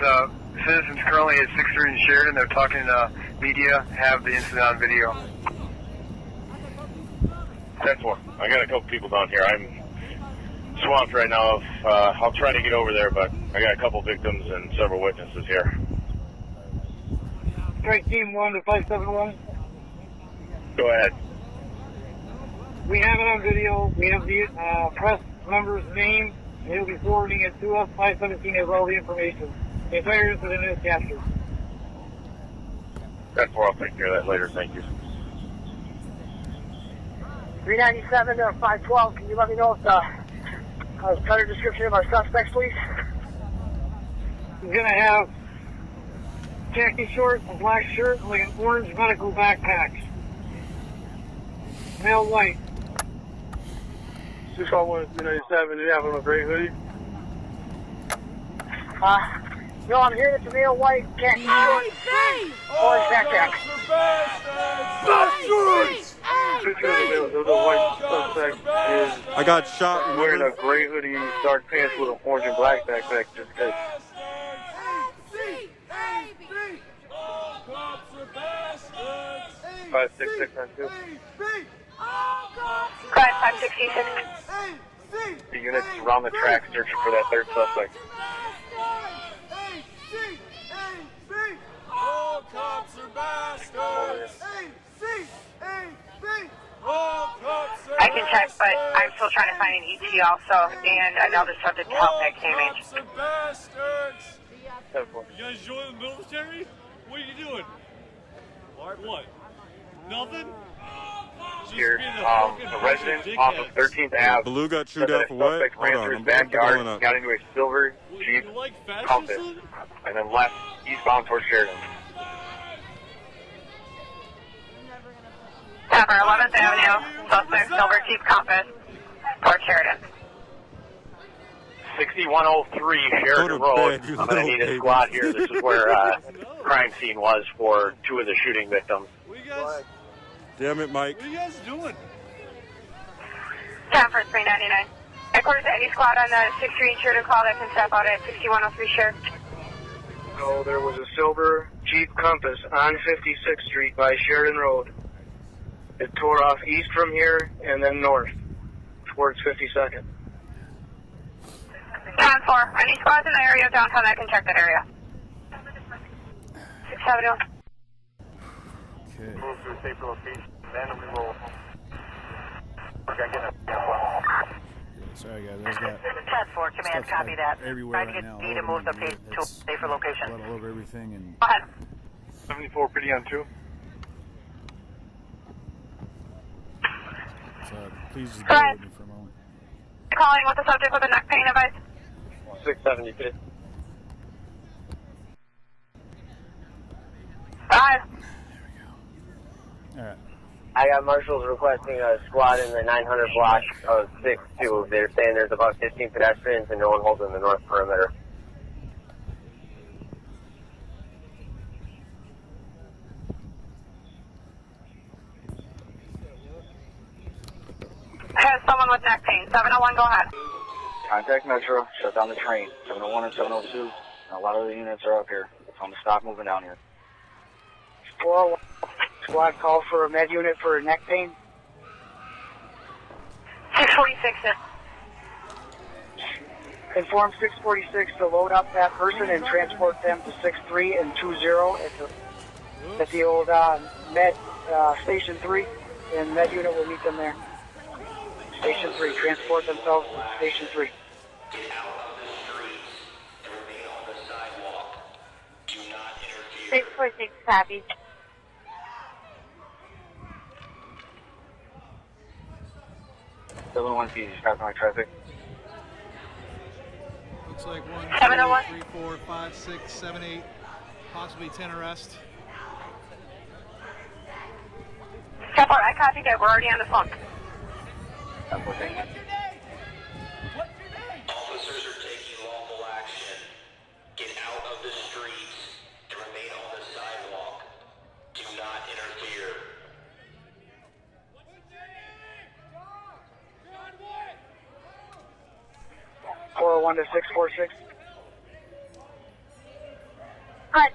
citizens currently at 63 and Sheridan, they're talking to media, have the incident on video. 10-4. I got a couple people down here. I'm swamped right now. I'll try to get over there, but I got a couple victims and several witnesses here. Strike team 1 to 571. Go ahead. We have it on video. We have the press member's name. He'll be forwarding it to us. 517 has all the information. The entire incident is captured. That's where I'll take care of that later. Thank you. 397 or 512. Can you let me know if the better description of our suspects, please? He's gonna have khaki shorts, a black shirt, and like an orange medical backpack. Male white. 651 397. Do you have him a gray hoodie? No, I'm hearing it's a male white khaki shorts, orange backpack. The white suspect is I got shot wearing a gray hoodie, dark pants with an orange and black backpack. Just because. 56692. 566. The units around the track searching for that third suspect. cops are bastards. I can check, but I'm still trying to find an ET also, and another subject to help that KMH. You guys join the military? What are you doing? What? Nothing? Here, a resident off of 13th Ave. Blue got chewed out for what? Suspect ran through his backyard, got into a silver Jeep Compass, and then left eastbound towards Sheridan. Tapper, 11th Avenue, suspect silver Jeep Compass, towards Sheridan. 6103 Sheridan Road. I'm going to need a squad here. This is where crime scene was for two of the shooting victims. Damn it, Mike. What are you guys doing? Tapper, 399. According to any squad on the 6th Street Sheridan call that can step out at 6103 Sheridan. So there was a silver Jeep Compass on 56th Street by Sheridan Road. It tore off east from here and then north towards 52nd. 10-4. Any squads in the area of downtown that can check that area? 671. Okay. Move to a safer location, then we will. Sorry guys, there's got 10-4, command, copy that. everywhere Try to right get now. D to move the pace to a safer location. Blood all over everything and. Go ahead. 74 PD on 2. So please just bear with me for a moment. Calling with the subject with a neck pain device. 670. 5. All right. I got marshals requesting a squad in the 900 block of 6-2. They're saying there's about 15 pedestrians and no one holding the north perimeter. Has someone with neck pain. 701, go ahead. Contact Metro, shut down the train. 701 and 702. A lot of the units are up here. Tell them to stop moving down here. 401, squad call for a med unit for neck pain. 646. Inform 646 to load up that person and transport them to 63 and 20 at the old med station 3, and med unit will meet them there. Station 3, transport themselves to Station 3. 646 copies. Seven one feet, just passing my traffic. Looks like 1, 2, 3, 4, 5, 6, 7, 8, possibly 10 arrests. Support, I copied that. We're already on the phone. Officers are taking lawful action. Get out of the streets and remain on the sidewalk. Do not interfere. 401 to 646. Good.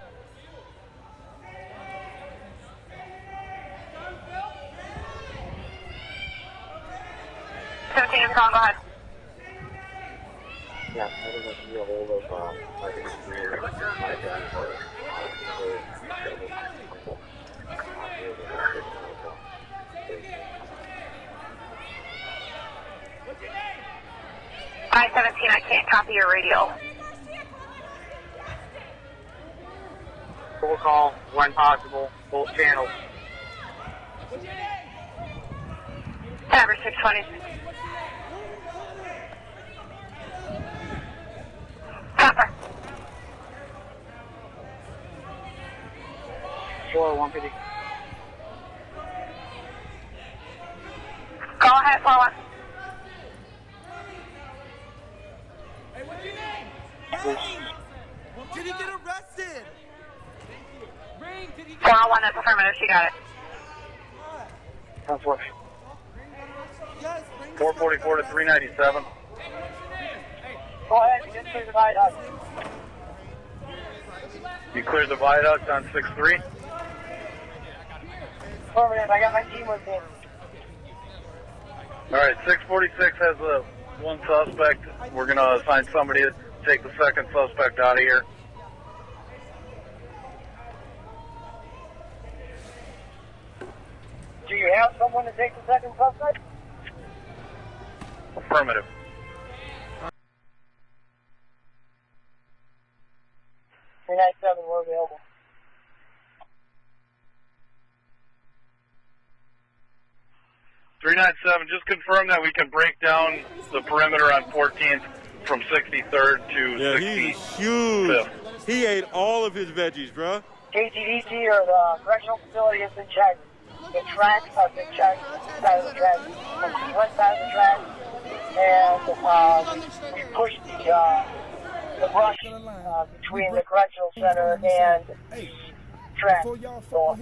Go ahead. Yeah, I don't know if you get a hold of my career, my dad, I-17, I can't copy your radio. Full call, when possible, both channels. Tabber 620. Copper. 40150. Go ahead, 41. Hey, what's your name? Did he get arrested? Ring, did he get 401, that's affirmative. She got it. 10-4. 444 to 397. Go ahead, you just clear the viaduct. You cleared the viaduct on 6-3? Affirmative, I got my team with me. Alright, 646 has one suspect. We're going to assign somebody to take the second suspect out of here. Do you have someone to take the second suspect? Affirmative. 397, we're available. Just confirm that we can break down the perimeter on 14th from 63rd to 65th. He's huge. He ate all of his veggies, bro. KTDC or the correctional facility has been checked. The tracks have been checked. Side of the track, from the west side of the track, and we pushed the brush between the correctional center and the track. So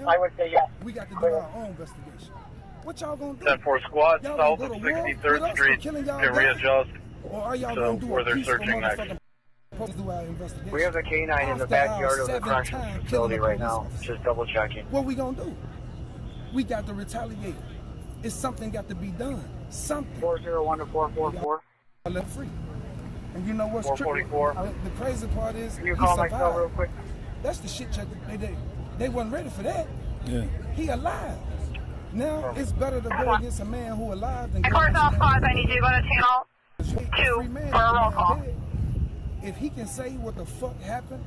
I would say yes. We got to do our own investigation. What y'all gonna do? 10-4 squad south of 63rd Street can readjust to where they're searching next. We have the K9 in the backyard of the correctional facility right now. Just double checking. What we gonna do? We got to retaliate. It's something got to be done. Something. 401 to 444. I left free. And you know what's 444. The crazy part is Can you call my cell real quick? That's the shit check. They wasn't ready for that. Yeah. He alive. Now it's better to go against a man who alive than go Course against all a man squads, I need you to go to channel 2 for a roll call. If he can say what the fuck happened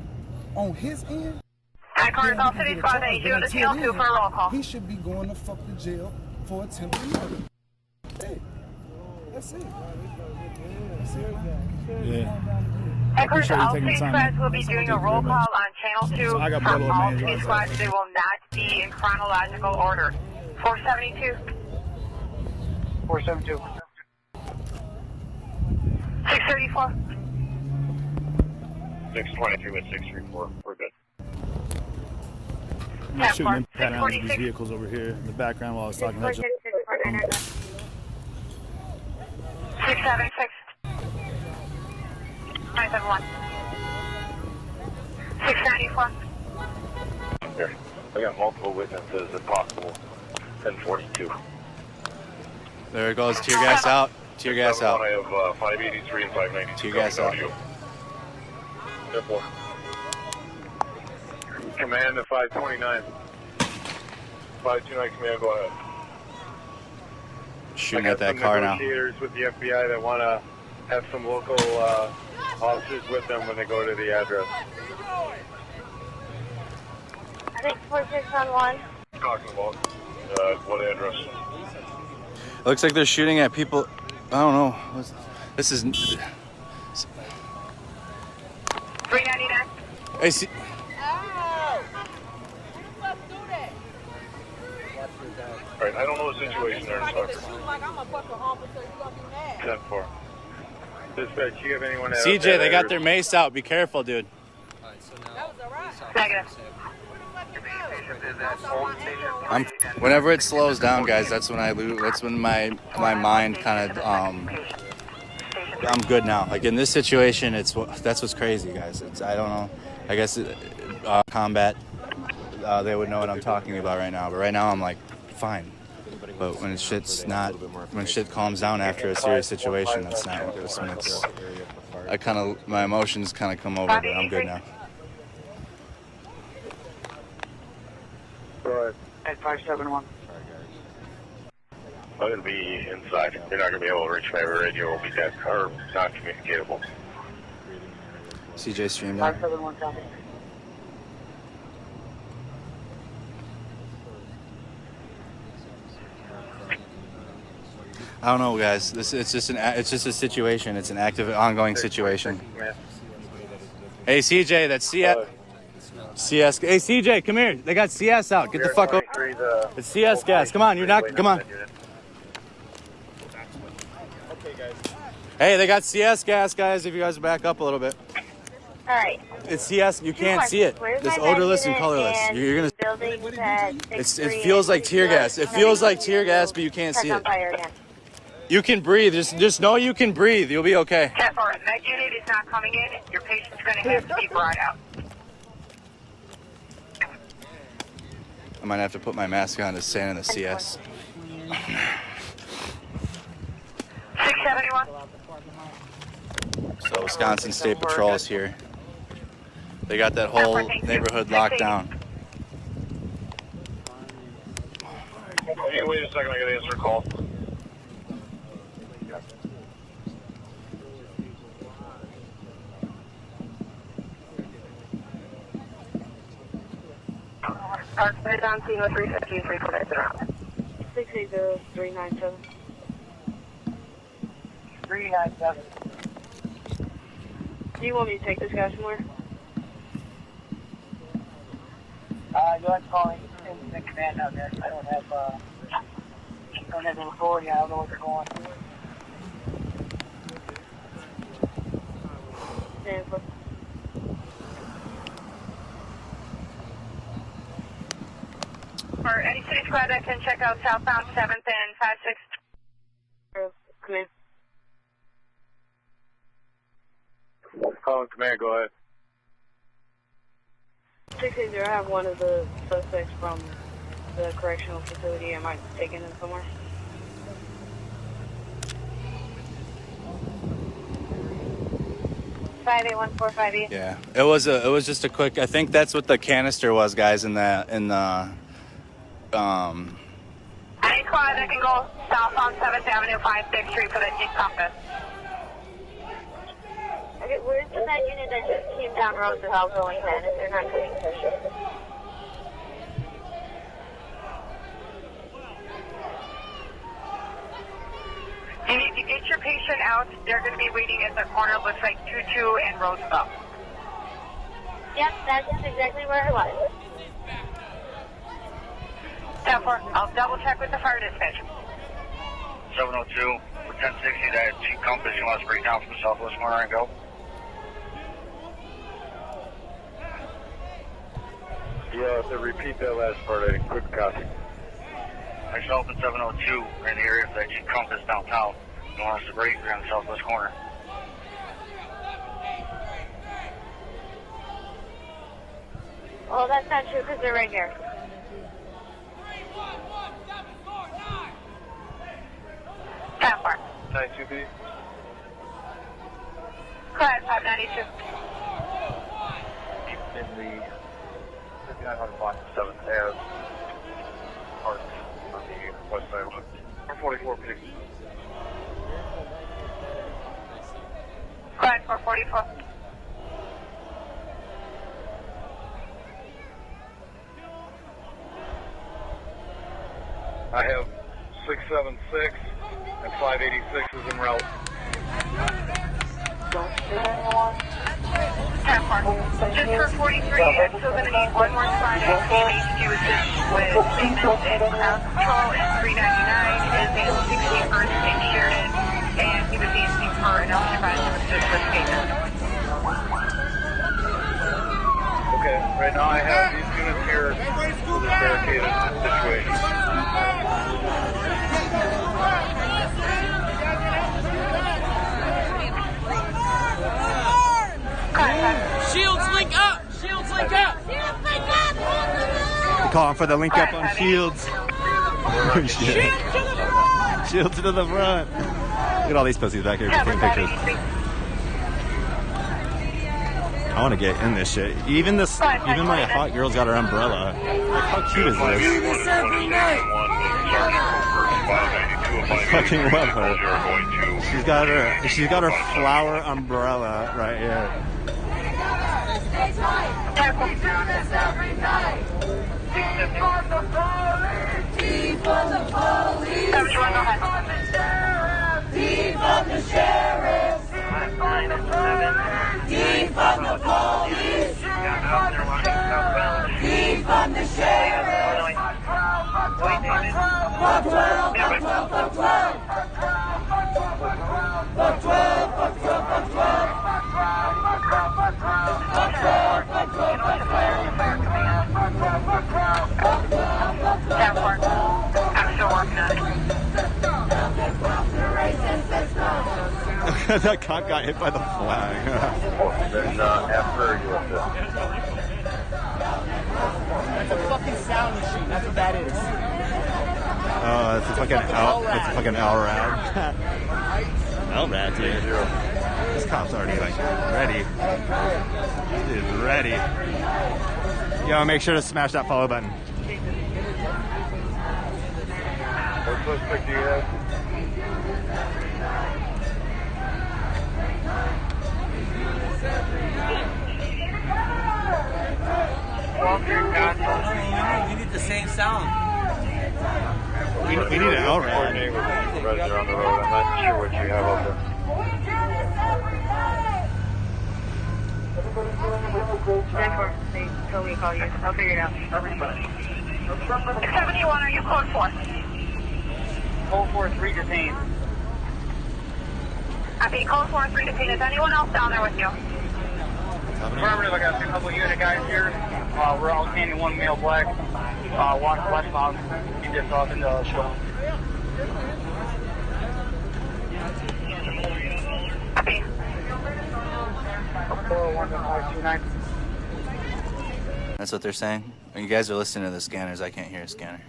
on his end, Course all city squads, I need you to go to channel 2 for a roll call. he should be going to fuck the jail for attempted murder. Hey, that's it. That's it. Yeah. Of course, all city squads will be doing a roll call on channel 2 So I got from Bubba all Manager city on squads. They will not be in chronological order. 472. 472. 634. 622 and 634. We're good. I'm shooting impact rounds of these vehicles over here in the background while I was talking to that. 676. 971. 694. Here. I got multiple witnesses if possible. 1042. There it goes. Tear gas out. Tear gas out. I have 583 and 592. Tear gas out. Therefore. Command to 529. 529 command, go ahead. Shooting at that car now. Negotiators with the FBI that want to have some local officers with them when they go to the address. I think 4611. Talking about what address? Looks like they're shooting at people. I don't know. This is. 399. Hey, see. Alright, I don't know the situation there. 10-4. Dispatch, you have anyone else? CJ, they got their mace out. Be careful, dude. Negative. Whenever it slows down, guys, that's when I lose. That's when my mind kind of. I'm good now. Like in this situation, that's what's crazy, guys. I don't know. I guess combat. They would know what I'm talking about right now. But right now, I'm like fine. But when when shit calms down after a serious situation, that's not what this means. My emotions kind of come over, but I'm good now. Go ahead. At 571. I'm going to be inside. You're not going to be able to reach my radio. Will be dead or not communicatable. CJ stream down. 571 copy. I don't know, guys. It's just a situation. It's an active, ongoing situation. Hey, CJ, that's CS. CS. Hey, CJ, come here. They got CS out. Get the fuck up. It's CS gas. Come on, you're not. Come on. Hey, they got CS gas, guys. If you guys back up a little bit. All right. It's CS. You can't see it. It's odorless and colorless. You're gonna. It feels like tear gas. It feels like tear gas, but you can't see it. You can breathe. Just know you can breathe. You'll be okay. 10-4. Med unit is not coming in. Your patient's going to have to be brought out. I might have to put my mask on to stand in the CS. 671. So Wisconsin State Patrol is here. They got that whole neighborhood locked down. you wait a second? I gotta answer a call. Arc down scene with 350 and 349. 680-397. 397. Do you want me to take this guy somewhere? You have to call in the command out there. I don't have any authority. I don't know what they're going. Stand for. For any city squad that can check out southbound 7th and 56. Come in. Calling command, go ahead. 680, I have one of the suspects from the correctional facility. Am I taking him somewhere? Yeah, it was just a quick. I think that's what the canister was, guys. In the Any squad that can go south on 7th Avenue, 56th Street for the compass. Okay, where's the that unit that just came down Roosevelt going then if they're not coming to ship? You need to get your patient out. They're going to be waiting at the corner, looks like 22 and Roosevelt. Yep, that's exactly where I was. I'll double check with the fire dispatch. 702 for 1060, that G compass, you want us to break down from the southwest corner and go? Yeah, to repeat that last part, I quick copy. Myself and 702 are in the area of that G compass downtown. You want us to break, we're on the southwest corner. Oh, that's not true because they're right here. Tapper. 92B. Correct, 592. In the 5900 block of 7th Ave, park on the west side of 444, please. Correct, 444. I have 676 and 586 is en route. Just for 43, I'm still going to need one more squad at TMH to assist with signals and crowd control. And 399 is the 61st in Sheridan, and he was asking for an ultrasound to assist with cases. Okay, right now I have these units here for this barricaded situation. Shields link up! Shields link up! Shields link up! calling for the link up on Shields. Shields to the front. Look at all these pussies back here taking pictures. I want to get in this shit. Even my hot girl's got her umbrella. Like, how cute is this? I fucking love her. She's got her flower umbrella right here. Defund the police. Defund the sheriff. Defund the police. Defund the police. Defund the sheriff. Fuck 12, fuck 12, fuck 12. Fuck 12, fuck 12, fuck 12. Fuck 12, fuck 12, fuck 12. I'm still working on it. That cop got hit by the flag. Then after you That's a fucking sound machine. That's what that is. Oh, it's a fucking LRAD. LRAD, dude. This cop's already like ready. This dude's ready. Yo, make sure to smash that follow button. What suspect do you have? We need the same sound. We need an outright. Coordinate with the resident on the road. I'm not sure what you have up there. Until we call you. I'll figure it out. 71, are you code 4? Code 4, 3 detained. Copy, code 4, 3 detained. Is anyone else down there with you? Affirmative, I got a couple of unit guys here. We're all standing one male black. Walking westbound. He dipped off into the show. Copy. 401-529. That's what they're saying. When you guys are listening to the scanners, I can't hear a scanner.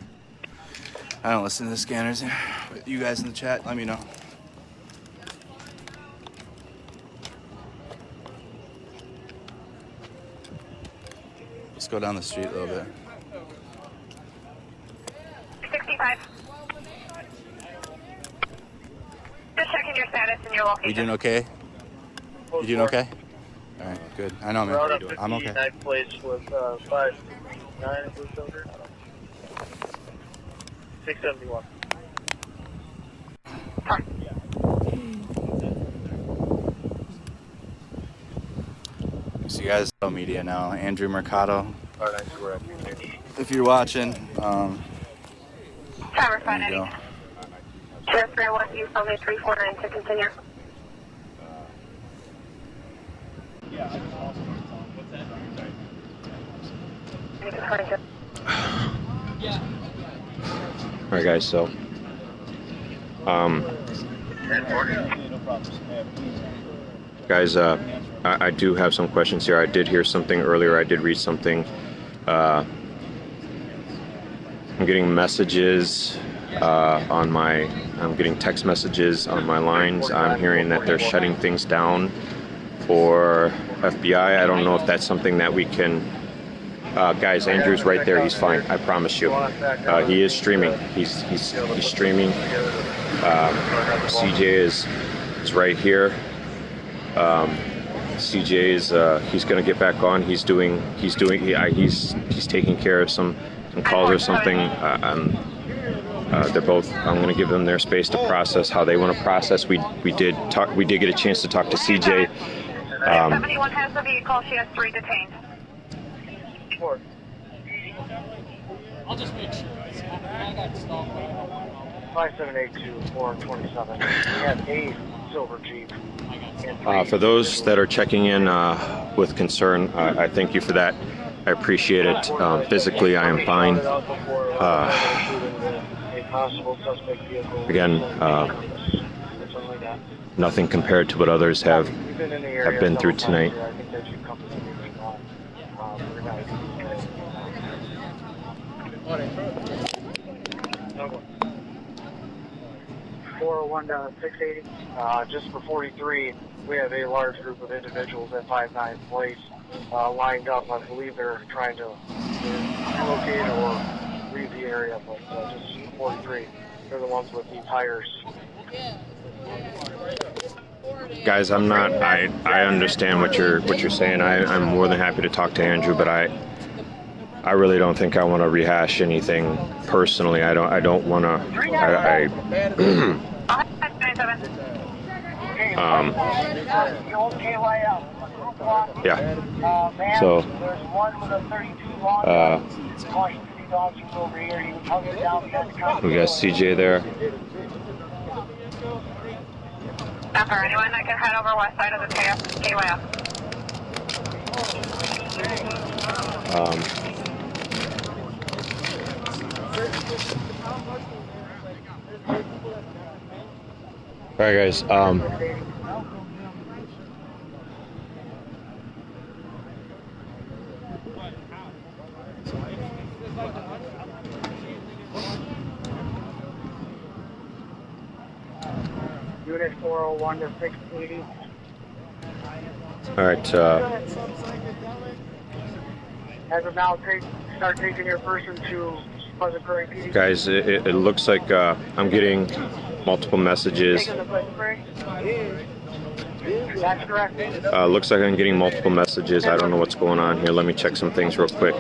I don't listen to the scanners. But you guys in the chat, let me know. Let's go down the street a little bit. 65. Just checking your status and your location. You doing okay? You doing okay? All right, good. I know, man. I'm okay. Ninth place was 5-9 is this over? 671. So you guys know media now. Andrew Mercado. All right, we're at If you're watching, Tower there 590. you go. Sheriff Grant wants you from 349 to continue. All right, guys. So, guys, I do have some questions here. I did hear something earlier. I did read something. I'm getting messages I'm getting text messages on my lines. I'm hearing that they're shutting things down for FBI. I don't know if that's something that we can. Guys, Andrew's right there. He's fine. I promise you. He is streaming. He's streaming. CJ is right here. CJ is he's gonna get back on. He's taking care of some calls or something. They're both. I'm gonna give them their space to process how they want to process. We did get a chance to talk to CJ. 71 has the vehicle. She has 3 detained. I'll just make sure. I got stopped. 5782-427. We have a silver Jeep. For those that are checking in with concern, I thank you for that. I appreciate it. Physically, I am fine. Again, nothing compared to what others have been through tonight. 401 to 680. Just for 43, we have a large group of individuals at 59th place lined up. I believe they're trying to locate or leave the area, but just 43. They're the ones with the tires. Guys, I'm not. I understand what you're saying. I'm more than happy to talk to Andrew, but I really don't think I want to rehash anything personally. I don't want to. Yeah. So. We got CJ there. For anyone that can head over west side of the KYF. All right, guys. Unit 401 to 680. All right. As of now, start taking your person to Guys, it looks like I'm getting multiple messages. Looks like I'm getting multiple messages. I don't know what's going on here. Let me check some things real quick.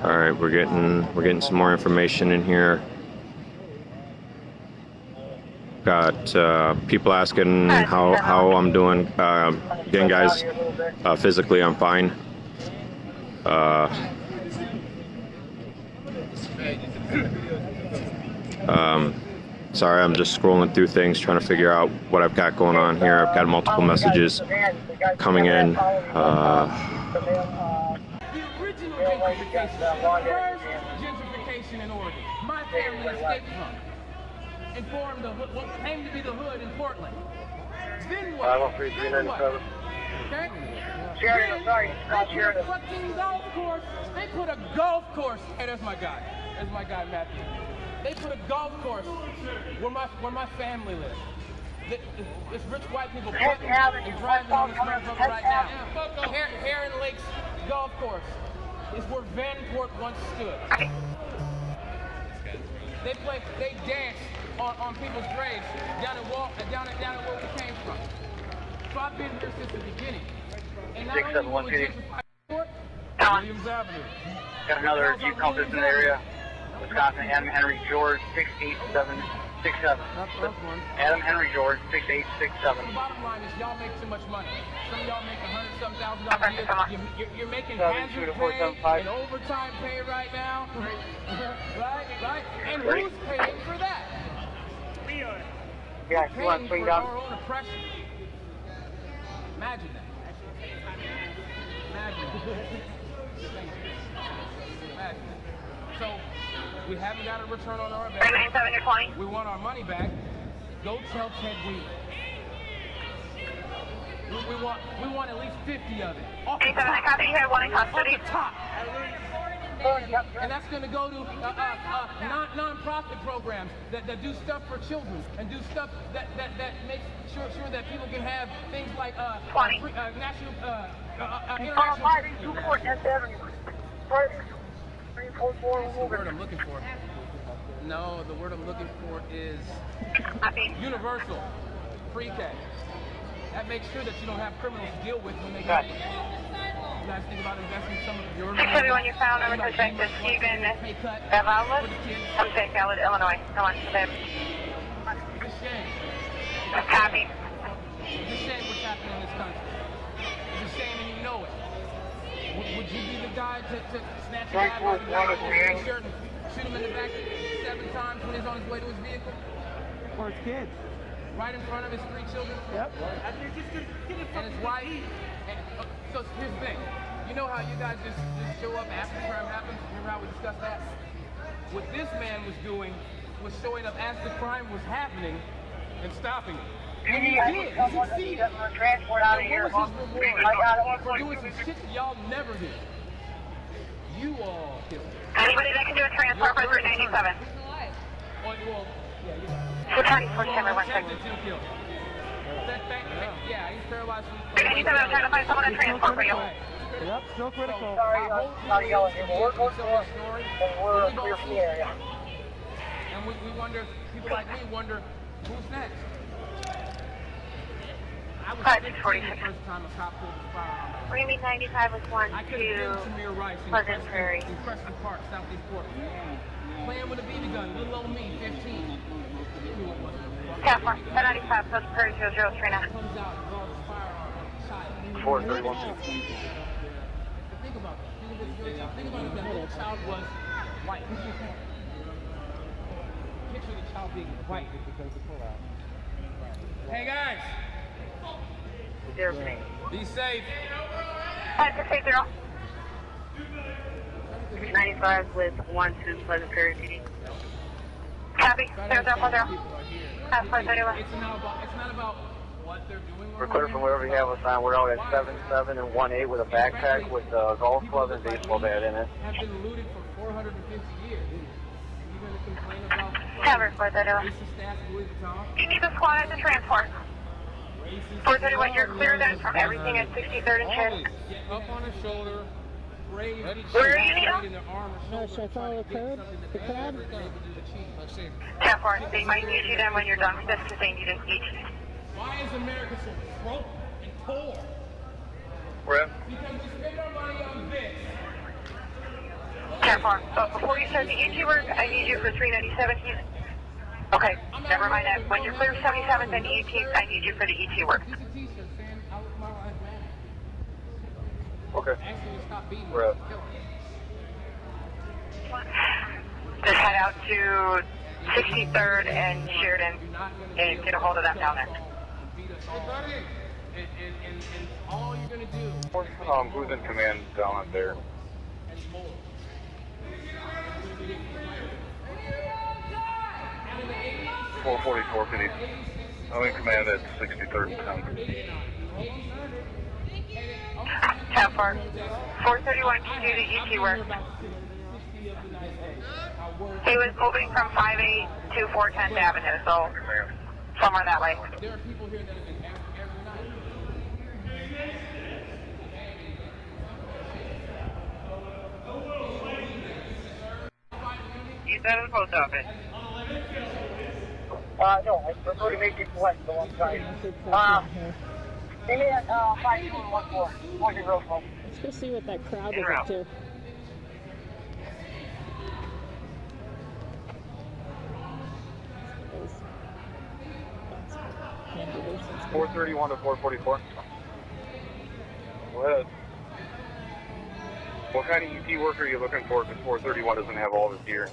All right, we're getting some more information in here. Got people asking how I'm doing. Again, guys, physically I'm fine. Sorry, I'm just scrolling through things, trying to figure out what I've got going on here. I've got multiple messages coming in. Gentrification in Oregon. My family escaped from. Informed of what claimed to be the hood in Portland. Then what? Okay? Then they put a fucking golf course. They put a golf course. Hey, that's my guy. That's my guy, Matthew. They put a golf course where my family lives. It's rich white people putting and driving on this motherfucker right now. Heron Lakes Golf Course is where Vanport once stood. They dance on people's graves down at where we came from. So I've been here since the beginning. And not only will we gentrify Williams Avenue. Got another youth compass in the area. Wisconsin, Adam Henry George, 68767. Adam Henry George, 6867. The bottom line is y'all make too much money. Some of y'all make $100-something a year. You're making hazard pay and overtime pay right now. Right? And who's paying for that? We are. Yeah, you want to swing down? Our own oppression. Imagine that. Imagine that. So, we haven't got a return on our investment. We want our money back. Go tell Ted Weed. We want at least 50 of it. Off the top. And that's going to go to non-profit programs that do stuff for children and do stuff that makes sure that people can have things like national the word I'm looking for. No, the word I'm looking for is universal pre-K. That makes sure that you don't have criminals to deal with when they get you guys think about investing some of your money. Everyone you found over to check the Stephen Evalis. I'm taking out Illinois. Come on, to them. It's a shame. Copy. It's a shame what's happening in this country. It's a shame and you know it. Would you be the guy to snatch a guy by the shirt and shoot him in the back 7 times when he's on his way to his vehicle? For his kids. Right in front of his 3 children? Yep. And his wife. So here's the thing. You know how you guys just show up after the crime happens? Remember how we discussed that? What this man was doing was showing up as the crime was happening and stopping it. And he did. He succeeded. Transport out of here. What was his reward? For doing some shit that y'all never did. You all killed him. Anybody that can do a transport for 397? Well, yeah. We're trying to push him everyone. Yeah, he's paralyzed from... 397, I'm trying to find someone to transport for you. Yep, still critical. Sorry, yelling here. We're going to we're from the area. And we wonder, people like me wonder, who's next? I was 16 the first time a cop pulled his firearm. What do you mean 95 was 1 I could have been Samir Rice in Preston Park, Southeast Portland. Playing with a BB gun, little old me, 15. California, 1095, plus Prairie 0039. Comes out and draws his firearm on the side. 431. Think about that. Think about if that little child was white. Picture the child being white. Hey guys! Be safe. 5680. 95 with 1 to Pleasant Prairie PD. Copy, 0040. It's not about what they're doing. We're clear from wherever you have us on. We're out at 77 and 18 with a backpack with a golf club and baseball bat in it. Have been looted for 450 years. Cover 431. Keep the squad at the transport. 431, you're clear then from everything at 63rd and Chants. Up on his shoulder. Where are you, Needle? No, should I follow the crowd? The crowd? 10-4, they might need you then when you're done with this because they need an each. Why is America so broke and poor? Where? Because we spend our money on this. 10-4, but before you start the ET work, I need you for 397. Okay, never mind that. When you're clear 77th and 18th, I need you for the ET work. Okay. We're up. Just head out to 63rd and Sheridan and get a hold of them down there. And all you're going to do. Who's in command down there? .444, can you? I'm in command at 63rd and 10th. 10-4. 431 can do the ET work. He was moving from 5-8 to 410th Avenue, so somewhere that way. There are people here that have been every night. He's at the post office. No, I prefer to make it west the one side. Give me at 5214. Won't be real close. Let's go see what that crowd is up to. It's 431 to 444. Go ahead. What kind of ET work are you looking for? Because 431 doesn't have all of his gear.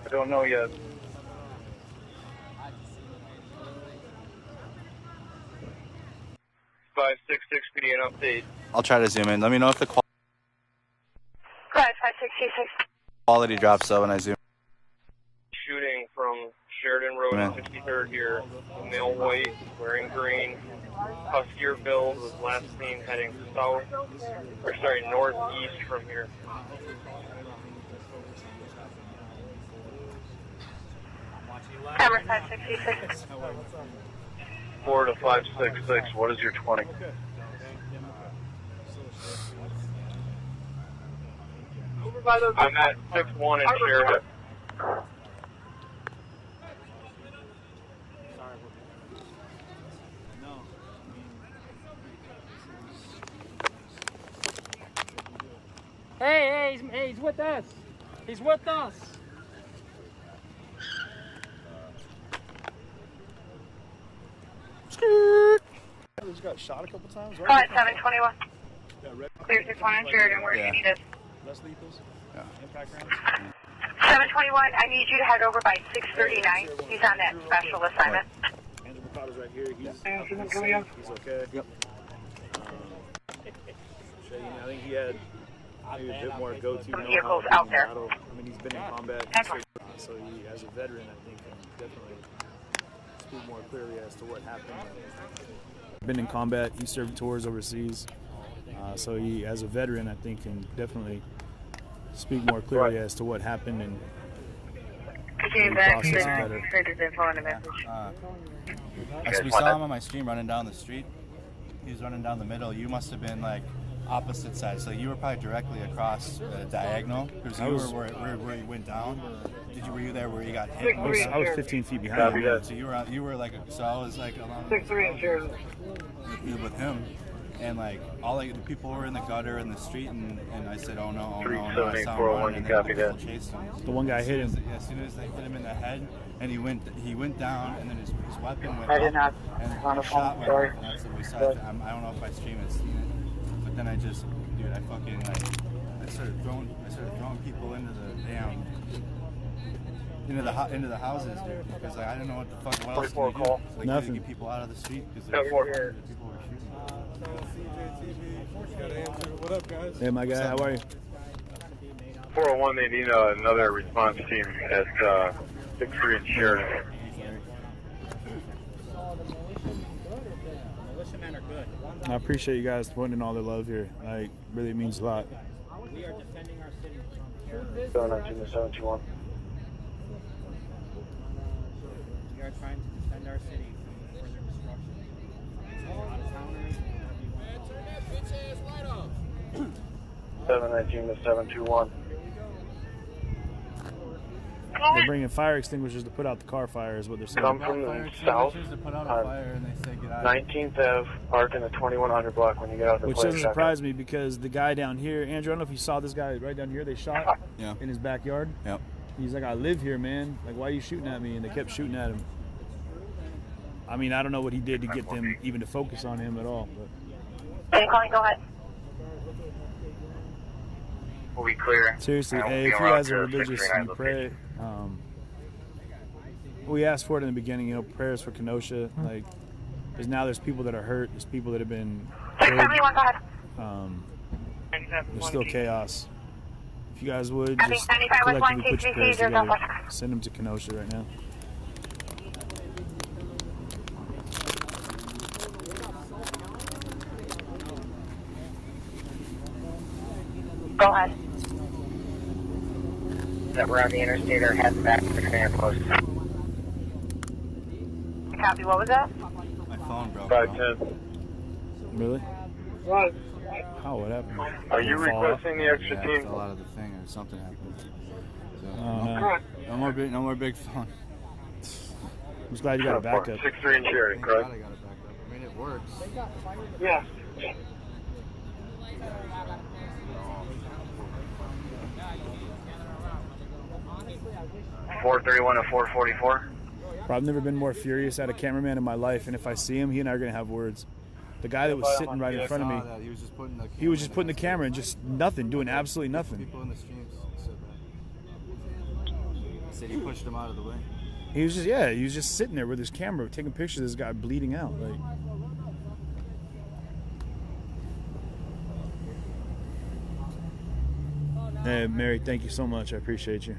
I don't know yet. Five six six PD an update. I'll try to zoom in. Let me know if the Go ahead, 5626. quality drops though when I zoom. Shooting from Sheridan Road Man. 63rd here. Male white, wearing green. Huskier build was last seen heading south. Or sorry, northeast from here. Number 566. 4 to 566. What is your 20? I'm at 6-1 in Sheridan. Hey, he's with us. He's with us. He's got shot a couple times. Go ahead, 721. Clear 61 in Sheridan, where do you need us? Less lethals. Yeah. Impact rounds. 721, I need you to head over by 639. He's on that special assignment. Andrew Mercado's right here. He's okay. Yep. I think he had maybe a bit more go-to vehicles out there. I mean, he's been in combat, so he, as a veteran, I think can definitely speak more clearly as to what happened. Been in combat. He served tours overseas, so he, as a veteran, I think can definitely speak more clearly as to what happened and process it better. We saw him on my stream running down the street. He was running down the middle. You must have been like opposite side, so you were probably directly across the diagonal because you were where he went down. Were you there where he got hit? I was 15 feet behind him. So you were like, so I was like along 6-3 in Sheridan. with him, and like all the people were in the gutter in the street, and I said, oh no, I saw him running, and then people chased him. The one guy hit him. As soon as they hit him in the head, and he went down, and then his weapon went I did not. and the shot went off, and that's what we saw. I don't know if I streamed it, but then I started throwing people into the damn into the houses, dude, because like, I didn't know what the fuck. What else can you do? Like, nothing. Get people out of the street because people were shooting. What up, guys? Hey, my guy, how are you? 401, they need another response team at 6-3 in Sheridan. I appreciate you guys putting in all the love here. Like, really means a lot. We are defending our city. 719-721. We are trying to defend our city from further destruction. Out of towners. Turn that bitch ass light off. 719-721. They're bringing fire extinguishers to put out the car fire, is what they're saying. Come from the south to put out a on fire and they say get out. 19th Ave, park in the 2100 block when you get out the Which doesn't surprise me because the guy down here, Andrew, I don't know if you saw this guy right down here they shot in his backyard. Yep. He's like, I live here, man. Like, why are you shooting at me? And they kept shooting at him. I mean, I don't know what he did to get them even to focus on him at all. But. Go ahead. We'll be clear. Seriously, hey, if you guys are religious and you pray, we asked for it in the beginning, you know, prayers for Kenosha, like, because now there's people that are hurt, there's people that have been killed. There's still chaos. If you guys would just collectively put your prayers together, send them to Kenosha right now. Go ahead. That we're on the interstate or heading back to the command post. Copy, what was that? My phone broke. 510. Really? What? How? What happened? Are you requesting the extra Yeah, team? it fell out of the thing or something happened. So, no. No more big phone. I'm just glad you got a backup. 6-3 and Sheridan, correct? I got it back up. I mean, it works. Yeah. 431 and 444. I've never been more furious at a cameraman in my life, and if I see him, he and I are gonna have words. The guy that was sitting right in front of me, He was just putting the camera, he was just putting the camera and just nothing, doing absolutely nothing. People in the streams said that. He said he pushed him out of the way. He was just sitting there with his camera, taking pictures of this guy bleeding out. Like, hey, Mary, thank you so much. I appreciate you.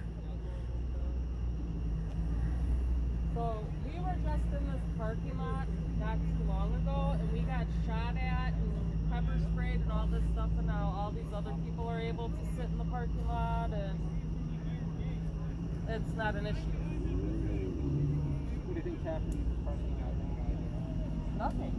So we were just in this parking lot not too long ago, and we got shot at and pepper sprayed and all this stuff, and now all these other people are able to sit in the parking lot, and it's not an issue. What do you think's happening in this parking lot? Nothing.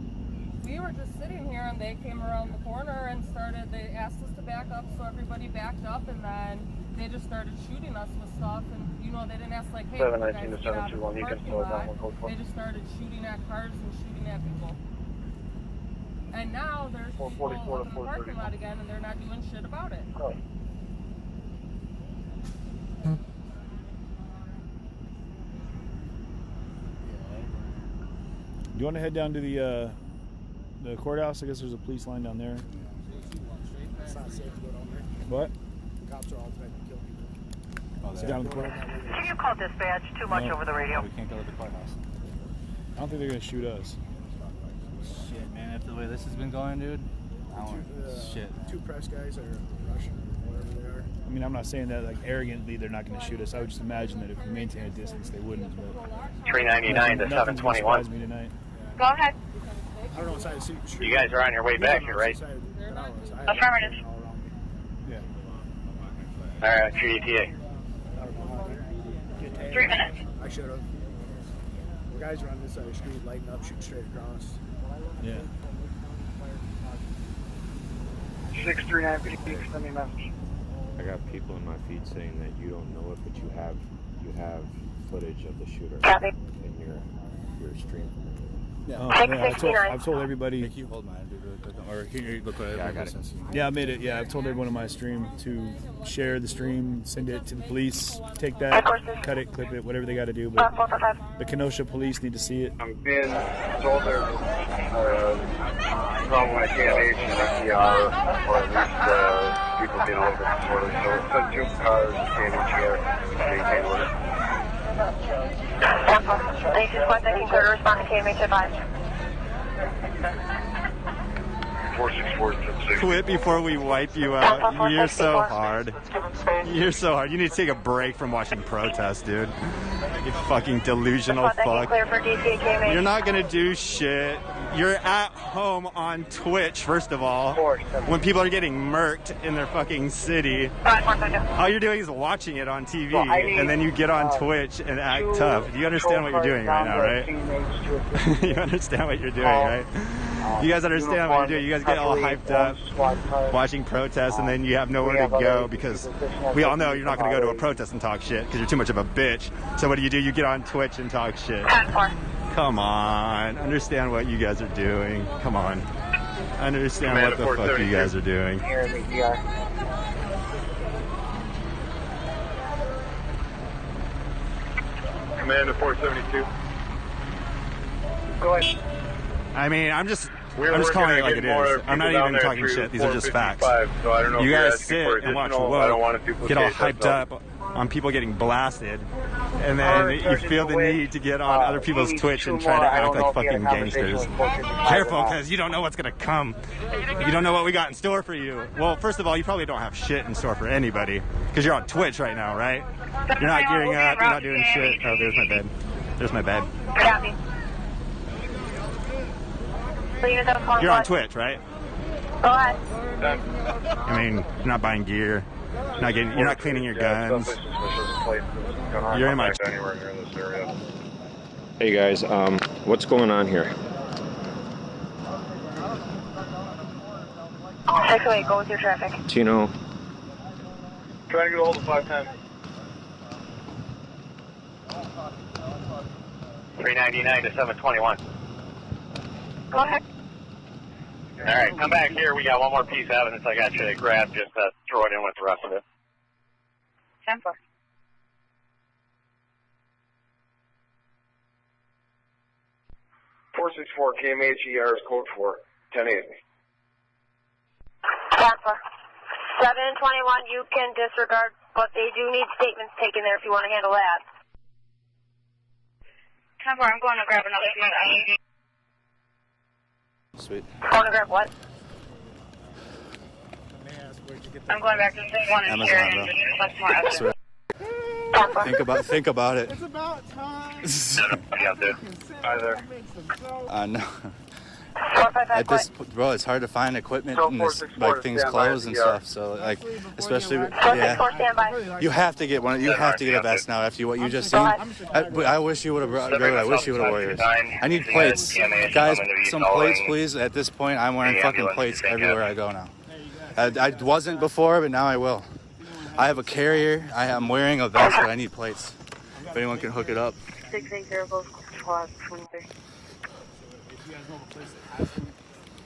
We were just sitting here, and they came around the corner and they asked us to back up, so everybody backed up, and then they just started shooting us with stuff, and you know, they didn't ask like, hey, 719 to 721, you can slow it down. They just started shooting at cars and shooting at people. And now there's people up in the parking lot again, and they're not doing shit about it. Do you want to head down to the courthouse? I guess there's a police line down there. It's not safe to go down there. What? The cops are all trying to kill people. Is it down in the courthouse? Can you call dispatch? Too much over the radio. We can't go to the courthouse. I don't think they're gonna shoot us. Shit, man. After the way this has been going, dude. Shit. Two press guys are Russian or whatever they are. I mean, I'm not saying that like arrogantly they're not going to shoot us. I would just imagine that if we maintain a distance, they wouldn't. But 399 to 721. Me tonight. Go ahead. I don't know inside the street. You guys are on your way back here, right? Affirmative. Yeah. All right, QETA. 3 minutes. I should have. The guys are on this side of the street, lighting up, shooting straight across. Yeah. 639 Phoenix, send me a message. I got people in my feed saying that you don't know it, but you have footage of the shooter in your stream. Yeah. Oh, yeah. I've told everybody. Can you hold mine, dude, really quick? Or can you look at it? Yeah, I got it. Yeah, I made it. Yeah, I've told everyone in my stream to share the stream, send it to the police, take that, cut it, clip it, whatever they got to do. But the Kenosha police need to see it. I'm being told there's problem with KNH and FDR, or at least people being a little bit disorderly. So send 2 cars to KNH here to maintain order. Thank you, squad. Taking clear to respond to KMH advised. 464 Quit before we wipe you out. You're so hard. You're so hard. You need to take a break from watching protests, dude. You fucking delusional fuck. Clear for DC KMH. You're not gonna do shit. You're at home on Twitch, first of all, when people are getting murked in their fucking city. All you're doing is watching it on TV, and then you get on Twitch and act tough. You understand what you're doing right now, right? You understand what you're doing, right? You guys understand what you're doing. You guys get all hyped up watching protests, and then you have nowhere to go because we all know you're not going to go to a protest and talk shit because you're too much of a bitch. So what do? You get on Twitch and talk shit. Come on. Understand what you guys are doing. Come on. Understand what the fuck you guys are doing. Commander 472. Go ahead. I mean, I'm just calling it like it is. I'm not even talking shit. These are just facts. So I don't know you if guys sit and watch Whoa, get all hyped up on people getting blasted, and then you feel the need to get on other people's Twitch and try to act like fucking gangsters. Careful, because you don't know what's going to come. You don't know what we got in store for you. Well, first of all, you probably don't have shit in store for anybody, because you're on Twitch right now, right? You're not gearing up, you're not doing shit. Oh, there's my bed. There's my bed. You're on Twitch, right? Go ahead. I mean, you're not buying gear. You're not cleaning your guns. You're in my. Hey guys, what's going on here? Actually, go with your traffic. Tino. Trying to get a hold of 510. 399 to 721. Go ahead. All right, come back here. We got one more piece of evidence I got you to grab. Just throw it in with the rest of it. 10-4. KMHER is code for 1080. 10-4. 721, you can disregard, but they do need statements taken there if you want to handle that. 10-4, I'm going to grab another piece. Sweet. Want to grab what? I'm going back to this one and here and request more evidence. Think about it. It's about time. Yeah, dude. Hi there. No. At this, bro, it's hard to find equipment and this, like things closed and stuff. So like, especially yeah, you have to get one. You have to get a vest now after what you just seen. I wish you would have brought. I wish you would have Warriors. I need plates, guys. Some plates, please. At this point, I'm wearing fucking plates everywhere I go now. I wasn't before, but now I will. I have a carrier. I am wearing a vest, but I need plates. If anyone can hook it up. 680 goes 1223. If you guys know of a place that has them,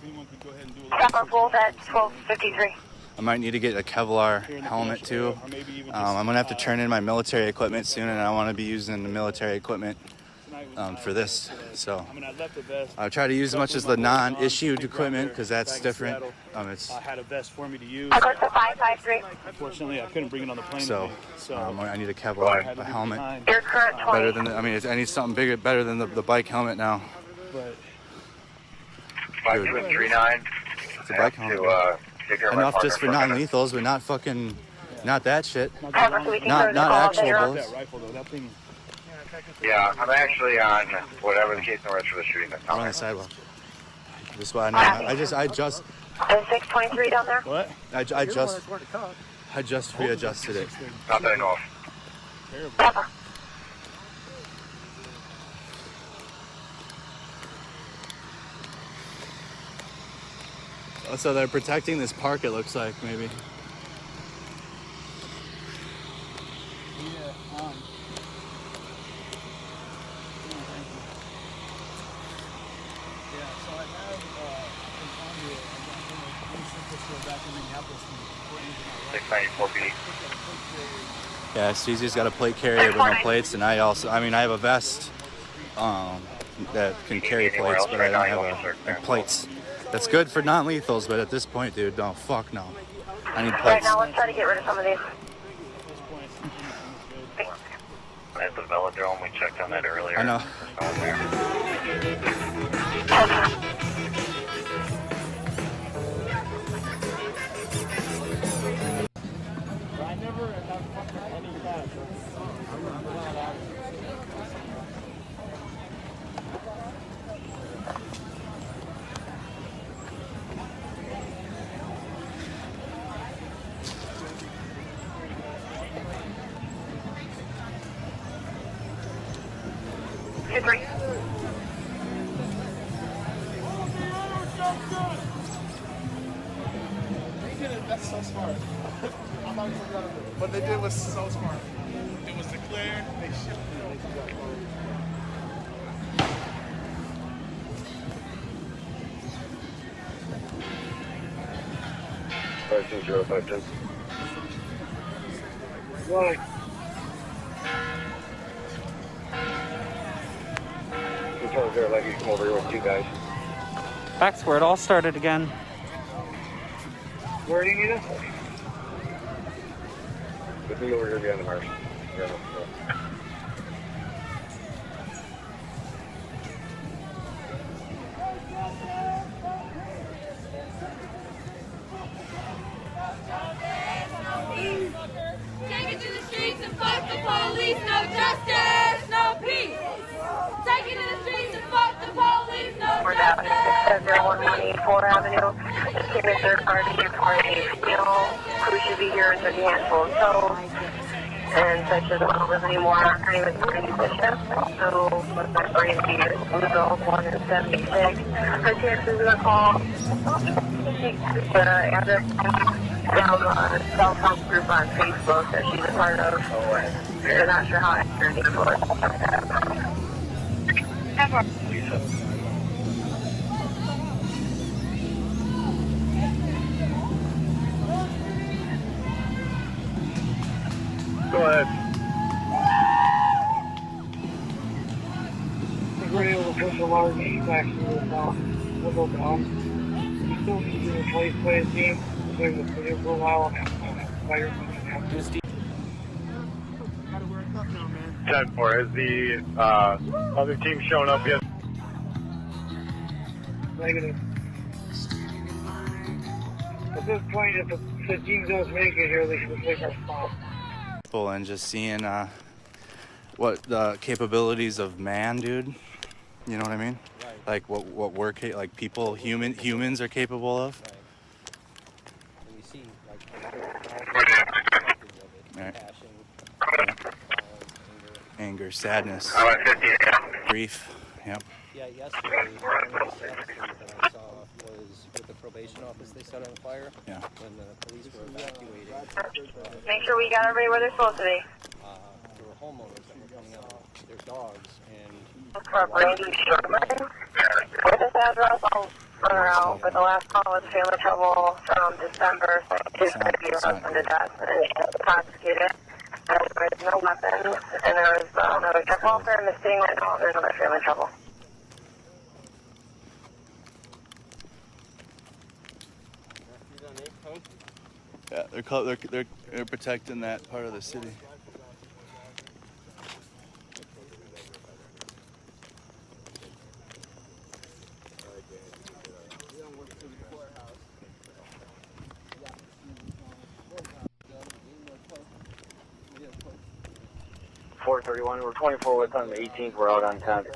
anyone can go ahead and do a Stop our bolt at 1253. I might need to get a Kevlar helmet too. I'm gonna have to turn in my military equipment soon, and I want to be using the military equipment for this. So I'll try to use as much as the non-issued equipment because that's different. It's I had a vest for me to use. I got the 553. Unfortunately, I couldn't bring it on the plane. so I need a Kevlar a helmet. Your current 20. Better than I need something bigger, better than the bike helmet now. But 5239. It's a bike helmet. Enough just for non-lethals, but not fucking, not that shit. Not actual bullets. Yeah, I'm actually on whatever the case number is for the shooting. That's I'm on the sidewalk. Just why I know. I just. Is 623 down there? What? I just readjusted it. Not that I know of. Oh, so they're protecting this park, it looks like, maybe. Yeah, so I have back in Minneapolis. 694 PD. Yeah, Cece's got a plate carrier but no plates, and I have a vest that can carry plates, but I don't have plates. That's good for non-lethals, but at this point, dude, no, fuck no. I need plates. Right now, let's try to get rid of some of these. At the velodrome, we checked on that earlier. I know. I never have fucking any cash. 423. That's so smart. I'm not even gonna do it. What they did was so smart. It was declared, they shifted it. Right. You told her like you come over here with two guys. That's where it all started again. Where do you need us? With me over here behind the marsh. Yeah. 4 Avenue. Came in third party for a steel who should be here in a handful of tow. And such as well live anymore after he was putting the shift. So was not going to be Louisville 176. Her chances of a call. Address down on a self-help group on Facebook that she's a part of. They're not sure how accurate it was. Go ahead. We're able to push a large section of the down. We still need to replace by a team. There's a video for a while and fire. 10-4, has the other team shown up yet? Negative. At this point, if the team does make it here, they should take our spot. And just seeing what the capabilities of man, dude. You know what I mean? Right. Like what we're like people, humans are capable of. Right. And you see like passion, anger, sadness, grief. Yep. Yeah, yesterday one of the sad things that I saw was with the probation office they set on fire. Yeah. When the police were evacuating. Make sure we got everybody where they're supposed to be. There were homeowners that were coming out with their dogs and. For Brady Sherman. With this address, I'll run her out. But the last call was family trouble from December. So she's going to be her husband to death and she was prosecuted. There was no weapons, and there was another drug welfare missing, and there's another family trouble. Yeah, they're protecting that part of the city. We're 24 with on the 18th. We're out on 10th.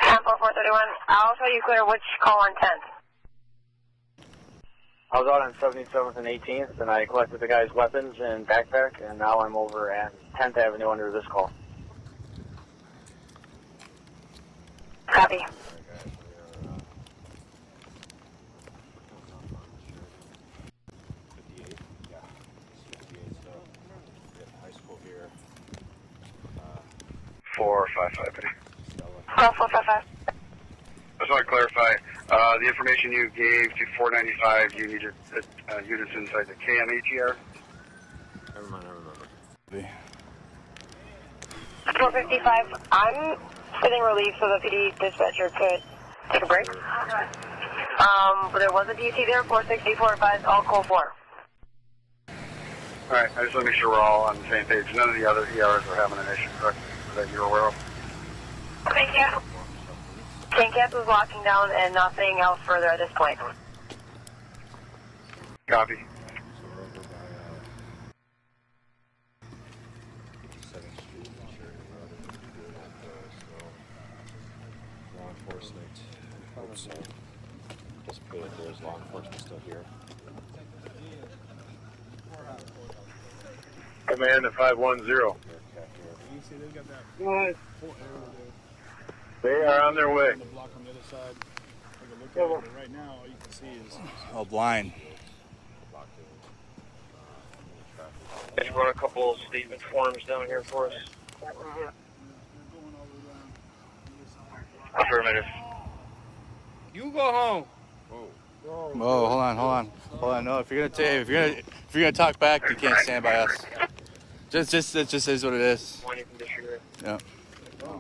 Tempo 431. I'll tell you clear which call on 10th. I was out on 77th and 18th, and I collected the guy's weapons and backpack, and now I'm over at 10th Avenue under this call. Copy. Four, 5-5. 455. I just want to clarify, the information you gave to 495, you needed units inside the KMHER? Never mind, I remember. 455. I'm sitting relief so the PD dispatcher could take a break. But there was a DC there, 464 advised, all call 4. Alright, I just want to make sure we're all on the same page. None of the other ERs are having an issue, correct? That you're aware of? Thank you. King Cats was locking down and nothing else further at this point. Copy. Law enforcement. Just put it, there's law enforcement still Command to 510. They are on their way. Right now, all you can see is blind. Just run a couple statement forms down here for us. Affirmative. You go home. Oh, hold on. No, if you're gonna talk back, you can't stand by us. It just is what it is. Yeah. No.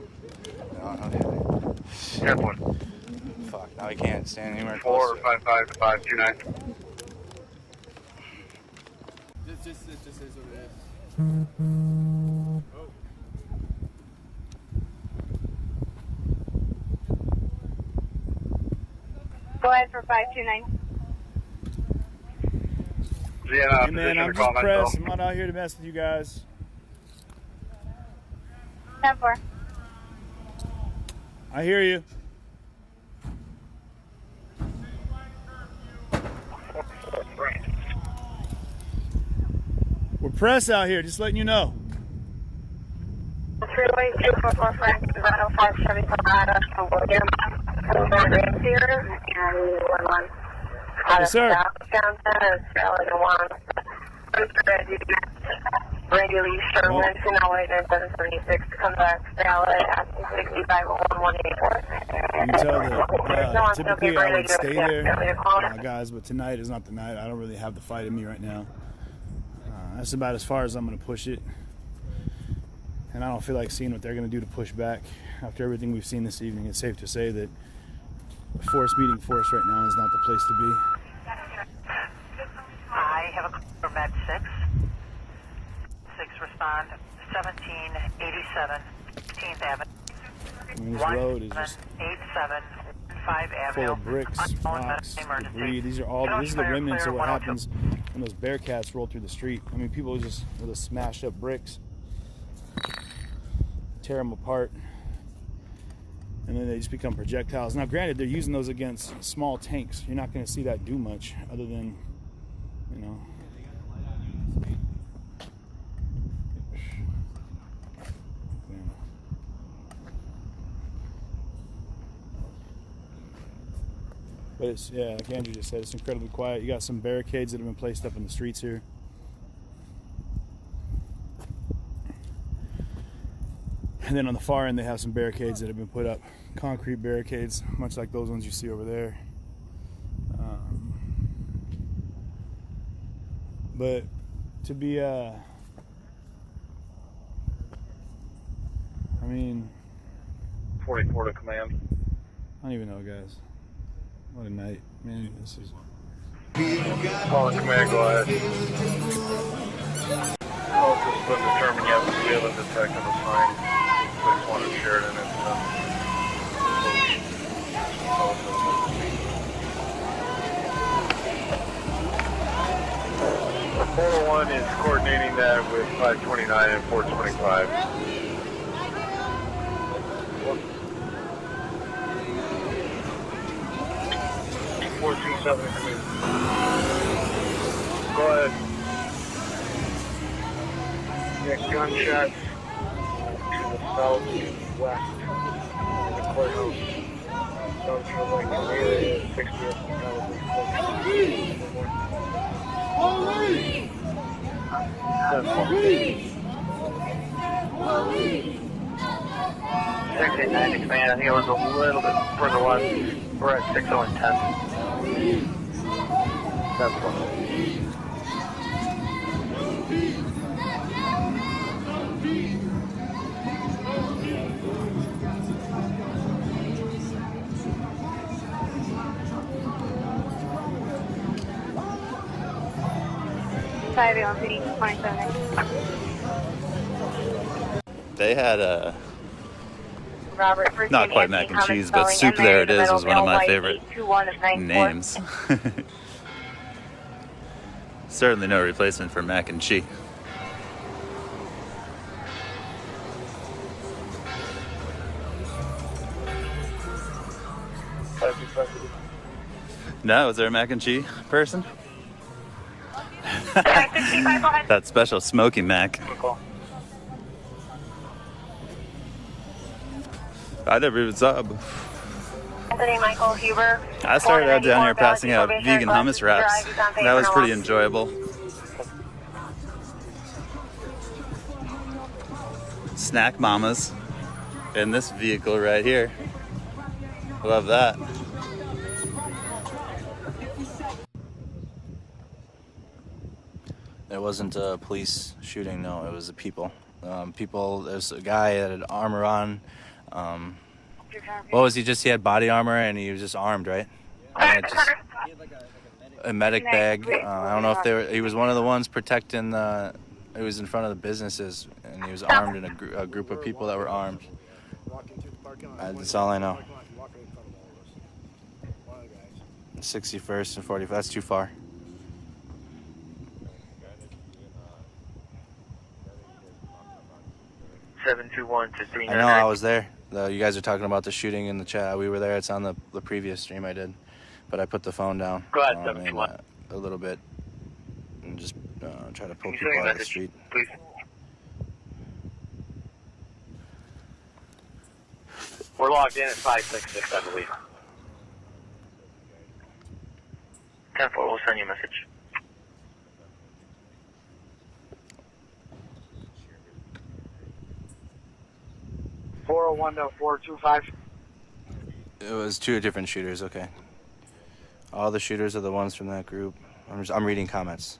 Fuck. Now we can't stand anywhere 455-529. It just is what it is. Go ahead for 529. Hey man, I'm just pressed. I'm not out here to mess with you guys. 10-4. I hear you. We're press out here, just letting you know. Freeway 244 Frank, 105 Chevy Colorado, William, here, and 11. Yes, sir. Johnson is Valley 1. Regularly Sherman, Finale 776, come back, Valley, 65 184. You can tell that typically I would stay there, guys, but tonight is not the night. I don't really have the fight in me right now. That's about as far as I'm going to push it. And I don't feel like seeing what they're going to do to push back. After everything we've seen this evening, it's safe to say that force meeting force right now is not the place to be. I have a call for Med 6. 6 respond, 1787 15th Avenue. I mean, this road is just 5 Avenue. full of bricks, rocks, debris. These are the remnants of what happens when those Bearcats roll through the street. I mean, people just with the smashed up bricks, tear them apart, and then they just become projectiles. Now, granted, they're using those against small tanks. You're not going to see that do much, other than, you know. But it's, yeah, like Andrew just said, it's incredibly quiet. You got some barricades that have been placed up in the streets here. And then on the far end, they have some barricades that have been put up. Concrete barricades, much like those ones you see over there. But to be, I mean... 44 to command. I don't even know, guys. What a night. Man, this is... Calling command, go ahead. Also, it's been determined you have a wheel and detective assigned. 6-1 at Sheridan incident. Portal 1 is coordinating that with 529 and 425. 427. Go ahead. Yeah, gunshots to the southwest of the courthouse. Sounds like an area 60th and 90 command, I think it was a little bit further west. We're at 60 and 10. That's one. They had Robert, not quite mac and cheese, but soup there it is was one of my favorite names. Certainly no replacement for mac and cheese. No, was there a mac and cheese person? That special Smoky Mac. I never even saw it. Anthony Michael Huber. I started out down here passing out vegan hummus wraps. That was pretty enjoyable. Snack mamas in this vehicle right here. Love that. It wasn't a police shooting, no, it was the people. There's a guy that had armor on. What was he just? He had body armor and he was just armed, right? A medic bag. I don't know if he was one of the ones protecting he was in front of the businesses and he was armed in a group of people that were armed. That's all I know. 61st and 45th, that's too far. I know, I was there. You guys are talking about the shooting in the chat. We were there. It's on the previous stream I did. But I put the phone down. Go ahead, 721. A little bit. And just try to pull people out of the street. Please. We're logged in at 566, I believe. 10-4, we'll send you a message. $401-425. It was two different shooters, okay. All the shooters are the ones from that group. I'm reading comments.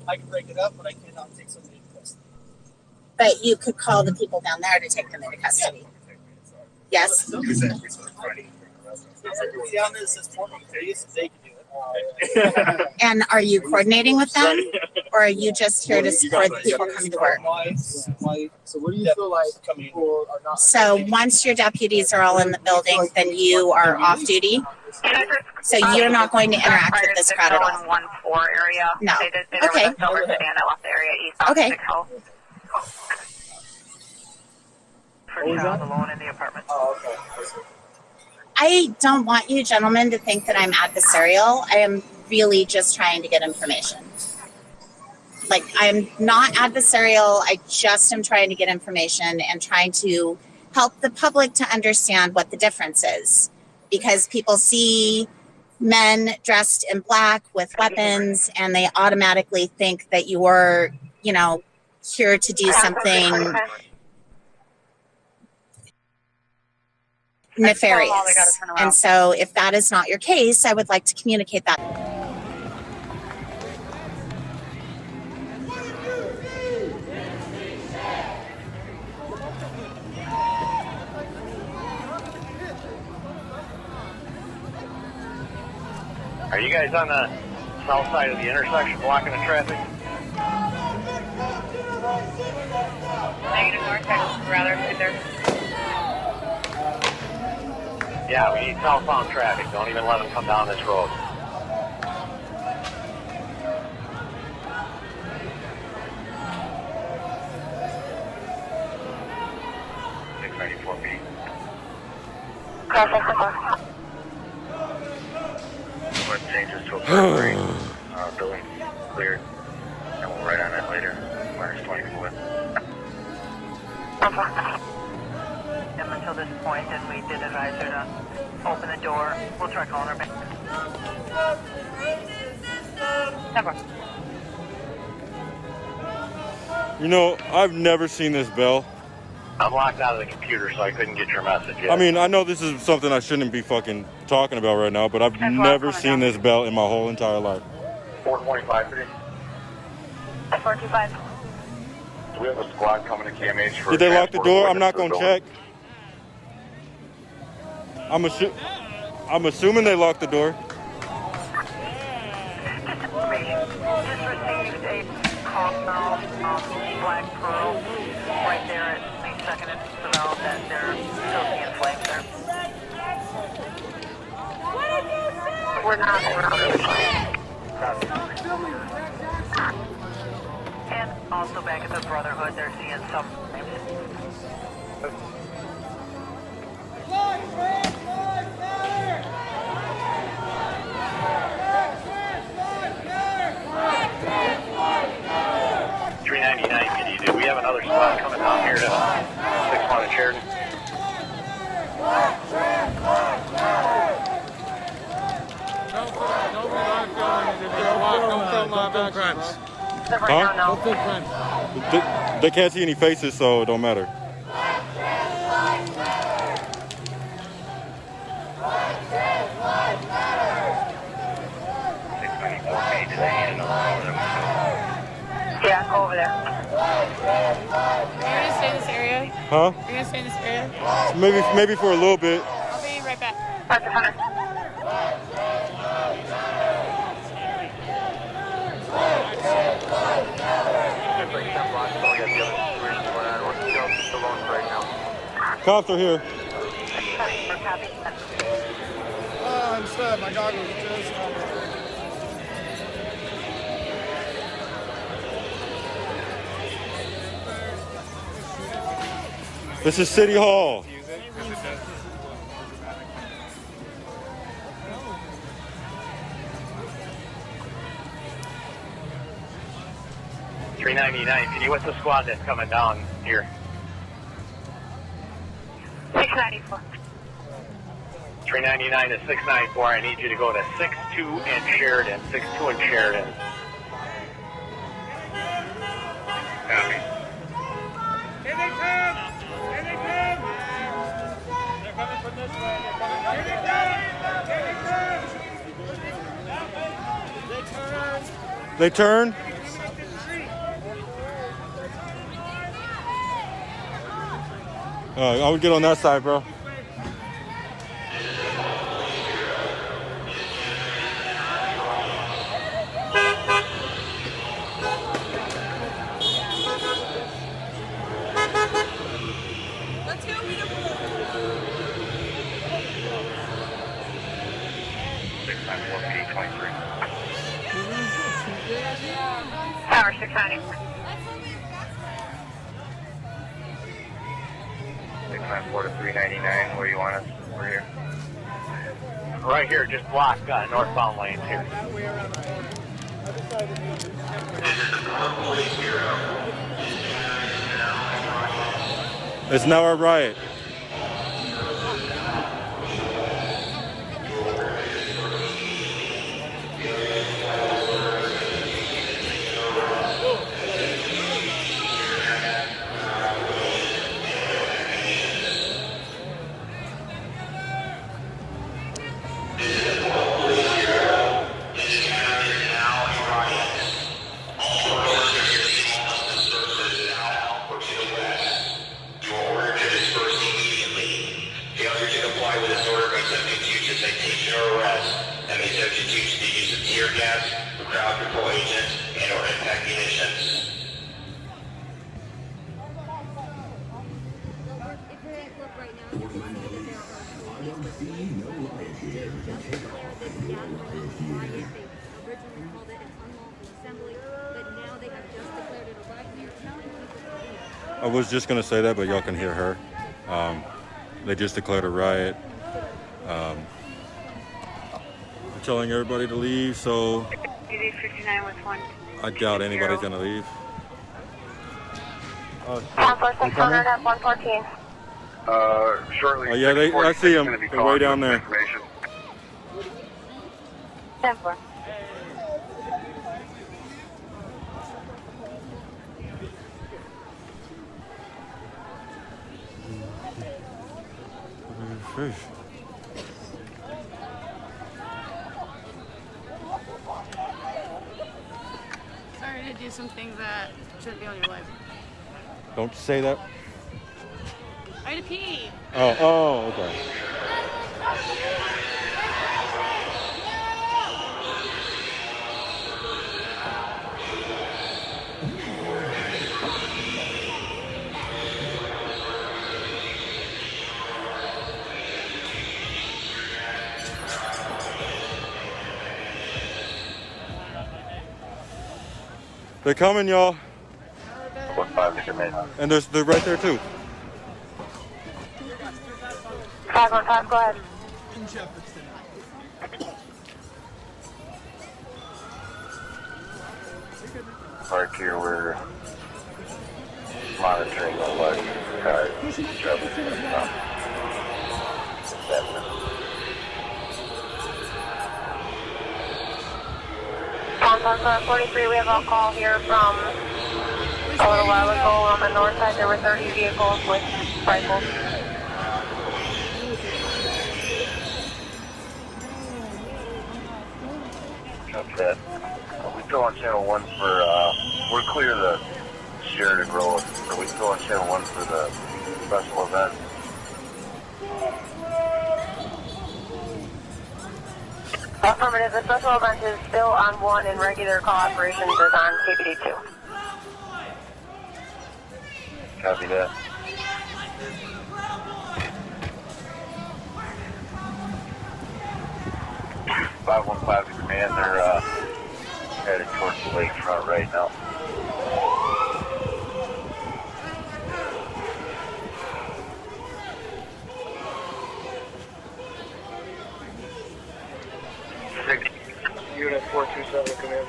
I can break it up, but I cannot take somebody into custody. But you could call the people down there to take them into custody. Yes? Down there says 4 days, they can do it. And are you coordinating with them? Or are you just here to support the people coming to work? So what do you feel like people are not? So once your deputies are all in the building, then you are off duty. So you're not going to interact with this crowd at all. 1-4 area. No. Okay. Okay. For child alone in the apartment. Oh, okay. I don't want you gentlemen to think that I'm adversarial. I am really just trying to get information. Like, I'm not adversarial. I just am trying to get information and trying to help the public to understand what the difference is. Because people see men dressed in black with weapons and they automatically think that you're, here to do something nefarious. And so if that is not your case, I would like to communicate that. Are you guys on the south side of the intersection blocking the traffic? Negative north, rather, there. Yeah, we need southbound traffic. Don't even let them come down this road. What changes to a first grade? Building cleared. And we'll write on that later. Minus 24. Up until this point, and we did advise her to open the door. We'll try calling her back. I've never seen this bell. I'm locked out of the computer, so I couldn't get your message yet. I mean, I know this is something I shouldn't be fucking talking about right now, but I've never seen this bell in my whole entire life. 425 today. 425. Do we have a squad coming to KMH for... Did they lock the door? I'm not going to check. I'm assuming they locked the door. Just received a call from Black Pearl right there at the 2nd and Seville that they're still seeing flames there. We're not And also back at the Brotherhood, they're seeing some flames. PD, do we have another squad coming down here to 6-1 in Sheridan? Huh? They can't see any faces, so it don't matter. Yeah, go over there. Are you gonna stay in this area? Huh? Are you gonna stay in this area? Maybe for a little bit. I'll be right back. Roger, Hunter. Cops are here. I'm sad. My goggles just. This is City Hall. 399, PD, what's the squad that's coming down here? 694. 399 to 694, I need you to go to 62 in Sheridan, 62 in Sheridan. Copy. Here they come! Here they come! They're coming from this way. Here they come! Here they come! They turn. I would get on that side, bro. Let's go. Tower 694. 694 to 399, where you want us? We're here. Right here, just block northbound lanes here. It's now a riot. I was just going to say that, but y'all can hear her. They just declared a riot. They're telling everybody to leave, so 59 with 1. I doubt anybody's going to leave. 14600 at 114. Shortly. Oh, yeah, I see them. They're way down there. 10-4. Fish. Sorry to do something that shouldn't be on your life. Don't say that. I had to pee. Oh, okay. They're coming, y'all. And they're right there too. 515, go ahead. Park here, we're monitoring the large cars. Car 43, we have a call here from a little while ago on the north side. There were 30 vehicles with rifles. Okay. We still on channel 1 for, we're clear the Sheridan Road. Are we still on channel 1 for the special event? Affirmative, the special event is still on 1 and regular call operations is on KPD 2. Copy that. .515 to command, they're headed towards the lakefront right now. Unit 427 command.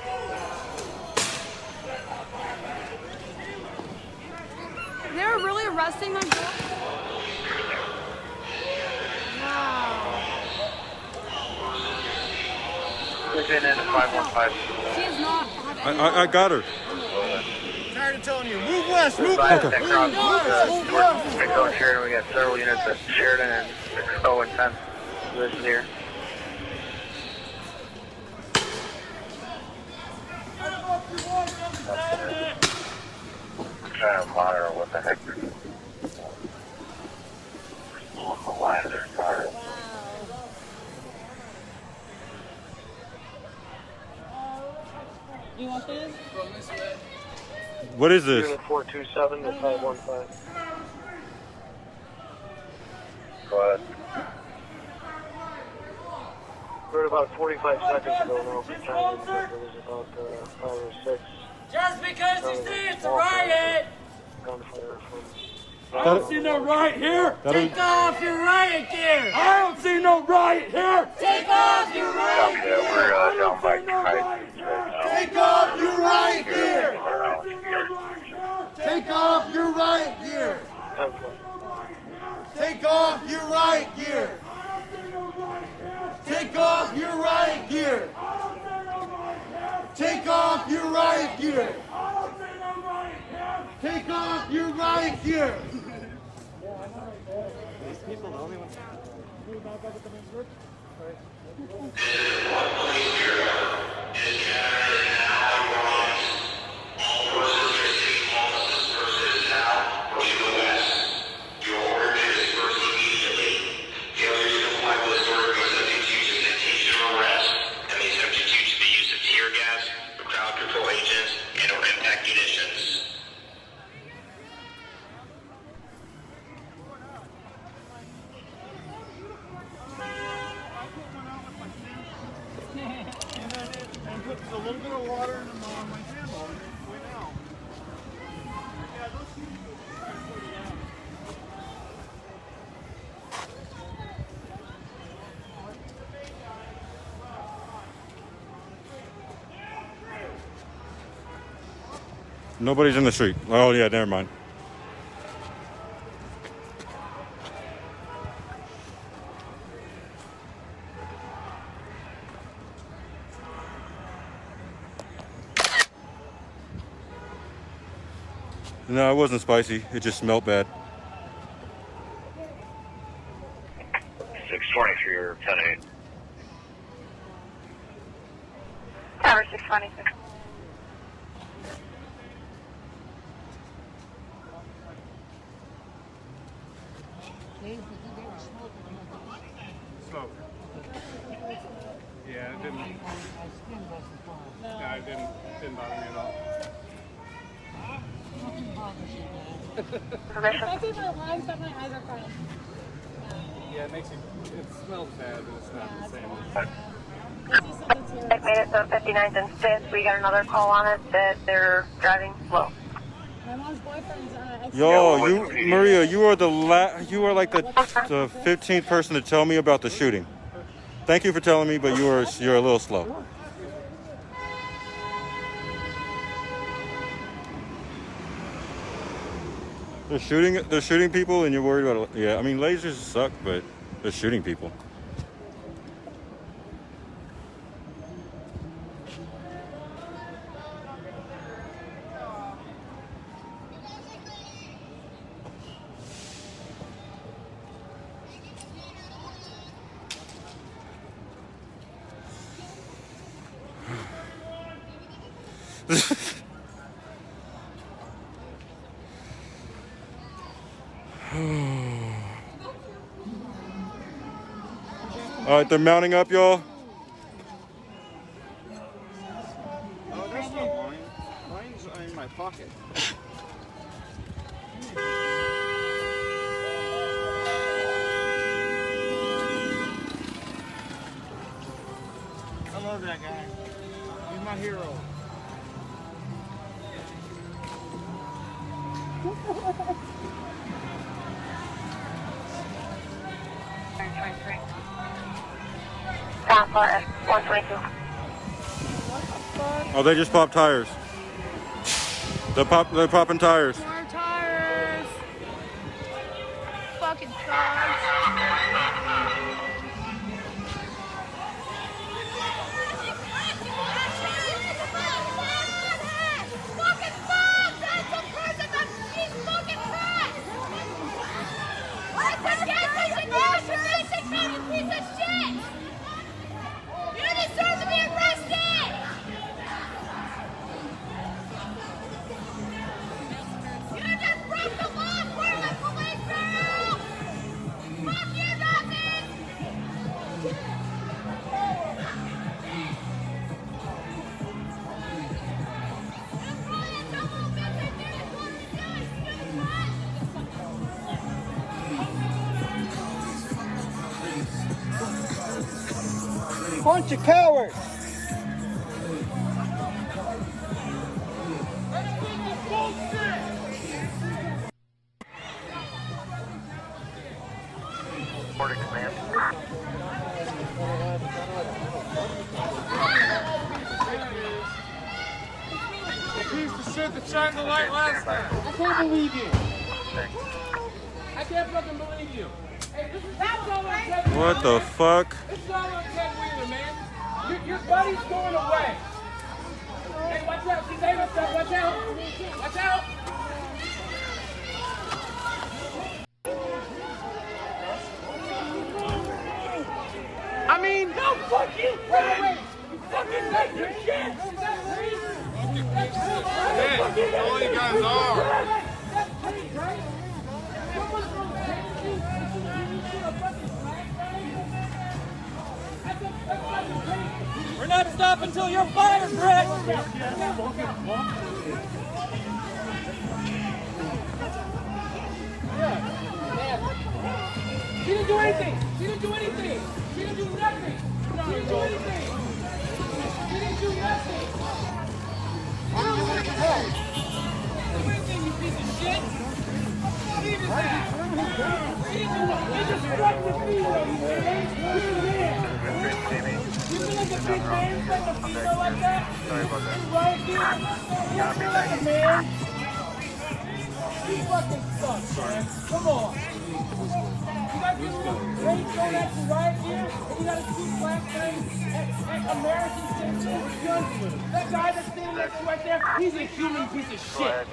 They were really arresting my girl? Wow. Pushing in 515. She is not. I got her. Tired of telling you, move west, move Towards west. Sheridan, we got several units at Sheridan and 6 and 10 position here. I'm trying to monitor what the heck they're doing. On the line of their car. You want this? What is this? Unit 427 to 515. Go ahead. We're about 45 seconds ago now. The time it was about 5 or 6. Just because you see it's a riot! Gunfire from... I don't see no riot here! Take off your riot gear! I don't see no riot here! Take off your riot gear! We're down by Titan. Take off your riot gear! Take off your riot gear! Take off your riot gear! Take off your riot gear! Take off your riot gear! Take off your riot gear! These people, the only ones. A little bit of water in my handle right now. Yeah, those Nobody's in the street. Oh yeah, never mind. No, it wasn't spicy. It just smelled bad. 623 or 10-8. Tower 626. Smoke. Yeah, it didn't. Yeah, it didn't bother me at all. I keep my eyes, but my eyes are crying. Yeah, it makes you. It smells bad, but it's not the same. Made it to 59th and 5th. We got another call on it that they're driving slow. My mom's boyfriend's ex. Yo, Maria, you are like the 15th person to tell me about the shooting. Thank you for telling me, but you're a little slow. They're shooting people, and you're worried about it. Yeah, I mean, lasers suck, but they're shooting people. All right, they're mounting up, y'all. Oh, there's no line. Line's in my pocket. I love that guy. He's my hero. Car 122. Oh, they just popped tires. They're popping tires. More tires. Fucking cars. Bunch of cowards! Morning, command. The piece of shit that shined the light last time. I can't believe you. I can't fucking believe you. Hey, this is all on Ted Wheeler. What the fuck? This is all on Ted Wheeler, man. Your buddy's going away. Hey, watch out. She's able to. Watch out. Watch out. I mean, no, fuck you. Wait. You fucking take your shit. Yeah, all you guys are. We're not stopping until you're fired, Brett! She didn't do anything! She didn't do anything! She didn't do nothing! She didn't do anything! She didn't do nothing! I don't know what the hell! Do anything, you piece of shit! What is that? She didn't do nothing! They just struck the female, you man! You feel like a big man struck a female like that? Sorry about that. Right here? You're fucking man! You fucking suck, man! Come on! You got your little great going at the riot gear, and you got a two black things at American citizens. That guy that's standing next to you right there, he's a human piece of shit.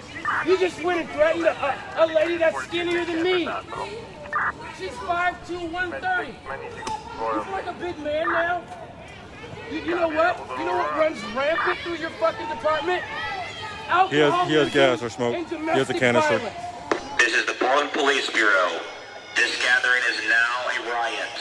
You just went and threatened a lady that's skinnier than me. She's 5'2", 130. You feel like a big man now? You know what? You know what runs rampant through your fucking department? He has gas or smoke. He has a canister. This is the Portland Police Bureau. This gathering is now a riot.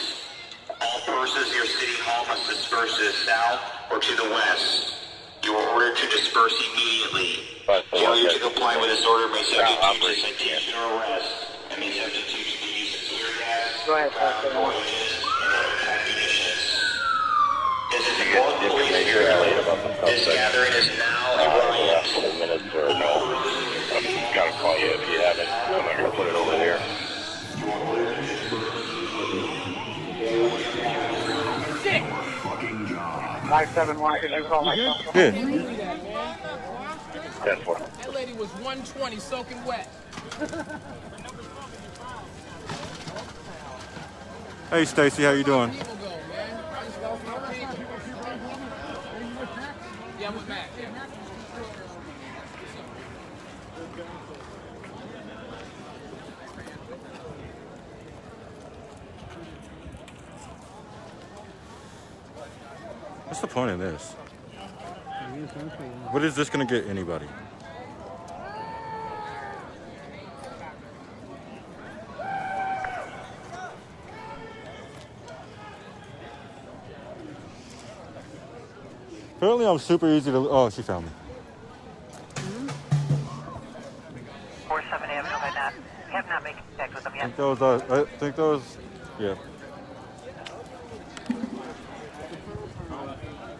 All persons near City Hall must disperse to the south or to the west. You are ordered to disperse immediately. Failure to comply with this order may subject you to citation or arrest, and may subject you to the use of tear gas, ground poisons, and other attack munitions. This is the Portland Police Bureau. This gathering is now a riot. All persons Gotta call you if you have it. I'm going to put it over there. 571, could you call my phone? Yeah. That's what. That lady was 120 soaking wet. Hey, Stacy, how you doing? Yeah, I'm with Matt. Yeah. What's the point of this? What is this going to get anybody? Apparently I'm super easy to... Oh, she found me. 47 Avenue, have not made contact with them yet. I think those... Yeah.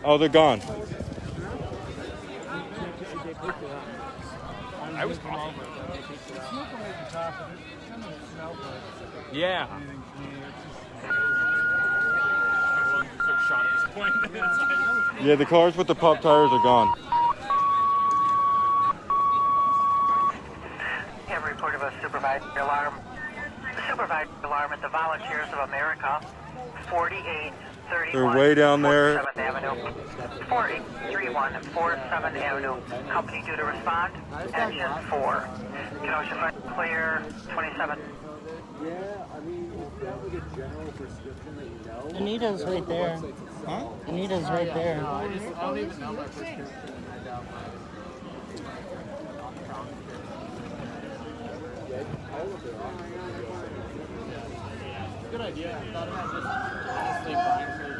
Oh, they're gone. I was yeah. Yeah, the cars with the pop tires are gone. Have a report of a supervised alarm. Supervised alarm at the Volunteers of America, 4831. They're way down there. 47th Avenue. 4831 47th Avenue. Company due to respond. Action 4. Kenosha front clear. 27. Yeah, I mean, if you have like a general prescription that you know. Anita's right there. Huh? Anita's right there. No, I don't even know my prescription. Good idea. I thought about just honestly buying for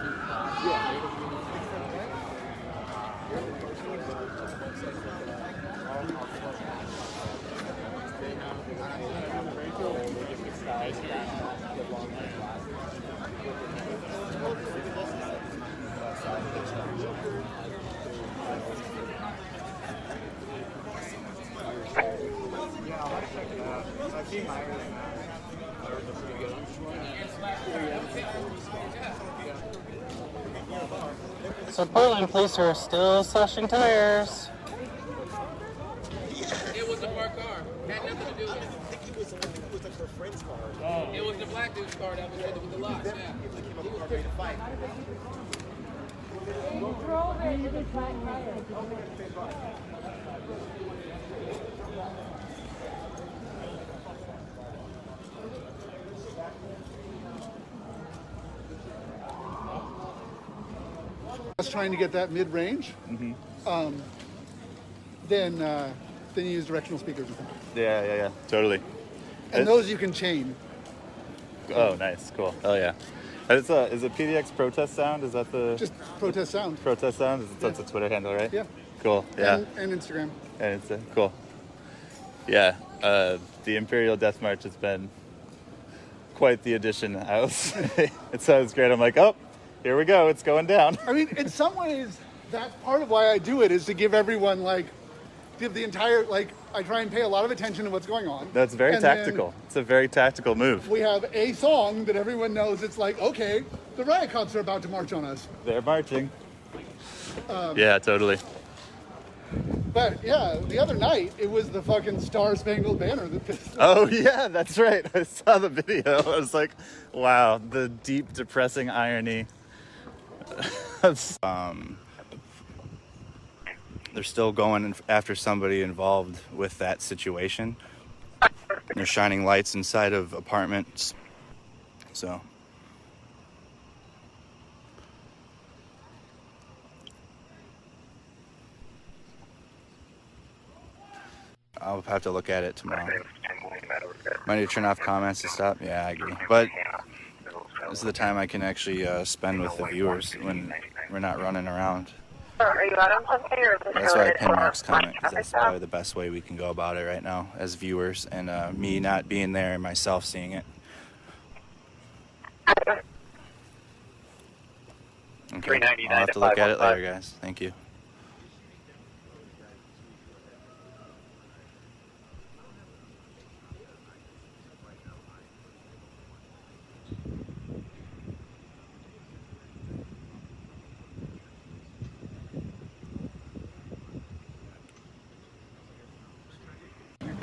So Portland police are still slashing tires. It was a parked car. Had nothing to do with it. I think it was like her friend's car. Oh. It was the black dude's car that was with the lots, yeah. He was ready to fight. I was trying to get that mid-range. Then you use directional speakers with them. Yeah, totally. And those you can chain. Oh, nice, cool. Oh yeah. Is it PDX protest sound? Is that the Just protest sound. protest sound? That's a Twitter handle, right? Yeah. Cool. Yeah. And Instagram. And it's cool. Yeah. The Imperial Death March has been quite the addition. It sounds great. I'm like, oh, here we go. It's going down. I mean, in some ways, that's part of why I do it, is to give everyone, give the entire, I try and pay a lot of attention to what's going on. That's very tactical. It's a very tactical move. We have a song that everyone knows. It's like, okay, the riot cops are about to march on us. They're marching. Yeah, totally. But yeah, the other night, it was the fucking Star Spangled Banner that pissed. Oh yeah, that's right. I saw the video. I was like, wow, the deep, depressing irony. They're still going after somebody involved with that situation. They're shining lights inside of apartments. So I'll have to look at it tomorrow. Might need to turn off comments to stop. Yeah, I agree. But this is the time I can actually spend with the viewers when we're not running around. Are you out on something, or is this That's why I related pin to Mark's our comment, because that's traffic probably the best way we can go about it right now as viewers, and me not being there and myself seeing it. Okay, I'll have to look at it later, guys. Thank you.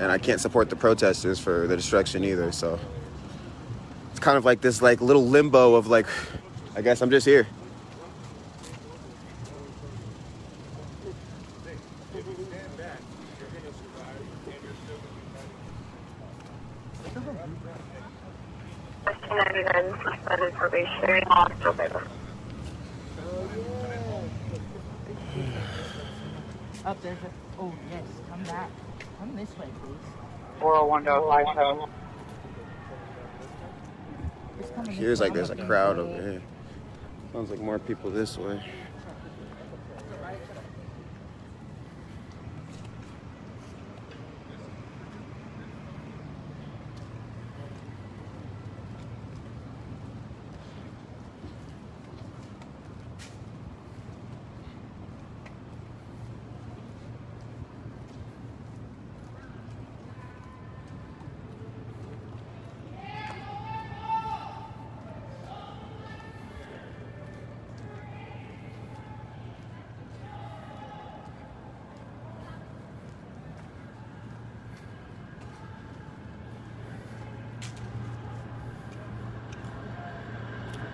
and I can't support the protesters for the destruction either. So it's kind of like this like little limbo of like, I guess I'm just here. Suspended probationary officer. Up there's a. Oh yes, come back. Come this way, please. 401.57. Here's like there's a crowd over here. Sounds like more people this way.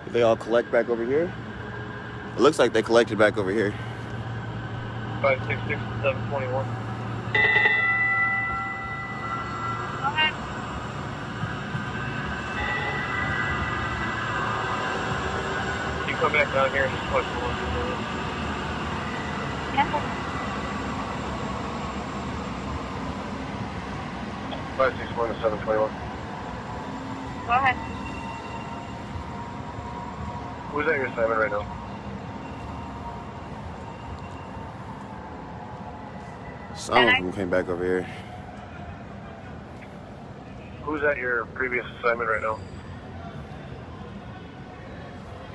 Did they all collect back over here? It looks like they collected back over here. 566 721. Okay. You come back down here and just push the one. Yeah. 561 to 721. Go ahead. Who's at your assignment right now? Some of them came back over here. Who's at your previous assignment right now?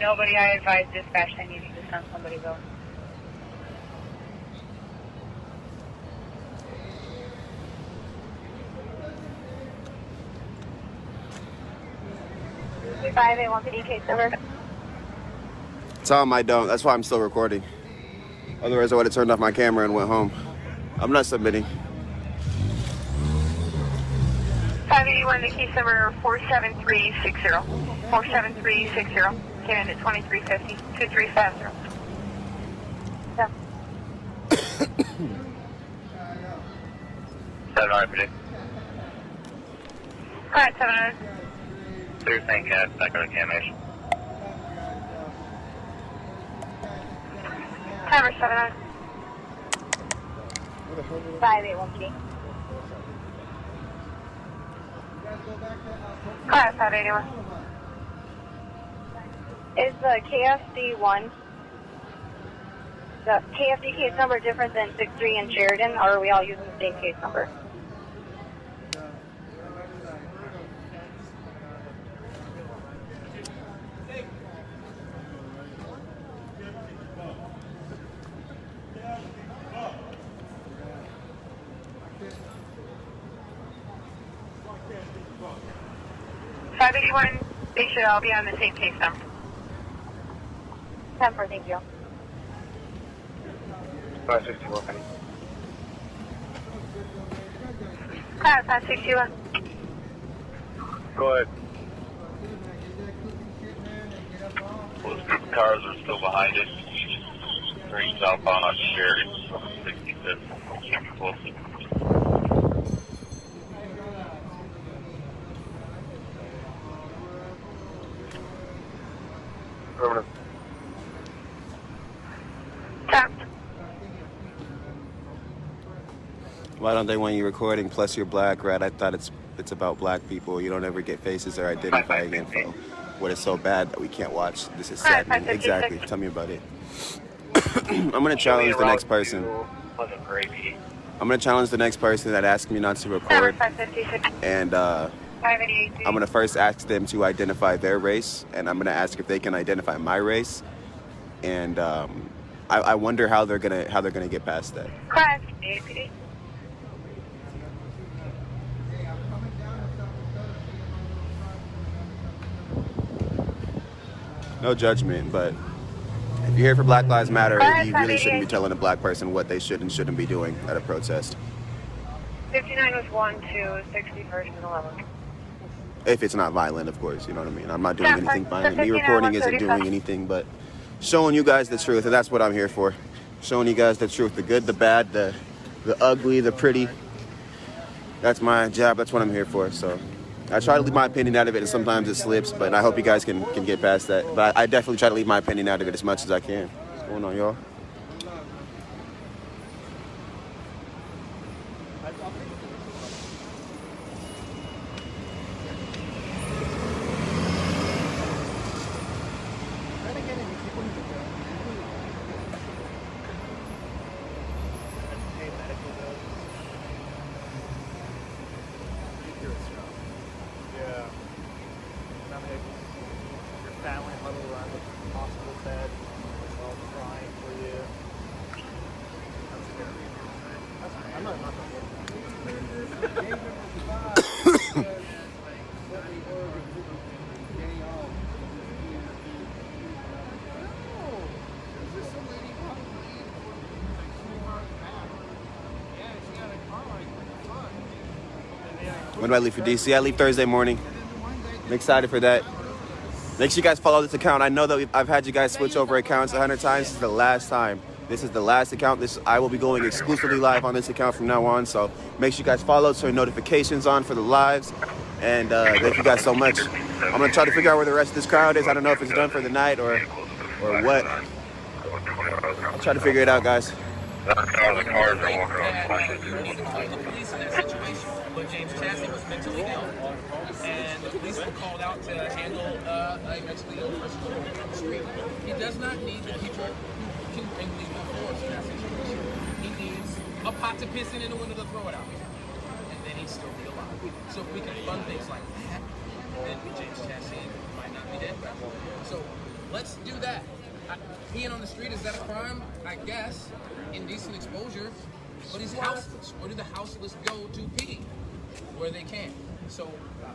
Nobody. I advised dispatch I needed to send somebody though. Five 8 case number. Tell them I don't. That's why I'm still recording. Otherwise, I would have turned off my camera and went home. I'm not submitting. 581 to case number 47360. 47360. Came in at 2350. 2350. Yeah. 700. Alright, 700. Clear St. Cat, back on examination. Timer 700. 581 Alright, 581. Is the KFD1, the KFD case number different than 63 in Sheridan, or are we all using the same case number? They should all be on the same case number. 10-4, thank you. 561. 561. Go ahead. Well, this group of cars are still behind it. Turning southbound on Sheridan, 65th. Camera closely. Permanent. Why don't they want you recording? Plus you're black, right? I thought it's about black people. You don't ever get faces or identifying info. What is so bad that we can't watch? This is saddening. Exactly. Tell me about it. I'm gonna challenge the next person. I'm gonna challenge the next person that asks me not to record. And I'm gonna first ask them to identify their race, and I'm gonna ask if they can identify my race. And I wonder how they're gonna get past that. No judgment, but if you're here for Black Lives Matter, you really shouldn't be telling a black person what they should and shouldn't be doing at a protest. 59 was 1 to 61st and 11. If it's not violent, of course, you know what I mean? I'm not doing anything violent. Me recording isn't doing anything but showing you guys the truth, and that's what I'm here for. Showing you guys the truth, the good, the bad, the ugly, the pretty. That's my job. That's what I'm here for. So I try to leave my opinion out of it, and sometimes it slips, but I hope you guys can get past that. But I definitely try to leave my opinion out of it as much as I can. What's going on, y'all? When do I leave for DC? I leave Thursday morning. I'm excited for that. Make sure you guys follow this account. I know that I've had you guys switch over accounts 100 times. This is the last time. This is the last account. I will be going exclusively live on this account from now on. So make sure you guys follow, turn notifications on for the lives. And thank you guys so much. I'm going to try to figure out where the rest of this crowd is. I don't know if it's done for the night or what. I'll try to figure it out, guys. But James Chastain was mentally ill, and the police were called out to handle a mentally ill person on the street. He does not need the people who can bring legal force in that situation. He needs a pot to piss in the window to throw it out, and then he'd still be alive. So if we can fund things like that, then James Chastain might not be dead. So let's do that. Peeing on the street, is that a crime? I guess. Indecent exposure. But he's houseless. Where do the houseless go to pee? Where they can. So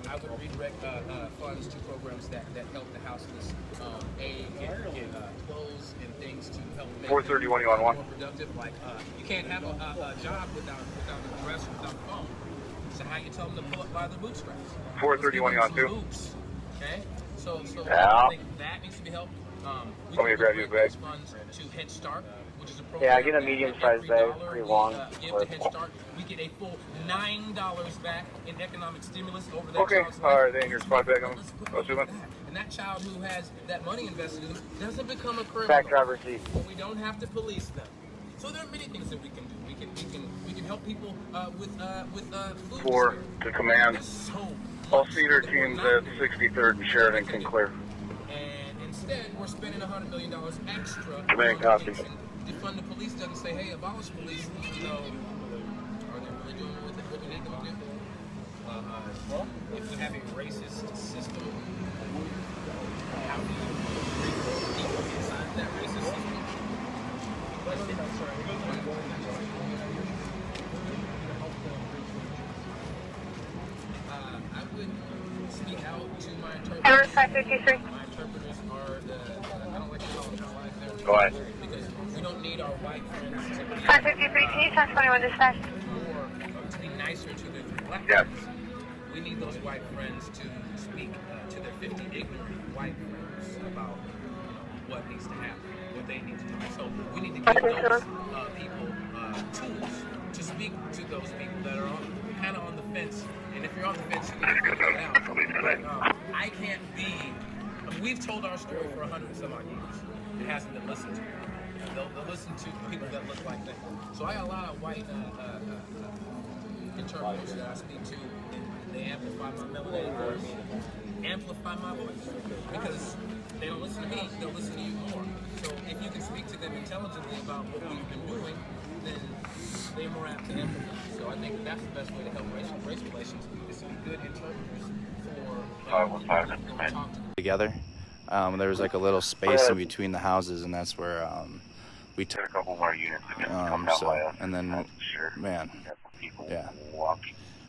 I would redirect funds to programs that help the houseless get clothes and things to help make 431, you on more one? productive. Like you can't have a job without a dress or without a phone. So how you tell them to pull up by the bootstraps? 431, you on two? Boots, okay? So Yeah. I think that needs to be helped. We can grab you a bag. funds to Head Start, which is a program. Yeah, I get a medium-sized bag, pretty long. Give to Head Start, we get a full $9 back in economic stimulus over that Okay, child's all life. right, then your spot back on. And that child who has that money invested in them doesn't become a criminal. Back driver's seat. We don't have to police them. So there are many things that we can do. We can help people with food. 4 to command. So All cedar teams at 63rd and Sheridan can clear. And instead, we're spending $100 million extra. Command copy. Defund the police doesn't say, hey, abolish police. So, are they really doing what we need them to do? If we have a racist system, how do you recruit people inside that racist system? I would speak out to my interpreters. 553. My interpreters are I don't like to call them allies. Go ahead. Because we don't need our white friends to be 553, can you touch 21 dispatch? to be nicer to their black Yes. friends. We need those white friends to speak to their 50 ignorant white friends about what needs to happen, what they need to do. So we need to give those people tools to speak to those people that are kind of on the fence. And if you're on the fence, you need to figure it out. But I can't be. We've told our story for 100 and some odd years. It hasn't been listened to. They'll listen to people that look like them. So I allow white interpreters that I speak to, and they amplify my melanated voice, amplify my voice. Because they don't listen to me, they'll listen to you more. So if you can speak to them intelligently about what we've been doing, then they're more apt to amplify. So I think that's the best way to help race relations is to be good interpreters for together. There was like a little space in between the houses, and that's where we took a couple more units. and then, man, yeah,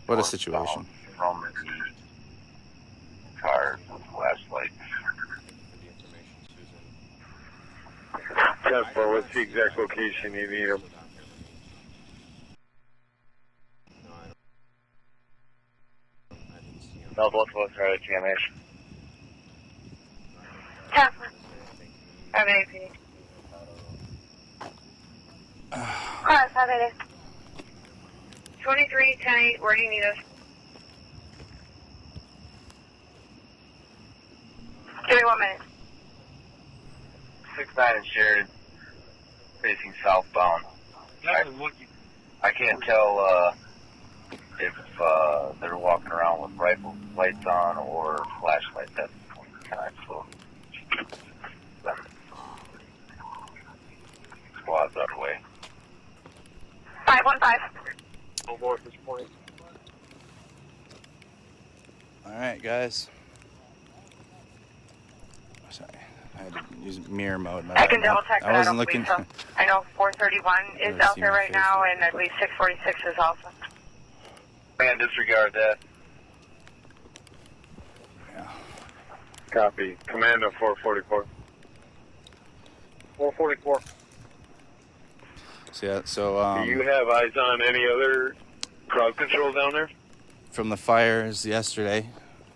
what a situation. From the cars with flashlights. Jasper, what's the exact location you need them? Right, TMH. 10. Have AP. Class, have it. 23-10-8, where do you need us? Give me 1 minute. 6-9 in Sheridan, facing southbound. I can't tell if they're walking around with rifle lights on or flashlights at the point in time, so squad's out of the way. 515. No more at this point. All right, guys. Sorry, I had to use mirror mode. I can double check that. I wasn't looking. So. I know 431 is out there right now, and I believe 646 is also. Man, disregard that. Yeah. Copy. Commando 444. 444. So yeah, so Do you have eyes on any other crowd control down there? from the fires yesterday,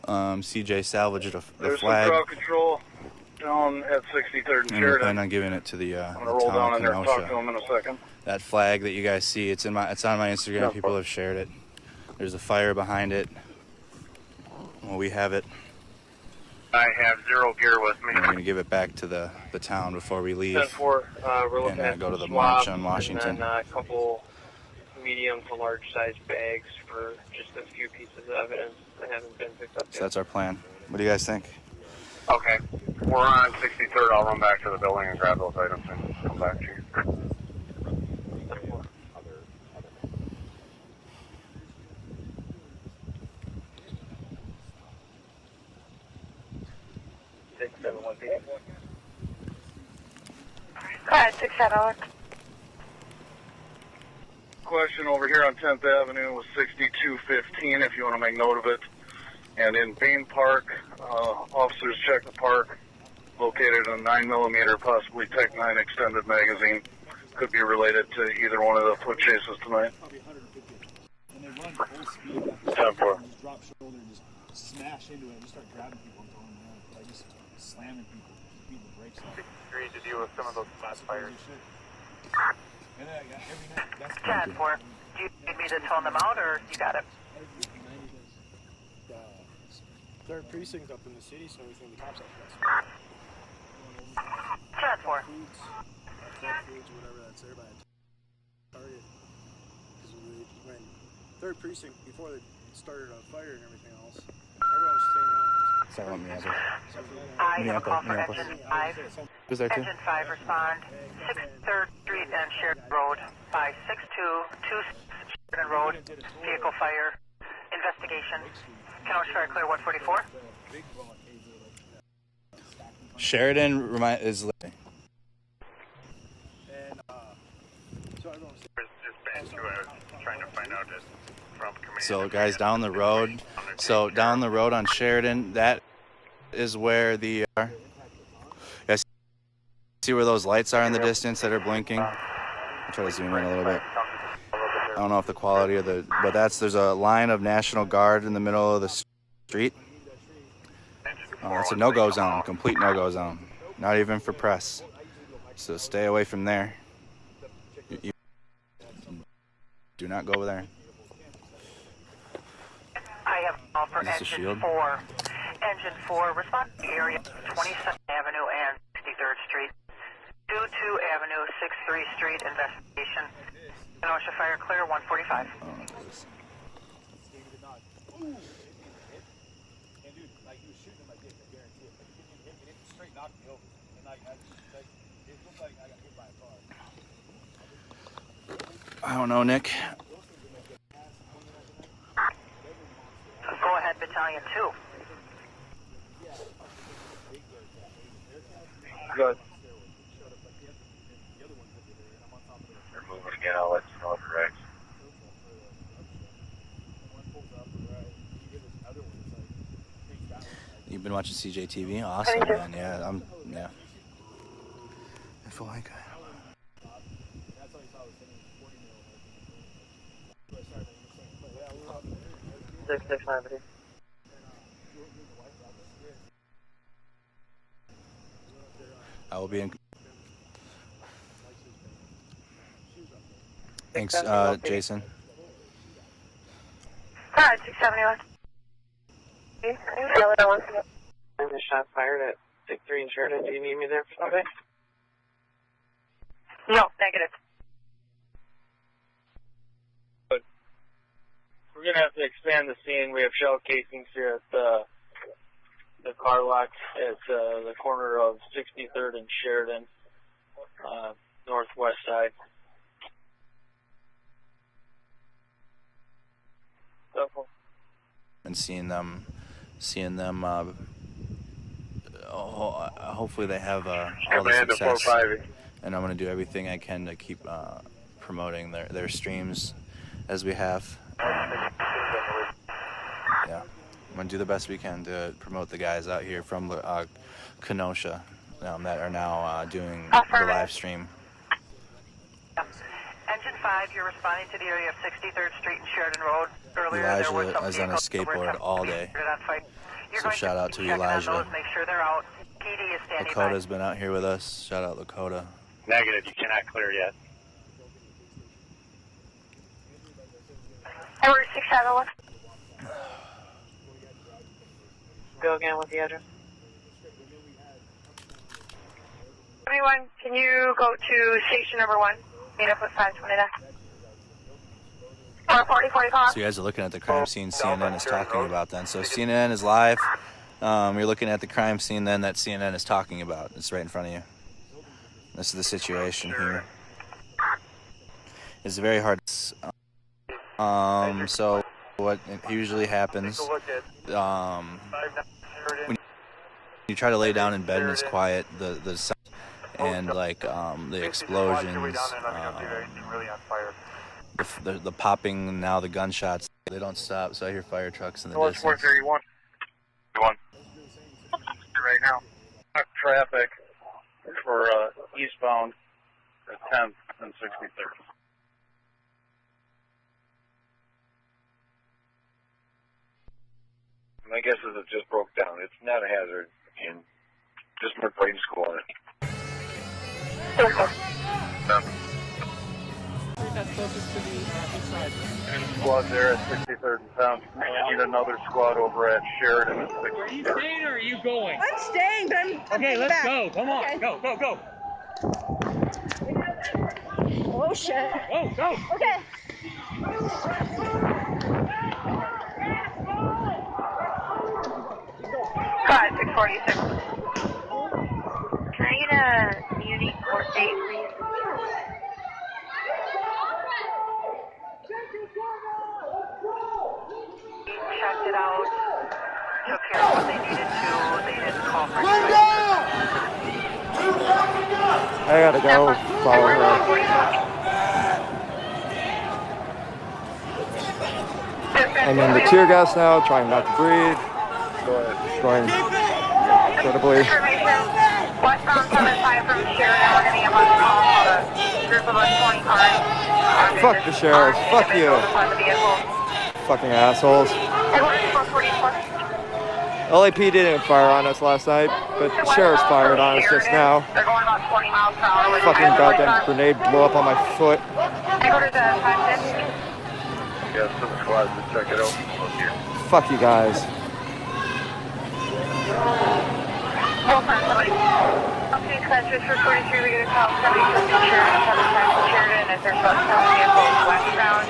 CJ salvaged the There's flag. some crowd control down at 63rd and And we plan Sheridan. on giving it to the I'm gonna roll down town of in there and talk to Kenosha. him in a second. That flag that you guys see, it's on my Instagram. Yeah, People have shared it. There's a fire behind it. Well, we have it. I have 0 gear with me. We're gonna give it back to the town before we leave. 10-4, we're looking and at go to the swab, march on Washington. And then a couple medium to large size bags for just a few pieces of evidence that haven't been picked up yet. So that's our plan. What do you guys think? Okay. We're on 63rd. I'll run back to the building and grab those items and come back to you. Go ahead, 6-7. Question over here on 10th Avenue was 6215, if you want to make note of it. And in Bain Park, officers checked the park, located a 9mm, possibly Tech 9 extended magazine. Could be related to either one of the foot chases tonight. 10-4. Drop shoulder and just smash into it and just start grabbing people and throwing them around. Like just slamming people, beating the brakes off. Agreed to deal with some of those flat fires. And then every night, that's 10-4. Do you need me to tone them out, or you got it? Third precinct up in the city, so everything the cops have to 10-4. foods, whatever that's there by a target. Because when third precinct, before they started a fire and everything else, everyone was staying around. Silent me I have a call for Engine 5. Who's there too? Engine 5 respond. 6th Street and Sheridan Road. 562 Sheridan Road. Vehicle fire. Investigation. Kenosha Fire Clear 144. Sheridan is living. And so everyone was Trying to find out this from command. So guys, down the road on Sheridan, that is where the guys see where those lights are in the distance that are blinking. I'll try to zoom in a little bit. I don't know if the quality of but there's a line of National Guard in the middle of the street. It's a no-go zone, complete no-go zone. Not even for press. So stay away from there. You do not go over there. I have a call for Is this a Engine shield? 4. Engine 4, respond to the area 22nd Avenue and 63rd Street. 22 Avenue, 63 Street, investigation. Kenosha Fire Clear 145. I don't know, Nick. Go ahead, Battalion 2. Good. They're moving again. I'll let you know if it wrecks. You've been watching CJTV? Awesome, man. Yeah, yeah. I feel like 665. I will be in. Thanks, Jason. Alright, 671. There's a shot fired at 6-3 in Sheridan. Do you need me there for something? No, negative. We're going to have to expand the scene. We have shell casings here at the car lot at the corner of 63rd and Sheridan, northwest side. And seeing them. Hopefully they have all the success. And I'm going to do everything I can to keep promoting their streams as we have. Yeah, I'm going to do the best we can to promote the guys out here from Kenosha that are now doing the live stream. Engine 5, you're responding to the area of 63rd Street and Sheridan Road. Earlier, Elijah there was some is on a skateboard all day. So shout out to Elijah. Make sure they're out. PD is standing by. Lakota's been out here with us. Shout out Lakota. Negative, you cannot clear yet. Edward 671. Go again with the address. Everyone, can you go to station number 1? Meet up with 529. 40 call. So you guys are looking at the crime scene CNN is talking about then. So CNN is live. You're looking at the crime scene then that CNN is talking about. It's right in front of you. This is the situation here. It's very hard. So what usually happens when you try to lay down in bed and it's quiet, the sound and like the explosions, the popping, now the gunshots, they don't stop. So I hear fire trucks in the distance. 431. Right now, traffic for eastbound at 10th and 63rd. My guess is it just broke down. It's not a hazard, and just more blame school on it. That's closest to the east side. Squad there at 63rd and 10th. I need another squad over at Sheridan at 63rd. Are you staying or are you going? I'm staying, but I'm Okay, let's back. go. Come on. Okay. Go. Oh, shit. Go. Okay. 646. Can I get a unique court date, please? Checked it out. Took care of what they needed to. They didn't call for I gotta go follow her. I'm in the tear gas now, trying not to breathe. Going incredibly. Westbound 75 from Sheridan, we're going to get one call for a group of us 20 cars. Fuck the sheriff. Fuck you. Fucking assholes. LAP didn't fire on us last night, but the sheriff's fired on us just now. They're going about 20 miles per hour. Fucking goddamn grenade blew up on my foot. I go to the 550. Yeah, some squads to check it out. Here. Fuck you guys. Okay, Clenches for 43, we get a call 75 Sheridan as there's about 7 vehicles westbound,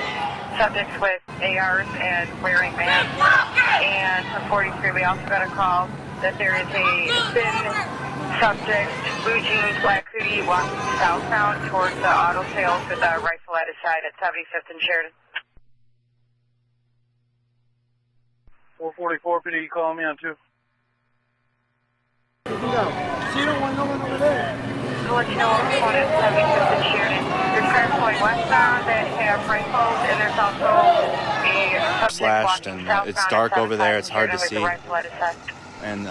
subjects with ARs and wearing masks. And for 43, we also got a call that there is a thin subject, blue jeans, black hoodie, walking southbound towards the auto sales with a rifle at his side at 75th and Sheridan. 444, PD, you calling me on 2? So you don't want no one over there. I'll let you know what's going on at 75th and Sheridan. There's cars going westbound that have rifles, and there's also a Slashed, and it's dark over there. It's hard to see, and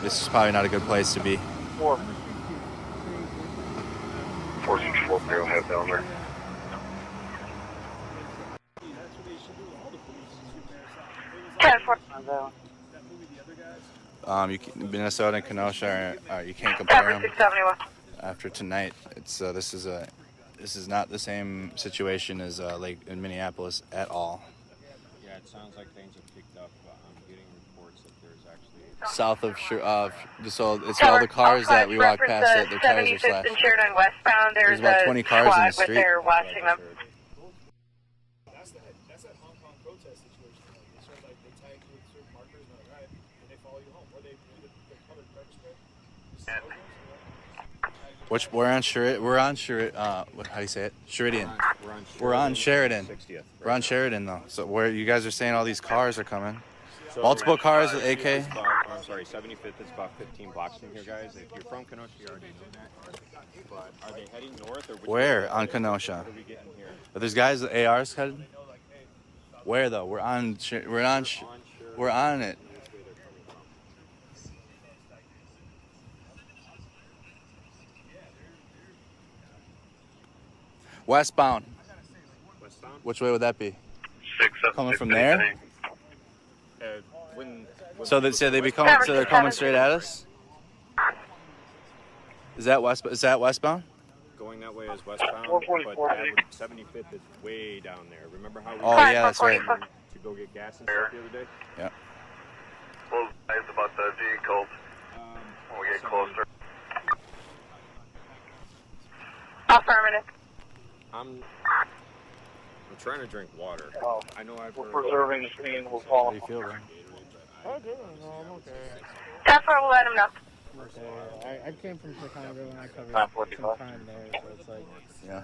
this is probably not a good place to be. 464, they'll have down there. Minnesota and Kenosha, you can't compare them. 671. After tonight, this is not the same situation as Lake in Minneapolis at all. Yeah, it sounds like things have picked up. I'm getting reports that there's actually South of so it's all the cars that we walk past that their tires are 75th slashed. and Sheridan westbound. There's about 20 cars in the squad with street. there watching them. That's that Hong Kong protest situation. It's sort of like they tag you with certain markers and they're like, and they follow you home. Or they do the colored pepper spray. We're on Sheridan. How do you say it? Sheridan. We're on Sheridan. 60th. We're on Sheridan though. So where you guys are saying all these cars are coming? So, Multiple cars with AK. I'm sorry, 75th is about 15 blocks from here, guys. If you're from Kenosha, you already know that. But are they heading north or Where on Kenosha? What are we getting here? Are there's guys with ARs headed? Where though? We're on it. Westbound. Which way would that be? Coming from there? So they're coming straight at us? Is that westbound? Going that way is westbound, but 75th is way down there. Remember how we yeah, that's right. to go get gas and stuff the other day? Yeah. Well, it's about the vehicle when we get closer. Affirmative. I'm trying to drink water. I know I've heard... Preserving the scene will fall. How do you feel, man? Oh, good. No, I'm okay. That's where we'll let him know. Okay. I came from Chicago and I covered some time there, so it's like... Yeah.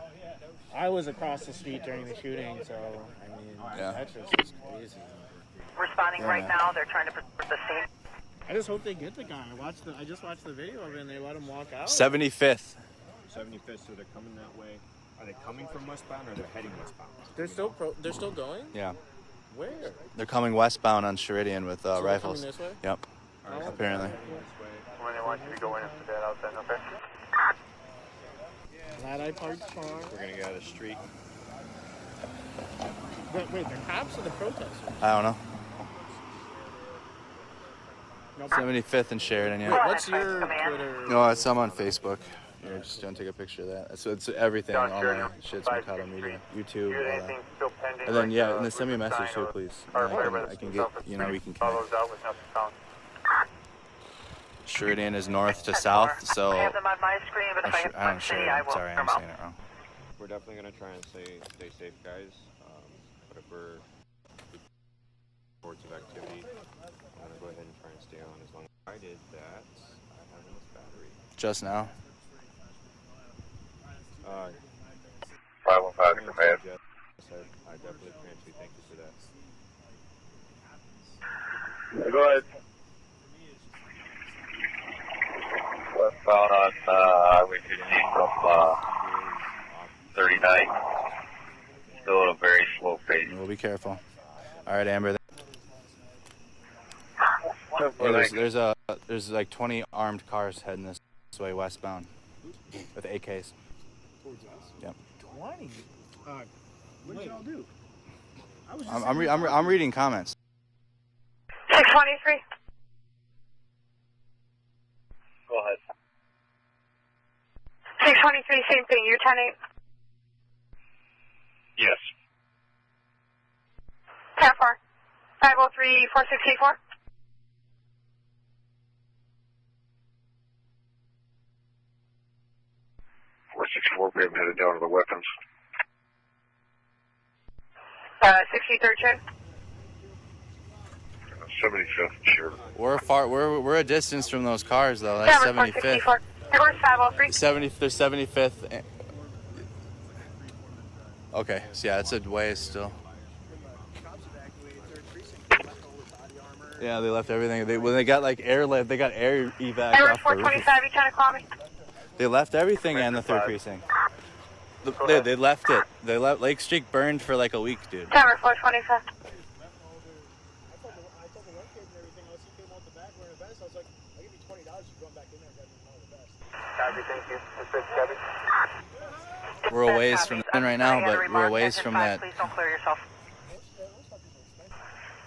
I was across the street during the shooting, so, I mean, that just is crazy. Responding right now. They're trying to preserve the scene. I just hope they get the guy. I just watched the video of it and they let him walk out. 75th. 75th, so they're coming that way. Are they coming from westbound or they're heading westbound? They're still going? Yeah. Where? They're coming westbound on Sheridan with So they're rifles. coming this way? Yep. Apparently. When they want you to go in and that out then, okay? Glad I parked far. We're going to get out of the street. Wait, the cops or the protesters? I don't know. Nope. 75th and Sheridan, yeah. Wait, what's your Twitter? No, I'm on Facebook. You're just gonna take a picture of that. It's everything. All my shit's Mikado Media, YouTube, all that. And then and then send me a message too, please. And I can get we can connect. Sheridan is north to south, so I have them on my screen, but if I have I don't to Sheridan. I will. Sorry, I'm saying it wrong. We're definitely going to try and stay safe, guys. But if we're reports of activity, I'm going to go ahead and try and stay on. As long as I did that, I have enough battery. Just now. 515 command. I definitely appreciate you. Thank you for that. Go ahead. Westbound on Highway 15 from 39. Still at a very slow pace. We'll be careful. All right, Amber. Yeah, there's like 20 armed cars heading this way westbound with AKs. Towards us? Yep. 20? What did y'all do? I'm reading comments. 623. Go ahead. 623, same thing. You're 10-8. Yes. 10-4. 503-4684. 464, we have headed down to the weapons. 63rd check. 75th, sure. We're a distance from those cars though. That's 75th. Reverse 503. 75th. Okay, so yeah, it's a ways still. Yeah, they left everything. They got like airlift. They got air evac Reverse off the roof. 425. You trying to call me? They left everything in the 3rd precinct. They left it. They left Lake Street burned for like a week, dude. Reverse 425. We're a ways from the right now, but we're a ways from that. Please don't clear yourself.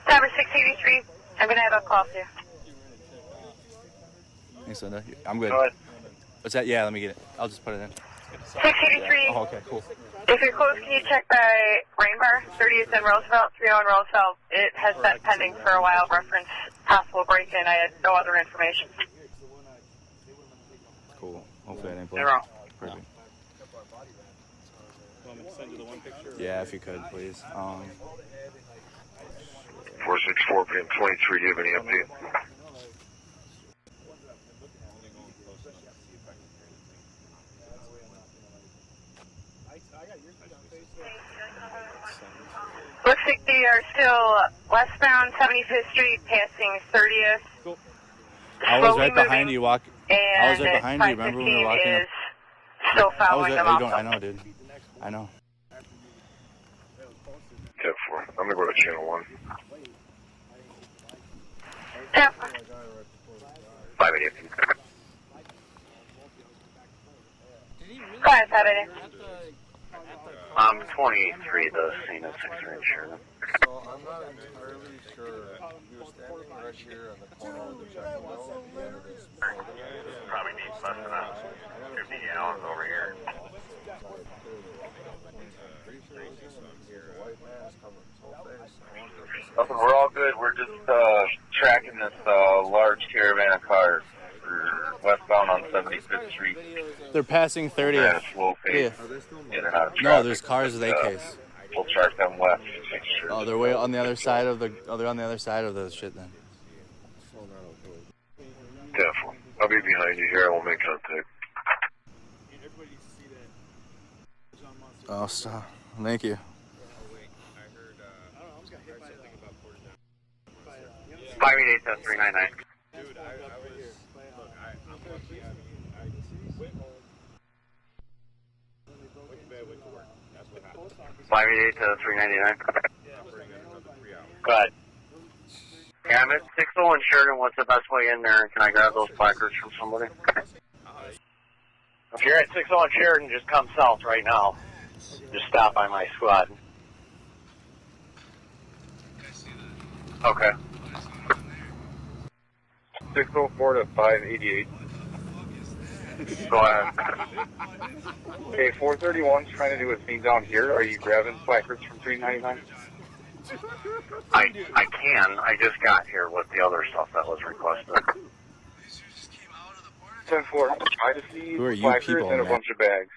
Number 683. I'm gonna have a call for you. Thanks, Linda. I'm good. Go ahead. What's that? Yeah, let me get it. I'll just put it in. 683. Oh, okay, cool. If you're close, can you check by Rain Bar? 30th and Roosevelt, 301 Roosevelt. It has been pending for a while. Reference possible break-in. I had no other information. Cool. Hopefully I didn't blow. Zero. Perfect. Yeah, if you could, please. 464 PM 23. Do you have any update? Looks like they are still westbound 75th Street, passing 30th. Cool. I was right behind you. I was right behind you. Remember when we were walking up? Still following them also. I know, dude. I know. 10-4. I'm gonna go to channel 1. Yep. 588. 588. I'm 23, the scene of 6 range here. So I'm not entirely sure. You're standing right here on the corner of the check window at the end of this building. Probably needs less than 50 gallons over here. Nothing, we're all good. We're just tracking this large caravan of cars. We're westbound on 75th Street. They're passing 30th. At a slow pace. Yeah. In and out of No, traffic. there's cars with AKs. We'll track them west. Oh, they're way on the other side of the. Oh, they're on the other side of the shit then. Definitely. I'll be behind you here. I will make contact. Oh, stop. Thank you. 588 399. 588 399. Go ahead. Yeah, I'm at 601 Sheridan. What's the best way in there? Can I grab those placards from somebody? If you're at 601 Sheridan, just come south right now. Just stop by my squad. Okay. 604 to 588. Go ahead. Okay, 431's trying to do a scene down here. Are you grabbing placards from 399? I can. I just got here with the other stuff that was requested. 10-4. I just need Who are you placards people, and a man? bunch of bags.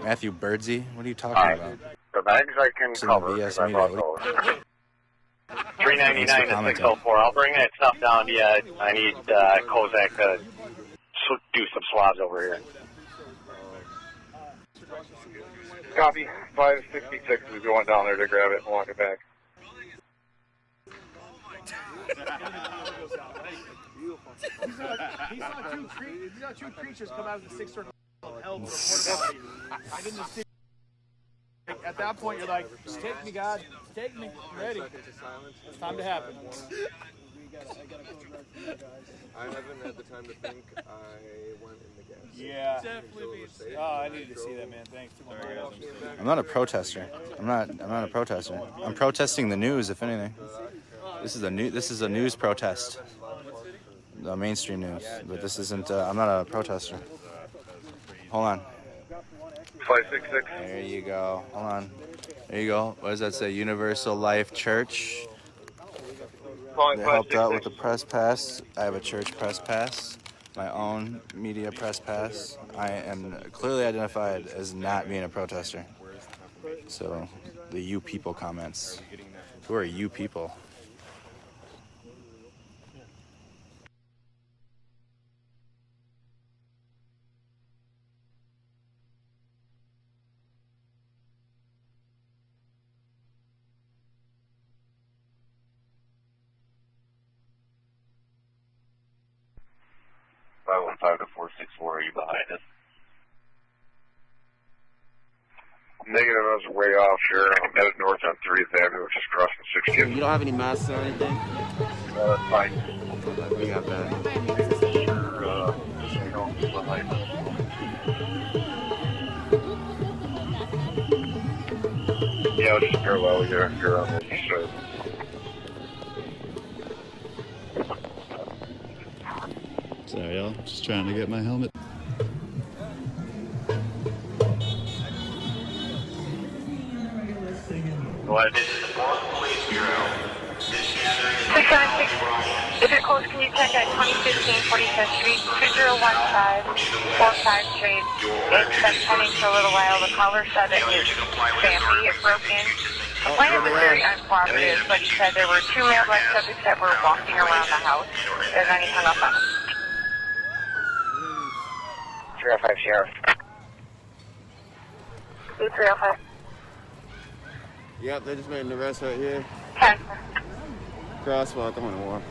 Matthew Birdsey? What are you talking about? The bags I can Some cover. BS 'Cause I brought media. those. Thanks 399 for to 604. I'll bring that stuff down to you. I need Kozak to do some swabs over here. Copy. 566 is going down there to grab it and walk it back. He saw two creatures come out of the sixth circle of hell for a porta potty. I didn't see. At that point, you're like, just take me, God. Just take me. I'm ready. It's time to happen. I haven't had the time to think. I went in the gas. Yeah. Oh, I needed to see that, man. Thanks. I'm not a protester. I'm not a protester. I'm protesting the news, if anything. This is a news protest. The mainstream news. But this isn't. I'm not a protester. Hold on. 566. There you go. Hold on. There you go. What does that say? Universal Life Church. They helped out with the press pass. I have a church press pass. My own media press pass. I am clearly identified as not being a protester. So, the you people comments. Who are you people? to 464, are you behind us? Negative, I was way off here. I'm headed north on 30th Avenue, just crossing 60th. You don't have any masks or anything? That's fine. What do you have bad? Yeah, I'll just parallel here on the east side. Sorry, y'all. Just trying to get my helmet. What? This is the Boston Police Bureau. This gathering is 676. If you're close, can you check at 2015 45th Street, 2015 45th Street. It's been pending for a little while. The caller said that his family is broken. The complainant was very uncooperative, but he said there were two male black subjects that were walking around the house, and then he hung up on them. 305 Sheriff. 305. Yep, they just made an arrest right here. 10. Crosswalk, I'm on a walk.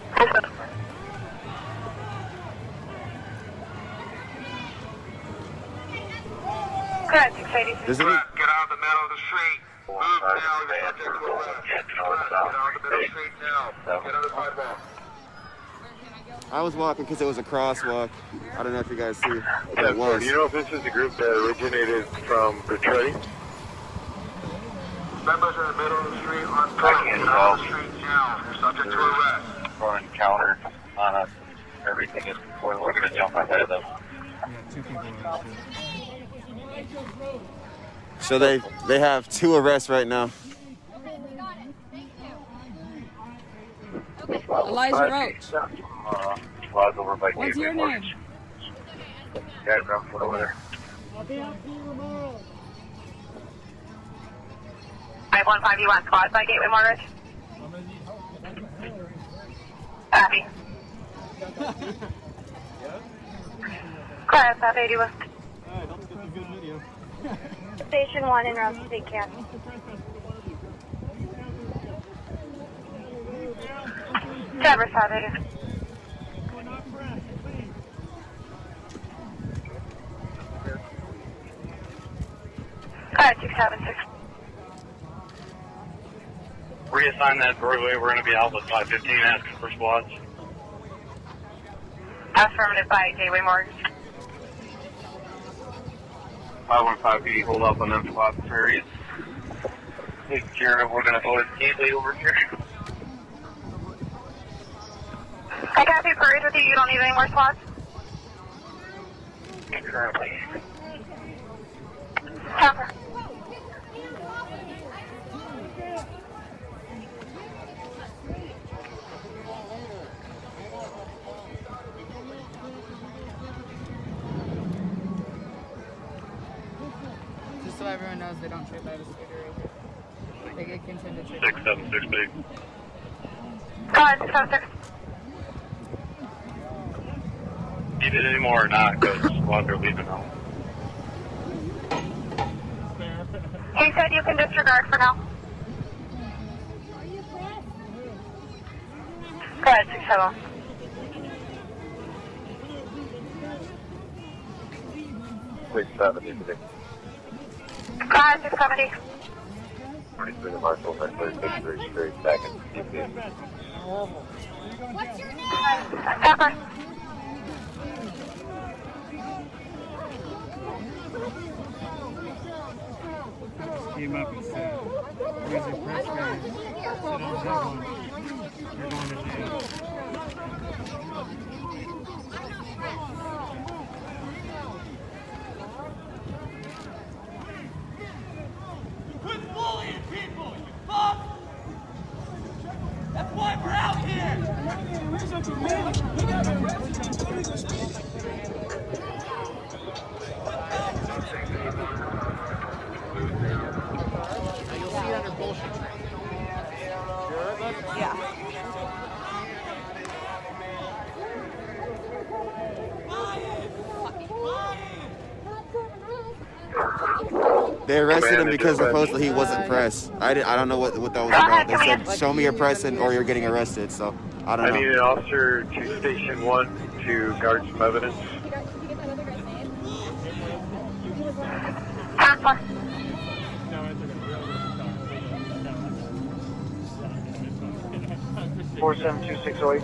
Correct, 680. Does any... Get out of the middle of the street. Move now, you're subject to arrest. Get out of the middle of the street now. Get on the sidewalk. I was walking because it was a crosswalk. I don't know if you guys see what it was. Do you know if this is the group that originated from Detroit? Members are in the middle of the street on foot. Get out of the street now. You're subject to arrest. Or encountered on us. Everything is before we're going to jump ahead of them. So they have 2 arrests right now. Elijah Roach. Lies over by What's your name? Yeah, ground foot over there. 515, you want squad by Gateway Mortgage? Copy. Class, 581. Station 1 in Route State County. Traverse, 581. Alright, 676. Reassign that doorway. We're going to be out with 515 asking for squads. Affirmative by Gateway Mortgage. 515 hold up on them squad areas. Take care of. We're going to go to Gateway over here. I got you, parade with you. You don't need any more squads? Currently. Copper. Just so everyone knows, they don't trip by the scooter right here. They get contended trip. 676 big. Go ahead, 676. Need it anymore or not, because squads are leaving now. He said you can disregard for now. Go ahead, 670. Please 70 today. Go ahead, 670. 43 to Marshall, 33 straight back in CP. What's your name? Pepper. Came up and said, "Where's your press guy?" I said, "Oh, that one. You're going to jail." Quit bullying people, you fuck! That's why we're out here! You'll see it under bullshit. Yeah. They arrested him because supposedly he wasn't pressed. I don't know what that was about. They said, "Show me your press or you're getting arrested." So I don't know. I need an officer to Station 1 to guard some evidence. Alpha. 472-608.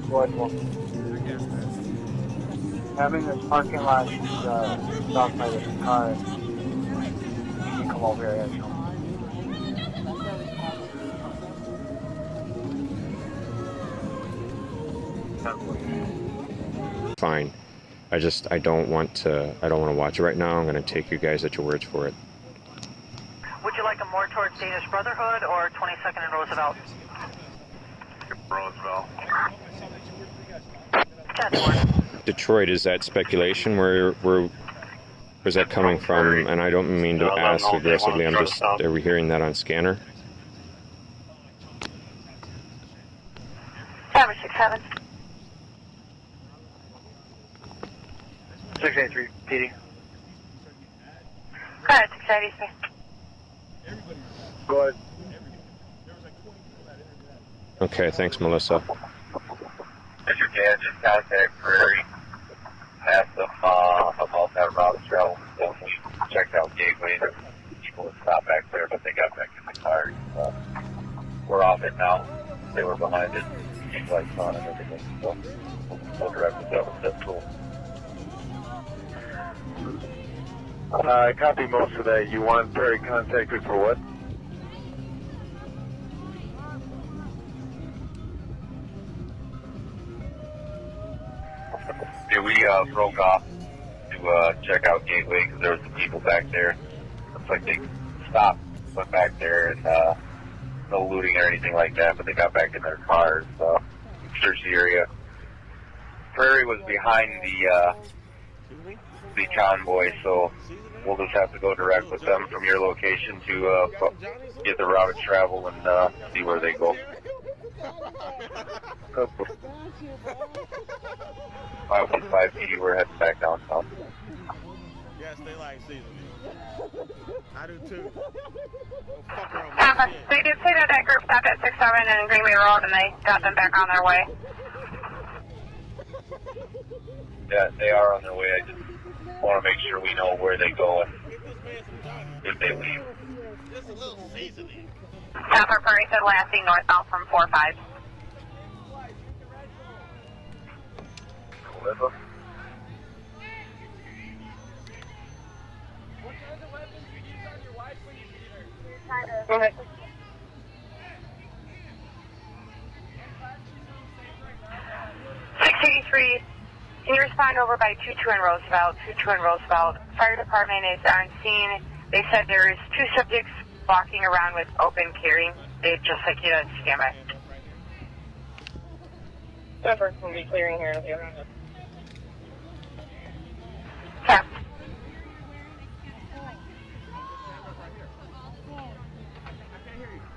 Squad 1. Having this parking lot stopped by this car. You can come over here, actually. Fine. I don't want to watch it right now. I'm going to take you guys at your words for it. Would you like them more towards Danish Brotherhood or 22nd and Roosevelt? Roosevelt. Detroit, is that speculation? Where was that coming from? And I don't mean to ask aggressively. I'm just, are we hearing that on scanner? 767. 683, PD. Go ahead, 683. Go ahead. Okay, thanks, Melissa. Is your dad just contact Prairie? Asked them about that route of travel. Checked out Gateway. There's people that stopped back there, but they got back in the car. We're off it now. They were behind it. Lights on and everything. So we'll direct with that. That's cool. I copy most of that. You want Prairie contacted for what? Yeah, we broke off to check out Gateway because there was some people back there. Looks like they stopped, went back there, and no looting or anything like that, but they got back in their cars. Searched the area. Prairie was behind the convoy, so we'll just have to go direct with them from your location to get the route of travel and see where they go. 515 PD, we're heading back downtown. Yes, they like season. I do too. They did say that that group stopped at 67 and Greenway Road and they got them back on their way. Yeah, they are on their way. I just want to make sure we know where they go and if they leave. Copper Prairie said last seen northbound from 45. Melissa? Okay. 683, can you respond over by 22 and Roosevelt? 22 and Roosevelt. Fire department is on scene. They said there is 2 subjects walking around with open carry. They just like you to stand by. Copper, we'll be clearing here in a few minutes. Yeah.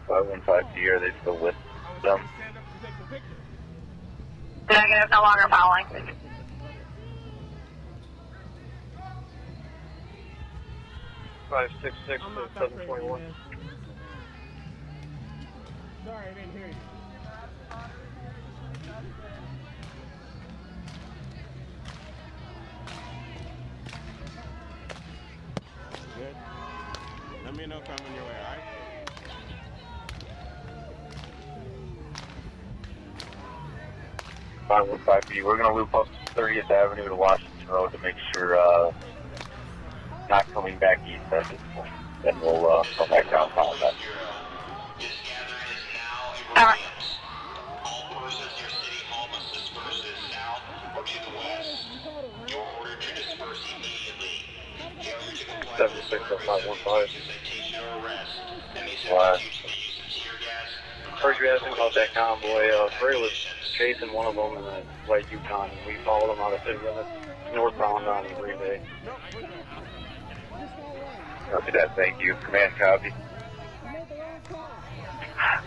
515 are they still with them? Negative, no longer following. Five 6 to 721. Sorry, I didn't hear you. Good. Let me know coming your way, all right? Fine with 5B. We're going to loop up 30th Avenue to Washington Road to make sure not coming back east at this point. Then we'll come back downtown then. All right. All persons near City Hall must disperse south or to the west. You're ordered to disperse immediately. Failure to comply with this purpose, citation or arrest, and may subject you to the use of tear gas. First, you asked him about that convoy. Prairie was chasing one of them in the White Yukon, and we followed them out of city limits northbound on Green Bay. Copy that, thank you. Command copy.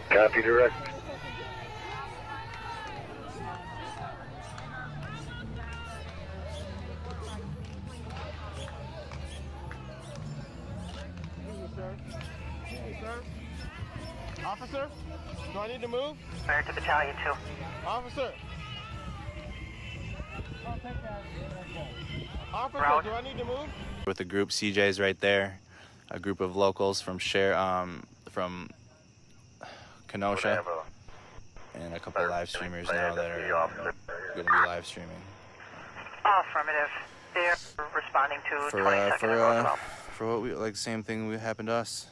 Copy direct. Officer, do I need to move? Fire to Battalion 2. Officer. Officer, Route. do I need to move? With a group, CJ's right there, a group of locals from from Kenosha, and a couple of live streamers now that are going to be live streaming. Affirmative. They're responding to 22nd and Roosevelt. For what we like, same thing that happened to us.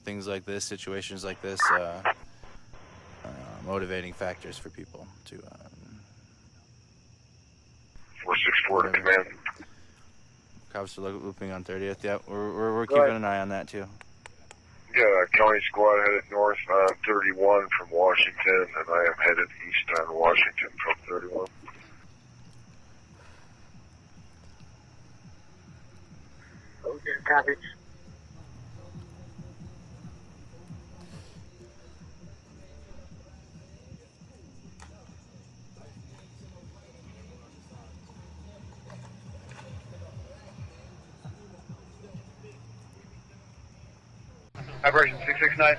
Things like this, situations like this, motivating factors for people to 4 to command. Cops are looping on 30th. Yeah, we're keeping an eye on that too. Got a county squad headed north on 31 from Washington, and I am headed east on Washington from 31. Okay, copy. Operation 669.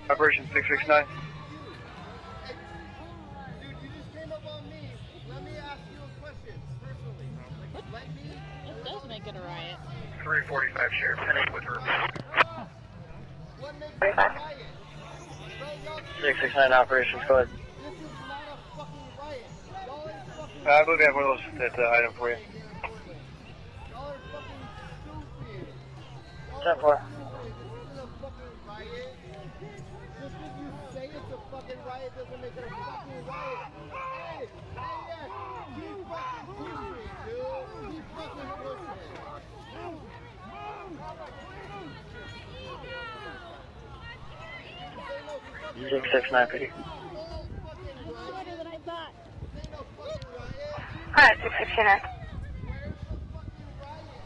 Operation 669. It does make it a riot. 345 Sheriff, heading with her. 669 operations, go ahead. I believe I have one of those, that item for you. 10-4. It's 669 PD. harder than I thought. Alright, 669.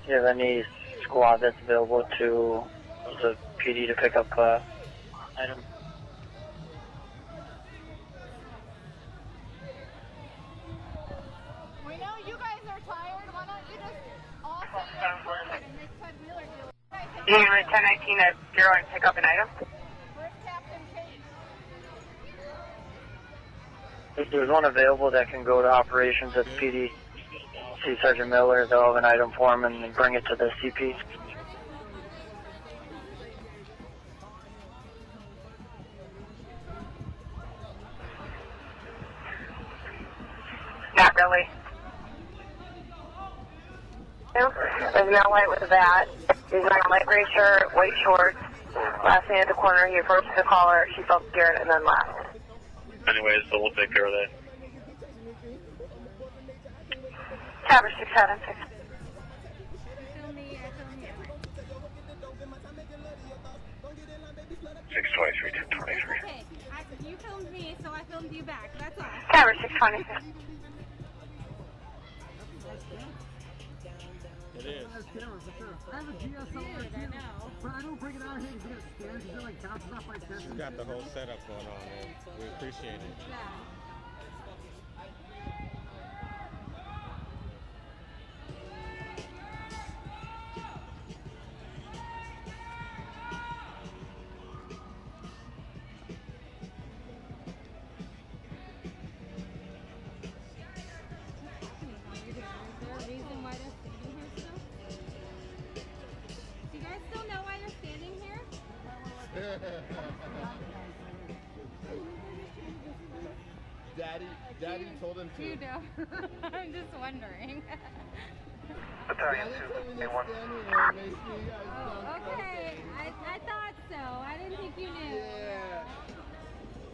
Do you have any squad that's available to the PD to pick up item? We know you guys are tired. Why don't you just all sit there and make Ted Wheeler do it? You need 1019 at Bureau and pick up an item? Where's Captain Kate? If there's one available that can go to operations at the PD, see Sergeant Miller, they'll have an item for him and bring it to the CP. Not really. No, there's a male white with a bat. He's wearing a light gray shirt, white shorts. Last name at the corner, he approached the caller. She felt scared and then left. Anyways, so we'll take care of that. Cover 676. 623, 223. Okay, you filmed me, so I filmed you back. That's all. Cover 626. It is. I have a GSL camera, but I don't bring it out here to get it scanned because it like bounces off my chest. You got the whole setup going on, man. We appreciate it. Yeah. Daddy told him to. You know. I'm just wondering. Battalion 2, A1. Oh, okay. I thought so. I didn't think you knew. Yeah.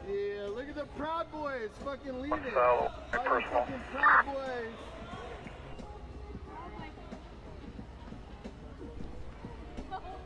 Yeah, look at the Proud Boys fucking leaving. So, All you personal. fucking Proud Boys.